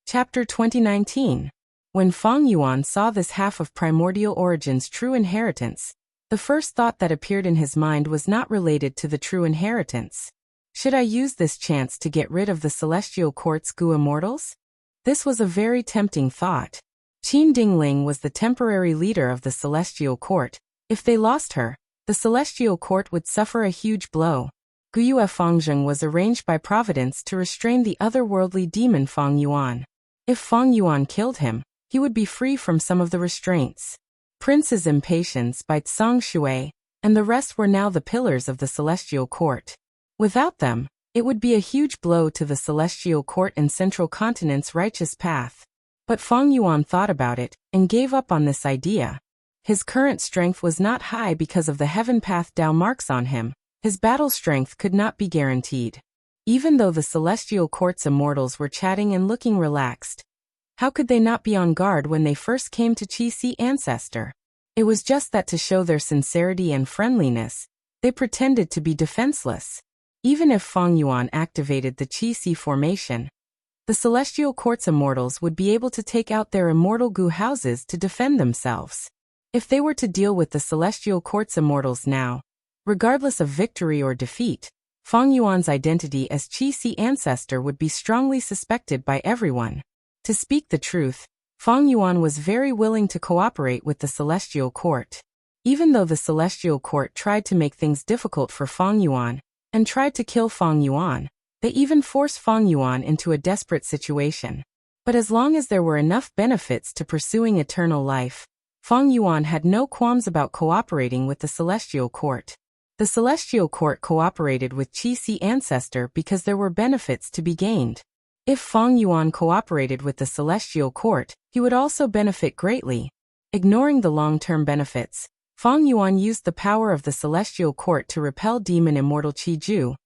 Chapter 2019. When Fang Yuan saw this half of Primordial Origin's true inheritance, the first thought that appeared in his mind was not related to the true inheritance. Should I use this chance to get rid of the Celestial Court's Gu immortals? This was a very tempting thought. Qin Dingling was the temporary leader of the Celestial Court. If they lost her, the Celestial Court would suffer a huge blow. Guyue Fangzheng was arranged by Providence to restrain the otherworldly demon Fang Yuan. If Fang Yuan killed him, he would be free from some of the restraints. Prince's impatience by Tsang Shui, and the rest were now the pillars of the Celestial Court. Without them, it would be a huge blow to the Celestial Court and Central Continent's righteous path. But Fang Yuan thought about it, and gave up on this idea. His current strength was not high because of the heaven path Dao marks on him. His battle strength could not be guaranteed. Even though the Celestial Court's immortals were chatting and looking relaxed, how could they not be on guard when they first came to Qi Si ancestor? It was just that to show their sincerity and friendliness, they pretended to be defenseless. Even if Fang Yuan activated the Qi Si formation, the Celestial Court's immortals would be able to take out their immortal Gu houses to defend themselves. If they were to deal with the Celestial Court's immortals now, regardless of victory or defeat, Fang Yuan's identity as Qi Si ancestor would be strongly suspected by everyone. To speak the truth, Fang Yuan was very willing to cooperate with the Celestial Court. Even though the Celestial Court tried to make things difficult for Fang Yuan, and tried to kill Fang Yuan, they even forced Fang Yuan into a desperate situation. But as long as there were enough benefits to pursuing eternal life, Fang Yuan had no qualms about cooperating with the Celestial Court. The celestial court cooperated with Qi-Si ancestor because there were benefits to be gained. If Feng Yuan cooperated with the celestial court, he would also benefit greatly. Ignoring the long-term benefits, Feng Yuan used the power of the celestial court to repel demon immortal Qi Ju.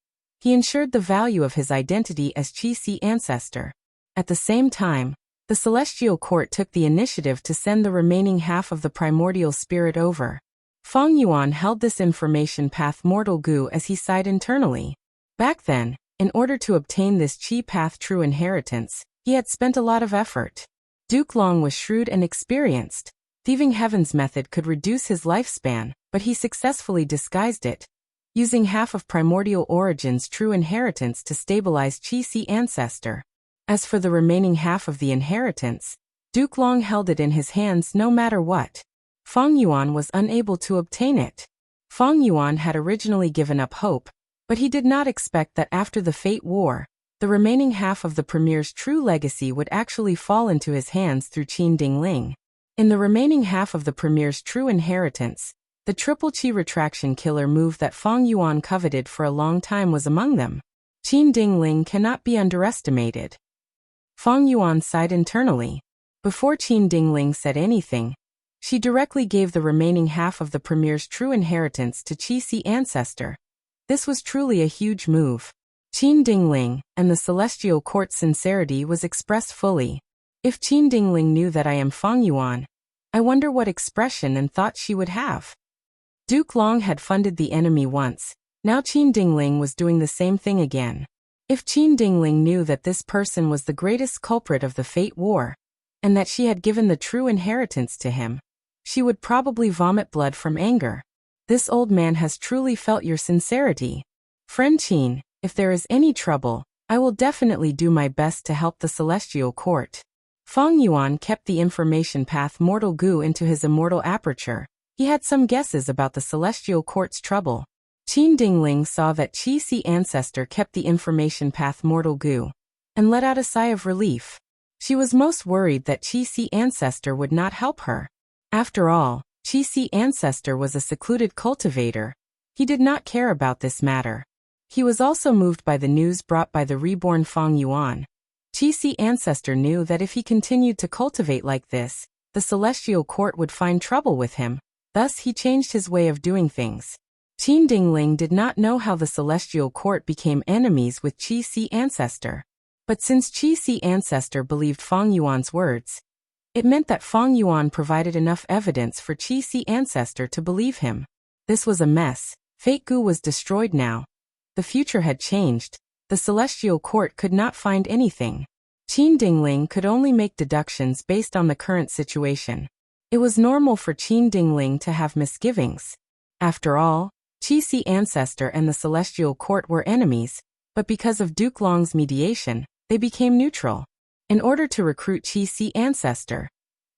He ensured the value of his identity as Qi-Si ancestor. At the same time, the celestial court took the initiative to send the remaining half of the primordial spirit over. Feng Yuan held this information path mortal Gu as he sighed internally. Back then, in order to obtain this Qi path true inheritance, he had spent a lot of effort. Duke Long was shrewd and experienced. Thieving Heaven's method could reduce his lifespan, but he successfully disguised it, using half of Primordial Origin's true inheritance to stabilize Qi-Si ancestor. As for the remaining half of the inheritance, Duke Long held it in his hands no matter what. Feng Yuan was unable to obtain it. Feng Yuan had originally given up hope, but he did not expect that after the Fate War, the remaining half of the Premier's true legacy would actually fall into his hands through Qin Dingling. In the remaining half of the Premier's true inheritance, the Triple Qi Retraction Killer move that Feng Yuan coveted for a long time was among them. Qin Dingling cannot be underestimated. Feng Yuan sighed internally. Before Qin Dingling said anything, she directly gave the remaining half of the Premier's true inheritance to Qi-Si ancestor. This was truly a huge move. Qin Dingling and the Celestial Court's sincerity was expressed fully. If Qin Dingling knew that I am Feng Yuan, I wonder what expression and thought she would have. Duke Long had funded the enemy once, now Qin Dingling was doing the same thing again. If Qin Dingling knew that this person was the greatest culprit of the Fate War, and that she had given the true inheritance to him, she would probably vomit blood from anger. This old man has truly felt your sincerity. Friend Qin, if there is any trouble, I will definitely do my best to help the Celestial Court. Feng Yuan kept the information path Mortal Gu into his immortal aperture. He had some guesses about the Celestial Court's trouble. Qin Dingling saw that Qi-Si ancestor kept the information path Mortal Gu, and let out a sigh of relief. She was most worried that Qi-Si ancestor would not help her. After all, Qi-Si ancestor was a secluded cultivator. He did not care about this matter. He was also moved by the news brought by the reborn Feng Yuan. Qi-Si ancestor knew that if he continued to cultivate like this, the Celestial Court would find trouble with him. Thus he changed his way of doing things. Qin Dingling did not know how the Celestial Court became enemies with Qi-Si ancestor. But since Qi-Si ancestor believed Feng Yuan's words, it meant that Feng Yuan provided enough evidence for Qi-Si ancestor to believe him. This was a mess. Fate Gu was destroyed now. The future had changed. The Celestial Court could not find anything. Qin Dingling could only make deductions based on the current situation. It was normal for Qin Dingling to have misgivings. After all, Qi-Si ancestor and the Celestial Court were enemies, but because of Duke Long's mediation, they became neutral. In order to recruit Qi-Si ancestor,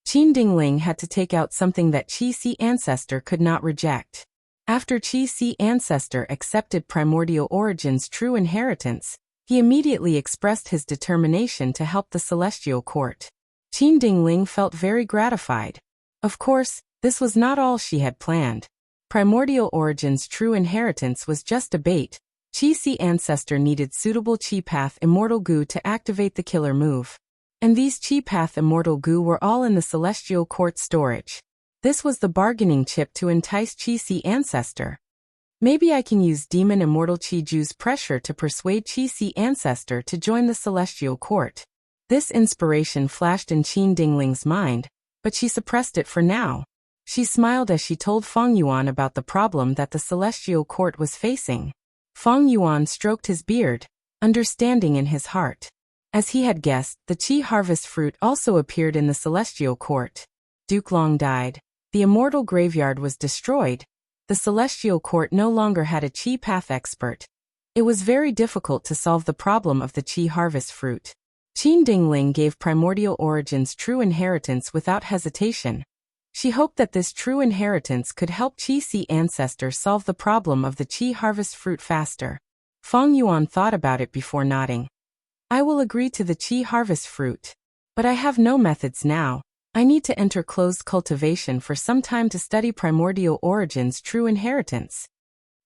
Qin Dingling had to take out something that Qi-Si ancestor could not reject. After Qi-Si ancestor accepted Primordial Origin's true inheritance, he immediately expressed his determination to help the Celestial Court. Qin Dingling felt very gratified. Of course, this was not all she had planned. Primordial Origin's true inheritance was just a bait. Qi-Si ancestor needed suitable Qi Path Immortal Gu to activate the killer move. And these Qi Path Immortal Gu were all in the Celestial Court storage. This was the bargaining chip to entice Qi-Si ancestor. Maybe I can use Demon Immortal Qi Ju's pressure to persuade Qi-Si ancestor to join the Celestial Court. This inspiration flashed in Qin Dingling's mind, but she suppressed it for now. She smiled as she told Feng Yuan about the problem that the Celestial Court was facing. Feng Yuan stroked his beard, understanding in his heart. As he had guessed, the Qi harvest fruit also appeared in the Celestial Court. Duke Long died. The immortal graveyard was destroyed. The Celestial Court no longer had a Qi path expert. It was very difficult to solve the problem of the Qi harvest fruit. Qin Dingling gave Primordial Origin's true inheritance without hesitation. She hoped that this true inheritance could help Qi-Si ancestor solve the problem of the Qi harvest fruit faster. Feng Yuan thought about it before nodding. I will agree to the Qi harvest fruit. But I have no methods now. I need to enter closed cultivation for some time to study Primordial Origin's true inheritance.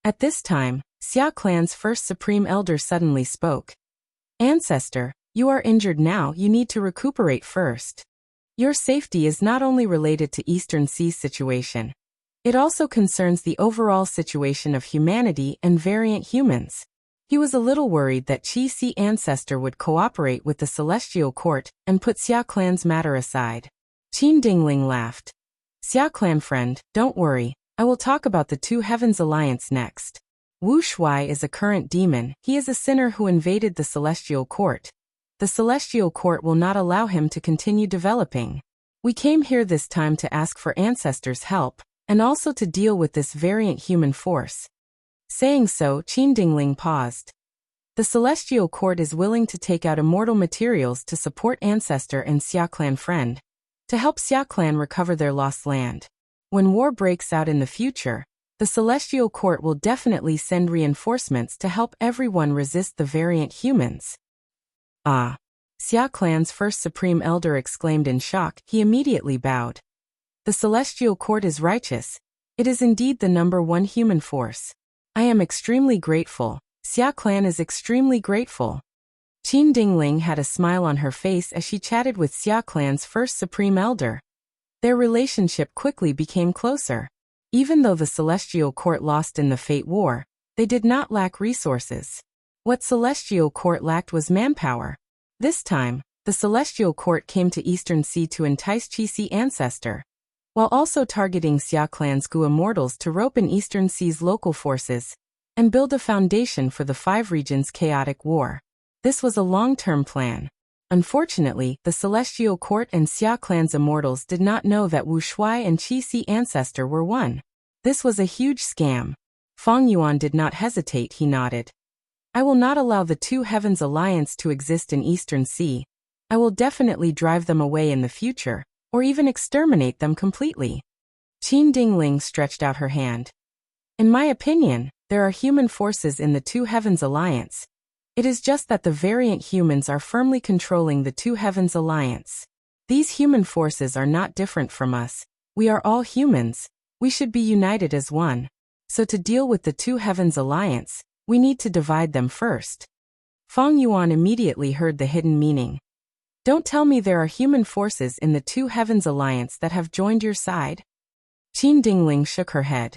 At this time, Xia clan's first supreme elder suddenly spoke. Ancestor, you are injured now, you need to recuperate first. Your safety is not only related to Eastern Sea's situation. It also concerns the overall situation of humanity and variant humans. He was a little worried that Qi Si ancestor would cooperate with the Celestial Court and put Xia clan's matter aside. Qin Dingling laughed. Xia clan friend, don't worry, I will talk about the Two Heavens Alliance next. Wu Shuai is a current demon, he is a sinner who invaded the Celestial Court. The Celestial Court will not allow him to continue developing. We came here this time to ask for ancestors' help, and also to deal with this variant human force. Saying so, Qin Dingling paused. The Celestial Court is willing to take out immortal materials to support Ancestor and Xia clan friend, to help Xia clan recover their lost land. When war breaks out in the future, the Celestial Court will definitely send reinforcements to help everyone resist the variant humans. Ah! Xia clan's first supreme elder exclaimed in shock. He immediately bowed. The Celestial Court is righteous. It is indeed the #1 human force. I am extremely grateful. Xia clan is extremely grateful. Qin Dingling had a smile on her face as she chatted with Xia clan's first supreme elder. Their relationship quickly became closer. Even though the Celestial Court lost in the Fate War, they did not lack resources. What Celestial Court lacked was manpower. This time, the Celestial Court came to Eastern Sea to entice Qi Si ancestor, while also targeting Xia clan's Gu immortals to rope in Eastern Sea's local forces, and build a foundation for the 5 regions' chaotic war. This was a long-term plan. Unfortunately, the Celestial Court and Xia clan's immortals did not know that Wu Shuai and Qi Si ancestor were one. This was a huge scam. Feng Yuan did not hesitate, he nodded. I will not allow the Two Heavens Alliance to exist in Eastern Sea. I will definitely drive them away in the future, or even exterminate them completely. Qin Dingling stretched out her hand. In my opinion, there are human forces in the Two Heavens Alliance. It is just that the variant humans are firmly controlling the Two Heavens Alliance. These human forces are not different from us. We are all humans. We should be united as one. So to deal with the Two Heavens Alliance, we need to divide them first. Feng Yuan immediately heard the hidden meaning. Don't tell me there are human forces in the Two Heavens Alliance that have joined your side? Qin Dingling shook her head.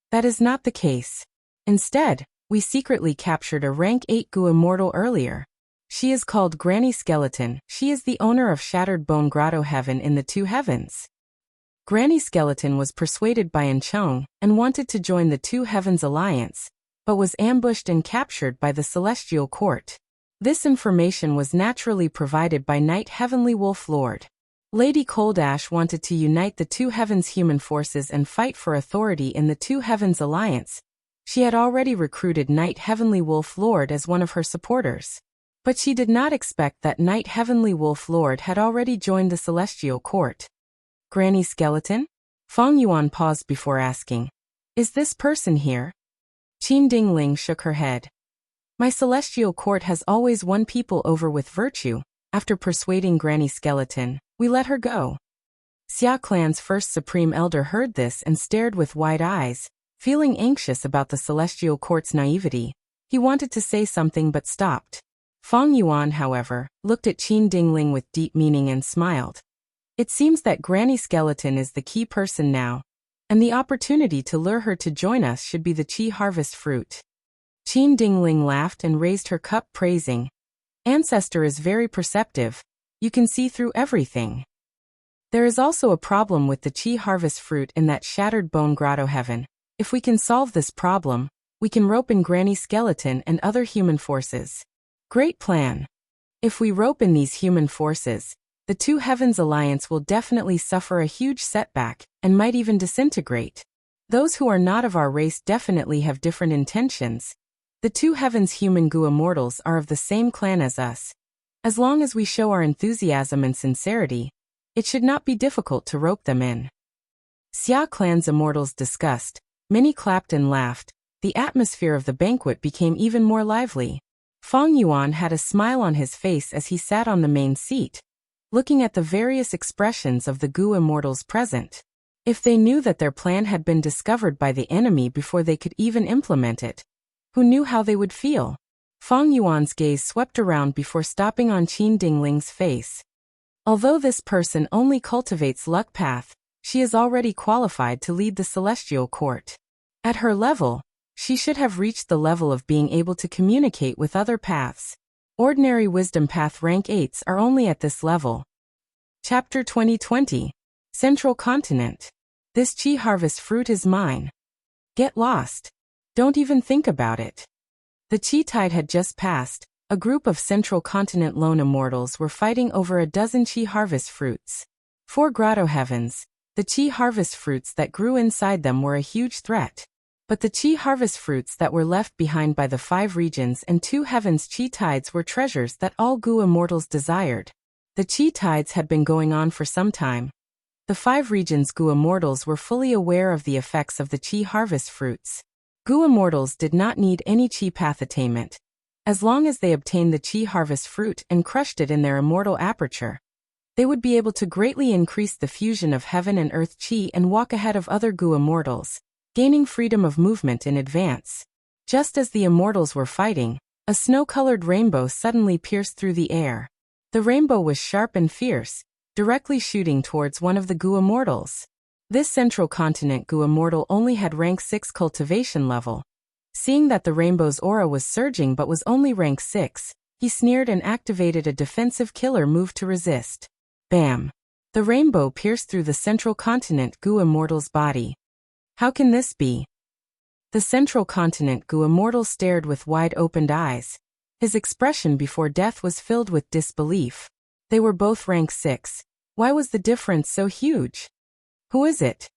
That is not the case. Instead, we secretly captured a rank 8 Gu immortal earlier. She is called Granny Skeleton. She is the owner of Shattered Bone Grotto Heaven in the Two Heavens. Granny Skeleton was persuaded by Encheng and wanted to join the Two Heavens Alliance, but was ambushed and captured by the Celestial Court. This information was naturally provided by Knight Heavenly Wolf Lord. Lady Coldash wanted to unite the Two Heavens human forces and fight for authority in the Two Heavens Alliance. She had already recruited Knight Heavenly Wolf Lord as one of her supporters. But she did not expect that Knight Heavenly Wolf Lord had already joined the Celestial Court. Granny Skeleton? Feng Yuan paused before asking. Is this person here? Qin Dingling shook her head. My Celestial Court has always won people over with virtue. After persuading Granny Skeleton, we let her go. Xia clan's first supreme elder heard this and stared with wide eyes, feeling anxious about the Celestial Court's naivety. He wanted to say something but stopped. Feng Yuan, however, looked at Qin Dingling with deep meaning and smiled. It seems that Granny Skeleton is the key person now, and the opportunity to lure her to join us should be the Qi harvest fruit. Qin Dingling laughed and raised her cup, praising. Ancestor is very perceptive. You can see through everything. There is also a problem with the Qi harvest fruit in that Shattered Bone Grotto Heaven. If we can solve this problem, we can rope in Granny Skeleton and other human forces. Great plan. If we rope in these human forces, the Two Heavens Alliance will definitely suffer a huge setback, and might even disintegrate. Those who are not of our race definitely have different intentions. The Two Heavens human Gu immortals are of the same clan as us. As long as we show our enthusiasm and sincerity, it should not be difficult to rope them in. Xia clan's immortals discussed. Many clapped and laughed. The atmosphere of the banquet became even more lively. Feng Yuan had a smile on his face as he sat on the main seat, looking at the various expressions of the Gu immortals present. If they knew that their plan had been discovered by the enemy before they could even implement it, who knew how they would feel? Fang Yuan's gaze swept around before stopping on Qin Dingling's face. Although this person only cultivates luck path, she is already qualified to lead the celestial court. At her level, she should have reached the level of being able to communicate with other paths. Ordinary wisdom path rank 8s are only at this level. Chapter 2020. Central Continent. This chi harvest fruit is mine. Get lost. Don't even think about it. The chi tide had just passed. A group of Central Continent lone immortals were fighting over a dozen chi harvest fruits. 4 grotto heavens. The chi harvest fruits that grew inside them were a huge threat. But the chi harvest fruits that were left behind by the 5 regions and 2 heavens chi tides were treasures that all Gu immortals desired. The chi tides had been going on for some time. The 5 regions Gu immortals were fully aware of the effects of the chi harvest fruits. Gu immortals did not need any chi path attainment. As long as they obtained the chi harvest fruit and crushed it in their immortal aperture, they would be able to greatly increase the fusion of heaven and earth chi and walk ahead of other Gu immortals, gaining freedom of movement in advance. Just as the immortals were fighting, a snow-colored rainbow suddenly pierced through the air. The rainbow was sharp and fierce, directly shooting towards one of the Gu immortals. This Central Continent Gu immortal only had rank 6 cultivation level. Seeing that the rainbow's aura was surging but was only rank 6, he sneered and activated a defensive killer move to resist. Bam! The rainbow pierced through the Central Continent Gu immortal's body. How can this be? The Central Continent Gu immortal stared with wide-opened eyes. His expression before death was filled with disbelief. They were both rank 6. Why was the difference so huge? Who is it?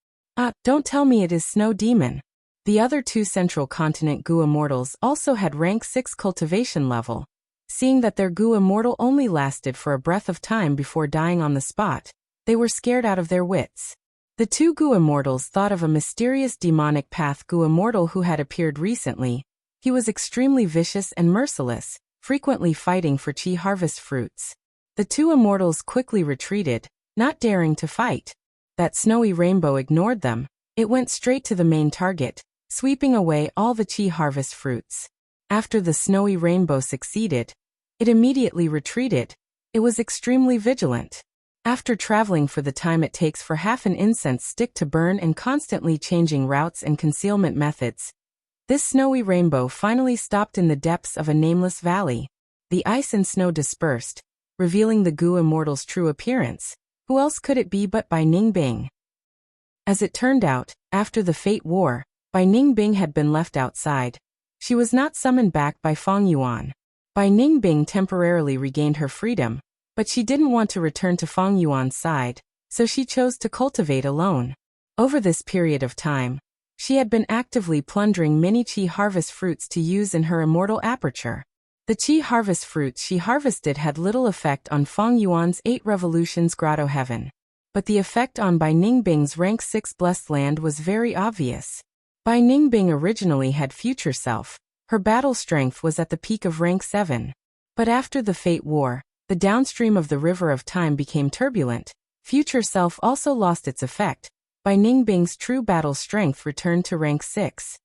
Don't tell me it is Snow Demon. The other 2 Central Continent Gu immortals also had rank 6 cultivation level. Seeing that their Gu immortal only lasted for a breath of time before dying on the spot, they were scared out of their wits. The 2 Gu immortals thought of a mysterious demonic path Gu immortal who had appeared recently. He was extremely vicious and merciless, frequently fighting for chi harvest fruits. The 2 immortals quickly retreated, not daring to fight. That snowy rainbow ignored them. It went straight to the main target, sweeping away all the chi harvest fruits. After the snowy rainbow succeeded, it immediately retreated. It was extremely vigilant. After traveling for the time it takes for half an incense stick to burn and constantly changing routes and concealment methods, this snowy rainbow finally stopped in the depths of a nameless valley. The ice and snow dispersed, revealing the Gu immortal's true appearance. Who else could it be but Bai Ningbing? As it turned out, after the Fate War, Bai Ningbing had been left outside. She was not summoned back by Fang Yuan. Bai Ningbing temporarily regained her freedom, but she didn't want to return to Fang Yuan's side, so she chose to cultivate alone. Over this period of time, she had been actively plundering many chi harvest fruits to use in her immortal aperture. The chi harvest fruits she harvested had little effect on Fang Yuan's 8 revolutions grotto heaven. But the effect on Bai Ningbing's rank 6 blessed land was very obvious. Bai Ningbing originally had future self. Her battle strength was at the peak of rank 7. But after the Fate War, the downstream of the river of time became turbulent. Future self also lost its effect. Bai Ningbing's true battle strength returned to rank 6.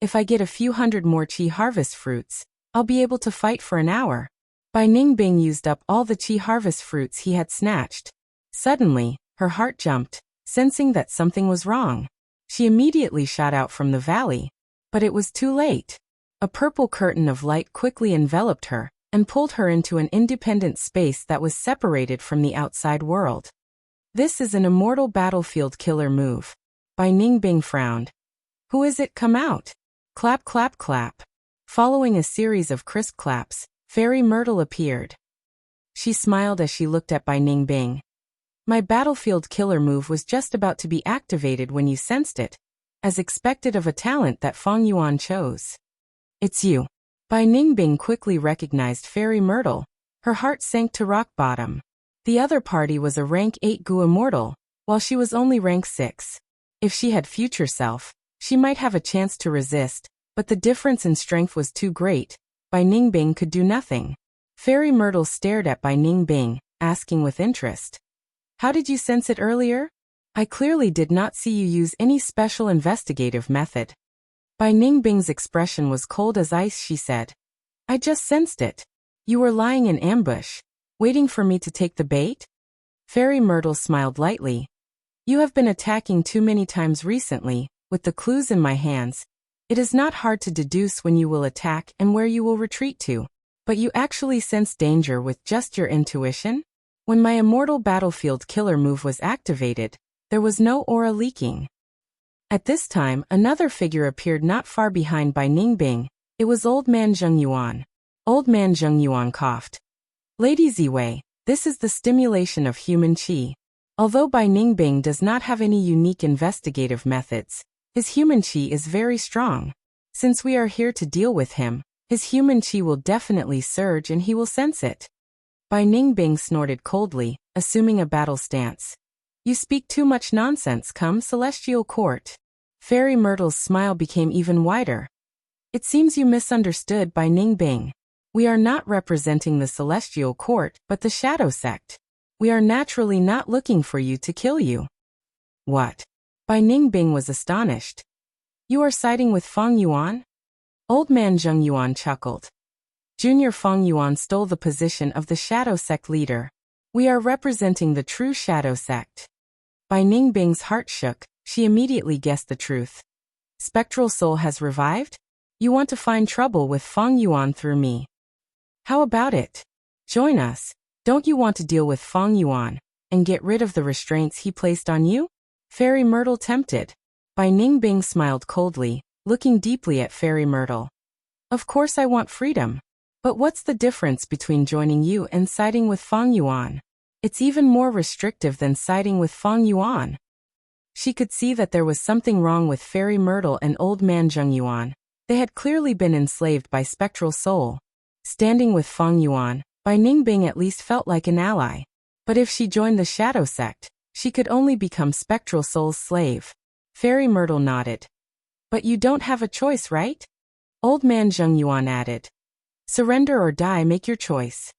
If I get a few hundred more chi harvest fruits, I'll be able to fight for an hour. Bai Ningbing used up all the chi harvest fruits he had snatched. Suddenly, her heart jumped, sensing that something was wrong. She immediately shot out from the valley. But it was too late. A purple curtain of light quickly enveloped her and pulled her into an independent space that was separated from the outside world. This is an immortal battlefield killer move. Bai Ningbing frowned. Who is it? Come out. Clap, clap, clap. Following a series of crisp claps, Fairy Myrtle appeared. She smiled as she looked at Bai Ningbing. My battlefield killer move was just about to be activated when you sensed it, as expected of a talent that Fang Yuan chose. It's you. Bai Ningbing quickly recognized Fairy Myrtle. Her heart sank to rock bottom. The other party was a rank 8 Gu immortal, while she was only rank 6. If she had future self, she might have a chance to resist, but the difference in strength was too great. Bai Ningbing could do nothing. Fairy Myrtle stared at Bai Ningbing, asking with interest. How did you sense it earlier? I clearly did not see you use any special investigative method. Bai Ningbing's expression was cold as ice. She said, I just sensed it. You were lying in ambush, waiting for me to take the bait? Fairy Myrtle smiled lightly. You have been attacking too many times recently. With the clues in my hands, it is not hard to deduce when you will attack and where you will retreat to. But you actually sense danger with just your intuition? When my immortal battlefield killer move was activated, there was no aura leaking. At this time, another figure appeared not far behind Bai Ningbing. It was Old Man Zheng Yuan. Old Man Zheng Yuan coughed. Lady Ziwei, this is the stimulation of human qi. Although Bai Ningbing does not have any unique investigative methods, his human qi is very strong. Since we are here to deal with him, his human qi will definitely surge and he will sense it. Bai Ningbing snorted coldly, assuming a battle stance. You speak too much nonsense. Come, Celestial Court. Fairy Myrtle's smile became even wider. It seems you misunderstood Bai Ningbing. We are not representing the Celestial Court, but the Shadow Sect. We are naturally not looking for you to kill you. What? Bai Ningbing was astonished. You are siding with Feng Yuan? Old Man Zheng Yuan chuckled. Junior Feng Yuan stole the position of the Shadow Sect leader. We are representing the true Shadow Sect. Bai Ningbing's heart shook. She immediately guessed the truth. Spectral Soul has revived? You want to find trouble with Feng Yuan through me. How about it? Join us. Don't you want to deal with Feng Yuan and get rid of the restraints he placed on you? Fairy Myrtle tempted. Bai Ningbing smiled coldly, looking deeply at Fairy Myrtle. Of course I want freedom. But what's the difference between joining you and siding with Feng Yuan? It's even more restrictive than siding with Feng Yuan. She could see that there was something wrong with Fairy Myrtle and Old Man Zheng Yuan. They had clearly been enslaved by Spectral Soul. Standing with Feng Yuan, Bai Ningbing at least felt like an ally. But if she joined the Shadow Sect, she could only become Spectral Soul's slave. Fairy Myrtle nodded. But you don't have a choice, right? Old Man Zheng Yuan added. Surrender or die, make your choice.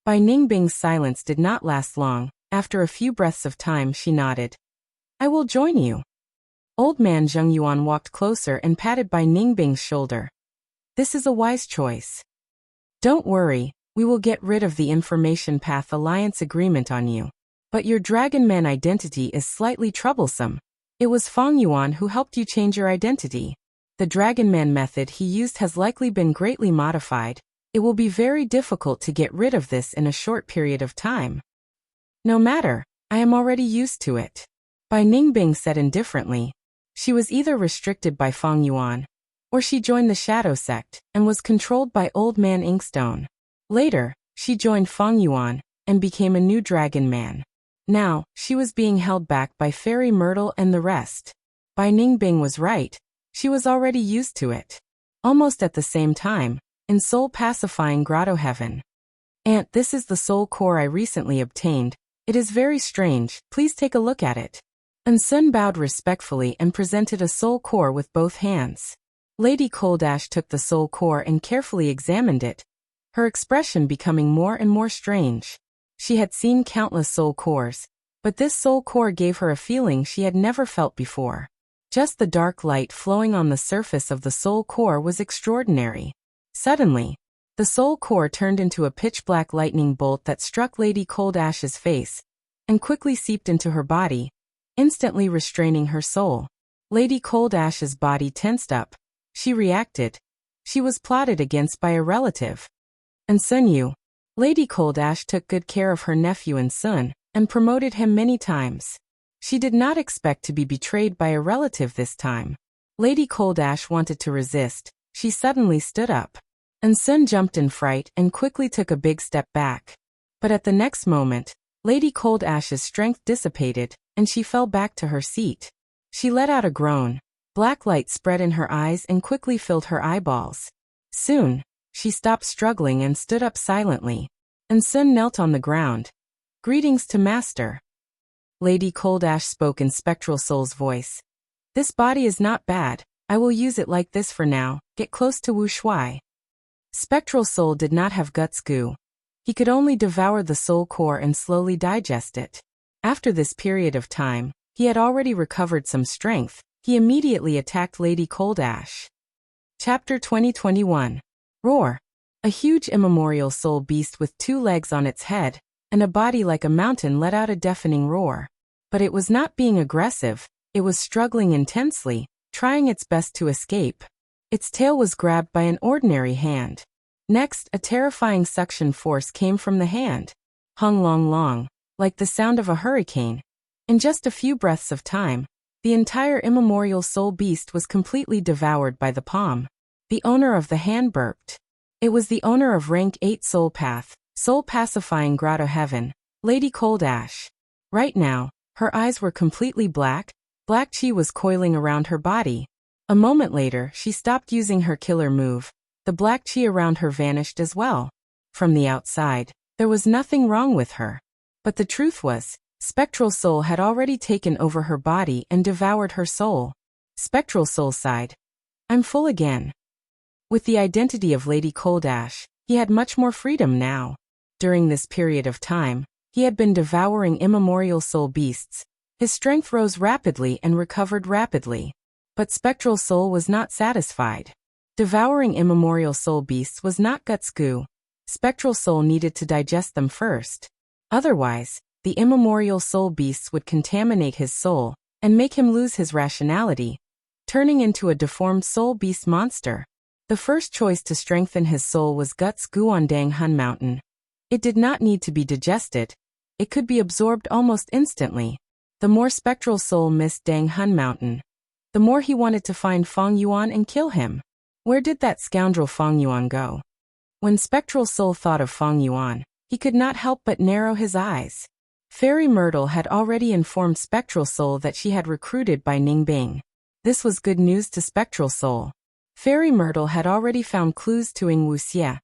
Bai Ningbing's silence did not last long. After a few breaths of time, she nodded. I will join you. Old Man Zheng Yuan walked closer and patted Bai Ningbing's shoulder. This is a wise choice. Don't worry, we will get rid of the Information Path Alliance agreement on you. But your Dragon Man identity is slightly troublesome. It was Feng Yuan who helped you change your identity. The Dragon Man method he used has likely been greatly modified. It will be very difficult to get rid of this in a short period of time. No matter, I am already used to it. Bai Ningbing said indifferently. She was either restricted by Feng Yuan, or she joined the Shadow Sect and was controlled by Old Man Inkstone. Later, she joined Feng Yuan and became a new Dragon Man. Now, she was being held back by Fairy Myrtle and the rest. Bai Ningbing was right. She was already used to it. Almost at the same time, in Soul Pacifying Grotto Heaven. Aunt, this is the soul core I recently obtained. It is very strange. Please take a look at it. And Sun bowed respectfully and presented a soul core with both hands. Lady Coldash took the soul core and carefully examined it, her expression becoming more and more strange. She had seen countless soul cores, but this soul core gave her a feeling she had never felt before. Just the dark light flowing on the surface of the soul core was extraordinary. Suddenly, the soul core turned into a pitch-black lightning bolt that struck Lady Coldash's face and quickly seeped into her body, instantly restraining her soul. Lady Coldash's body tensed up. She reacted. She was plotted against by a relative. And Sun Yu. Lady Coldash took good care of her nephew and Sun, and promoted him many times. She did not expect to be betrayed by a relative this time. Lady Coldash wanted to resist. She suddenly stood up. And Sun jumped in fright and quickly took a big step back. But at the next moment, Lady Coldash's strength dissipated, and she fell back to her seat. She let out a groan. Black light spread in her eyes and quickly filled her eyeballs. Soon, she stopped struggling and stood up silently. And Sun knelt on the ground. Greetings to Master. Lady Coldash spoke in Spectral Soul's voice. This body is not bad. I will use it like this for now. Get close to Wu Shuai. Spectral Soul did not have guts goo. He could only devour the soul core and slowly digest it. After this period of time, He had already recovered some strength. He immediately attacked Lady Cold Ash. Chapter 2021. Roar. A huge immemorial soul beast with 2 legs on its head and a body like a mountain let out a deafening roar. But it was not being aggressive, it was struggling intensely, trying its best to escape. Its tail was grabbed by an ordinary hand. Next, a terrifying suction force came from the hand. Hung long long, like the sound of a hurricane. In just a few breaths of time, the entire immemorial soul beast was completely devoured by the palm. The owner of the hand burped. It was the owner of rank 8 soul path, soul pacifying grotto heaven, Lady Cold Ash. Right now, her eyes were completely black. Black chi was coiling around her body. A moment later, she stopped using her killer move. The black chi around her vanished as well. From the outside, there was nothing wrong with her. But the truth was, Spectral Soul had already taken over her body and devoured her soul. Spectral Soul sighed. I'm full again. With the identity of Lady Cold Ash, he had much more freedom now. During this period of time, he had been devouring immemorial soul beasts. His strength rose rapidly and recovered rapidly. But Spectral Soul was not satisfied. Devouring immemorial soul beasts was not guts goo. Spectral Soul needed to digest them first. Otherwise, the immemorial soul beasts would contaminate his soul and make him lose his rationality, turning into a deformed soul beast monster. The first choice to strengthen his soul was guts goo on Dang Hun Mountain. It did not need to be digested. It could be absorbed almost instantly. The more Spectral Soul missed Dang Hun Mountain, the more he wanted to find Fong Yuan and kill him. Where did that scoundrel Fong Yuan go? When Spectral Soul thought of Fong Yuan, he could not help but narrow his eyes. Fairy Myrtle had already informed Spectral Soul that she had recruited by Ning Bing. This was good news to Spectral Soul. Fairy Myrtle had already found clues to Ing Wuxie.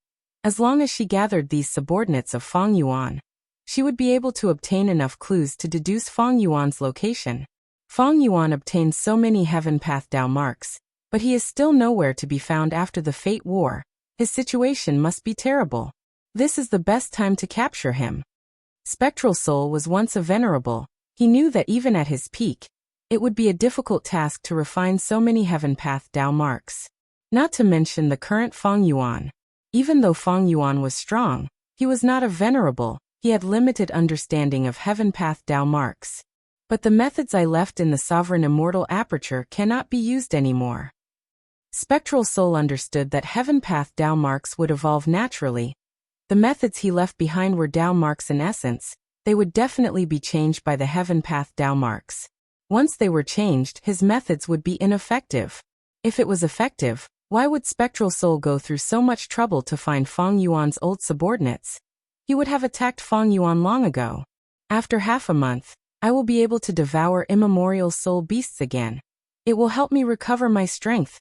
As long as she gathered these subordinates of Fong Yuan, she would be able to obtain enough clues to deduce Fong Yuan's location. Fong Yuan obtained so many Heaven Path Dao marks, but he is still nowhere to be found after the Fate War. His situation must be terrible. This is the best time to capture him. Spectral Soul was once a venerable. He knew that even at his peak, it would be a difficult task to refine so many Heaven Path Dao marks. Not to mention the current Fong Yuan. Even though Fong Yuan was strong, he was not a venerable. He had limited understanding of Heaven Path Dao marks. But the methods I left in the Sovereign Immortal Aperture cannot be used anymore. Spectral Soul understood that Heaven Path Dao marks would evolve naturally. The methods he left behind were Dao marks in essence. They would definitely be changed by the Heaven Path Dao marks. Once they were changed, his methods would be ineffective. If it was effective, why would Spectral Soul go through so much trouble to find Fong Yuan's old subordinates? He would have attacked Fong Yuan long ago. After half a month, I will be able to devour immemorial soul beasts again. It will help me recover my strength,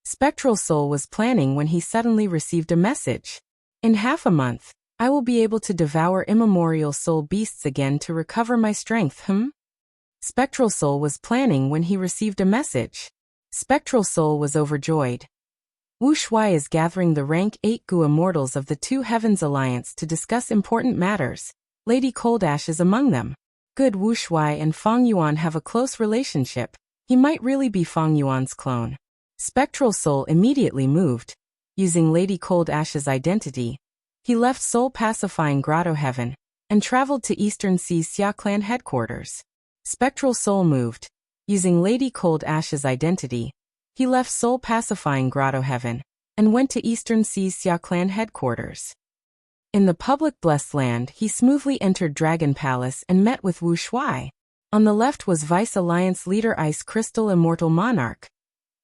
Spectral Soul was planning when he suddenly received a message. In half a month, I will be able to devour immemorial soul beasts again to recover my strength, Spectral Soul was planning when he received a message. Spectral Soul was overjoyed. Wu Shuai is gathering the rank 8 Gu Immortals of the Two Heavens Alliance to discuss important matters. Lady Cold Ash is among them. Good. Wu Shuai and Fong Yuan have a close relationship. He might really be Fong Yuan's clone. Spectral Soul immediately moved. Using Lady Cold Ash's identity, he left Soul Pacifying Grotto Heaven and traveled to Eastern Sea's Xia Clan headquarters. Spectral Soul moved. Using Lady Cold Ash's identity, he left Soul Pacifying Grotto Heaven and went to Eastern Sea's Xia Clan headquarters. In the public blessed land, he smoothly entered Dragon Palace and met with Wu Shuai. On the left was Vice Alliance leader Ice Crystal Immortal Monarch.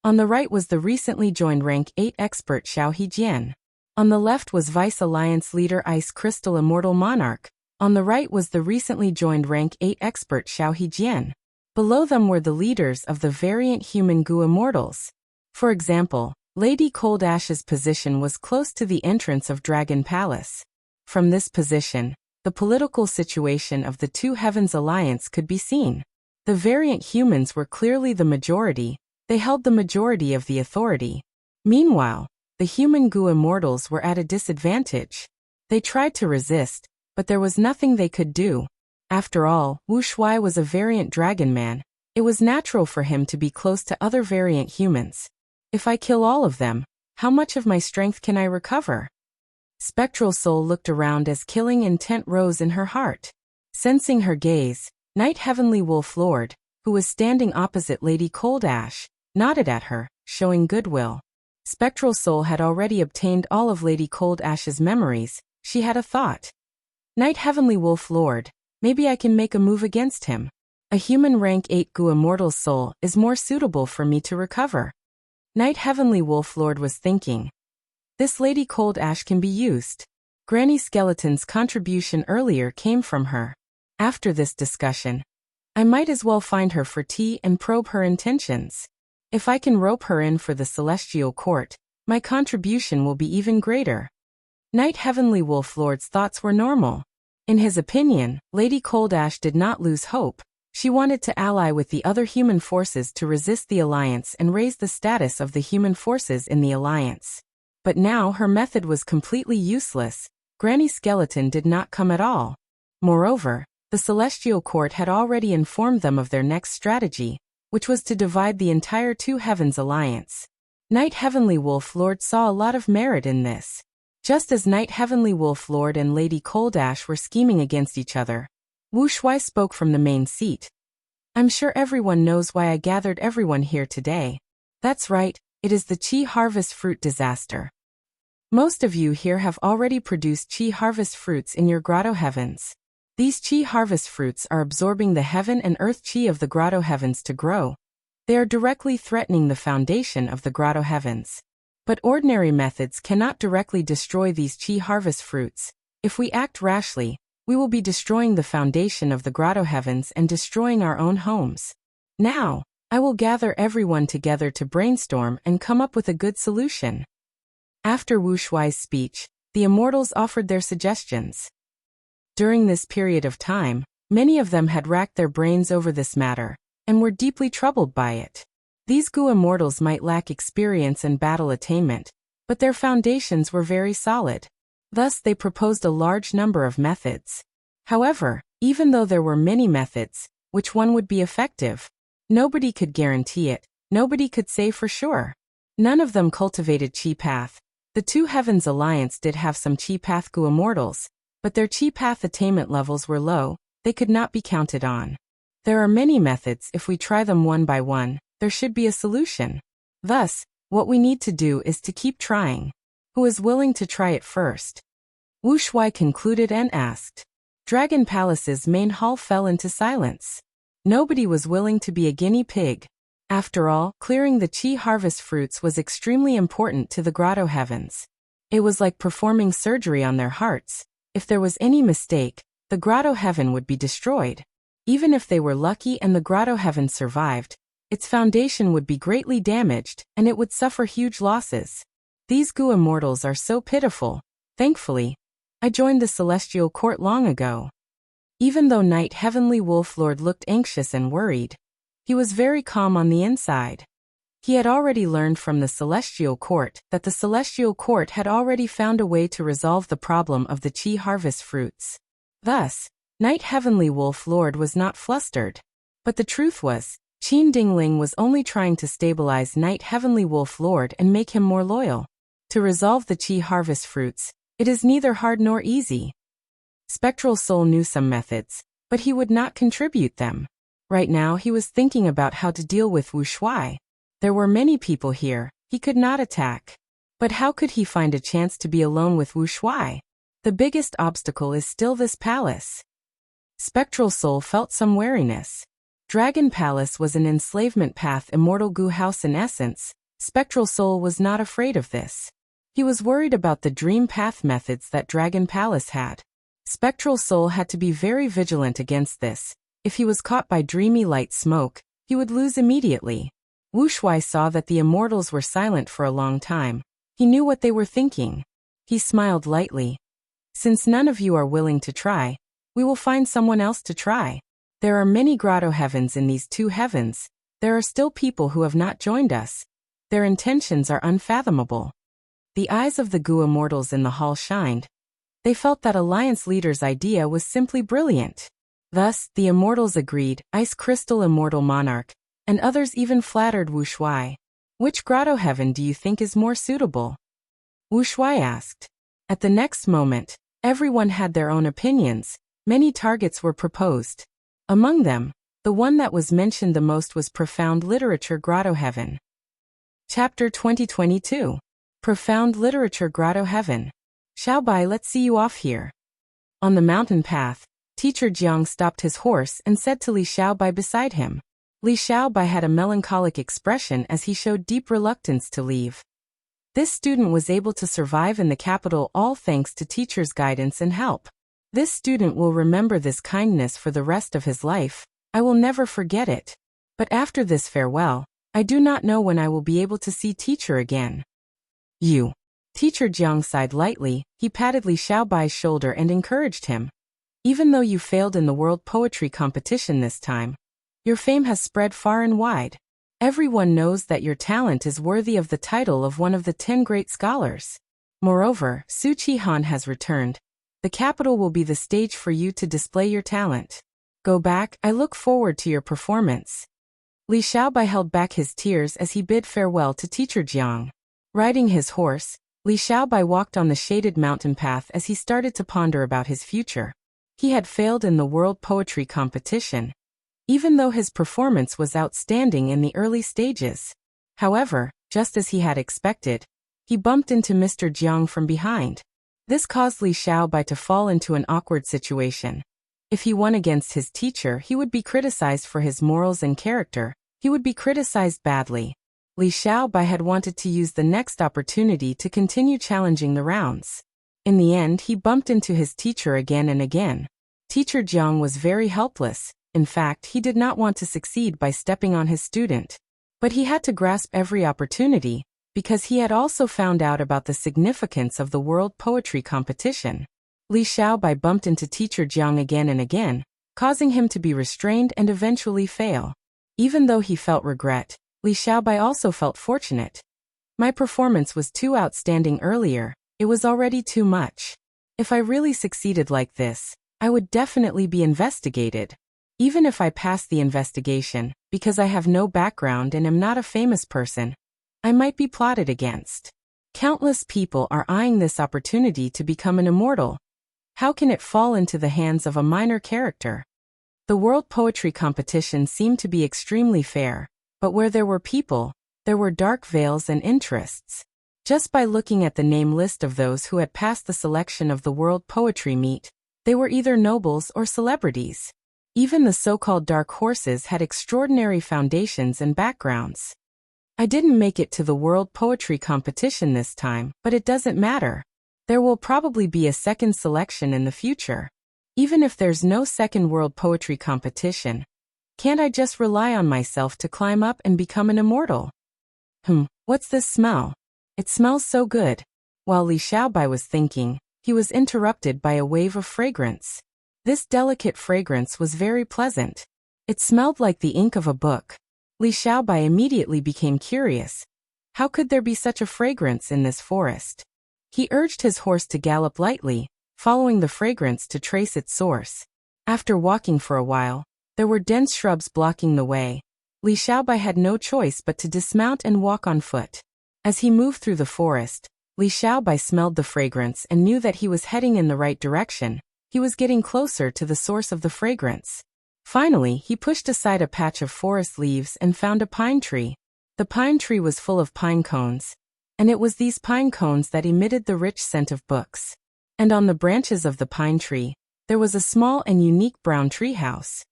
On the right was the recently joined rank 8 expert Xiao Hejian. On the left was Vice Alliance leader Ice Crystal Immortal Monarch. On the right was the recently joined rank 8 expert Xiao Hejian. Below them were the leaders of the variant human Gu Immortals. For example, Lady Cold Ash's position was close to the entrance of Dragon Palace. From this position, the political situation of the Two Heavens Alliance could be seen. The variant humans were clearly the majority. They held the majority of the authority. Meanwhile, the human Gu Immortals were at a disadvantage. They tried to resist, but there was nothing they could do. After all, Wu Shuai was a variant dragon man. It was natural for him to be close to other variant humans. If I kill all of them, how much of my strength can I recover? Spectral Soul looked around as killing intent rose in her heart. Sensing her gaze, Night Heavenly Wolf Lord, who was standing opposite Lady Cold Ash, nodded at her, showing goodwill. Spectral Soul had already obtained all of Lady Cold Ash's memories. She had a thought. Night Heavenly Wolf Lord, maybe I can make a move against him. A human rank 8 Gu Immortal's soul is more suitable for me to recover. Night Heavenly Wolf Lord was thinking. This Lady Cold Ash can be used. Granny Skeleton's contribution earlier came from her. After this discussion, I might as well find her for tea and probe her intentions. If I can rope her in for the Celestial Court, my contribution will be even greater. Night Heavenly Wolf Lord's thoughts were normal. In his opinion, Lady Cold Ash did not lose hope. She wanted to ally with the other human forces to resist the Alliance and raise the status of the human forces in the Alliance. But now her method was completely useless. Granny Skeleton did not come at all. Moreover, the Celestial Court had already informed them of their next strategy, which was to divide the entire Two Heavens Alliance. Night Heavenly Wolf Lord saw a lot of merit in this. Just as Night Heavenly Wolf Lord and Lady Cold Ash were scheming against each other, Wu Shuai spoke from the main seat. I'm sure everyone knows why I gathered everyone here today. That's right, it is the Qi Harvest Fruit disaster. Most of you here have already produced Qi Harvest Fruits in your Grotto Heavens. These Qi Harvest Fruits are absorbing the heaven and earth Qi of the Grotto Heavens to grow. They are directly threatening the foundation of the Grotto Heavens. But ordinary methods cannot directly destroy these Qi Harvest Fruits. If we act rashly, we will be destroying the foundation of the Grotto Heavens and destroying our own homes. Now, I will gather everyone together to brainstorm and come up with a good solution. After Wu Shuai's speech, the immortals offered their suggestions. During this period of time, many of them had racked their brains over this matter, and were deeply troubled by it. These Gu immortals might lack experience and battle attainment, but their foundations were very solid. Thus they proposed a large number of methods. However, even though there were many methods, which one would be effective? Nobody could guarantee it, nobody could say for sure. None of them cultivated Qi Path. The Two Heavens Alliance did have some Qi Path Gu immortals, but their Qi Path attainment levels were low, they could not be counted on. There are many methods. If we try them one by one, there should be a solution. Thus, what we need to do is to keep trying. Who is willing to try it first? Wu Shuai concluded and asked. Dragon Palace's main hall fell into silence. Nobody was willing to be a guinea pig. After all, clearing the Qi Harvest Fruits was extremely important to the Grotto Heavens. It was like performing surgery on their hearts. If there was any mistake, the Grotto Heaven would be destroyed. Even if they were lucky and the Grotto Heaven survived, its foundation would be greatly damaged, and it would suffer huge losses. These Gu immortals are so pitiful. Thankfully, I joined the Celestial Court long ago. Even though Night Heavenly Wolf Lord looked anxious and worried, he was very calm on the inside. He had already learned from the Celestial Court that the Celestial Court had already found a way to resolve the problem of the Qi Harvest Fruits. Thus, Night Heavenly Wolf Lord was not flustered. But the truth was, Qin Dingling was only trying to stabilize Night Heavenly Wolf Lord and make him more loyal. To resolve the Qi Harvest Fruits, it is neither hard nor easy. Spectral Soul knew some methods, but he would not contribute them. Right now he was thinking about how to deal with Wu Shuai. There were many people here, he could not attack. But how could he find a chance to be alone with Wu Shuai? The biggest obstacle is still this palace. Spectral Soul felt some wariness. Dragon Palace was an enslavement path immortal Gu house in essence. Spectral Soul was not afraid of this. He was worried about the dream path methods that Dragon Palace had. Spectral Soul had to be very vigilant against this. If he was caught by dreamy light smoke, he would lose immediately. Wu Shuai saw that the immortals were silent for a long time. He knew what they were thinking. He smiled lightly. Since none of you are willing to try, we will find someone else to try. There are many Grotto Heavens in these two heavens. There are still people who have not joined us. Their intentions are unfathomable. The eyes of the Gu immortals in the hall shined. They felt that Alliance leader's idea was simply brilliant. Thus, the immortals agreed, Ice Crystal Immortal Monarch, and others even flattered Wu Shuai. Which grotto heaven do you think is more suitable? Wu Shuai asked. At the next moment, everyone had their own opinions. Many targets were proposed. Among them, the one that was mentioned the most was Profound Literature Grotto Heaven. Chapter 2022. Profound Literature Grotto Heaven. Xiaobai, let's see you off here. On the mountain path, Teacher Jiang stopped his horse and said to Li Xiaobai beside him. Li Xiaobai had a melancholic expression as he showed deep reluctance to leave. This student was able to survive in the capital all thanks to teacher's guidance and help. This student will remember this kindness for the rest of his life. I will never forget it. But after this farewell, I do not know when I will be able to see teacher again. You. Teacher Jiang sighed lightly. He patted Li Xiaobai's shoulder and encouraged him. Even though you failed in the world poetry competition this time, your fame has spread far and wide. Everyone knows that your talent is worthy of the title of one of the 10 great scholars. Moreover, Su Qihan has returned. The capital will be the stage for you to display your talent. Go back, I look forward to your performance. Li Xiaobai held back his tears as he bid farewell to Teacher Jiang. Riding his horse, Li Xiaobai walked on the shaded mountain path as he started to ponder about his future. He had failed in the world poetry competition, even though his performance was outstanding in the early stages. However, just as he had expected, he bumped into Mr. Jiang from behind. This caused Li Xiaobai to fall into an awkward situation. If he won against his teacher, he would be criticized for his morals and character. He would be criticized badly. Li Xiaobai had wanted to use the next opportunity to continue challenging the rounds. In the end, he bumped into his teacher again and again. Teacher Jiang was very helpless. In fact, he did not want to succeed by stepping on his student. But he had to grasp every opportunity, because he had also found out about the significance of the world poetry competition. Li Xiaobai bumped into Teacher Jiang again and again, causing him to be restrained and eventually fail. Even though he felt regret, Li Xiaobai also felt fortunate. My performance was too outstanding earlier. It was already too much. If I really succeeded like this, I would definitely be investigated. Even if I pass the investigation, because I have no background and am not a famous person, I might be plotted against. Countless people are eyeing this opportunity to become an immortal. How can it fall into the hands of a minor character? The world poetry competition seemed to be extremely fair, but where there were people, there were dark veils and interests. Just by looking at the name list of those who had passed the selection of the world poetry meet, they were either nobles or celebrities. Even the so-called dark horses had extraordinary foundations and backgrounds. I didn't make it to the world poetry competition this time, but it doesn't matter. There will probably be a second selection in the future. Even if there's no second world poetry competition, can't I just rely on myself to climb up and become an immortal? What's this smell? It smells so good. While Li Xiaobai was thinking, he was interrupted by a wave of fragrance. This delicate fragrance was very pleasant. It smelled like the ink of a book. Li Xiaobai immediately became curious. How could there be such a fragrance in this forest? He urged his horse to gallop lightly, following the fragrance to trace its source. After walking for a while, there were dense shrubs blocking the way. Li Xiaobai had no choice but to dismount and walk on foot. As he moved through the forest, Li Xiaobai smelled the fragrance and knew that he was heading in the right direction. He was getting closer to the source of the fragrance. Finally, he pushed aside a patch of forest leaves and found a pine tree. The pine tree was full of pine cones, and it was these pine cones that emitted the rich scent of books. And on the branches of the pine tree, there was a small and unique brown tree house.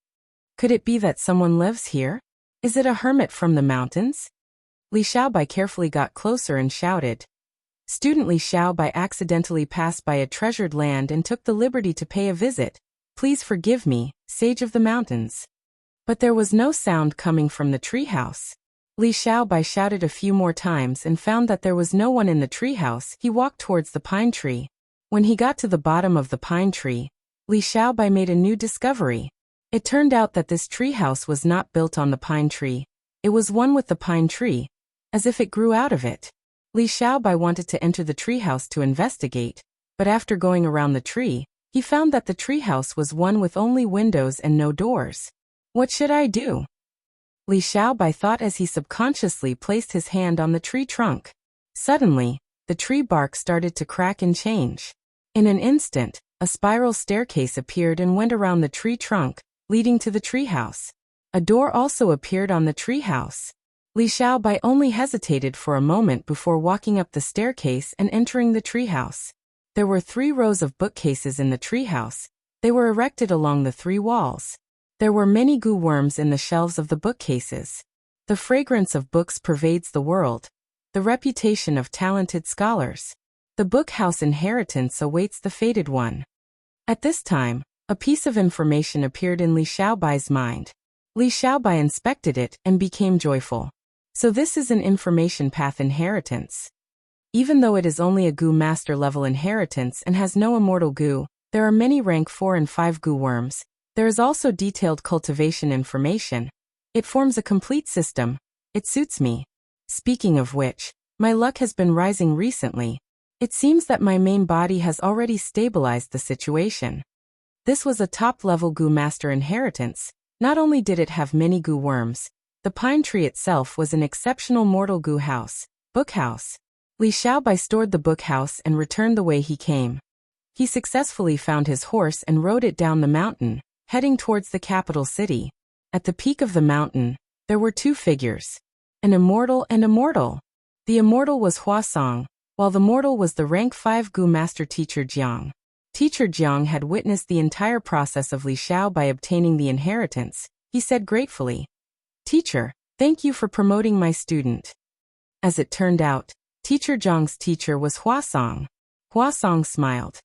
Could it be that someone lives here? Is it a hermit from the mountains? Li Xiaobai carefully got closer and shouted. Student Li Xiaobai accidentally passed by a treasured land and took the liberty to pay a visit. Please forgive me, sage of the mountains. But there was no sound coming from the treehouse. Li Xiaobai shouted a few more times and found that there was no one in the treehouse. He walked towards the pine tree. When he got to the bottom of the pine tree, Li Xiaobai made a new discovery. It turned out that this treehouse was not built on the pine tree. It was one with the pine tree, as if it grew out of it. Li Xiaobai wanted to enter the treehouse to investigate, but after going around the tree, He found that the treehouse was one with only windows and no doors. What should I do? Li Xiaobai thought as he subconsciously placed his hand on the tree trunk. Suddenly, the tree bark started to crack and change. In an instant, a spiral staircase appeared and went around the tree trunk, leading to the treehouse. A door also appeared on the treehouse. Li Xiaobai only hesitated for a moment before walking up the staircase and entering the treehouse. There were 3 rows of bookcases in the treehouse. They were erected along the 3 walls. There were many goo worms in the shelves of the bookcases. The fragrance of books pervades the world. The reputation of talented scholars. The book house inheritance awaits the fated one. At this time, a piece of information appeared in Li Xiaobai's mind. Li Xiaobai inspected it and became joyful. So this is an information path inheritance. Even though it is only a goo master level inheritance and has no immortal goo, there are many rank 4 and 5 goo worms. There is also detailed cultivation information. It forms a complete system. It suits me. Speaking of which, my luck has been rising recently. It seems that my main body has already stabilized the situation. This was a top-level goo master inheritance. Not only did it have many goo worms, the pine tree itself was an exceptional mortal goo house, book house. Li Xiaobai stored the book house and returned the way he came. He successfully found his horse and rode it down the mountain, heading towards the capital city. At the peak of the mountain, there were 2 figures. An immortal and a mortal. The immortal was Huasong, while the mortal was the rank 5 goo master teacher Jiang. Teacher Jiang had witnessed the entire process of Li Xiaobai obtaining the inheritance. He said gratefully, "Teacher, thank you for promoting my student." As it turned out, Teacher Jiang's teacher was Huasong. Huasong smiled.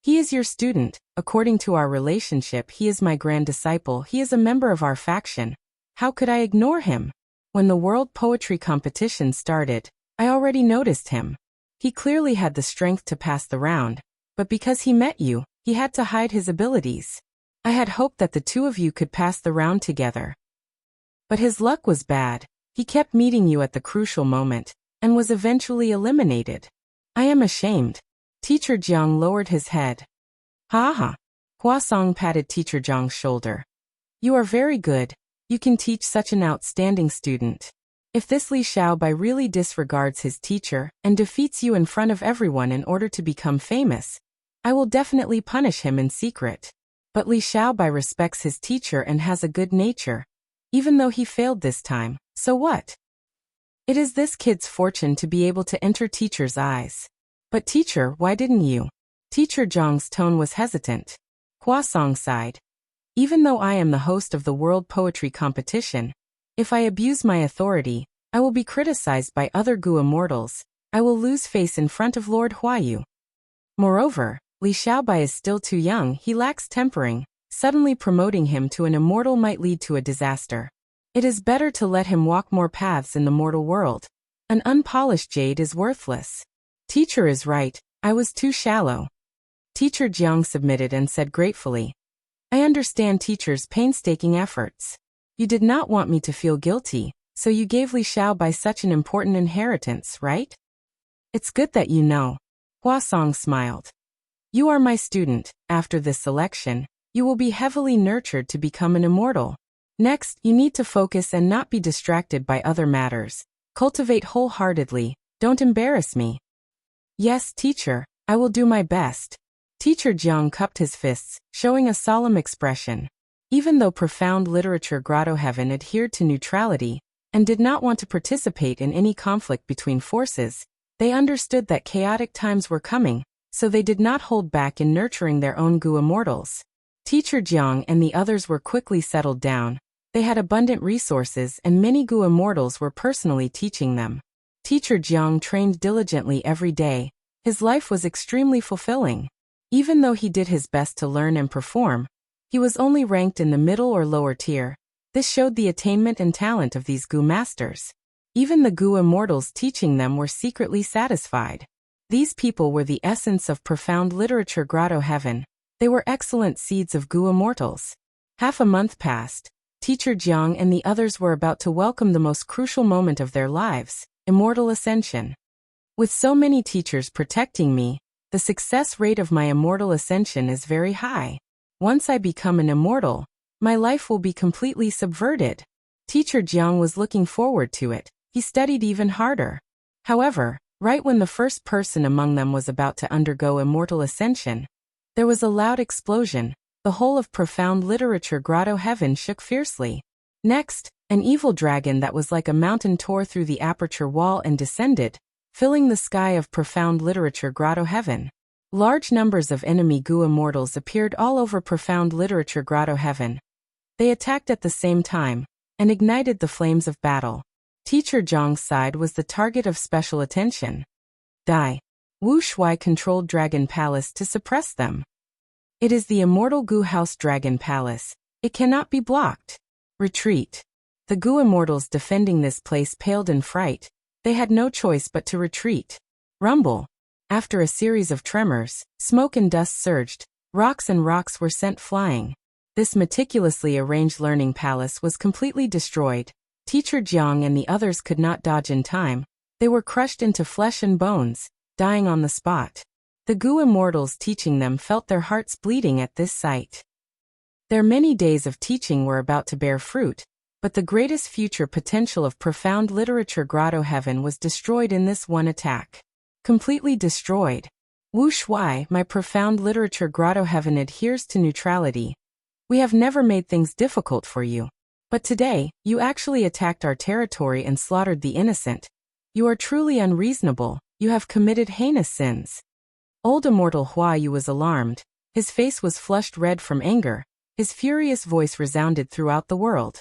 "He is your student. According to our relationship, he is my grand disciple. He is a member of our faction. How could I ignore him? When the World Poetry Competition started, I already noticed him. He clearly had the strength to pass the round, but because he met you, he had to hide his abilities. I had hoped that the 2 of you could pass the round together. But his luck was bad. He kept meeting you at the crucial moment, and was eventually eliminated. I am ashamed." Teacher Jiang lowered his head. "Ha ha." Huasong patted Teacher Jiang's shoulder. "You are very good. You can teach such an outstanding student. If this Li Xiaobai really disregards his teacher and defeats you in front of everyone in order to become famous, I will definitely punish him in secret. But Li Xiaobai respects his teacher and has a good nature. Even though he failed this time, so what? It is this kid's fortune to be able to enter teacher's eyes. But teacher, why didn't you?" Teacher Jiang's tone was hesitant. Huasong sighed. "Even though I am the host of the World Poetry Competition, if I abuse my authority, I will be criticized by other goo immortals. I will lose face in front of Lord Huayu. Moreover, Li Xiaobai is still too young. He lacks tempering. Suddenly promoting him to an immortal might lead to a disaster. It is better to let him walk more paths in the mortal world. An unpolished jade is worthless. Teacher is right. I was too shallow." Teacher Jiang submitted and said gratefully, "I understand teacher's painstaking efforts. You did not want me to feel guilty, so you gave Li Xiaobai such an important inheritance, right? It's good that you know." Huasong smiled. "You are my student. After this selection, you will be heavily nurtured to become an immortal. Next, you need to focus and not be distracted by other matters. Cultivate wholeheartedly. Don't embarrass me." "Yes, teacher, I will do my best." Teacher Jiang cupped his fists, showing a solemn expression. Even though profound literature Grotto Heaven adhered to neutrality, and did not want to participate in any conflict between forces, they understood that chaotic times were coming, so they did not hold back in nurturing their own goo immortals. Teacher Jiang and the others were quickly settled down. They had abundant resources and many goo immortals were personally teaching them. Teacher Jiang trained diligently every day. His life was extremely fulfilling. Even though he did his best to learn and perform, he was only ranked in the middle or lower tier. This showed the attainment and talent of these goo masters. Even the goo immortals teaching them were secretly satisfied. These people were the essence of profound literature Grotto Heaven. They were excellent seeds of goo immortals. Half a month passed. Teacher Jiang and the others were about to welcome the most crucial moment of their lives, immortal ascension. With so many teachers protecting me, The success rate of my immortal ascension is very high. Once I become an immortal, my life will be completely subverted. Teacher Jiang was looking forward to it. He studied even harder. However, right when the first person among them was about to undergo immortal ascension, there was a loud explosion. The whole of profound literature grotto heaven shook fiercely. Next, an evil dragon that was like a mountain tore through the aperture wall and descended, filling the sky of profound literature grotto heaven. Large numbers of enemy Gu immortals appeared all over profound literature grotto heaven. They attacked at the same time and ignited the flames of battle. Teacher Zhang's side was the target of special attention. Die. Wu Shuai controlled Dragon Palace to suppress them. It is the immortal Gu House Dragon Palace. It cannot be blocked. Retreat. The Gu immortals defending this place paled in fright. They had no choice but to retreat. Rumble. After a series of tremors, smoke and dust surged. Rocks were sent flying. This meticulously arranged learning palace was completely destroyed. Teacher Jiang and the others could not dodge in time. They were crushed into flesh and bones, dying on the spot. The Gu immortals teaching them felt their hearts bleeding at this sight. Their many days of teaching were about to bear fruit, but the greatest future potential of profound literature grotto heaven was destroyed in this one attack. Completely destroyed. Wu Shuai, my profound literature grotto heaven adheres to neutrality. We have never made things difficult for you. But today, you actually attacked our territory and slaughtered the innocent. You are truly unreasonable. You have committed heinous sins. Old immortal Hua Yu was alarmed. His face was flushed red from anger. His furious voice resounded throughout the world.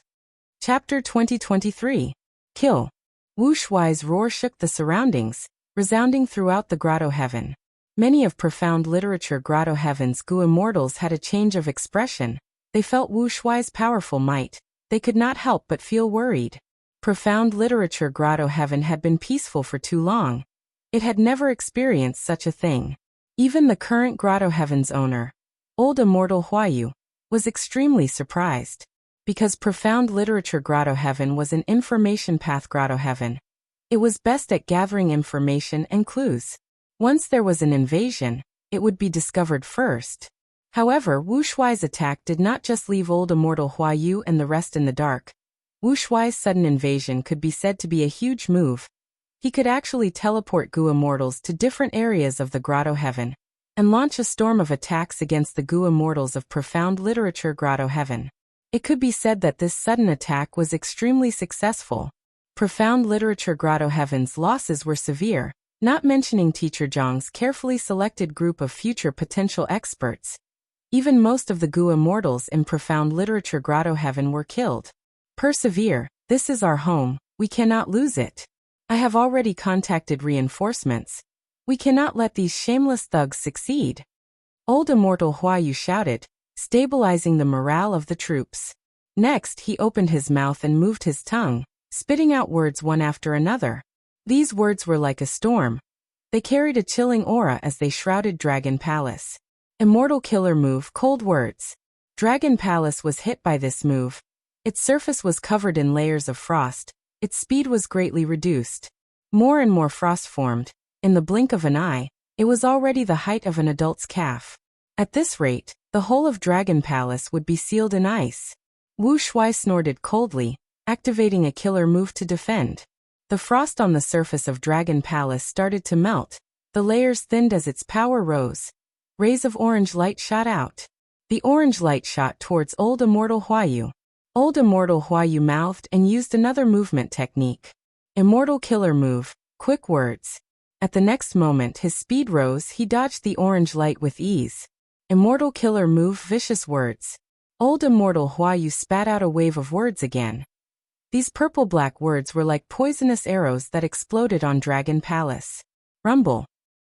Chapter 2023. Kill. Wu Shuai's roar shook the surroundings, resounding throughout the grotto heaven. Many of profound literature grotto heaven's Gu immortals had a change of expression. They felt Wu Shuai's powerful might. They could not help but feel worried. Profound literature grotto heaven had been peaceful for too long. It had never experienced such a thing. Even the current grotto heaven's owner, old immortal Huayu, was extremely surprised. Because profound literature grotto heaven was an information path grotto heaven, it was best at gathering information and clues. Once there was an invasion, it would be discovered first. However, Wu Shuai's attack did not just leave old immortal Huayu and the rest in the dark. Wu Shuai's sudden invasion could be said to be a huge move. He could actually teleport Gu immortals to different areas of the grotto heaven and launch a storm of attacks against the Gu immortals of profound literature grotto heaven. It could be said that this sudden attack was extremely successful. Profound literature grotto heaven's losses were severe, not mentioning Teacher Zhang's carefully selected group of future potential experts. Even most of the Gu immortals in profound literature grotto heaven were killed. Persevere, this is our home, we cannot lose it. I have already contacted reinforcements. We cannot let these shameless thugs succeed. Old immortal Huayu shouted, stabilizing the morale of the troops. Next, he opened his mouth and moved his tongue, spitting out words one after another. These words were like a storm. They carried a chilling aura as they shrouded Dragon Palace. Immortal killer move, cold words. Dragon Palace was hit by this move. Its surface was covered in layers of frost. Its speed was greatly reduced. More and more frost formed. In the blink of an eye, it was already the height of an adult's calf. At this rate, the whole of Dragon Palace would be sealed in ice. Wu Shuai snorted coldly, activating a killer move to defend. The frost on the surface of Dragon Palace started to melt. The layers thinned as its power rose. Rays of orange light shot out. The orange light shot towards old immortal Huayu. Old immortal Huayu mouthed and used another movement technique. Immortal killer move, quick words. At the next moment his speed rose, he dodged the orange light with ease. Immortal killer move, vicious words. Old immortal Huayu spat out a wave of words again. These purple-black words were like poisonous arrows that exploded on Dragon Palace. Rumble.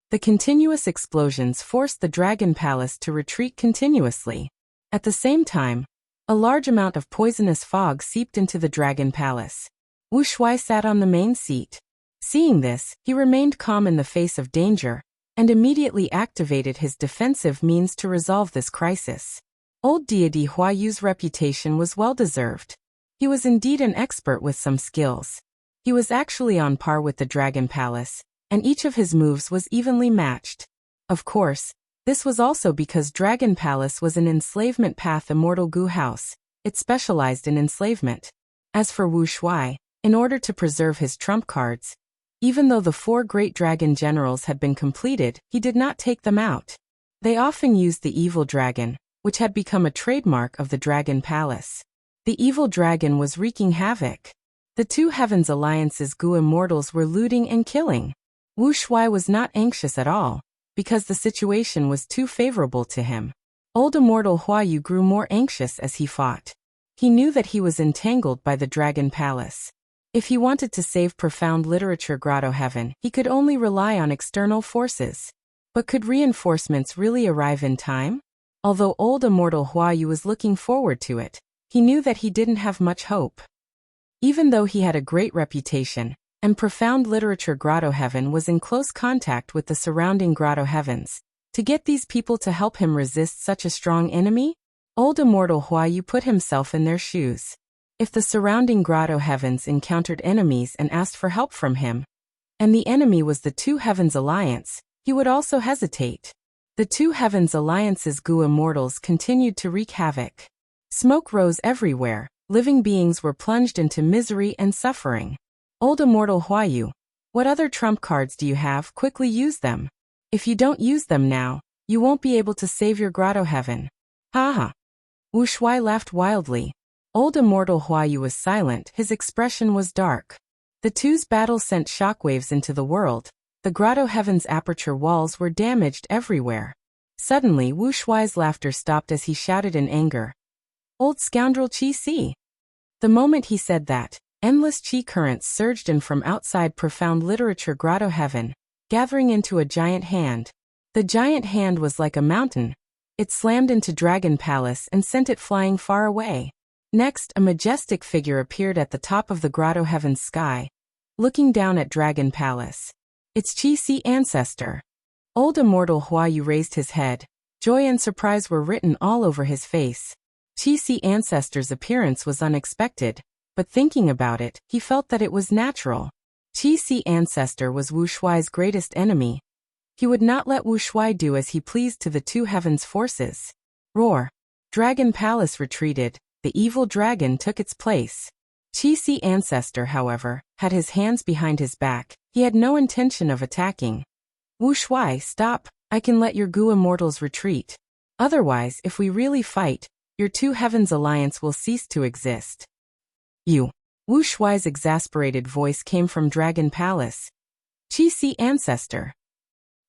The continuous explosions forced the Dragon Palace to retreat continuously. At the same time, a large amount of poisonous fog seeped into the Dragon Palace. Wu Shuai sat on the main seat. Seeing this, he remained calm in the face of danger, and immediately activated his defensive means to resolve this crisis. Old deity Huayu's reputation was well-deserved. He was indeed an expert with some skills. He was actually on par with the Dragon Palace, and each of his moves was evenly matched. Of course, this was also because Dragon Palace was an enslavement path immortal Gu house. It specialized in enslavement. As for Wu Shuai, in order to preserve his trump cards, even though the 4 great dragon generals had been completed, he did not take them out. They often used the evil dragon, which had become a trademark of the Dragon Palace. The evil dragon was wreaking havoc. The 2 Heavens Alliance's Gu immortals were looting and killing. Wu Shuai was not anxious at all, because the situation was too favorable to him. Old immortal Huayu grew more anxious as he fought. He knew that he was entangled by the Dragon Palace. If he wanted to save profound literature Grotto Heaven, he could only rely on external forces. But could reinforcements really arrive in time? Although old immortal Huayu was looking forward to it, he knew that he didn't have much hope. Even though he had a great reputation, and profound literature Grotto Heaven was in close contact with the surrounding Grotto Heavens, to get these people to help him resist such a strong enemy, old immortal Huayu put himself in their shoes. If the surrounding Grotto Heavens encountered enemies and asked for help from him, and the enemy was the 2 Heavens Alliance, he would also hesitate. The 2 Heavens Alliance's Gu immortals continued to wreak havoc. Smoke rose everywhere, living beings were plunged into misery and suffering. Old immortal Huayu, what other trump cards do you have? Quickly use them. If you don't use them now, you won't be able to save your Grotto Heaven. Haha. Wu Shuai laughed wildly. Old immortal Huayu was silent, his expression was dark. The 2's battle sent shockwaves into the world. The Grotto Heaven's aperture walls were damaged everywhere. Suddenly Wu Shuai's laughter stopped as he shouted in anger. Old scoundrel Qi Si! The moment he said that, endless Qi currents surged in from outside profound literature Grotto Heaven, gathering into a giant hand. The giant hand was like a mountain. It slammed into Dragon Palace and sent it flying far away. Next, a majestic figure appeared at the top of the Grotto Heaven's sky, looking down at Dragon Palace. It's Qi Si ancestor. Old immortal Huayu raised his head. Joy and surprise were written all over his face. Qi Si ancestor's appearance was unexpected, but thinking about it, he felt that it was natural. Qi Si ancestor was Wu Shuai's greatest enemy. He would not let Wu Shuai do as he pleased to the 2 Heavens forces. Roar! Dragon Palace retreated. The evil dragon took its place. Qi Si ancestor, however, had his hands behind his back. He had no intention of attacking. Wu Shuai, stop. I can let your Gu immortals retreat. Otherwise, if we really fight, your 2 Heavens Alliance will cease to exist. You. Wu Shuai's exasperated voice came from Dragon Palace. Qi Si ancestor.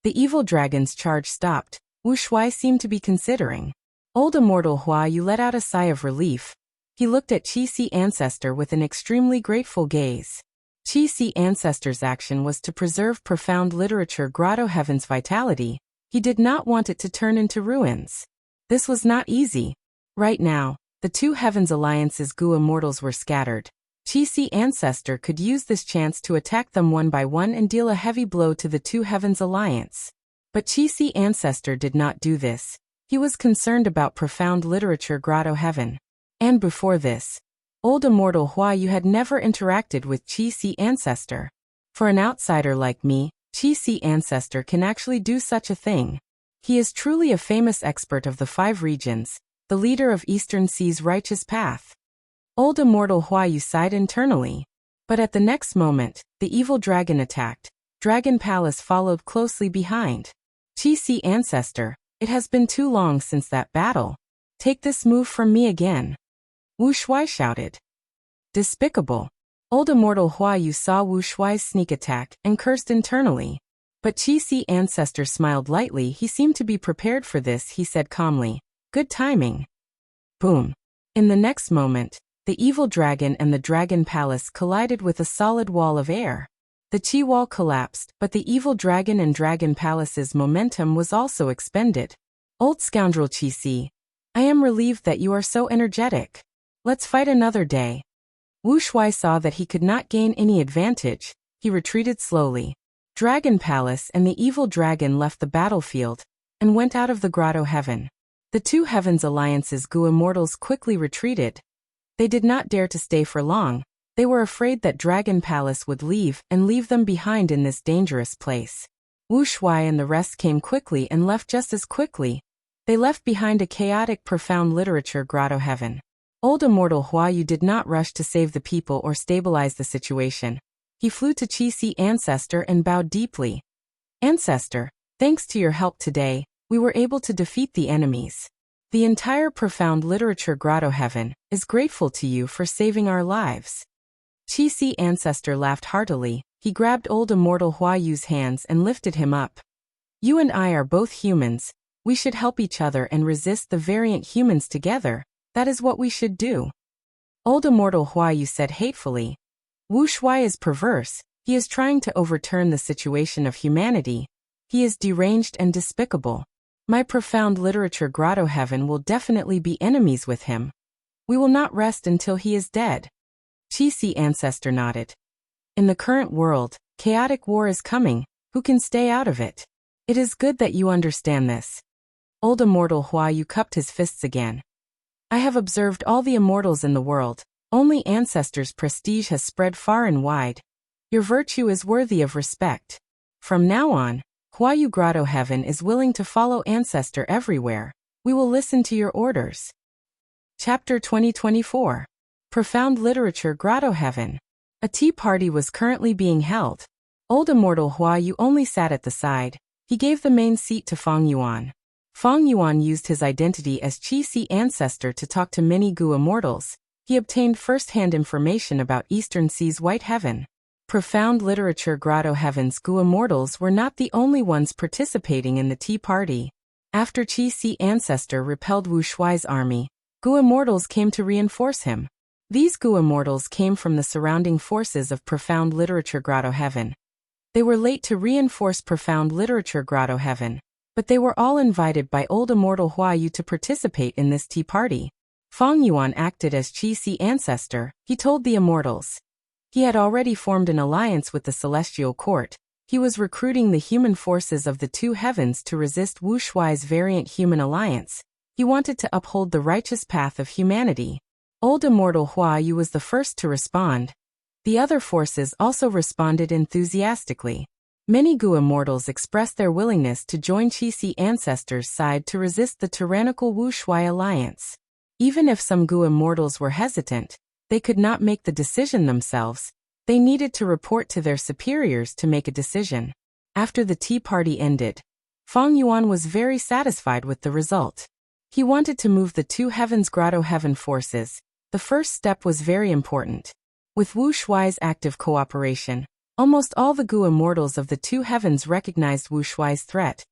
The evil dragon's charge stopped. Wu Shuai seemed to be considering. Old immortal Huayu let out a sigh of relief. He looked at Qi Si ancestor with an extremely grateful gaze. Qi Si ancestor's action was to preserve profound literature Grotto Heaven's vitality. He did not want it to turn into ruins. This was not easy. Right now, the 2 Heavens Alliance's Gu immortals were scattered. Qi Si ancestor could use this chance to attack them one by one and deal a heavy blow to the 2 Heavens Alliance. But Qi Si ancestor did not do this. He was concerned about profound literature Grotto Heaven. And before this, old immortal Huayu had never interacted with Qi Si ancestor. For an outsider like me, Qi Si ancestor can actually do such a thing. He is truly a famous expert of the 5 regions, the leader of Eastern Sea's righteous path. Old immortal Huayu sighed internally. But at the next moment, the evil dragon attacked. Dragon Palace followed closely behind. Qi Si ancestor, it has been too long since that battle. Take this move from me again. Wu Shuai shouted. Despicable. Old immortal Huayu saw Wu Shuai's sneak attack and cursed internally. But Qi Si ancestor smiled lightly. He seemed to be prepared for this. He said calmly, good timing. Boom. In the next moment, the evil dragon and the Dragon Palace collided with a solid wall of air. The Qi wall collapsed, but the evil dragon and Dragon Palace's momentum was also expended. Old scoundrel Qi Si, I am relieved that you are so energetic. Let's fight another day. Wu Shuai saw that he could not gain any advantage. He retreated slowly. Dragon Palace and the evil dragon left the battlefield and went out of the Grotto Heaven. The 2 Heavens Alliance's Gu immortals quickly retreated. They did not dare to stay for long. They were afraid that Dragon Palace would leave them behind in this dangerous place. Wu Shuai and the rest came quickly and left just as quickly. They left behind a chaotic, profound literature grotto heaven. Old immortal Hua Yu did not rush to save the people or stabilize the situation. He flew to Qi Ancestor and bowed deeply. Ancestor, thanks to your help today, we were able to defeat the enemies. The entire profound literature grotto heaven is grateful to you for saving our lives. Qi Ancestor laughed heartily. He grabbed old immortal Hua Yu's hands and lifted him up. You and I are both humans. We should help each other and resist the variant humans together. That is what we should do. Old immortal Hua Yu said hatefully. Wu Shuai is perverse. He is trying to overturn the situation of humanity. He is deranged and despicable. My profound literature grotto heaven will definitely be enemies with him. We will not rest until he is dead. Qi Ancestor nodded. In the current world, chaotic war is coming. Who can stay out of it? It is good that you understand this. Old immortal Hua Yu cupped his fists again. I have observed all the immortals in the world. Only Ancestor's prestige has spread far and wide. Your virtue is worthy of respect. From now on, Hua Yu Grotto Heaven is willing to follow Ancestor everywhere. We will listen to your orders. Chapter 2024. Profound Literature Grotto Heaven. A tea party was currently being held. Old immortal Hua Yu only sat at the side. He gave the main seat to Feng Yuan. Feng Yuan used his identity as Qi Ancestor to talk to many Gu immortals. He obtained first-hand information about Eastern Sea's White Heaven. Profound Literature Grotto Heaven's Gu immortals were not the only ones participating in the tea party. After Qi Ancestor repelled Wu Shuai's army, Gu immortals came to reinforce him. These Gu immortals came from the surrounding forces of Profound Literature Grotto Heaven. They were late to reinforce Profound Literature Grotto Heaven, but they were all invited by old immortal Hua Yu to participate in this tea party. Feng Yuan acted as Qi Ancestor. He told the immortals. He had already formed an alliance with the Celestial Court. He was recruiting the human forces of the two heavens to resist Wu Shuai's variant human alliance. He wanted to uphold the righteous path of humanity. Old immortal Hua Yu was the first to respond. The other forces also responded enthusiastically. Many Gu immortals expressed their willingness to join Qi Ancestor's side to resist the tyrannical Wu Shuai alliance. Even if some Gu immortals were hesitant, they could not make the decision themselves. They needed to report to their superiors to make a decision. After the tea party ended, Feng Yuan was very satisfied with the result. He wanted to move the two heavens grotto heaven forces. The first step was very important. With Wu Shuai's active cooperation, almost all the Gu immortals of the two heavens recognized Wu Shuai's threat.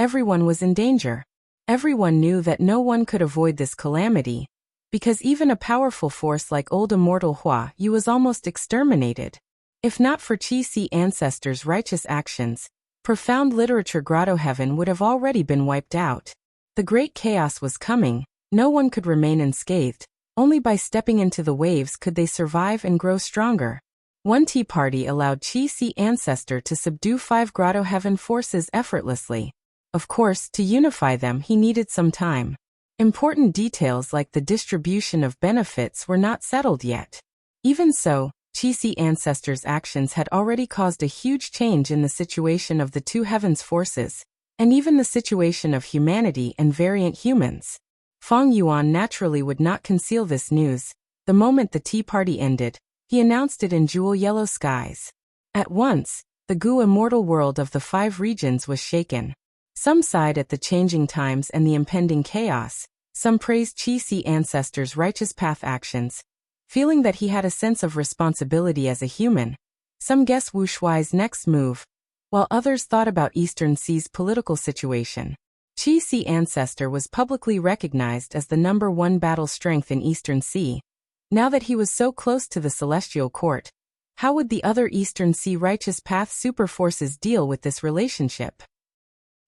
Everyone was in danger. Everyone knew that no one could avoid this calamity, because even a powerful force like old immortal Hua Yu was almost exterminated. If not for Qi Ancestor's righteous actions, Profound Literature Grotto Heaven would have already been wiped out. The great chaos was coming. No one could remain unscathed. Only by stepping into the waves could they survive and grow stronger. One tea party allowed Qi Ancestor to subdue 5 Grotto Heaven forces effortlessly. Of course, to unify them he needed some time. Important details like the distribution of benefits were not settled yet. Even so, Qi Ancestor's actions had already caused a huge change in the situation of the two heavens forces, and even the situation of humanity and variant humans. Feng Yuan naturally would not conceal this news. The moment the tea party ended, he announced it in jewel yellow skies. At once, the Gu immortal world of the 5 regions was shaken. Some sighed at the changing times and the impending chaos. Some praised Qi Ancestor's righteous path actions, feeling that he had a sense of responsibility as a human. Some guessed Wu Shuai's next move, while others thought about Eastern Sea's political situation. Qi Ancestor was publicly recognized as the #1 battle strength in Eastern Sea. Now that he was so close to the Celestial Court, how would the other Eastern Sea Righteous Path superforces deal with this relationship?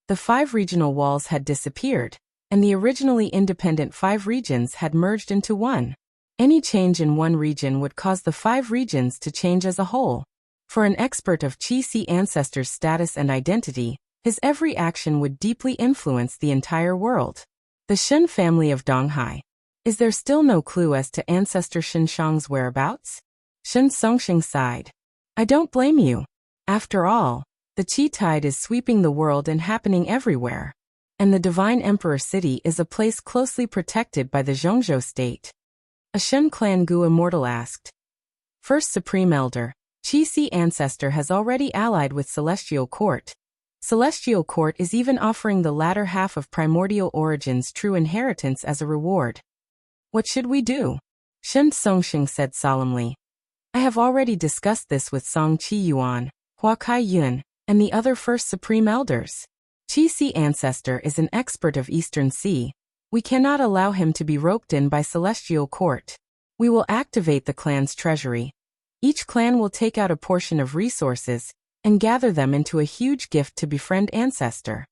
The 5 regional walls had disappeared, and the originally independent 5 regions had merged into one. Any change in one region would cause the 5 regions to change as a whole. For an expert of Qi Ancestor's status and identity, his every action would deeply influence the entire world. The Shen family of Donghai. Is there still no clue as to Ancestor Shen Shang's whereabouts? Shen Songxing sighed. I don't blame you. After all, The Qi tide is sweeping the world and happening everywhere. And the Divine Emperor City is a place closely protected by the Zhongzhou state. A Shen clan Gu immortal asked. First Supreme Elder, Qi Si ancestor has already allied with Celestial Court. Celestial Court is even offering the latter half of Primordial Origin's true inheritance as a reward. What should we do? Shen Songxing said solemnly. I have already discussed this with Song Qi Yuan, Hua Kai Yun, and the other First Supreme Elders. Qi Si ancestor is an expert of Eastern Sea. We cannot allow him to be roped in by Celestial Court. We will activate the clan's treasury. Each clan will take out a portion of resources and gather them into a huge gift to befriend ancestor.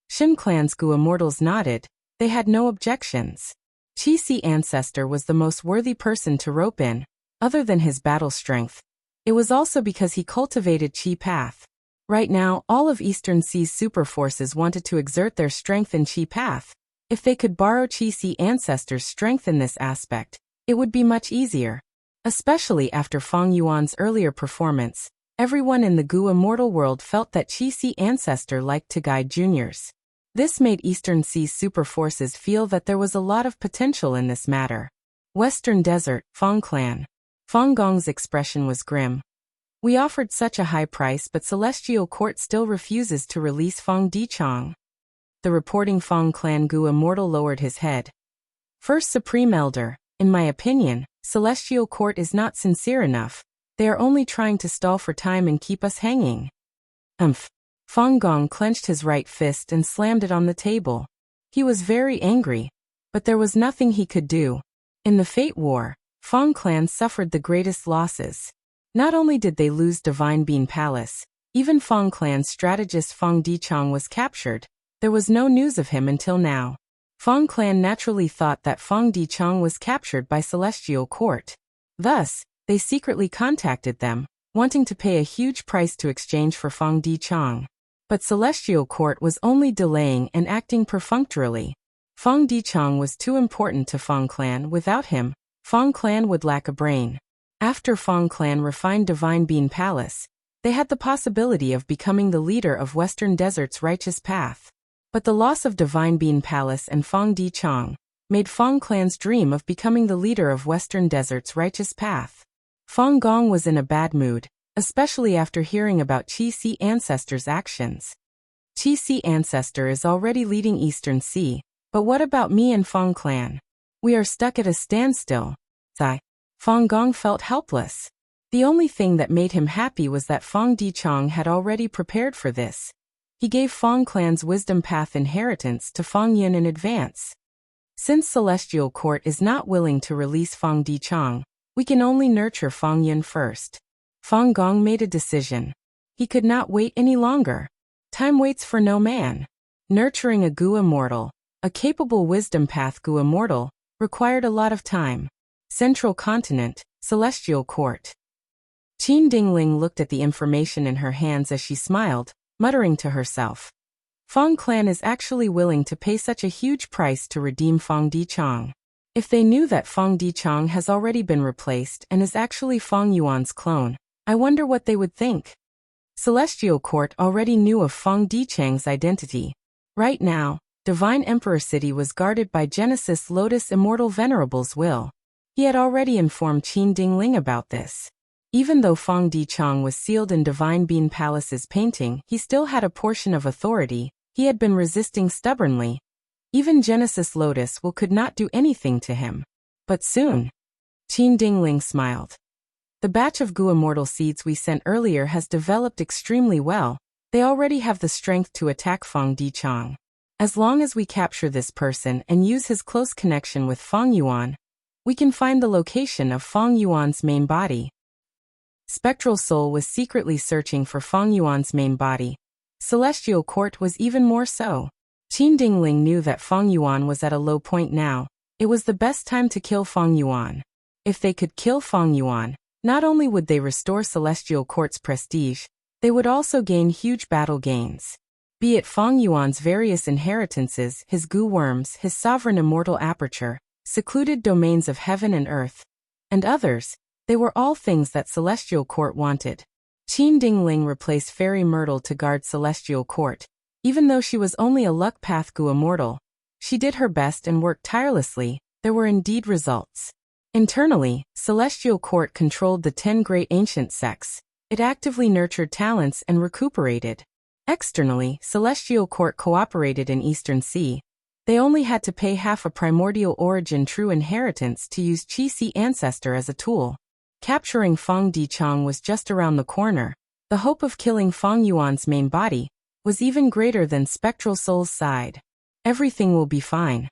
Shen clan's Gu immortals nodded. They had no objections. Qi Si ancestor was the most worthy person to rope in, other than his battle strength. It was also because he cultivated Qi Path. Right now, all of Eastern Sea's super forces wanted to exert their strength in Qi Path. If they could borrow Qi Si ancestors' strength in this aspect, it would be much easier. Especially after Fang Yuan's earlier performance, everyone in the Gu immortal world felt that Qi Si ancestor liked to guide juniors. This made Eastern Sea's super forces feel that there was a lot of potential in this matter. Western Desert, Fang Clan. Fang Gong's expression was grim. We offered such a high price, but Celestial Court still refuses to release Fang Dichang. The reporting Fang Clan Gu immortal lowered his head. First Supreme Elder, in my opinion, Celestial Court is not sincere enough. They are only trying to stall for time and keep us hanging. Fang Gong clenched his right fist and slammed it on the table. He was very angry, but there was nothing he could do. In the Fate War, Fang Clan suffered the greatest losses. Not only did they lose Divine Bean Palace, even Fang Clan's strategist Fang Dichang was captured. There was no news of him until now. Fang Clan naturally thought that Fang Dichang was captured by Celestial Court. Thus, they secretly contacted them, wanting to pay a huge price to exchange for Fang Dichang. But Celestial Court was only delaying and acting perfunctorily. Fang Dichang was too important to Fang Clan. Without him, Fang Clan would lack a brain. After Fang Clan refined Divine Bean Palace, they had the possibility of becoming the leader of Western Desert's righteous path. But the loss of Divine Bean Palace and Fang Dichang made Fang Clan's dream of becoming the leader of Western Desert's righteous path. Fang Gong was in a bad mood, especially after hearing about Qi Si ancestor's actions. Qi Si ancestor is already leading Eastern Sea, but what about me and Fang Clan? We are stuck at a standstill. Fang Gong felt helpless. The only thing that made him happy was that Fang Dichang had already prepared for this. He gave Fang Clan's Wisdom Path inheritance to Fang Yin in advance. Since Celestial Court is not willing to release Fang Dichang, we can only nurture Fang Yin first. Fang Gong made a decision. He could not wait any longer. Time waits for no man. Nurturing a Gu immortal, a capable Wisdom Path Gu immortal, required a lot of time. Central Continent, Celestial Court. Qin Dingling looked at the information in her hands as she smiled, muttering to herself. Fang Clan is actually willing to pay such a huge price to redeem Fang Dichang. If they knew that Fang Dichang has already been replaced and is actually Fang Yuan's clone, I wonder what they would think. Celestial Court already knew of Fang Dichang's identity. Right now, Divine Emperor City was guarded by Genesis Lotus Immortal Venerable's will. He had already informed Qin Dingling about this. Even though Fang Dichang was sealed in Divine Bean Palace's painting, he still had a portion of authority. He had been resisting stubbornly. Even Genesis Lotus will could not do anything to him. But soon. Qin Dingling smiled. The batch of Gu immortal seeds we sent earlier has developed extremely well. They already have the strength to attack Fang Dichang. As long as we capture this person and use his close connection with Fang Yuan, we can find the location of Fang Yuan's main body. Spectral Soul was secretly searching for Fang Yuan's main body. Celestial Court was even more so. Qin Dingling knew that Fang Yuan was at a low point now. It was the best time to kill Fang Yuan. If they could kill Fang Yuan, not only would they restore Celestial Court's prestige, they would also gain huge battle gains. Be it Fang Yuan's various inheritances, his Gu worms, his sovereign immortal aperture, secluded domains of heaven and earth, and others, they were all things that Celestial Court wanted. Qin Dingling replaced Fairy Myrtle to guard Celestial Court. Even though she was only a Luck Path Gu immortal, she did her best and worked tirelessly. There were indeed results. Internally, Celestial Court controlled the 10 great ancient sects. It actively nurtured talents and recuperated. Externally, Celestial Court cooperated in Eastern Sea. They only had to pay half a primordial origin true inheritance to use Qi Si Ancestor as a tool. Capturing Feng Dichang was just around the corner. The hope of killing Feng Yuan's main body was even greater than Spectral Soul's side. Everything will be fine.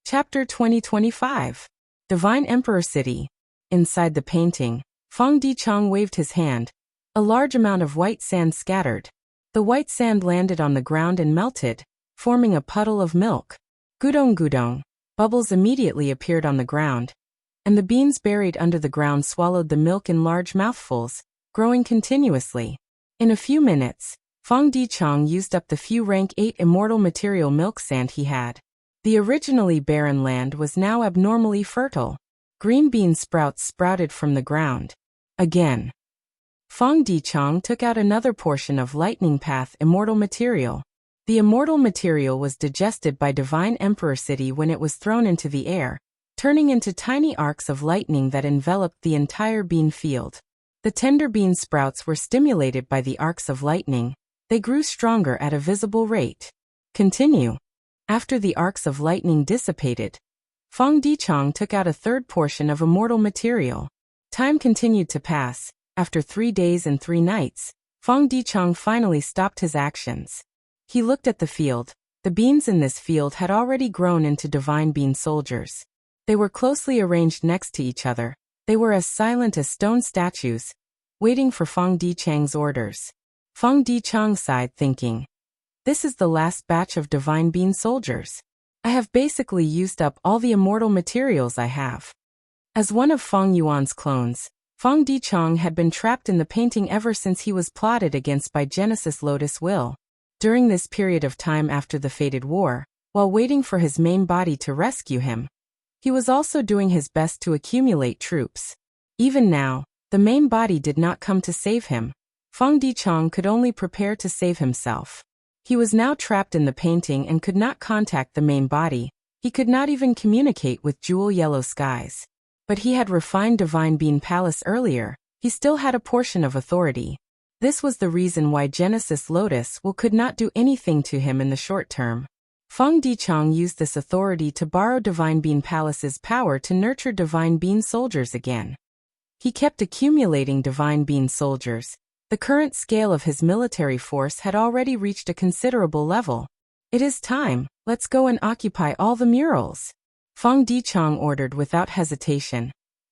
Chapter 2025. Divine Emperor City. Inside the painting, Feng Dichang waved his hand. A large amount of white sand scattered. The white sand landed on the ground and melted, forming a puddle of milk. Gudong gudong. Bubbles immediately appeared on the ground, and the beans buried under the ground swallowed the milk in large mouthfuls, growing continuously. In a few minutes, Feng Dichang used up the few rank 8 immortal material milk sand he had. The originally barren land was now abnormally fertile. Green bean sprouts sprouted from the ground. Again. Feng Dichang took out another portion of Lightning Path immortal material. The immortal material was digested by Divine Emperor City when it was thrown into the air, turning into tiny arcs of lightning that enveloped the entire bean field. The tender bean sprouts were stimulated by the arcs of lightning. They grew stronger at a visible rate. Continue. After the arcs of lightning dissipated, Feng Dichang took out a third portion of immortal material. Time continued to pass. After 3 days and 3 nights, Feng Dichang finally stopped his actions. He looked at the field. The beans in this field had already grown into divine bean soldiers. They were closely arranged next to each other. They were as silent as stone statues, waiting for Feng Dichang's orders. Feng Dichang sighed, thinking, "This is the last batch of divine bean soldiers. I have basically used up all the immortal materials I have." As one of Feng Yuan's clones, Feng Dichang had been trapped in the painting ever since he was plotted against by Genesis Lotus Will. During this period of time after the fated war, while waiting for his main body to rescue him, he was also doing his best to accumulate troops. Even now, the main body did not come to save him. Feng Dichang could only prepare to save himself. He was now trapped in the painting and could not contact the main body. He could not even communicate with Jewel Yellow Skies. But he had refined Divine Bean Palace earlier. He still had a portion of authority. This was the reason why Genesis Lotus Will could not do anything to him in the short term. Feng Dichang used this authority to borrow Divine Bean Palace's power to nurture Divine Bean soldiers again. He kept accumulating Divine Bean soldiers. The current scale of his military force had already reached a considerable level. "It is time, let's go and occupy all the murals," Feng Dichang ordered without hesitation.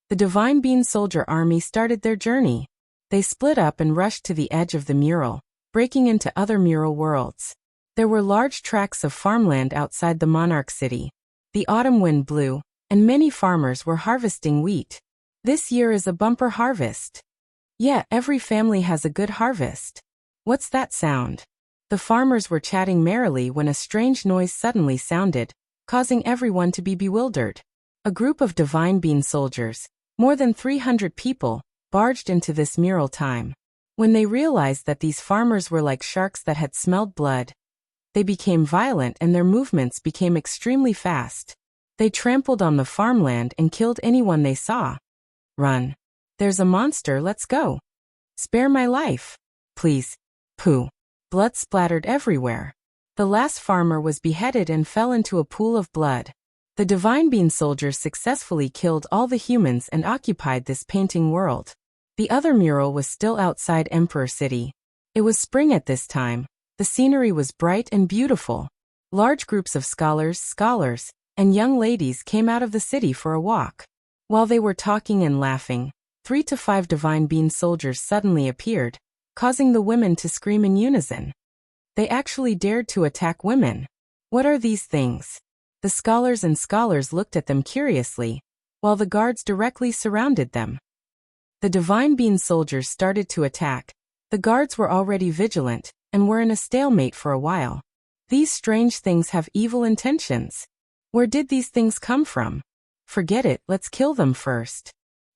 The Divine Bean soldier army started their journey. They split up and rushed to the edge of the mural, breaking into other mural worlds. There were large tracts of farmland outside the monarch city. The autumn wind blew, and many farmers were harvesting wheat. This year is a bumper harvest. Yeah, every family has a good harvest. What's that sound? The farmers were chatting merrily when a strange noise suddenly sounded, causing everyone to be bewildered. A group of Divine Bean soldiers, more than 300 people, barged into this mural time. When they realized that these farmers were like sharks that had smelled blood, they became violent and their movements became extremely fast. They trampled on the farmland and killed anyone they saw. "Run. There's a monster, let's go. Spare my life. Please." Pooh. Blood splattered everywhere. The last farmer was beheaded and fell into a pool of blood. The Divine Bean soldiers successfully killed all the humans and occupied this painting world. The other mural was still outside Emperor City. It was spring at this time. The scenery was bright and beautiful. Large groups of scholars, and young ladies came out of the city for a walk. While they were talking and laughing, 3 to 5 Divine Bean soldiers suddenly appeared, causing the women to scream in unison. They actually dared to attack women. What are these things? The scholars looked at them curiously, while the guards directly surrounded them. The Divine Bean soldiers started to attack. The guards were already vigilant, and were in a stalemate for a while. These strange things have evil intentions. Where did these things come from? Forget it, let's kill them first.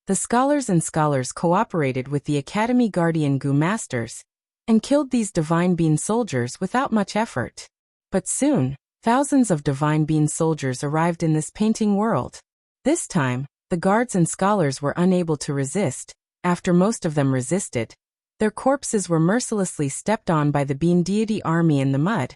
The scholars and scholars cooperated with the Academy Guardian Gu Masters and killed these Divine Bean soldiers without much effort. But soon, thousands of Divine Bean soldiers arrived in this painting world. This time, the guards and scholars were unable to resist. After most of them resisted, their corpses were mercilessly stepped on by the Bean deity army in the mud,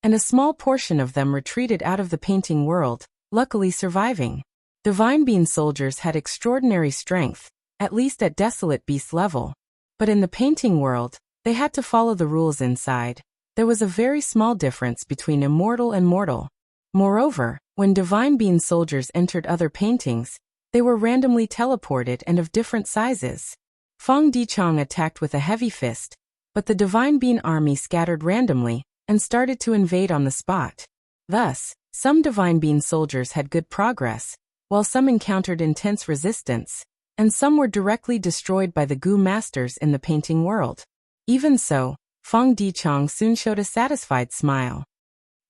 and a small portion of them retreated out of the painting world, luckily surviving. Divine Bean soldiers had extraordinary strength, at least at Desolate Beast level. But in the painting world, they had to follow the rules inside. There was a very small difference between immortal and mortal. Moreover, when Divine Bean soldiers entered other paintings, they were randomly teleported and of different sizes. Fong Dichang attacked with a heavy fist, but the Divine Bean army scattered randomly and started to invade on the spot. Thus, some Divine Bean soldiers had good progress, while some encountered intense resistance, and some were directly destroyed by the Gu Masters in the painting world. Even so, Fong Dichang soon showed a satisfied smile.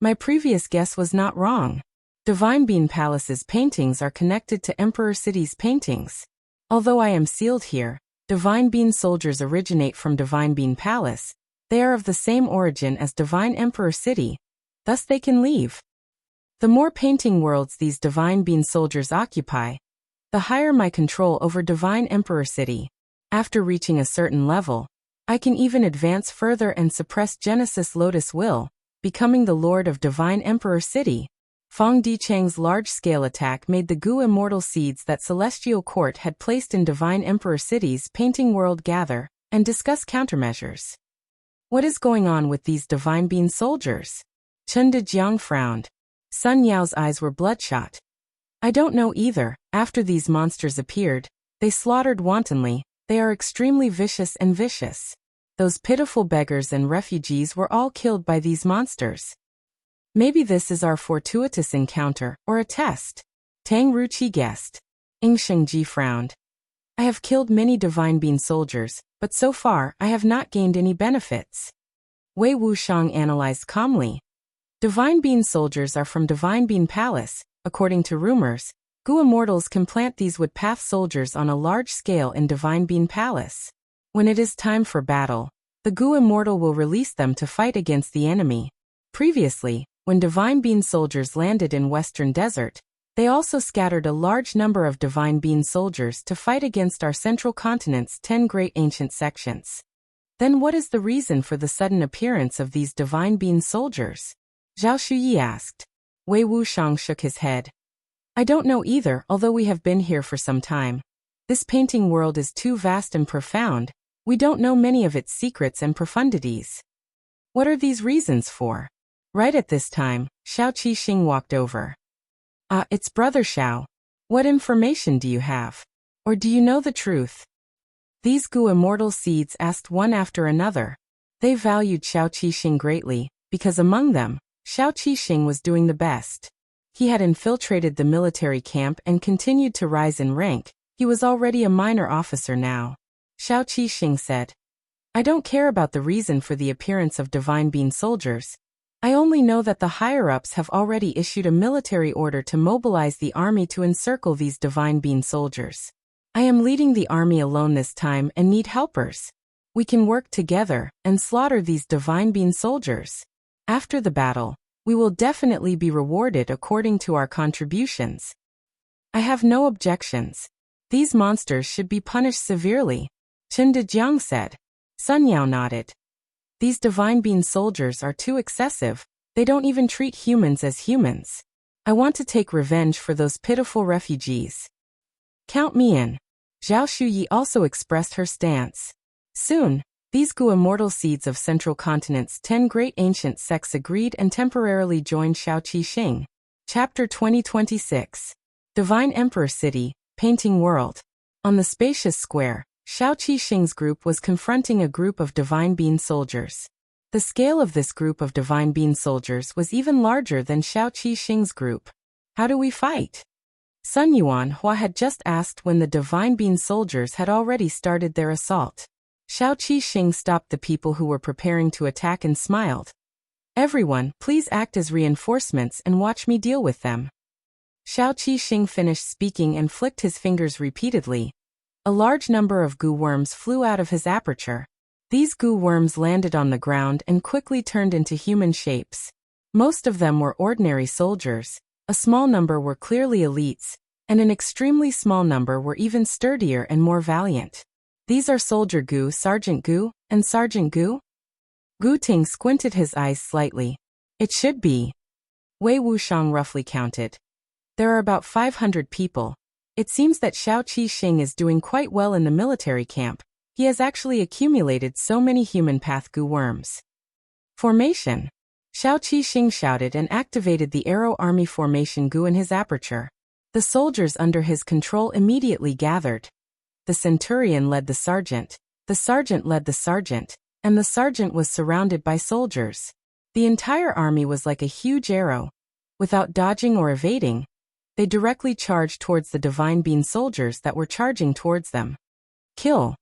My previous guess was not wrong. Divine Bean Palace's paintings are connected to Emperor City's paintings. Although I am sealed here, Divine Bean soldiers originate from Divine Bean Palace. They are of the same origin as Divine Emperor City, thus they can leave. The more painting worlds these Divine Bean soldiers occupy, the higher my control over Divine Emperor City. After reaching a certain level, I can even advance further and suppress Genesis Lotus Will, becoming the Lord of Divine Emperor City. Fong Dichang's large-scale attack made the Gu immortal seeds that Celestial Court had placed in Divine Emperor City's painting world gather and discuss countermeasures. What is going on with these Divine Bean soldiers? Chen Dejiang frowned. Sun Yao's eyes were bloodshot. I don't know either. After these monsters appeared, they slaughtered wantonly. They are extremely vicious and vicious. Those pitiful beggars and refugees were all killed by these monsters. Maybe this is our fortuitous encounter, or a test. Tang Ruqi guessed. Ing Shengji frowned. I have killed many Divine Bean soldiers, but so far I have not gained any benefits. Wei Wushang analyzed calmly. Divine Bean soldiers are from Divine Bean Palace. According to rumors, Gu immortals can plant these woodpath soldiers on a large scale in Divine Bean Palace. When it is time for battle, the Gu immortal will release them to fight against the enemy. Previously, when Divine Bean soldiers landed in Western Desert, they also scattered a large number of Divine Bean soldiers to fight against our central continent's 10 great ancient sections. Then what is the reason for the sudden appearance of these Divine Bean soldiers? Zhao Shuyi asked. Wei Wushang shook his head. I don't know either, although we have been here for some time. This painting world is too vast and profound. We don't know many of its secrets and profundities. What are these reasons for? Right at this time, Xiao Qixing walked over. It's Brother Xiao. What information do you have? Or do you know the truth? These Gu immortal seeds asked one after another. They valued Xiao Qixing greatly, because among them, Xiao Qixing was doing the best. He had infiltrated the military camp and continued to rise in rank. He was already a minor officer now. Xiao Qixing said, I don't care about the reason for the appearance of Divine Bean soldiers. I only know that the higher-ups have already issued a military order to mobilize the army to encircle these Divine Bean soldiers. I am leading the army alone this time and need helpers. We can work together and slaughter these Divine Bean soldiers. After the battle, we will definitely be rewarded according to our contributions. I have no objections. These monsters should be punished severely, Chen Dejiang said. Sun Yao nodded. These Divine Bean soldiers are too excessive. They don't even treat humans as humans. I want to take revenge for those pitiful refugees. Count me in. Zhao Shuyi also expressed her stance. Soon, these Gu immortal seeds of Central Continent's 10 great ancient sects agreed and temporarily joined Xiao Qixing. Chapter 2026. Divine Emperor City, Painting World. On the spacious square, Xiao Qixing's group was confronting a group of Divine Bean soldiers. The scale of this group of Divine Bean soldiers was even larger than Xiao Qixing's group. How do we fight? Sun Yuan Hua had just asked when the Divine Bean soldiers had already started their assault. Xiao Qixing stopped the people who were preparing to attack and smiled. Everyone, please act as reinforcements and watch me deal with them. Xiao Qixing finished speaking and flicked his fingers repeatedly. A large number of goo worms flew out of his aperture. These goo worms landed on the ground and quickly turned into human shapes. Most of them were ordinary soldiers, a small number were clearly elites, and an extremely small number were even sturdier and more valiant. These are Soldier Goo, Sergeant Goo, and Sergeant Goo? Gu Ting squinted his eyes slightly. It should be. Wei Wuxiang roughly counted. There are about 500 people. It seems that Xiao Qixing is doing quite well in the military camp. He has actually accumulated so many human path goo worms. Formation. Xiao Qixing shouted and activated the Arrow Army formation goo in his aperture. The soldiers under his control immediately gathered. The centurion led the sergeant led the sergeant, and the sergeant was surrounded by soldiers. The entire army was like a huge arrow. Without dodging or evading, they directly charged towards the Divine Bean soldiers that were charging towards them. Kill!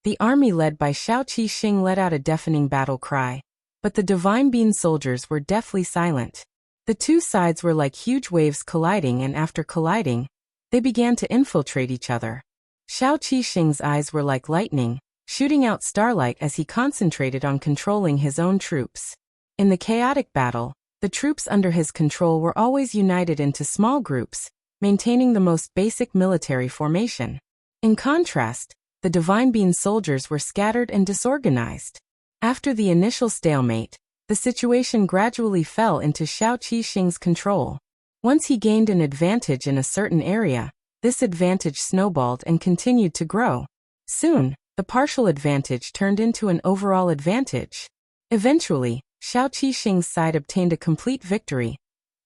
The army led by Xiao Qixing let out a deafening battle cry. But the Divine Bean soldiers were deathly silent. The two sides were like huge waves colliding, and after colliding, they began to infiltrate each other. Xiao Qixing's eyes were like lightning, shooting out starlight as he concentrated on controlling his own troops. In the chaotic battle, the troops under his control were always united into small groups, maintaining the most basic military formation. In contrast, the Divine Bean soldiers were scattered and disorganized. After the initial stalemate, the situation gradually fell into Xiao Qixing's control. Once he gained an advantage in a certain area, this advantage snowballed and continued to grow. Soon, the partial advantage turned into an overall advantage. Eventually, Xiao Qixing's side obtained a complete victory.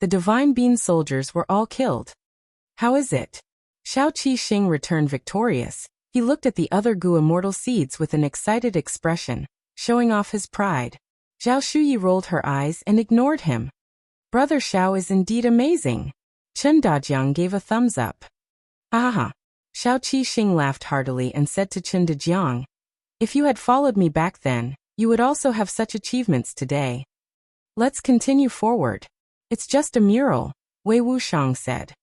The Divine Bean soldiers were all killed. How is it? Xiao Qixing returned victorious. He looked at the other Gu immortal seeds with an excited expression, showing off his pride. Zhao Shuyi rolled her eyes and ignored him. Brother Xiao is indeed amazing. Chen Dajiang gave a thumbs up. Haha. Xiao Qixing laughed heartily and said to Chen Dajiang, if you had followed me back then, you would also have such achievements today. Let's continue forward. It's just a mural, Wei Wuxiang said.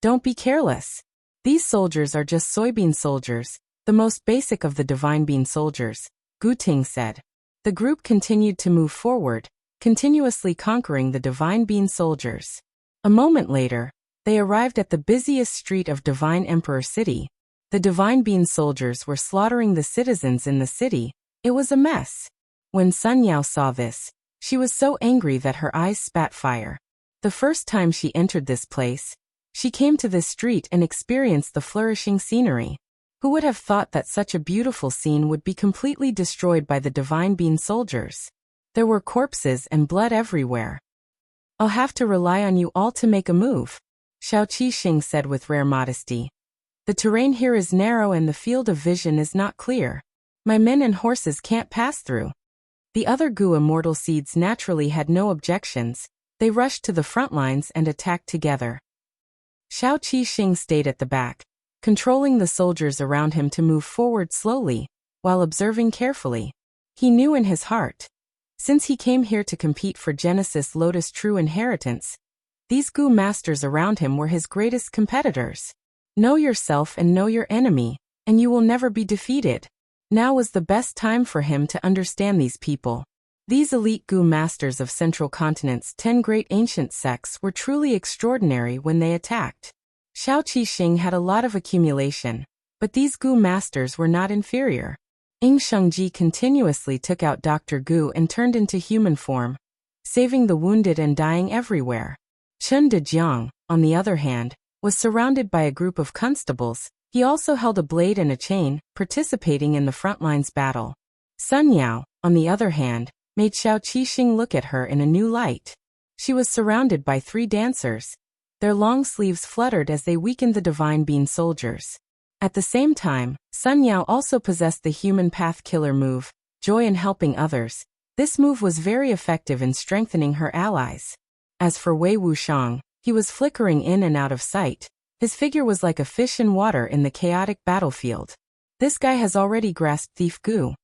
Don't be careless. These soldiers are just soybean soldiers, the most basic of the Divine Bean soldiers, Gu Ting said. The group continued to move forward, continuously conquering the Divine Bean soldiers. A moment later, they arrived at the busiest street of Divine Emperor City. The Divine Bean soldiers were slaughtering the citizens in the city. It was a mess. When Sun Yao saw this, she was so angry that her eyes spat fire. The first time she entered this place, she came to this street and experienced the flourishing scenery. Who would have thought that such a beautiful scene would be completely destroyed by the Divine Bean soldiers? There were corpses and blood everywhere. I'll have to rely on you all to make a move, Xiao Qixing said with rare modesty. The terrain here is narrow and the field of vision is not clear. My men and horses can't pass through. The other Gu immortal seeds naturally had no objections. They rushed to the front lines and attacked together. Xiao Qixing stayed at the back, controlling the soldiers around him to move forward slowly, while observing carefully. He knew in his heart, since he came here to compete for Genesis Lotus True Inheritance, these Gu masters around him were his greatest competitors. Know yourself and know your enemy, and you will never be defeated. Now was the best time for him to understand these people. These elite Gu masters of Central Continent's 10 great ancient sects were truly extraordinary when they attacked. Xiao Qixing had a lot of accumulation, but these Gu masters were not inferior. Ing Shengji continuously took out Dr. Gu and turned into human form, saving the wounded and dying everywhere. Chen Dejiang, on the other hand, was surrounded by a group of constables. He also held a blade and a chain, participating in the front lines battle. Sun Yao, on the other hand, made Xiao Qixing look at her in a new light. She was surrounded by 3 dancers. Their long sleeves fluttered as they weakened the Divine Bean soldiers. At the same time, Sun Yao also possessed the human path killer move, joy in helping others. This move was very effective in strengthening her allies. As for Wei Wuxiang, he was flickering in and out of sight. His figure was like a fish in water in the chaotic battlefield. This guy has already grasped Thief Gu.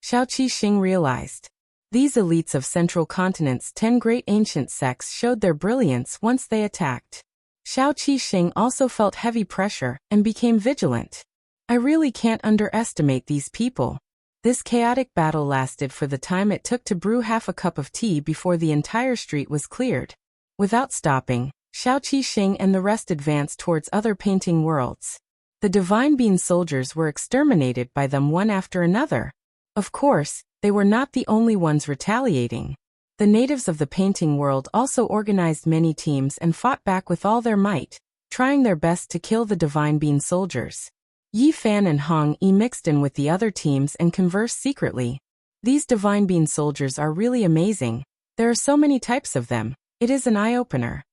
Xiao Qixing realized. These elites of Central Continent's 10 great ancient sects showed their brilliance once they attacked. Xiao Qixing also felt heavy pressure and became vigilant. I really can't underestimate these people. This chaotic battle lasted for the time it took to brew half a cup of tea before the entire street was cleared. Without stopping, Xiao Qixing and the rest advanced towards other painting worlds. The Divine Bean soldiers were exterminated by them one after another. Of course, they were not the only ones retaliating. The natives of the painting world also organized many teams and fought back with all their might, trying their best to kill the Divine Bean soldiers. Yi Fan and Hong Yi mixed in with the other teams and conversed secretly. These Divine Bean soldiers are really amazing. There are so many types of them. It is an eye-opener.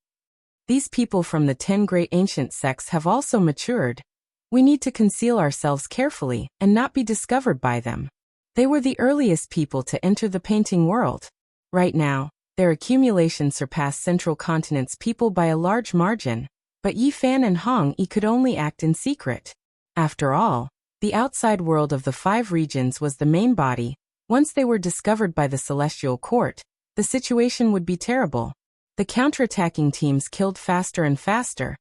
These people from the 10 great ancient sects have also matured. We need to conceal ourselves carefully and not be discovered by them. They were the earliest people to enter the painting world. Right now, their accumulation surpassed Central Continent's people by a large margin, but Yi Fan and Hong Yi could only act in secret. After all, the outside world of the 5 regions was the main body. Once they were discovered by the Celestial Court, the situation would be terrible. The counterattacking teams killed faster and faster.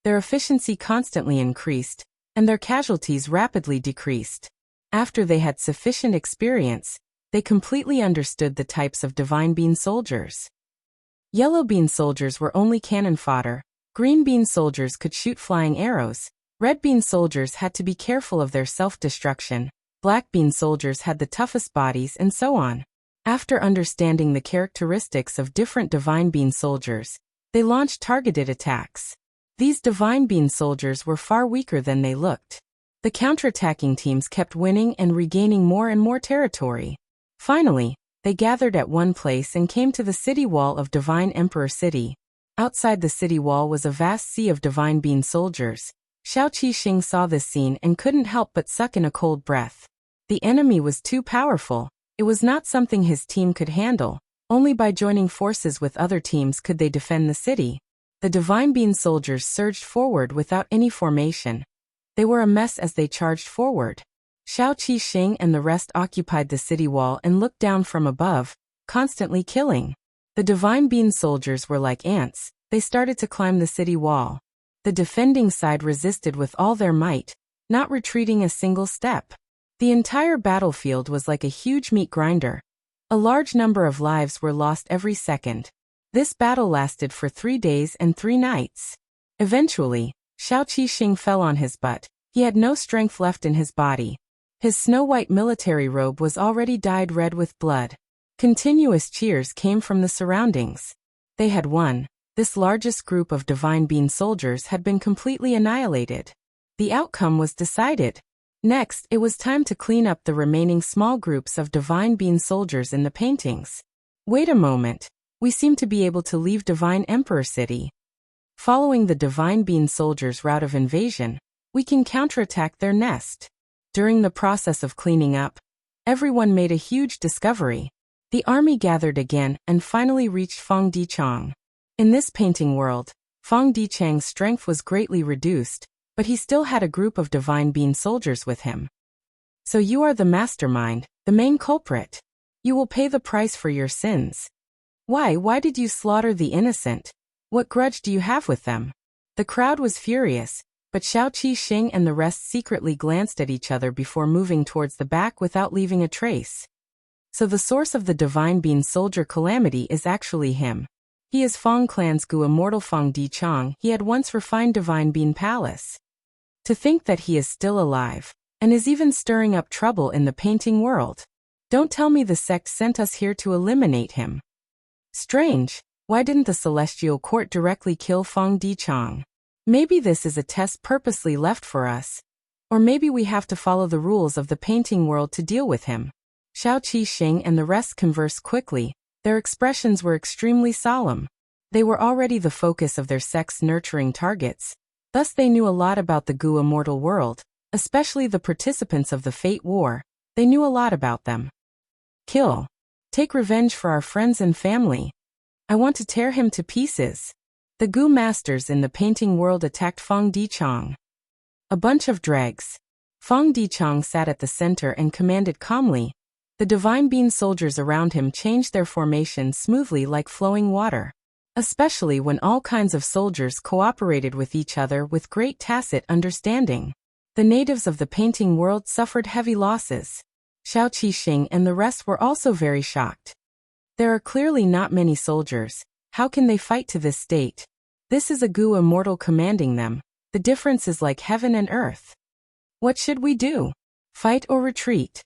Their efficiency constantly increased, and their casualties rapidly decreased. After they had sufficient experience, they completely understood the types of Divine Bean soldiers. Yellow Bean soldiers were only cannon fodder. Green Bean soldiers could shoot flying arrows. Red Bean soldiers had to be careful of their self-destruction. Black Bean soldiers had the toughest bodies, and so on. After understanding the characteristics of different Divine Bean soldiers, they launched targeted attacks. These Divine Bean soldiers were far weaker than they looked. The counterattacking teams kept winning and regaining more and more territory. Finally, they gathered at one place and came to the city wall of Divine Emperor City. Outside the city wall was a vast sea of Divine Bean soldiers. Xiao Qixing saw this scene and couldn't help but suck in a cold breath. The enemy was too powerful. It was not something his team could handle. Only by joining forces with other teams could they defend the city. The Divine Bean soldiers surged forward without any formation. They were a mess as they charged forward. Xiao Qixing and the rest occupied the city wall and looked down from above, constantly killing. The Divine Bean soldiers were like ants. They started to climb the city wall. The defending side resisted with all their might, not retreating a single step. The entire battlefield was like a huge meat grinder. A large number of lives were lost every second. This battle lasted for 3 days and 3 nights. Eventually, Xiao Qixing fell on his butt. He had no strength left in his body. His snow-white military robe was already dyed red with blood. Continuous cheers came from the surroundings. They had won. This largest group of Divine Bean soldiers had been completely annihilated. The outcome was decided. Next, it was time to clean up the remaining small groups of Divine Bean soldiers in the paintings. Wait a moment. We seem to be able to leave Divine Emperor City. Following the Divine Bean soldiers' route of invasion, we can counterattack their nest. During the process of cleaning up, everyone made a huge discovery. The army gathered again and finally reached Feng Dichang. In this painting world, Feng Dichang's strength was greatly reduced, but he still had a group of Divine Bean soldiers with him. So you are the mastermind, the main culprit. You will pay the price for your sins. Why did you slaughter the innocent? What grudge do you have with them? The crowd was furious, but Xiao Qixing and the rest secretly glanced at each other before moving towards the back without leaving a trace. So the source of the Divine Bean soldier calamity is actually him. He is Feng Clan's Gu immortal Feng Dichang. He had once refined Divine Bean Palace. To think that he is still alive, and is even stirring up trouble in the painting world. Don't tell me the sect sent us here to eliminate him. Strange, why didn't the Celestial Court directly kill Feng Dichang? Maybe this is a test purposely left for us. Or maybe we have to follow the rules of the painting world to deal with him. Xiao Qixing and the rest conversed quickly. Their expressions were extremely solemn. They were already the focus of their sect's nurturing targets. Thus they knew a lot about the Gu immortal world, especially the participants of the Fate War. They knew a lot about them. Kill. Take revenge for our friends and family. I want to tear him to pieces. The Gu masters in the painting world attacked Feng Dichang. A bunch of dregs. Feng Dichang sat at the center and commanded calmly. The Divine Bean soldiers around him changed their formation smoothly like flowing water. Especially when all kinds of soldiers cooperated with each other with great tacit understanding. The natives of the painting world suffered heavy losses. Xiao Qixing and the rest were also very shocked. There are clearly not many soldiers. How can they fight to this state? This is a Gu immortal commanding them. The difference is like heaven and earth. What should we do? Fight or retreat?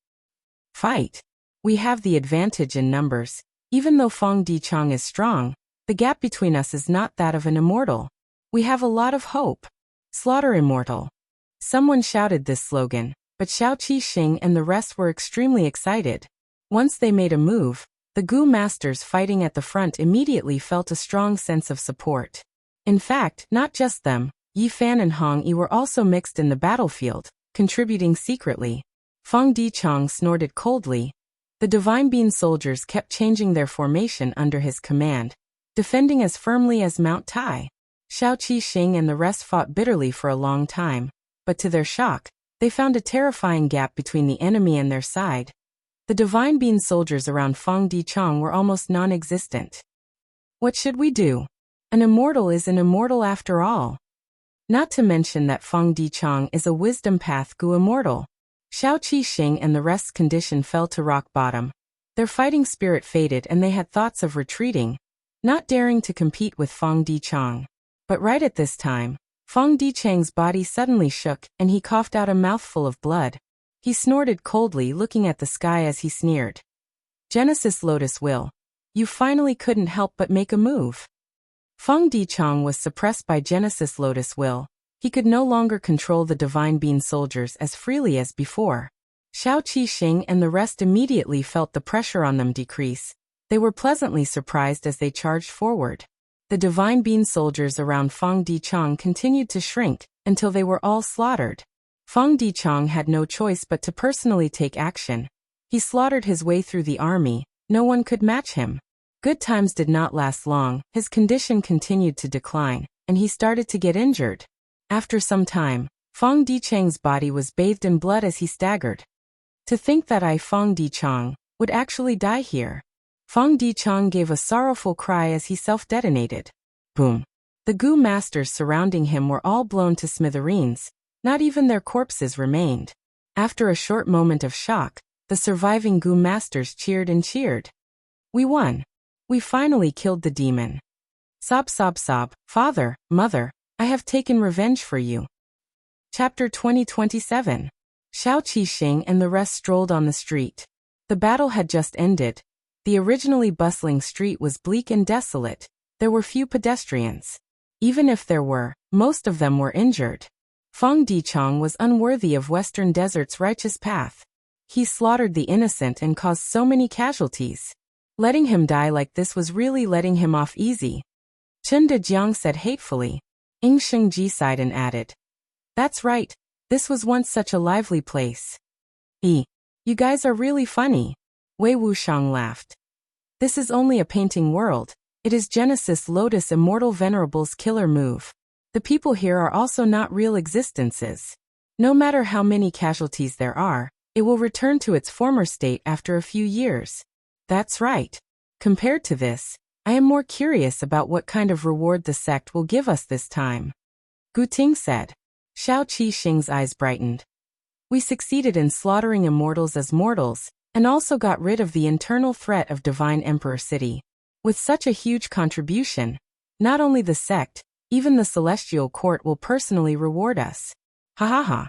Fight. We have the advantage in numbers. Even though Feng Dichang is strong, the gap between us is not that of an immortal. We have a lot of hope. Slaughter immortal. Someone shouted this slogan, but Xiao Qixing and the rest were extremely excited. Once they made a move, the Gu masters fighting at the front immediately felt a strong sense of support. In fact, not just them, Yi Fan and Hong Yi were also mixed in the battlefield, contributing secretly. Feng Dichang snorted coldly. The Divine Bean soldiers kept changing their formation under his command, defending as firmly as Mount Tai. Xiao Qixing and the rest fought bitterly for a long time, but to their shock, they found a terrifying gap between the enemy and their side. The Divine Bean soldiers around Feng Dichang were almost non-existent. What should we do? An immortal is an immortal after all. Not to mention that Feng Dichang is a wisdom path Gu immortal. Xiao Qixing and the rest's condition fell to rock bottom. Their fighting spirit faded and they had thoughts of retreating, not daring to compete with Feng Dichang. But right at this time, Feng Dichang's body suddenly shook and he coughed out a mouthful of blood. He snorted coldly, looking at the sky as he sneered. Genesis Lotus Will. You finally couldn't help but make a move. Feng Dichang was suppressed by Genesis Lotus Will. He could no longer control the Divine Bean soldiers as freely as before. Xiao Qixing and the rest immediately felt the pressure on them decrease. They were pleasantly surprised as they charged forward. The Divine Bean soldiers around Feng Dichang continued to shrink until they were all slaughtered. Feng Dichang had no choice but to personally take action. He slaughtered his way through the army. No one could match him. Good times did not last long. His condition continued to decline, and he started to get injured. After some time, Feng Dichang's body was bathed in blood as he staggered. To think that Feng Dichang would actually die here. Feng Dichang gave a sorrowful cry as he self-detonated. Boom. The Gu masters surrounding him were all blown to smithereens. Not even their corpses remained. After a short moment of shock, the surviving Gu masters cheered and cheered. We won. We finally killed the demon. Sob sob sob, father, mother, I have taken revenge for you. Chapter 2027. Xiao Qixing and the rest strolled on the street. The battle had just ended. The originally bustling street was bleak and desolate. There were few pedestrians. Even if there were, most of them were injured. Feng Dichang was unworthy of Western Desert's righteous path. He slaughtered the innocent and caused so many casualties. Letting him die like this was really letting him off easy. Chen Dejiang said hatefully. Ying Shengji sighed and added. That's right. This was once such a lively place. You guys are really funny. Wei Wushang laughed. This is only a painting world. It is Genesis Lotus Immortal Venerable's killer move. The people here are also not real existences. No matter how many casualties there are, it will return to its former state after a few years. That's right. Compared to this, I am more curious about what kind of reward the sect will give us this time. Gu Ting said. Xiao Qixing's eyes brightened. We succeeded in slaughtering immortals as mortals, and also got rid of the internal threat of Divine Emperor City. With such a huge contribution, not only the sect, even the Celestial Court will personally reward us. Ha ha ha.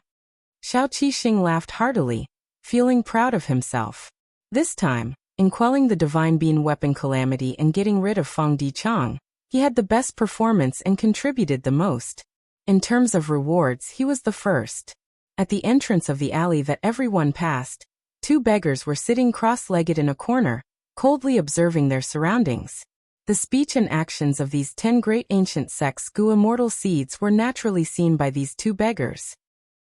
Xiao Qixing laughed heartily, feeling proud of himself. This time, in quelling the Divine Bean weapon calamity and getting rid of Feng Dichang, he had the best performance and contributed the most. In terms of rewards, he was the first. At the entrance of the alley that everyone passed, two beggars were sitting cross-legged in a corner, coldly observing their surroundings. The speech and actions of these 10 great ancient sects Gu immortal seeds were naturally seen by these two beggars.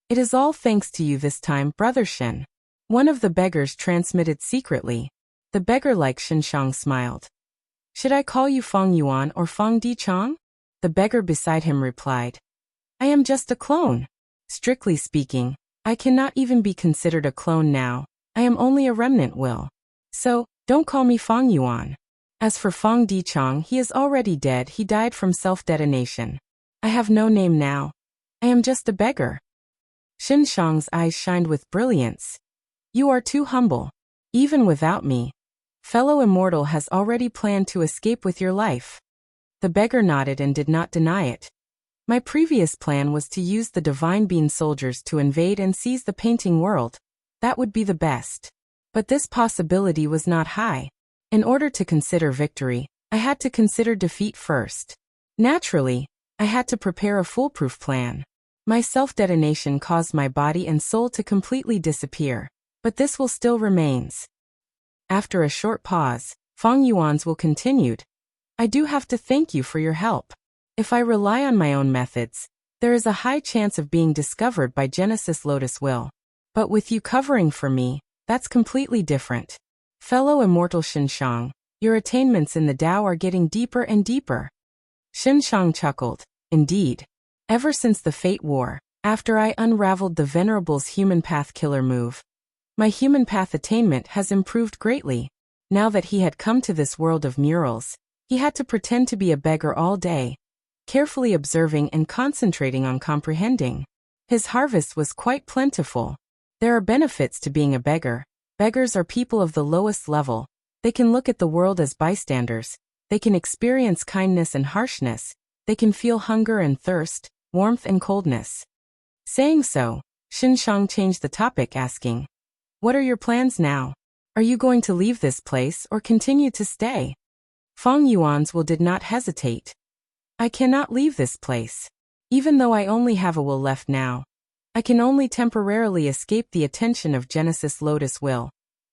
It is all thanks to you this time, Brother Shen. One of the beggars transmitted secretly. The beggar like Shenshang smiled. Should I call you Feng Yuan or Feng Dichang? The beggar beside him replied. I am just a clone. Strictly speaking, I cannot even be considered a clone now. I am only a remnant will. So, don't call me Feng Yuan. As for Feng Dichang, he is already dead. He died from self-detonation. I have no name now. I am just a beggar. Shang's eyes shined with brilliance. You are too humble. Even without me, fellow immortal has already planned to escape with your life. The beggar nodded and did not deny it. My previous plan was to use the Divine Bean soldiers to invade and seize the painting world. That would be the best. But this possibility was not high. In order to consider victory, I had to consider defeat first. Naturally, I had to prepare a foolproof plan. My self-detonation caused my body and soul to completely disappear, but this will still remains. After a short pause, Feng Yuan's will continued. I do have to thank you for your help. If I rely on my own methods, there is a high chance of being discovered by Genesis Lotus Will. But with you covering for me, that's completely different. Fellow immortal Shang, your attainments in the Tao are getting deeper and deeper. Shang chuckled. Indeed. Ever since the Fate War, after I unraveled the Venerable's human path killer move, my human path attainment has improved greatly. Now that he had come to this world of murals, he had to pretend to be a beggar all day, carefully observing and concentrating on comprehending. His harvest was quite plentiful. There are benefits to being a beggar. Beggars are people of the lowest level. They can look at the world as bystanders. They can experience kindness and harshness. They can feel hunger and thirst, warmth and coldness. Saying so, Shang changed the topic, asking, what are your plans now? Are you going to leave this place or continue to stay? Feng Yuan's will did not hesitate. I cannot leave this place. Even though I only have a will left now, I can only temporarily escape the attention of Genesis Lotus Will.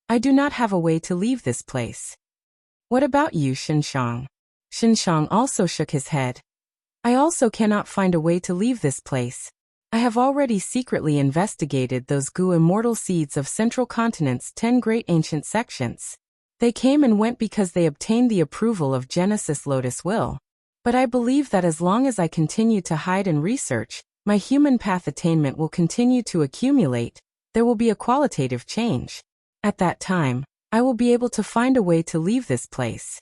I do not have a way to leave this place. What about you, Shang? Shang also shook his head. I also cannot find a way to leave this place. I have already secretly investigated those Gu immortal seeds of Central Continent's 10 great ancient sections. They came and went because they obtained the approval of Genesis Lotus Will. But I believe that as long as I continue to hide and research, my human path attainment will continue to accumulate. There will be a qualitative change. At that time, I will be able to find a way to leave this place.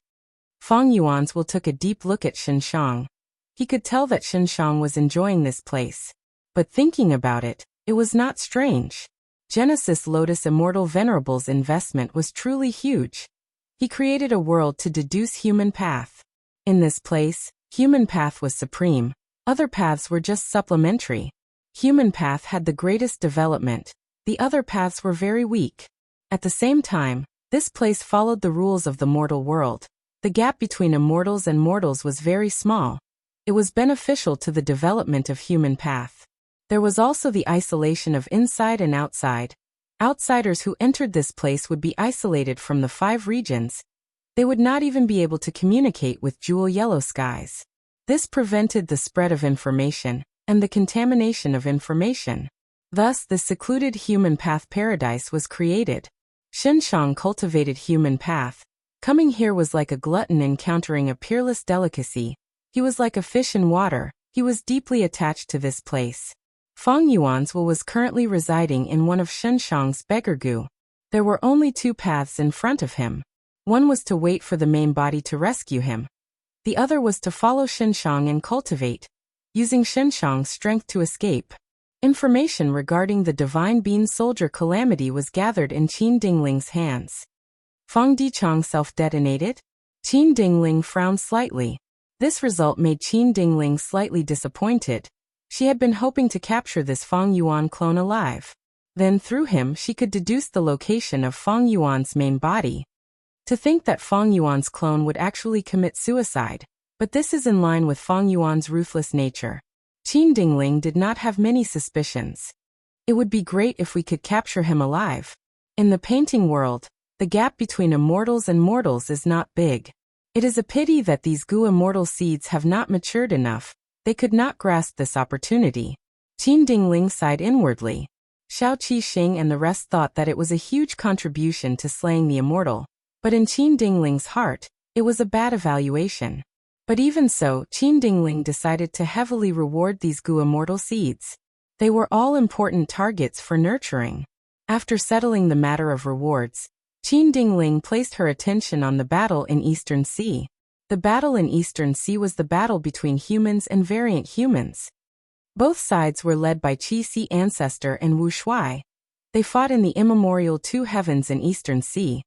Feng Yuan's will took a deep look at Shang. He could tell that Shang was enjoying this place. But thinking about it, it was not strange. Genesis Lotus Immortal Venerable's investment was truly huge. He created a world to deduce human path. In this place, human path was supreme. Other paths were just supplementary. Human path had the greatest development. The other paths were very weak. At the same time, this place followed the rules of the mortal world. The gap between immortals and mortals was very small. It was beneficial to the development of human path. There was also the isolation of inside and outside. Outsiders who entered this place would be isolated from the 5 regions. They would not even be able to communicate with jewel yellow skies. This prevented the spread of information and the contamination of information. Thus, the secluded human path paradise was created. Shang cultivated human path. Coming here was like a glutton encountering a peerless delicacy. He was like a fish in water. He was deeply attached to this place. Feng Yuan's will was currently residing in one of Shang's beggar-gu. There were only 2 paths in front of him. One was to wait for the main body to rescue him. The other was to follow Shang and cultivate, using Shang's strength to escape. Information regarding the Divine Bean Soldier calamity was gathered in Qin Dingling's hands. Feng Dichang self-detonated? Qin Dingling frowned slightly. This result made Qin Dingling slightly disappointed. She had been hoping to capture this Feng Yuan clone alive. Then through him she could deduce the location of Feng Yuan's main body. To think that Feng Yuan's clone would actually commit suicide, but this is in line with Feng Yuan's ruthless nature. Qin Dingling did not have many suspicions. It would be great if we could capture him alive. In the painting world, the gap between immortals and mortals is not big. It is a pity that these Gu immortal seeds have not matured enough. They could not grasp this opportunity. Qin Dingling sighed inwardly. Xiao Qixing and the rest thought that it was a huge contribution to slaying the immortal. But in Qin Dingling's heart, it was a bad evaluation. But even so, Qin Dingling decided to heavily reward these Gu immortal seeds. They were all important targets for nurturing. After settling the matter of rewards, Qin Dingling placed her attention on the battle in Eastern Sea. The battle in Eastern Sea was the battle between humans and variant humans. Both sides were led by Qi-Si ancestor and Wu Shuai. They fought in the immemorial Two Heavens and Eastern Sea.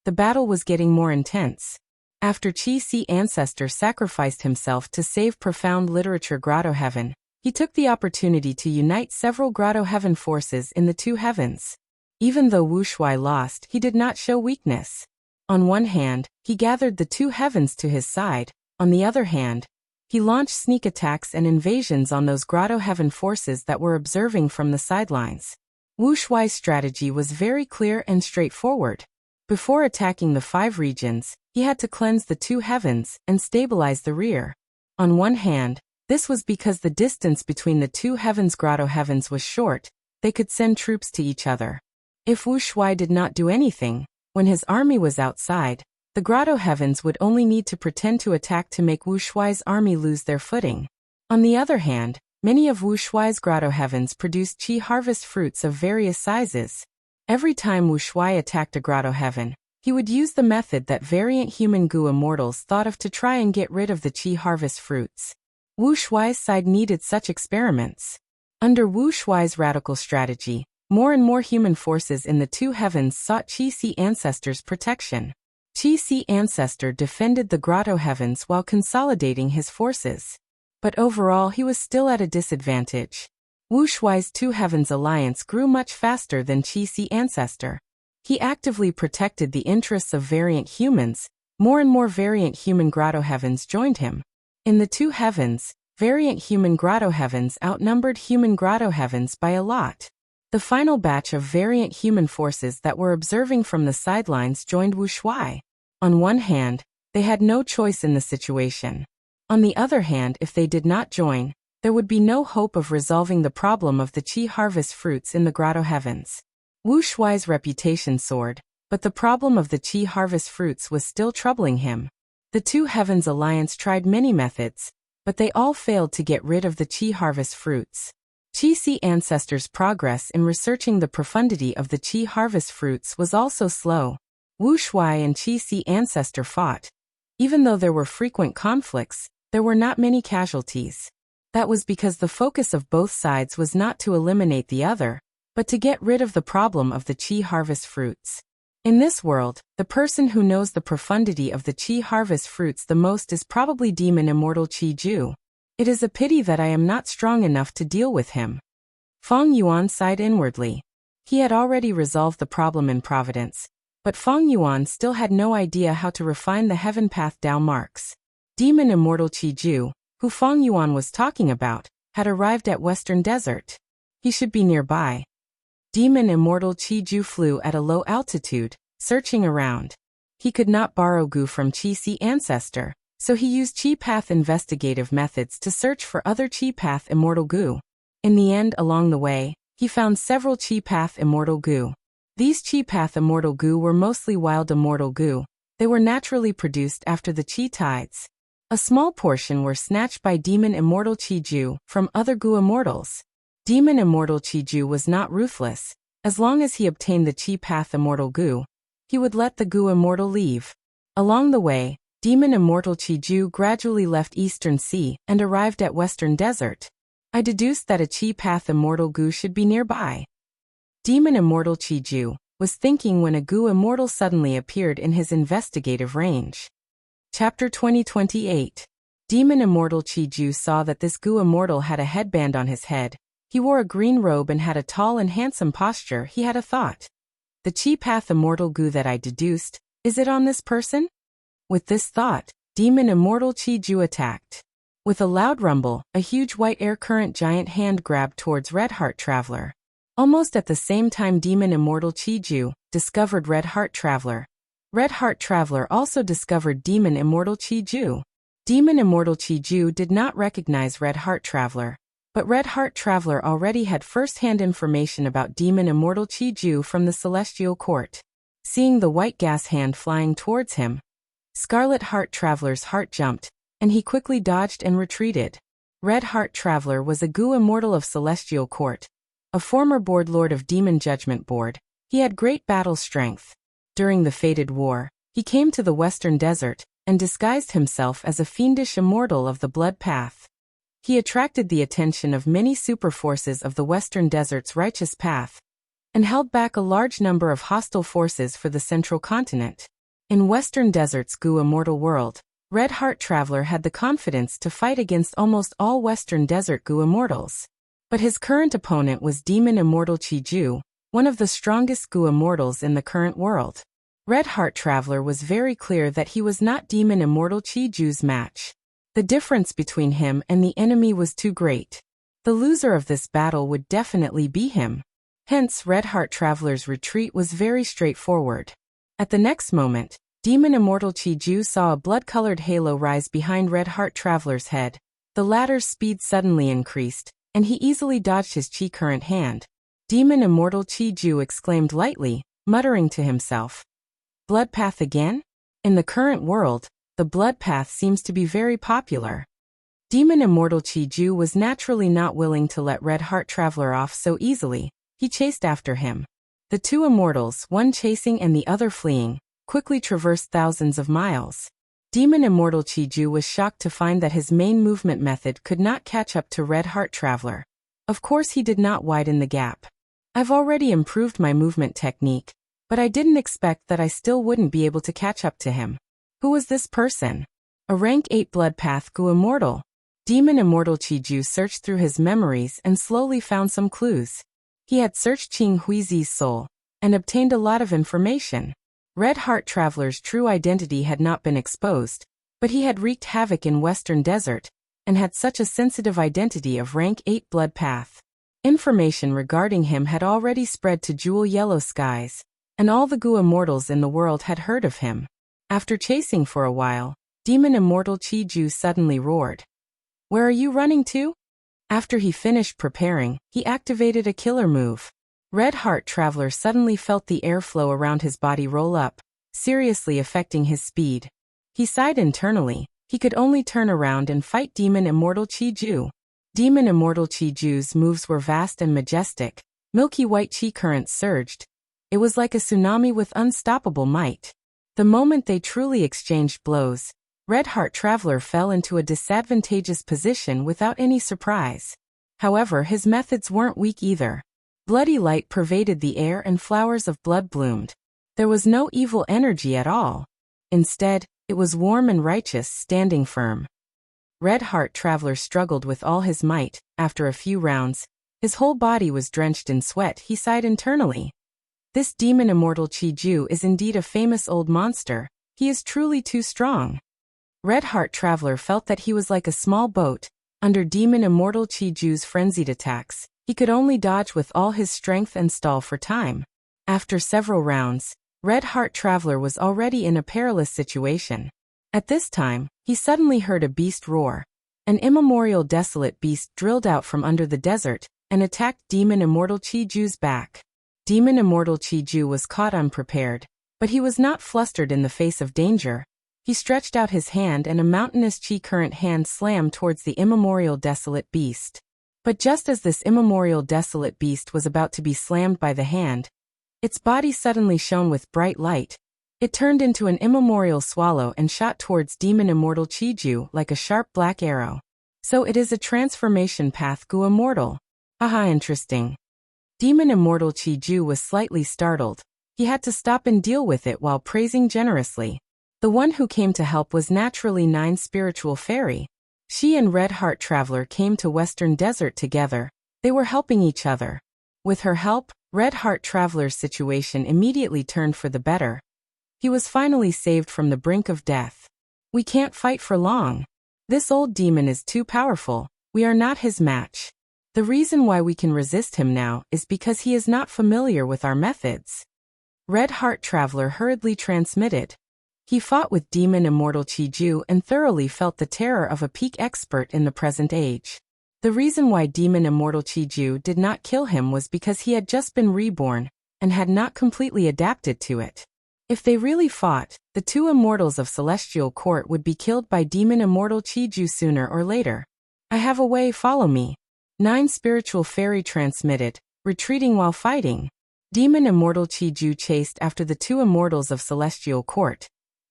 The battle was getting more intense. After Qi-Si ancestor sacrificed himself to save profound literature Grotto Heaven, he took the opportunity to unite several Grotto Heaven forces in the Two Heavens. Even though Wu Shuai lost, he did not show weakness. On one hand, he gathered the Two Heavens to his side. On the other hand, he launched sneak attacks and invasions on those Grotto Heaven forces that were observing from the sidelines. Wu Shuai's strategy was very clear and straightforward. Before attacking the 5 regions, he had to cleanse the Two Heavens and stabilize the rear. On one hand, this was because the distance between the Two Heavens Grotto Heavens was short, they could send troops to each other. If Wu Shuai did not do anything, when his army was outside, the Grotto Heavens would only need to pretend to attack to make Wu Shuai's army lose their footing. On the other hand, many of Wu Shuai's Grotto Heavens produced Qi harvest fruits of various sizes. Every time Wu Shuai attacked a Grotto Heaven, he would use the method that variant human Gu immortals thought of to try and get rid of the Qi harvest fruits. Wu Shuai's side needed such experiments. Under Wu Shuai's radical strategy, more and more human forces in the Two Heavens sought Qi-Si ancestor's protection. Qi-Si ancestor defended the Grotto Heavens while consolidating his forces. But overall he was still at a disadvantage. Wu Shuai's Two Heavens alliance grew much faster than Qi-Si ancestor. He actively protected the interests of variant humans. More and more variant human Grotto Heavens joined him. In the Two Heavens, variant human Grotto Heavens outnumbered human Grotto Heavens by a lot. The final batch of variant human forces that were observing from the sidelines joined Wu Shuai. On one hand, they had no choice in the situation. On the other hand, if they did not join, there would be no hope of resolving the problem of the Qi harvest fruits in the Grotto Heavens. Wu Shuai's reputation soared, but the problem of the Qi harvest fruits was still troubling him. The Two Heavens alliance tried many methods, but they all failed to get rid of the Qi harvest fruits. Qi-Si ancestors' progress in researching the profundity of the Qi harvest fruits was also slow. Wu Shuai and Qi-Si ancestor fought. Even though there were frequent conflicts, there were not many casualties. That was because the focus of both sides was not to eliminate the other, but to get rid of the problem of the Qi harvest fruits. In this world, the person who knows the profundity of the Qi harvest fruits the most is probably Demon Immortal Qi Ju. It is a pity that I am not strong enough to deal with him. Feng Yuan sighed inwardly. He had already resolved the problem in Providence, but Feng Yuan still had no idea how to refine the Heaven Path Dao marks. Demon Immortal Qi Ju, who Feng Yuan was talking about, had arrived at Western Desert. He should be nearby. Demon Immortal Qi Ju flew at a low altitude, searching around. He could not borrow Gu from Qi-Si ancestor, so he used Qi Path investigative methods to search for other Qi Path Immortal Gu. In the end, along the way, he found several Qi Path Immortal Gu. These Qi Path Immortal Gu were mostly wild Immortal Gu. They were naturally produced after the Qi tides. A small portion were snatched by Demon Immortal Qi Ju from other Gu immortals. Demon Immortal Qi Ju was not ruthless. As long as he obtained the Qi Path Immortal Gu, he would let the Gu immortal leave. Along the way, Demon Immortal Qi Ju gradually left Eastern Sea and arrived at Western Desert. I deduced that a Qi Path Immortal Gu should be nearby. Demon Immortal Qi Ju was thinking when a Gu immortal suddenly appeared in his investigative range. Chapter 2028. Demon Immortal Qi Ju saw that this Gu immortal had a headband on his head. He wore a green robe and had a tall and handsome posture. He had a thought. The Qi Path Immortal Gu that I deduced, is it on this person? With this thought, Demon Immortal Qi Ju attacked. With a loud rumble, a huge white air current giant hand grabbed towards Red Heart Traveler. Almost at the same time Demon Immortal Qi Ju discovered Red Heart Traveler. Red Heart Traveler also discovered Demon Immortal Qi Ju. Demon Immortal Qi Ju did not recognize Red Heart Traveler, but Red Heart Traveler already had first-hand information about Demon Immortal Qi Ju from the Celestial Court. Seeing the white gas hand flying towards him, Scarlet Heart Traveler's heart jumped, and he quickly dodged and retreated. Red Heart Traveler was a Gu immortal of Celestial Court, a former Board Lord of Demon Judgment Board. He had great battle strength. During the fated war, he came to the Western Desert and disguised himself as a fiendish immortal of the Blood Path. He attracted the attention of many superforces of the Western Desert's righteous path, and held back a large number of hostile forces for the central continent. In Western Desert's Gu immortal world, Red Heart Traveler had the confidence to fight against almost all Western Desert Gu immortals. But his current opponent was Demon Immortal Chi-Ju, one of the strongest Gu immortals in the current world. Red Heart Traveler was very clear that he was not Demon Immortal Chi-Ju's match. The difference between him and the enemy was too great. The loser of this battle would definitely be him. Hence, Red Heart Traveler's retreat was very straightforward. At the next moment, Demon Immortal Chi-Ju saw a blood-colored halo rise behind Red Heart Traveler's head. The latter's speed suddenly increased, and he easily dodged his chi current hand. Demon Immortal Chi-Ju exclaimed lightly, muttering to himself, "Blood path again?" In the current world, the blood path seems to be very popular. Demon Immortal Chi-Ju was naturally not willing to let Red Heart Traveler off so easily. He chased after him. The two immortals, one chasing and the other fleeing, quickly traversed thousands of miles. Demon Immortal Chi-Ju was shocked to find that his main movement method could not catch up to Red Heart Traveler. Of course he did not widen the gap. "I've already improved my movement technique, but I didn't expect that I still wouldn't be able to catch up to him." Who was this person? A rank 8 blood path Gu immortal. Demon Immortal Chi-Ju searched through his memories and slowly found some clues. He had searched Qing Huizi's soul and obtained a lot of information. Red Heart Traveler's true identity had not been exposed, but he had wreaked havoc in Western Desert and had such a sensitive identity of rank 8 blood path. Information regarding him had already spread to Jewel Yellow Skies, and all the Gu immortals in the world had heard of him. After chasing for a while, Demon Immortal Chi-Ju suddenly roared, "Where are you running to?" After he finished preparing, he activated a killer move. Red Heart Traveler suddenly felt the airflow around his body roll up, seriously affecting his speed. He sighed internally. He could only turn around and fight Demon Immortal Chi-Ju. Demon Immortal Chi-Ju's moves were vast and majestic. Milky white chi currents surged. It was like a tsunami with unstoppable might. The moment they truly exchanged blows, Red Heart Traveler fell into a disadvantageous position without any surprise. However, his methods weren't weak either. Bloody light pervaded the air and flowers of blood bloomed. There was no evil energy at all. Instead, it was warm and righteous, standing firm. Red Heart Traveler struggled with all his might. After a few rounds, his whole body was drenched in sweat. He sighed internally. This Demon Immortal Chi-Ju is indeed a famous old monster. He is truly too strong. Red Heart Traveler felt that he was like a small boat. Under Demon Immortal Chi-Ju's frenzied attacks, he could only dodge with all his strength and stall for time. After several rounds, Red Heart Traveler was already in a perilous situation. At this time, he suddenly heard a beast roar. An immemorial desolate beast drilled out from under the desert and attacked Demon Immortal Chi-Ju's back. Demon Immortal Chi-Ju was caught unprepared, but he was not flustered in the face of danger. He stretched out his hand and a mountainous chi current hand slammed towards the immemorial desolate beast. But just as this immemorial desolate beast was about to be slammed by the hand, its body suddenly shone with bright light. It turned into an immemorial swallow and shot towards Demon Immortal Chi-Ju like a sharp black arrow. So it is a transformation path Gu immortal. Haha, interesting. Demon Immortal Chi-Ju was slightly startled. He had to stop and deal with it while praising generously. The one who came to help was naturally Nine Spiritual Fairy. She and Red Heart Traveler came to Western Desert together. They were helping each other. With her help, Red Heart Traveler's situation immediately turned for the better. He was finally saved from the brink of death. "We can't fight for long. This old demon is too powerful. We are not his match. The reason why we can resist him now is because he is not familiar with our methods." Red Heart Traveler hurriedly transmitted. He fought with Demon Immortal Chi-Ju and thoroughly felt the terror of a peak expert in the present age. The reason why Demon Immortal Chi-Ju did not kill him was because he had just been reborn and had not completely adapted to it. If they really fought, the two immortals of Celestial Court would be killed by Demon Immortal Chi-Ju sooner or later. "I have a way, follow me." Nine Spiritual Fairy transmitted, retreating while fighting. Demon Immortal Chi-Ju chased after the two immortals of Celestial Court.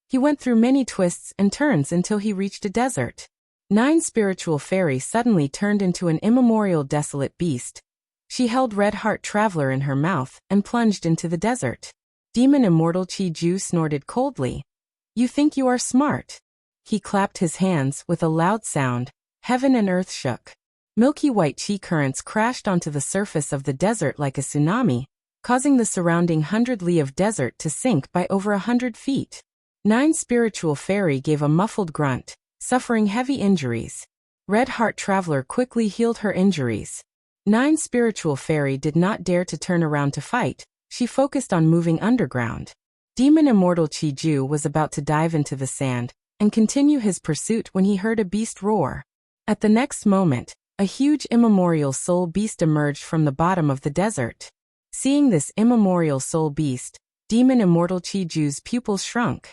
He went through many twists and turns until he reached a desert. Nine Spiritual Fairy suddenly turned into an immemorial desolate beast. She held Red Heart Traveler in her mouth and plunged into the desert. Demon Immortal Chi Ju snorted coldly. You think you are smart? He clapped his hands with a loud sound. Heaven and earth shook. Milky white chi currents crashed onto the surface of the desert like a tsunami, causing the surrounding 100 li of desert to sink by over 100 feet. Nine Spiritual Fairy gave a muffled grunt, suffering heavy injuries. Red Heart Traveler quickly healed her injuries. Nine Spiritual Fairy did not dare to turn around to fight. She focused on moving underground. Demon Immortal Chi Ju was about to dive into the sand and continue his pursuit when he heard a beast roar. At the next moment, a huge immemorial soul beast emerged from the bottom of the desert. Seeing this immemorial soul beast, Demon Immortal Chi Ju's pupils shrunk.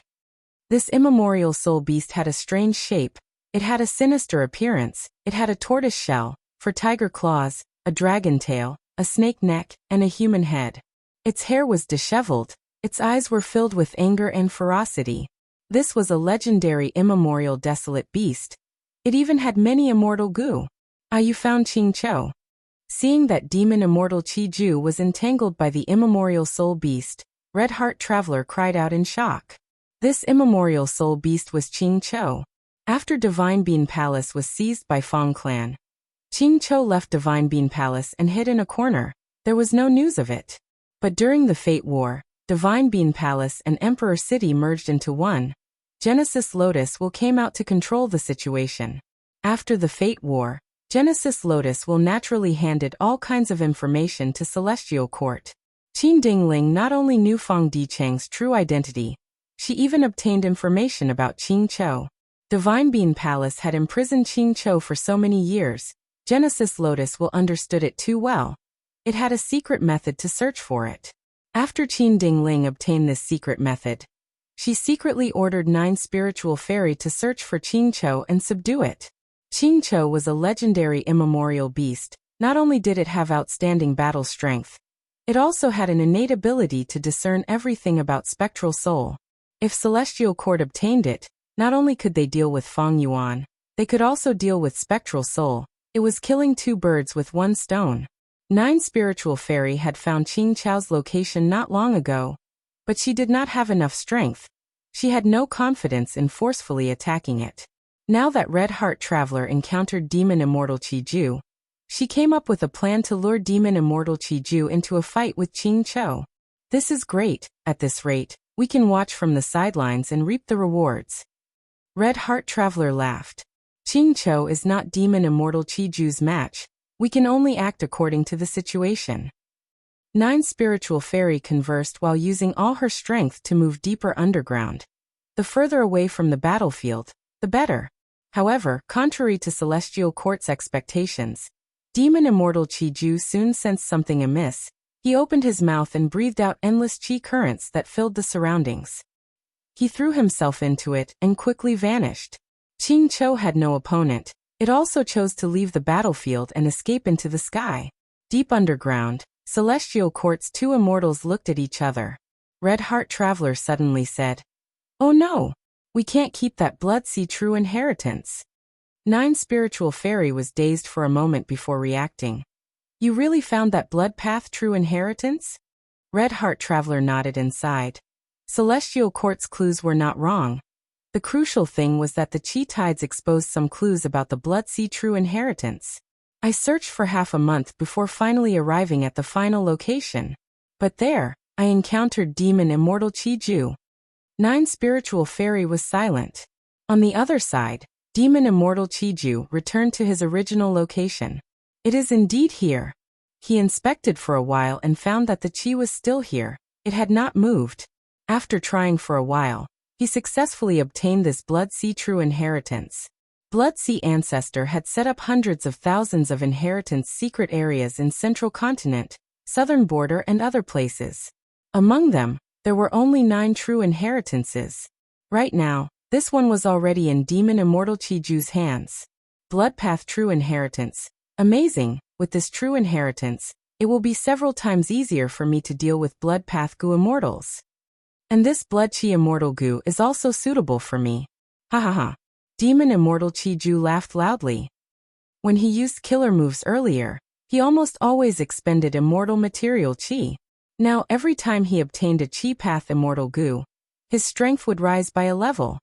This immemorial soul beast had a strange shape. It had a sinister appearance. It had a tortoise shell, for tiger claws, a dragon tail, a snake neck, and a human head. Its hair was disheveled. Its eyes were filled with anger and ferocity. This was a legendary immemorial desolate beast. It even had many immortal goo. You found Ching Cho. Seeing that Demon Immortal Chi Ju was entangled by the immemorial soul beast, Red Heart Traveler cried out in shock. This immemorial soul beast was Ching Cho. After Divine Bean Palace was seized by Fong clan, Ching Cho left Divine Bean Palace and hid in a corner. There was no news of it. But during the Fate War, Divine Bean Palace and Emperor City merged into one. Genesis Lotus will came out to control the situation. After the Fate War, Genesis Lotus will naturally handed all kinds of information to Celestial Court. Qin Dingling not only knew Fong Dicheng's true identity, she even obtained information about Ching Cho. Divine Bean Palace had imprisoned Ching Cho for so many years. Genesis Lotus will understood it too well. It had a secret method to search for it. After Qin Dingling obtained this secret method, she secretly ordered 9 Spiritual Fairy to search for Ching Cho and subdue it. Ching Cho was a legendary immemorial beast. Not only did it have outstanding battle strength, it also had an innate ability to discern everything about spectral soul. If Celestial Court obtained it, not only could they deal with Fong Yuan, they could also deal with spectral soul. It was killing 2 birds with 1 stone. 9 Spiritual Fairy had found Ching Cho's location not long ago, but she did not have enough strength. She had no confidence in forcefully attacking it. Now that Red Heart Traveler encountered Demon Immortal Chi Ju, she came up with a plan to lure Demon Immortal Chi Ju into a fight with Ching Cho. This is great. At this rate, we can watch from the sidelines and reap the rewards. Red Heart Traveler laughed. Ching Cho is not Demon Immortal Chi Ju's match. We can only act according to the situation. 9 Spiritual Fairy conversed while using all her strength to move deeper underground. The further away from the battlefield, the better. However, contrary to Celestial Court's expectations, Demon Immortal Chi Ju soon sensed something amiss. He opened his mouth and breathed out endless chi currents that filled the surroundings. He threw himself into it and quickly vanished. Ching Cho had no opponent. It also chose to leave the battlefield and escape into the sky. Deep underground, Celestial Court's 2 immortals looked at each other. Red Heart Traveler suddenly said, "Oh no! We can't keep that Blood Sea true inheritance." 9 Spiritual Fairy was dazed for a moment before reacting. "You really found that Blood Path true inheritance?" Red Heart Traveler nodded and sighed. Celestial Court's clues were not wrong. The crucial thing was that the Chi Tides exposed some clues about the Blood Sea true inheritance. I searched for half a month before finally arriving at the final location. But there, I encountered Demon Immortal Chi Ju. 9 Spiritual Fairy was silent. On the other side, Demon Immortal Chi Ju returned to his original location. It is indeed here. He inspected for a while and found that the Chi was still here. It had not moved. After trying for a while, he successfully obtained this Blood Sea true inheritance. Blood Sea Ancestor had set up hundreds of thousands of inheritance secret areas in Central Continent, Southern Border and other places. Among them, there were only 9 true inheritances. Right now, this one was already in Demon Immortal Chi Ju's hands. Bloodpath true inheritance. Amazing, with this true inheritance, it will be several times easier for me to deal with Bloodpath Goo Immortals. And this Blood Chi Immortal Goo is also suitable for me. Ha ha ha. Demon Immortal Chi-Ju laughed loudly. When he used killer moves earlier, he almost always expended immortal material chi. Now every time he obtained a chi path immortal goo, his strength would rise by a level.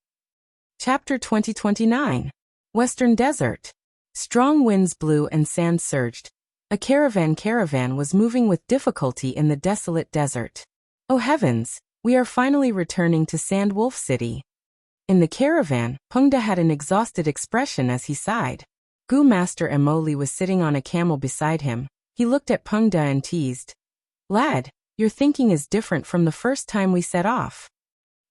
Chapter 2029. Western Desert. Strong winds blew and sand surged. A caravan was moving with difficulty in the desolate desert. Oh heavens, we are finally returning to Sand Wolf City. In the caravan, Pengde had an exhausted expression as he sighed. Goo Master Emoli was sitting on a camel beside him. He looked at Pengde and teased. Lad, your thinking is different from the first time we set off.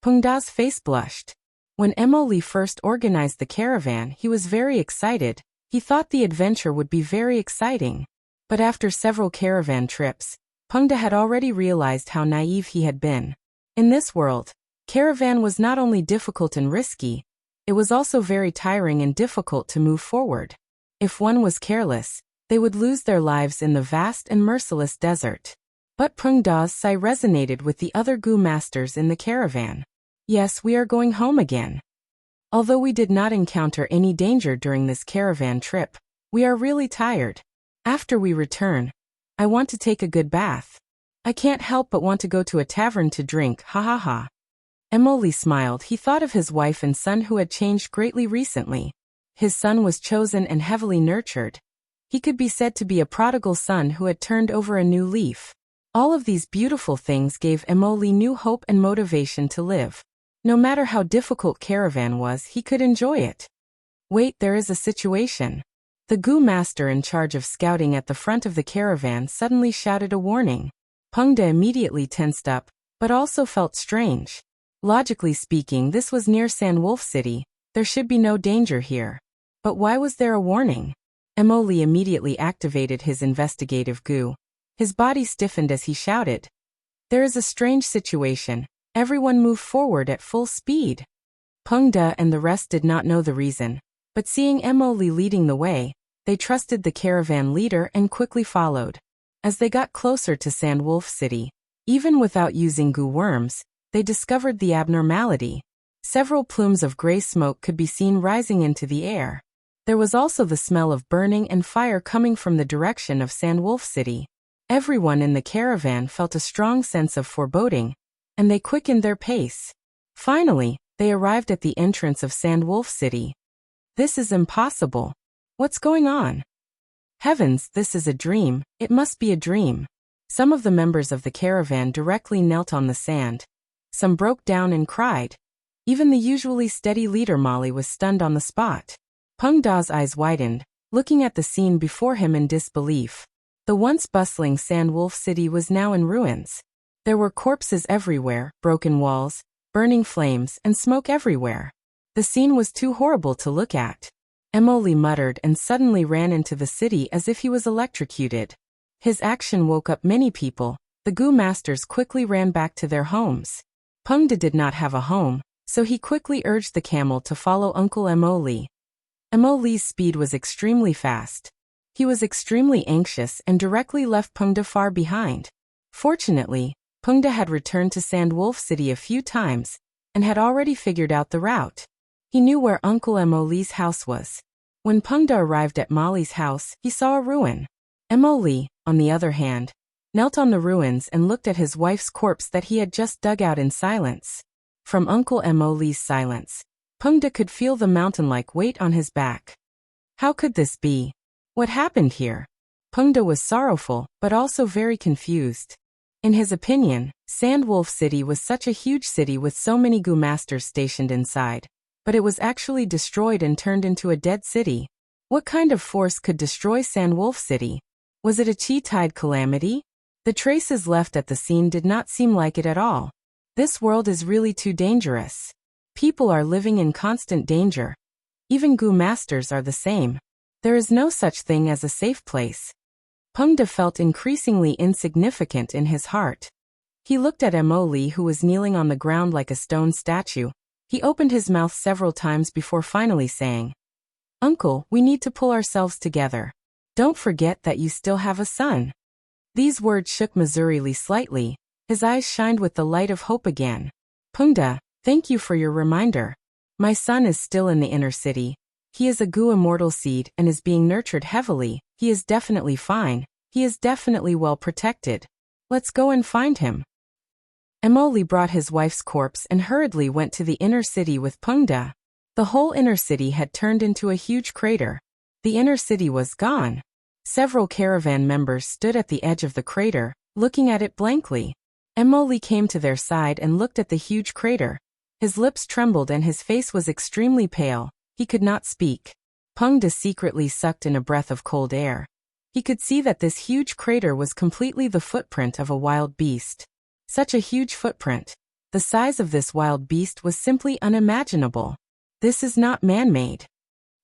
Pengde's face blushed. When Emoli first organized the caravan, he was very excited. He thought the adventure would be very exciting. But after several caravan trips, Pengde had already realized how naive he had been. In this world, caravan was not only difficult and risky, it was also very tiring and difficult to move forward. If one was careless, they would lose their lives in the vast and merciless desert. But Pengde's sigh resonated with the other Goo masters in the caravan. Yes, we are going home again. Although we did not encounter any danger during this caravan trip, we are really tired. After we return, I want to take a good bath. I can't help but want to go to a tavern to drink, ha ha ha. Emoli smiled. He thought of his wife and son who had changed greatly recently. His son was chosen and heavily nurtured. He could be said to be a prodigal son who had turned over a new leaf. All of these beautiful things gave Emoli new hope and motivation to live. No matter how difficult caravan was, he could enjoy it. Wait, there is a situation. The Goo master in charge of scouting at the front of the caravan suddenly shouted a warning. Pengde immediately tensed up, but also felt strange. Logically speaking, this was near Sand Wolf City. There should be no danger here. But why was there a warning? Emoli immediately activated his investigative goo. His body stiffened as he shouted. There is a strange situation. Everyone move forward at full speed. Pengde and the rest did not know the reason, but seeing Emoli leading the way, they trusted the caravan leader and quickly followed. As they got closer to Sand Wolf City, even without using goo worms, they discovered the abnormality. Several plumes of gray smoke could be seen rising into the air. There was also the smell of burning and fire coming from the direction of Sand Wolf City. Everyone in the caravan felt a strong sense of foreboding, and they quickened their pace. Finally, they arrived at the entrance of Sand Wolf City. This is impossible. What's going on? Heavens, this is a dream. It must be a dream. Some of the members of the caravan directly knelt on the sand. Some broke down and cried. Even the usually steady leader Molly was stunned on the spot. Pengde's eyes widened, looking at the scene before him in disbelief. The once bustling Sand Wolf City was now in ruins. There were corpses everywhere, broken walls, burning flames, and smoke everywhere. The scene was too horrible to look at. Emoli muttered and suddenly ran into the city as if he was electrocuted. His action woke up many people. The Goo masters quickly ran back to their homes. Pengde did not have a home, so he quickly urged the camel to follow Uncle Emoli. Emoli's speed was extremely fast. He was extremely anxious and directly left Pengde far behind. Fortunately, Pengde had returned to Sand Wolf City a few times, and had already figured out the route. He knew where Uncle Emoli's house was. When Pengde arrived at Molly's house, he saw a ruin. Emoli, on the other hand, knelt on the ruins and looked at his wife's corpse that he had just dug out in silence. From Uncle Emoli's silence, Pengde could feel the mountain-like weight on his back. How could this be? What happened here? Pengde was sorrowful, but also very confused. In his opinion, Sand Wolf City was such a huge city with so many Goo masters stationed inside, but it was actually destroyed and turned into a dead city. What kind of force could destroy Sand Wolf City? Was it a chi-tide calamity? The traces left at the scene did not seem like it at all. This world is really too dangerous. People are living in constant danger. Even Goo masters are the same. There is no such thing as a safe place. Pengde felt increasingly insignificant in his heart. He looked at Emoli, who was kneeling on the ground like a stone statue. He opened his mouth several times before finally saying, "Uncle, we need to pull ourselves together. Don't forget that you still have a son." These words shook Missouri slightly. His eyes shined with the light of hope again. "Pengde, thank you for your reminder. My son is still in the inner city. He is a goo immortal seed and is being nurtured heavily. He is definitely fine. He is definitely well protected. Let's go and find him. Emoli brought his wife's corpse and hurriedly went to the inner city with Pengda. The whole inner city had turned into a huge crater. The inner city was gone. Several caravan members stood at the edge of the crater, looking at it blankly. Emoli came to their side and looked at the huge crater. His lips trembled and his face was extremely pale. He could not speak. Pengda secretly sucked in a breath of cold air. He could see that this huge crater was completely the footprint of a wild beast. Such a huge footprint. The size of this wild beast was simply unimaginable. This is not man-made.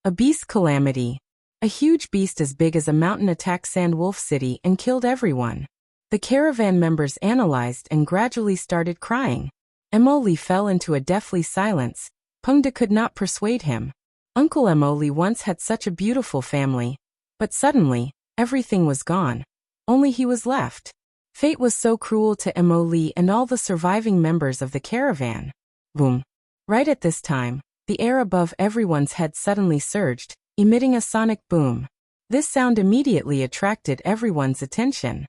A beast calamity. A huge beast as big as a mountain attacked Sandwolf City and killed everyone. The caravan members analyzed and gradually started crying. Emoli fell into a deathly silence. Pengda could not persuade him. Uncle Emoli once had such a beautiful family. But suddenly, everything was gone. Only he was left. Fate was so cruel to Emoli and all the surviving members of the caravan. Boom. Right at this time, the air above everyone's head suddenly surged, emitting a sonic boom. This sound immediately attracted everyone's attention.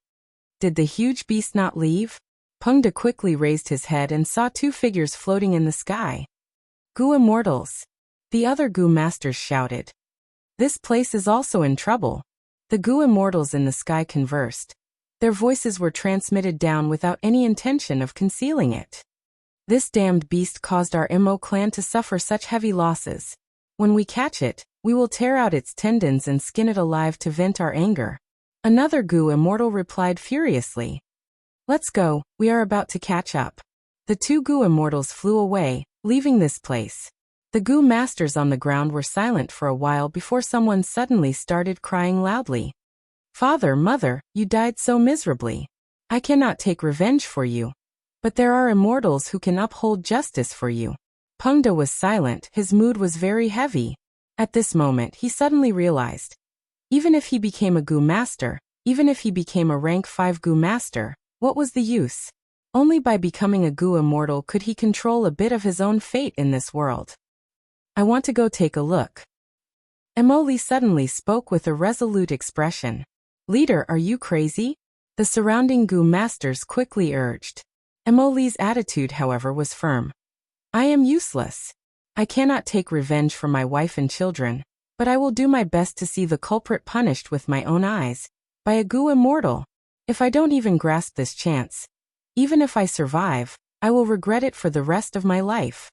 Did the huge beast not leave? Pengda quickly raised his head and saw two figures floating in the sky. Goo Immortals. The other Goo Masters shouted. This place is also in trouble. The Goo Immortals in the sky conversed. Their voices were transmitted down without any intention of concealing it. This damned beast caused our Imo clan to suffer such heavy losses. When we catch it, we will tear out its tendons and skin it alive to vent our anger. Another Goo Immortal replied furiously. Let's go, we are about to catch up. The two Goo Immortals flew away, leaving this place. The Goo Masters on the ground were silent for a while before someone suddenly started crying loudly. Father, mother, you died so miserably. I cannot take revenge for you. But there are immortals who can uphold justice for you. Pengda was silent, his mood was very heavy. At this moment he suddenly realized. Even if he became a Goo Master, even if he became a rank 5 Goo Master, what was the use? Only by becoming a Goo Immortal could he control a bit of his own fate in this world. I want to go take a look. Emoli suddenly spoke with a resolute expression. Leader, are you crazy? The surrounding Goo Masters quickly urged. Emoli's attitude, however, was firm. I am useless. I cannot take revenge for my wife and children, but I will do my best to see the culprit punished with my own eyes, by a Goo Immortal. If I don't even grasp this chance, even if I survive, I will regret it for the rest of my life.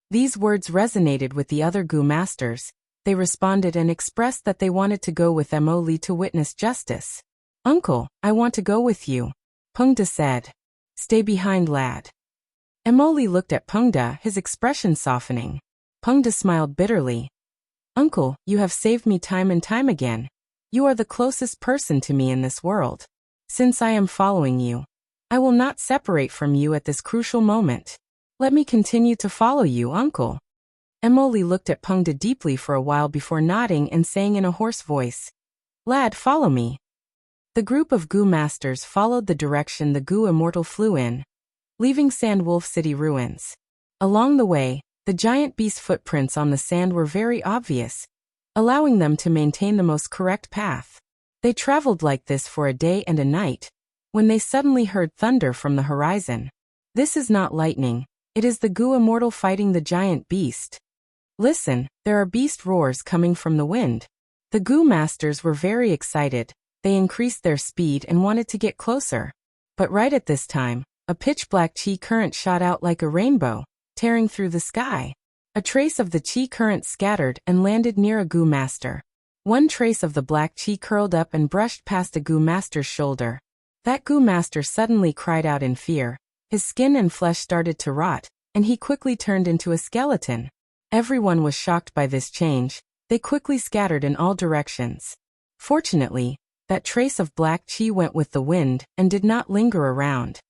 These words resonated with the other Goo Masters. They responded and expressed that they wanted to go with Emoli to witness justice. Uncle, I want to go with you. Pengda said. Stay behind, lad. Emoli looked at Pengda, his expression softening. Pengda smiled bitterly. Uncle, you have saved me time and time again. You are the closest person to me in this world. Since I am following you, I will not separate from you at this crucial moment. Let me continue to follow you, uncle. Emoli looked at Pengda deeply for a while before nodding and saying in a hoarse voice, Lad, follow me. The group of Goo Masters followed the direction the Goo Immortal flew in, leaving Sandwolf City ruins. Along the way, the giant beast footprints on the sand were very obvious, allowing them to maintain the most correct path. They traveled like this for a day and a night, when they suddenly heard thunder from the horizon. This is not lightning, it is the Goo Immortal fighting the giant beast. Listen, there are beast roars coming from the wind. The Goo Masters were very excited. They increased their speed and wanted to get closer. But right at this time, a pitch-black chi current shot out like a rainbow, tearing through the sky. A trace of the chi current scattered and landed near a Goo Master. One trace of the black chi curled up and brushed past a Goo Master's shoulder. That Goo Master suddenly cried out in fear. His skin and flesh started to rot, and he quickly turned into a skeleton. Everyone was shocked by this change. They quickly scattered in all directions. Fortunately, that trace of black chi went with the wind and did not linger around.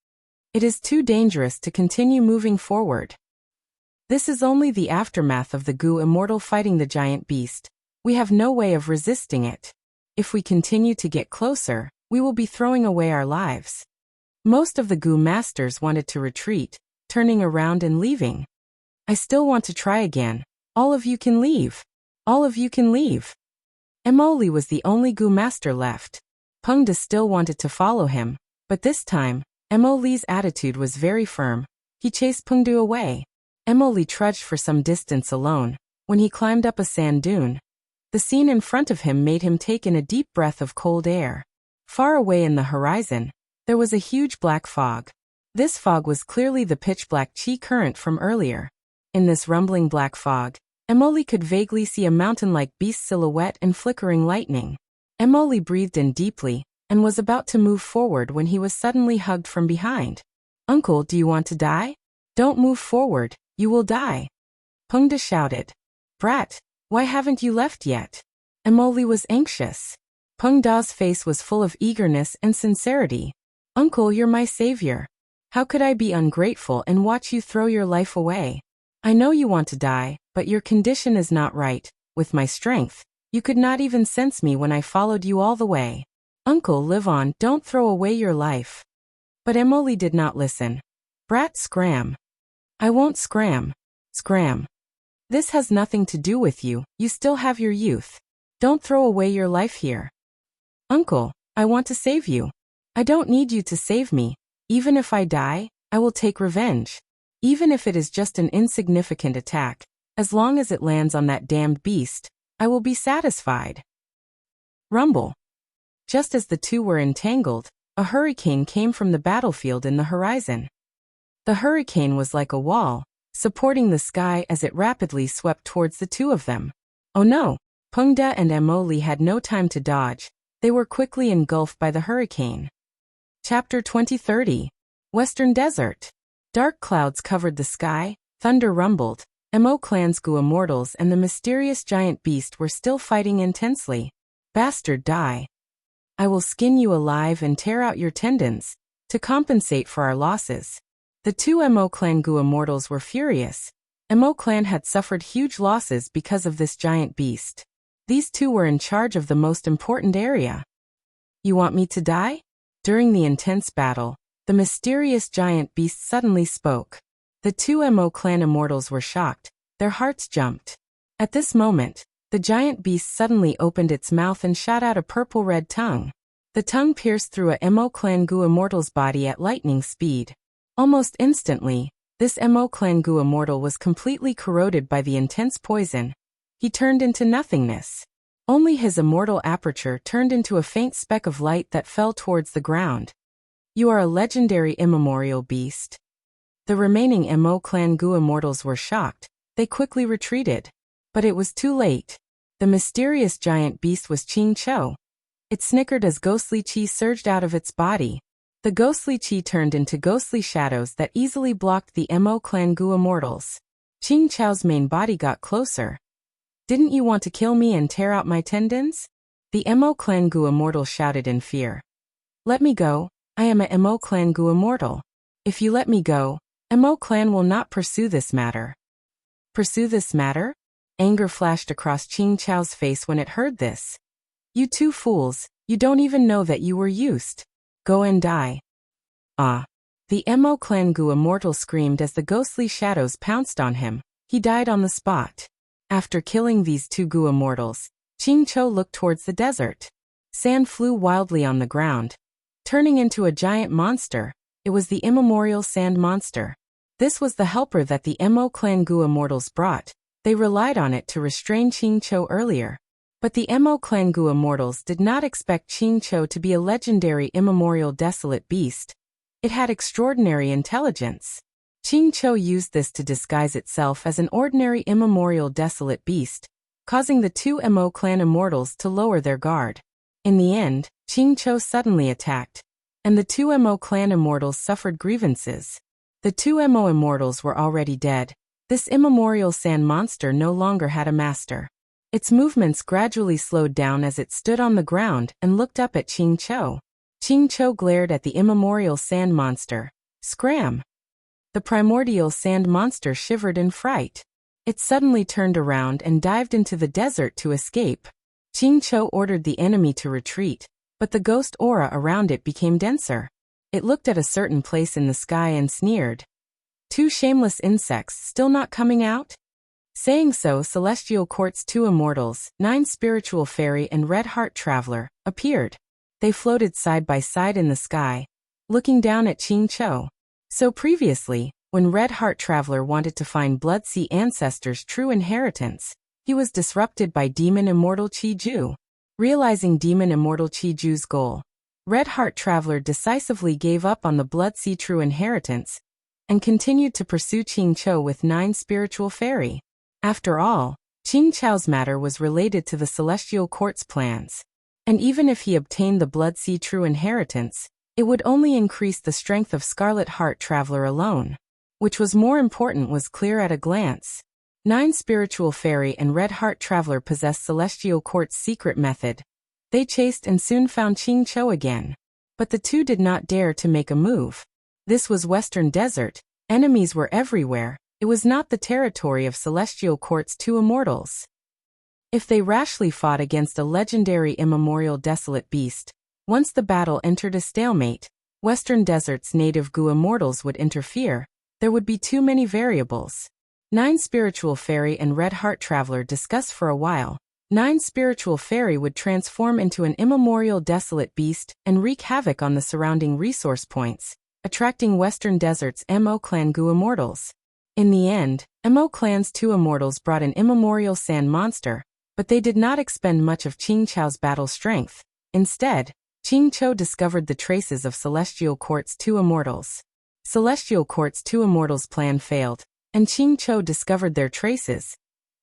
It is too dangerous to continue moving forward. This is only the aftermath of the Goo Immortal fighting the giant beast. We have no way of resisting it. If we continue to get closer, we will be throwing away our lives. Most of the Goo Masters wanted to retreat, turning around and leaving. I still want to try again, All of you can leave. All of you can leave. Emoli was the only Gu master left. Pengde still wanted to follow him, but this time, Emoli's attitude was very firm. He chased Pengde away. Emoli trudged for some distance alone. When he climbed up a sand dune, the scene in front of him made him take in a deep breath of cold air. Far away in the horizon, there was a huge black fog. This fog was clearly the pitch-black chi current from earlier. In this rumbling black fog, Emoli could vaguely see a mountain-like beast silhouette and flickering lightning. Emoli breathed in deeply, and was about to move forward when he was suddenly hugged from behind. "Uncle, do you want to die? Don't move forward, you will die." Pengde shouted. "Brat, why haven't you left yet?" Emoli was anxious. Pengde's face was full of eagerness and sincerity. "Uncle, you're my savior. How could I be ungrateful and watch you throw your life away? I know you want to die, but your condition is not right. With my strength, you could not even sense me when I followed you all the way. Uncle, live on, don't throw away your life." But Emoli did not listen. "Brat, scram." "I won't scram. Scram. This has nothing to do with you, you still have your youth. Don't throw away your life here." "Uncle, I want to save you. I don't need you to save me. Even if I die, I will take revenge. Even if it is just an insignificant attack, as long as it lands on that damned beast, I will be satisfied." Rumble. Just as the two were entangled, a hurricane came from the battlefield in the horizon. The hurricane was like a wall, supporting the sky as it rapidly swept towards the two of them. Oh no! Pengde and Emoli had no time to dodge. They were quickly engulfed by the hurricane. Chapter 2030. Western Desert. Dark clouds covered the sky, thunder rumbled, Emo clan's Gu immortals and the mysterious giant beast were still fighting intensely. "Bastard, die. I will skin you alive and tear out your tendons, to compensate for our losses." The two Emo clan Gu immortals were furious. Emo clan had suffered huge losses because of this giant beast. These two were in charge of the most important area. "You want me to die?" During the intense battle, the mysterious giant beast suddenly spoke. The two Emo clan immortals were shocked. Their hearts jumped. At this moment, the giant beast suddenly opened its mouth and shot out a purple-red tongue. The tongue pierced through a Emo clan Gu immortal's body at lightning speed. Almost instantly, this Emo clan Gu immortal was completely corroded by the intense poison. He turned into nothingness. Only his immortal aperture turned into a faint speck of light that fell towards the ground. "You are a legendary immemorial beast." The remaining Emo clan Gu immortals were shocked. They quickly retreated. But it was too late. The mysterious giant beast was Ching Cho. It snickered as ghostly chi surged out of its body. The ghostly chi turned into ghostly shadows that easily blocked the Emo clan Gu immortals. Ching Cho's main body got closer. "Didn't you want to kill me and tear out my tendons?" The Emo clan Gu immortal shouted in fear. "Let me go, I am a Emo clan Gu immortal. If you let me go, Emo clan will not pursue this matter." "Pursue this matter?" Anger flashed across Ching Cho's face when it heard this. "You two fools, you don't even know that you were used. Go and die." "Ah!" The Emo clan Gu immortal screamed as the ghostly shadows pounced on him. He died on the spot. After killing these two Gu immortals, Ching Cho looked towards the desert. Sand flew wildly on the ground, turning into a giant monster. It was the immemorial sand monster. This was the helper that the Emo clan Gu immortals brought. They relied on it to restrain Ching Cho earlier. But the Emo clan Gu immortals did not expect Ching Cho to be a legendary immemorial desolate beast. It had extraordinary intelligence. Ching Cho used this to disguise itself as an ordinary immemorial desolate beast, causing the two Emo clan immortals to lower their guard. In the end, Ching Cho suddenly attacked, and the two Emo clan immortals suffered grievances. The two Emo immortals were already dead. This immemorial sand monster no longer had a master. Its movements gradually slowed down as it stood on the ground and looked up at Ching Cho. Ching Cho glared at the immemorial sand monster. "Scram!" The primordial sand monster shivered in fright. It suddenly turned around and dived into the desert to escape. Ching Cho ordered the enemy to retreat, but the ghost aura around it became denser. It looked at a certain place in the sky and sneered. "Two shameless insects still not coming out? Saying so, celestial court's two immortals, Nine Spiritual Fairy and Red Heart Traveler, appeared. They floated side by side in the sky, looking down at Ching Cho. So previously, when Red Heart Traveler wanted to find Blood Sea ancestors' true inheritance, he was disrupted by Demon Immortal Chi Ju. Realizing Demon Immortal Chi Ju's goal, Red Heart Traveler decisively gave up on the Blood Sea true inheritance and continued to pursue Ching Cho with Nine Spiritual Fairy. After all, Ching Cho's matter was related to the Celestial Court's plans, and even if he obtained the Blood Sea true inheritance, it would only increase the strength of Scarlet Heart Traveler alone. Which was more important was clear at a glance. Nine Spiritual Fairy and Red Heart Traveler possessed Celestial Court's secret method. They chased and soon found Ching Cho again. But the two did not dare to make a move. This was Western Desert. Enemies were everywhere. It was not the territory of Celestial Court's two immortals. If they rashly fought against a legendary immemorial desolate beast, once the battle entered a stalemate, Western Desert's native Gu immortals would interfere. There would be too many variables. Nine Spiritual Fairy and Red Heart Traveler discussed for a while. Nine Spiritual Fairy would transform into an immemorial desolate beast and wreak havoc on the surrounding resource points, attracting Western Desert's Mo Clan Gu immortals. In the end, Mo Clan's two immortals brought an immemorial sand monster, but they did not expend much of Ching Cho's battle strength. Instead, Ching Cho discovered the traces of Celestial Court's two immortals. Celestial Court's two immortals' plan failed, and Ching Cho discovered their traces.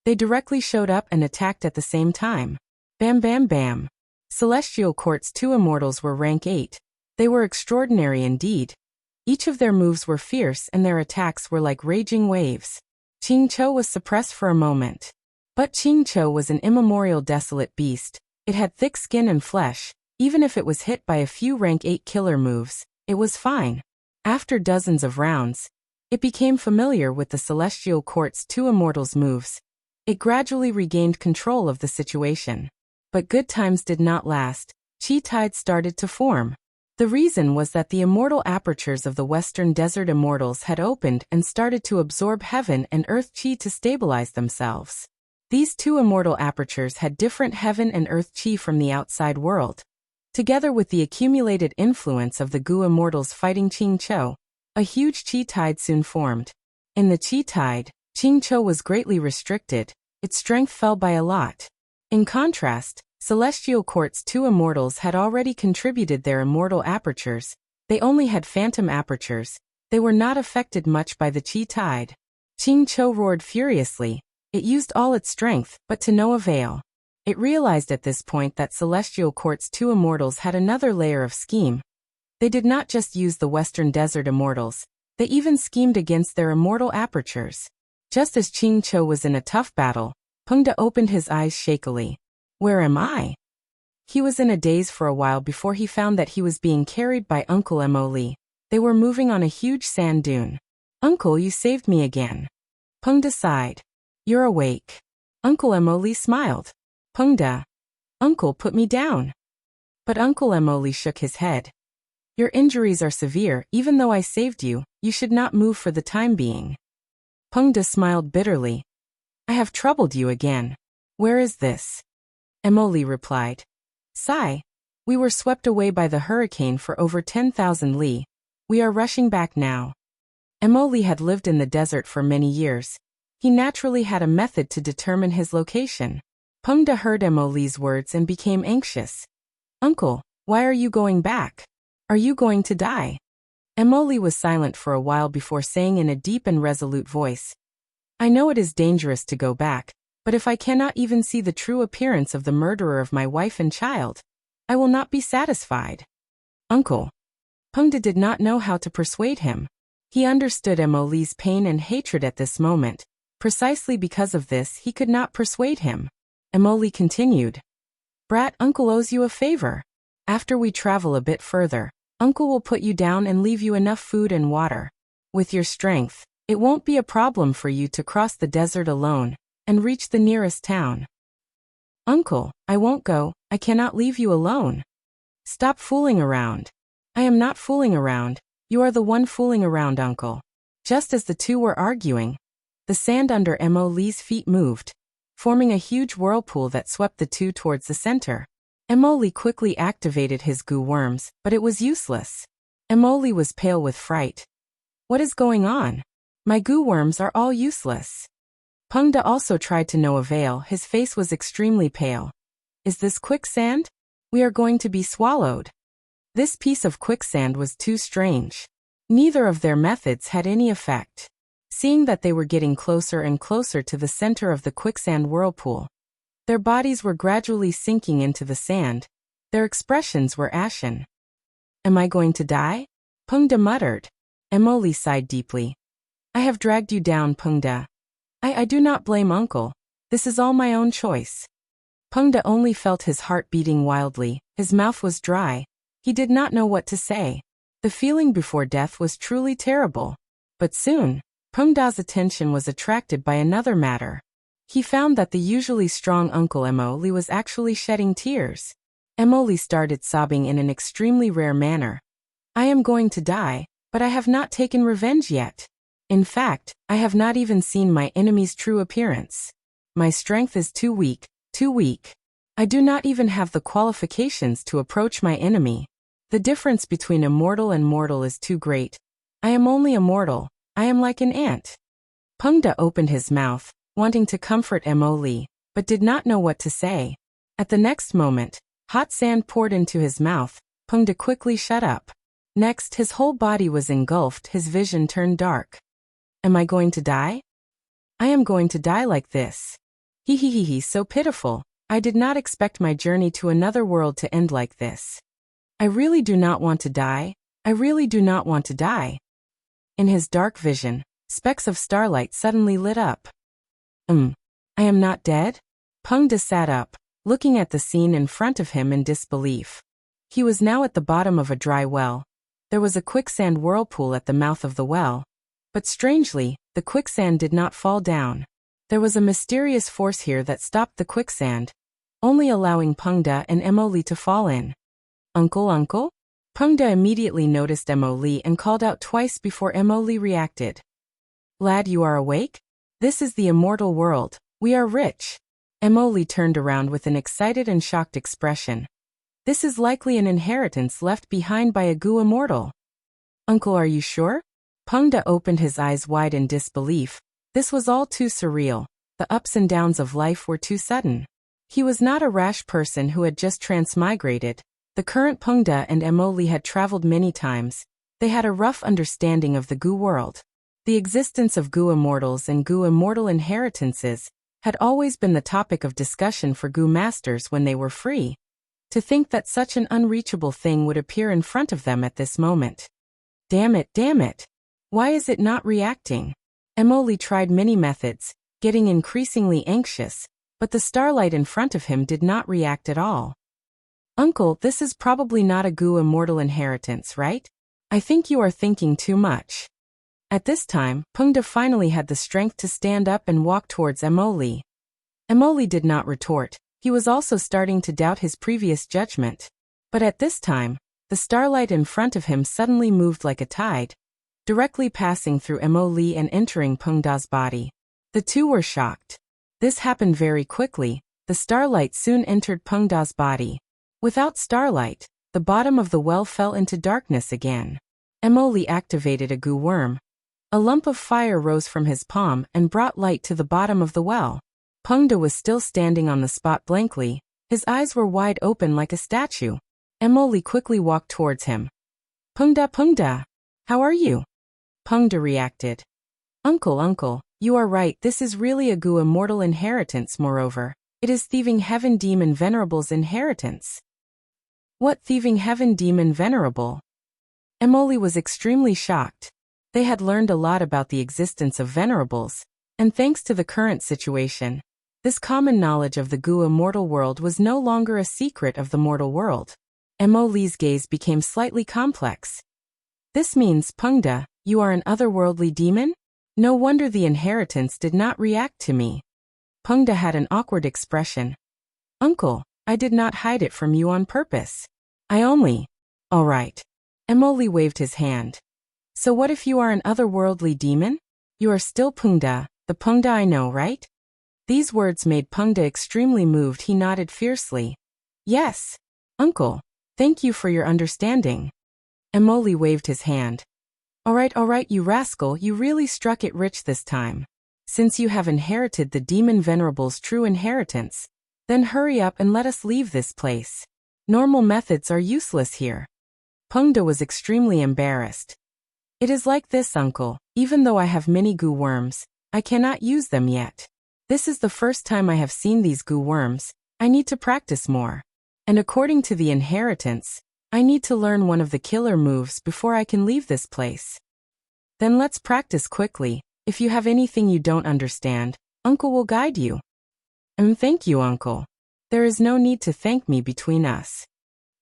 They directly showed up and attacked at the same time. Bam bam bam. Celestial Court's two immortals were rank 8. They were extraordinary indeed. Each of their moves were fierce and their attacks were like raging waves. Ching Cho was suppressed for a moment. But Ching Cho was an immemorial desolate beast. It had thick skin and flesh. Even if it was hit by a few rank 8 killer moves, it was fine. After dozens of rounds, it became familiar with the Celestial Court's two immortals' moves. It gradually regained control of the situation. But good times did not last. Chi tides started to form. The reason was that the immortal apertures of the Western Desert Immortals had opened and started to absorb heaven and earth chi to stabilize themselves. These two immortal apertures had different heaven and earth chi from the outside world. Together with the accumulated influence of the Gu immortals fighting Ching Cho, a huge chi tide soon formed. In the chi tide, Ching Cho was greatly restricted. Its strength fell by a lot. In contrast, Celestial Court's two immortals had already contributed their immortal apertures. They only had phantom apertures. They were not affected much by the chi tide. Ching Cho roared furiously. It used all its strength, but to no avail. It realized at this point that Celestial Court's two immortals had another layer of scheme. They did not just use the Western Desert Immortals. They even schemed against their immortal apertures. Just as Ching Cho was in a tough battle, Pengde opened his eyes shakily. Where am I? He was in a daze for a while before he found that he was being carried by Uncle Mo Li. They were moving on a huge sand dune. Uncle, you saved me again. Pengde sighed. You're awake. Uncle Mo Li smiled. Pengde. Uncle put me down. But Uncle Mo Li shook his head. Your injuries are severe. Even though I saved you, you should not move for the time being. Pengde smiled bitterly. I have troubled you again. Where is this? Mo Li replied. Sigh. We were swept away by the hurricane for over 10,000 li. We are rushing back now. Mo Li had lived in the desert for many years. He naturally had a method to determine his location. Pengde heard Mo Li's words and became anxious. Uncle, why are you going back? Are you going to die? Mo Li was silent for a while before saying in a deep and resolute voice. I know it is dangerous to go back, but if I cannot even see the true appearance of the murderer of my wife and child, I will not be satisfied. Uncle. Pengde did not know how to persuade him. He understood Mo Li's pain and hatred at this moment. Precisely because of this, he could not persuade him. Mo Li continued. Brat, Uncle owes you a favor. After we travel a bit further, Uncle will put you down and leave you enough food and water. With your strength, it won't be a problem for you to cross the desert alone and reach the nearest town. Uncle, I won't go. I cannot leave you alone. Stop fooling around. I am not fooling around. You are the one fooling around, Uncle. Just as the two were arguing, The sand under Mo Lee's feet moved, forming a huge whirlpool that swept the two towards the center. Mo Lee quickly activated his goo worms, but it was useless. Mo Lee was pale with fright. What is going on? My goo worms are all useless. Pengda also tried to no avail. His face was extremely pale. Is this quicksand? We are going to be swallowed. This piece of quicksand was too strange. Neither of their methods had any effect. Seeing that they were getting closer and closer to the center of the quicksand whirlpool, their bodies were gradually sinking into the sand. Their expressions were ashen. Am I going to die? Pengda muttered. Mo Lee sighed deeply. I have dragged you down, Pengda. I do not blame uncle. This is all my own choice. Pengda only felt his heart beating wildly. His mouth was dry. He did not know what to say. The feeling before death was truly terrible. But soon, Pengda's attention was attracted by another matter. He found that the usually strong Uncle Mo Lee was actually shedding tears. Mo Lee started sobbing in an extremely rare manner. I am going to die, but I have not taken revenge yet. In fact, I have not even seen my enemy's true appearance. My strength is too weak, too weak. I do not even have the qualifications to approach my enemy. The difference between immortal and mortal is too great. I am only a mortal. I am like an ant. Pengda opened his mouth, wanting to comfort Mo Lee, but did not know what to say. At the next moment, hot sand poured into his mouth. Pengda quickly shut up. Next, his whole body was engulfed. His vision turned dark. Am I going to die? I am going to die like this. He, so pitiful. I did not expect my journey to another world to end like this. I really do not want to die. I really do not want to die. In his dark vision, specks of starlight suddenly lit up. I am not dead? Pengda sat up, looking at the scene in front of him in disbelief. He was now at the bottom of a dry well. There was a quicksand whirlpool at the mouth of the well. But strangely, the quicksand did not fall down. There was a mysterious force here that stopped the quicksand, only allowing Pengda and Mo Lee to fall in. Uncle? Pengda immediately noticed Mo Lee and called out twice before Mo Lee reacted. Lad, you are awake? This is the immortal world. We are rich. Mo Lee turned around with an excited and shocked expression. This is likely an inheritance left behind by a goo immortal. Uncle, are you sure? Pengda opened his eyes wide in disbelief. This was all too surreal. The ups and downs of life were too sudden. He was not a rash person who had just transmigrated. The current Pengda and Mo Lee had traveled many times. They had a rough understanding of the goo world. The existence of goo immortals and goo immortal inheritances had always been the topic of discussion for goo masters when they were free. To think that such an unreachable thing would appear in front of them at this moment. Damn it. Why is it not reacting? Mo Lee tried many methods, getting increasingly anxious, but the starlight in front of him did not react at all. Uncle, this is probably not a goo immortal inheritance, right? I think you are thinking too much. At this time, Pengda finally had the strength to stand up and walk towards Mo Lee. Mo Lee did not retort. He was also starting to doubt his previous judgment. But at this time, the starlight in front of him suddenly moved like a tide, directly passing through Mo Lee and entering Pengda's body. The two were shocked. This happened very quickly. The starlight soon entered Pengda's body. Without starlight, the bottom of the well fell into darkness again. Mo Lee activated a goo worm. A lump of fire rose from his palm and brought light to the bottom of the well. Pengda was still standing on the spot blankly. His eyes were wide open like a statue. Mo Lee quickly walked towards him. Pengda, how are you? Pengda reacted. Uncle, you are right, this is really a goo immortal inheritance. Moreover, it is Thieving Heaven Demon Venerable's inheritance. What Thieving Heaven Demon Venerable? Mo Lee was extremely shocked. They had learned a lot about the existence of venerables, and thanks to the current situation, this common knowledge of the goo immortal world was no longer a secret of the mortal world. Mo Lee's gaze became slightly complex. This means, Pengda, you are an otherworldly demon? No wonder the inheritance did not react to me. Pengda had an awkward expression. Uncle, I did not hide it from you on purpose. All right. Mo Lee waved his hand. So what if you are an otherworldly demon? You are still Pengda, The Pengda I know, right? These words made Pengda extremely moved. He nodded fiercely. Yes, uncle. Thank you for your understanding. Emoli waved his hand. All right, you rascal, you really struck it rich this time. Since you have inherited the demon venerable's true inheritance, then hurry up and let us leave this place. Normal methods are useless here. Pengda was extremely embarrassed. It is like this, uncle. Even though I have many goo worms, I cannot use them yet. This is the first time I have seen these goo worms. I need to practice more. And according to the inheritance, I need to learn one of the killer moves before I can leave this place. Then let's practice quickly. If you have anything you don't understand, uncle will guide you. Thank you, uncle. There is no need to thank me between us.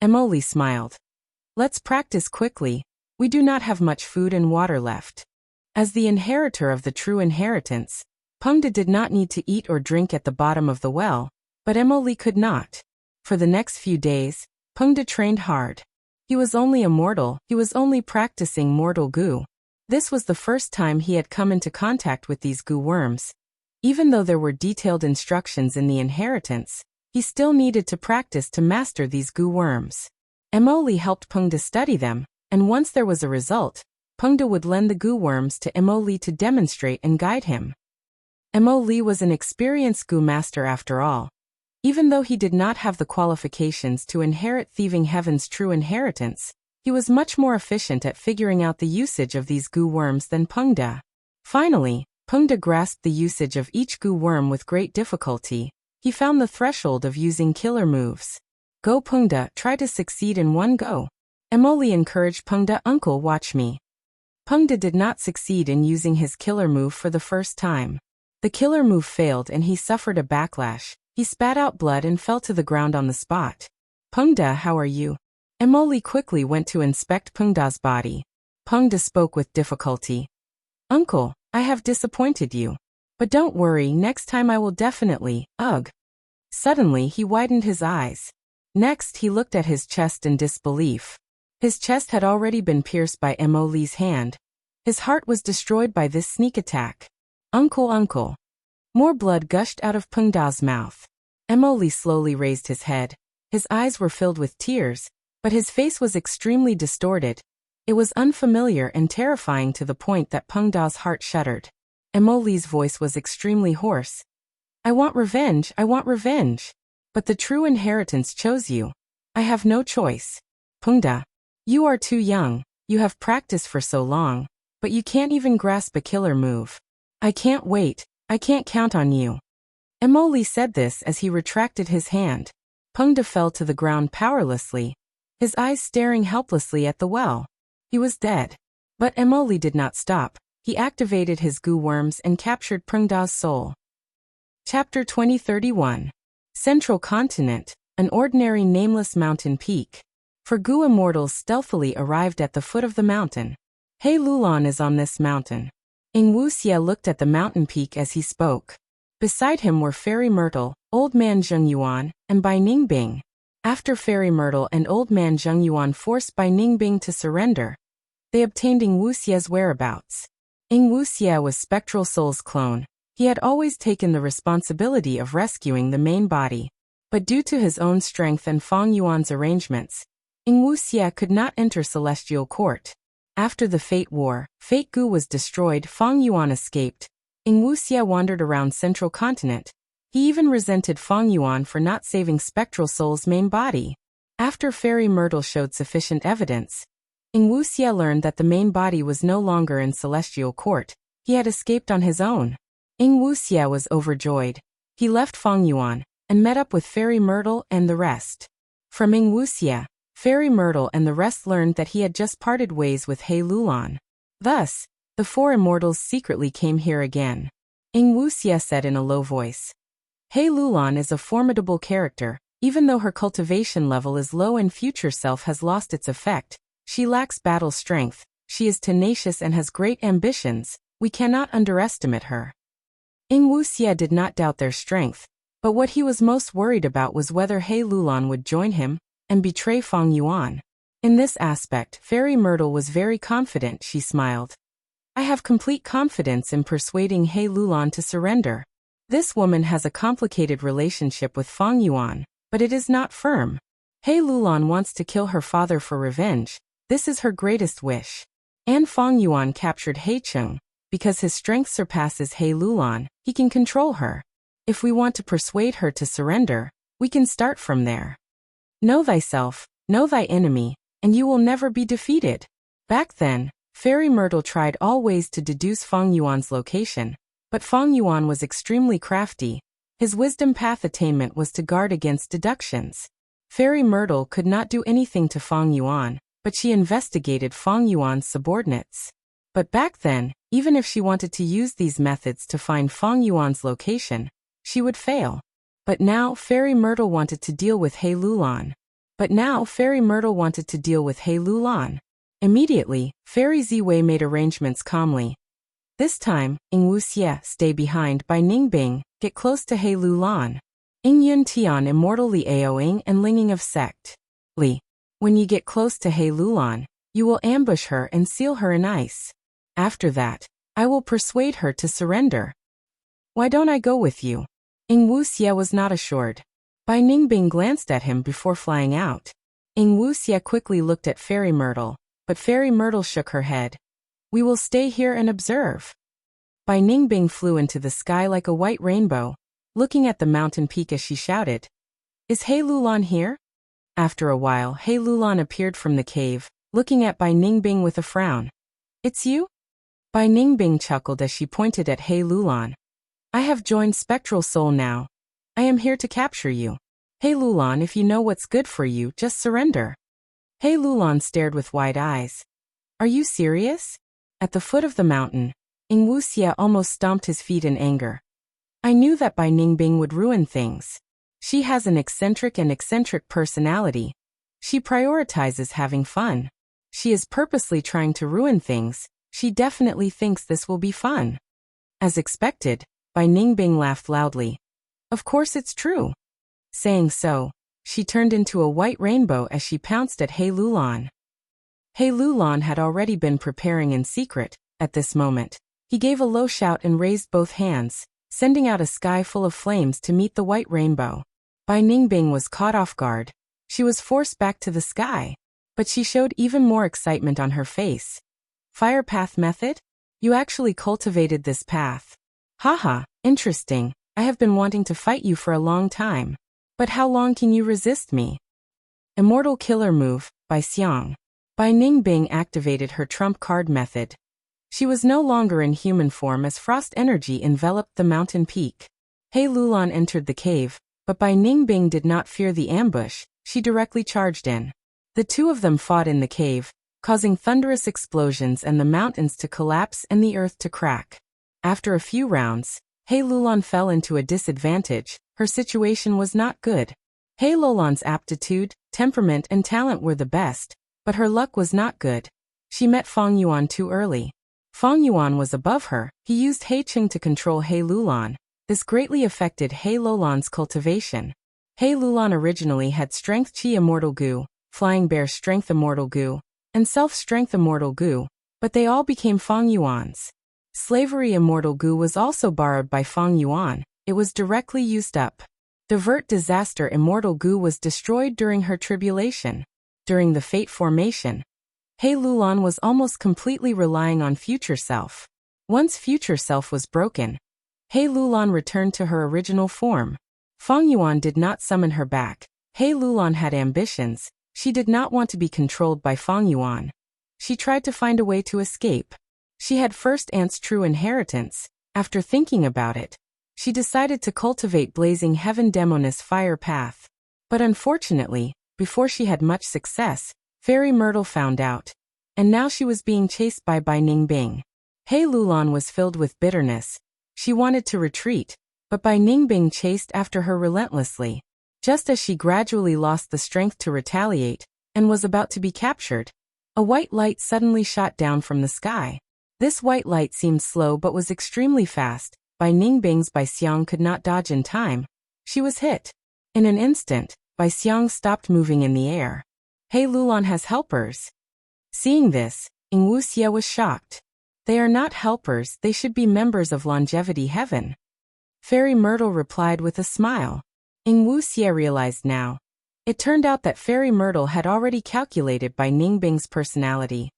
Emoli smiled. Let's practice quickly. We do not have much food and water left. As the inheritor of the true inheritance, Pengda did not need to eat or drink at the bottom of the well, but Emoli could not. For the next few days, Pengda trained hard. He was only a mortal, he was only practicing mortal goo. This was the first time he had come into contact with these goo worms. Even though there were detailed instructions in the inheritance, he still needed to practice to master these goo worms. Emoli helped Pengda study them, and once there was a result, Pengda would lend the goo worms to Emoli to demonstrate and guide him. Emoli was an experienced goo master after all. Even though he did not have the qualifications to inherit Thieving Heaven's true inheritance, he was much more efficient at figuring out the usage of these goo worms than Pengda. Finally, Pengda grasped the usage of each goo worm with great difficulty. He found the threshold of using killer moves. Go Pengda, try to succeed in one go. Emoli encouraged Pengda, uncle, watch me. Pengda did not succeed in using his killer move for the first time. The killer move failed and he suffered a backlash. He spat out blood and fell to the ground on the spot. Pengda, how are you? Emoli quickly went to inspect Pengda's body. Pengda spoke with difficulty. Uncle, I have disappointed you. But don't worry, next time I will definitely, ugh. Suddenly he widened his eyes. Next he looked at his chest in disbelief. His chest had already been pierced by Emoli's hand. His heart was destroyed by this sneak attack. Uncle. More blood gushed out of Pengda's mouth. Emoli slowly raised his head. His eyes were filled with tears, but his face was extremely distorted. It was unfamiliar and terrifying to the point that Pengda's heart shuddered. Emoli's voice was extremely hoarse. I want revenge. But the true inheritance chose you. I have no choice. Pengda, you are too young. You have practiced for so long, but you can't even grasp a killer move. I can't wait. I can't count on you. Emoli said this as he retracted his hand. Pengda fell to the ground powerlessly, his eyes staring helplessly at the well. He was dead. But Emoli did not stop. He activated his goo worms and captured Pengda's soul. Chapter 2031. Central Continent, an ordinary nameless mountain peak. For goo immortals stealthily arrived at the foot of the mountain. He Lulan is on this mountain. Ing Wuxia looked at the mountain peak as he spoke. Beside him were Fairy Myrtle, Old Man Zheng Yuan, and Bai Ningbing. After Fairy Myrtle and Old Man Zheng Yuan forced Bai Ningbing to surrender, they obtained Ing Wuxia's whereabouts. Ing Wuxia was Spectral Soul's clone. He had always taken the responsibility of rescuing the main body. But due to his own strength and Fang Yuan's arrangements, Ing Wuxia could not enter Celestial Court. After the Fate War, Fate Gu was destroyed, Fang Yuan escaped. Ing Wuxia wandered around Central Continent. He even resented Fang Yuan for not saving Spectral Soul's main body. After Fairy Myrtle showed sufficient evidence, Ing Wuxia learned that the main body was no longer in Celestial Court. He had escaped on his own. Ing Wuxia was overjoyed. He left Fang Yuan and met up with Fairy Myrtle and the rest. From Ing Wuxia, Fairy Myrtle and the rest learned that he had just parted ways with He Lulan. Thus, the four immortals secretly came here again. Ing Wuxia said in a low voice. He Lulan is a formidable character. Even though her cultivation level is low and future self has lost its effect, she lacks battle strength. She is tenacious and has great ambitions. We cannot underestimate her. Ing Wuxia did not doubt their strength, but what he was most worried about was whether He Lulan would join him and betray Fang Yuan. In this aspect, Fairy Myrtle was very confident. She smiled. I have complete confidence in persuading He Lulan to surrender. This woman has a complicated relationship with Fang Yuan, but it is not firm. He Lulan wants to kill her father for revenge. This is her greatest wish. And Fang Yuan captured He Cheng. Because his strength surpasses He Lulan, he can control her. If we want to persuade her to surrender, we can start from there. Know thyself, know thy enemy, and you will never be defeated. Back then, Fairy Myrtle tried all ways to deduce Fang Yuan's location, but Fang Yuan was extremely crafty. His wisdom path attainment was to guard against deductions. Fairy Myrtle could not do anything to Fang Yuan, but she investigated Fang Yuan's subordinates. But back then, even if she wanted to use these methods to find Fang Yuan's location, she would fail. But now Fairy Myrtle wanted to deal with He Lulan. Immediately, Fairy Ziwei made arrangements calmly. This time, Ing Wuxie, stay behind by Ningbing, get close to He Lulan. Ing Yun Tian immortal Li Aoing and Linging of Sect. Li. When you get close to He Lulan, you will ambush her and seal her in ice. After that, I will persuade her to surrender. Why don't I go with you? Ing Wuxie was not assured. Bai Ningbing glanced at him before flying out. Ing Wuxie quickly looked at Fairy Myrtle, but Fairy Myrtle shook her head. We will stay here and observe. Bai Ningbing flew into the sky like a white rainbow, looking at the mountain peak as she shouted. Is He Lulan here? After a while, He Lulan appeared from the cave, looking at Bai Ningbing with a frown. It's you? Bai Ningbing chuckled as she pointed at He Lulan. I have joined Spectral Soul now. I am here to capture you. He Lulan, if you know what's good for you, just surrender. He Lulan stared with wide eyes. Are you serious? At the foot of the mountain, Ing Wuxie almost stomped his feet in anger. I knew that Bai Ningbing would ruin things. She has an eccentric personality. She prioritizes having fun. She is purposely trying to ruin things. She definitely thinks this will be fun. As expected, Bai Ningbing laughed loudly. Of course it's true. Saying so, she turned into a white rainbow as she pounced at He Lulan. He Lulan had already been preparing in secret. At this moment, he gave a low shout and raised both hands, sending out a sky full of flames to meet the white rainbow. Bai Ningbing was caught off guard. She was forced back to the sky, but she showed even more excitement on her face. Fire path method? You actually cultivated this path. Haha, interesting. I have been wanting to fight you for a long time. But how long can you resist me? Immortal Killer Move, by Xiang. Bai Ningbing activated her trump card method. She was no longer in human form as frost energy enveloped the mountain peak. He Lulan entered the cave, but Bai Ningbing did not fear the ambush. She directly charged in. The two of them fought in the cave, causing thunderous explosions and the mountains to collapse and the earth to crack. After a few rounds, He Lulan fell into a disadvantage. Her situation was not good. He Lulan's aptitude, temperament and talent were the best, but her luck was not good. She met Fang Yuan too early. Fang Yuan was above her. He used He Cheng to control He Lulan. This greatly affected He Lulan's cultivation. He Lulan originally had Strength Chi Immortal Gu, Flying Bear Strength Immortal Gu, and Self-Strength Immortal Gu, but they all became Fang Yuan's. Slavery Immortal Gu was also borrowed by Fang Yuan. It was directly used up. Divert Disaster Immortal Gu was destroyed during her tribulation. During the Fate formation, He Lulan was almost completely relying on Future Self. Once Future Self was broken, He Lulan returned to her original form. Fang Yuan did not summon her back. He Lulan had ambitions. She did not want to be controlled by Fang Yuan. She tried to find a way to escape. She had first Ant's true inheritance. After thinking about it, she decided to cultivate Blazing Heaven Demoness Fire Path. But unfortunately, before she had much success, Fairy Myrtle found out. And now she was being chased by Bai Ningbing. He Lulan was filled with bitterness. She wanted to retreat, but Bai Ningbing chased after her relentlessly. Just as she gradually lost the strength to retaliate, and was about to be captured, a white light suddenly shot down from the sky. This white light seemed slow but was extremely fast. Bai Ningbing's Bai Xiang could not dodge in time. She was hit. In an instant, Bai Xiang stopped moving in the air. He Lulan has helpers. Seeing this, Ing Wuxie was shocked. They are not helpers, they should be members of longevity heaven. Fairy Myrtle replied with a smile. Ing Wuxie realized now. It turned out that Fairy Myrtle had already calculated Bai Ningbing's personality.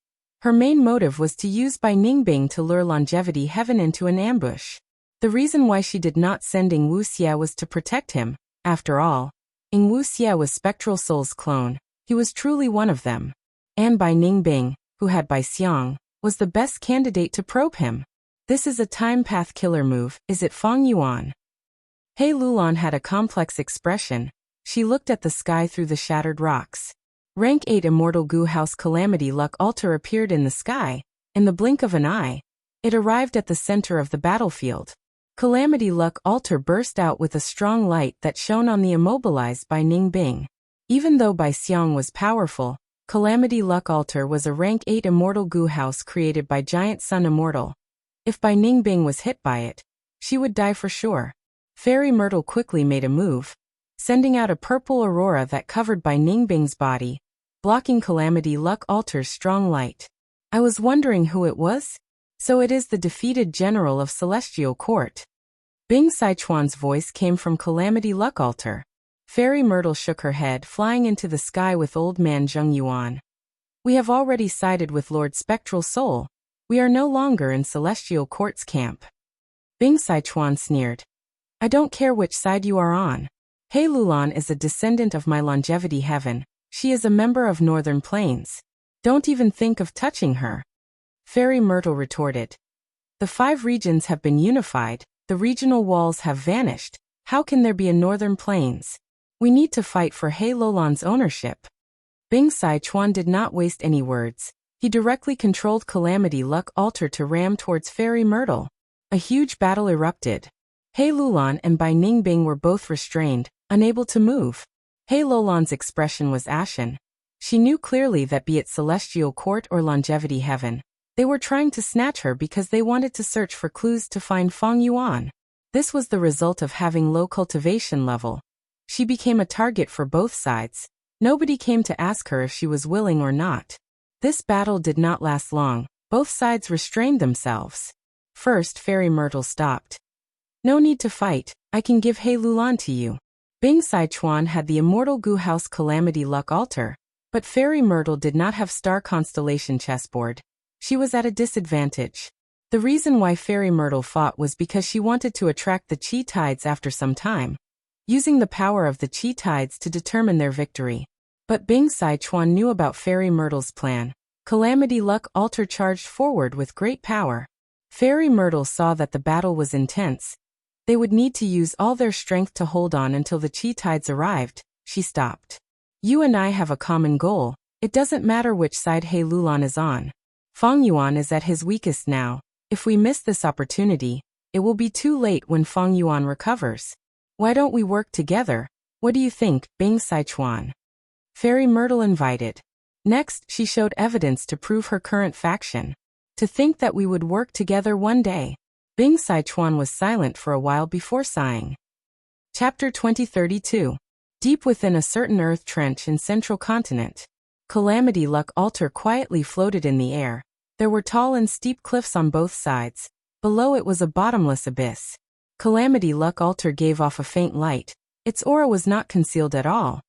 Her main motive was to use Bai Ningbing to lure longevity heaven into an ambush. The reason why she did not send Ing Wuxie was to protect him. After all, Ing Wuxie was Spectral Soul's clone. He was truly one of them. And Bai Ningbing, who had Bai Xiang, was the best candidate to probe him. This is a time path killer move, is it Feng Yuan? Hei Lulan had a complex expression. She looked at the sky through the shattered rocks. Rank 8 Immortal Gu House Calamity Luck Altar appeared in the sky. In the blink of an eye, it arrived at the center of the battlefield. Calamity Luck Altar burst out with a strong light that shone on the immobilized Bai Ningbing. Even though Bai Xiang was powerful, Calamity Luck Altar was a rank 8 Immortal Gu House created by Giant Sun Immortal. If Bai Ningbing was hit by it, she would die for sure. Fairy Myrtle quickly made a move, sending out a purple aurora that covered Bai Ningbing's body, blocking Calamity Luck Altar's strong light. I was wondering who it was? So it is the defeated general of Celestial Court. Bing Sichuan's voice came from Calamity Luck Altar. Fairy Myrtle shook her head, flying into the sky with Old Man Zheng Yuan. We have already sided with Lord Spectral Soul. We are no longer in Celestial Court's camp. Bing Sichuan sneered. I don't care which side you are on. Hei Lulan is a descendant of my longevity heaven. She is a member of Northern Plains. Don't even think of touching her. Fairy Myrtle retorted. The 5 regions have been unified. The regional walls have vanished. How can there be a Northern Plains? We need to fight for Hei Lulan's ownership. Bing Sichuan did not waste any words. He directly controlled Calamity Luck Altar to ram towards Fairy Myrtle. A huge battle erupted. Hei Lulan and Bai Ningbing were both restrained, unable to move. Hei Lulan's expression was ashen. She knew clearly that be it Celestial Court or Longevity Heaven, they were trying to snatch her because they wanted to search for clues to find Feng Yuan. This was the result of having low cultivation level. She became a target for both sides. Nobody came to ask her if she was willing or not. This battle did not last long. Both sides restrained themselves. First, Fairy Myrtle stopped. No need to fight. I can give Hei Lulan to you. Bing Sichuan had the Immortal Gu House Calamity Luck Altar, but Fairy Myrtle did not have Star Constellation chessboard. She was at a disadvantage. The reason why Fairy Myrtle fought was because she wanted to attract the Chi Tides after some time, using the power of the Chi Tides to determine their victory. But Bing Sichuan knew about Fairy Myrtle's plan. Calamity Luck Altar charged forward with great power. Fairy Myrtle saw that the battle was intense. They would need to use all their strength to hold on until the Chi Tides arrived. She stopped. You and I have a common goal. It doesn't matter which side Hei Lulan is on. Feng Yuan is at his weakest now. If we miss this opportunity, it will be too late when Feng Yuan recovers. Why don't we work together? What do you think, Bing Sichuan? Fairy Myrtle invited. Next, she showed evidence to prove her current faction. To think that we would work together one day. Bing Sichuan was silent for a while before sighing. Chapter 2032. Deep within a certain earth trench in Central Continent, Calamity Luck Altar quietly floated in the air. There were tall and steep cliffs on both sides. Below it was a bottomless abyss. Calamity Luck Altar gave off a faint light. Its aura was not concealed at all.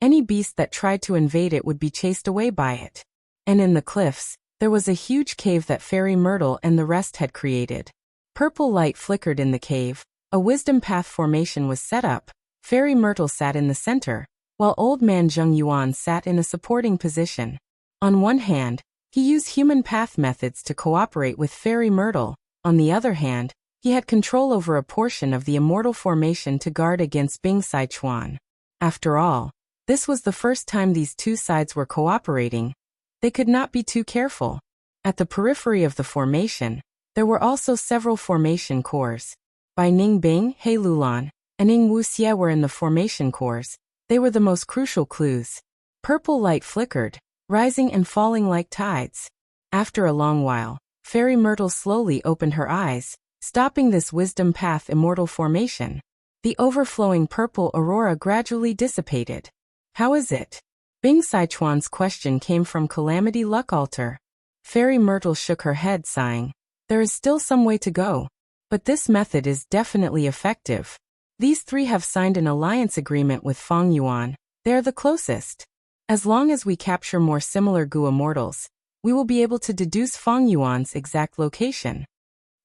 Any beast that tried to invade it would be chased away by it. And in the cliffs, there was a huge cave that Fairy Myrtle and the rest had created. Purple light flickered in the cave. A wisdom path formation was set up. Fairy Myrtle sat in the center, while Old Man Zheng Yuan sat in a supporting position. On one hand, he used human path methods to cooperate with Fairy Myrtle. On the other hand, he had control over a portion of the immortal formation to guard against Bing Sichuan. After all, this was the first time these two sides were cooperating. They could not be too careful. At the periphery of the formation, there were also several formation cores. Bai Ningbing, Hei Lulan, and Ing Wuxie were in the formation cores. They were the most crucial clues. Purple light flickered, rising and falling like tides. After a long while, Fairy Myrtle slowly opened her eyes, stopping this wisdom path immortal formation. The overflowing purple aurora gradually dissipated. How is it? Bing Sichuan's question came from Calamity Luck Altar. Fairy Myrtle shook her head, sighing. There is still some way to go. But this method is definitely effective. These three have signed an alliance agreement with Feng Yuan. They are the closest. As long as we capture more similar Gu immortals, we will be able to deduce Feng Yuan's exact location.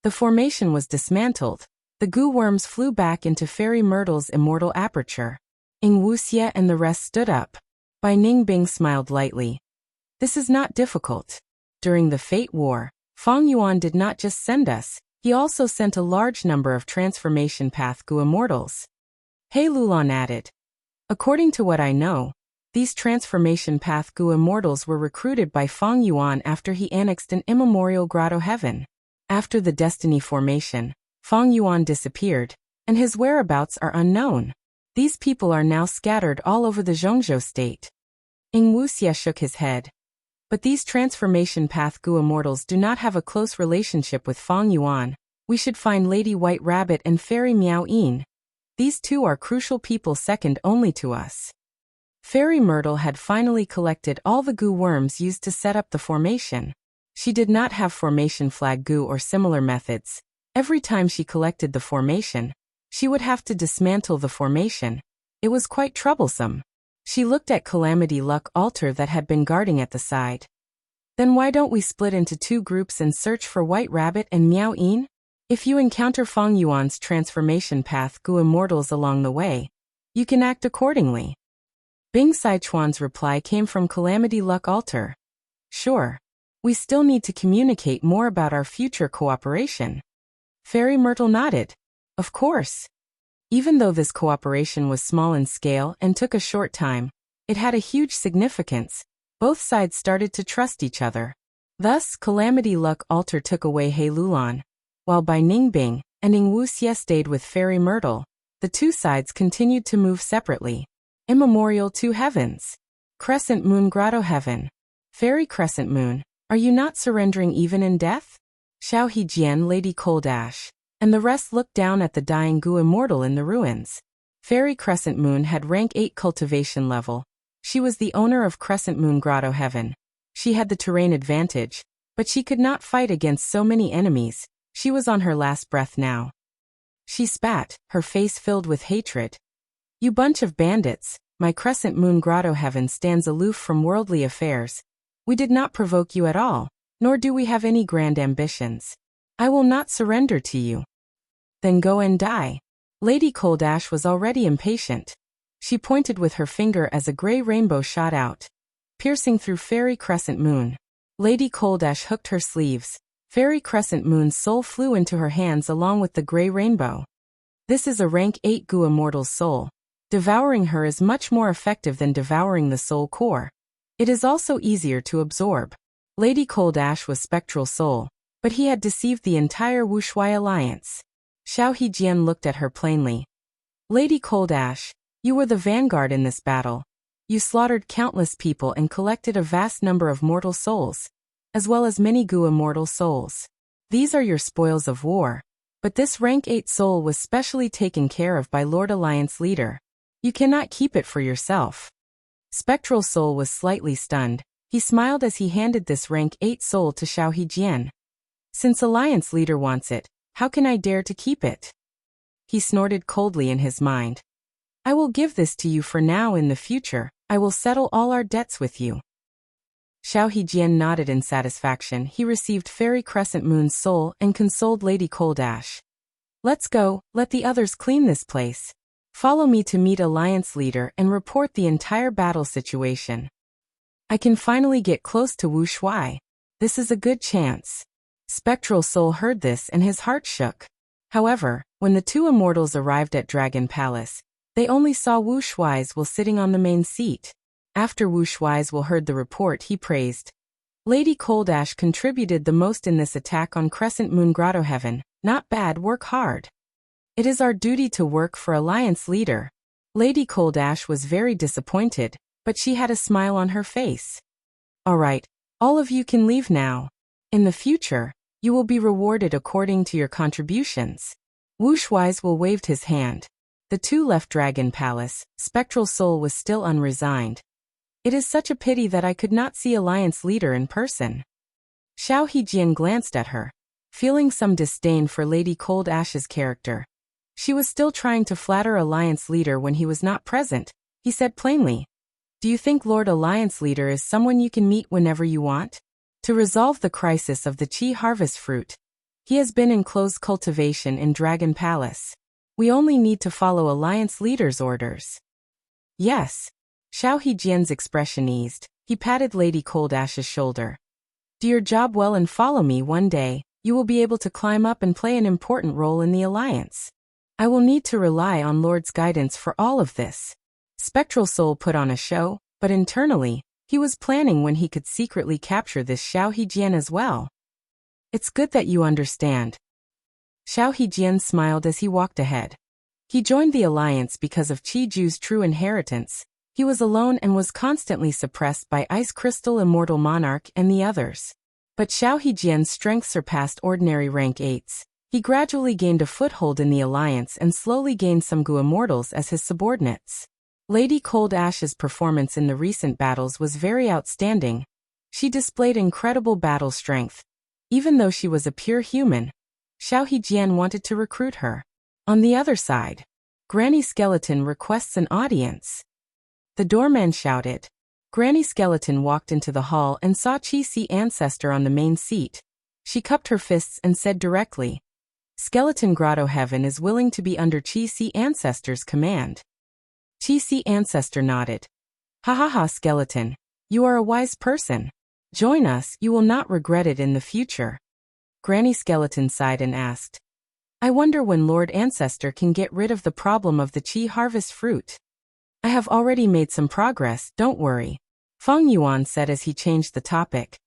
The formation was dismantled. The Gu worms flew back into Fairy Myrtle's immortal aperture. Ying Wuxie and the rest stood up. Bai Ningbing smiled lightly. This is not difficult. During the Fate War, Feng Yuan did not just send us, he also sent a large number of transformation path Gu immortals. He Lulan added. According to what I know, these transformation path Gu immortals were recruited by Feng Yuan after he annexed an immemorial grotto heaven. After the Destiny formation, Feng Yuan disappeared, and his whereabouts are unknown. These people are now scattered all over the Zhongzhou state. Ying Wuxie shook his head. But these transformation path Gu immortals do not have a close relationship with Feng Yuan. We should find Lady White Rabbit and Fairy Miao Yin. These two are crucial people second only to us. Fairy Myrtle had finally collected all the Gu worms used to set up the formation. She did not have formation flag Gu or similar methods. Every time she collected the formation, she would have to dismantle the formation. It was quite troublesome. She looked at Calamity Luck altar that had been guarding at the side. Then why don't we split into two groups and search for White Rabbit and Miao Yin? If you encounter Feng Yuan's transformation path Gu immortals along the way, you can act accordingly. Bing Sichuan's reply came from Calamity Luck altar. Sure. We still need to communicate more about our future cooperation. Fairy Myrtle nodded. Of course. Even though this cooperation was small in scale and took a short time, it had a huge significance. Both sides started to trust each other. Thus, Calamity Luck Altar took away He Lulan, while Bai Ningbing and Ying Wuxie stayed with Fairy Myrtle. The two sides continued to move separately. Immemorial Two Heavens. Crescent Moon Grotto Heaven. Fairy Crescent Moon, are you not surrendering even in death? Xiao Hejian, Lady Coaldash, and the rest looked down at the dying Gu immortal in the ruins. Fairy Crescent Moon had rank 8 cultivation level. She was the owner of Crescent Moon Grotto Heaven. She had the terrain advantage, but she could not fight against so many enemies. She was on her last breath now. She spat, her face filled with hatred. You bunch of bandits, my Crescent Moon Grotto Heaven stands aloof from worldly affairs. We did not provoke you at all, nor do we have any grand ambitions. I will not surrender to you. Then go and die. Lady Coaldash was already impatient. She pointed with her finger as a gray rainbow shot out, piercing through Fairy Crescent Moon. Lady Coaldash hooked her sleeves. Fairy Crescent Moon's soul flew into her hands along with the gray rainbow. This is a rank 8 Gu immortal's soul. Devouring her is much more effective than devouring the soul core. It is also easier to absorb. Lady Coaldash was spectral soul, but he had deceived the entire Wuxi alliance. Xiao Hejian looked at her plainly. Lady Coaldash, you were the vanguard in this battle. You slaughtered countless people and collected a vast number of mortal souls, as well as many Gu immortal souls. These are your spoils of war. But this rank 8 soul was specially taken care of by Lord Alliance leader. You cannot keep it for yourself. Spectral soul was slightly stunned. He smiled as he handed this rank 8 soul to Xiao Hejian. Since Alliance leader wants it, how can I dare to keep it? He snorted coldly in his mind. I will give this to you for now. In the future, I will settle all our debts with you. Xiao Hejian nodded in satisfaction. He received Fairy Crescent Moon's soul and consoled Lady Coaldash. Let's go, let the others clean this place. Follow me to meet Alliance leader and report the entire battle situation. I can finally get close to Wu Shui. This is a good chance. Spectral Soul heard this and his heart shook. However, when the two immortals arrived at Dragon Palace, they only saw Wu Shui's will sitting on the main seat. After Wu Shui's will heard the report, he praised. Lady Coaldash contributed the most in this attack on Crescent Moon Grotto Heaven. Not bad, work hard. It is our duty to work for Alliance leader. Lady Coaldash was very disappointed, but she had a smile on her face. All right, all of you can leave now. In the future, you will be rewarded according to your contributions. Wu Shui's will waved his hand. The two left Dragon Palace. Spectral Soul was still unresigned. It is such a pity that I could not see Alliance leader in person. Xiao Hejian glanced at her. feeling some disdain for Lady Cold Ash's character. She was still trying to flatter Alliance Leader when he was not present. He said plainly, "Do you think Lord Alliance Leader is someone you can meet whenever you want? To resolve the crisis of the Chi harvest fruit. He has been in closed cultivation in Dragon Palace. We only need to follow Alliance Leader's orders." "Yes." Xiao Hejian's expression eased. He patted Lady Cold Ash's shoulder. "Do your job well and follow me. One day, you will be able to climb up and play an important role in the Alliance. I will need to rely on Lord's guidance for all of this." Spectral Soul put on a show, but internally, he was planning when he could secretly capture this Xiao Hejian as well. "It's good that you understand." Xiao Hejian smiled as he walked ahead. He joined the Alliance because of Qi Ju's true inheritance. He was alone and was constantly suppressed by Ice Crystal Immortal Monarch and the others. But Xiao Hejian's strength surpassed ordinary rank 8s. He gradually gained a foothold in the Alliance and slowly gained some Gu Immortals as his subordinates. Lady Cold Ash's performance in the recent battles was very outstanding. She displayed incredible battle strength. Even though she was a pure human, Xiao Hejian wanted to recruit her. On the other side, Granny Skeleton requests an audience. The doorman shouted. Granny Skeleton walked into the hall and saw Chi-Si Ancestor on the main seat. She cupped her fists and said directly, "Skeleton Grotto Heaven is willing to be under Chi-Si Ancestor's command." Chi-Si Ancestor nodded. "Ha ha ha, Skeleton. You are a wise person. Join us, you will not regret it in the future." Granny Skeleton sighed and asked, "I wonder when Lord Ancestor can get rid of the problem of the Chi harvest fruit." "I have already made some progress, don't worry," Feng Yuan said as he changed the topic.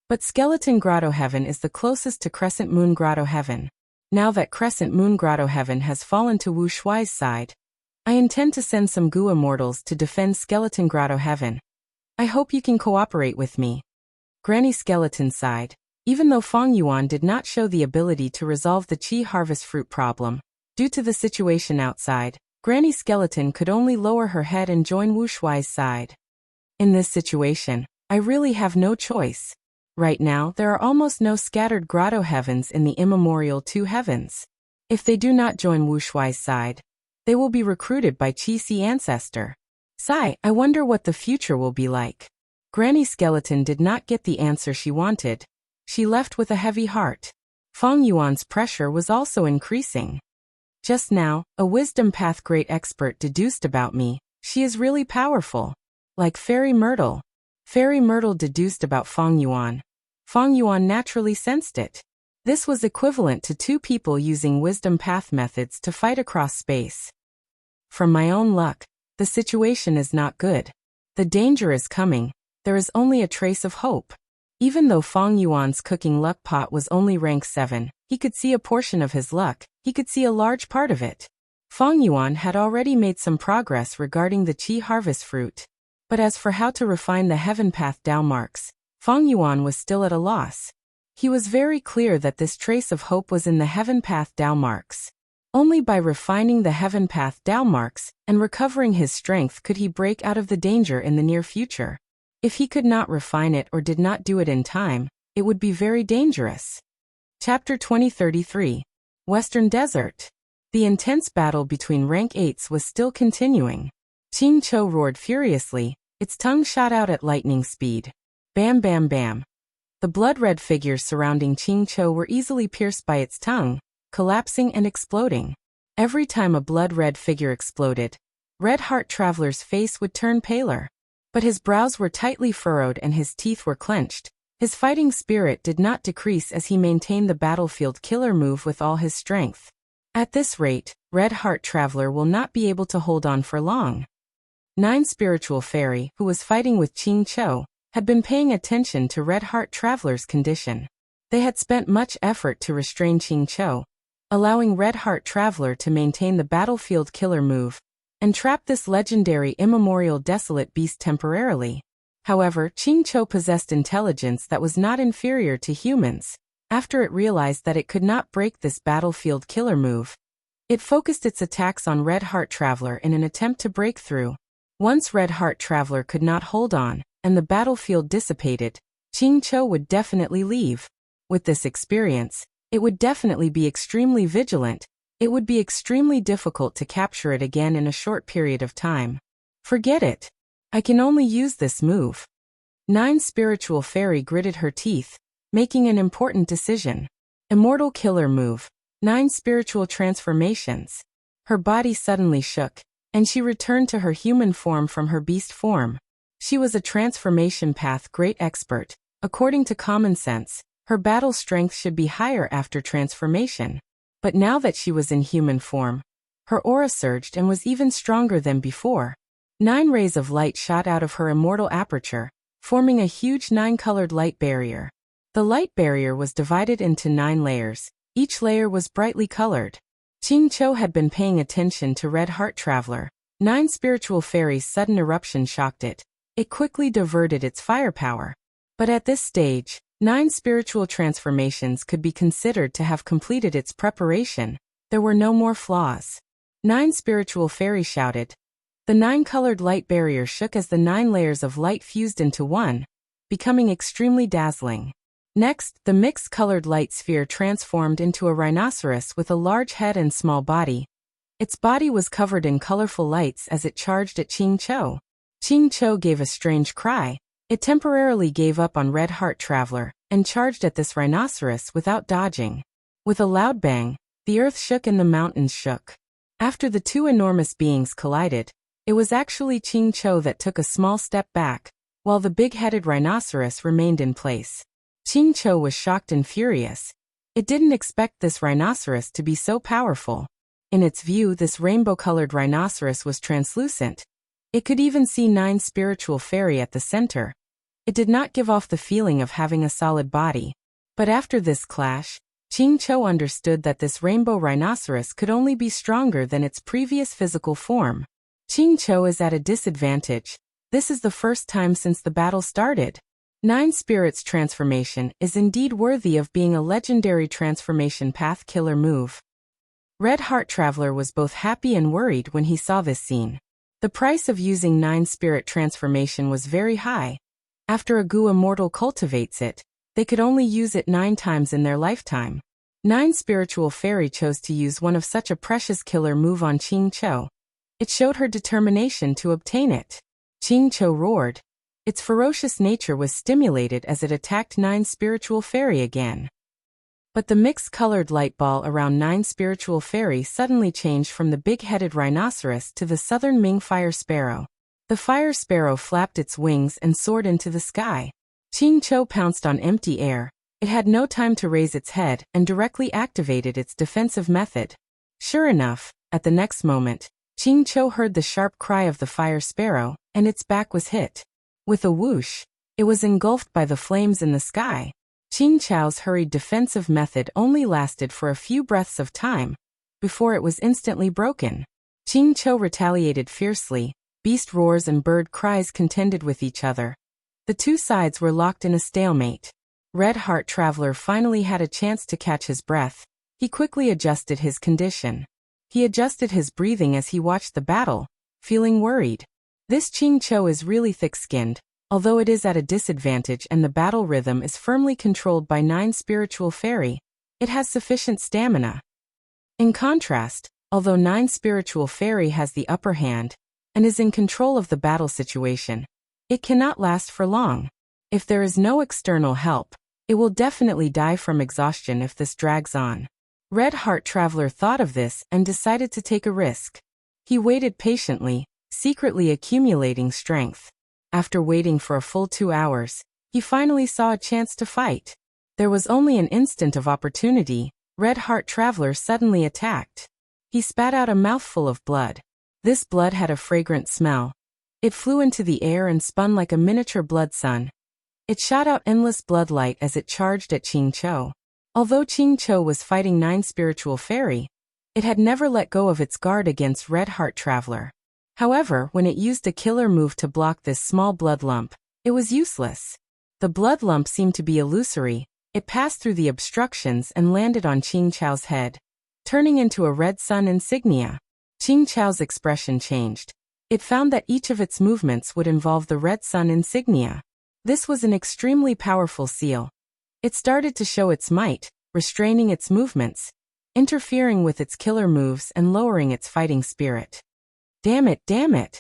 "But Skeleton Grotto Heaven is the closest to Crescent Moon Grotto Heaven. Now that Crescent Moon Grotto Heaven has fallen to Wu Shuai's side, I intend to send some Gu Immortals to defend Skeleton Grotto Heaven. I hope you can cooperate with me." Granny Skeleton sighed. Even though Feng Yuan did not show the ability to resolve the Qi harvest fruit problem, due to the situation outside, Granny Skeleton could only lower her head and join Wu Shuai's side. "In this situation, I really have no choice. Right now, there are almost no scattered grotto heavens in the immemorial 2 heavens. If they do not join Wu Shuai's side, they will be recruited by Chi-Si Ancestor. I wonder what the future will be like." Granny Skeleton did not get the answer she wanted. She left with a heavy heart. Feng Yuan's pressure was also increasing. "Just now, a wisdom path great expert deduced about me. She is really powerful. Like Fairy Myrtle." Fairy Myrtle deduced about Feng Yuan. Feng Yuan naturally sensed it. This was equivalent to 2 people using wisdom path methods to fight across space. "From my own luck, the situation is not good. The danger is coming. There is only a trace of hope." Even though Feng Yuan's cooking luck pot was only rank 7, he could see a portion of his luck. He could see a large part of it. Feng Yuan had already made some progress regarding the Qi harvest fruit. But as for how to refine the Heaven Path Dao marks, Feng Yuan was still at a loss. He was very clear that this trace of hope was in the Heaven Path Dao marks. Only by refining the Heaven Path Dao marks and recovering his strength could he break out of the danger in the near future. If he could not refine it or did not do it in time, it would be very dangerous. Chapter 2033. Western Desert. The intense battle between rank 8s was still continuing. Qing Chou roared furiously, its tongue shot out at lightning speed. Bam bam bam. The blood-red figures surrounding Qing Chou were easily pierced by its tongue, collapsing and exploding. Every time a blood-red figure exploded, Red Heart Traveler's face would turn paler. But his brows were tightly furrowed and his teeth were clenched. His fighting spirit did not decrease as he maintained the battlefield killer move with all his strength. At this rate, Red Heart Traveler will not be able to hold on for long. 9 Spiritual Fairy, who was fighting with Qing Chou, had been paying attention to Red Heart Traveler's condition. They had spent much effort to restrain Qing Chou, allowing Red Heart Traveler to maintain the battlefield killer move, and trap this legendary immemorial desolate beast temporarily. However, Qing Chou possessed intelligence that was not inferior to humans. After it realized that it could not break this battlefield killer move, it focused its attacks on Red Heart Traveler in an attempt to break through. Once Red Heart Traveler could not hold on, and the battlefield dissipated, Qing Chou would definitely leave. With this experience, It would definitely be extremely vigilant. It would be extremely difficult to capture it again in a short period of time. Forget it. I can only use this move. 9 Spiritual Fairy gritted her teeth, making an important decision. Immortal Killer Move. 9 Spiritual Transformations. Her body suddenly shook, and she returned to her human form from her beast form. She was a transformation path great expert. According to common sense, her battle strength should be higher after transformation. But now that she was in human form, her aura surged and was even stronger than before. 9 rays of light shot out of her immortal aperture, forming a huge 9-colored light barrier. The light barrier was divided into 9 layers. Each layer was brightly colored. Ching Cho had been paying attention to Red Heart Traveler. 9 Spiritual Fairy's sudden eruption shocked it. It quickly diverted its firepower. But at this stage, 9 spiritual transformations could be considered to have completed its preparation. There were no more flaws. 9 Spiritual Fairy shouted. The 9-colored light barrier shook as the 9 layers of light fused into one, becoming extremely dazzling. Next, the mixed-colored light sphere transformed into a rhinoceros with a large head and small body. Its body was covered in colorful lights as it charged at Ching Cho. Ching Cho gave a strange cry. It temporarily gave up on Red Heart Traveler and charged at this rhinoceros without dodging. With a loud bang, the earth shook and the mountains shook. After the two enormous beings collided, it was actually Ching Cho that took a small step back, while the big-headed rhinoceros remained in place. Ching Cho was shocked and furious. It didn't expect this rhinoceros to be so powerful. In its view, this rainbow-colored rhinoceros was translucent. It could even see 9 Spiritual Fairy at the center. It did not give off the feeling of having a solid body. But after this clash, Ching Cho understood that this rainbow rhinoceros could only be stronger than its previous physical form. Ching Cho is at a disadvantage. This is the first time since the battle started. 9 Spirits Transformation is indeed worthy of being a legendary transformation path killer move. Red Heart Traveler was both happy and worried when he saw this scene. The price of using 9 Spirit Transformation was very high. After a Gu Immortal cultivates it, they could only use it 9 times in their lifetime. 9 Spiritual Fairy chose to use one of such a precious killer move on Ching Cho. It showed her determination to obtain it. Ching Cho roared. Its ferocious nature was stimulated as it attacked 9 Spiritual Fairy again. But the mixed-colored light ball around 9 Spiritual Fairy suddenly changed from the big-headed rhinoceros to the southern Ming Fire Sparrow. The Fire Sparrow flapped its wings and soared into the sky. Ching Cho pounced on empty air. It had no time to raise its head and directly activated its defensive method. Sure enough, at the next moment, Ching Cho heard the sharp cry of the Fire Sparrow, and its back was hit. With a whoosh, it was engulfed by the flames in the sky. Ching Cho's hurried defensive method only lasted for a few breaths of time, before it was instantly broken. Ching Cho retaliated fiercely. Beast roars and bird cries contended with each other. The two sides were locked in a stalemate. Red Heart Traveler finally had a chance to catch his breath. He quickly adjusted his condition. He adjusted his breathing as he watched the battle, feeling worried. This Ching Cho is really thick-skinned, although it is at a disadvantage and the battle rhythm is firmly controlled by 9 Spiritual Fairy. It has sufficient stamina. In contrast, although 9 Spiritual Fairy has the upper hand and is in control of the battle situation, it cannot last for long. If there is no external help, it will definitely die from exhaustion if this drags on. Red Heart Traveler thought of this and decided to take a risk. He waited patiently, secretly accumulating strength. After waiting for a full 2 hours, he finally saw a chance to fight. There was only an instant of opportunity. Red Heart Traveler suddenly attacked. He spat out a mouthful of blood. This blood had a fragrant smell. It flew into the air and spun like a miniature blood sun. It shot out endless blood light as it charged at Ching Cho. Although Ching Cho was fighting 9 Spiritual Fairy, it had never let go of its guard against Red Heart Traveler. However, when it used a killer move to block this small blood lump, it was useless. The blood lump seemed to be illusory. It passed through the obstructions and landed on Ching Cho's head, turning into a red sun insignia. Ching Cho's expression changed. It found that each of its movements would involve the red sun insignia. This was an extremely powerful seal. It started to show its might, restraining its movements, interfering with its killer moves and lowering its fighting spirit. Damn it, damn it!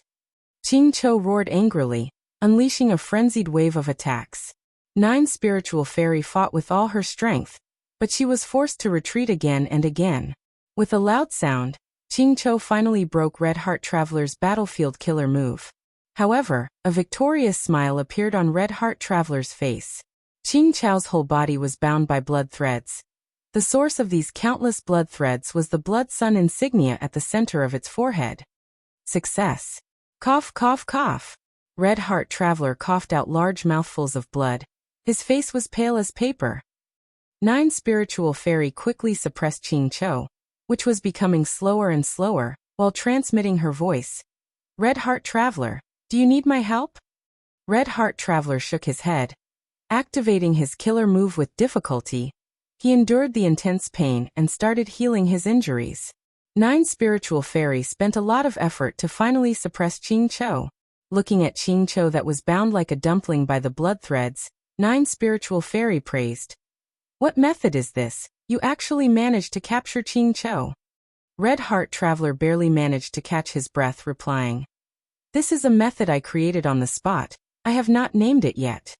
Ching Cho roared angrily, unleashing a frenzied wave of attacks. Nine Spiritual Fairy fought with all her strength, but she was forced to retreat again and again. With a loud sound, Ching Cho finally broke Red Heart Traveler's battlefield killer move. However, a victorious smile appeared on Red Heart Traveler's face. Ching Cho's whole body was bound by blood threads. The source of these countless blood threads was the blood sun insignia at the center of its forehead. Success. Cough, cough, cough. Red Heart Traveler coughed out large mouthfuls of blood. His face was pale as paper. Nine Spiritual Fairy quickly suppressed Ching Cho, which was becoming slower and slower, while transmitting her voice. Red Heart Traveler, do you need my help? Red Heart Traveler shook his head. Activating his killer move with difficulty, he endured the intense pain and started healing his injuries. Nine Spiritual Fairy spent a lot of effort to finally suppress Ching Cho. Looking at Ching Cho that was bound like a dumpling by the blood threads, Nine Spiritual Fairy praised. What method is this? You actually managed to capture Ching Cho. Red Heart Traveler barely managed to catch his breath, replying. This is a method I created on the spot. I have not named it yet.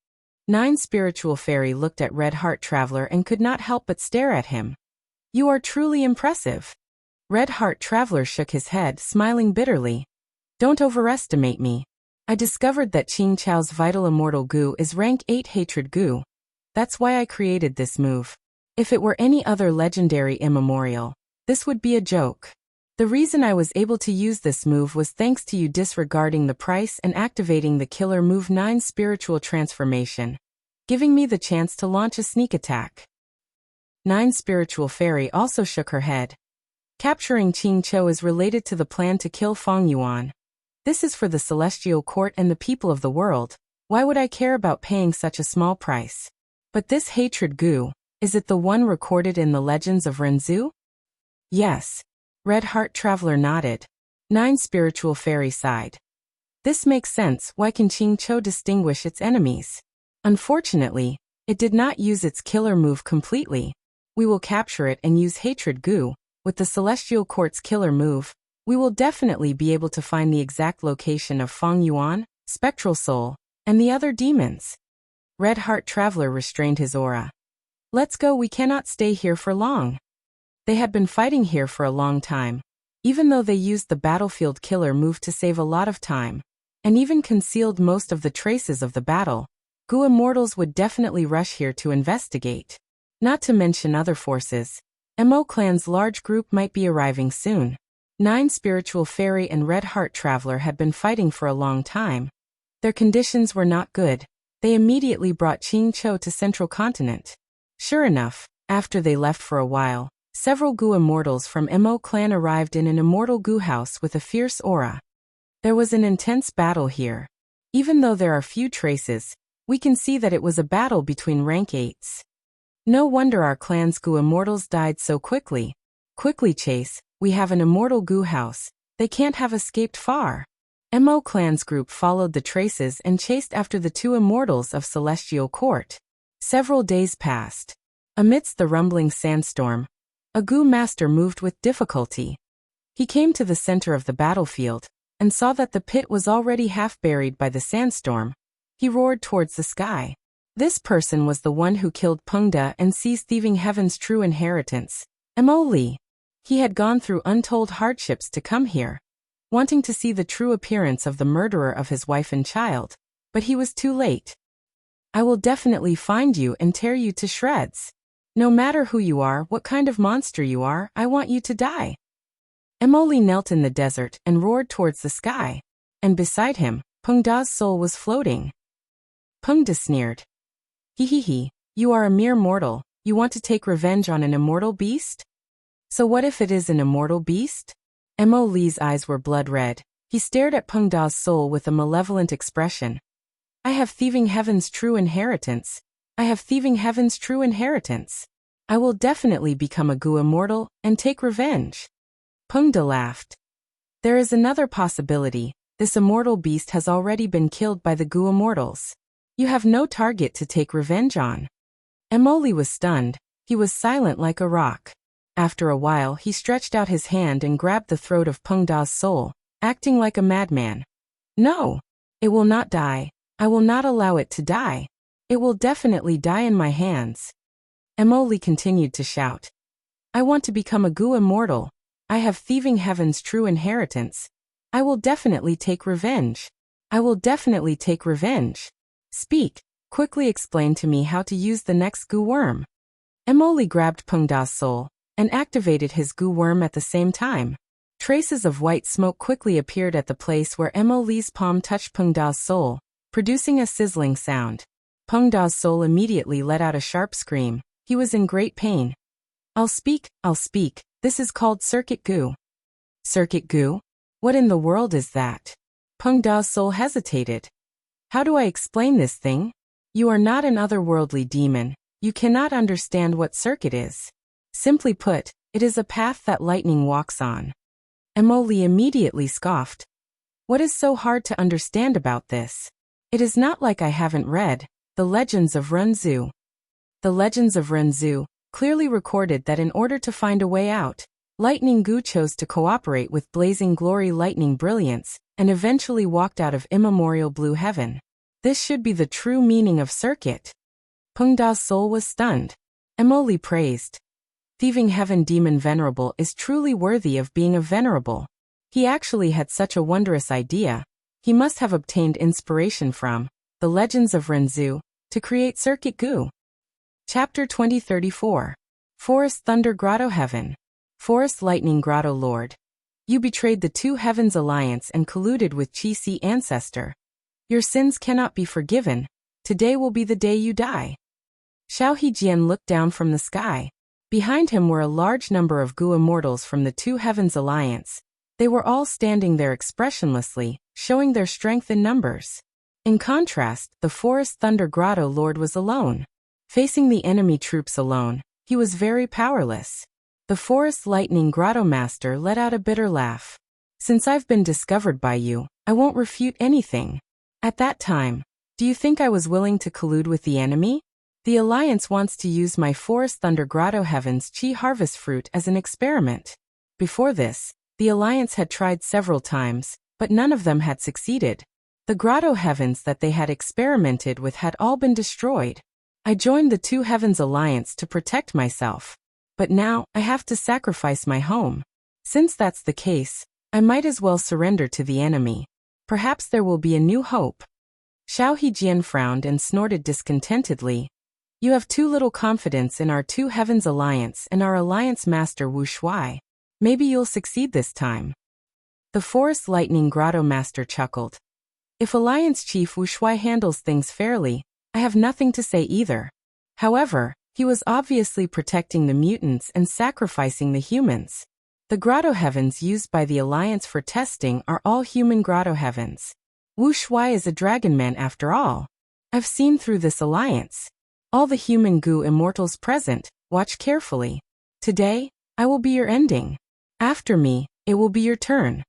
Nine Spiritual Fairy looked at Red Heart Traveler and could not help but stare at him. You are truly impressive. Red Heart Traveler shook his head, smiling bitterly. Don't overestimate me. I discovered that Ching Cho's vital immortal goo is rank 8 hatred goo. That's why I created this move. If it were any other legendary immemorial, this would be a joke. The reason I was able to use this move was thanks to you disregarding the price and activating the killer move 9 Spiritual Transformation, giving me the chance to launch a sneak attack. Nine Spiritual Fairy also shook her head. Capturing Ching Cho is related to the plan to kill Feng Yuan. This is for the Celestial Court and the people of the world. Why would I care about paying such a small price? But this hatred goo, is it the one recorded in the legends of Renzu? Yes. Red Heart Traveler nodded. Nine Spiritual Fairy sighed. This makes sense. Why can Ching Cho distinguish its enemies? Unfortunately, it did not use its killer move completely. We will capture it and use hatred goo. With the Celestial Court's killer move, we will definitely be able to find the exact location of Feng Yuan, Spectral Soul, and the other demons. Red Heart Traveler restrained his aura. Let's go, we cannot stay here for long. They had been fighting here for a long time. Even though they used the battlefield killer move to save a lot of time, and even concealed most of the traces of the battle, Goo Immortals would definitely rush here to investigate. Not to mention other forces. Mo Clan's large group might be arriving soon. Nine Spiritual Fairy and Red Heart Traveler had been fighting for a long time. Their conditions were not good. They immediately brought Ching Cho to Central Continent. Sure enough, after they left for a while, several Goo Immortals from Mo Clan arrived in an immortal Goo house with a fierce aura. There was an intense battle here. Even though there are few traces, we can see that it was a battle between rank 8s. No wonder our clan's Goo Immortals died so quickly. Quickly chase, we have an immortal Goo house. They can't have escaped far. Mo Clan's group followed the traces and chased after the 2 immortals of Celestial Court. Several days passed. Amidst the rumbling sandstorm, a Goo Master moved with difficulty. He came to the center of the battlefield, and saw that the pit was already half buried by the sandstorm. He roared towards the sky. This person was the one who killed Pengda and seized Thieving Heaven's true inheritance, Mo Li. He had gone through untold hardships to come here, wanting to see the true appearance of the murderer of his wife and child, but he was too late. I will definitely find you and tear you to shreds. No matter who you are, what kind of monster you are, I want you to die. Mo Li knelt in the desert and roared towards the sky, and beside him, Pengda's soul was floating. Pengda sneered. He, you are a mere mortal, you want to take revenge on an immortal beast? So what if it is an immortal beast? Mo Li's eyes were blood red. He stared at Pengda's soul with a malevolent expression. I have Thieving Heaven's true inheritance. I have Thieving Heaven's true inheritance. I will definitely become a Goo Immortal and take revenge. Pengda laughed. There is another possibility. This immortal beast has already been killed by the Goo Immortals. You have no target to take revenge on. Mo Li was stunned. He was silent like a rock. After a while he stretched out his hand and grabbed the throat of Peng Da's soul, acting like a madman. No! It will not die. I will not allow it to die. It will definitely die in my hands. Emily continued to shout. I want to become a Gu immortal. I have thieving heaven's true inheritance. I will definitely take revenge. I will definitely take revenge. Speak. Quickly explain to me how to use the next Gu worm. Emily grabbed Peng Da's soul and activated his Gu worm at the same time. Traces of white smoke quickly appeared at the place where Emily's palm touched Peng Da's soul, producing a sizzling sound. Peng Da's soul immediately let out a sharp scream. He was in great pain. I'll speak. This is called Circuit Gu. Circuit Gu? What in the world is that? Peng Da's soul hesitated. How do I explain this thing? You are not an otherworldly demon. You cannot understand what circuit is. Simply put, it is a path that lightning walks on. Emily immediately scoffed. What is so hard to understand about this? It is not like I haven't read The Legends of Renzu. The Legends of Renzu clearly recorded that in order to find a way out, Lightning Gu chose to cooperate with Blazing Glory Lightning Brilliance and eventually walked out of immemorial blue heaven. This should be the true meaning of circuit. Peng Da's soul was stunned. Emily praised. Thieving Heaven Demon Venerable is truly worthy of being a venerable. He actually had such a wondrous idea. He must have obtained inspiration from The Legends of Renzu to create Circuit Gu. Chapter 2034. Forest Thunder Grotto Heaven. Forest Lightning Grotto Lord. You betrayed the Two Heavens Alliance and colluded with Qi Ancestor. Your sins cannot be forgiven. Today will be the day you die. Xiao Hejian looked down from the sky. Behind him were a large number of Gu immortals from the Two Heavens Alliance. They were all standing there expressionlessly, showing their strength in numbers. In contrast, the Forest Thunder Grotto Lord was alone. Facing the enemy troops alone, he was very powerless. The Forest Lightning Grotto Master let out a bitter laugh. Since I've been discovered by you, I won't refute anything. At that time, do you think I was willing to collude with the enemy? The Alliance wants to use my Forest Thunder Grotto Heaven's Qi Harvest Fruit as an experiment. Before this, the Alliance had tried several times, but none of them had succeeded. The Grotto Heavens that they had experimented with had all been destroyed. I joined the Two Heavens Alliance to protect myself. But now, I have to sacrifice my home. Since that's the case, I might as well surrender to the enemy. Perhaps there will be a new hope. Xiao Hejian frowned and snorted discontentedly. You have too little confidence in our Two Heavens Alliance and our Alliance Master Wu Shuai. Maybe you'll succeed this time. The Forest Lightning Grotto Master chuckled. If Alliance Chief Wu Shuai handles things fairly, I have nothing to say either. However, he was obviously protecting the mutants and sacrificing the humans. The Grotto Heavens used by the Alliance for testing are all human Grotto Heavens. Wu Shuai is a dragon man after all. I've seen through this alliance. All the human Gu immortals present, watch carefully. Today, I will be your ending. After me, it will be your turn.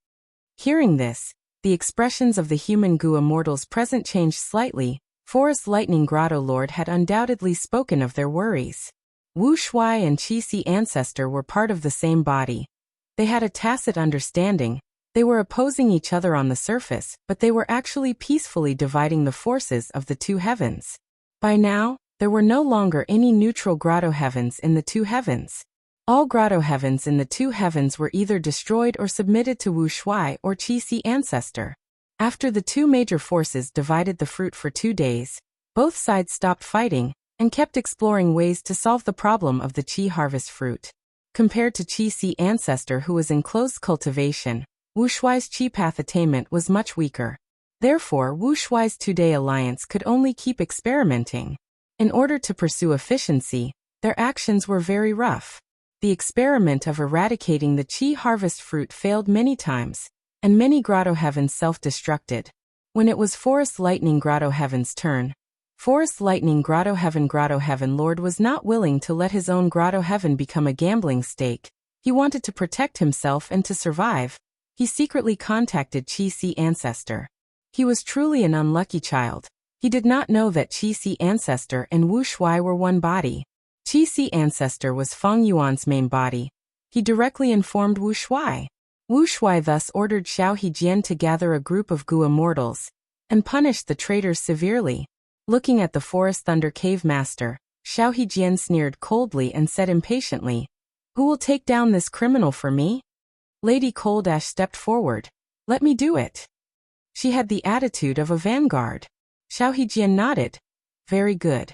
Hearing this, the expressions of the human Gu immortals present changed slightly. Forest Lightning Grotto Lord had undoubtedly spoken of their worries. Wu Shuai and Qi Ancestor were part of the same body. They had a tacit understanding. They were opposing each other on the surface, but they were actually peacefully dividing the forces of the Two Heavens. By now, there were no longer any neutral Grotto Heavens in the Two Heavens. All Grotto Heavens in the Two Heavens were either destroyed or submitted to Wu Shuai or Qi Ancestor. After the two major forces divided the fruit for 2 days, both sides stopped fighting and kept exploring ways to solve the problem of the Qi harvest fruit. Compared to Qi Ancestor, who was in closed cultivation, Wu Shuai's Qi path attainment was much weaker. Therefore, Wu Shuai's 2-day alliance could only keep experimenting. In order to pursue efficiency, their actions were very rough. The experiment of eradicating the Qi harvest fruit failed many times, and many Grotto Heavens self-destructed. When it was Forest Lightning Grotto Heaven's turn, Forest Lightning Grotto Heaven Lord was not willing to let his own Grotto Heaven become a gambling stake. He wanted to protect himself and to survive. He secretly contacted Qi Ancestor. He was truly an unlucky child. He did not know that Qi Ancestor and Wu Shuai were one body. Qixi ancestor was Feng Yuan's main body. He directly informed Wu Shuai. Wu Shuai thus ordered Xiao Hejian to gather a group of Gu immortals and punish the traitors severely. Looking at the Forest Thunder Cave Master, Xiao Hejian sneered coldly and said impatiently, "Who will take down this criminal for me?" Lady Coldash stepped forward. "Let me do it." She had the attitude of a vanguard. Xiao Hejian nodded. "Very good."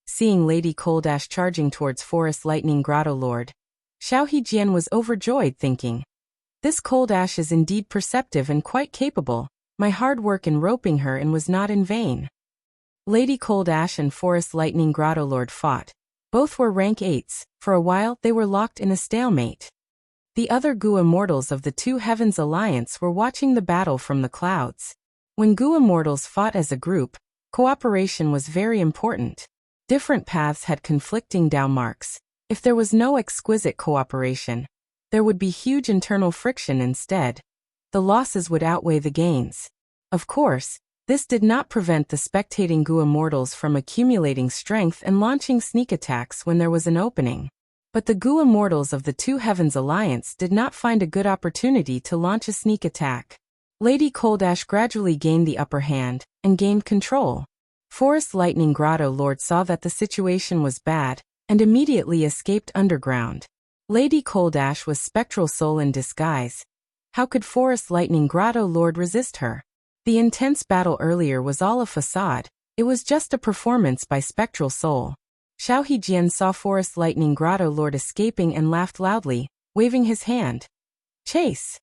Seeing Lady Coldash charging towards Forest Lightning Grotto Lord, Xiao Hejian was overjoyed, thinking, "This Coldash is indeed perceptive and quite capable. My hard work in roping her in was not in vain." Lady Coldash and Forest Lightning Grotto Lord fought. Both were rank 8s. For a while they were locked in a stalemate. The other Gu immortals of the Two Heavens Alliance were watching the battle from the clouds. When Gu immortals fought as a group, cooperation was very important. Different paths had conflicting downmarks. If there was no exquisite cooperation, there would be huge internal friction instead. The losses would outweigh the gains. Of course, this did not prevent the spectating Gu immortals from accumulating strength and launching sneak attacks when there was an opening. But the Gu immortals of the Two Heavens Alliance did not find a good opportunity to launch a sneak attack. Lady Coldash gradually gained the upper hand and gained control. Forest Lightning Grotto Lord saw that the situation was bad and immediately escaped underground. Lady Coldash was Spectral Soul in disguise. How could Forest Lightning Grotto Lord resist her? The intense battle earlier was all a facade. It was just a performance by Spectral Soul. Xiao Hejian saw Forest Lightning Grotto Lord escaping and laughed loudly, waving his hand. "Chase!"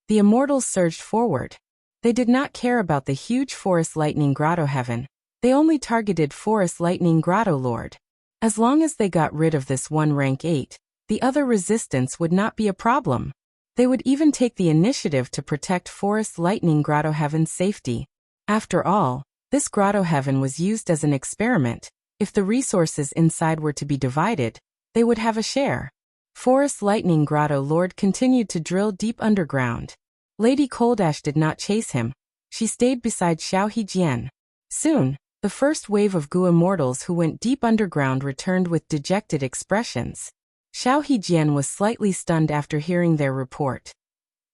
The immortals surged forward. They did not care about the huge Forest Lightning Grotto Heaven. They only targeted Forest Lightning Grotto Lord. As long as they got rid of this one rank 8, the other resistance would not be a problem. They would even take the initiative to protect Forest Lightning Grotto Heaven's safety. After all, this Grotto Heaven was used as an experiment. If the resources inside were to be divided, they would have a share. Forest Lightning Grotto Lord continued to drill deep underground. Lady Coldash did not chase him. She stayed beside Xiao Hejian. Soon, the first wave of Gu immortals who went deep underground returned with dejected expressions. Xiao Hejian was slightly stunned after hearing their report.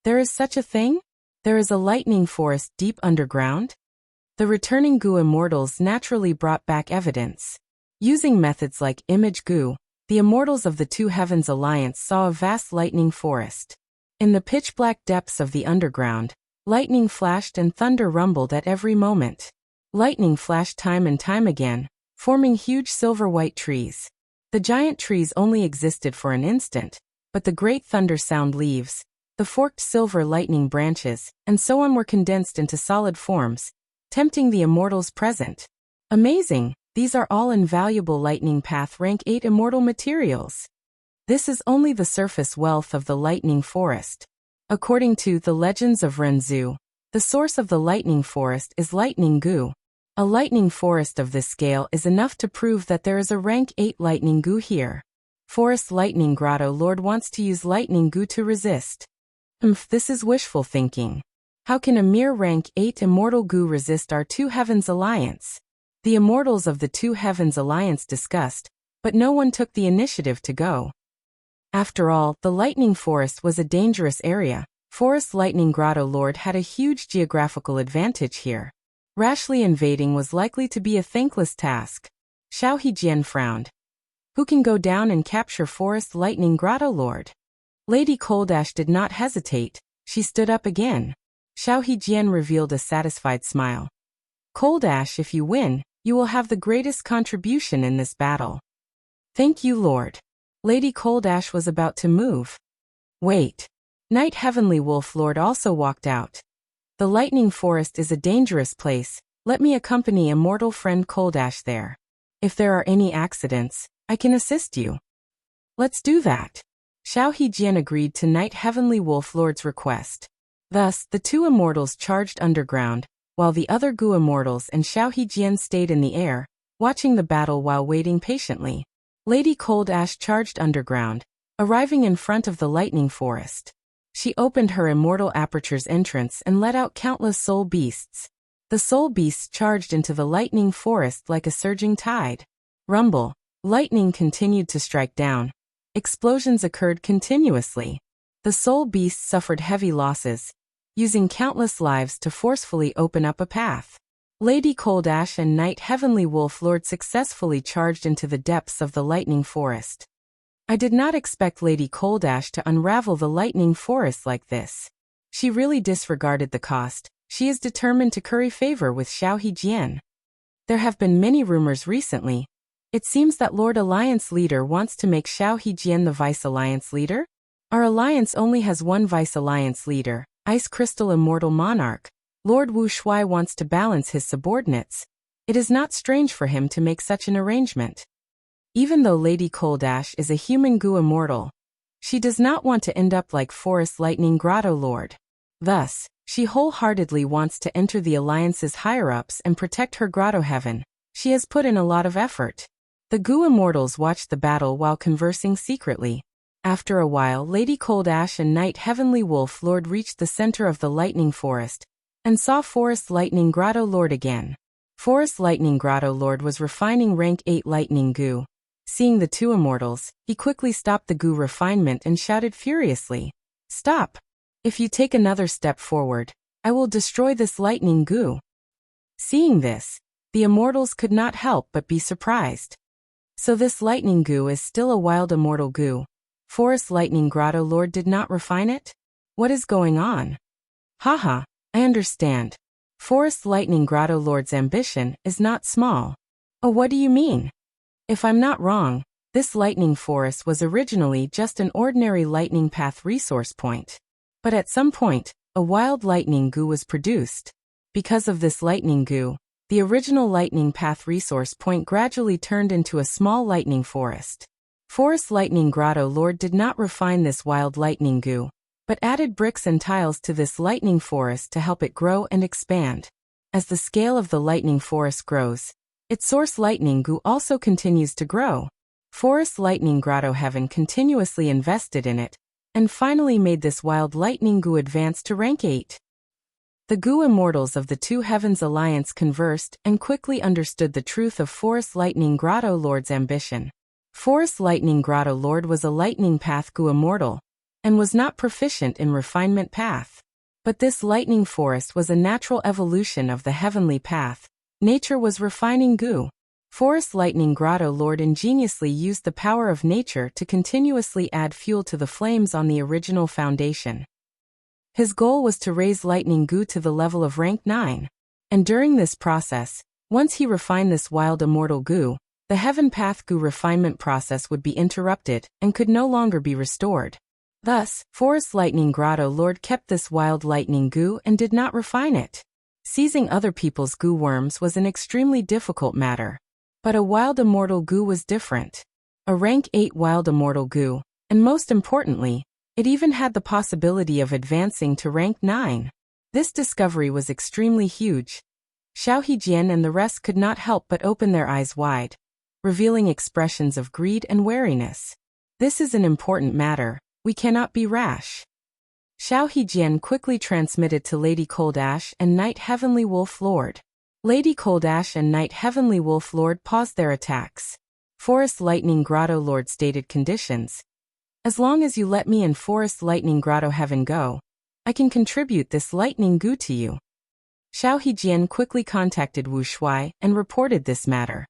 "There is such a thing? There is a lightning forest deep underground?" The returning Gu immortals naturally brought back evidence. Using methods like Image Gu, the immortals of the Two Heavens Alliance saw a vast lightning forest. In the pitch-black depths of the underground, lightning flashed and thunder rumbled at every moment. Lightning flashed time and time again, forming huge silver-white trees. The giant trees only existed for an instant, but the great thunder sound leaves, the forked silver lightning branches, and so on were condensed into solid forms, tempting the immortals present. Amazing! These are all invaluable lightning path rank 8 immortal materials. This is only the surface wealth of the lightning forest. According to the Legends of Renzu, the source of the lightning forest is Lightning Gu. A lightning forest of this scale is enough to prove that there is a rank 8 Lightning Gu here. Forest Lightning Grotto Lord wants to use Lightning Gu to resist. This is wishful thinking. How can a mere rank 8 Immortal Gu resist our Two Heavens Alliance? The Immortals of the Two Heavens Alliance discussed, but no one took the initiative to go. After all, the Lightning Forest was a dangerous area. Forest Lightning Grotto Lord had a huge geographical advantage here. Rashly invading was likely to be a thankless task. Xiao Hejian frowned. Who can go down and capture Forest Lightning Grotto Lord? Lady Coldash did not hesitate. She stood up again. Xiao Hejian revealed a satisfied smile. Coldash, if you win, you will have the greatest contribution in this battle. Thank you, Lord. Lady Coldash was about to move. Wait. Knight Heavenly Wolf Lord also walked out. The Lightning Forest is a dangerous place. Let me accompany immortal friend Coldash there. If there are any accidents, I can assist you. Let's do that. Xiao Hejian agreed to Knight Heavenly Wolf Lord's request. Thus, the two immortals charged underground, while the other Gu immortals and Xiao Hejian stayed in the air, watching the battle while waiting patiently. Lady Coldash charged underground, arriving in front of the Lightning Forest. She opened her immortal aperture's entrance and let out countless soul beasts. The soul beasts charged into the lightning forest like a surging tide. Rumble. Lightning continued to strike down. Explosions occurred continuously. The soul beast suffered heavy losses, using countless lives to forcefully open up a path. Lady Coldash and Knight Heavenly Wolf Lord successfully charged into the depths of the lightning forest. I did not expect Lady Coldash to unravel the lightning forest like this. She really disregarded the cost. She is determined to curry favor with Xiao Hejian. There have been many rumors recently. It seems that Lord Alliance Leader wants to make Xiao Hejian the Vice Alliance Leader? Our alliance only has one Vice Alliance Leader, Ice Crystal Immortal Monarch. Lord Wu Shuai wants to balance his subordinates. It is not strange for him to make such an arrangement. Even though Lady Coldash is a human goo immortal, she does not want to end up like Forest Lightning Grotto Lord. Thus, she wholeheartedly wants to enter the Alliance's higher-ups and protect her grotto heaven. She has put in a lot of effort. The goo immortals watched the battle while conversing secretly. After a while, Lady Coldash and Knight Heavenly Wolf Lord reached the center of the lightning forest and saw Forest Lightning Grotto Lord again. Forest Lightning Grotto Lord was refining rank 8 lightning goo. Seeing the two immortals, he quickly stopped the goo refinement and shouted furiously, "Stop! If you take another step forward, I will destroy this lightning goo." Seeing this, the immortals could not help but be surprised. So this lightning goo is still a wild immortal goo. Forest Lightning Grotto Lord did not refine it? What is going on? Haha, I understand. Forest Lightning Grotto Lord's ambition is not small. Oh, what do you mean? If I'm not wrong, this lightning forest was originally just an ordinary lightning path resource point. But at some point, a wild lightning goo was produced. Because of this lightning goo, the original lightning path resource point gradually turned into a small lightning forest. Forest Lightning Grotto Lord did not refine this wild lightning goo, but added bricks and tiles to this lightning forest to help it grow and expand. As the scale of the lightning forest grows, its source lightning goo also continues to grow. Forest Lightning Grotto Heaven continuously invested in it, and finally made this wild lightning goo advance to rank 8. The goo immortals of the two heavens alliance conversed and quickly understood the truth of Forest Lightning Grotto Lord's ambition. Forest Lightning Grotto Lord was a lightning path goo immortal, and was not proficient in refinement path. But this lightning forest was a natural evolution of the heavenly path. Nature was refining goo. Forest Lightning Grotto Lord ingeniously used the power of nature to continuously add fuel to the flames on the original foundation. His goal was to raise lightning goo to the level of rank 9. And during this process, once he refined this wild immortal goo, the heaven path goo refinement process would be interrupted and could no longer be restored. Thus, Forest Lightning Grotto Lord kept this wild lightning goo and did not refine it. Seizing other people's goo worms was an extremely difficult matter. But a wild immortal goo was different. A rank 8 wild immortal goo, and most importantly, it even had the possibility of advancing to rank 9. This discovery was extremely huge. Xiao Hejian and the rest could not help but open their eyes wide, revealing expressions of greed and wariness. This is an important matter. We cannot be rash. Xiao Hejian quickly transmitted to Lady Coldash and Knight Heavenly Wolf Lord. Lady Coldash and Knight Heavenly Wolf Lord paused their attacks. Forest Lightning Grotto Lord stated conditions. As long as you let me and Forest Lightning Grotto Heaven go, I can contribute this lightning goo to you. Xiao Hejian quickly contacted Wu Shuai and reported this matter.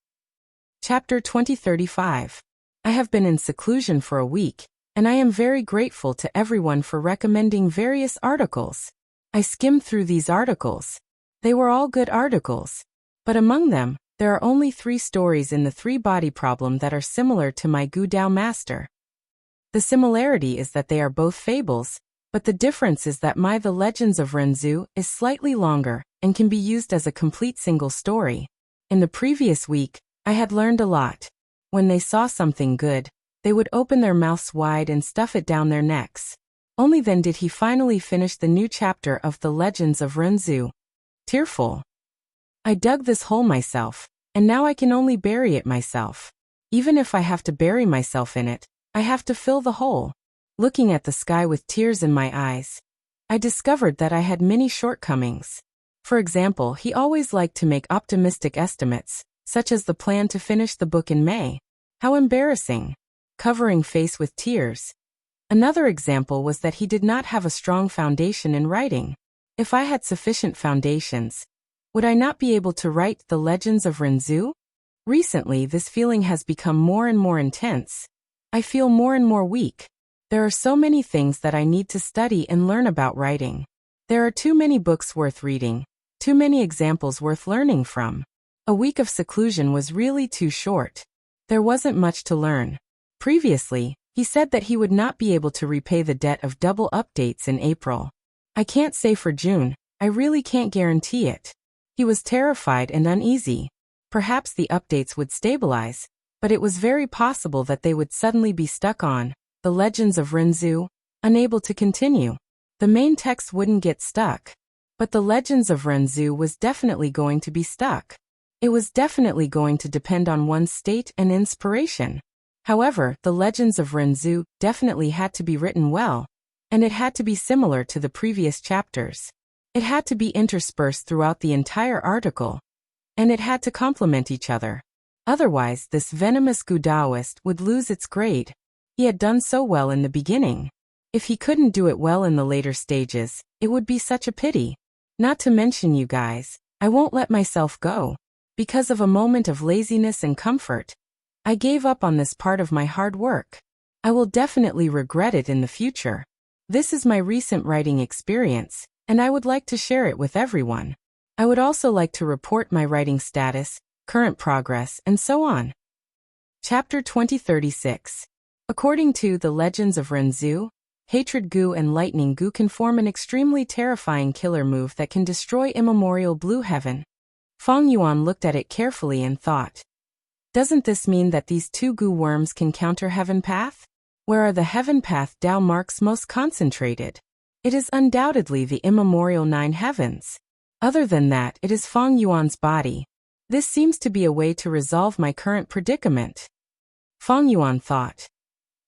Chapter 2035. I have been in seclusion for a week, and I am very grateful to everyone for recommending various articles. I skimmed through these articles. They were all good articles. But among them, there are only 3 stories in the 3-body problem that are similar to my Gu Dao Master. The similarity is that they are both fables, but the difference is that my The Legends of Renzu is slightly longer and can be used as a complete single story. In the previous week, I had learned a lot. When they saw something good, they would open their mouths wide and stuff it down their necks. Only then did he finally finish the new chapter of The Legends of Renzu. Tearful. I dug this hole myself, and now I can only bury it myself. Even if I have to bury myself in it, I have to fill the hole. Looking at the sky with tears in my eyes, I discovered that I had many shortcomings. For example, he always liked to make optimistic estimates, such as the plan to finish the book in May. How embarrassing. Covering face with tears. Another example was that he did not have a strong foundation in writing. If I had sufficient foundations, would I not be able to write The Legends of Renzu? Recently, this feeling has become more and more intense. I feel more and more weak. There are so many things that I need to study and learn about writing. There are too many books worth reading, too many examples worth learning from. A week of seclusion was really too short. There wasn't much to learn. Previously, he said that he would not be able to repay the debt of double updates in April. I can't say for June, I really can't guarantee it. He was terrified and uneasy. Perhaps the updates would stabilize, but it was very possible that they would suddenly be stuck on The Legends of Renzu, unable to continue. The main text wouldn't get stuck, but The Legends of Renzu was definitely going to be stuck. It was definitely going to depend on one's state and inspiration. However, The Legends of Renzu definitely had to be written well, and it had to be similar to the previous chapters. It had to be interspersed throughout the entire article, and it had to complement each other. Otherwise, this venomous Gudaoist would lose its grade. He had done so well in the beginning. If he couldn't do it well in the later stages, it would be such a pity. Not to mention, you guys, I won't let myself go. Because of a moment of laziness and comfort, I gave up on this part of my hard work. I will definitely regret it in the future. This is my recent writing experience, and I would like to share it with everyone. I would also like to report my writing status, current progress, and so on. Chapter 2036. According to The Legends of Renzu, Hatred Goo and Lightning Goo can form an extremely terrifying killer move that can destroy immemorial Blue Heaven. Feng Yuan looked at it carefully and thought, doesn't this mean that these two goo worms can counter Heaven Path? Where are the Heaven Path Dao marks most concentrated? It is undoubtedly the immemorial 9 heavens. Other than that, it is Feng Yuan's body. This seems to be a way to resolve my current predicament. Feng Yuan thought.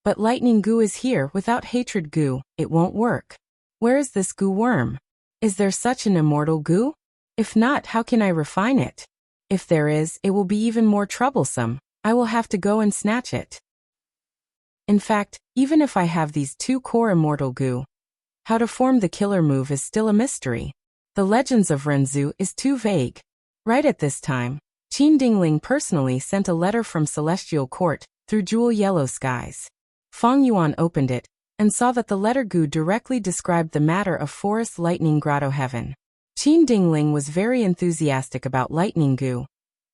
But Lightning Goo is here. Without Hatred Goo, it won't work. Where is this goo worm? Is there such an immortal goo? If not, how can I refine it? If there is, it will be even more troublesome. I will have to go and snatch it. In fact, even if I have these 2 core immortal goo, how to form the killer move is still a mystery. The Legends of Renzu is too vague. Right at this time, Qin Dingling personally sent a letter from Celestial Court through Jewel Yellow Skies. Feng Yuan opened it and saw that the letter Goo directly described the matter of Forest Lightning Grotto Heaven. Qin Dingling was very enthusiastic about Lightning Goo.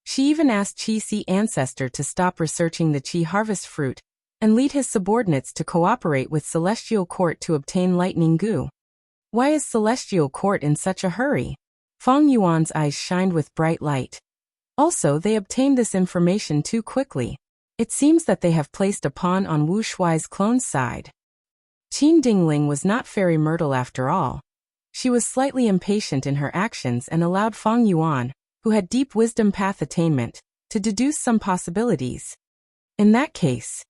She even asked Qi Si Ancestor to stop researching the Qi harvest fruit and lead his subordinates to cooperate with Celestial Court to obtain Lightning Goo. Why is Celestial Court in such a hurry? Feng Yuan's eyes shined with bright light. Also, they obtained this information too quickly. It seems that they have placed a pawn on Wu Shuai's clone's side. Qin Dingling was not Fairy Myrtle after all. She was slightly impatient in her actions and allowed Feng Yuan, who had deep wisdom path attainment, to deduce some possibilities. In that case,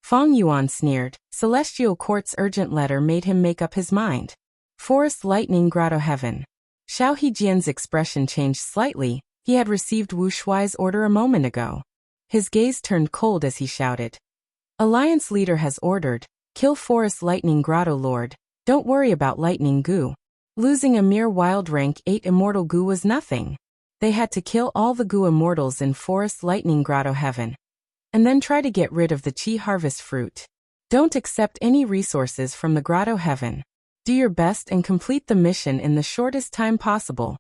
Feng Yuan sneered, Celestial Court's urgent letter made him make up his mind. Forest Lightning Grotto Heaven. Xiao Hejian's expression changed slightly. He had received Wu Shuai's order a moment ago. His gaze turned cold as he shouted. Alliance leader has ordered, kill Forest Lightning Grotto Lord. Don't worry about Lightning Goo. Losing a mere wild rank 8 immortal goo was nothing. They had to kill all the goo immortals in Forest Lightning Grotto Heaven, and then try to get rid of the Qi harvest fruit. Don't accept any resources from the Grotto Heaven. Do your best and complete the mission in the shortest time possible.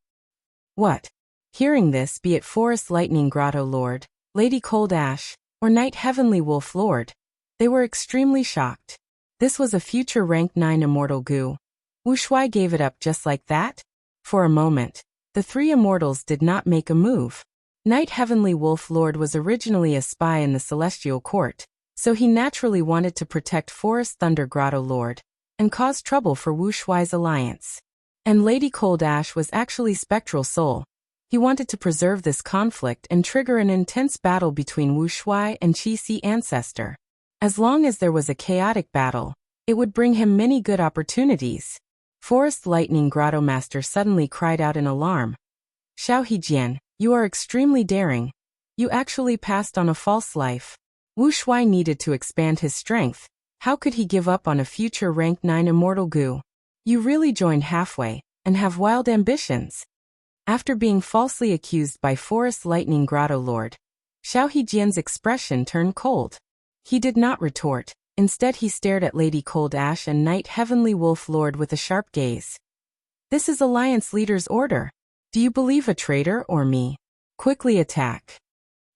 What? Hearing this, be it Forest Lightning Grotto Lord, Lady Cold Ash, or Night Heavenly Wolf Lord, they were extremely shocked. This was a future rank 9 immortal goo. Wu Shuai gave it up just like that? For a moment, the 3 immortals did not make a move. Night Heavenly Wolf Lord was originally a spy in the Celestial Court, so he naturally wanted to protect Forest Thunder Grotto Lord and cause trouble for Wu Shuai's alliance. And Lady Cold Ash was actually Spectral Soul. He wanted to preserve this conflict and trigger an intense battle between Wu Shuai and Qi Si Ancestor. As long as there was a chaotic battle, it would bring him many good opportunities. Forest Lightning Grotto Master suddenly cried out in alarm. Xiao Hejian, you are extremely daring. You actually passed on a false life. Wu Shuai needed to expand his strength. How could he give up on a future rank 9 immortal Gu? You really joined halfway, and have wild ambitions. After being falsely accused by Forest Lightning Grotto Lord, Xiao Hejian's expression turned cold. He did not retort. Instead he stared at Lady Cold Ash and Knight Heavenly Wolf Lord with a sharp gaze. This is Alliance Leader's order. Do you believe a traitor or me? Quickly attack.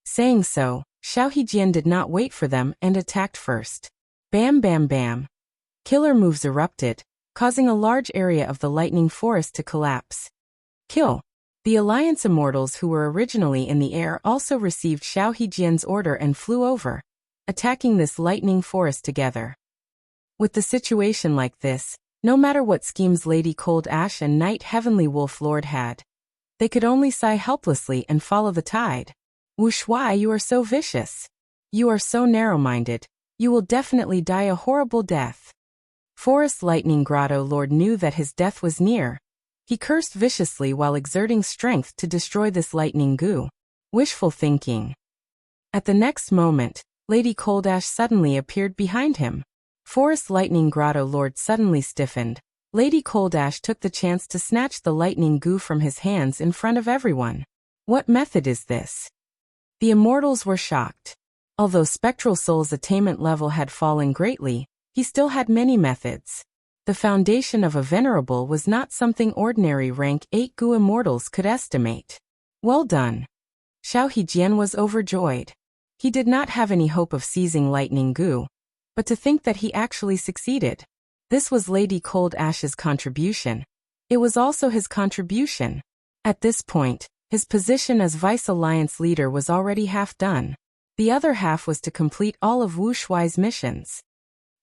Saying so, Xiao Hejian did not wait for them and attacked first. Bam bam bam. Killer moves erupted, causing a large area of the lightning forest to collapse. Kill. The Alliance Immortals who were originally in the air also received Xiao Hejian's order and flew over, attacking this lightning forest together. With the situation like this, no matter what schemes Lady Cold Ash and Knight Heavenly Wolf Lord had, they could only sigh helplessly and follow the tide. Wu Shuai, you are so vicious. You are so narrow-minded. You will definitely die a horrible death. Forest Lightning Grotto Lord knew that his death was near. He cursed viciously while exerting strength to destroy this lightning goo. Wishful thinking. At the next moment, Lady Cold Ash suddenly appeared behind him. Forest Lightning Grotto Lord suddenly stiffened. Lady Cold Ash took the chance to snatch the lightning goo from his hands in front of everyone. What method is this? The immortals were shocked. Although Spectral Soul's attainment level had fallen greatly, he still had many methods. The foundation of a venerable was not something ordinary rank 8 Gu immortals could estimate. Well done. Xiao Hejian was overjoyed. He did not have any hope of seizing lightning Gu, but to think that he actually succeeded. This was Lady Cold Ash's contribution. It was also his contribution. At this point, his position as Vice Alliance leader was already half done. The other half was to complete all of Wu Shuai's missions.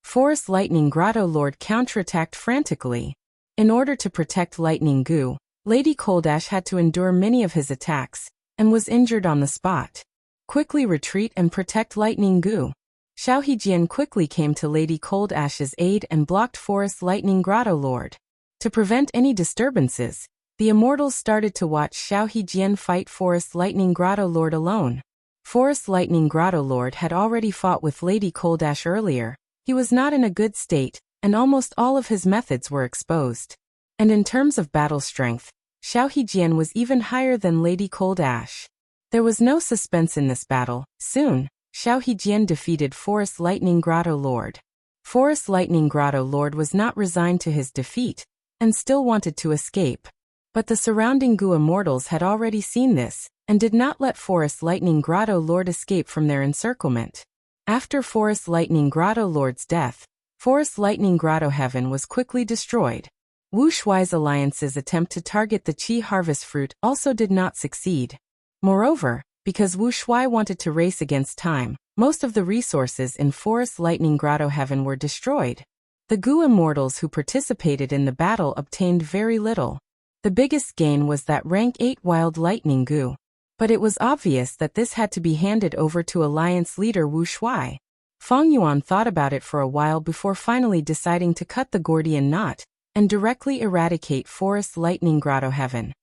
Forest Lightning Grotto Lord counterattacked frantically. In order to protect Lightning Gu, Lady Cold Ash had to endure many of his attacks, and was injured on the spot. Quickly retreat and protect Lightning Gu. Xiao Hejian quickly came to Lady Cold Ash's aid and blocked Forest Lightning Grotto Lord. To prevent any disturbances, the immortals started to watch Xiao Hejian fight Forest Lightning Grotto Lord alone. Forest Lightning Grotto Lord had already fought with Lady Cold Ash earlier. He was not in a good state, and almost all of his methods were exposed. And in terms of battle strength, Xiao Hejian was even higher than Lady Cold Ash. There was no suspense in this battle. Soon, Xiao Hejian defeated Forest Lightning Grotto Lord. Forest Lightning Grotto Lord was not resigned to his defeat, and still wanted to escape. But the surrounding Gu immortals had already seen this, and did not let Forest Lightning Grotto Lord escape from their encirclement. After Forest Lightning Grotto Lord's death, Forest Lightning Grotto Heaven was quickly destroyed. Wu Shuai's alliance's attempt to target the Qi harvest fruit also did not succeed. Moreover, because Wu Shuai wanted to race against time, most of the resources in Forest Lightning Grotto Heaven were destroyed. The Gu immortals who participated in the battle obtained very little. The biggest gain was that rank 8 Wild Lightning Gu. But it was obvious that this had to be handed over to Alliance leader Wu Shuai. Feng Yuan thought about it for a while before finally deciding to cut the Gordian knot and directly eradicate Forest Lightning Grotto Heaven,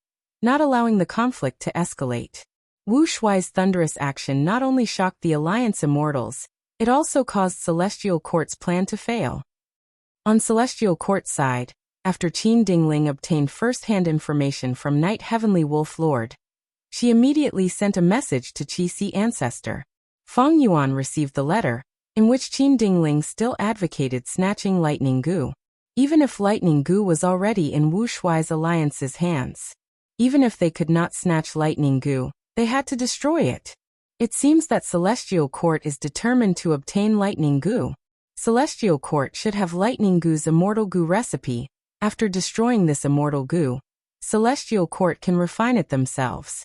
not allowing the conflict to escalate. Wu Shuai's thunderous action not only shocked the Alliance immortals, it also caused Celestial Court's plan to fail. On Celestial Court's side, after Qin Dingling obtained first-hand information from Knight Heavenly Wolf Lord, she immediately sent a message to Qi ancestor. Feng Yuan received the letter, in which Qin Dingling still advocated snatching Lightning Gu. Even if Lightning Gu was already in Wu Shuai's alliance's hands. Even if they could not snatch Lightning Gu, they had to destroy it. It seems that Celestial Court is determined to obtain Lightning Gu. Celestial Court should have Lightning Gu's Immortal Gu recipe. After destroying this Immortal Gu, Celestial Court can refine it themselves.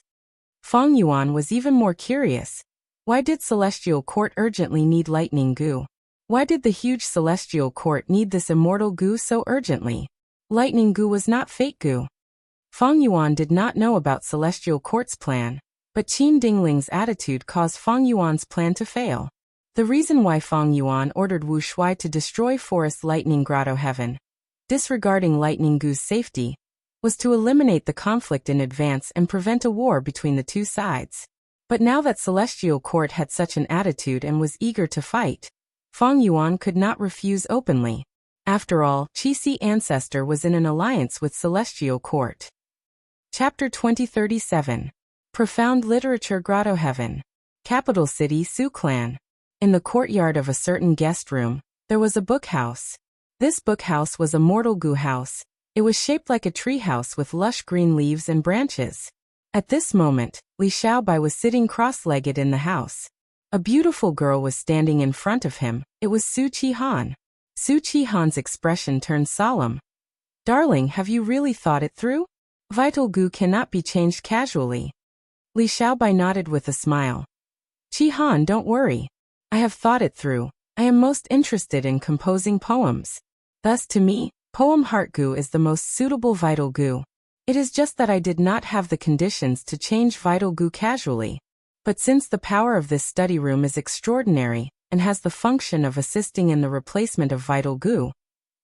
Feng Yuan was even more curious. Why did Celestial Court urgently need Lightning Gu? Why did the huge Celestial Court need this Immortal Gu so urgently? Lightning Gu was not Fate Gu. Feng Yuan did not know about Celestial Court's plan, but Qin Dingling's attitude caused Feng Yuan's plan to fail. The reason why Feng Yuan ordered Wu Shuai to destroy Forest Lightning Grotto Heaven, disregarding Lightning Gu's safety, was to eliminate the conflict in advance and prevent a war between the two sides. But now that Celestial Court had such an attitude and was eager to fight, Feng Yuan could not refuse openly. After all, Qixi ancestor was in an alliance with Celestial Court. Chapter 2037. Profound Literature Grotto Heaven. Capital City Su Clan. In the courtyard of a certain guest room, there was a bookhouse. This bookhouse was a mortal gu house. It was shaped like a treehouse with lush green leaves and branches. At this moment, Li Xiaobai was sitting cross-legged in the house. A beautiful girl was standing in front of him. It was Su Qihan. Su Qihan's expression turned solemn. "Darling, have you really thought it through? Vital gu cannot be changed casually." Li Xiaobai nodded with a smile. "Qihan, don't worry. I have thought it through. I am most interested in composing poems. Thus to me, poem heart gu is the most suitable vital gu. It is just that I did not have the conditions to change vital gu casually. But since the power of this study room is extraordinary, and has the function of assisting in the replacement of vital gu,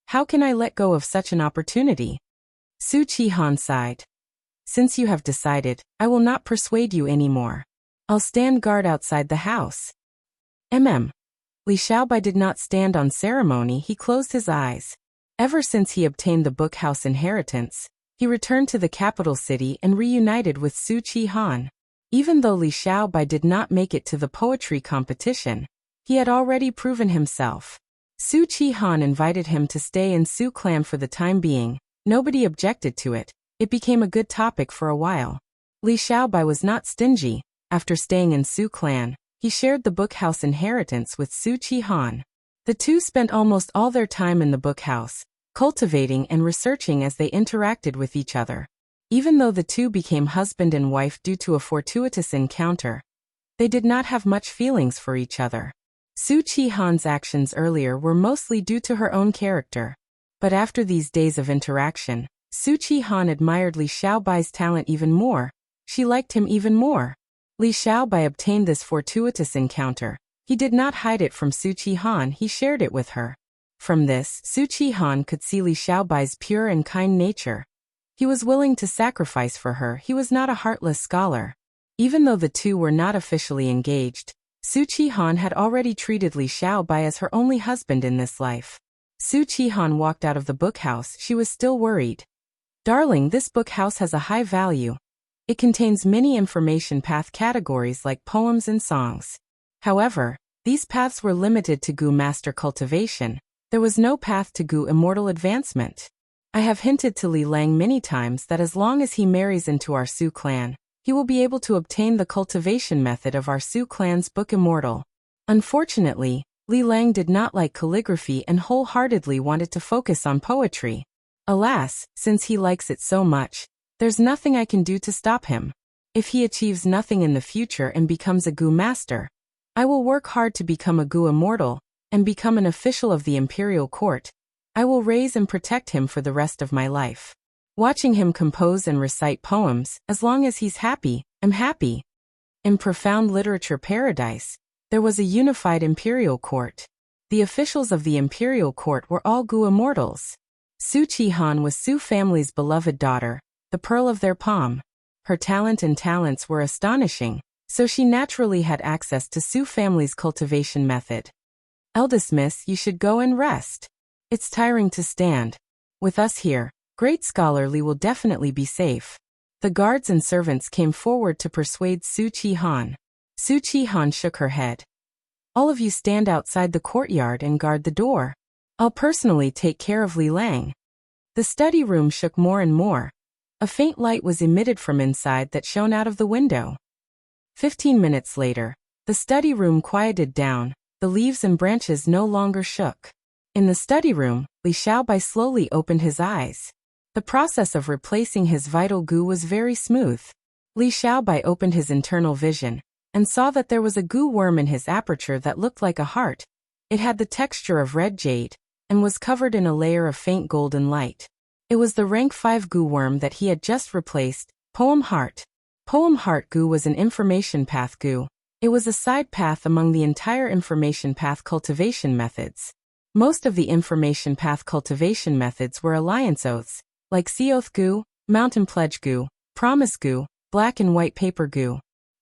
how can I let go of such an opportunity?" Su Qihan sighed. "Since you have decided, I will not persuade you anymore. I'll stand guard outside the house." Li Xiaobai did not stand on ceremony. He closed his eyes. Ever since he obtained the bookhouse inheritance, he returned to the capital city and reunited with Su Qihan. Even though Li Xiaobai did not make it to the poetry competition, he had already proven himself. Su Qihan invited him to stay in Su Clan for the time being. Nobody objected to it. It became a good topic for a while. Li Xiaobai was not stingy. After staying in Su Clan, he shared the bookhouse inheritance with Su Qihan. The two spent almost all their time in the bookhouse, cultivating and researching as they interacted with each other. Even though the two became husband and wife due to a fortuitous encounter, they did not have much feelings for each other. Su Qihan's actions earlier were mostly due to her own character. But after these days of interaction, Su Qihan admired Li Xiaobai's talent even more. She liked him even more. Li Xiaobai obtained this fortuitous encounter. He did not hide it from Su Qihan, he shared it with her. From this, Su Qihan could see Li Xiaobai's pure and kind nature. He was willing to sacrifice for her. He was not a heartless scholar. Even though the two were not officially engaged, Su Qihan had already treated Li Xiaobai as her only husband in this life. Su Qihan walked out of the bookhouse. She was still worried. "Darling, this bookhouse has a high value. It contains many information path categories like poems and songs. However, these paths were limited to gu master cultivation. There was no path to gu immortal advancement. I have hinted to Li Lang many times that as long as he marries into our Su clan, he will be able to obtain the cultivation method of our Su clan's book immortal. Unfortunately, Li Lang did not like calligraphy and wholeheartedly wanted to focus on poetry. Alas, since he likes it so much, there's nothing I can do to stop him. If he achieves nothing in the future and becomes a gu master, I will work hard to become a gu immortal and become an official of the imperial court. I will raise and protect him for the rest of my life. Watching him compose and recite poems, as long as he's happy, I'm happy." In profound literature paradise, there was a unified imperial court. The officials of the imperial court were all gu immortals. Su Qihan was Su family's beloved daughter, the pearl of their palm. Her talent and talents were astonishing, so she naturally had access to Su family's cultivation method. "Eldest miss, you should go and rest. It's tiring to stand. With us here, great scholar Li will definitely be safe." The guards and servants came forward to persuade Su Qihan. Su Qihan shook her head. "All of you stand outside the courtyard and guard the door. I'll personally take care of Li Lang." The study room shook more and more. A faint light was emitted from inside that shone out of the window. 15 minutes later, the study room quieted down. The leaves and branches no longer shook. In the study room, Li Xiaobai slowly opened his eyes. The process of replacing his vital gu was very smooth. Li Xiaobai opened his internal vision and saw that there was a gu worm in his aperture that looked like a heart. It had the texture of red jade and was covered in a layer of faint golden light. It was the rank 5 gu worm that he had just replaced. Poem heart. Poem heart gu was an information path gu. It was a side path among the entire information path cultivation methods. Most of the information path cultivation methods were alliance oaths, like Sea Oath Gu, Mountain Pledge Gu, Promise Gu, Black and White Paper Gu.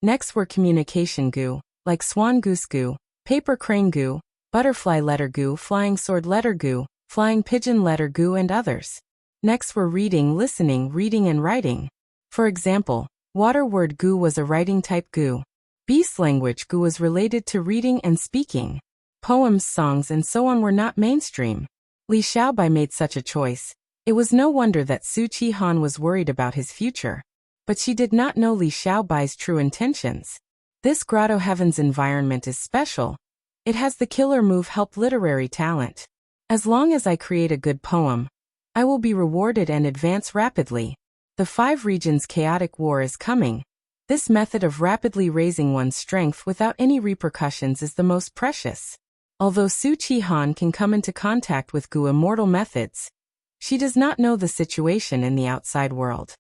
Next were communication goo, like swan goose goo, paper crane goo, butterfly letter goo, flying sword letter goo, flying pigeon letter goo, and others. Next were reading, listening, reading, and writing. For example, water word goo was a writing type goo. Beast language goo was related to reading and speaking. Poems, songs, and so on were not mainstream. Li Xiaobai made such a choice. It was no wonder that Su Qihan was worried about his future. But she did not know Li Xiaobai's true intentions. This Grotto Heaven's environment is special. It has the killer move help literary talent. As long as I create a good poem, I will be rewarded and advance rapidly. The 5 regions chaotic war is coming. This method of rapidly raising one's strength without any repercussions is the most precious. Although Su Qihan can come into contact with Gu immortal methods, she does not know the situation in the outside world.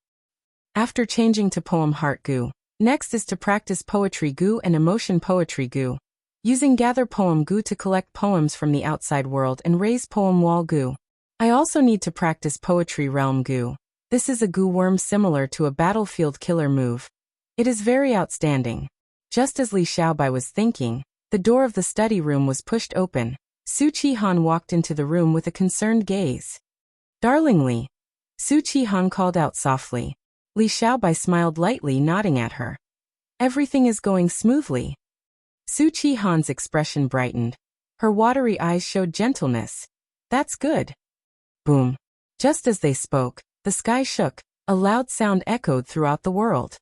After changing to poem heart Gu, next is to practice poetry Gu and emotion poetry Gu. Using gather poem Gu to collect poems from the outside world and raise poem wall Gu. I also need to practice poetry realm Gu. This is a Gu worm similar to a battlefield killer move. It is very outstanding. Just as Li Xiaobai was thinking, the door of the study room was pushed open. Su Qihan walked into the room with a concerned gaze. Darlingly, Su Qihan called out softly. Li Xiaobai smiled lightly, nodding at her. Everything is going smoothly. Su Qihan's expression brightened. Her watery eyes showed gentleness. That's good. Boom. Just as they spoke, the sky shook. A loud sound echoed throughout the world.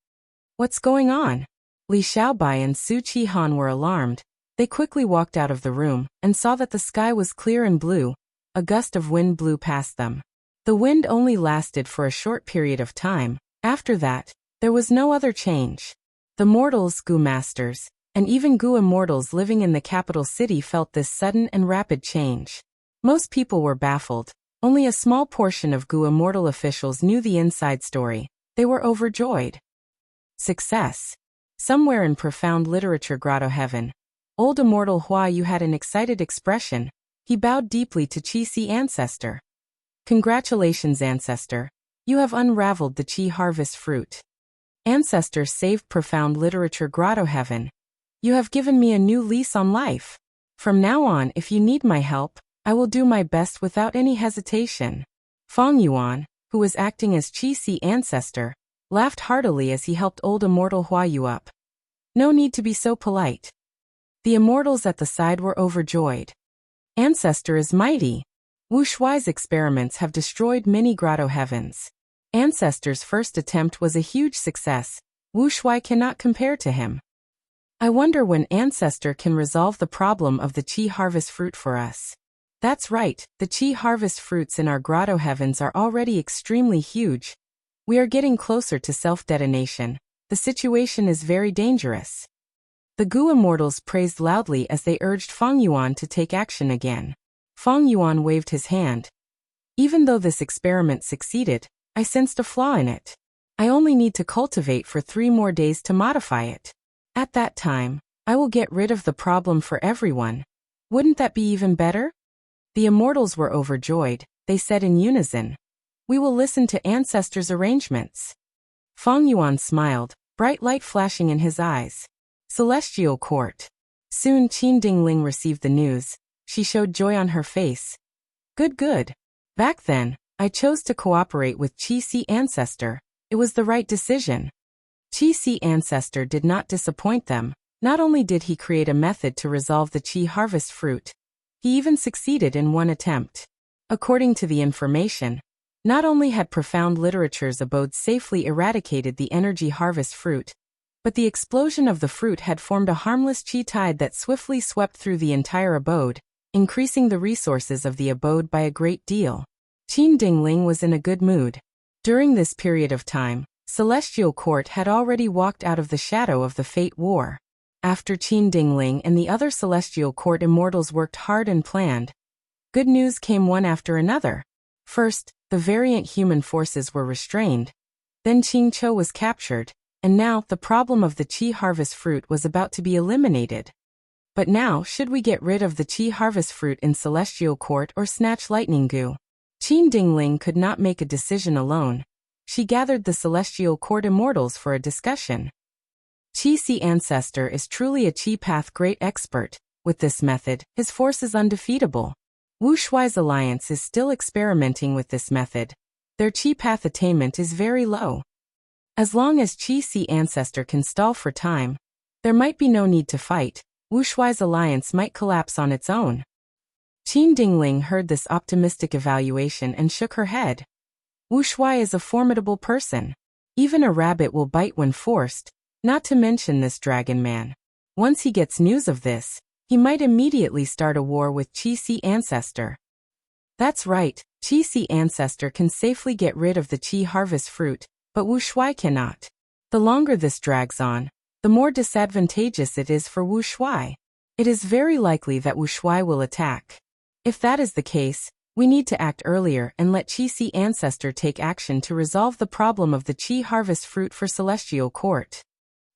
What's going on? Li Xiaobai and Su Qihan were alarmed. They quickly walked out of the room and saw that the sky was clear and blue. A gust of wind blew past them. The wind only lasted for a short period of time. After that, there was no other change. The mortals, Gu masters, and even Gu immortals living in the capital city felt this sudden and rapid change. Most people were baffled. Only a small portion of Gu immortal officials knew the inside story. They were overjoyed. Success. Somewhere in profound literature Grotto Heaven, old immortal Hua Yu had an excited expression. He bowed deeply to Qi Si ancestor. Congratulations, ancestor. You have unraveled the Qi harvest fruit. Ancestor saved profound literature Grotto Heaven. You have given me a new lease on life. From now on, if you need my help, I will do my best without any hesitation. Fang Yuan, who was acting as Qi Si ancestor, laughed heartily as he helped old immortal Hua Yu up. No need to be so polite. The immortals at the side were overjoyed. Ancestor is mighty. Wu Shuai's experiments have destroyed many Grotto Heavens. Ancestor's first attempt was a huge success. Wu Shuai cannot compare to him. I wonder when Ancestor can resolve the problem of the Qi harvest fruit for us. That's right, the Qi harvest fruits in our Grotto Heavens are already extremely huge. We are getting closer to self-detonation. The situation is very dangerous. The Gu immortals praised loudly as they urged Fang Yuan to take action again. Fang Yuan waved his hand. Even though this experiment succeeded, I sensed a flaw in it. I only need to cultivate for 3 more days to modify it. At that time, I will get rid of the problem for everyone. Wouldn't that be even better? The immortals were overjoyed. They said in unison, "We will listen to ancestors' arrangements." Fang Yuan smiled, bright light flashing in his eyes. Celestial Court. Soon Qin Dingling received the news. She showed joy on her face. Good. Back then, I chose to cooperate with Qi Si ancestor. It was the right decision. Qi Si ancestor did not disappoint them. Not only did he create a method to resolve the Qi harvest fruit, he even succeeded in one attempt. According to the information, not only had profound literature's abode safely eradicated the energy harvest fruit, but the explosion of the fruit had formed a harmless Qi tide that swiftly swept through the entire abode, increasing the resources of the abode by a great deal. Qin Dingling was in a good mood. During this period of time, Celestial Court had already walked out of the shadow of the Fate War. After Qin Dingling and the other Celestial Court immortals worked hard and planned, good news came one after another. First, the variant human forces were restrained. Then Qing Chou was captured, and now the problem of the Qi harvest fruit was about to be eliminated. But now, should we get rid of the Qi harvest fruit in Celestial Court or snatch Lightning Goo? Qin Dingling could not make a decision alone. She gathered the Celestial Court immortals for a discussion. Qi ancestor is truly a Qi path great expert. With this method, his force is undefeatable. Wu Shuai's alliance is still experimenting with this method. Their Qi path attainment is very low. As long as Qi ancestor can stall for time, there might be no need to fight. Wu Shuai's alliance might collapse on its own. Qin Dingling heard this optimistic evaluation and shook her head. Wu Shuai is a formidable person. Even a rabbit will bite when forced, not to mention this dragon man. Once he gets news of this, he might immediately start a war with Qi ancestor. That's right, Qi ancestor can safely get rid of the Qi harvest fruit, but Wu Shuai cannot. The longer this drags on, the more disadvantageous it is for Wu Shuai. It is very likely that Wu Shuai will attack. If that is the case, we need to act earlier and let Qi ancestor take action to resolve the problem of the Qi harvest fruit for Celestial Court.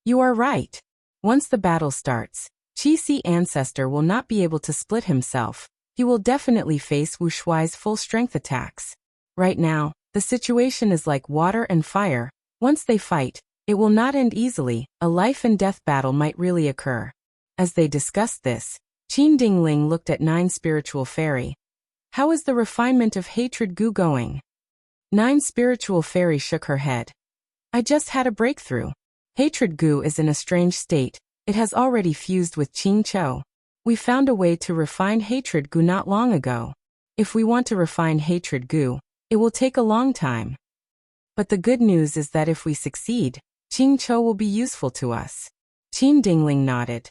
You are right. Once the battle starts, Qi ancestor will not be able to split himself. He will definitely face Wu Shuai's full strength attacks. Right now, the situation is like water and fire. Once they fight, it will not end easily. A life and death battle might really occur. As they discussed this, Qin Dingling looked at Nine Spiritual Fairy. How is the refinement of hatred gu going? Nine Spiritual Fairy shook her head. I just had a breakthrough. Hatred gu is in a strange state. It has already fused with Qing Chou. We found a way to refine hatred gu not long ago. If we want to refine hatred gu, it will take a long time. But the good news is that if we succeed, Qing Chou will be useful to us. Qin Dingling nodded.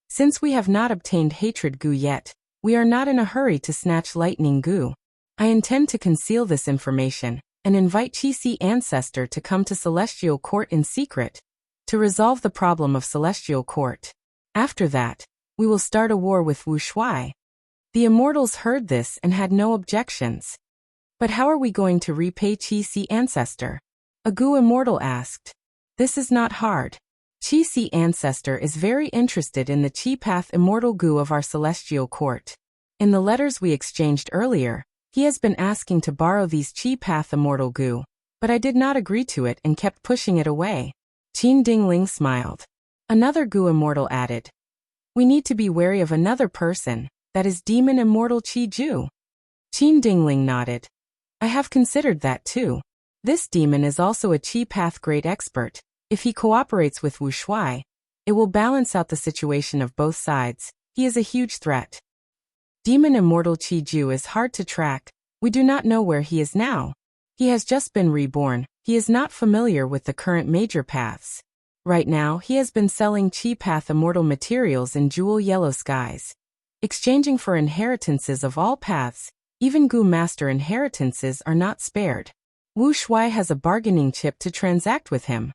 Since we have not obtained hatred gu yet, we are not in a hurry to snatch lightning gu. I intend to conceal this information and invite Qi ancestor to come to Celestial Court in secret to resolve the problem of Celestial Court. After that, we will start a war with Wu Shuai. The immortals heard this and had no objections. But how are we going to repay Qi ancestor? A gu immortal asked. This is not hard. Qi ancestor is very interested in the Qi path immortal gu of our Celestial Court. In the letters we exchanged earlier, he has been asking to borrow these Qi path immortal gu, but I did not agree to it and kept pushing it away. Qin Dingling smiled. Another gu immortal added. We need to be wary of another person, that is demon immortal Qi Ju. Qin Dingling nodded. I have considered that too. This demon is also a Qi path great expert. If he cooperates with Wu Shuai, it will balance out the situation of both sides. He is a huge threat. Demon immortal Qi Ju is hard to track. We do not know where he is now. He has just been reborn. He is not familiar with the current major paths. Right now, he has been selling Qi path immortal materials in jewel yellow skies, exchanging for inheritances of all paths. Even gu master inheritances are not spared. Wu Shuai has a bargaining chip to transact with him.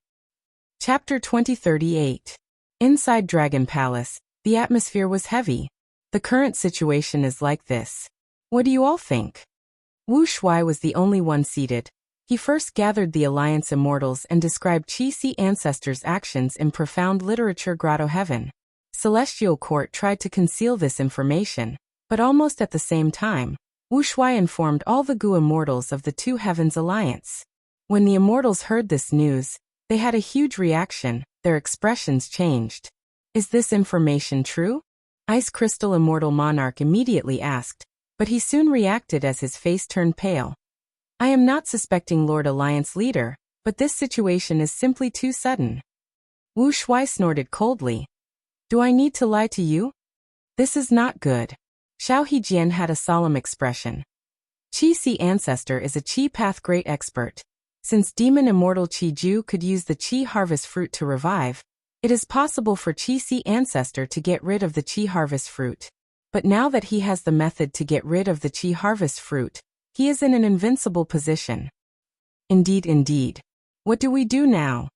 Chapter 2038. Inside Dragon Palace, the atmosphere was heavy. The current situation is like this. What do you all think? Wu Shuai was the only one seated. He first gathered the Alliance Immortals and described Qi ancestors' actions in profound literature Grotto Heaven. Celestial Court tried to conceal this information, but almost at the same time, Wu Shuai informed all the gu immortals of the Two Heavens Alliance. When the immortals heard this news, they had a huge reaction. Their expressions changed. Is this information true? Ice Crystal Immortal Monarch immediately asked, but he soon reacted as his face turned pale. I am not suspecting Lord Alliance Leader, but this situation is simply too sudden. Wu Shuai snorted coldly. Do I need to lie to you? This is not good. Xiao Hejian had a solemn expression. Qi ancestor is a Qi path great expert. Since demon immortal Qi Ju could use the Qi harvest fruit to revive, it is possible for Qi ancestor to get rid of the Qi harvest fruit. But now that he has the method to get rid of the Qi harvest fruit, he is in an invincible position. Indeed. What do we do now?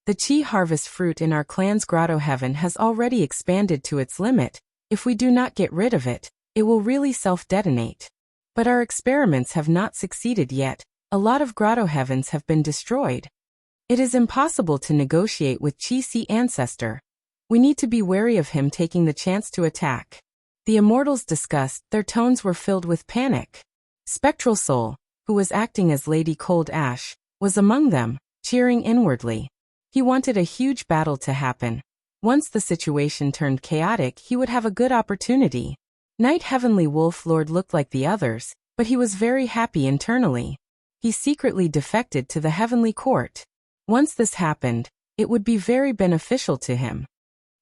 The Qi harvest fruit in our clan's Grotto Heaven has already expanded to its limit. If we do not get rid of it, it will really self-detonate. But our experiments have not succeeded yet. A lot of Grotto Heavens have been destroyed. It is impossible to negotiate with Qi ancestor. We need to be wary of him taking the chance to attack. The immortals discussed, their tones were filled with panic. Spectral Soul, who was acting as Lady Cold Ash, was among them, cheering inwardly. He wanted a huge battle to happen. Once the situation turned chaotic, he would have a good opportunity. Night Heavenly Wolf Lord looked like the others, but he was very happy internally. He secretly defected to the Heavenly Court. Once this happened, it would be very beneficial to him.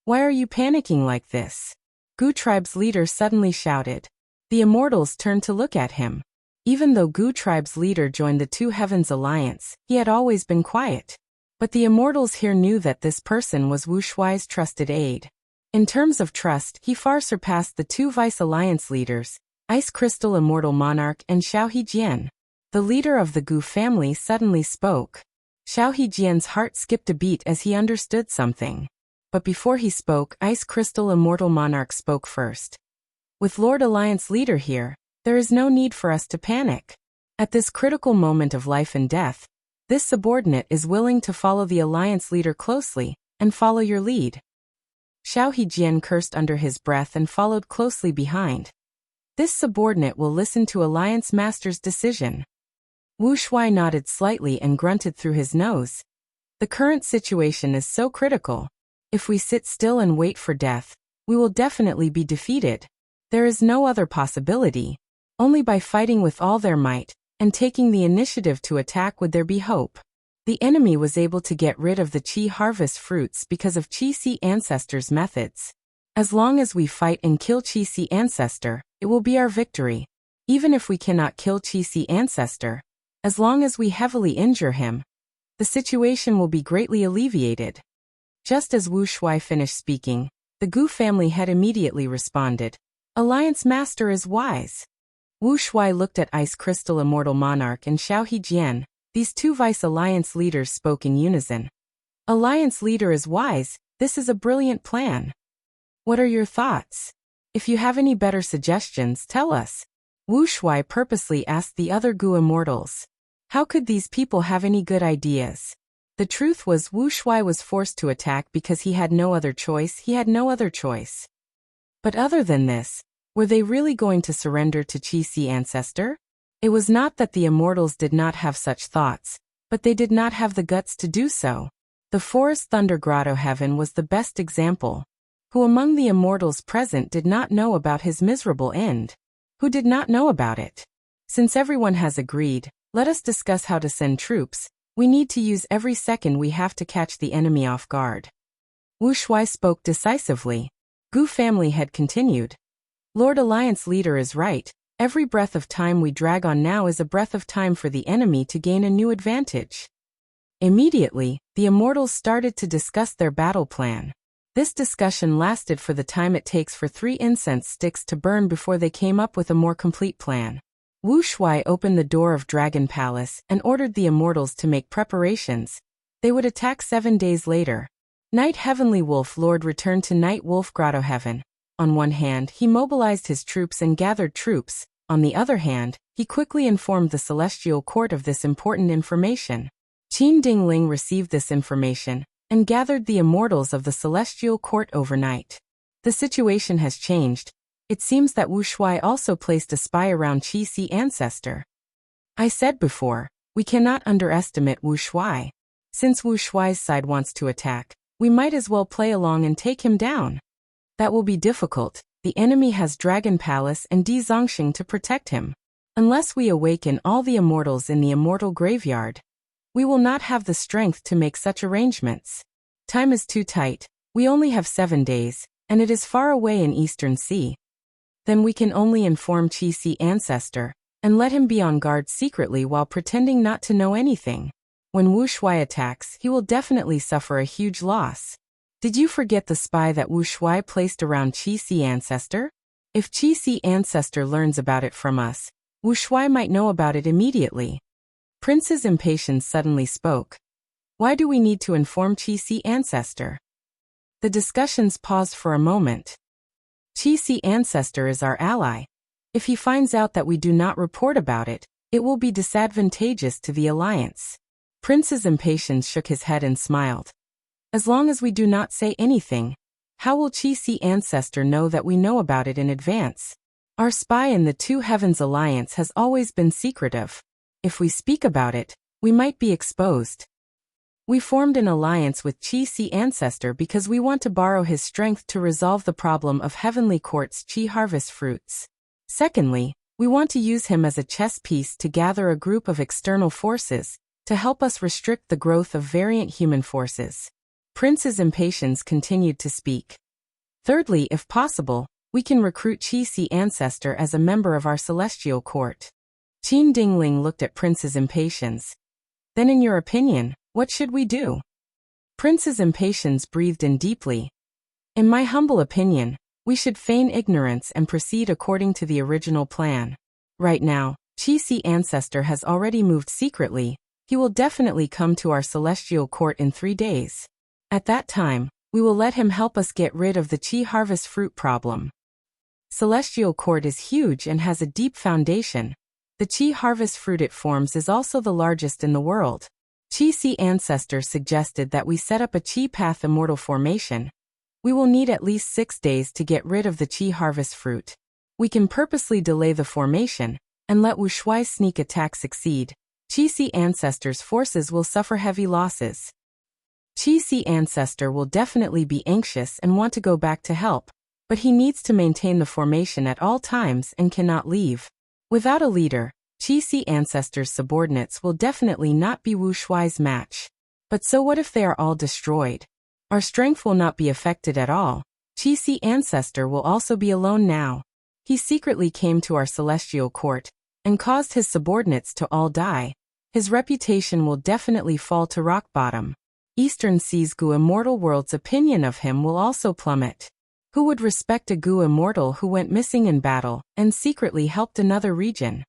Why are you panicking like this? Gu Tribe's leader suddenly shouted. The immortals turned to look at him. Even though Gu Tribe's leader joined the Two Heavens Alliance, he had always been quiet. But the immortals here knew that this person was Wu Shuai's trusted aide. In terms of trust, he far surpassed the two Vice Alliance leaders, Ice Crystal Immortal Monarch and Xiao Hejian. The leader of the Gu family suddenly spoke. Xiao Hejian's heart skipped a beat as he understood something. But before he spoke, Ice Crystal Immortal Monarch spoke first. With Lord Alliance leader here, there is no need for us to panic. At this critical moment of life and death, this subordinate is willing to follow the Alliance leader closely, and follow your lead. Xiao Hejian cursed under his breath and followed closely behind. This subordinate will listen to Alliance Master's decision. Wu Shuai nodded slightly and grunted through his nose. The current situation is so critical. If we sit still and wait for death, we will definitely be defeated. There is no other possibility. Only by fighting with all their might, and taking the initiative to attack would there be hope. The enemy was able to get rid of the Qi harvest fruits because of Qi Si Ancestor's methods. As long as we fight and kill Qi Si Ancestor, it will be our victory. Even if we cannot kill Qi Si Ancestor, as long as we heavily injure him, the situation will be greatly alleviated. Just as Wu Shuai finished speaking, the Gu family had immediately responded. Alliance Master is wise. Wu Shuai looked at Ice Crystal Immortal Monarch and Xiao Hejian. These two Vice Alliance leaders spoke in unison. Alliance leader is wise, this is a brilliant plan. What are your thoughts? If you have any better suggestions, tell us. Wu Shuai purposely asked the other Gu immortals. How could these people have any good ideas? The truth was Wu Shuai was forced to attack because he had no other choice, But other than this, were they really going to surrender to Qi Si Ancestor? It was not that the immortals did not have such thoughts, but they did not have the guts to do so. The Forest Thunder Grotto Heaven was the best example. Who among the immortals present did not know about his miserable end? Who did not know about it? Since everyone has agreed, let us discuss how to send troops. We need to use every second we have to catch the enemy off guard. Wu Shuai spoke decisively. Gu family had continued. Lord Alliance leader is right. Every breath of time we drag on now is a breath of time for the enemy to gain a new advantage. Immediately, the immortals started to discuss their battle plan. This discussion lasted for the time it takes for 3 incense sticks to burn before they came up with a more complete plan. Wu Shuai opened the door of Dragon Palace and ordered the immortals to make preparations. They would attack 7 days later. Night Heavenly Wolf Lord returned to Night Wolf Grotto Heaven. On one hand, he mobilized his troops and gathered troops. On the other hand, he quickly informed the Celestial Court of this important information. Qin Dingling received this information and gathered the immortals of the Celestial Court overnight. The situation has changed. It seems that Wu Shuai also placed a spy around Qi Si Ancestor. I said before, we cannot underestimate Wu Shuai. Since Wu Shuai's side wants to attack, we might as well play along and take him down. That will be difficult. The enemy has Dragon Palace and Di Zongxing to protect him. Unless we awaken all the immortals in the immortal graveyard, we will not have the strength to make such arrangements. Time is too tight. We only have 7 days, and it is far away in Eastern Sea. Then we can only inform Qi Si Ancestor, and let him be on guard secretly while pretending not to know anything. When Wu Shuai attacks, he will definitely suffer a huge loss. Did you forget the spy that Wu Shuai placed around Qi Si Ancestor? If Qi Si Ancestor learns about it from us, Wu Shuai might know about it immediately. Prince's impatience suddenly spoke. Why do we need to inform Qi Si Ancestor? The discussions paused for a moment. Qi Si Ancestor is our ally. If he finds out that we do not report about it, it will be disadvantageous to the alliance. Prince's impatience shook his head and smiled. As long as we do not say anything, how will Qi Si Ancestor know that we know about it in advance? Our spy in the Two Heavens Alliance has always been secretive. If we speak about it, we might be exposed. We formed an alliance with Chi-Si ancestor because we want to borrow his strength to resolve the problem of Heavenly Court's Chi harvest fruits. Secondly, we want to use him as a chess piece to gather a group of external forces to help us restrict the growth of variant human forces. Prince's impatience continued to speak. Thirdly, if possible, we can recruit Chi-Si ancestor as a member of our celestial court. Qin Dingling looked at Prince's impatience. Then in your opinion, what should we do? Prince's impatience breathed in deeply. In my humble opinion, we should feign ignorance and proceed according to the original plan. Right now, Chi-Si ancestor has already moved secretly. He will definitely come to our celestial court in 3 days. At that time, we will let him help us get rid of the Chi harvest fruit problem. Celestial court is huge and has a deep foundation. The Chi harvest fruit it forms is also the largest in the world. Chi-Si ancestor suggested that we set up a Chi path immortal formation. We will need at least 6 days to get rid of the Chi harvest fruit. We can purposely delay the formation and let Wu Shuai's sneak attack succeed. Chi-Si ancestor's forces will suffer heavy losses. Chi-Si ancestor will definitely be anxious and want to go back to help, but he needs to maintain the formation at all times and cannot leave. Without a leader, Chi-Si ancestor's subordinates will definitely not be Wu Shuai's match. But so what if they are all destroyed? Our strength will not be affected at all. Chi-Si ancestor will also be alone now. He secretly came to our celestial court and caused his subordinates to all die. His reputation will definitely fall to rock bottom. Eastern Sea's Gu immortal world's opinion of him will also plummet. Who would respect a Gu immortal who went missing in battle and secretly helped another region?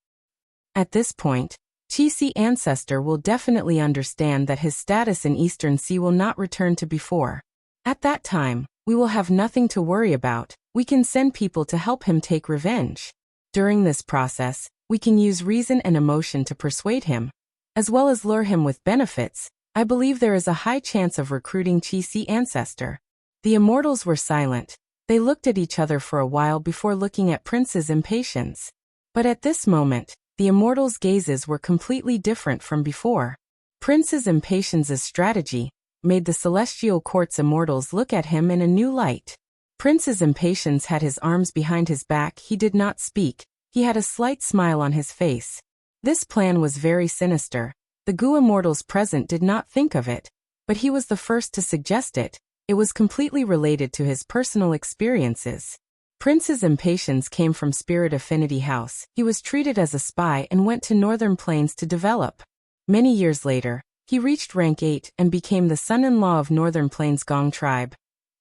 At this point, Chi-Si ancestor will definitely understand that his status in Eastern Sea will not return to before. At that time, we will have nothing to worry about. We can send people to help him take revenge. During this process, we can use reason and emotion to persuade him, as well as lure him with benefits. I believe there is a high chance of recruiting Chi-Si ancestor. The immortals were silent. They looked at each other for a while before looking at Prince's impatience. But at this moment, the immortals' gazes were completely different from before. Prince's impatience's strategy made the celestial court's immortals look at him in a new light. Prince's impatience had his arms behind his back. He did not speak. He had a slight smile on his face. This plan was very sinister. The Gu immortals present did not think of it, but he was the first to suggest it. It was completely related to his personal experiences. Prince's impatience came from Spirit Affinity House. He was treated as a spy and went to Northern Plains to develop. Many years later, he reached rank 8 and became the son-in-law of Northern Plains Gong tribe.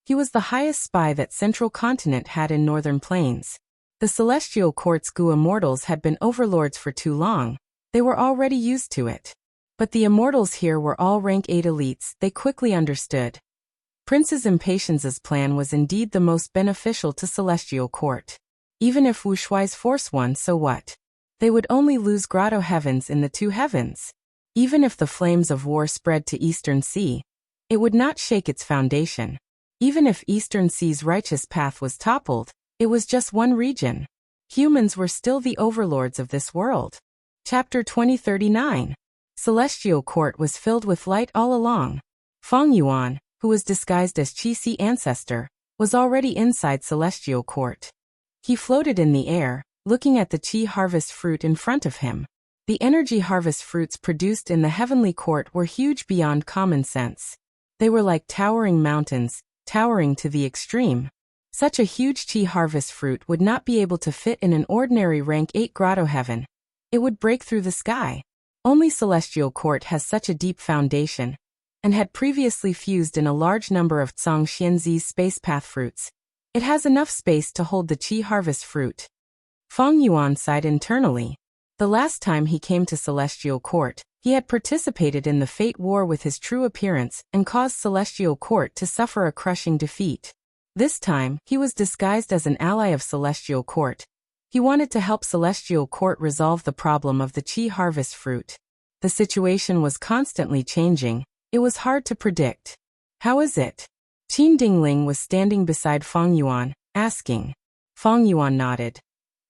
He was the highest spy that Central Continent had in Northern Plains. The Celestial Court's Gu immortals had been overlords for too long. They were already used to it. But the immortals here were all rank 8 elites. They quickly understood. Prince's impatience's plan was indeed the most beneficial to Celestial Court. Even if Wu Shuai's force won, so what? They would only lose Grotto Heavens in the 2 heavens. Even if the flames of war spread to Eastern Sea, it would not shake its foundation. Even if Eastern Sea's righteous path was toppled, it was just one region. Humans were still the overlords of this world. Chapter 2039. Celestial Court was filled with light all along. Feng Yuan, who was disguised as Chi-Si ancestor, was already inside Celestial Court. He floated in the air, looking at the Chi harvest fruit in front of him. The energy harvest fruits produced in the Heavenly Court were huge beyond common sense. They were like towering mountains, towering to the extreme. Such a huge Chi harvest fruit would not be able to fit in an ordinary rank 8 grotto heaven. It would break through the sky. Only Celestial Court has such a deep foundation, and had previously fused in a large number of Tsang Xianzi's space path fruits. It has enough space to hold the Chi harvest fruit. Feng Yuan sighed internally. The last time he came to Celestial Court, he had participated in the Fate War with his true appearance and caused Celestial Court to suffer a crushing defeat. This time, he was disguised as an ally of Celestial Court. He wanted to help Celestial Court resolve the problem of the Chi harvest fruit. The situation was constantly changing. It was hard to predict. How is it? Qin Dingling was standing beside Feng Yuan, asking. Feng Yuan nodded.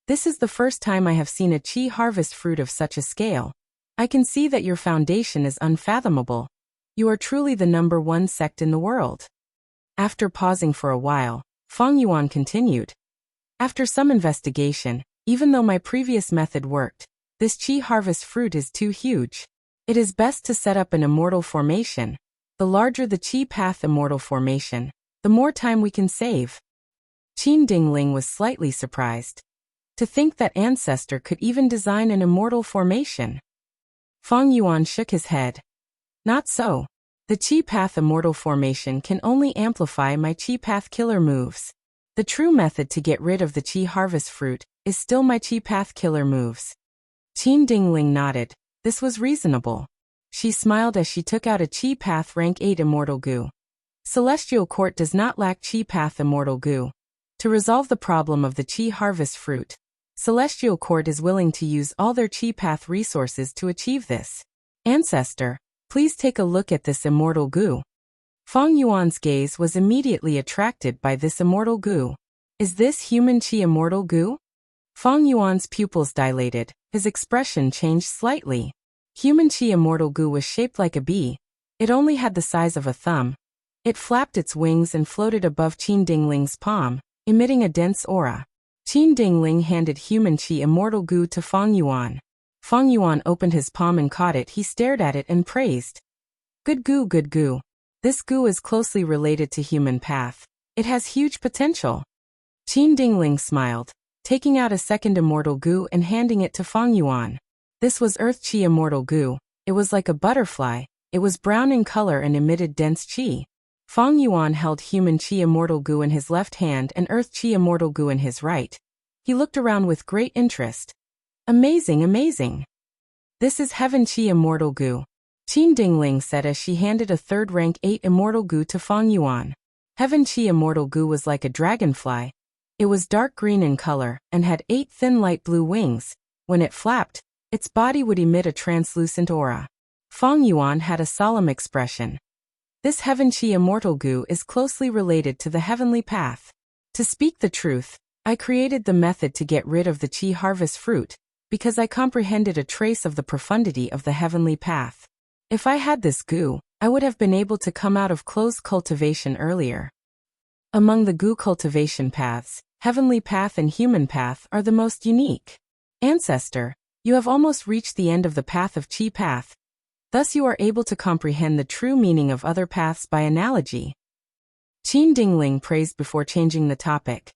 This is the first time I have seen a Chi harvest fruit of such a scale. I can see that your foundation is unfathomable. You are truly the #1 sect in the world. After pausing for a while, Feng Yuan continued. After some investigation, even though my previous method worked, this qi harvest fruit is too huge. It is best to set up an immortal formation. The larger the qi path immortal formation, the more time we can save. Qin Dingling was slightly surprised. To think that ancestor could even design an immortal formation. Feng Yuan shook his head. Not so. The qi path immortal formation can only amplify my qi path killer moves. The true method to get rid of the qi harvest fruit is still my qi path killer moves. Qin Dingling nodded. This was reasonable. She smiled as she took out a qi path rank 8 immortal goo. Celestial Court does not lack qi path immortal goo. To resolve the problem of the qi harvest fruit, Celestial Court is willing to use all their qi path resources to achieve this. Ancestor, please take a look at this immortal goo. Feng Yuan's gaze was immediately attracted by this immortal goo. Is this human qi immortal goo? Feng Yuan's pupils dilated, his expression changed slightly. Human qi immortal goo was shaped like a bee. It only had the size of a thumb. It flapped its wings and floated above Qin Dingling's palm, emitting a dense aura. Qin Dingling handed human qi immortal goo to Feng Yuan. Feng Yuan opened his palm and caught it. He stared at it and praised. Good goo, good goo. This goo is closely related to human path. It has huge potential. Qin Dingling smiled, taking out a second immortal goo and handing it to Feng Yuan. This was earth qi immortal goo. It was like a butterfly. It was brown in color and emitted dense qi. Feng Yuan held human qi immortal goo in his left hand and earth qi immortal goo in his right. He looked around with great interest. Amazing, amazing. This is heaven qi immortal goo. Qin Dingling said as she handed a third rank 8 immortal goo to Feng Yuan. Heaven qi immortal goo was like a dragonfly. It was dark green in color and had 8 thin light blue wings. When it flapped, its body would emit a translucent aura. Feng Yuan had a solemn expression. This heaven qi immortal goo is closely related to the heavenly path. To speak the truth, I created the method to get rid of the qi harvest fruit, because I comprehended a trace of the profundity of the heavenly path. If I had this goo, I would have been able to come out of closed cultivation earlier. Among the goo cultivation paths, heavenly path and human path are the most unique. Ancestor, you have almost reached the end of the path of qi path. Thus you are able to comprehend the true meaning of other paths by analogy. Qin Dingling praised before changing the topic.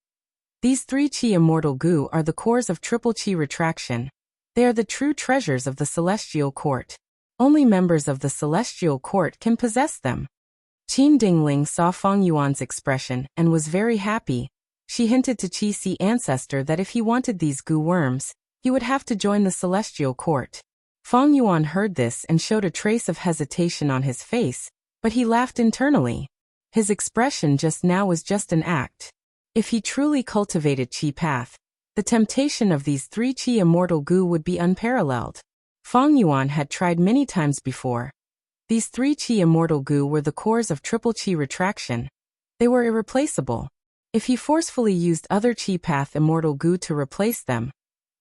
These 3 qi immortal goo are the cores of triple qi retraction. They are the true treasures of the Celestial Court. Only members of the Celestial Court can possess them. Qin Dingling saw Feng Yuan's expression and was very happy. She hinted to Qi Si ancestor that if he wanted these goo worms, he would have to join the Celestial Court. Feng Yuan heard this and showed a trace of hesitation on his face, but he laughed internally. His expression just now was just an act. If he truly cultivated qi path, the temptation of these 3 qi immortal goo would be unparalleled. Feng Yuan had tried many times before. These 3 qi immortal goo were the cores of triple qi retraction. They were irreplaceable. If he forcefully used other qi path immortal goo to replace them,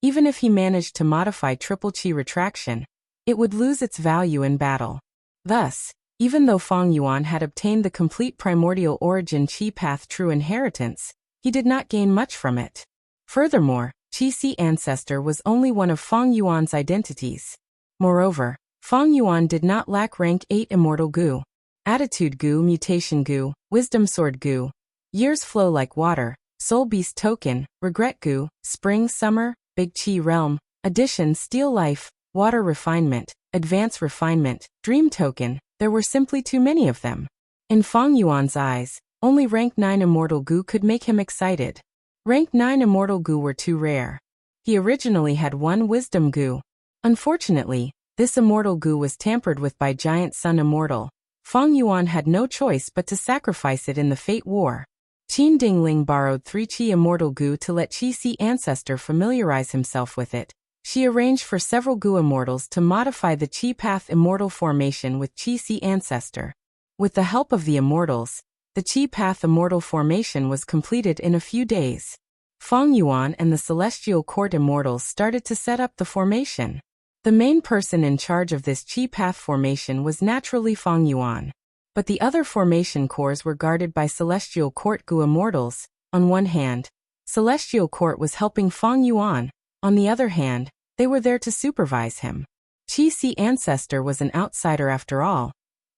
even if he managed to modify triple qi retraction, it would lose its value in battle. Thus, even though Feng Yuan had obtained the complete primordial origin qi path true inheritance, he did not gain much from it. Furthermore, Qi Si ancestor was only one of Feng Yuan's identities. Moreover, Feng Yuan did not lack rank 8 immortal goo. Attitude goo, mutation goo, wisdom sword goo. Years flow like water, soul beast token, regret goo, spring summer, big qi realm, addition steel life, water refinement, advance refinement, dream token. There were simply too many of them. In Feng Yuan's eyes, only rank 9 immortal goo could make him excited. Rank 9 immortal goo were too rare. He originally had 1 wisdom goo. Unfortunately, this immortal goo was tampered with by Giant Sun Immortal. Feng Yuan had no choice but to sacrifice it in the Fate War. Qin Dingling borrowed 3 qi immortal goo to let Qi Si ancestor familiarize himself with it. She arranged for several goo immortals to modify the qi path immortal formation with Qi Si ancestor. With the help of the immortals, the qi path immortal formation was completed in a few days. Feng Yuan and the Celestial Court immortals started to set up the formation. The main person in charge of this chi path formation was naturally Feng Yuan. But the other formation cores were guarded by Celestial Court Gu Immortals. On one hand, Celestial Court was helping Feng Yuan. On the other hand, they were there to supervise him. Qi Si Ancestor was an outsider after all.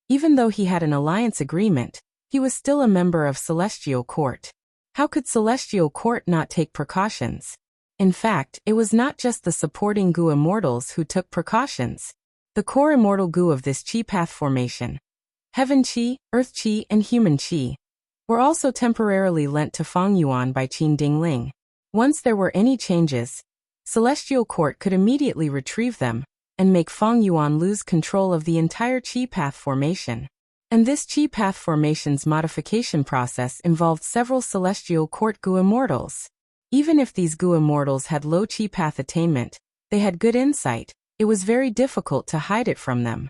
Even though he had an alliance agreement, he was still a member of Celestial Court. How could Celestial Court not take precautions? In fact, it was not just the supporting Gu Immortals who took precautions. The core immortal Gu of this Qi path formation, Heaven Qi, Earth Qi, and Human Qi, were also temporarily lent to Feng Yuan by Qin Dingling. Once there were any changes, Celestial Court could immediately retrieve them and make Feng Yuan lose control of the entire Qi path formation. And this Qi path formation's modification process involved several Celestial Court Gu Immortals. Even if these Gu Immortals had low Qi path attainment, they had good insight. It was very difficult to hide it from them.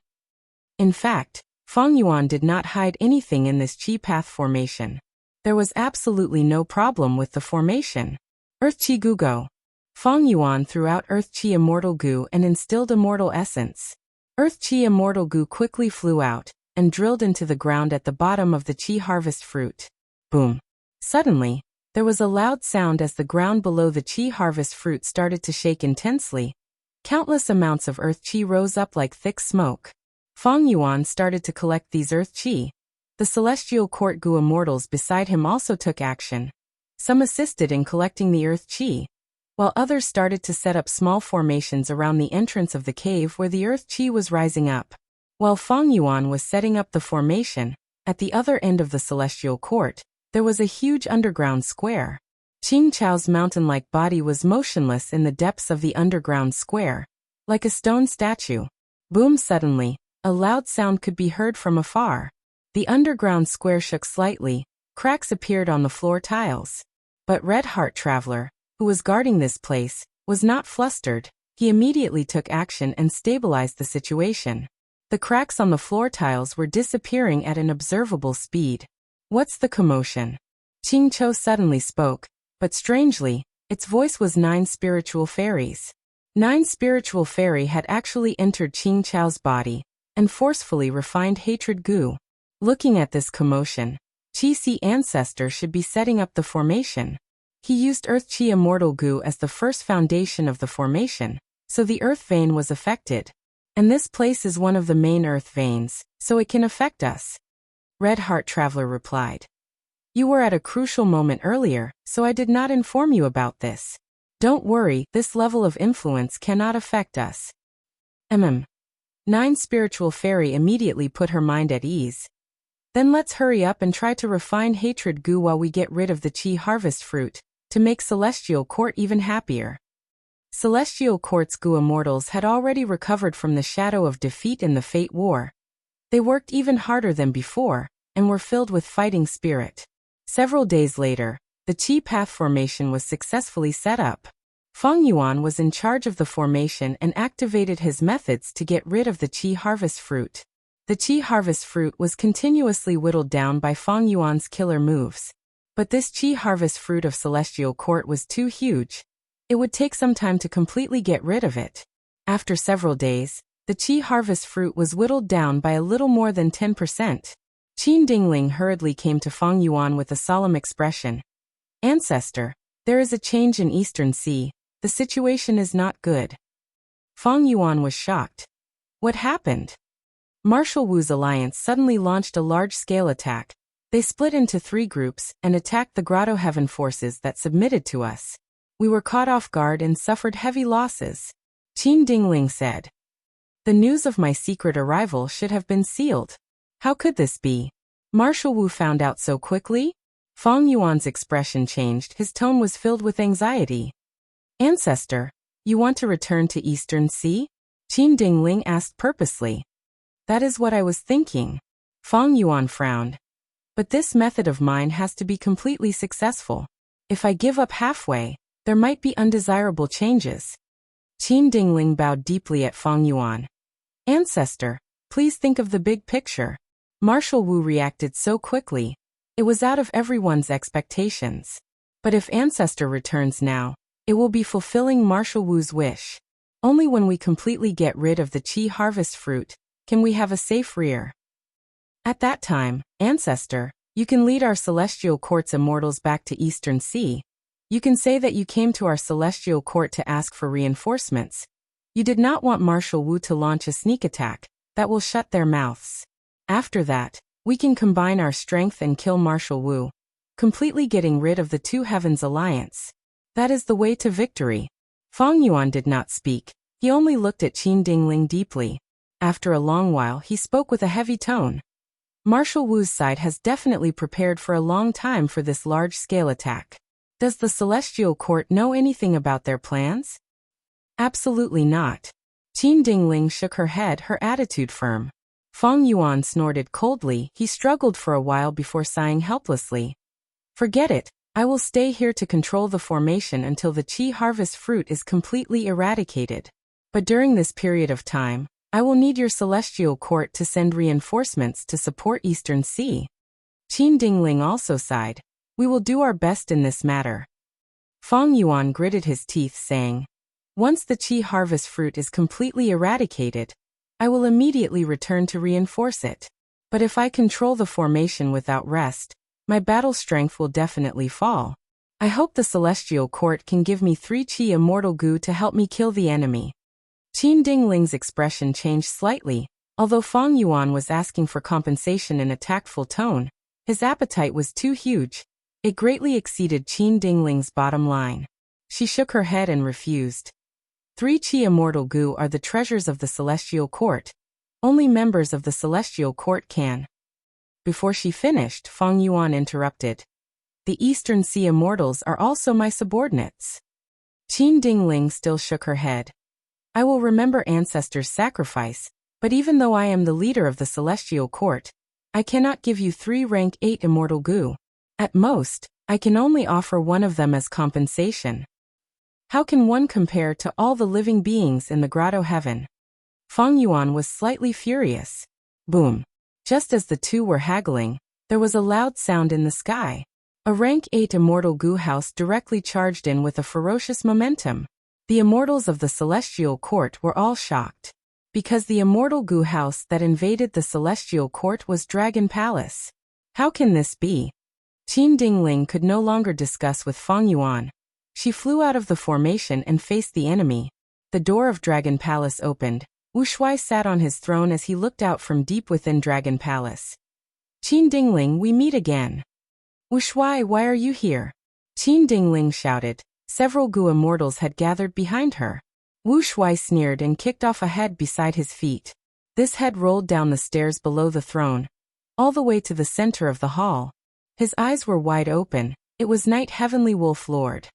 In fact, Feng Yuan did not hide anything in this Qi path formation. There was absolutely no problem with the formation. Earth Qi Gu Go. Feng Yuan threw out Earth Qi Immortal Gu and instilled Immortal Essence. Earth Qi Immortal Gu quickly flew out and drilled into the ground at the bottom of the Qi harvest fruit. Boom. Suddenly, there was a loud sound as the ground below the Qi harvest fruit started to shake intensely. Countless amounts of Earth Qi rose up like thick smoke. Feng Yuan started to collect these Earth Qi. The Celestial Court Gu Immortals beside him also took action. Some assisted in collecting the Earth Qi, while others started to set up small formations around the entrance of the cave where the Earth Qi was rising up. While Feng Yuan was setting up the formation, at the other end of the Celestial Court, there was a huge underground square. Qing Chao's mountain-like body was motionless in the depths of the underground square, like a stone statue. Boom! Suddenly, a loud sound could be heard from afar. The underground square shook slightly, cracks appeared on the floor tiles. But Red Heart Traveler, who was guarding this place, was not flustered. He immediately took action and stabilized the situation. The cracks on the floor tiles were disappearing at an observable speed. What's the commotion? Qing Chou suddenly spoke, but strangely, its voice was 9 spiritual fairies. 9 spiritual fairy had actually entered Qing Chao's body and forcefully refined hatred Gu. Looking at this commotion, Qi Si Ancestor should be setting up the formation. He used Earth Qi Immortal Gu as the first foundation of the formation, so the Earth vein was affected. And this place is one of the main Earth veins, so it can affect us. Red Heart Traveler replied. You were at a crucial moment earlier, so I did not inform you about this. Don't worry, this level of influence cannot affect us. 9 spiritual fairy immediately put her mind at ease. Then let's hurry up and try to refine hatred Gu while we get rid of the Qi harvest fruit, to make Celestial Court even happier. Celestial Court's Gu Immortals had already recovered from the shadow of defeat in the Fate War. They worked even harder than before, and were filled with fighting spirit. Several days later, the Qi path formation was successfully set up. Feng Yuan was in charge of the formation and activated his methods to get rid of the Qi harvest fruit. The Qi harvest fruit was continuously whittled down by Feng Yuan's killer moves. But this Qi harvest fruit of Celestial Court was too huge. It would take some time to completely get rid of it. After several days, the Qi harvest fruit was whittled down by a little more than 10%. Qin Dingling hurriedly came to Feng Yuan with a solemn expression. Ancestor, there is a change in Eastern Sea. The situation is not good. Feng Yuan was shocked. What happened? Marshal Wu's alliance suddenly launched a large-scale attack. They split into 3 groups and attacked the Grotto Heaven forces that submitted to us. We were caught off guard and suffered heavy losses. Qin Dingling said. The news of my secret arrival should have been sealed. How could this be? Marshal Wu found out so quickly? Feng Yuan's expression changed. His tone was filled with anxiety. Ancestor, you want to return to Eastern Sea? Qin Dingling asked purposely. That is what I was thinking. Feng Yuan frowned. But this method of mine has to be completely successful. If I give up halfway, there might be undesirable changes. Qin Dingling bowed deeply at Feng Yuan. Ancestor, please think of the big picture. Marshal Wu reacted so quickly. It was out of everyone's expectations. But if Ancestor returns now, it will be fulfilling Marshal Wu's wish. Only when we completely get rid of the Qi harvest fruit can we have a safe rear. At that time, Ancestor, you can lead our celestial court's immortals back to Eastern Sea. You can say that you came to our celestial court to ask for reinforcements. You did not want Marshal Wu to launch a sneak attack that will shut their mouths. After that, we can combine our strength and kill Marshal Wu, completely getting rid of the Two Heavens Alliance. That is the way to victory. Fang Yuan did not speak. He only looked at Qin Dingling deeply. After a long while, he spoke with a heavy tone. Marshal Wu's side has definitely prepared for a long time for this large-scale attack. Does the Celestial Court know anything about their plans? Absolutely not. Qin Dingling shook her head, her attitude firm. Fang Yuan snorted coldly. He struggled for a while before sighing helplessly. Forget it. I will stay here to control the formation until the Qi harvest fruit is completely eradicated. But during this period of time, I will need your celestial court to send reinforcements to support Eastern Sea. Qin Dingling also sighed. We will do our best in this matter. Fang Yuan gritted his teeth, saying, once the Qi harvest fruit is completely eradicated, I will immediately return to reinforce it. But if I control the formation without rest, my battle strength will definitely fall. I hope the Celestial Court can give me 3 Qi Immortal Gu to help me kill the enemy. Qin Dingling's expression changed slightly. Although Fang Yuan was asking for compensation in a tactful tone, his appetite was too huge. It greatly exceeded Qin Dingling's bottom line. She shook her head and refused. 3 Qi Immortal Gu are the treasures of the Celestial Court. Only members of the Celestial Court can. Before she finished, Fang Yuan interrupted. The Eastern Sea Immortals are also my subordinates. Qin Dingling still shook her head. I will remember Ancestor's sacrifice, but even though I am the leader of the Celestial Court, I cannot give you 3 rank 8 Immortal Gu. At most, I can only offer one of them as compensation. How can one compare to all the living beings in the Grotto Heaven? Fang Yuan was slightly furious. Boom. Just as the two were haggling, there was a loud sound in the sky. A rank 8 Immortal Gu house directly charged in with a ferocious momentum. The immortals of the Celestial Court were all shocked. Because the Immortal Gu house that invaded the Celestial Court was Dragon Palace. How can this be? Qin Dingling could no longer discuss with Fang Yuan. She flew out of the formation and faced the enemy. The door of Dragon Palace opened. Wu Shuai sat on his throne as he looked out from deep within Dragon Palace. Qin Dingling, we meet again. Wu Shuai, why are you here? Qin Dingling shouted. Several Gu immortals had gathered behind her. Wu Shuai sneered and kicked off a head beside his feet. This head rolled down the stairs below the throne, all the way to the center of the hall. His eyes were wide open. It was Night Heavenly Wolf Lord.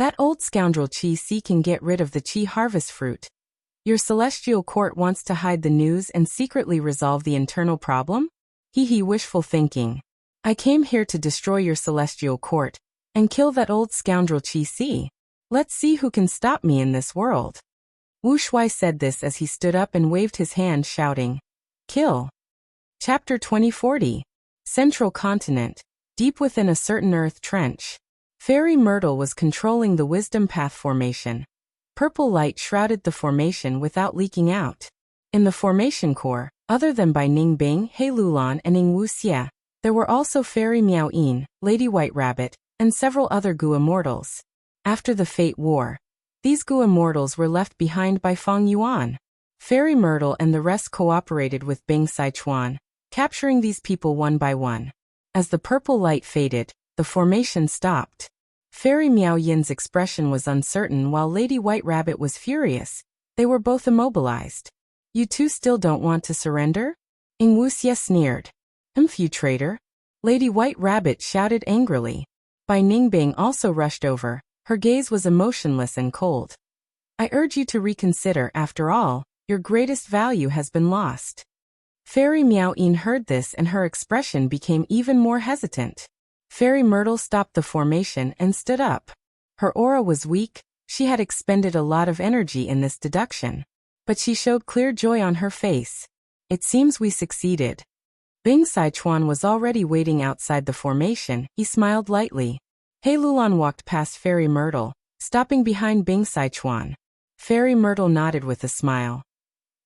That old scoundrel Qi Si can get rid of the Qi harvest fruit. Your celestial court wants to hide the news and secretly resolve the internal problem? Hee wishful thinking. I came here to destroy your celestial court and kill that old scoundrel Qi Si. Let's see who can stop me in this world. Wu Shuai said this as he stood up and waved his hand, shouting, Kill. Chapter 2040. Central Continent. Deep within a certain earth trench, Fairy Myrtle was controlling the Wisdom Path formation. Purple light shrouded the formation without leaking out. In the formation core, other than Bai Ningbing, He Lulan and Ing Wuxia, there were also Fairy Miao Yin, Lady White Rabbit, and several other Gu immortals. After the Fate War, these Gu immortals were left behind by Fang Yuan. Fairy Myrtle and the rest cooperated with Bing Sichuan, capturing these people one by one. As the purple light faded, the formation stopped. Fairy Miao Yin's expression was uncertain while Lady White Rabbit was furious. They were both immobilized. You two still don't want to surrender? Ing Wuxia sneered. You traitor. Lady White Rabbit shouted angrily. Bai Ningbing also rushed over. Her gaze was emotionless and cold. I urge you to reconsider. After all, your greatest value has been lost. Fairy Miao Yin heard this and her expression became even more hesitant. Fairy Myrtle stopped the formation and stood up. Her aura was weak. She had expended a lot of energy in this deduction. But she showed clear joy on her face. It seems we succeeded. Bing Sichuan was already waiting outside the formation. He smiled lightly. He Lulan walked past Fairy Myrtle, stopping behind Bing Sichuan. Fairy Myrtle nodded with a smile.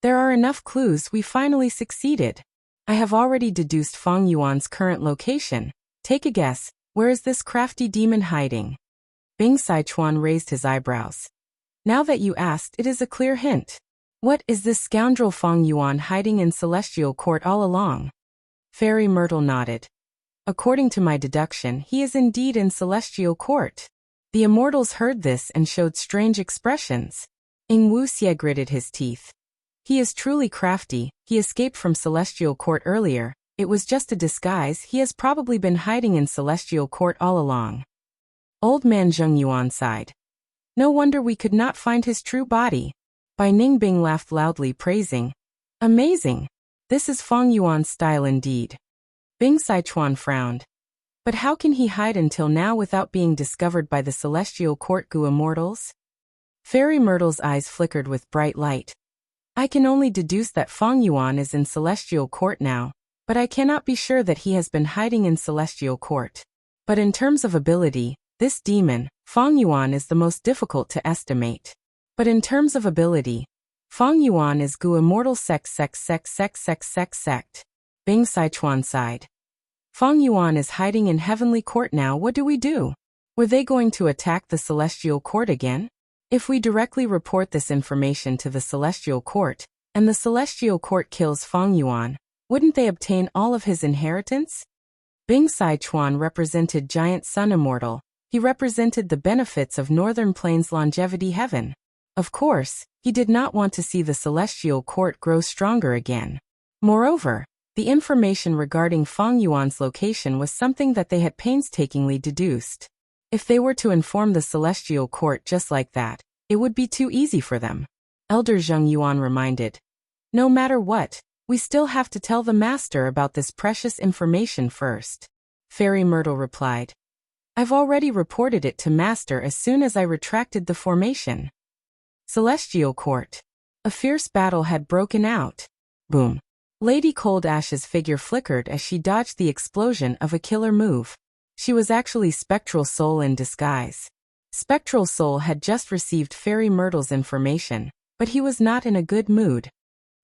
There are enough clues, we finally succeeded. I have already deduced Feng Yuan's current location. Take a guess, where is this crafty demon hiding? Bing Sichuan raised his eyebrows. Now that you asked, it is a clear hint. What is this scoundrel Feng Yuan hiding in Celestial Court all along? Fairy Myrtle nodded. According to my deduction, he is indeed in Celestial Court. The immortals heard this and showed strange expressions. Ing Wuxie gritted his teeth. He is truly crafty, he escaped from Celestial Court earlier. It was just a disguise, he has probably been hiding in Celestial Court all along. Old man Zheng Yuan sighed. No wonder we could not find his true body. Bai Ningbing laughed loudly, praising. Amazing! This is Feng Yuan's style indeed. Bing Sichuan frowned. But how can he hide until now without being discovered by the Celestial Court Gu immortals? Fairy Myrtle's eyes flickered with bright light. I can only deduce that Feng Yuan is in Celestial Court now, but I cannot be sure that he has been hiding in Celestial Court. But in terms of ability, this demon, Feng Yuan, is the most difficult to estimate. But in terms of ability, Feng Yuan is Gu immortal sect. Bing Sichuan sighed. Feng Yuan is hiding in Heavenly Court now, what do we do? Were they going to attack the Celestial Court again? If we directly report this information to the Celestial Court, and the Celestial Court kills Feng Yuan, wouldn't they obtain all of his inheritance? Bing Sichuan represented Giant Sun Immortal. He represented the benefits of Northern Plains longevity heaven. Of course, he did not want to see the Celestial Court grow stronger again. Moreover, the information regarding Feng Yuan's location was something that they had painstakingly deduced. If they were to inform the Celestial Court just like that, it would be too easy for them. Elder Zheng Yuan reminded. No matter what, we still have to tell the Master about this precious information first. Fairy Myrtle replied. I've already reported it to Master as soon as I retracted the formation. Celestial Court. A fierce battle had broken out. Boom. Lady Cold Ash's figure flickered as she dodged the explosion of a killer move. She was actually Spectral Soul in disguise. Spectral Soul had just received Fairy Myrtle's information, but he was not in a good mood.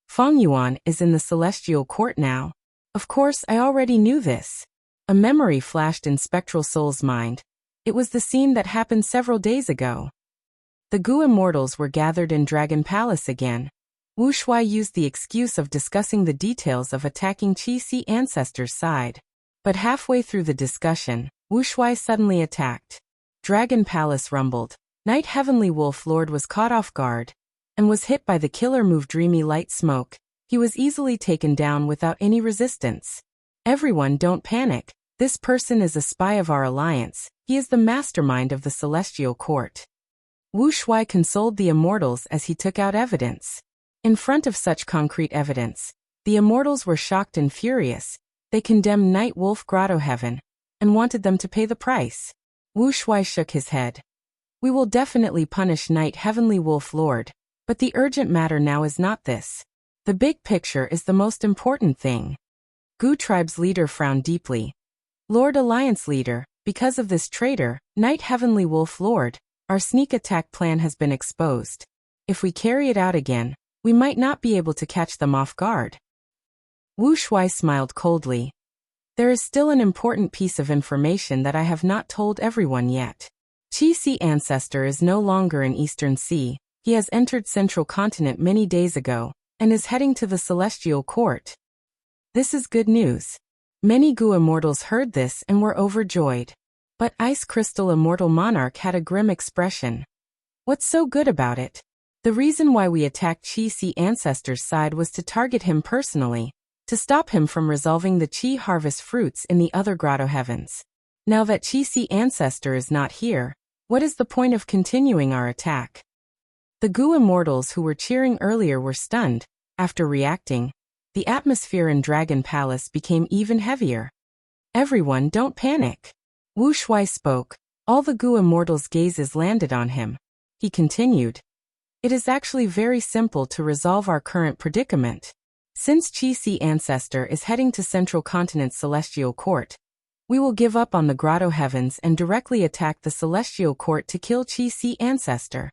Feng Yuan is in the Celestial Court now. Of course, I already knew this. A memory flashed in Spectral Soul's mind. It was the scene that happened several days ago. The Gu immortals were gathered in Dragon Palace again. Wu Shuai used the excuse of discussing the details of attacking Qi Si ancestors' side. But halfway through the discussion, Wu Shuai suddenly attacked. Dragon Palace rumbled. Night Heavenly Wolf Lord was caught off guard and was hit by the killer move Dreamy Light Smoke. He was easily taken down without any resistance. Everyone, don't panic. This person is a spy of our alliance. He is the mastermind of the Celestial Court. Wu Shuai consoled the immortals as he took out evidence. In front of such concrete evidence, the immortals were shocked and furious. They condemned Night Wolf Grotto Heaven and wanted them to pay the price. Wu Shuai shook his head. We will definitely punish Night Heavenly Wolf Lord, but the urgent matter now is not this. The big picture is the most important thing. Gu Tribe's leader frowned deeply. Lord Alliance Leader, because of this traitor, Night Heavenly Wolf Lord, our sneak attack plan has been exposed. If we carry it out again, we might not be able to catch them off guard. Wu Shuai smiled coldly. There is still an important piece of information that I have not told everyone yet. Qi Si ancestor is no longer in Eastern Sea. He has entered Central Continent many days ago, and is heading to the Celestial Court. This is good news. Many Gu immortals heard this and were overjoyed. But Ice Crystal Immortal Monarch had a grim expression. What's so good about it? The reason why we attacked Qi Si ancestor's side was to target him personally, to stop him from resolving the Qi harvest fruits in the other grotto heavens. Now that Qi Si ancestor is not here, what is the point of continuing our attack? The Gu immortals who were cheering earlier were stunned. After reacting, the atmosphere in Dragon Palace became even heavier. Everyone, don't panic. Wu Shuai spoke. All the Gu immortals' gazes landed on him. He continued. It is actually very simple to resolve our current predicament. Since Qi Si ancestor is heading to Central Continent's Celestial Court, we will give up on the grotto heavens and directly attack the Celestial Court to kill Qi Si ancestor.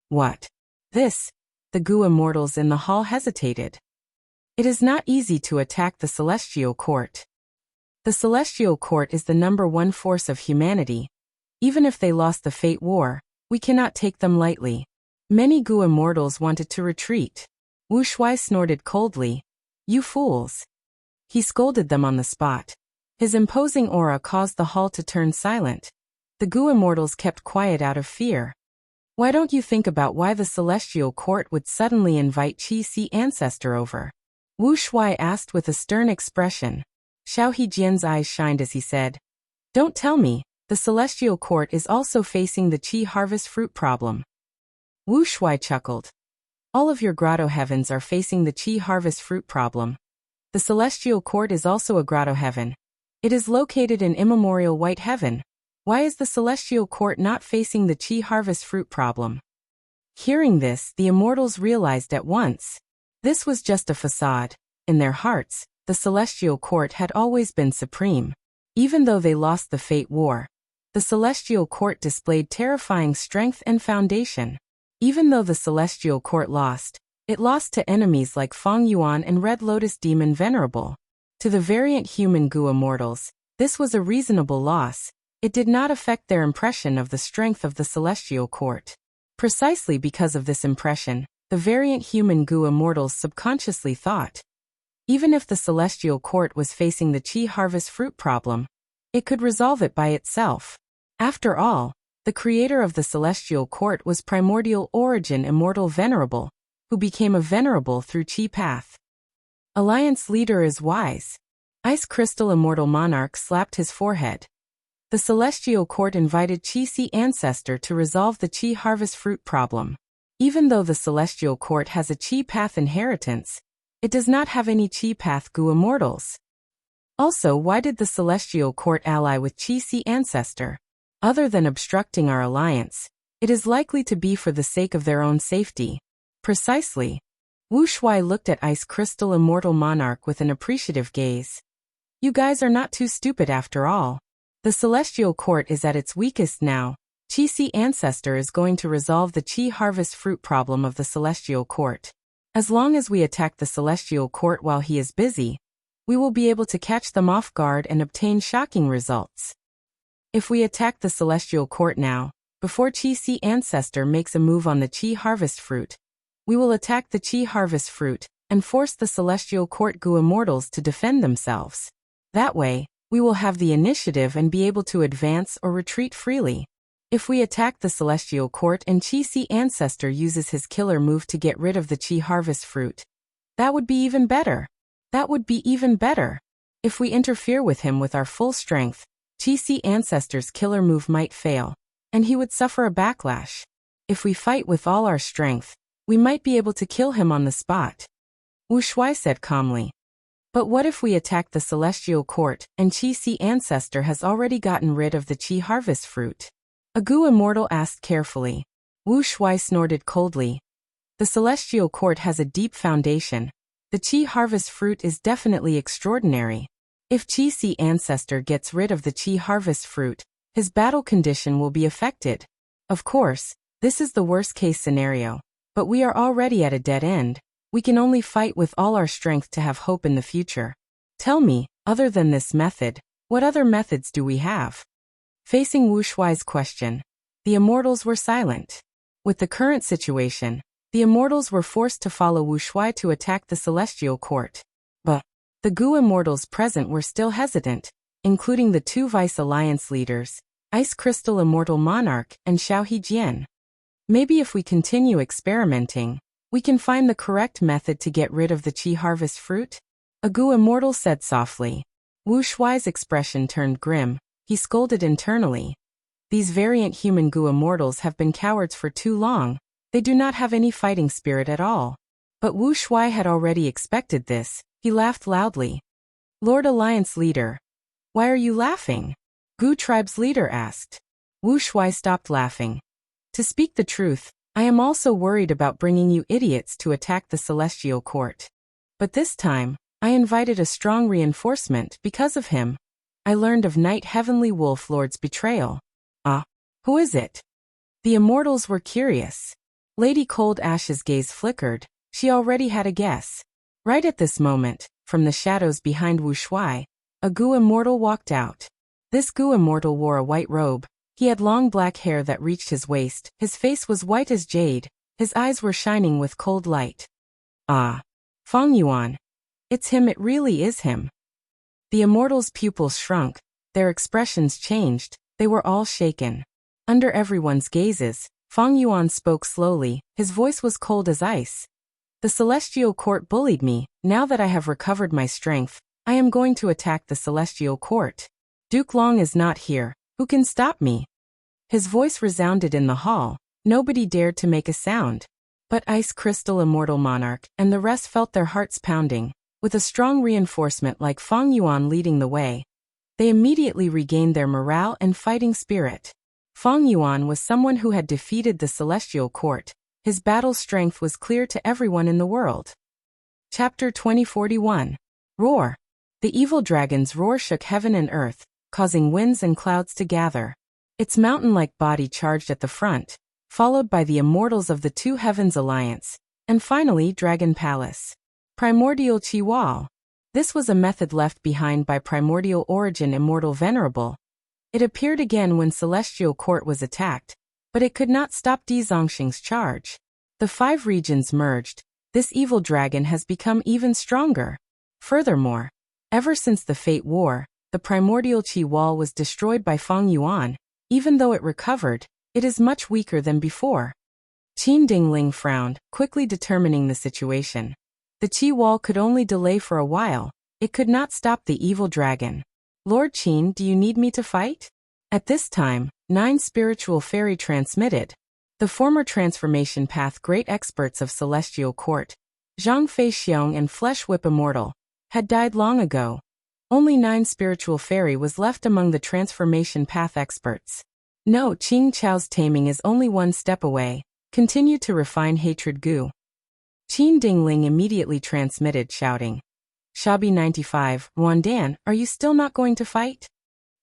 What? The Gu immortals in the hall hesitated. It is not easy to attack the Celestial Court. The Celestial Court is the #1 force of humanity. Even if they lost the Fate War, we cannot take them lightly. Many Gu immortals wanted to retreat. Wu Shuai snorted coldly. You fools. He scolded them on the spot. His imposing aura caused the hall to turn silent. The Gu immortals kept quiet out of fear. Why don't you think about why the Celestial Court would suddenly invite Qi Si ancestor over? Wu Shuai asked with a stern expression. Xiao Hejian's eyes shined as he said, Don't tell me, the Celestial Court is also facing the Qi harvest fruit problem. Wu Shuai chuckled. All of your grotto heavens are facing the Qi harvest fruit problem. The Celestial Court is also a grotto heaven. It is located in immemorial white heaven. Why is the Celestial Court not facing the Qi harvest fruit problem? Hearing this, the immortals realized at once. This was just a facade. In their hearts, the Celestial Court had always been supreme. Even though they lost the Fate War, the Celestial Court displayed terrifying strength and foundation. Even though the Celestial Court lost, it lost to enemies like Feng Yuan and Red Lotus Demon Venerable. To the variant human Gu immortals, this was a reasonable loss. It did not affect their impression of the strength of the Celestial Court. Precisely because of this impression, the variant human Gu immortals subconsciously thought, even if the Celestial Court was facing the Qi harvest fruit problem, it could resolve it by itself. After all, the creator of the Celestial Court was primordial origin immortal Venerable, who became a Venerable through Qi path. Alliance leader is wise. Ice Crystal Immortal Monarch slapped his forehead. The Celestial Court invited Qi Si ancestor to resolve the Qi harvest fruit problem. Even though the Celestial Court has a Qi path inheritance, it does not have any Qi path Gu immortals. Also, why did the Celestial Court ally with Qi Si ancestor? Other than obstructing our alliance, it is likely to be for the sake of their own safety. Precisely. Wu Shuai looked at Ice Crystal Immortal Monarch with an appreciative gaze. You guys are not too stupid after all. The Celestial Court is at its weakest now. Qi Si ancestor is going to resolve the Qi harvest fruit problem of the Celestial Court. As long as we attack the Celestial Court while he is busy, we will be able to catch them off guard and obtain shocking results. If we attack the Celestial Court now, before Qi Si ancestor makes a move on the Qi harvest fruit, we will attack the Qi harvest fruit and force the Celestial Court Gu immortals to defend themselves. That way, we will have the initiative and be able to advance or retreat freely. If we attack the Celestial Court and Qi Si ancestor uses his killer move to get rid of the Qi harvest fruit, that would be even better. That would be even better. If we interfere with him with our full strength, Qi Si ancestor's killer move might fail, and he would suffer a backlash. If we fight with all our strength, we might be able to kill him on the spot. Wu Shuai said calmly. But what if we attack the Celestial Court and Qi Si ancestor has already gotten rid of the Qi harvest fruit? A Gu immortal asked carefully. Wu Shuai snorted coldly. The Celestial Court has a deep foundation. The Qi harvest fruit is definitely extraordinary. If Qi Si ancestor gets rid of the Qi harvest fruit, his battle condition will be affected. Of course, this is the worst case scenario, but we are already at a dead end. We can only fight with all our strength to have hope in the future. Tell me, other than this method, what other methods do we have? Facing Wu Shuai's question, the immortals were silent. With the current situation, the immortals were forced to follow Wu Shuai to attack the Celestial Court. But the Gu immortals present were still hesitant, including the two Vice Alliance leaders, Ice Crystal Immortal Monarch and Xiao Hejian. Maybe if we continue experimenting, we can find the correct method to get rid of the Qi harvest fruit? A Gu immortal said softly. Wu Shuai's expression turned grim. He scolded internally. These variant human Gu immortals have been cowards for too long. They do not have any fighting spirit at all. But Wu Shuai had already expected this. He laughed loudly. Lord Alliance leader. Why are you laughing? Gu tribe's leader asked. Wu Shuai stopped laughing. To speak the truth, I am also worried about bringing you idiots to attack the Celestial Court. But this time, I invited a strong reinforcement because of him. I learned of Night Heavenly Wolf Lord's betrayal. Who is it? The immortals were curious. Lady Cold Ash's gaze flickered. She already had a guess. Right at this moment, from the shadows behind Wu Shuai, a Gu immortal walked out. This Gu immortal wore a white robe. He had long black hair that reached his waist. His face was white as jade. His eyes were shining with cold light. Ah. Feng Yuan. It's him, it really is him. The immortals' pupils shrunk. Their expressions changed. They were all shaken. Under everyone's gazes, Feng Yuan spoke slowly. His voice was cold as ice. The Celestial Court bullied me. Now that I have recovered my strength, I am going to attack the Celestial Court. Duke Long is not here. Who can stop me? His voice resounded in the hall. Nobody dared to make a sound. But Ice Crystal Immortal Monarch and the rest felt their hearts pounding. With a strong reinforcement like Feng Yuan leading the way, they immediately regained their morale and fighting spirit. Feng Yuan was someone who had defeated the Celestial Court. His battle strength was clear to everyone in the world. Chapter 2041. Roar. The evil dragon's roar shook heaven and earth, causing winds and clouds to gather. Its mountain-like body charged at the front, followed by the immortals of the Two Heavens Alliance, and finally Dragon Palace. Primordial Chi Wall. This was a method left behind by Primordial Origin Immortal Venerable. It appeared again when Celestial Court was attacked, but it could not stop Di Zongxing's charge. The 5 regions merged. This evil dragon has become even stronger. Furthermore, ever since the Fate War, the Primordial Chi Wall was destroyed by Feng Yuan. Even though it recovered, it is much weaker than before. Qin Dingling frowned, quickly determining the situation. The Qi Wall could only delay for a while. It could not stop the evil dragon. Lord Qin, do you need me to fight? At this time, 9 spiritual fairy transmitted. The former transformation path great experts of Celestial Court, Zhang Fei Xiong and Flesh Whip Immortal, had died long ago. Only 9 spiritual fairy was left among the transformation path experts. No, Qing Chao's taming is only one step away. Continue to refine hatred Gu. Qin Dingling immediately transmitted, shouting. Shabi 95, Ruandan, are you still not going to fight?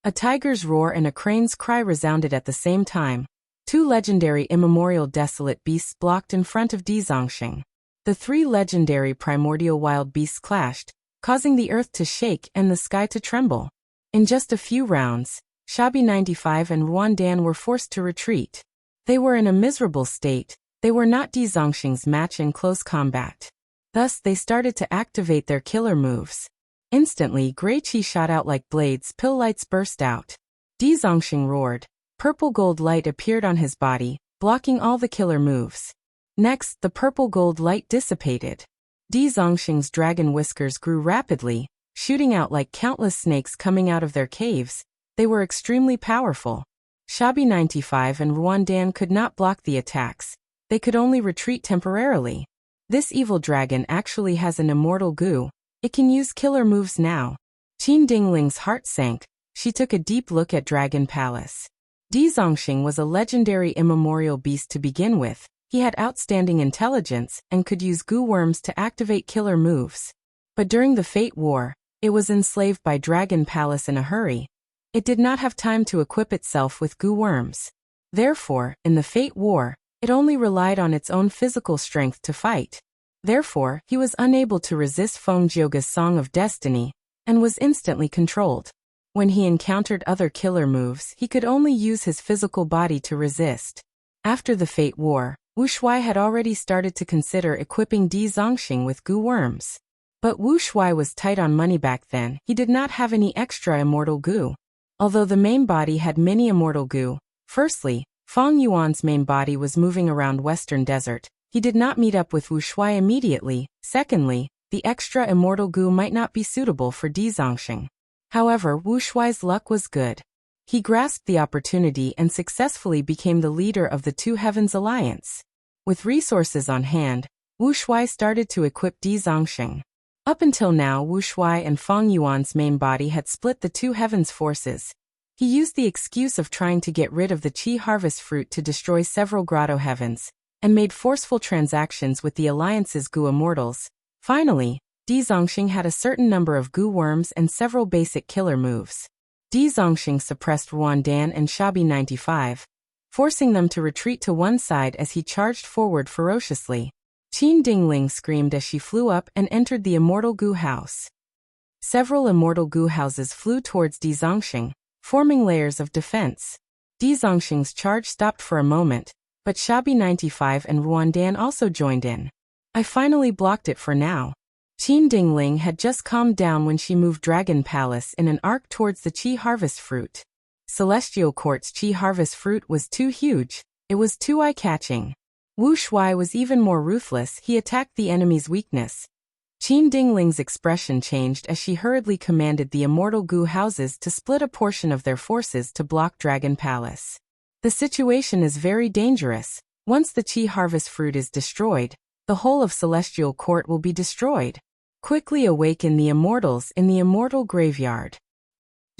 A tiger's roar and a crane's cry resounded at the same time. 2 legendary immemorial desolate beasts blocked in front of Di Zongxing. The 3 legendary primordial wild beasts clashed, causing the earth to shake and the sky to tremble. In just a few rounds, Shabi 95 and Ruandan were forced to retreat. They were in a miserable state. They were not Di Zongxing's match in close combat. Thus they started to activate their killer moves. Instantly, gray chi shot out like blades, pill lights burst out. Di Zongxing roared. Purple gold light appeared on his body, blocking all the killer moves. Next, the purple gold light dissipated. Di Zongxing's dragon whiskers grew rapidly, shooting out like countless snakes coming out of their caves. They were extremely powerful. Shabi 95 and Ruandan could not block the attacks. They could only retreat temporarily. This evil dragon actually has an immortal Gu. It can use killer moves now. Qin Dingling's heart sank. She took a deep look at Dragon Palace. Di Zongxing was a legendary immemorial beast to begin with. He had outstanding intelligence and could use Gu worms to activate killer moves. But during the Fate War, it was enslaved by Dragon Palace in a hurry. It did not have time to equip itself with Gu worms. Therefore, in the Fate War, it only relied on its own physical strength to fight. Therefore, he was unable to resist Feng Jioga's Song of Destiny, and was instantly controlled. When he encountered other killer moves, he could only use his physical body to resist. After the Fate War, Wu Shuai had already started to consider equipping Di Zongxing with Gu worms. But Wu Shuai was tight on money back then. He did not have any extra immortal Gu. Although the main body had many immortal Gu. Firstly, Feng Yuan's main body was moving around Western Desert. He did not meet up with Wu Shuai immediately. Secondly, the extra immortal Gu might not be suitable for Di Zongxing. However, Wu Shuai's luck was good. He grasped the opportunity and successfully became the leader of the Two Heavens Alliance. With resources on hand, Wu Shuai started to equip Di Zongxing. Up until now, Wu Shuai and Feng Yuan's main body had split the Two Heavens forces. He used the excuse of trying to get rid of the Qi harvest fruit to destroy several grotto heavens, and made forceful transactions with the Alliance's Gu immortals. Finally, Di Zongxing had a certain number of Gu worms and several basic killer moves. Di Zongxing suppressed Ruandan and Shabi 95. forcing them to retreat to one side as he charged forward ferociously. Qin Dingling screamed as she flew up and entered the immortal Gu house. Several immortal Gu houses flew towards Di Zongxing, forming layers of defense. Di Zongxing's charge stopped for a moment, but Shabi 95 and Ruandan also joined in. I finally blocked it for now. Qin Dingling had just calmed down when she moved Dragon Palace in an arc towards the Qi Harvest Fruit. Celestial Court's Qi Harvest Fruit was too huge, it was too eye-catching. Wu Shuai was even more ruthless, he attacked the enemy's weakness. Qin Dingling's expression changed as she hurriedly commanded the immortal Gu houses to split a portion of their forces to block Dragon Palace. The situation is very dangerous. Once the Qi Harvest Fruit is destroyed, the whole of Celestial Court will be destroyed. Quickly awaken the immortals in the immortal graveyard.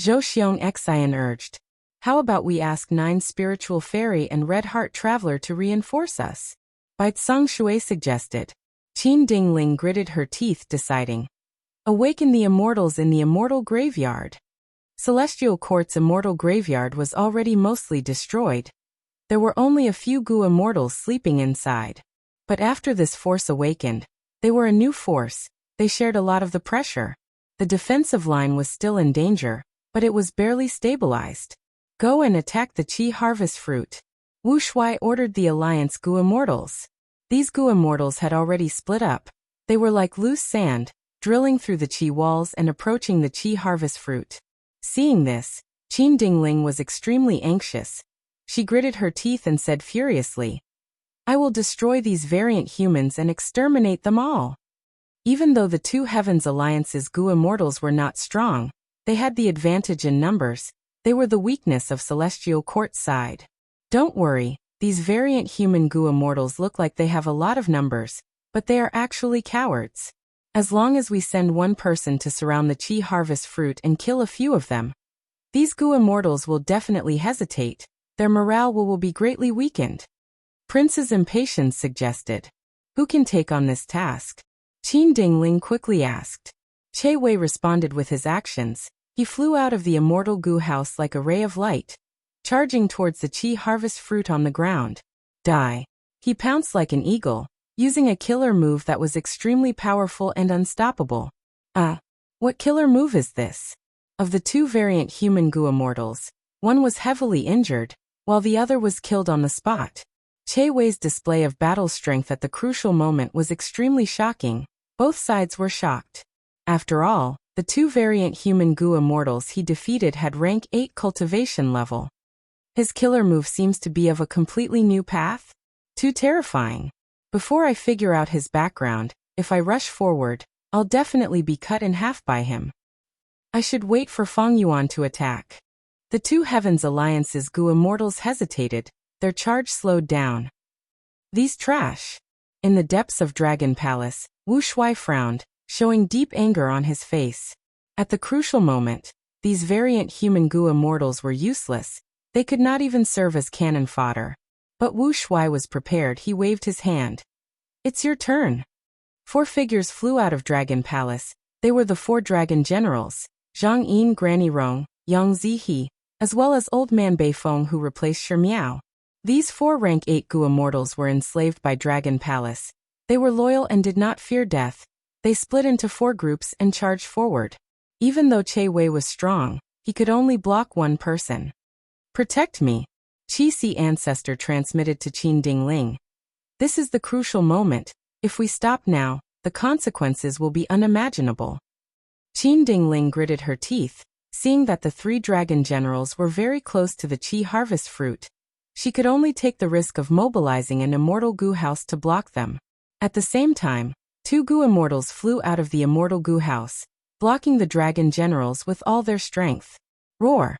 Zhou Xiong Xian urged. How about we ask 9 Spiritual Fairy and Red Heart Traveler to reinforce us? Bai Tsang Shui suggested. Qin Dingling gritted her teeth, deciding. Awaken the immortals in the immortal graveyard. Celestial Court's immortal graveyard was already mostly destroyed. There were only a few Gu immortals sleeping inside. But after this force awakened, they were a new force, they shared a lot of the pressure. The defensive line was still in danger, but it was barely stabilized. Go and attack the Qi Harvest Fruit. Wu Shuai ordered the Alliance Gu Immortals. These Gu Immortals had already split up. They were like loose sand, drilling through the Qi walls and approaching the Qi Harvest Fruit. Seeing this, Qin Dingling was extremely anxious. She gritted her teeth and said furiously, I will destroy these variant humans and exterminate them all. Even though the 2 Heavens Alliance's Gu Immortals were not strong, they had the advantage in numbers, they were the weakness of Celestial Court's side. Don't worry, these variant human Gu Immortals look like they have a lot of numbers, but they are actually cowards. As long as we send one person to surround the Qi Harvest Fruit and kill a few of them, these Gu Immortals will definitely hesitate, their morale will be greatly weakened. Prince's Impatience suggested. Who can take on this task? Qin Dingling quickly asked. Che Wei responded with his actions. He flew out of the immortal Gu house like a ray of light, charging towards the Qi Harvest Fruit on the ground. Die. He pounced like an eagle, using a killer move that was extremely powerful and unstoppable. What killer move is this? Of the 2 variant human Gu Immortals, one was heavily injured, while the other was killed on the spot. Che Wei's display of battle strength at the crucial moment was extremely shocking. Both sides were shocked. After all, the 2 variant human Gu Immortals he defeated had rank 8 cultivation level. His killer move seems to be of a completely new path? Too terrifying. Before I figure out his background, if I rush forward, I'll definitely be cut in half by him. I should wait for Feng Yuan to attack. The 2 Heavens Alliance's Gu Immortals hesitated, their charge slowed down. These trash. In the depths of Dragon Palace, Wu Shuai frowned, showing deep anger on his face. At the crucial moment, these variant human Gu Immortals were useless, they could not even serve as cannon fodder. But Wu Shuai was prepared, he waved his hand. It's your turn. 4 figures flew out of Dragon Palace, they were the 4 dragon generals, Zhang Yin, Granny Rong, Yang Zihe, as well as Old Man Beifeng who replaced Shi Miao. These 4 rank 8 Gu Immortals were enslaved by Dragon Palace. They were loyal and did not fear death. They split into 4 groups and charged forward. Even though Che Wei was strong, he could only block one person. Protect me. Qi Si Ancestor transmitted to Qin Dingling. This is the crucial moment. If we stop now, the consequences will be unimaginable. Qin Dingling gritted her teeth, seeing that the 3 dragon generals were very close to the Qi Harvest Fruit. She could only take the risk of mobilizing an immortal Gu house to block them. At the same time, 2 Gu Immortals flew out of the immortal Gu house, blocking the dragon generals with all their strength. Roar!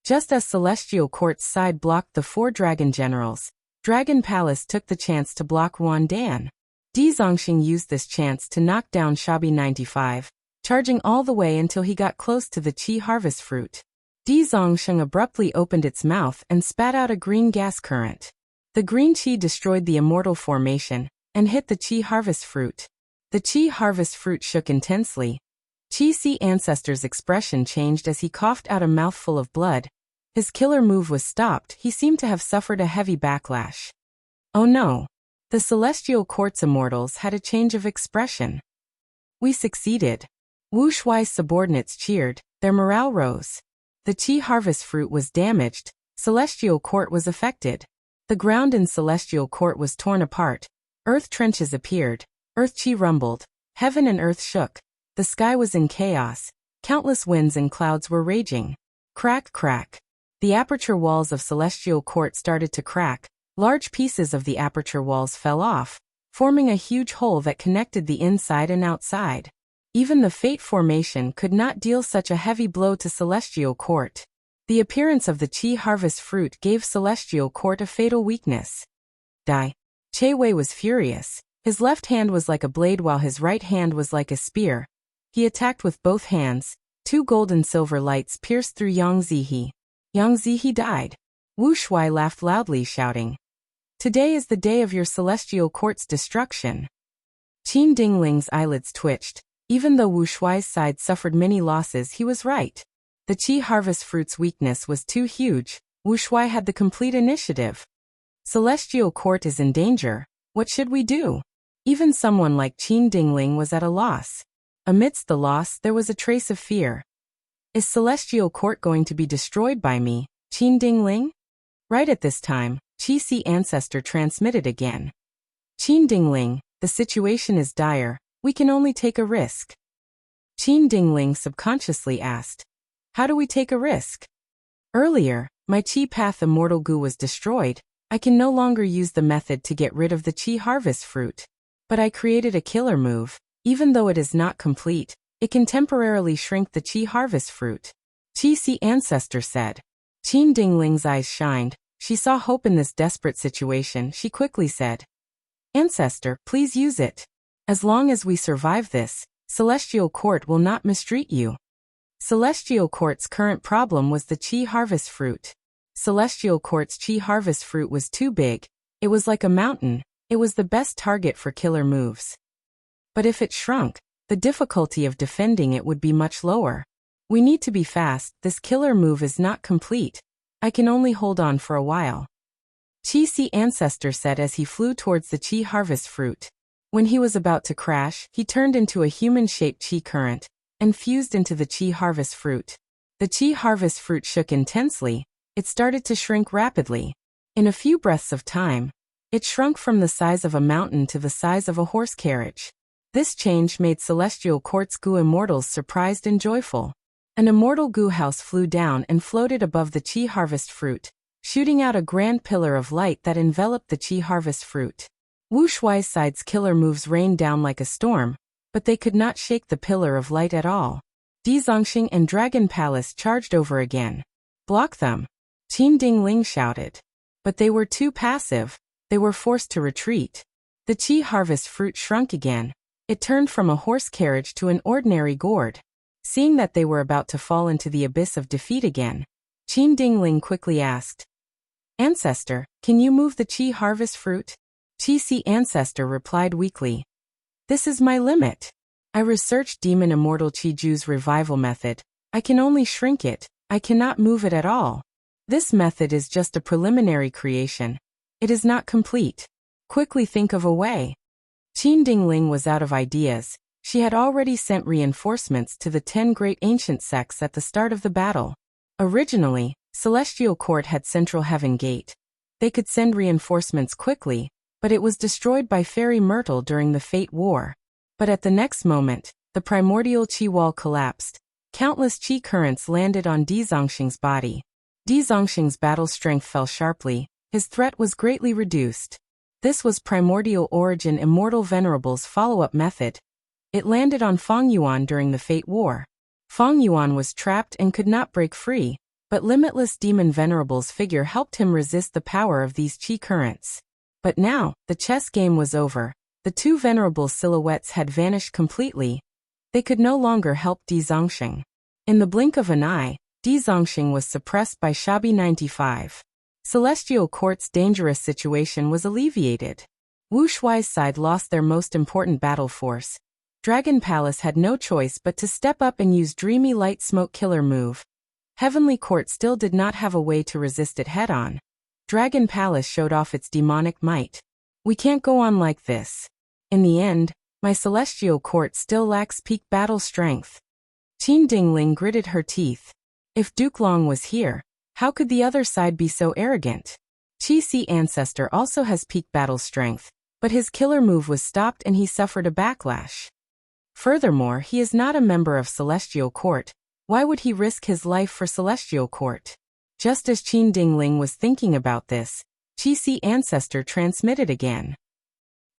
Just as Celestial Court's side blocked the 4 dragon generals, Dragon Palace took the chance to block Ruandan. Di Zongxing used this chance to knock down Shabi 95, charging all the way until he got close to the Qi Harvest Fruit. Di Zongxing abruptly opened its mouth and spat out a green gas current. The green Qi destroyed the immortal formation and hit the Qi Harvest Fruit. The Qi Harvest Fruit shook intensely. Qi Si Ancestor's expression changed as he coughed out a mouthful of blood. His killer move was stopped. He seemed to have suffered a heavy backlash. Oh no. The Celestial Court's immortals had a change of expression. We succeeded. Wu Shuai's subordinates cheered, their morale rose. The Qi harvest fruit was damaged, Celestial Court was affected. The ground in Celestial Court was torn apart. Earth trenches appeared. Earth Qi rumbled. Heaven and earth shook. The sky was in chaos. Countless winds and clouds were raging. Crack, crack. The aperture walls of Celestial Court started to crack. Large pieces of the aperture walls fell off, forming a huge hole that connected the inside and outside. Even the Fate Formation could not deal such a heavy blow to Celestial Court. The appearance of the Qi harvest fruit gave Celestial Court a fatal weakness. Die. Che Wei was furious. His left hand was like a blade while his right hand was like a spear. He attacked with both hands. 2 gold and silver lights pierced through Yang Zihe. Yang Zihe died. Wu Shuai laughed loudly, shouting, "Today is the day of your Celestial Court's destruction." Qin Dingling's eyelids twitched. Even though Wu Shuai's side suffered many losses, he was right. The Qi harvest fruit's weakness was too huge. Wu Shuai had the complete initiative. Celestial Court is in danger. What should we do? Even someone like Qin Dingling was at a loss. Amidst the loss, there was a trace of fear. Is Celestial Court going to be destroyed by me, Qin Dingling? Right at this time, Qi Si Ancestor transmitted again. Qin Dingling, the situation is dire. We can only take a risk. Qin Dingling subconsciously asked, "How do we take a risk?" Earlier, my Qi Path Immortal Goo was destroyed. I can no longer use the method to get rid of the Qi harvest fruit. But I created a killer move. Even though it is not complete, it can temporarily shrink the Qi harvest fruit. Qi Si Ancestor said. Qin Dingling's eyes shined. She saw hope in this desperate situation. She quickly said, "Ancestor, please use it. As long as we survive this, Celestial Court will not mistreat you." Celestial Court's current problem was the Qi harvest fruit. Celestial Court's Qi harvest fruit was too big. It was like a mountain. It was the best target for killer moves. But if it shrunk, the difficulty of defending it would be much lower. We need to be fast. This killer move is not complete. I can only hold on for a while. Qi Si Ancestor said as he flew towards the Qi harvest fruit. When he was about to crash, he turned into a human-shaped Qi current and fused into the Qi harvest fruit. The Qi harvest fruit shook intensely. It started to shrink rapidly. In a few breaths of time, it shrunk from the size of a mountain to the size of a horse carriage. This change made Celestial Court's Goo Immortals surprised and joyful. An immortal Goo house flew down and floated above the Qi harvest fruit, shooting out a grand pillar of light that enveloped the Qi harvest fruit. Wu Shuai's side's killer moves rained down like a storm, but they could not shake the pillar of light at all. Dizongxing and Dragon Palace charged over again. "Block them!" Qin Dingling shouted. But they were too passive. They were forced to retreat. The Qi harvest fruit shrunk again. It turned from a horse carriage to an ordinary gourd. Seeing that they were about to fall into the abyss of defeat again, Qin Dingling quickly asked, "Ancestor, can you move the Qi harvest fruit?" Qi Si Ancestor replied weakly, "This is my limit. I researched Demon Immortal Qi Ju's revival method. I can only shrink it. I cannot move it at all. This method is just a preliminary creation. It is not complete. Quickly think of a way." Qin Dingling was out of ideas. She had already sent reinforcements to the 10 great ancient sects at the start of the battle. Originally, Celestial Court had Central Heaven Gate. They could send reinforcements quickly, but it was destroyed by Fairy Myrtle during the Fate War. But at the next moment, the primordial Qi wall collapsed. Countless Qi currents landed on Dizongxing's body. Dizongxing's battle strength fell sharply. His threat was greatly reduced. This was Primordial Origin Immortal Venerable's follow-up method. It landed on Feng Yuan during the Fate War. Feng Yuan was trapped and could not break free, but Limitless Demon Venerable's figure helped him resist the power of these Qi currents. But now, the chess game was over. The two venerable silhouettes had vanished completely. They could no longer help Dizongxing. In the blink of an eye, Dizongxing was suppressed by Shabi 95. Celestial Court's dangerous situation was alleviated. Wu Shuai's side lost their most important battle force. Dragon Palace had no choice but to step up and use Dreamy Light Smoke Killer move. Heavenly Court still did not have a way to resist it head-on. Dragon Palace showed off its demonic might. We can't go on like this. In the end, my celestial court still lacks peak battle strength. Qin Dingling gritted her teeth. If Duke Long was here, how could the other side be so arrogant? Qi Si Ancestor also has peak battle strength, but his killer move was stopped and he suffered a backlash. Furthermore, he is not a member of Celestial Court. Why would he risk his life for Celestial Court? Just as Qin Dingling was thinking about this, Qi Si Ancestor transmitted again.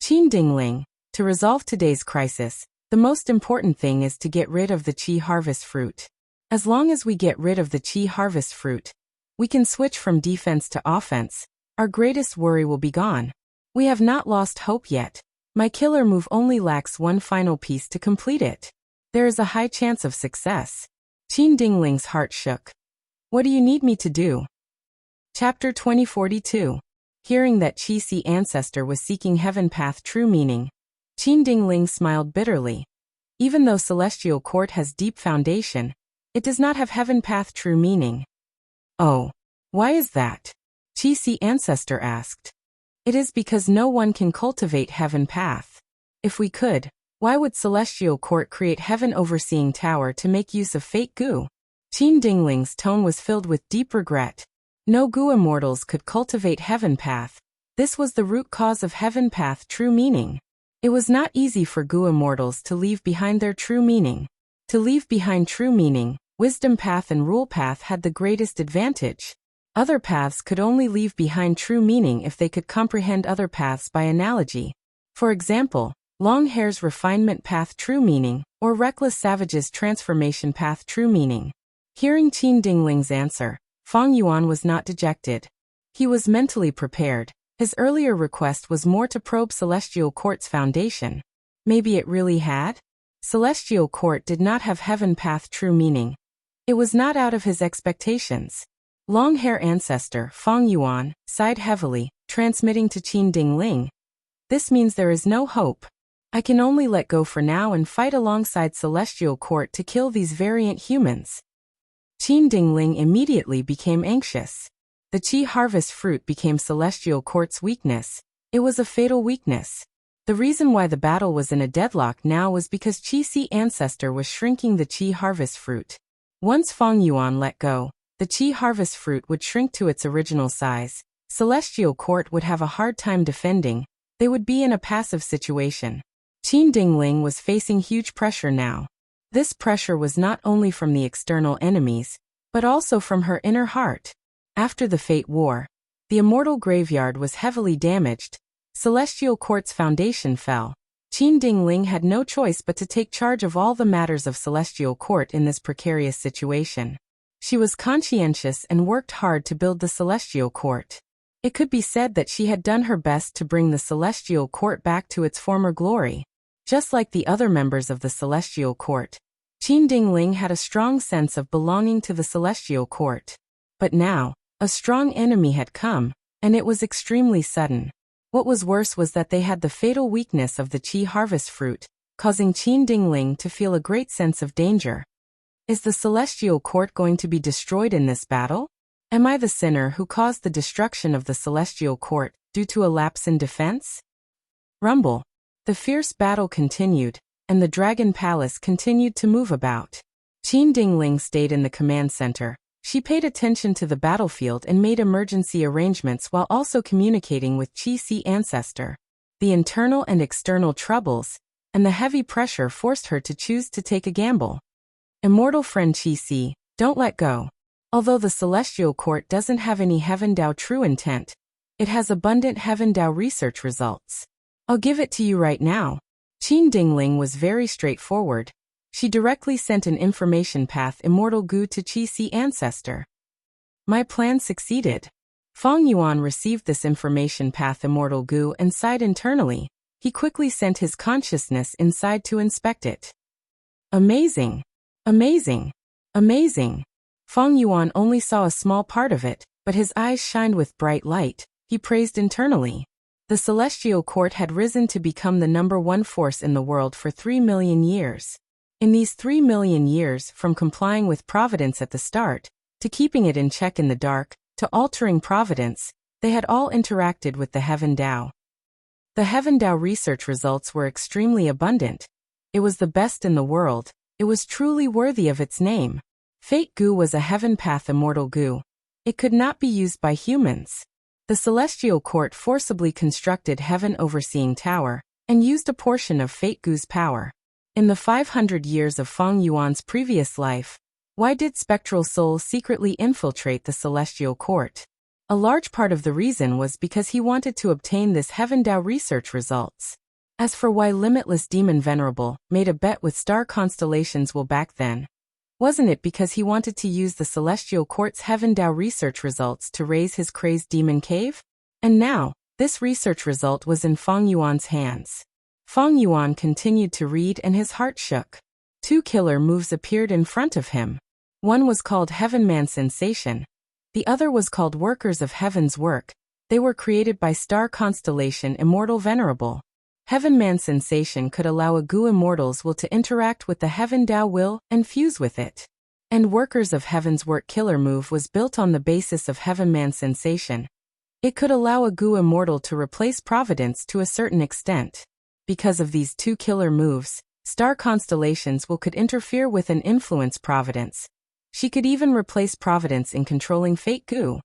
Qin Dingling, to resolve today's crisis, the most important thing is to get rid of the Qi harvest fruit. As long as we get rid of the Qi harvest fruit, we can switch from defense to offense. Our greatest worry will be gone. We have not lost hope yet. My killer move only lacks one final piece to complete it. There is a high chance of success. Qin Dingling's heart shook. What do you need me to do? Chapter 2042. Hearing that Qi Si Ancestor was seeking Heaven Path true meaning, Qin Dingling smiled bitterly. Even though Celestial Court has deep foundation, it does not have Heaven Path true meaning. Oh, why is that? Qi Si Ancestor asked. It is because no one can cultivate Heaven Path. If we could, why would Celestial Court create Heaven Overseeing Tower to make use of fake goo? Qin Dingling's tone was filled with deep regret. No goo immortals could cultivate Heaven Path. This was the root cause of Heaven Path true meaning. It was not easy for goo immortals to leave behind their true meaning. To leave behind true meaning, Wisdom Path and Rule Path had the greatest advantage. Other paths could only leave behind true meaning if they could comprehend other paths by analogy. For example, Long Hair's Refinement Path true meaning, or Reckless Savage's Transformation Path true meaning. Hearing Qin Dingling's answer, Fang Yuan was not dejected. He was mentally prepared. His earlier request was more to probe Celestial Court's foundation. Maybe it really had? Celestial Court did not have Heaven Path true meaning. It was not out of his expectations. Long Hair Ancestor Fang Yuan sighed heavily, transmitting to Qin Dingling. This means there is no hope. I can only let go for now and fight alongside Celestial Court to kill these variant humans. Qin Dingling immediately became anxious. The Qi harvest fruit became Celestial Court's weakness. It was a fatal weakness. The reason why the battle was in a deadlock now was because Qi Si Ancestor was shrinking the Qi harvest fruit. Once Fang Yuan let go, the Qi harvest fruit would shrink to its original size. Celestial Court would have a hard time defending. They would be in a passive situation. Qin Dingling was facing huge pressure now. This pressure was not only from the external enemies, but also from her inner heart. After the Fate War, the Immortal Graveyard was heavily damaged. Celestial Court's foundation fell. Qin Dingling had no choice but to take charge of all the matters of Celestial Court in this precarious situation. She was conscientious and worked hard to build the Celestial Court. It could be said that she had done her best to bring the Celestial Court back to its former glory. Just like the other members of the Celestial Court, Qin Dingling had a strong sense of belonging to the Celestial Court. But now, a strong enemy had come, and it was extremely sudden. What was worse was that they had the fatal weakness of the Qi harvest fruit, causing Qin Dingling to feel a great sense of danger. Is the Celestial Court going to be destroyed in this battle? Am I the sinner who caused the destruction of the Celestial Court due to a lapse in defense? Rumble. The fierce battle continued, and the Dragon Palace continued to move about. Qin Dingling stayed in the command center. She paid attention to the battlefield and made emergency arrangements while also communicating with Qi Si Ancestor. The internal and external troubles, and the heavy pressure forced her to choose to take a gamble. Immortal friend Qi Si, don't let go. Although the Celestial Court doesn't have any Heaven Dao true intent, it has abundant Heaven Dao research results. I'll give it to you right now. Qin Dingling was very straightforward. She directly sent an information path Immortal Goo to Qi Si Ancestor. My plan succeeded. Fang Yuan received this information path Immortal Goo and sighed internally. He quickly sent his consciousness inside to inspect it. Amazing! Amazing! Amazing! Fang Yuan only saw a small part of it, but his eyes shined with bright light. He praised internally. The Celestial Court had risen to become the #1 force in the world for 3 million years. In these 3 million years, from complying with Providence at the start, to keeping it in check in the dark, to altering providence, they had all interacted with the Heaven Tao. The Heaven Tao research results were extremely abundant. It was the best in the world. It was truly worthy of its name. Fate Goo was a heaven path immortal goo. It could not be used by humans. The Celestial Court forcibly constructed Heaven Overseeing Tower, and used a portion of Fate Goo's power. In the 500 years of Feng Yuan's previous life, why did Spectral Soul secretly infiltrate the Celestial Court? A large part of the reason was because he wanted to obtain this Heaven Tao research results. As for why Limitless Demon Venerable made a bet with star constellations back then, wasn't it because he wanted to use the Celestial Court's Heaven Tao research results to raise his crazed demon cave? And now, this research result was in Feng Yuan's hands. Feng Yuan continued to read and his heart shook. 2 killer moves appeared in front of him. One was called Heaven Man Sensation. The other was called Workers of Heaven's Work. They were created by star constellation Immortal Venerable. Heaven Man Sensation could allow a Gu Immortal's will to interact with the Heaven Tao will and fuse with it. And Workers of Heaven's Work killer move was built on the basis of Heaven Man Sensation. It could allow a Gu Immortal to replace Providence to a certain extent. Because of these 2 killer moves, star constellations could interfere with and influence Providence. She could even replace Providence in controlling Fate Gu,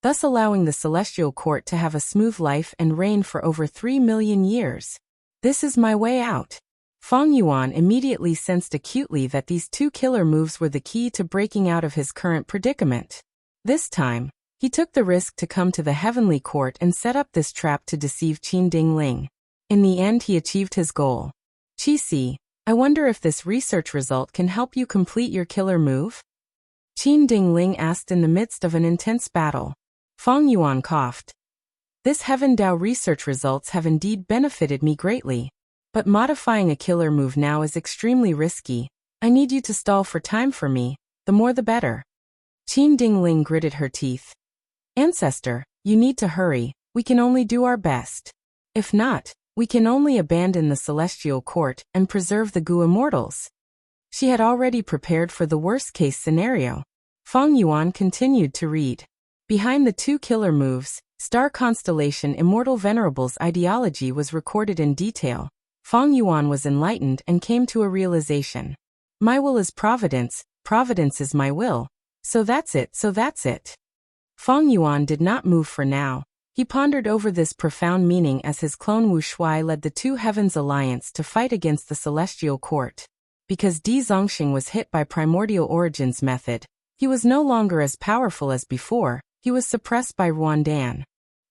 thus allowing the Celestial Court to have a smooth life and reign for over 3 million years. This is my way out. Feng Yuan immediately sensed acutely that these 2 killer moves were the key to breaking out of his current predicament. This time, he took the risk to come to the Heavenly Court and set up this trap to deceive Qin Ding Ling. In the end, he achieved his goal. Qi, I wonder if this research result can help you complete your killer move? Qin Ding Ling asked in the midst of an intense battle. Feng Yuan coughed. This Heaven Tao research results have indeed benefited me greatly. But modifying a killer move now is extremely risky. I need you to stall for time for me, the more the better. Qin Ding Ling gritted her teeth. Ancestor, you need to hurry, we can only do our best. If not, we can only abandon the Celestial Court and preserve the Gu Immortals. She had already prepared for the worst-case scenario. Feng Yuan continued to read. Behind the 2 killer moves, star constellation Immortal Venerable's ideology was recorded in detail. Feng Yuan was enlightened and came to a realization. My will is providence, providence is my will. So that's it. Feng Yuan did not move for now. He pondered over this profound meaning as his clone Wu Shuai led the 2 Heavens Alliance to fight against the Celestial Court. Because Di Zongxing was hit by Primordial Origins method, he was no longer as powerful as before. He was suppressed by Ruandan.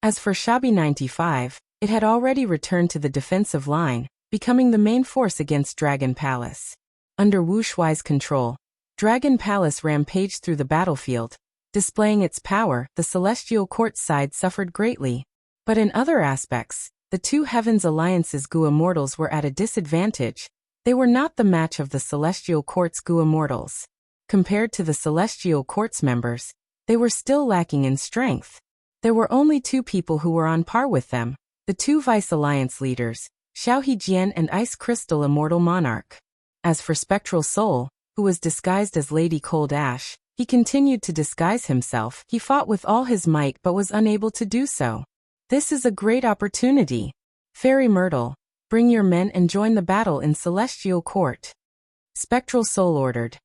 As for Shabi 95, it had already returned to the defensive line, becoming the main force against Dragon Palace. Under Wu Shuai's control, Dragon Palace rampaged through the battlefield. Displaying its power, the Celestial Court side suffered greatly. But in other aspects, the 2 Heavens Alliance's Gu Immortals were at a disadvantage. They were not the match of the Celestial Court's Gu Immortals. Compared to the Celestial Court's members, they were still lacking in strength. There were only 2 people who were on par with them, the 2 Vice Alliance leaders, Xiaohe Jian and Ice Crystal Immortal Monarch. As for Spectral Soul, who was disguised as Lady Cold Ash, he continued to disguise himself. He fought with all his might but was unable to do so. This is a great opportunity. Fairy Myrtle, bring your men and join the battle in Celestial Court. Spectral Soul ordered.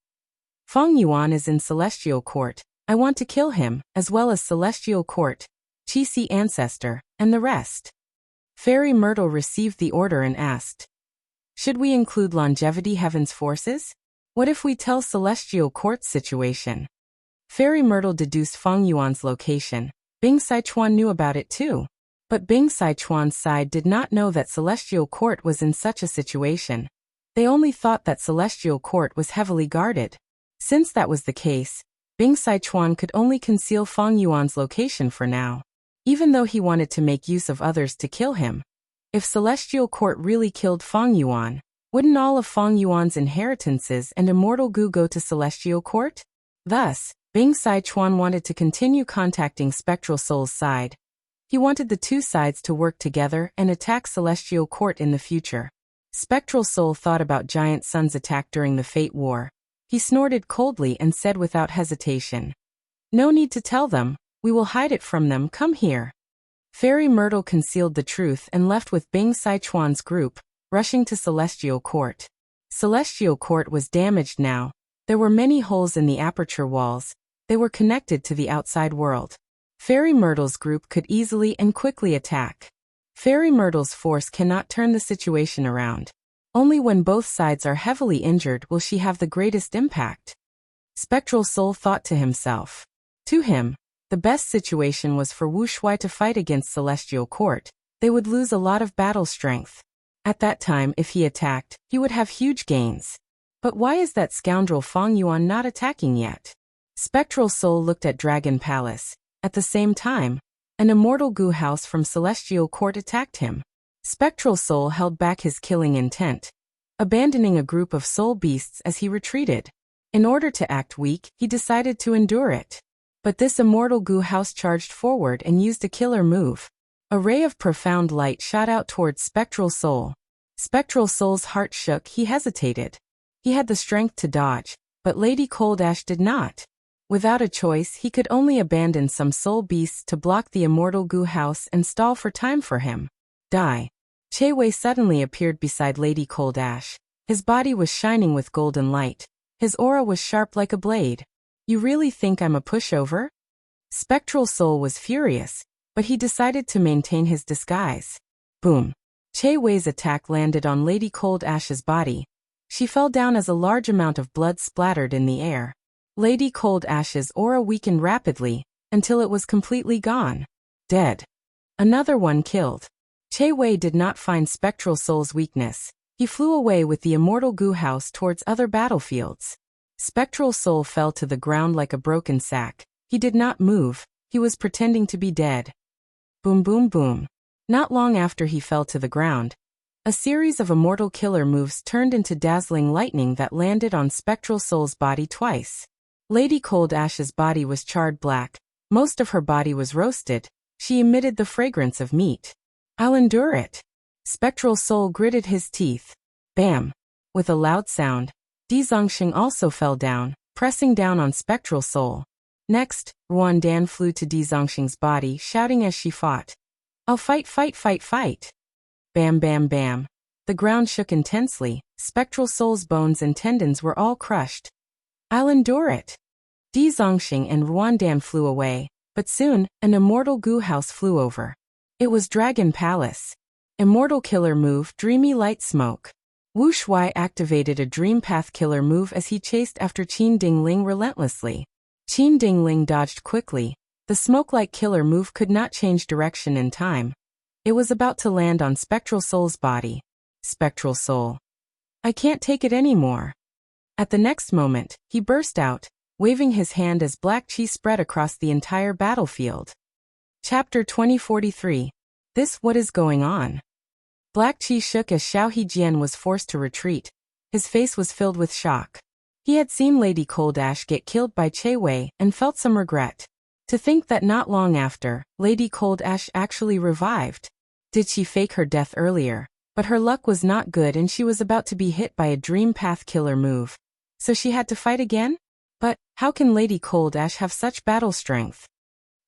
Feng Yuan is in Celestial Court. I want to kill him, as well as Celestial Court, Qi Ancestor, and the rest. Fairy Myrtle received the order and asked. Should we include Longevity Heaven's forces? What if we tell Celestial Court's situation? Fairy Myrtle deduced Feng Yuan's location. Bing Sichuan knew about it too. But Bing Sichuan's side did not know that Celestial Court was in such a situation. They only thought that Celestial Court was heavily guarded. Since that was the case, Bing Sichuan could only conceal Feng Yuan's location for now, even though he wanted to make use of others to kill him. If Celestial Court really killed Feng Yuan, wouldn't all of Feng Yuan's inheritances and Immortal Gu go to Celestial Court? Thus, Bing Sichuan wanted to continue contacting Spectral Soul's side. He wanted the 2 sides to work together and attack Celestial Court in the future. Spectral Soul thought about Giant Sun's attack during the Fate War. He snorted coldly and said without hesitation, No need to tell them. We will hide it from them. Come here. Fairy Myrtle concealed the truth and left with Bing Sichuan's group, rushing to Celestial Court. Celestial Court was damaged now. There were many holes in the aperture walls. They were connected to the outside world. Fairy Myrtle's group could easily and quickly attack. Fairy Myrtle's force cannot turn the situation around. Only when both sides are heavily injured will she have the greatest impact. Spectral Soul thought to himself. To him, the best situation was for Wu Shuai to fight against Celestial Court. They would lose a lot of battle strength. At that time, if he attacked, he would have huge gains. But why is that scoundrel Fang Yuan not attacking yet? Spectral Soul looked at Dragon Palace. At the same time, an immortal Gu house from Celestial Court attacked him. Spectral Soul held back his killing intent, abandoning a group of soul beasts as he retreated. In order to act weak, he decided to endure it. But this immortal Gu house charged forward and used a killer move. A ray of profound light shot out towards Spectral Soul. Spectral Soul's heart shook. He hesitated. He had the strength to dodge, but Lady Coldash did not. Without a choice, he could only abandon some soul beasts to block the immortal Gu house and stall for time for him. Die. Che Wei suddenly appeared beside Lady Coldash. His body was shining with golden light. His aura was sharp like a blade. You really think I'm a pushover? Spectral Soul was furious, but he decided to maintain his disguise. Boom. Che Wei's attack landed on Lady Coldash's body. She fell down as a large amount of blood splattered in the air. Lady Coldash's aura weakened rapidly, until it was completely gone. Dead. Another one killed. Che Wei did not find Spectral Soul's weakness. He flew away with the immortal Gu house towards other battlefields. Spectral Soul fell to the ground like a broken sack. He did not move. He was pretending to be dead. Boom boom boom. Not long after he fell to the ground, a series of immortal killer moves turned into dazzling lightning that landed on Spectral Soul's body twice. Lady Coldash's body was charred black. Most of her body was roasted. She emitted the fragrance of meat. I'll endure it. Spectral Soul gritted his teeth. Bam! With a loud sound, Di Zongxing also fell down, pressing down on Spectral Soul. Next, Ruan Dan flew to Di Zongxing's body, shouting as she fought. I'll fight, fight, fight, fight. Bam, bam, bam. The ground shook intensely. Spectral Soul's bones and tendons were all crushed. I'll endure it. Di Zongxing and Ruan Dan flew away, but soon, an immortal Gu house flew over. It was Dragon Palace. Immortal killer move, Dreamy Light Smoke. Wu Shuai activated a Dream Path killer move as he chased after Qin Dingling relentlessly. Qin Dingling dodged quickly. The smoke-like killer move could not change direction in time. It was about to land on Spectral Soul's body. Spectral Soul. I can't take it anymore. At the next moment, he burst out, waving his hand as black chi spread across the entire battlefield. Chapter 2043. What is going on? Black chi shook as Xiao Hejian was forced to retreat. His face was filled with shock. He had seen Lady Coldash get killed by Che Wei and felt some regret. To think that not long after, Lady Coldash actually revived. Did she fake her death earlier? But her luck was not good and she was about to be hit by a Dream Path killer move. So she had to fight again? But, how can Lady Coldash have such battle strength?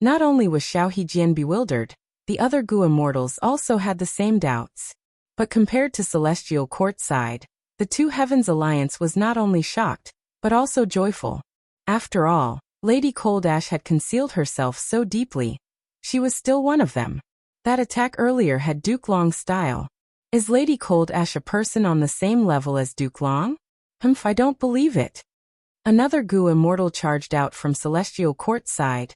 Not only was Xiao Hejian bewildered, the other Gu immortals also had the same doubts. But compared to Celestial Court side, the Two Heavens Alliance was not only shocked, but also joyful. After all, Lady Coldash had concealed herself so deeply. She was still one of them. That attack earlier had Duke Long's style. Is Lady Coldash a person on the same level as Duke Long? I don't believe it. Another Gu immortal charged out from Celestial Court side.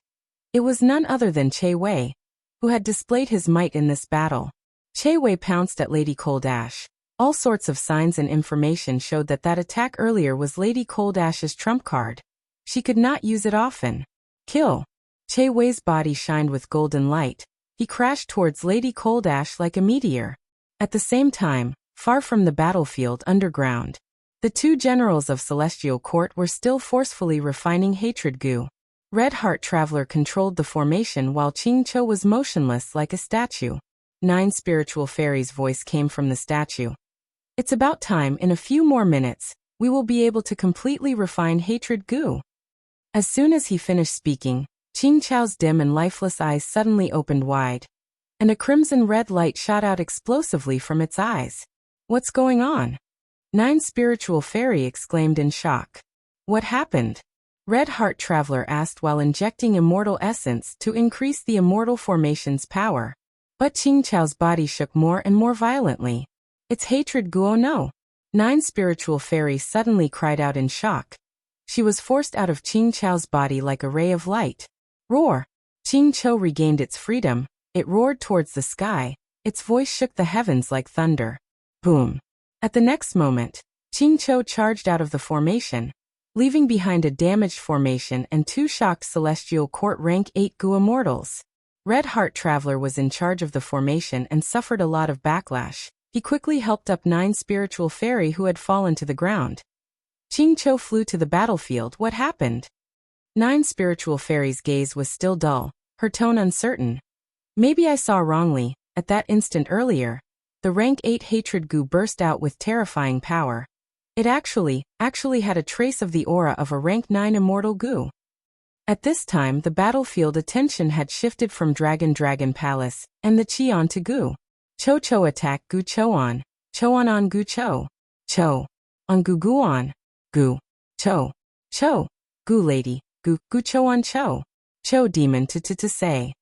It was none other than Che Wei, who had displayed his might in this battle. Che Wei pounced at Lady Coldash. All sorts of signs and information showed that attack earlier was Lady Coldash's trump card. She could not use it often. Kill. Che Wei's body shined with golden light. He crashed towards Lady Coldash like a meteor. At the same time, far from the battlefield underground, the two generals of Celestial Court were still forcefully refining hatred Gu. Red Heart Traveler controlled the formation while Qing Cho was motionless like a statue. 9 spiritual fairies' voice came from the statue. It's about time. In a few more minutes, we will be able to completely refine hatred Gu. As soon as he finished speaking, Qing Chao's dim and lifeless eyes suddenly opened wide, and a crimson-red light shot out explosively from its eyes. What's going on? Nine Spiritual Fairy exclaimed in shock. What happened? Red Heart Traveler asked while injecting immortal essence to increase the immortal formation's power. But Qing Chao's body shook more and more violently. It's hatred Guo no. Nine Spiritual Fairy suddenly cried out in shock. She was forced out of Qing Chao's body like a ray of light. Roar! Qing Chou regained its freedom. It roared towards the sky. Its voice shook the heavens like thunder. Boom! At the next moment, Qing Chou charged out of the formation, leaving behind a damaged formation and two shocked Celestial Court Rank 8 Gu Immortals. Red Heart Traveler was in charge of the formation and suffered a lot of backlash. He quickly helped up Nine Spiritual Fairy who had fallen to the ground. Qing Chou flew to the battlefield. What happened? Nine Spiritual Fairy's gaze was still dull, her tone uncertain. Maybe I saw wrongly. At that instant earlier, the Rank 8 Hatred Gu burst out with terrifying power. It actually had a trace of the aura of a Rank 9 Immortal Gu. At this time the battlefield attention had shifted from Dragon Palace, and the Qi on to Gu. Cho attack Gu Cho on Gu Cho. Cho. On Gu Gu on. Gu. Cho. Gu lady, Gu Cho on Cho. Cho demon to say.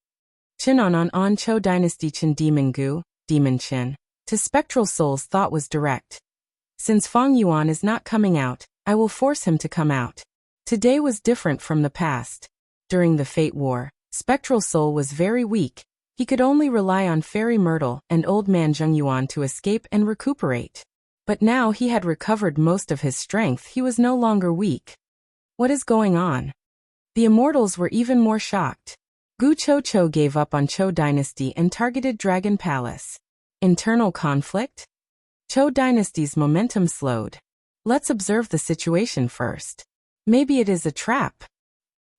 Qin on Cho dynasty Qin demon Gu, demon Qin. To Spectral Soul's thought was direct. Since Fang Yuan is not coming out, I will force him to come out. Today was different from the past. During the Fate War, Spectral Soul was very weak. He could only rely on Fairy Myrtle and Old Man Zheng Yuan to escape and recuperate. But now he had recovered most of his strength. He was no longer weak. What is going on? The Immortals were even more shocked. Gu Cho gave up on Cho Dynasty and targeted Dragon Palace. Internal conflict? Cho Dynasty's momentum slowed. Let's observe the situation first. Maybe it is a trap.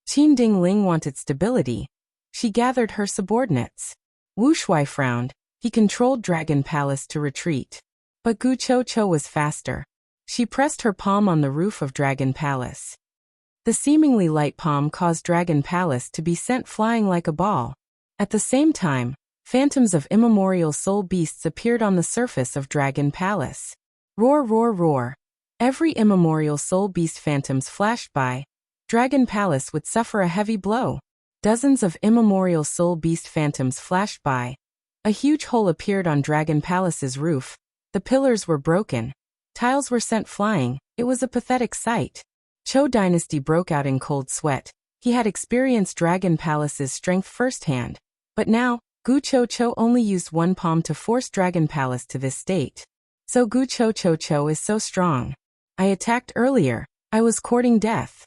Qin Dingling wanted stability. She gathered her subordinates. Wu Shui frowned. He controlled Dragon Palace to retreat. But Gu Cho was faster. She pressed her palm on the roof of Dragon Palace. The seemingly light palm caused Dragon Palace to be sent flying like a ball. At the same time, phantoms of immemorial soul beasts appeared on the surface of Dragon Palace. Roar, roar, roar. Every immemorial soul beast phantoms flashed by. Dragon Palace would suffer a heavy blow. Dozens of immemorial soul beast phantoms flashed by. A huge hole appeared on Dragon Palace's roof. The pillars were broken. Tiles were sent flying. It was a pathetic sight. Cho Dynasty broke out in cold sweat. He had experienced Dragon Palace's strength firsthand. But now, Gu Cho only used one palm to force Dragon Palace to this state. So Gu Cho is so strong. I attacked earlier. I was courting death.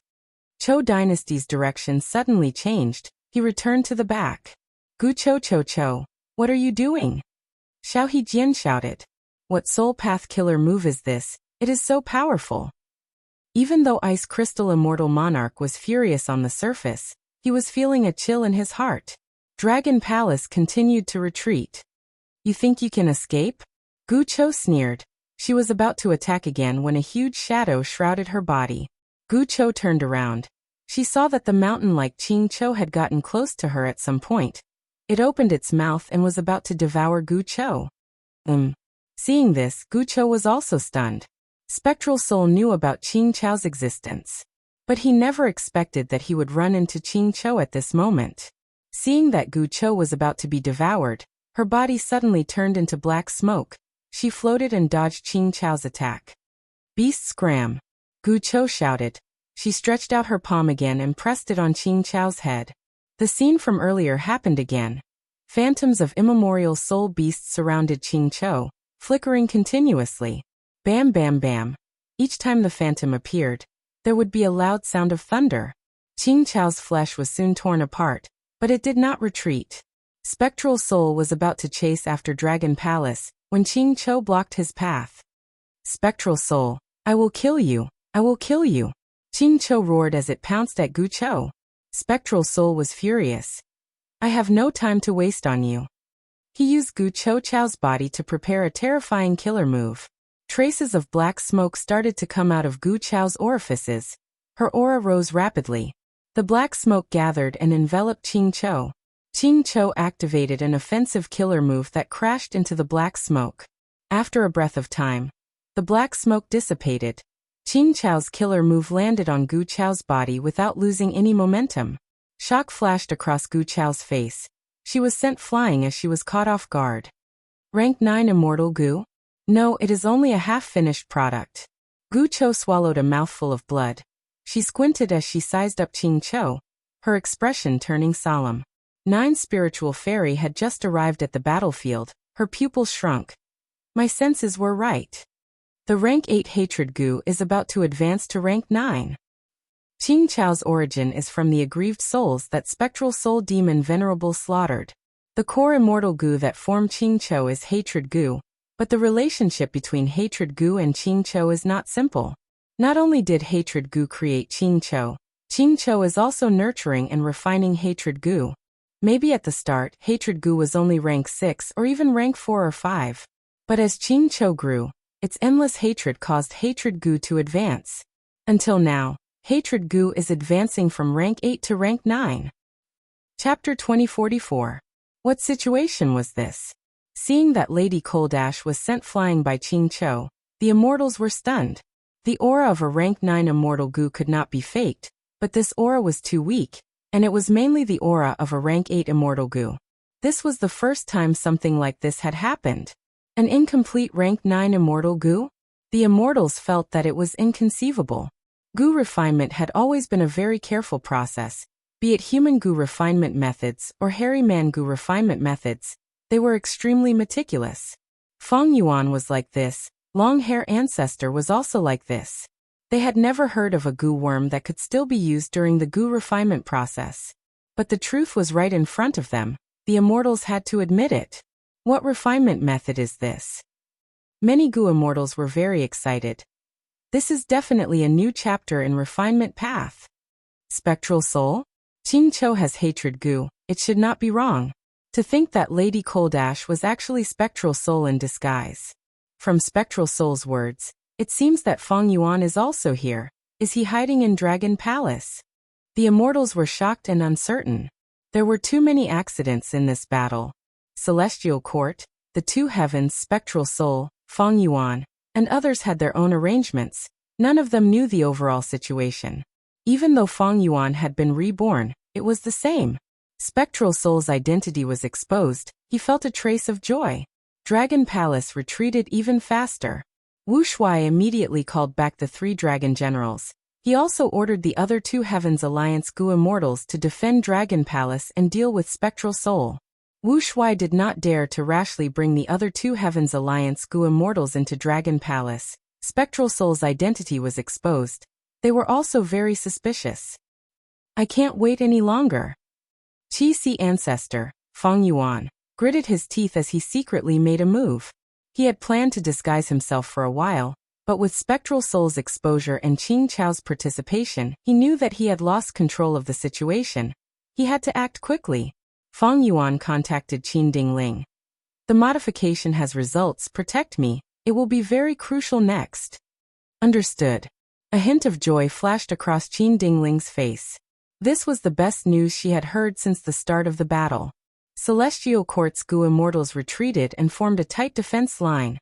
Cho Dynasty's direction suddenly changed. He returned to the back. Gu Cho, what are you doing? Xiao Hejian shouted. What soul path killer move is this? It is so powerful. Even though Ice Crystal Immortal Monarch was furious on the surface, he was feeling a chill in his heart. Dragon Palace continued to retreat. You think you can escape? Gu Cho sneered. She was about to attack again when a huge shadow shrouded her body. Gu Cho turned around. She saw that the mountain-like Qing Cho had gotten close to her at some point. It opened its mouth and was about to devour Gu Cho. Seeing this, Gu Cho was also stunned. Spectral Soul knew about Qing Chao's existence. But he never expected that he would run into Qing Cho at this moment. Seeing that Gu Cho was about to be devoured, her body suddenly turned into black smoke. She floated and dodged Qing Chao's attack. Beast scram! Gu Cho shouted. She stretched out her palm again and pressed it on Qing Chao's head. The scene from earlier happened again. Phantoms of immemorial soul beasts surrounded Qing Cho, flickering continuously. Bam bam bam. Each time the phantom appeared, there would be a loud sound of thunder. Qing Chao's flesh was soon torn apart, but it did not retreat. Spectral Soul was about to chase after Dragon Palace, when Qing Cho blocked his path. Spectral Soul, I will kill you, I will kill you. Qing Cho roared as it pounced at Gu Cho. Spectral Soul was furious. I have no time to waste on you. He used Gu Cho's body to prepare a terrifying killer move. Traces of black smoke started to come out of Gu Cho's orifices. Her aura rose rapidly. The black smoke gathered and enveloped Ching Cho. Ching Cho activated an offensive killer move that crashed into the black smoke. After a breath of time, the black smoke dissipated. Ching Cho's killer move landed on Gu Chao's body without losing any momentum. Shock flashed across Gu Chao's face. She was sent flying as she was caught off guard. Rank 9 Immortal Gu? No, it is only a half-finished product. Gu Cho swallowed a mouthful of blood. She squinted as she sized up Ching Cho, her expression turning solemn. 9 Spiritual Fairy had just arrived at the battlefield, her pupils shrunk. My senses were right. The rank 8 Hatred Gu is about to advance to rank 9. Ching Cho's origin is from the aggrieved souls that Spectral Soul Demon Venerable slaughtered. The core Immortal Gu that formed Ching Cho is Hatred Gu, but the relationship between Hatred Gu and Ching Cho is not simple. Not only did Hatred Gu create Ching Cho is also nurturing and refining Hatred Gu. Maybe at the start, Hatred Gu was only rank 6 or even rank 4 or 5. But as Ching Cho grew, its endless hatred caused Hatred Gu to advance. Until now, Hatred Gu is advancing from rank 8 to rank 9. Chapter 2044. What situation was this? Seeing that Lady Cold Ash was sent flying by Ching Cho, the immortals were stunned. The aura of a rank 9 Immortal Gu could not be faked, but this aura was too weak, and it was mainly the aura of a rank 8 Immortal Gu. This was the first time something like this had happened. An incomplete rank 9 Immortal Gu? The immortals felt that it was inconceivable. Gu refinement had always been a very careful process, be it human Gu refinement methods or hairy man Gu refinement methods. They were extremely meticulous. Feng Yuan was like this. Long Hair Ancestor was also like this. They had never heard of a Gu worm that could still be used during the Gu refinement process. But the truth was right in front of them. The immortals had to admit it. What refinement method is this? Many Gu immortals were very excited. This is definitely a new chapter in refinement path. Spectral Soul? Ching Cho has Hatred Gu. It should not be wrong. To think that Lady Cold Ash was actually Spectral Soul in disguise. From Spectral Soul's words, it seems that Feng Yuan is also here. Is he hiding in Dragon Palace? The immortals were shocked and uncertain. There were too many accidents in this battle. Celestial Court, the two heavens, Spectral Soul, Feng Yuan, and others had their own arrangements. None of them knew the overall situation. Even though Feng Yuan had been reborn, it was the same. Spectral Soul's identity was exposed. He felt a trace of joy. Dragon Palace retreated even faster. Wu Shuai immediately called back the 3 dragon generals. He also ordered the other 2 Heavens Alliance Gu immortals to defend Dragon Palace and deal with Spectral Soul. Wu Shuai did not dare to rashly bring the other 2 Heavens Alliance Gu immortals into Dragon Palace. Spectral Soul's identity was exposed. They were also very suspicious. I can't wait any longer. Qi Si Ancestor, Feng Yuan, gritted his teeth as he secretly made a move. He had planned to disguise himself for a while, but with Spectral Soul's exposure and Ching Cho's participation, he knew that he had lost control of the situation. He had to act quickly. Feng Yuan contacted Qin Dingling. The modification has results. Protect me. It will be very crucial next. Understood. A hint of joy flashed across Qin Dingling's face. This was the best news she had heard since the start of the battle. Celestial Court's Gu immortals retreated and formed a tight defense line.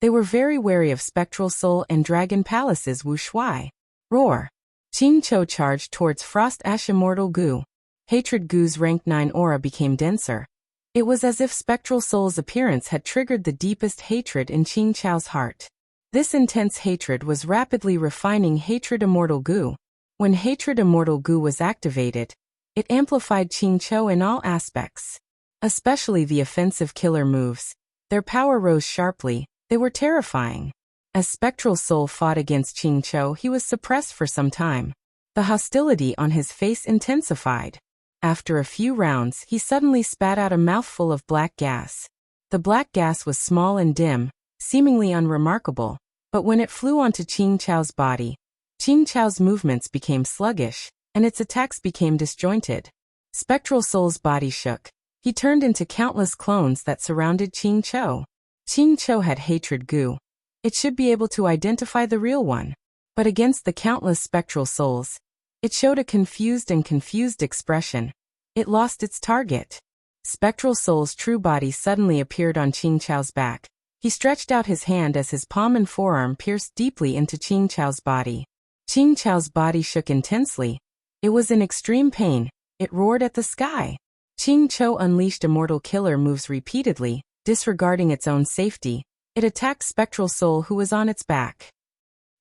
They were very wary of Spectral Soul and Dragon Palace's Wu Shuai. Roar! Ching Cho charged towards Frost Ash Immortal Gu. Hatred Gu's rank 9 aura became denser. It was as if Spectral Soul's appearance had triggered the deepest hatred in Ching Cho's heart. This intense hatred was rapidly refining Hatred Immortal Gu. When Hatred Immortal Gu was activated, it amplified Ching Cho in all aspects. Especially the offensive killer moves. Their power rose sharply. They were terrifying. As Spectral Soul fought against Ching Cho, he was suppressed for some time. The hostility on his face intensified. After a few rounds, he suddenly spat out a mouthful of black gas. The black gas was small and dim, seemingly unremarkable, but when it flew onto Ching Cho's body, Ching Cho's movements became sluggish, and its attacks became disjointed. Spectral Soul's body shook. He turned into countless clones that surrounded Ching Cho. Ching Cho had Hatred Gu. It should be able to identify the real one. But against the countless Spectral Souls, It showed a confused expression. It lost its target. Spectral Soul's true body suddenly appeared on Qing Chao's back. He stretched out his hand as his palm and forearm pierced deeply into Qing Chao's body. Qing Chao's body shook intensely. It was in extreme pain. It roared at the sky. Qing Chao unleashed immortal killer moves repeatedly, disregarding its own safety. It attacked Spectral Soul, who was on its back.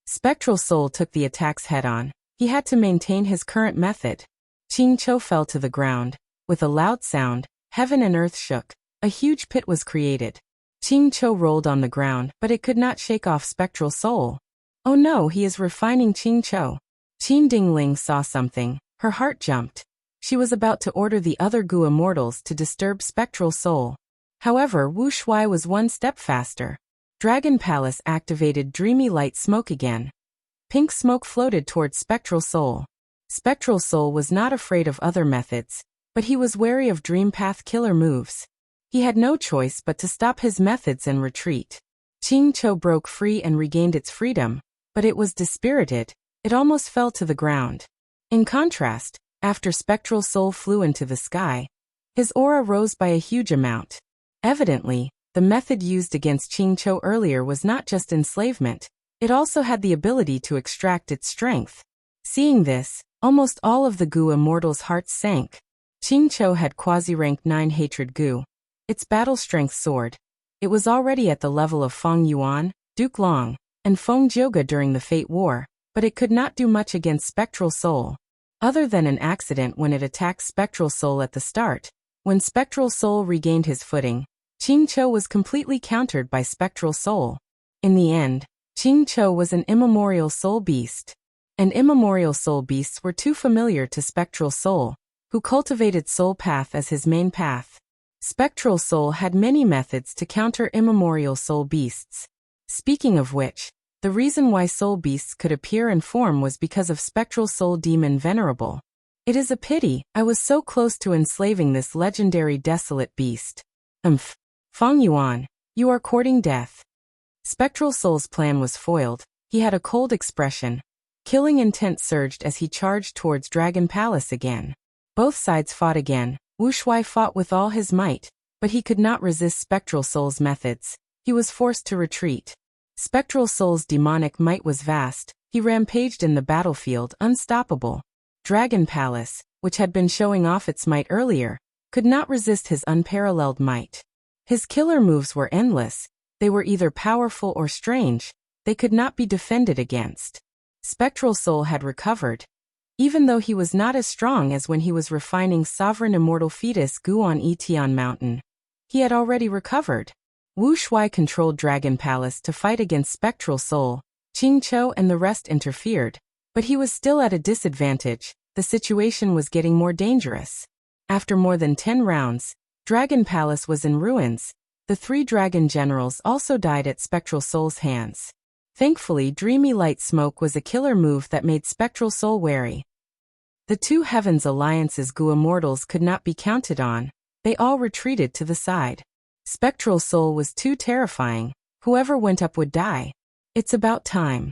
Spectral Soul took the attacks head-on. He had to maintain his current method. Qing Chao fell to the ground. With a loud sound, heaven and earth shook. A huge pit was created. Qing Chao rolled on the ground, but it could not shake off Spectral Soul. Oh no, he is refining Qing Chao. Qin Dingling saw something. Her heart jumped. She was about to order the other Gu immortals to disturb Spectral Soul. However, Wu Shuai was one step faster. Dragon Palace activated dreamy light smoke again. Pink smoke floated towards Spectral Soul. Spectral Soul was not afraid of other methods, but he was wary of Dream Path killer moves. He had no choice but to stop his methods and retreat. Qing Chao broke free and regained its freedom, but it was dispirited. It almost fell to the ground. In contrast, after Spectral Soul flew into the sky, his aura rose by a huge amount. Evidently, the method used against Qing Chao earlier was not just enslavement, it also had the ability to extract its strength. Seeing this, almost all of the Gu immortals' hearts sank. Qing Chao had quasi-rank 9 hatred Gu. Its battle strength soared. It was already at the level of Feng Yuan, Duke Long, and Feng Jioge during the Fate War, but it could not do much against Spectral Soul. Other than an accident when it attacked Spectral Soul at the start, when Spectral Soul regained his footing, Qing Chao was completely countered by Spectral Soul. In the end, Qing Chao was an immemorial soul beast. And immemorial soul beasts were too familiar to Spectral Soul, who cultivated Soul Path as his main path. Spectral Soul had many methods to counter immemorial soul beasts. Speaking of which, the reason why soul beasts could appear and form was because of Spectral Soul Demon Venerable. It is a pity, I was so close to enslaving this legendary desolate beast. Feng Yuan, you are courting death. Spectral Soul's plan was foiled. He had a cold expression. Killing intent surged as he charged towards Dragon Palace again. Both sides fought again. Wu Shuai fought with all his might, but he could not resist Spectral Soul's methods. He was forced to retreat. Spectral Soul's demonic might was vast. He rampaged in the battlefield, unstoppable. Dragon Palace, which had been showing off its might earlier, could not resist his unparalleled might. His killer moves were endless. They were either powerful or strange. They could not be defended against. Spectral Soul had recovered. Even though he was not as strong as when he was refining Sovereign Immortal Fetus Gu on Etian Mountain, he had already recovered. Wu Shuai controlled Dragon Palace to fight against Spectral Soul. Qing Chao and the rest interfered, but he was still at a disadvantage. The situation was getting more dangerous. After more than 10 rounds, Dragon Palace was in ruins. The 3 dragon generals also died at Spectral Soul's hands. Thankfully, Dreamy Light Smoke was a killer move that made Spectral Soul wary. The 2 Heavens Alliance's Gu immortals could not be counted on. They all retreated to the side. Spectral Soul was too terrifying. Whoever went up would die. It's about time.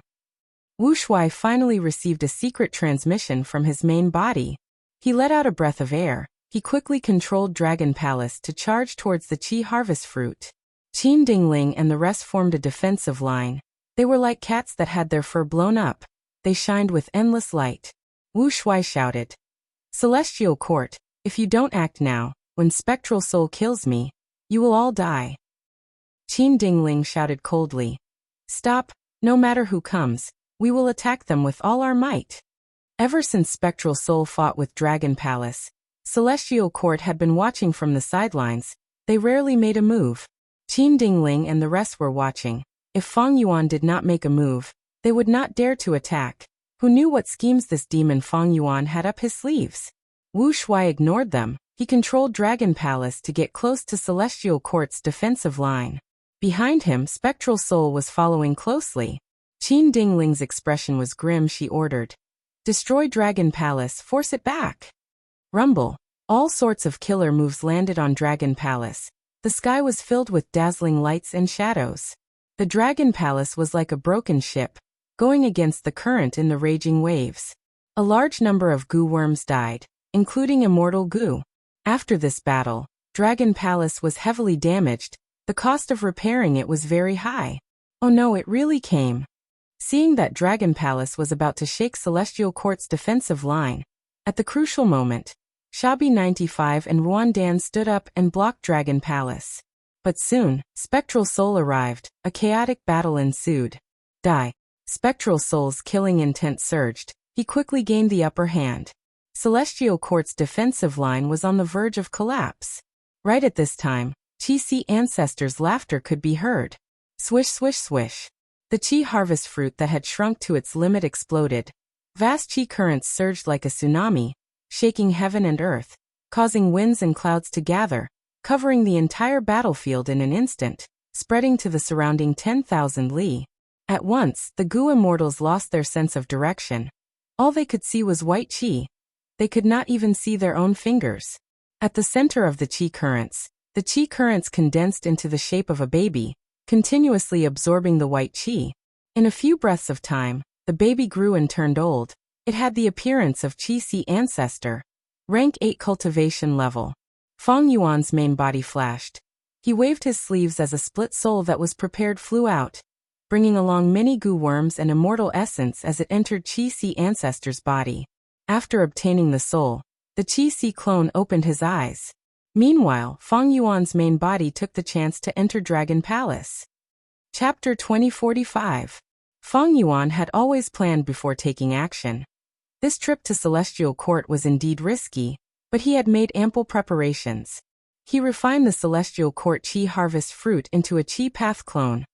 Wu Shuai finally received a secret transmission from his main body. He let out a breath of air. He quickly controlled Dragon Palace to charge towards the Qi harvest fruit. Qin Dingling and the rest formed a defensive line. They were like cats that had their fur blown up. They shined with endless light. Wu Shuai shouted, "Celestial Court, if you don't act now, when Spectral Soul kills me, you will all die." Qin Dingling shouted coldly, "Stop, no matter who comes, we will attack them with all our might." Ever since Spectral Soul fought with Dragon Palace, Celestial Court had been watching from the sidelines. They rarely made a move. Qin Dingling and the rest were watching. If Feng Yuan did not make a move, they would not dare to attack. Who knew what schemes this demon Feng Yuan had up his sleeves? Wu Shuai ignored them. He controlled Dragon Palace to get close to Celestial Court's defensive line. Behind him, Spectral Soul was following closely. Qin Dingling's expression was grim. She ordered, "Destroy Dragon Palace, force it back." Rumble. All sorts of killer moves landed on Dragon Palace. The sky was filled with dazzling lights and shadows. The Dragon Palace was like a broken ship, going against the current in the raging waves. A large number of goo worms died, including immortal goo. After this battle, Dragon Palace was heavily damaged. The cost of repairing it was very high. Oh no, it really came. Seeing that Dragon Palace was about to shake Celestial Court's defensive line, at the crucial moment, Shabi 95 and Ruandan stood up and blocked Dragon Palace. But soon, Spectral Soul arrived. A chaotic battle ensued. Die. Spectral Soul's killing intent surged. He quickly gained the upper hand. Celestial Court's defensive line was on the verge of collapse. Right at this time, Chi-Si ancestors' laughter could be heard. Swish, swish, swish. The Chi harvest fruit that had shrunk to its limit exploded. Vast Chi currents surged like a tsunami, shaking heaven and earth, causing winds and clouds to gather, covering the entire battlefield in an instant, spreading to the surrounding 10,000 li. At once, the Goo Immortals lost their sense of direction. All they could see was white Chi. They could not even see their own fingers. At the center of the Chi currents condensed into the shape of a baby, continuously absorbing the white Chi. In a few breaths of time, the baby grew and turned old. It had the appearance of Chi-Si ancestor. Rank 8 cultivation level. Feng Yuan's main body flashed. He waved his sleeves as a split soul that was prepared flew out, bringing along many goo worms and immortal essence as it entered Chi-Si ancestor's body. After obtaining the soul, the Chi-Si clone opened his eyes. Meanwhile, Feng Yuan's main body took the chance to enter Dragon Palace. Chapter 2045. Feng Yuan had always planned before taking action. This trip to Celestial Court was indeed risky, but he had made ample preparations. He refined the Celestial Court Chi harvest fruit into a Chi path clone,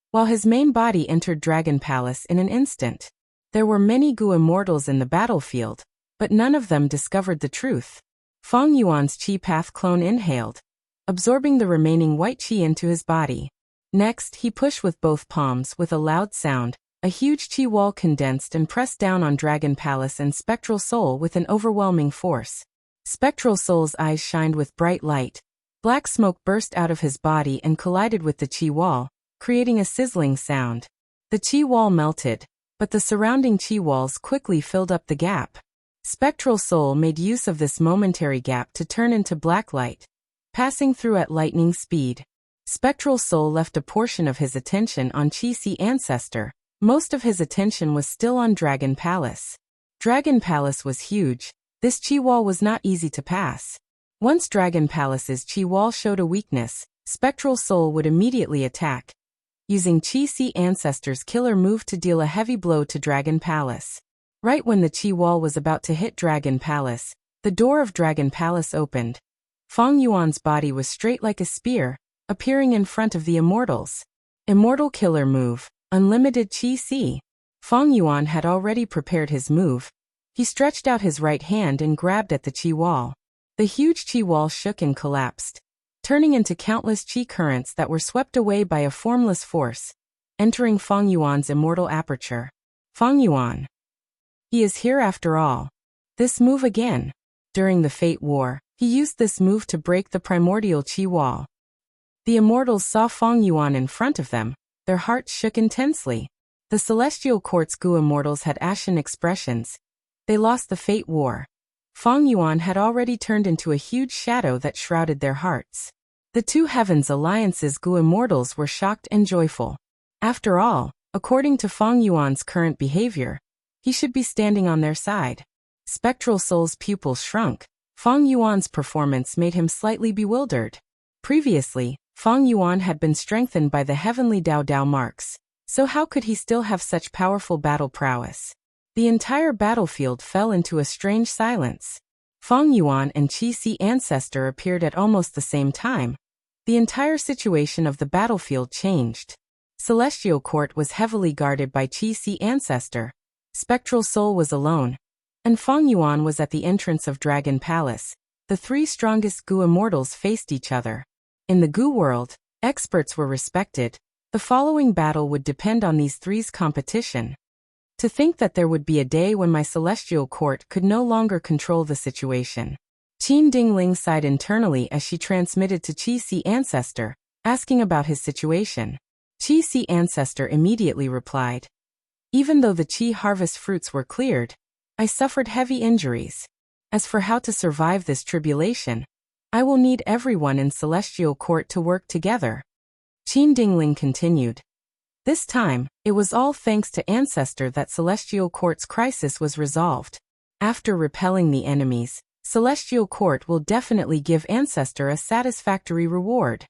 while his main body entered Dragon Palace in an instant. There were many Goo Immortals in the battlefield, but none of them discovered the truth. Feng Yuan's Chi path clone inhaled, absorbing the remaining white Chi into his body. Next, he pushed with both palms with a loud sound. A huge Chi wall condensed and pressed down on Dragon Palace and Spectral Soul with an overwhelming force. Spectral Soul's eyes shined with bright light. Black smoke burst out of his body and collided with the Chi wall, creating a sizzling sound. The Chi wall melted, but the surrounding Chi walls quickly filled up the gap. Spectral Soul made use of this momentary gap to turn into black light, passing through at lightning speed. Spectral Soul left a portion of his attention on Chi-Si ancestor. Most of his attention was still on Dragon Palace. Dragon Palace was huge. This Chi wall was not easy to pass. Once Dragon Palace's Chi wall showed a weakness, Spectral Soul would immediately attack, using Chi-Si ancestor's killer move to deal a heavy blow to Dragon Palace. Right when the Chi wall was about to hit Dragon Palace, the door of Dragon Palace opened. Feng Yuan's body was straight like a spear, appearing in front of the Immortals. Immortal killer move. Unlimited Chi-Si. Feng Yuan had already prepared his move. He stretched out his right hand and grabbed at the Chi wall. The huge Chi wall shook and collapsed, turning into countless Chi currents that were swept away by a formless force, entering Feng Yuan's immortal aperture. Feng Yuan. He is here after all. This move again. During the Fate War, he used this move to break the primordial Chi wall. The Immortals saw Feng Yuan in front of them. Their hearts shook intensely. The Celestial Court's Goo Immortals had ashen expressions. They lost the Fate War. Feng Yuan had already turned into a huge shadow that shrouded their hearts. The Two Heavens Alliance's Goo Immortals were shocked and joyful. After all, according to Feng Yuan's current behavior, he should be standing on their side. Spectral Soul's pupils shrunk. Feng Yuan's performance made him slightly bewildered. Previously, Feng Yuan had been strengthened by the heavenly Dao Dao marks, so how could he still have such powerful battle prowess? The entire battlefield fell into a strange silence. Feng Yuan and Chi-Si ancestor appeared at almost the same time. The entire situation of the battlefield changed. Celestial Court was heavily guarded by Chi-Si ancestor. Spectral Soul was alone, and Feng Yuan was at the entrance of Dragon Palace. The three strongest Goo Immortals faced each other. In the Goo world, experts were respected. The following battle would depend on these three's competition. To think that there would be a day when my Celestial Court could no longer control the situation. Qin Dingling sighed internally as she transmitted to Chi-Si ancestor, asking about his situation. Chi-Si ancestor immediately replied. Even though the Chi harvest fruits were cleared, I suffered heavy injuries. As for how to survive this tribulation, I will need everyone in Celestial Court to work together. Qin Dingling continued. This time, it was all thanks to Ancestor that Celestial Court's crisis was resolved. After repelling the enemies, Celestial Court will definitely give Ancestor a satisfactory reward.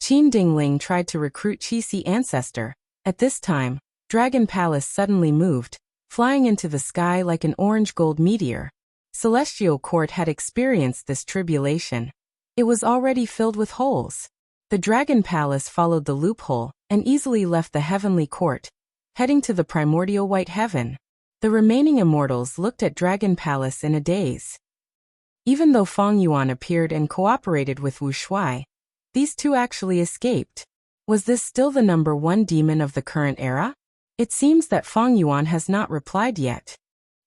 Qin Dingling tried to recruit Qixi Ancestor. At this time, Dragon Palace suddenly moved, flying into the sky like an orange-gold meteor. Celestial Court had experienced this tribulation. It was already filled with holes. The Dragon Palace followed the loophole and easily left the Heavenly Court, heading to the primordial White Heaven. The remaining immortals looked at Dragon Palace in a daze. Even though Feng Yuan appeared and cooperated with Wu Shuai, these two actually escaped. Was this still the number one demon of the current era? It seems that Feng Yuan has not replied yet.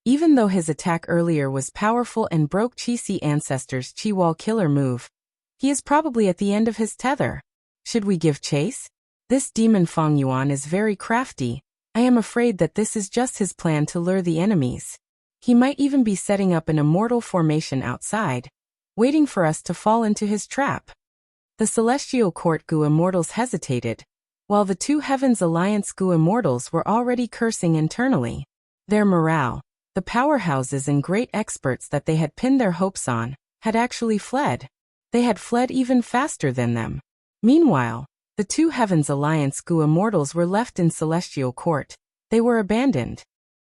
Even though his attack earlier was powerful and broke Qixi Ancestor's Qi Wall killer move, he is probably at the end of his tether. Should we give chase? This demon Feng Yuan is very crafty. I am afraid that this is just his plan to lure the enemies. He might even be setting up an immortal formation outside, waiting for us to fall into his trap. The Celestial Court Gu Immortals hesitated, while the two Heavens Alliance Gu Immortals were already cursing internally. Their morale, the powerhouses and great experts that they had pinned their hopes on, had actually fled. They had fled even faster than them. Meanwhile, the two Heavens Alliance Gu Immortals were left in Celestial Court. They were abandoned.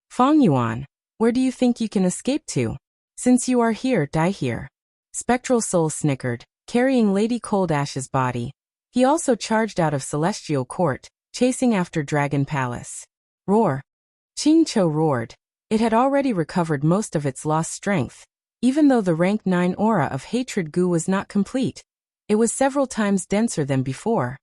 Feng Yuan, where do you think you can escape to? Since you are here, die here. Spectral Soul snickered, carrying Lady Cold Ash's body. He also charged out of Celestial Court, chasing after Dragon Palace. Roar! Qing Cho roared. It had already recovered most of its lost strength. Even though the rank 9 aura of Hatred Gu was not complete, it was several times denser than before.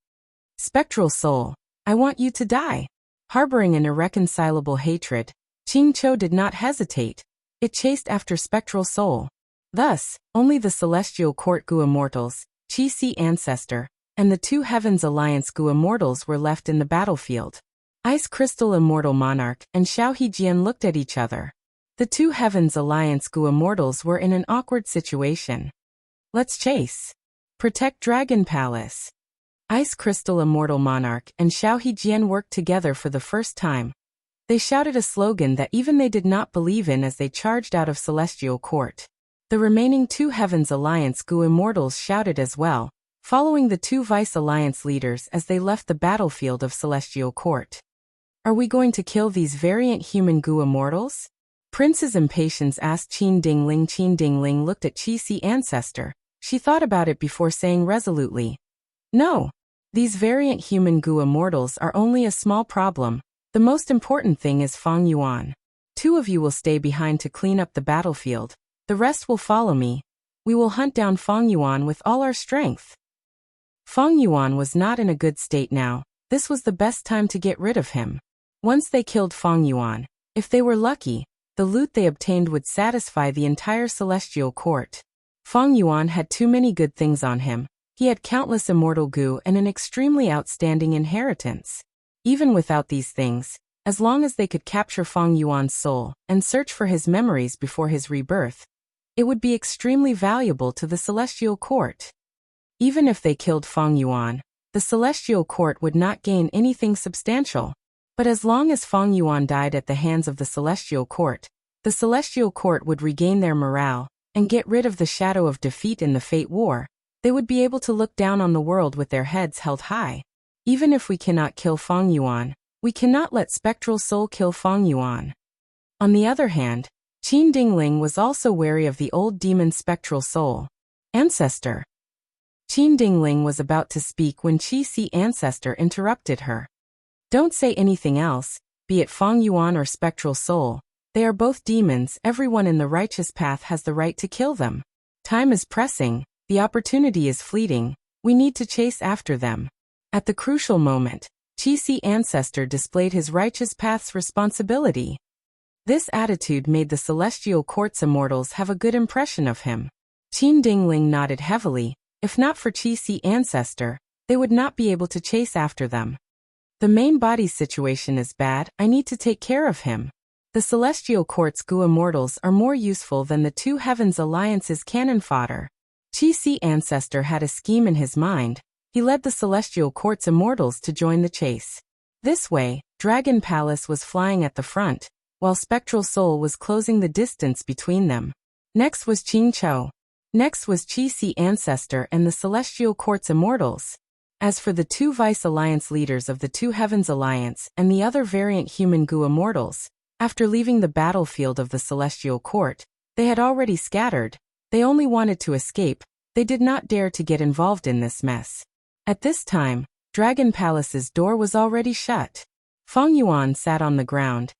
Spectral Soul, I want you to die. Harboring an irreconcilable hatred, Qing Cho did not hesitate. It chased after Spectral Soul. Thus, only the Celestial Court Gu Immortals, Qixi Ancestor, and the two Heavens Alliance Gu Immortals were left in the battlefield. Ice Crystal Immortal Monarch and Xiao Hejian looked at each other. The two Heavens Alliance Gu Immortals were in an awkward situation. Let's chase. Protect Dragon Palace. Ice Crystal Immortal Monarch and Xiao Hejian worked together for the first time. They shouted a slogan that even they did not believe in as they charged out of Celestial Court. The remaining two Heavens Alliance Gu Immortals shouted as well, following the two Vice Alliance leaders as they left the battlefield of Celestial Court. Are we going to kill these variant human Gu Immortals? Prince's impatience asked Qin Dingling. Qin Dingling looked at Qixi Ancestor. She thought about it before saying resolutely, no. These variant human Gu Immortals are only a small problem. The most important thing is Feng Yuan. Two of you will stay behind to clean up the battlefield. The rest will follow me. We will hunt down Feng Yuan with all our strength. Feng Yuan was not in a good state now. This was the best time to get rid of him. Once they killed Feng Yuan, if they were lucky, the loot they obtained would satisfy the entire Celestial Court. Feng Yuan had too many good things on him. He had countless immortal Gu and an extremely outstanding inheritance. Even without these things, as long as they could capture Feng Yuan's soul and search for his memories before his rebirth, it would be extremely valuable to the Celestial Court. Even if they killed Feng Yuan, the Celestial Court would not gain anything substantial. But as long as Feng Yuan died at the hands of the Celestial Court, the Celestial Court would regain their morale and get rid of the shadow of defeat in the Fate War. They would be able to look down on the world with their heads held high. Even if we cannot kill Feng Yuan, we cannot let Spectral Soul kill Feng Yuan. On the other hand, Qin Dingling was also wary of the old demon Spectral Soul. Ancestor. Qin Dingling was about to speak when Qixi Ancestor interrupted her. Don't say anything else, be it Feng Yuan or Spectral Soul. They are both demons. Everyone in the righteous path has the right to kill them. Time is pressing, the opportunity is fleeting, we need to chase after them. At the crucial moment, Qixi Ancestor displayed his righteous path's responsibility. This attitude made the Celestial Court's immortals have a good impression of him. Qin Dingling nodded heavily. If not for Qixi Ancestor, they would not be able to chase after them. The main body's situation is bad, I need to take care of him. The Celestial Court's Gu immortals are more useful than the Two Heavens Alliance's cannon fodder. Chi-Si Ancestor had a scheme in his mind. He led the Celestial Court's immortals to join the chase. This way, Dragon Palace was flying at the front, while Spectral Soul was closing the distance between them. Next was Ching Chou. Next was Chi-Si Ancestor and the Celestial Court's immortals. As for the two Vice Alliance leaders of the Two Heavens Alliance and the other variant human Gu immortals, after leaving the battlefield of the Celestial Court, they had already scattered. They only wanted to escape. They did not dare to get involved in this mess. At this time, Dragon Palace's door was already shut. Feng Yuan sat on the ground,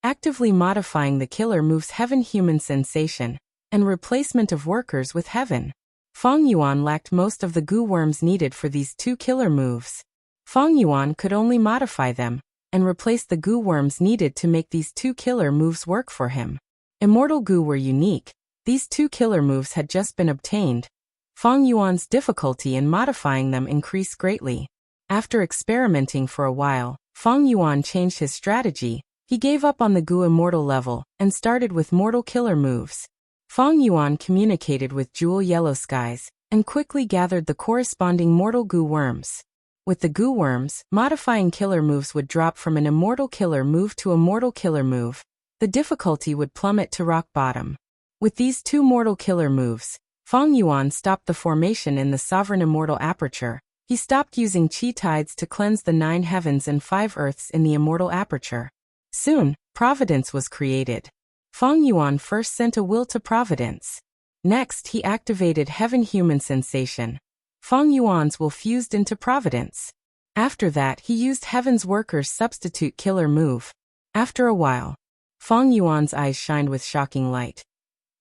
actively modifying the killer move's Heaven Human Sensation and replacement of workers with Heaven. Feng Yuan lacked most of the Gu worms needed for these two killer moves. Feng Yuan could only modify them and replace the Gu worms needed to make these two killer moves work for him. Immortal Gu were unique. These two killer moves had just been obtained. Feng Yuan's difficulty in modifying them increased greatly. After experimenting for a while, Feng Yuan changed his strategy. He gave up on the Gu immortal level and started with mortal killer moves. Feng Yuan communicated with Jewel Yellow Skies and quickly gathered the corresponding mortal Gu worms. With the Gu worms, modifying killer moves would drop from an immortal killer move to a mortal killer move. The difficulty would plummet to rock bottom. With these two mortal killer moves, Feng Yuan stopped the formation in the Sovereign Immortal Aperture. He stopped using Qi Tides to cleanse the 9 heavens and 5 earths in the Immortal Aperture. Soon, Providence was created. Feng Yuan first sent a will to Providence. Next, he activated Heaven Human Sensation. Feng Yuan's will fused into Providence. After that, he used Heaven's Worker's substitute killer move. After a while, Feng Yuan's eyes shined with shocking light.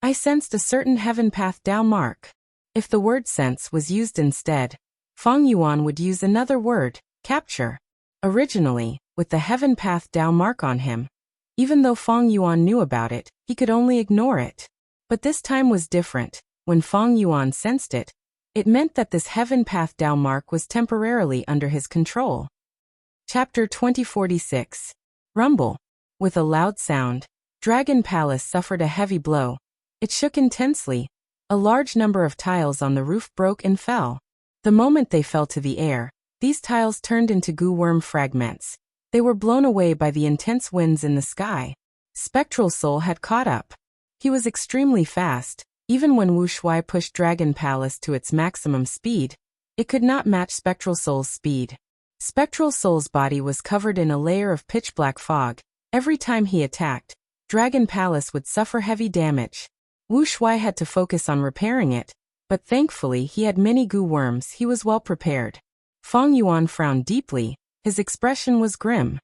I sensed a certain Heaven Path Dao mark. If the word sense was used instead, Feng Yuan would use another word, capture. Originally, with the Heaven Path Dao mark on him, even though Feng Yuan knew about it, he could only ignore it. But this time was different. When Feng Yuan sensed it, it meant that this Heaven Path Dao mark was temporarily under his control. Chapter 2046. Rumble. With a loud sound, Dragon Palace suffered a heavy blow. It shook intensely. A large number of tiles on the roof broke and fell. The moment they fell to the air, these tiles turned into Gu worm fragments. They were blown away by the intense winds in the sky. Spectral Soul had caught up. He was extremely fast. Even when Wu Shuai pushed Dragon Palace to its maximum speed, it could not match Spectral Soul's speed. Spectral Soul's body was covered in a layer of pitch-black fog. Every time he attacked, Dragon Palace would suffer heavy damage. Wu Shuai had to focus on repairing it, but thankfully he had many Gu worms. He was well prepared. Feng Yuan frowned deeply. His expression was grim.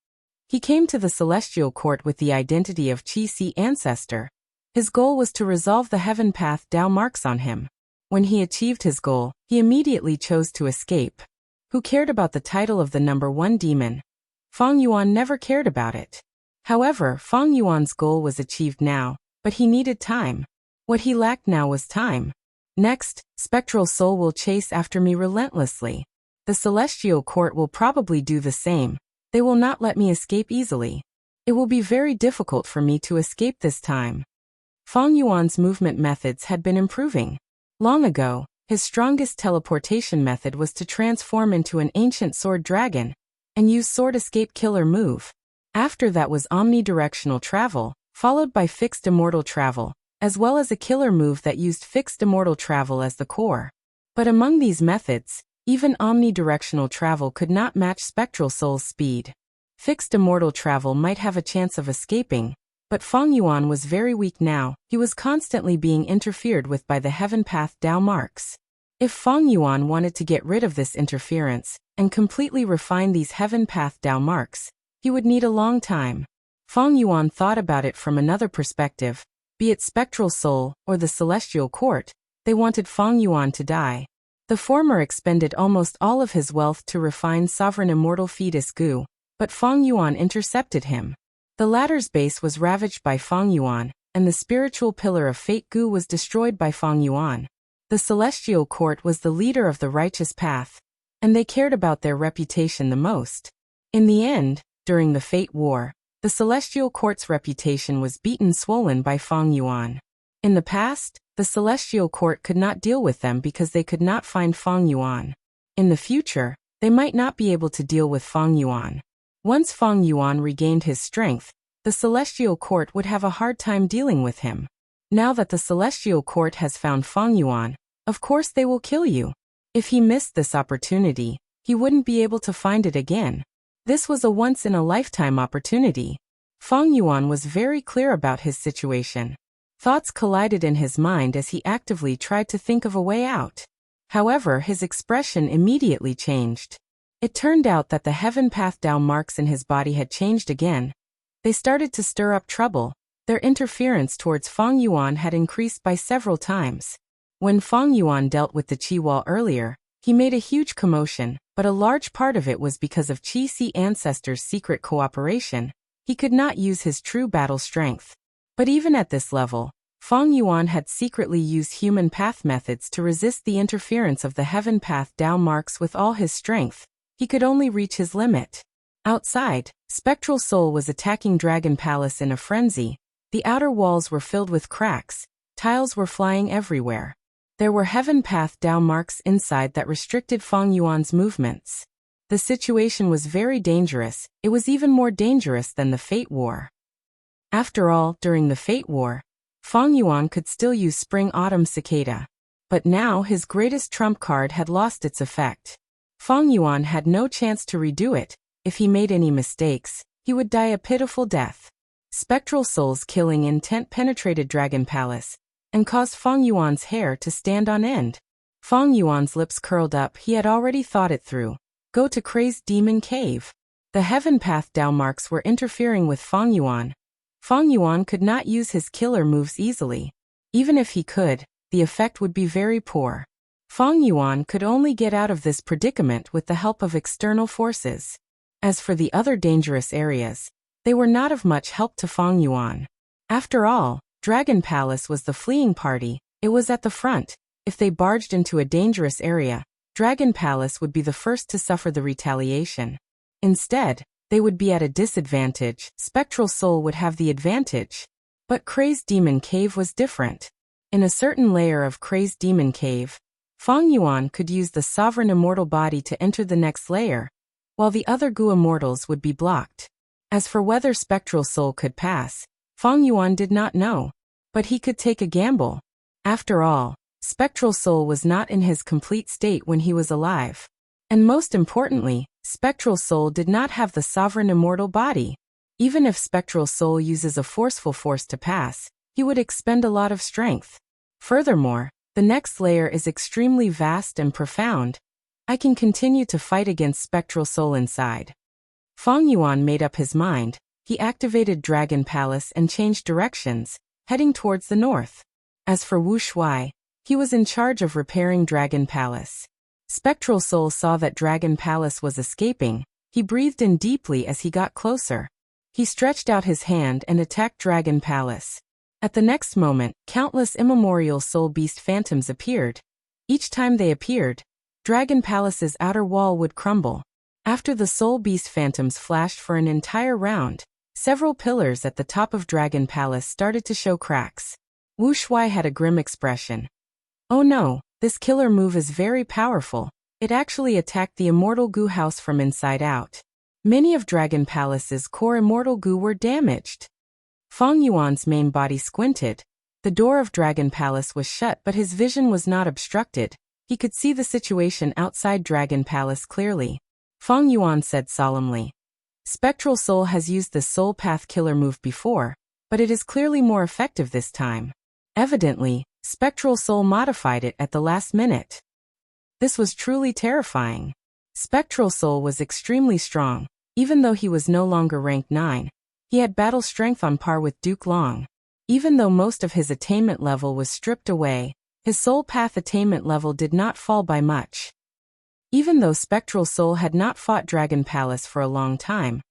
He came to the Celestial Court with the identity of Chi-Si Ancestor. His goal was to resolve the Heaven Path Dao marks on him. When he achieved his goal, he immediately chose to escape. Who cared about the title of the number 1 demon? Feng Yuan never cared about it. However, Feng Yuan's goal was achieved now, but he needed time. What he lacked now was time. Next, Spectral Soul will chase after me relentlessly. The Celestial Court will probably do the same. They will not let me escape easily. It will be very difficult for me to escape this time. Feng Yuan's movement methods had been improving. Long ago, his strongest teleportation method was to transform into an ancient sword dragon and use sword escape killer move. After that was omnidirectional travel, followed by fixed immortal travel, as well as a killer move that used fixed immortal travel as the core. But among these methods, even omnidirectional travel could not match Spectral Soul's speed. Fixed immortal travel might have a chance of escaping, but Feng Yuan was very weak now. He was constantly being interfered with by the Heaven Path Dao marks. If Feng Yuan wanted to get rid of this interference and completely refine these Heaven Path Dao marks, he would need a long time. Feng Yuan thought about it from another perspective. Be it Spectral Soul or the Celestial Court, they wanted Feng Yuan to die. The former expended almost all of his wealth to refine Sovereign Immortal Fetus Gu, but Feng Yuan intercepted him. The latter's base was ravaged by Feng Yuan, and the spiritual pillar of Fate Gu was destroyed by Feng Yuan. The Celestial Court was the leader of the righteous path, and they cared about their reputation the most. In the end, during the Fate War, The Celestial Court's reputation was swollen by Fang Yuan. In the past, the Celestial Court could not deal with them because they could not find Fang Yuan. In the future, they might not be able to deal with Fang Yuan. Once Fang Yuan regained his strength, the Celestial Court would have a hard time dealing with him. Now that the Celestial Court has found Fang Yuan, of course they will kill you. If he missed this opportunity, he wouldn't be able to find it again. This was a once-in-a-lifetime opportunity. Fang Yuan was very clear about his situation. Thoughts collided in his mind as he actively tried to think of a way out. However, his expression immediately changed. It turned out that the Heaven Path Dao marks in his body had changed again. They started to stir up trouble. Their interference towards Fang Yuan had increased by several times. When Fang Yuan dealt with the Qi Wall earlier, he made a huge commotion, but a large part of it was because of Qi Si ancestors' secret cooperation. He could not use his true battle strength. But even at this level, Fang Yuan had secretly used human path methods to resist the interference of the Heaven Path Dao marks with all his strength. He could only reach his limit. Outside, Spectral Soul was attacking Dragon Palace in a frenzy. The outer walls were filled with cracks, tiles were flying everywhere. There were Heaven Path Dao marks inside that restricted Fang Yuan's movements. The situation was very dangerous. It was even more dangerous than the Fate War. After all, during the Fate War, Fang Yuan could still use Spring Autumn Cicada. But now his greatest trump card had lost its effect. Fang Yuan had no chance to redo it. If he made any mistakes, he would die a pitiful death. Spectral Soul's killing intent penetrated Dragon Palace and caused Fang Yuan's hair to stand on end. Fang Yuan's lips curled up. He had already thought it through. Go to Crazed Demon Cave. The Heaven Path Dao marks were interfering with Fang Yuan. Fang Yuan could not use his killer moves easily. Even if he could, the effect would be very poor. Fang Yuan could only get out of this predicament with the help of external forces. As for the other dangerous areas, they were not of much help to Fang Yuan. After all, Dragon Palace was the fleeing party. It was at the front. If they barged into a dangerous area, Dragon Palace would be the first to suffer the retaliation. Instead, they would be at a disadvantage. Spectral Soul would have the advantage. But Crazed Demon Cave was different. In a certain layer of Crazed Demon Cave, Fang Yuan could use the Sovereign Immortal Body to enter the next layer, while the other Gu Immortals would be blocked. As for whether Spectral Soul could pass, Fang Yuan did not know. But he could take a gamble. After all, Spectral Soul was not in his complete state when he was alive. And most importantly, Spectral Soul did not have the Sovereign Immortal Body. Even if Spectral Soul uses a forceful force to pass, he would expend a lot of strength. Furthermore, the next layer is extremely vast and profound. I can continue to fight against Spectral Soul inside. Fang Yuan made up his mind. He activated Dragon Palace and changed directions, heading towards the north. As for Wu Shuai, he was in charge of repairing Dragon Palace. Spectral Soul saw that Dragon Palace was escaping. He breathed in deeply as he got closer. He stretched out his hand and attacked Dragon Palace. At the next moment, countless immemorial soul beast phantoms appeared. Each time they appeared, Dragon Palace's outer wall would crumble. After the soul beast phantoms flashed for an entire round, several pillars at the top of Dragon Palace started to show cracks. Wu Shuai had a grim expression. Oh no, this killer move is very powerful. It actually attacked the Immortal Gu house from inside out. Many of Dragon Palace's core Immortal Gu were damaged. Fang Yuan's main body squinted. The door of Dragon Palace was shut, but his vision was not obstructed. He could see the situation outside Dragon Palace clearly. Fang Yuan said solemnly, Spectral Soul has used the Soul Path killer move before, but it is clearly more effective this time. Evidently, Spectral Soul modified it at the last minute. This was truly terrifying. Spectral Soul was extremely strong. Even though he was no longer rank 9, he had battle strength on par with Duke Long. Even though most of his attainment level was stripped away, his Soul Path attainment level did not fall by much. Even though Spectral Soul had not fought Dragon Palace for a long time,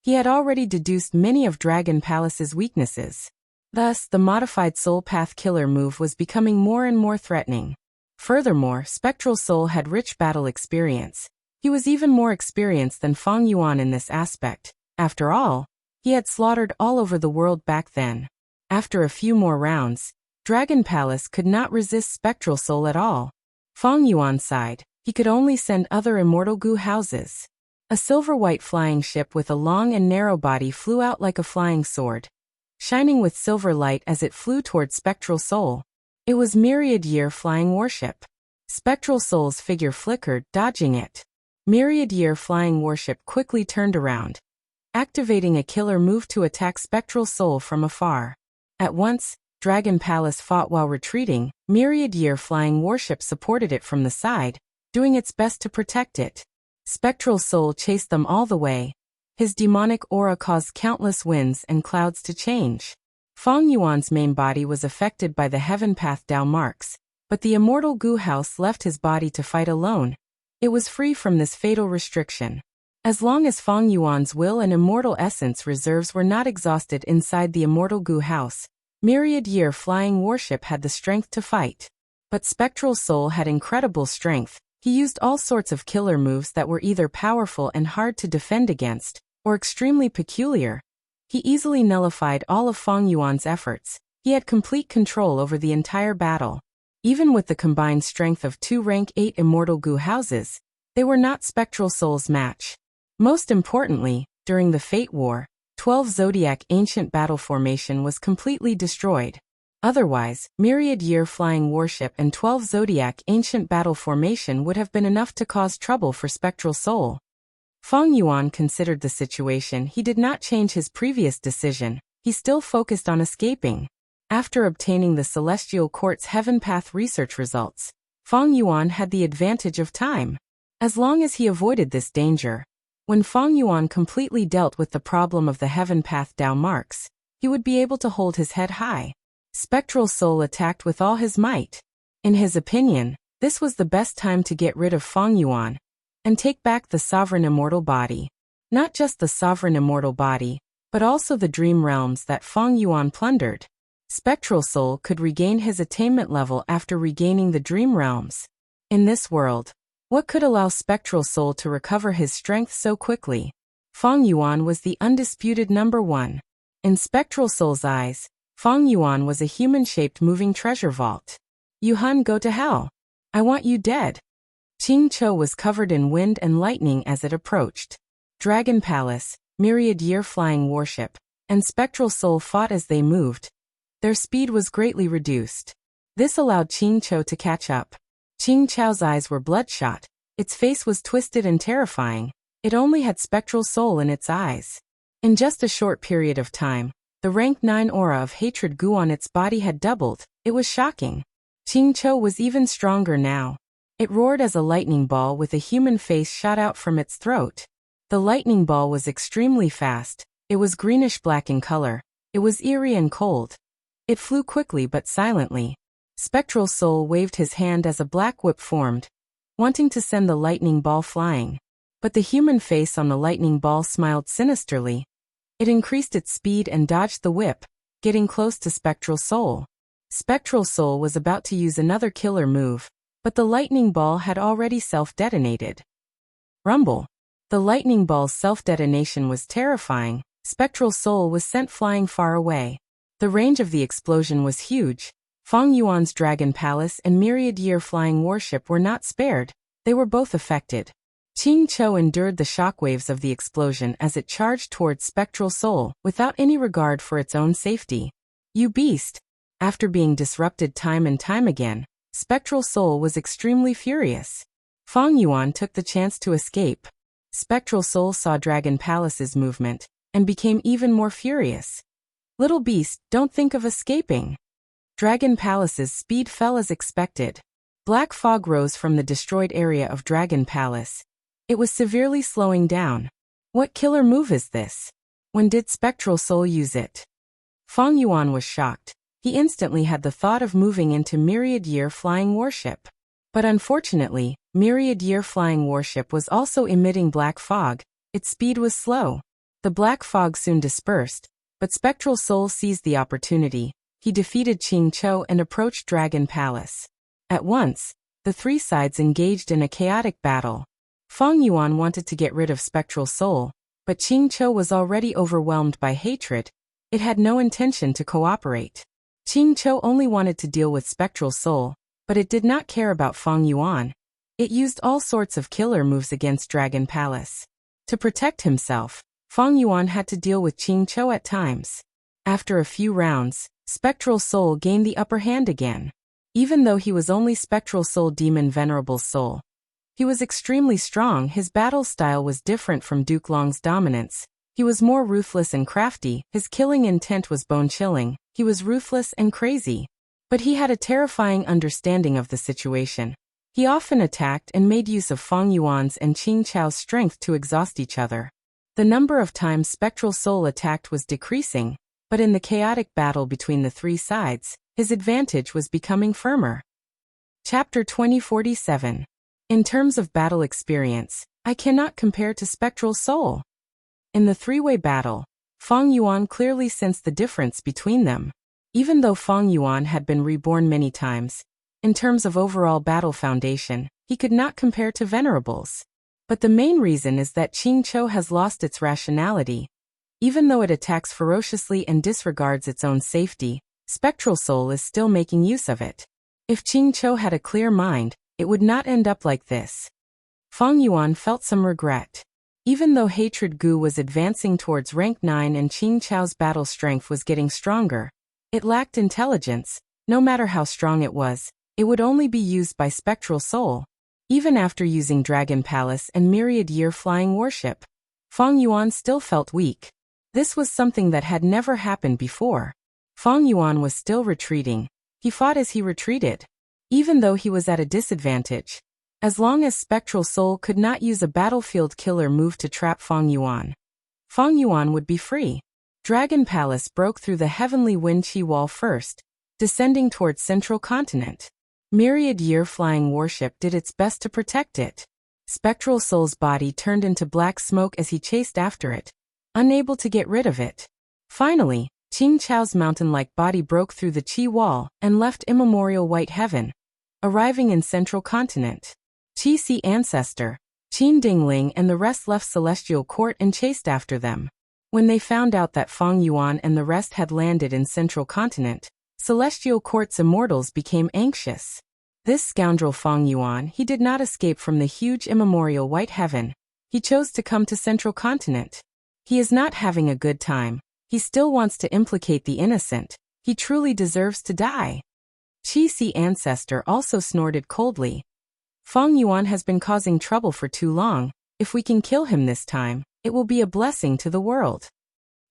he had already deduced many of Dragon Palace's weaknesses. Thus, the modified Soul Path killer move was becoming more and more threatening. Furthermore, Spectral Soul had rich battle experience. He was even more experienced than Fang Yuan in this aspect. After all, He had slaughtered all over the world back then. After a few more rounds, Dragon Palace could not resist Spectral Soul at all. Feng Yuan sighed. He could only send other immortal goo houses. A silver-white flying ship with a long and narrow body flew out like a flying sword, shining with silver light as it flew toward Spectral Soul. It was Myriad Year Flying Warship. Spectral Soul's figure flickered, dodging it. Myriad Year Flying Warship quickly turned around, activating a killer move to attack Spectral Soul from afar. At once, Dragon Palace fought while retreating. Myriad Year Flying Warship supported it from the side, doing its best to protect it. Spectral Soul chased them all the way. His demonic aura caused countless winds and clouds to change. Feng Yuan's main body was affected by the Heaven Path Dao marks, but the immortal goo house left his body to fight alone. It was free from this fatal restriction. As long as Feng Yuan's will and immortal essence reserves were not exhausted inside the immortal goo house, Myriad Year Flying Warship had the strength to fight. But Spectral Soul had incredible strength. He used all sorts of killer moves that were either powerful and hard to defend against, or extremely peculiar. He easily nullified all of Feng Yuan's efforts. He had complete control over the entire battle. Even with the combined strength of two rank 8 immortal goo houses, they were not Spectral Soul's match. Most importantly, during the Fate War, 12 Zodiac Ancient Battle Formation was completely destroyed. Otherwise, Myriad Year Flying Warship and 12 Zodiac Ancient Battle Formation would have been enough to cause trouble for Spectral Soul. Feng Yuan considered the situation. He did not change his previous decision. He still focused on escaping. After obtaining the Celestial Court's Heaven Path research results, Feng Yuan had the advantage of time. As long as he avoided this danger, when Feng Yuan completely dealt with the problem of the Heaven Path Dao marks, he would be able to hold his head high. Spectral Soul attacked with all his might. In his opinion, this was the best time to get rid of Feng Yuan and take back the Sovereign Immortal Body. Not just the Sovereign Immortal Body, but also the dream realms that Feng Yuan plundered. Spectral Soul could regain his attainment level after regaining the dream realms. In this world, what could allow Spectral Soul to recover his strength so quickly? Feng Yuan was the undisputed number one. In Spectral Soul's eyes, Feng Yuan was a human-shaped moving treasure vault. Yuhan, go to hell. I want you dead. Qing Chou was covered in wind and lightning as it approached. Dragon Palace, Myriad Year Flying Warship, and Spectral Soul fought as they moved. Their speed was greatly reduced. This allowed Qing Chou to catch up. Qing Chou's eyes were bloodshot. Its face was twisted and terrifying. It only had Spectral Soul in its eyes. In just a short period of time, the rank 9 aura of hatred goo on its body had doubled. It was shocking. Qing Chou was even stronger now. It roared as a lightning ball with a human face shot out from its throat. The lightning ball was extremely fast. It was greenish-black in color. It was eerie and cold. It flew quickly but silently. Spectral Soul waved his hand as a black whip formed, wanting to send the lightning ball flying. But the human face on the lightning ball smiled sinisterly. It increased its speed and dodged the whip, getting close to Spectral Soul. Spectral Soul was about to use another killer move, but the lightning ball had already self-detonated. Rumble. The lightning ball's self-detonation was terrifying. Spectral Soul was sent flying far away. The range of the explosion was huge. Feng Yuan's Dragon Palace and Myriad Year Flying Warship were not spared. They were both affected. Qing Chou endured the shockwaves of the explosion as it charged towards Spectral Soul, without any regard for its own safety. You beast! After being disrupted time and time again, Spectral Soul was extremely furious. Feng Yuan took the chance to escape. Spectral Soul saw Dragon Palace's movement, and became even more furious. Little beast, don't think of escaping. Dragon Palace's speed fell as expected. Black fog rose from the destroyed area of Dragon Palace. It was severely slowing down. What killer move is this? When did Spectral Soul use it? Feng Yuan was shocked. He instantly had the thought of moving into Myriad Year Flying Warship. But unfortunately, Myriad Year Flying Warship was also emitting black fog. Its speed was slow. The black fog soon dispersed, but Spectral Soul seized the opportunity. He defeated Qing Chou and approached Dragon Palace. At once, the three sides engaged in a chaotic battle. Feng Yuan wanted to get rid of Spectral Soul, But Qingqiu was already overwhelmed by hatred. It had no intention to cooperate. Qingqiu only wanted to deal with Spectral Soul, but it did not care about Feng Yuan. It used all sorts of killer moves against Dragon Palace. To protect himself, Feng Yuan had to deal with Qingqiu at times. After a few rounds, Spectral Soul gained the upper hand again. Even though he was only Spectral Soul Demon Venerable Soul, he was extremely strong. His battle style was different from Duke Long's dominance. He was more ruthless and crafty. His killing intent was bone-chilling. He was ruthless and crazy. But he had a terrifying understanding of the situation. He often attacked and made use of Feng Yuan's and Qingqiu's strength to exhaust each other. The number of times Spectral Soul attacked was decreasing, but in the chaotic battle between the three sides, his advantage was becoming firmer. Chapter 2047. In terms of battle experience, I cannot compare to Spectral Soul. In the three-way battle, Feng Yuan clearly sensed the difference between them. Even though Feng Yuan had been reborn many times, in terms of overall battle foundation, he could not compare to Venerables. But the main reason is that Qingqiu has lost its rationality. Even though it attacks ferociously and disregards its own safety, Spectral Soul is still making use of it. If Qingqiu had a clear mind, it would not end up like this. Feng Yuan felt some regret. Even though Hatred Gu was advancing towards rank 9 and Qingqiu's battle strength was getting stronger, it lacked intelligence. No matter how strong it would only be used by Spectral Soul. Even after using Dragon Palace and Myriad Year Flying Warship, Feng Yuan still felt weak. This was something that had never happened before. Feng Yuan was still retreating. He fought as he retreated, even though he was at a disadvantage. As long as Spectral Soul could not use a battlefield killer move to trap Feng Yuan would be free. Dragon Palace broke through the heavenly wind chi wall first, descending towards Central Continent. Myriad Year Flying Warship did its best to protect it. Spectral Soul's body turned into black smoke as he chased after it, unable to get rid of it. Finally, Qingqiu's mountain-like body broke through the Qi wall and left immemorial white heaven, arriving in Central Continent. Qi Ancestor, Qin Dingling and the rest left Celestial Court and chased after them. When they found out that Feng Yuan and the rest had landed in Central Continent, Celestial Court's immortals became anxious. This scoundrel Feng Yuan, he did not escape from the huge immemorial white heaven. He chose to come to Central Continent. He is not having a good time. He still wants to implicate the innocent. He truly deserves to die. Qi Ancestor also snorted coldly. Feng Yuan has been causing trouble for too long. If we can kill him this time, it will be a blessing to the world.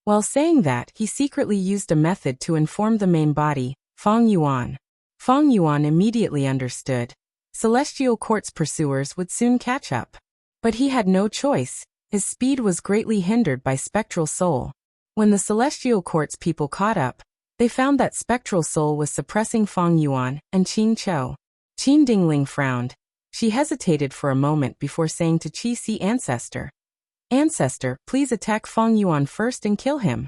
While saying that, he secretly used a method to inform the main body, Feng Yuan. Feng Yuan immediately understood. Celestial Court's pursuers would soon catch up. But he had no choice. His speed was greatly hindered by Spectral Soul. When the Celestial Court's people caught up, they found that Spectral Soul was suppressing Feng Yuan and Qingqiu. Qin Dingling frowned. She hesitated for a moment before saying to Qi Ancestor, "Ancestor, please attack Feng Yuan first and kill him."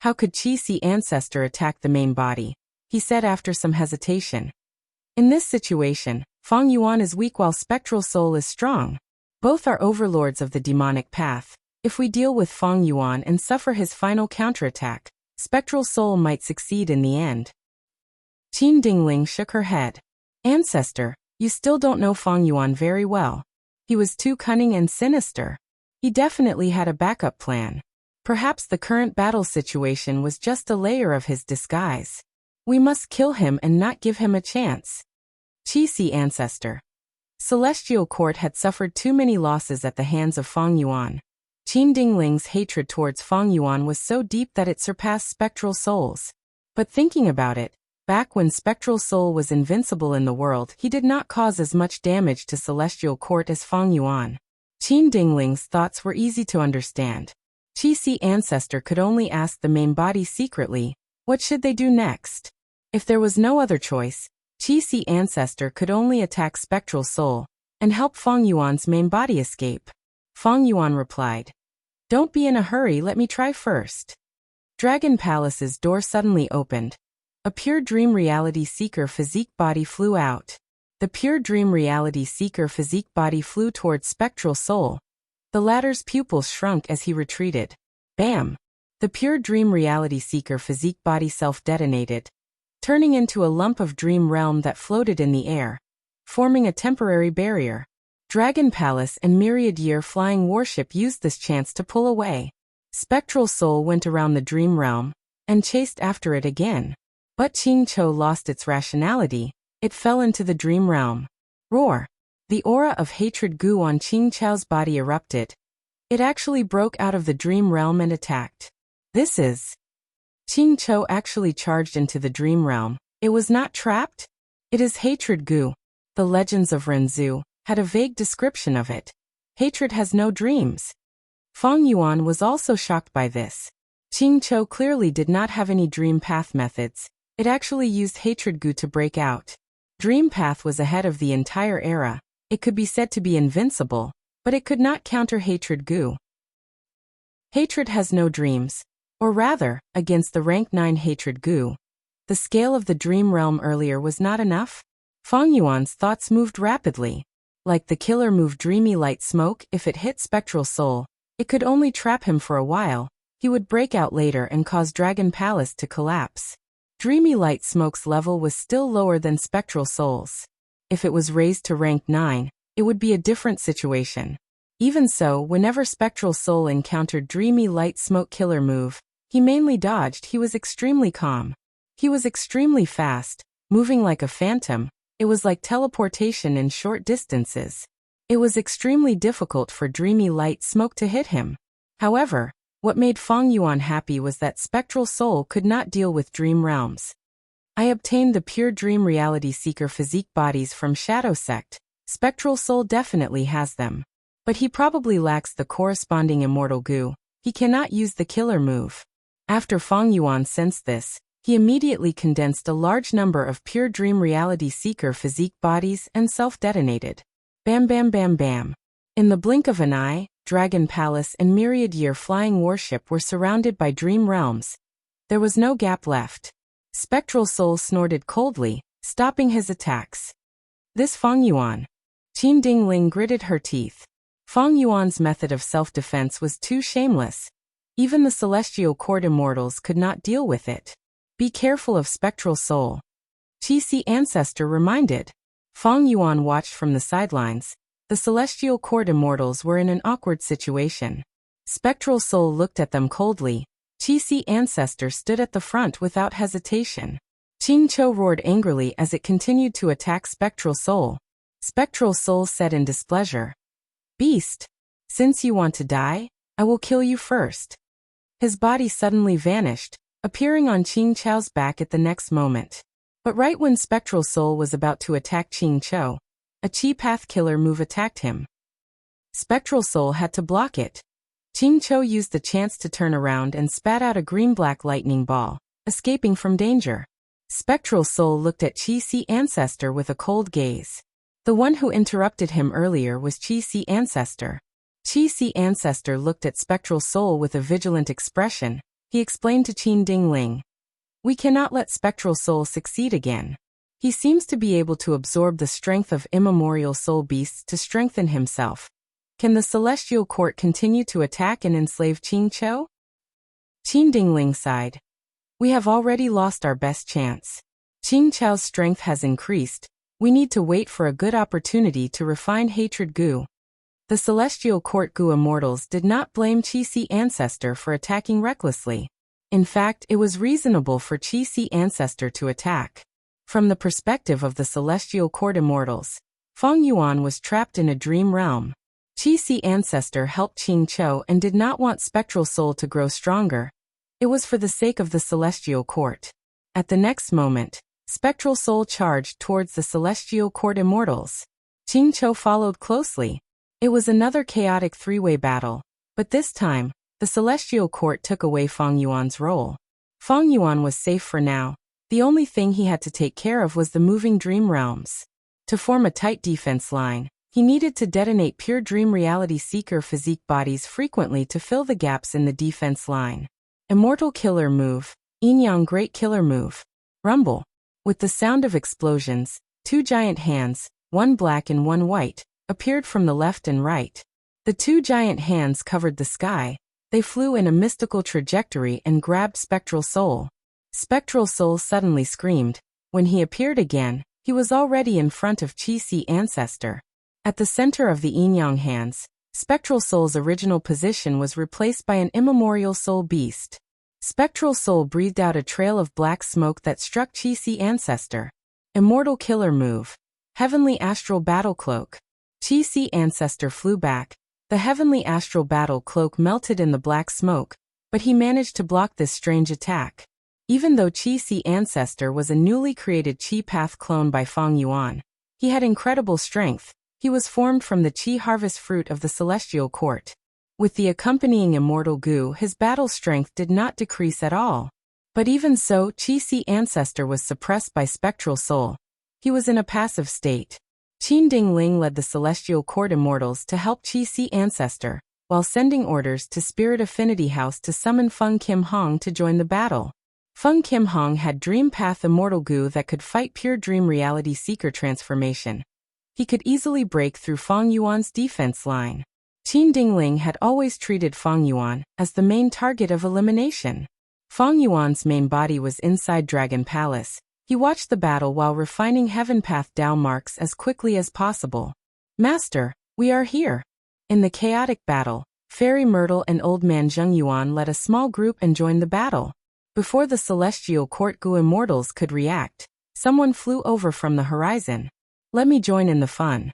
How could Qi Ancestor attack the main body? He said after some hesitation. In this situation, Feng Yuan is weak while Spectral Soul is strong. Both are overlords of the demonic path. If we deal with Feng Yuan and suffer his final counterattack, Spectral Soul might succeed in the end. Qin Dingling shook her head. "Ancestor, you still don't know Feng Yuan very well. He was too cunning and sinister. He definitely had a backup plan. Perhaps the current battle situation was just a layer of his disguise. We must kill him and not give him a chance." Qi Ancestor. Celestial Court had suffered too many losses at the hands of Feng Yuan. Qin Dingling's hatred towards Feng Yuan was so deep that it surpassed Spectral Soul's. But thinking about it, back when Spectral Soul was invincible in the world, he did not cause as much damage to Celestial Court as Feng Yuan. Qin Dingling's thoughts were easy to understand. Qi Ancestor could only ask the main body secretly, what should they do next? If there was no other choice, Qi Ancestor could only attack Spectral Soul and help Feng Yuan's main body escape. Feng Yuan replied, "Don't be in a hurry, let me try first." Dragon Palace's door suddenly opened. A pure dream reality seeker physique body flew out. The pure dream reality seeker physique body flew towards Spectral Soul. The latter's pupils shrunk as he retreated. Bam! The pure dream reality seeker physique body self-detonated, turning into a lump of dream realm that floated in the air, forming a temporary barrier. Dragon Palace and myriad-year flying warship used this chance to pull away. Spectral Soul went around the dream realm and chased after it again. But Qingqiu lost its rationality. It fell into the dream realm. Roar! The aura of hatred goo on Qingqiu's body erupted. It actually broke out of the dream realm and attacked. This is... Qingqiu actually charged into the dream realm. It was not trapped? It is hatred goo. The legends of Renzu had a vague description of it. Hatred has no dreams. Feng Yuan was also shocked by this. Qingqiu clearly did not have any dream path methods. It actually used hatred goo to break out. Dream path was ahead of the entire era. It could be said to be invincible, but it could not counter hatred goo. Hatred has no dreams. Or rather, against the rank 9 hatred goo. The scale of the dream realm earlier was not enough? Feng Yuan's thoughts moved rapidly. Like the killer move Dreamy Light Smoke, if it hit Spectral Soul, it could only trap him for a while. He would break out later and cause Dragon Palace to collapse. Dreamy Light Smoke's level was still lower than Spectral Soul's. If it was raised to rank 9, it would be a different situation. Even so, whenever Spectral Soul encountered Dreamy Light Smoke killer move, he mainly dodged. He was extremely calm. He was extremely fast, moving like a phantom. It was like teleportation in short distances. It was extremely difficult for Dreamy Light Smoke to hit him. However, what made Feng Yuan happy was that Spectral Soul could not deal with dream realms. I obtained the pure dream reality seeker physique bodies from Shadow Sect. Spectral Soul definitely has them. But he probably lacks the corresponding immortal goo. He cannot use the killer move. After Feng Yuan sensed this, he immediately condensed a large number of pure dream reality seeker physique bodies and self-detonated. Bam bam bam bam. In the blink of an eye, Dragon Palace and myriad-year flying warship were surrounded by dream realms. There was no gap left. Spectral Soul snorted coldly, stopping his attacks. This Feng Yuan. Qin Dingling gritted her teeth. Feng Yuan's method of self-defense was too shameless. Even the Celestial Court Immortals could not deal with it. Be careful of Spectral Soul. Qixi Ancestor reminded. Feng Yuan watched from the sidelines. The Celestial Court Immortals were in an awkward situation. Spectral Soul looked at them coldly. Qixi Ancestor stood at the front without hesitation. Qingqiu roared angrily as it continued to attack Spectral Soul. Spectral Soul said in displeasure. Beast! Since you want to die, I will kill you first. His body suddenly vanished, appearing on Qingqiu's back at the next moment. But right when Spectral Soul was about to attack Qingqiu, a Chi Path killer move attacked him. Spectral Soul had to block it. Qingqiu used the chance to turn around and spat out a green-black lightning ball, escaping from danger. Spectral Soul looked at Qixi Ancestor with a cold gaze. The one who interrupted him earlier was Qixi Ancestor. Qixi Ancestor looked at Spectral Soul with a vigilant expression. He explained to Qin Dingling. We cannot let Spectral Soul succeed again. He seems to be able to absorb the strength of immemorial soul beasts to strengthen himself. Can the Celestial Court continue to attack and enslave Qingqiu? Qin Dingling sighed. We have already lost our best chance. Qingqiu's strength has increased. We need to wait for a good opportunity to refine hatred goo. The Celestial Court goo Immortals did not blame Qixi Ancestor for attacking recklessly. In fact, it was reasonable for Qixi Ancestor to attack. From the perspective of the Celestial Court Immortals, Feng Yuan was trapped in a dream realm. Qixi Ancestor helped Qingqiu and did not want Spectral Soul to grow stronger. It was for the sake of the Celestial Court. At the next moment, Spectral Soul charged towards the Celestial Court Immortals. Qingqiu followed closely. It was another chaotic three-way battle, but this time, the Celestial Court took away Feng Yuan's role. Feng Yuan was safe for now. The only thing he had to take care of was the moving dream realms. To form a tight defense line, he needed to detonate pure dream reality seeker physique bodies frequently to fill the gaps in the defense line. Immortal killer move, Yin-Yang Great Killer Move. Rumble. With the sound of explosions, two giant hands, one black and one white, appeared from the left and right. The two giant hands covered the sky. They flew in a mystical trajectory and grabbed Spectral Soul. Spectral Soul suddenly screamed. When he appeared again, he was already in front of Chi-Si Ancestor. At the center of the Yin-Yang hands, Spectral Soul's original position was replaced by an immemorial soul beast. Spectral Soul breathed out a trail of black smoke that struck Chi-Si Ancestor. Immortal Killer Move. Heavenly Astral Battle Cloak. Chi-Si Ancestor flew back. The Heavenly Astral Battle Cloak melted in the black smoke, but he managed to block this strange attack. Even though Chi-Si Ancestor was a newly created Chi Path clone by Feng Yuan, he had incredible strength. He was formed from the Chi Harvest Fruit of the Celestial Court. With the accompanying immortal goo, his battle strength did not decrease at all. But even so, Chi-Si Ancestor was suppressed by Spectral Soul. He was in a passive state. Qin Dingling led the Celestial Court Immortals to help Chi-Si Ancestor, while sending orders to Spirit Affinity House to summon Feng Kim Hong to join the battle. Feng Kim Hong had Dream Path Immortal Goo that could fight pure Dream Reality Seeker transformation. He could easily break through Feng Yuan's defense line. Qin Dingling had always treated Feng Yuan as the main target of elimination. Feng Yuan's main body was inside Dragon Palace. He watched the battle while refining Heaven Path Dao marks as quickly as possible. Master, we are here. In the chaotic battle, Fairy Myrtle and Old Man Zheng Yuan led a small group and joined the battle. Before the Celestial Court Gu Immortals could react, someone flew over from the horizon. Let me join in the fun.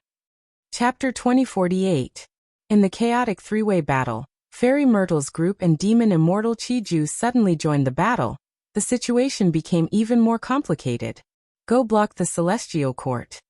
Chapter 2048. In the chaotic three-way battle, Fairy Myrtle's group and Demon Immortal Chi-Ju suddenly joined the battle. The situation became even more complicated. Go block the Celestial Court.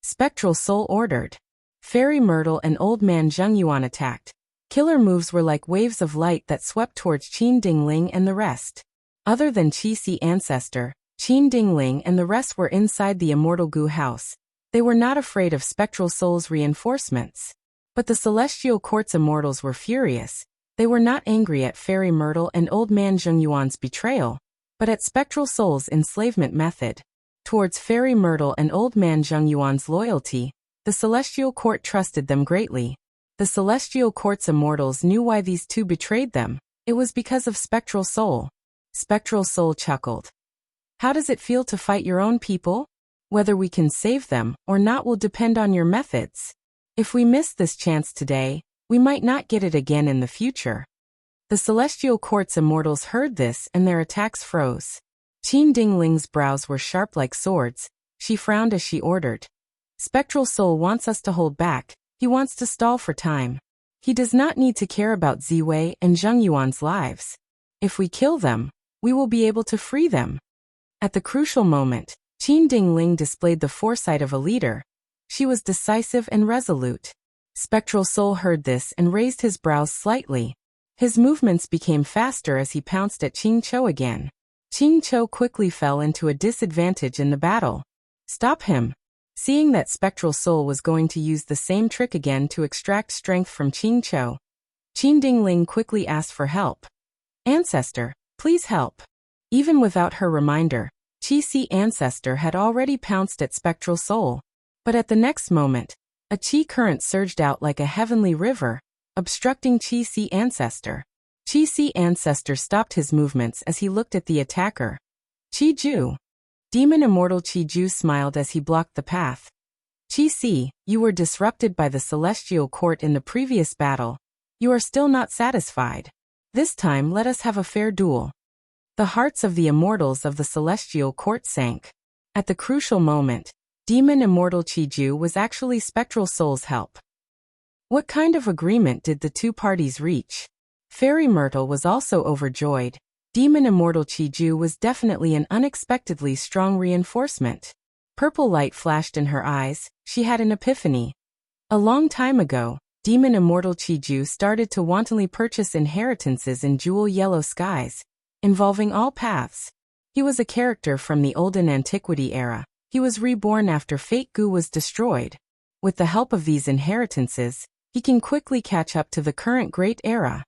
Spectral Soul ordered. Fairy Myrtle and Old Man Zheng Yuan attacked. Killer moves were like waves of light that swept towards Qin Dingling and the rest. Other than Chi-Si Ancestor, Qin Dingling and the rest were inside the Immortal Goo House. They were not afraid of Spectral Soul's reinforcements. But the Celestial Court's Immortals were furious. They were not angry at Fairy Myrtle and Old Man Zheng Yuan's betrayal, but at Spectral Soul's enslavement method. Towards Fairy Myrtle and Old Man Zheng Yuan's loyalty, the Celestial Court trusted them greatly. The Celestial Court's Immortals knew why these two betrayed them. It was because of Spectral Soul. Spectral Soul chuckled. How does it feel to fight your own people? Whether we can save them or not will depend on your methods. If we miss this chance today, we might not get it again in the future. The Celestial Court's Immortals heard this and their attacks froze. Qin Dingling's brows were sharp like swords. She frowned as she ordered. Spectral Soul wants us to hold back. He wants to stall for time. He does not need to care about Ziwei and Zheng Yuan's lives. If we kill them, we will be able to free them. At the crucial moment, Qin Dingling displayed the foresight of a leader. She was decisive and resolute. Spectral Soul heard this and raised his brows slightly. His movements became faster as he pounced at Qing Chou again. Qing Chou quickly fell into a disadvantage in the battle. Stop him. Seeing that Spectral Soul was going to use the same trick again to extract strength from Qing Chou, Qin Dingling quickly asked for help. Ancestor, please help. Even without her reminder, Chi-Si Ancestor had already pounced at Spectral Soul. But at the next moment, a Qi current surged out like a heavenly river, obstructing Chi-Si Ancestor. Chi-Si Ancestor stopped his movements as he looked at the attacker. Chi-Ju. Demon Immortal Chi-Ju smiled as he blocked the path. Chi-Si, you were disrupted by the Celestial Court in the previous battle. You are still not satisfied. This time let us have a fair duel. The hearts of the Immortals of the Celestial Court sank. At the crucial moment, Demon Immortal Chi-Ju was actually Spectral Soul's help. What kind of agreement did the two parties reach? Fairy Myrtle was also overjoyed. Demon Immortal Chi-Ju was definitely an unexpectedly strong reinforcement. Purple light flashed in her eyes. She had an epiphany. A long time ago, Demon Immortal Chi-Ju started to wantonly purchase inheritances in jewel yellow skies, involving all paths. He was a character from the olden antiquity era. He was reborn after Fate Gu was destroyed. With the help of these inheritances, he can quickly catch up to the current great era.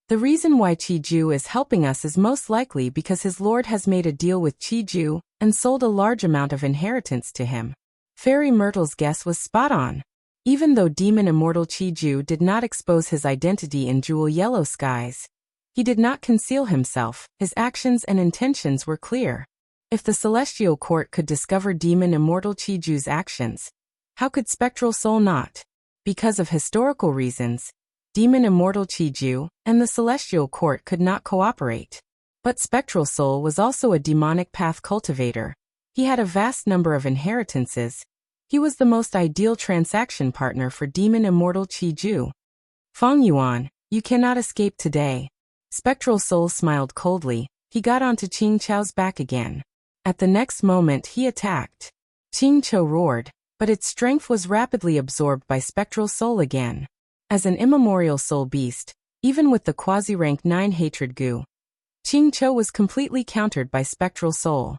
The reason why Chi-Ju is helping us is most likely because his lord has made a deal with Chi-Ju and sold a large amount of inheritance to him. Fairy Myrtle's guess was spot on. Even though demon immortal Chi-Ju did not expose his identity in jewel yellow skies, he did not conceal himself, his actions and intentions were clear. If the Celestial Court could discover demon immortal Chi-Ju's actions, how could Spectral Soul not? Because of historical reasons, demon immortal Chi-Ju and the Celestial Court could not cooperate. But Spectral Soul was also a demonic path cultivator. He had a vast number of inheritances. He was the most ideal transaction partner for demon immortal Chi-Ju. Fang Yuan, you cannot escape today. Spectral Soul smiled coldly. He got onto Qing Chao's back again. At the next moment he attacked. Qing Chao roared, but its strength was rapidly absorbed by Spectral Soul again. As an immemorial soul beast, even with the quasi-rank 9 hatred goo, Qing Chao was completely countered by Spectral Soul.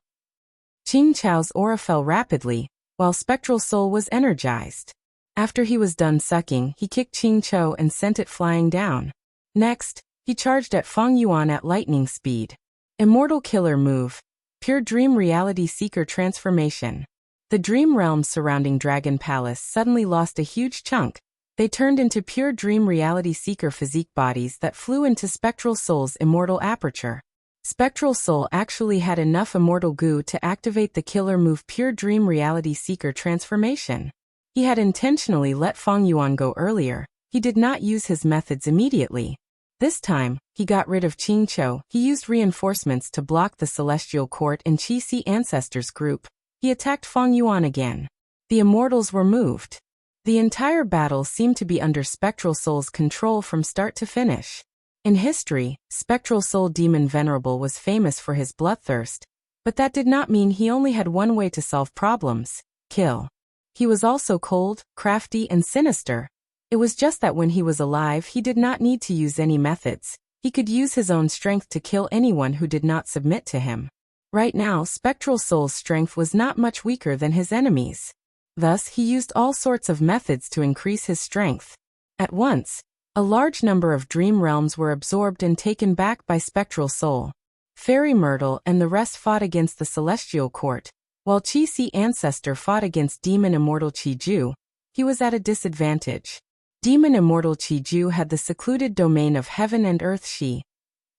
Qing Chao's aura fell rapidly, while Spectral Soul was energized. After he was done sucking, he kicked Qing Chao and sent it flying down. Next, he charged at Fang Yuan at lightning speed. Immortal Killer Move. Pure Dream Reality Seeker Transformation. The dream realms surrounding Dragon Palace suddenly lost a huge chunk. They turned into pure Dream Reality Seeker physique bodies that flew into Spectral Soul's immortal aperture. Spectral Soul actually had enough immortal goo to activate the killer move Pure Dream Reality Seeker Transformation. He had intentionally let Fang Yuan go earlier. He did not use his methods immediately. This time, he got rid of Qing Chao. He used reinforcements to block the Celestial Court and Qi Si Ancestors group. He attacked Fang Yuan again. The immortals were moved. The entire battle seemed to be under Spectral Soul's control from start to finish. In history, Spectral Soul Demon Venerable was famous for his bloodthirst, but that did not mean he only had one way to solve problems: kill. He was also cold, crafty, and sinister. It was just that when he was alive he did not need to use any methods. He could use his own strength to kill anyone who did not submit to him. Right now, Spectral Soul's strength was not much weaker than his enemies. Thus, he used all sorts of methods to increase his strength. At once, a large number of dream realms were absorbed and taken back by Spectral Soul. Fairy Myrtle and the rest fought against the Celestial Court, while Qi Si Ancestor fought against Demon Immortal Chi-Ju. He was at a disadvantage. Demon Immortal Chi-Ju had the secluded domain of Heaven and Earth Shi.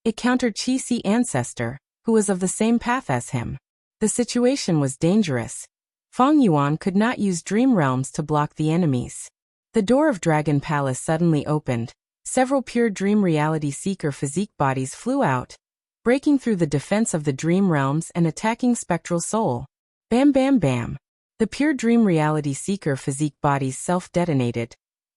It countered Qi Si Ancestor, who was of the same path as him. The situation was dangerous. Fang Yuan could not use dream realms to block the enemies. The door of Dragon Palace suddenly opened. Several pure Dream Reality Seeker physique bodies flew out, breaking through the defense of the dream realms and attacking Spectral Soul. Bam bam bam. The pure Dream Reality Seeker physique bodies self-detonated,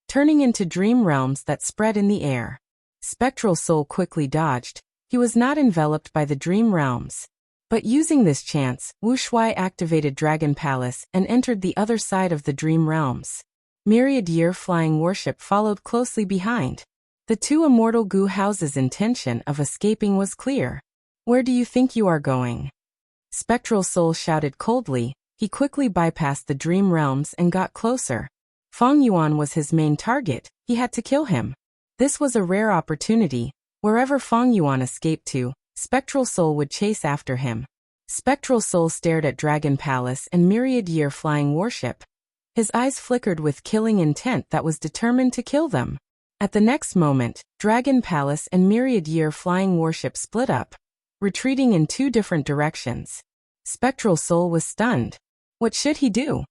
turning into dream realms that spread in the air. Spectral Soul quickly dodged. He was not enveloped by the dream realms. But using this chance, Wu Shuai activated Dragon Palace and entered the other side of the dream realms. Myriad Year Flying Warship followed closely behind. The two immortal goo houses' intention of escaping was clear. Where do you think you are going? Spectral Soul shouted coldly. He quickly bypassed the dream realms and got closer. Fang Yuan was his main target. He had to kill him. This was a rare opportunity. Wherever Fang Yuan escaped to, Spectral Soul would chase after him. Spectral Soul stared at Dragon Palace and Myriad Year Flying Warship. His eyes flickered with killing intent that was determined to kill them. At the next moment, Dragon Palace and Myriad Year Flying Warship split up, retreating in two different directions. Spectral Soul was stunned. What should he do?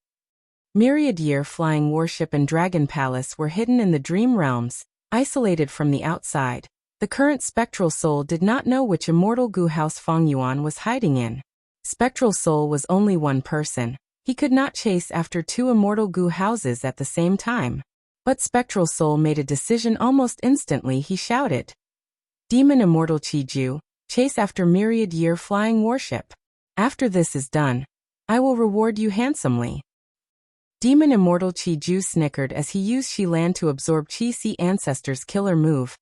Myriad Year Flying Warship and Dragon Palace were hidden in the dream realms, isolated from the outside. The current Spectral Soul did not know which immortal goo house Fang Yuan was hiding in. Spectral Soul was only one person. He could not chase after two immortal goo houses at the same time. But Spectral Soul made a decision almost instantly. He shouted, "Demon Immortal Chi-Ju, chase after Myriad Year Flying Warship. After this is done, I will reward you handsomely." Demon Immortal Chi-Ju snickered as he used Shi-Lan to absorb Qi Si Ancestor's killer move.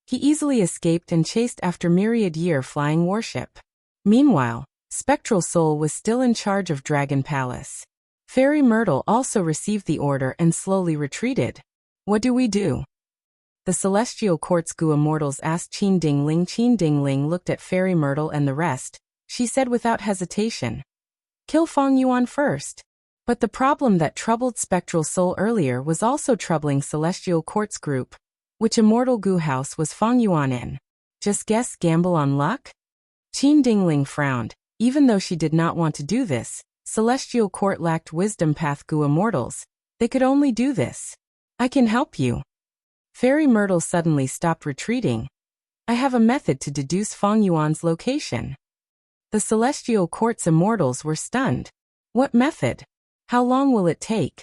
He easily escaped and chased after Myriad Year Flying Warship. Meanwhile, Spectral Soul was still in charge of Dragon Palace. Fairy Myrtle also received the order and slowly retreated. What do we do? The Celestial Court's goo immortals asked Qin Dingling. Qin Dingling looked at Fairy Myrtle and the rest. She said without hesitation, "Kill Fang Yuan first." But the problem that troubled Spectral Soul earlier was also troubling Celestial Quartz Group, which Immortal Gu House was Feng Yuan in. Just guess, gamble on luck? Qin Dingling frowned. Even though she did not want to do this, Celestial Court lacked wisdom path Gu Immortals. They could only do this. I can help you. Fairy Myrtle suddenly stopped retreating. I have a method to deduce Feng Yuan's location. The Celestial Court's Immortals were stunned. What method? How long will it take?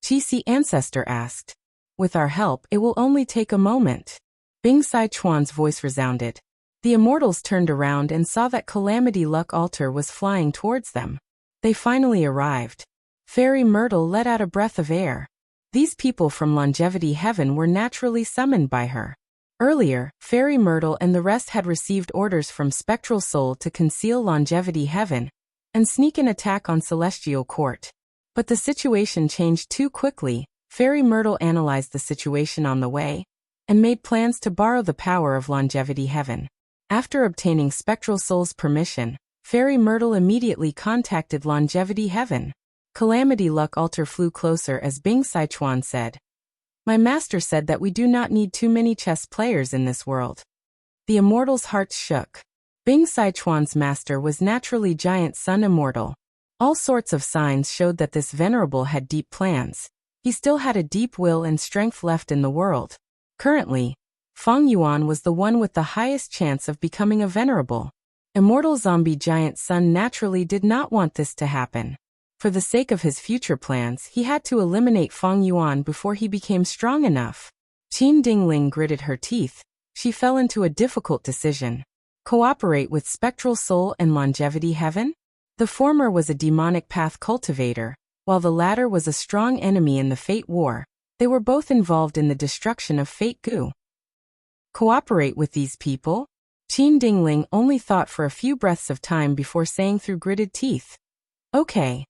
Qixi Ancestor asked. With our help, it will only take a moment. Bing Sai Chuan's voice resounded. The Immortals turned around and saw that Calamity Luck Altar was flying towards them. They finally arrived. Fairy Myrtle let out a breath of air. These people from Longevity Heaven were naturally summoned by her. Earlier, Fairy Myrtle and the rest had received orders from Spectral Soul to conceal Longevity Heaven and sneak an attack on Celestial Court. But the situation changed too quickly. Fairy Myrtle analyzed the situation on the way and made plans to borrow the power of Longevity Heaven. After obtaining Spectral Soul's permission, Fairy Myrtle immediately contacted Longevity Heaven. Calamity Luck Altar flew closer as Bing Saichuan said, "My master said that we do not need too many chess players in this world." The Immortals' hearts shook. Bing Saichuan's master was naturally Giant Sun Immortal. All sorts of signs showed that this venerable had deep plans. He still had a deep will and strength left in the world. Currently, Feng Yuan was the one with the highest chance of becoming a venerable. Immortal Zombie Giant Sun naturally did not want this to happen. For the sake of his future plans, he had to eliminate Feng Yuan before he became strong enough. Qin Dingling gritted her teeth. She fell into a difficult decision. Cooperate with Spectral Soul and Longevity Heaven? The former was a demonic path cultivator, while the latter was a strong enemy in the Fate War. They were both involved in the destruction of Fate Gu. Cooperate with these people? Qin Dingling only thought for a few breaths of time before saying through gritted teeth, "Okay,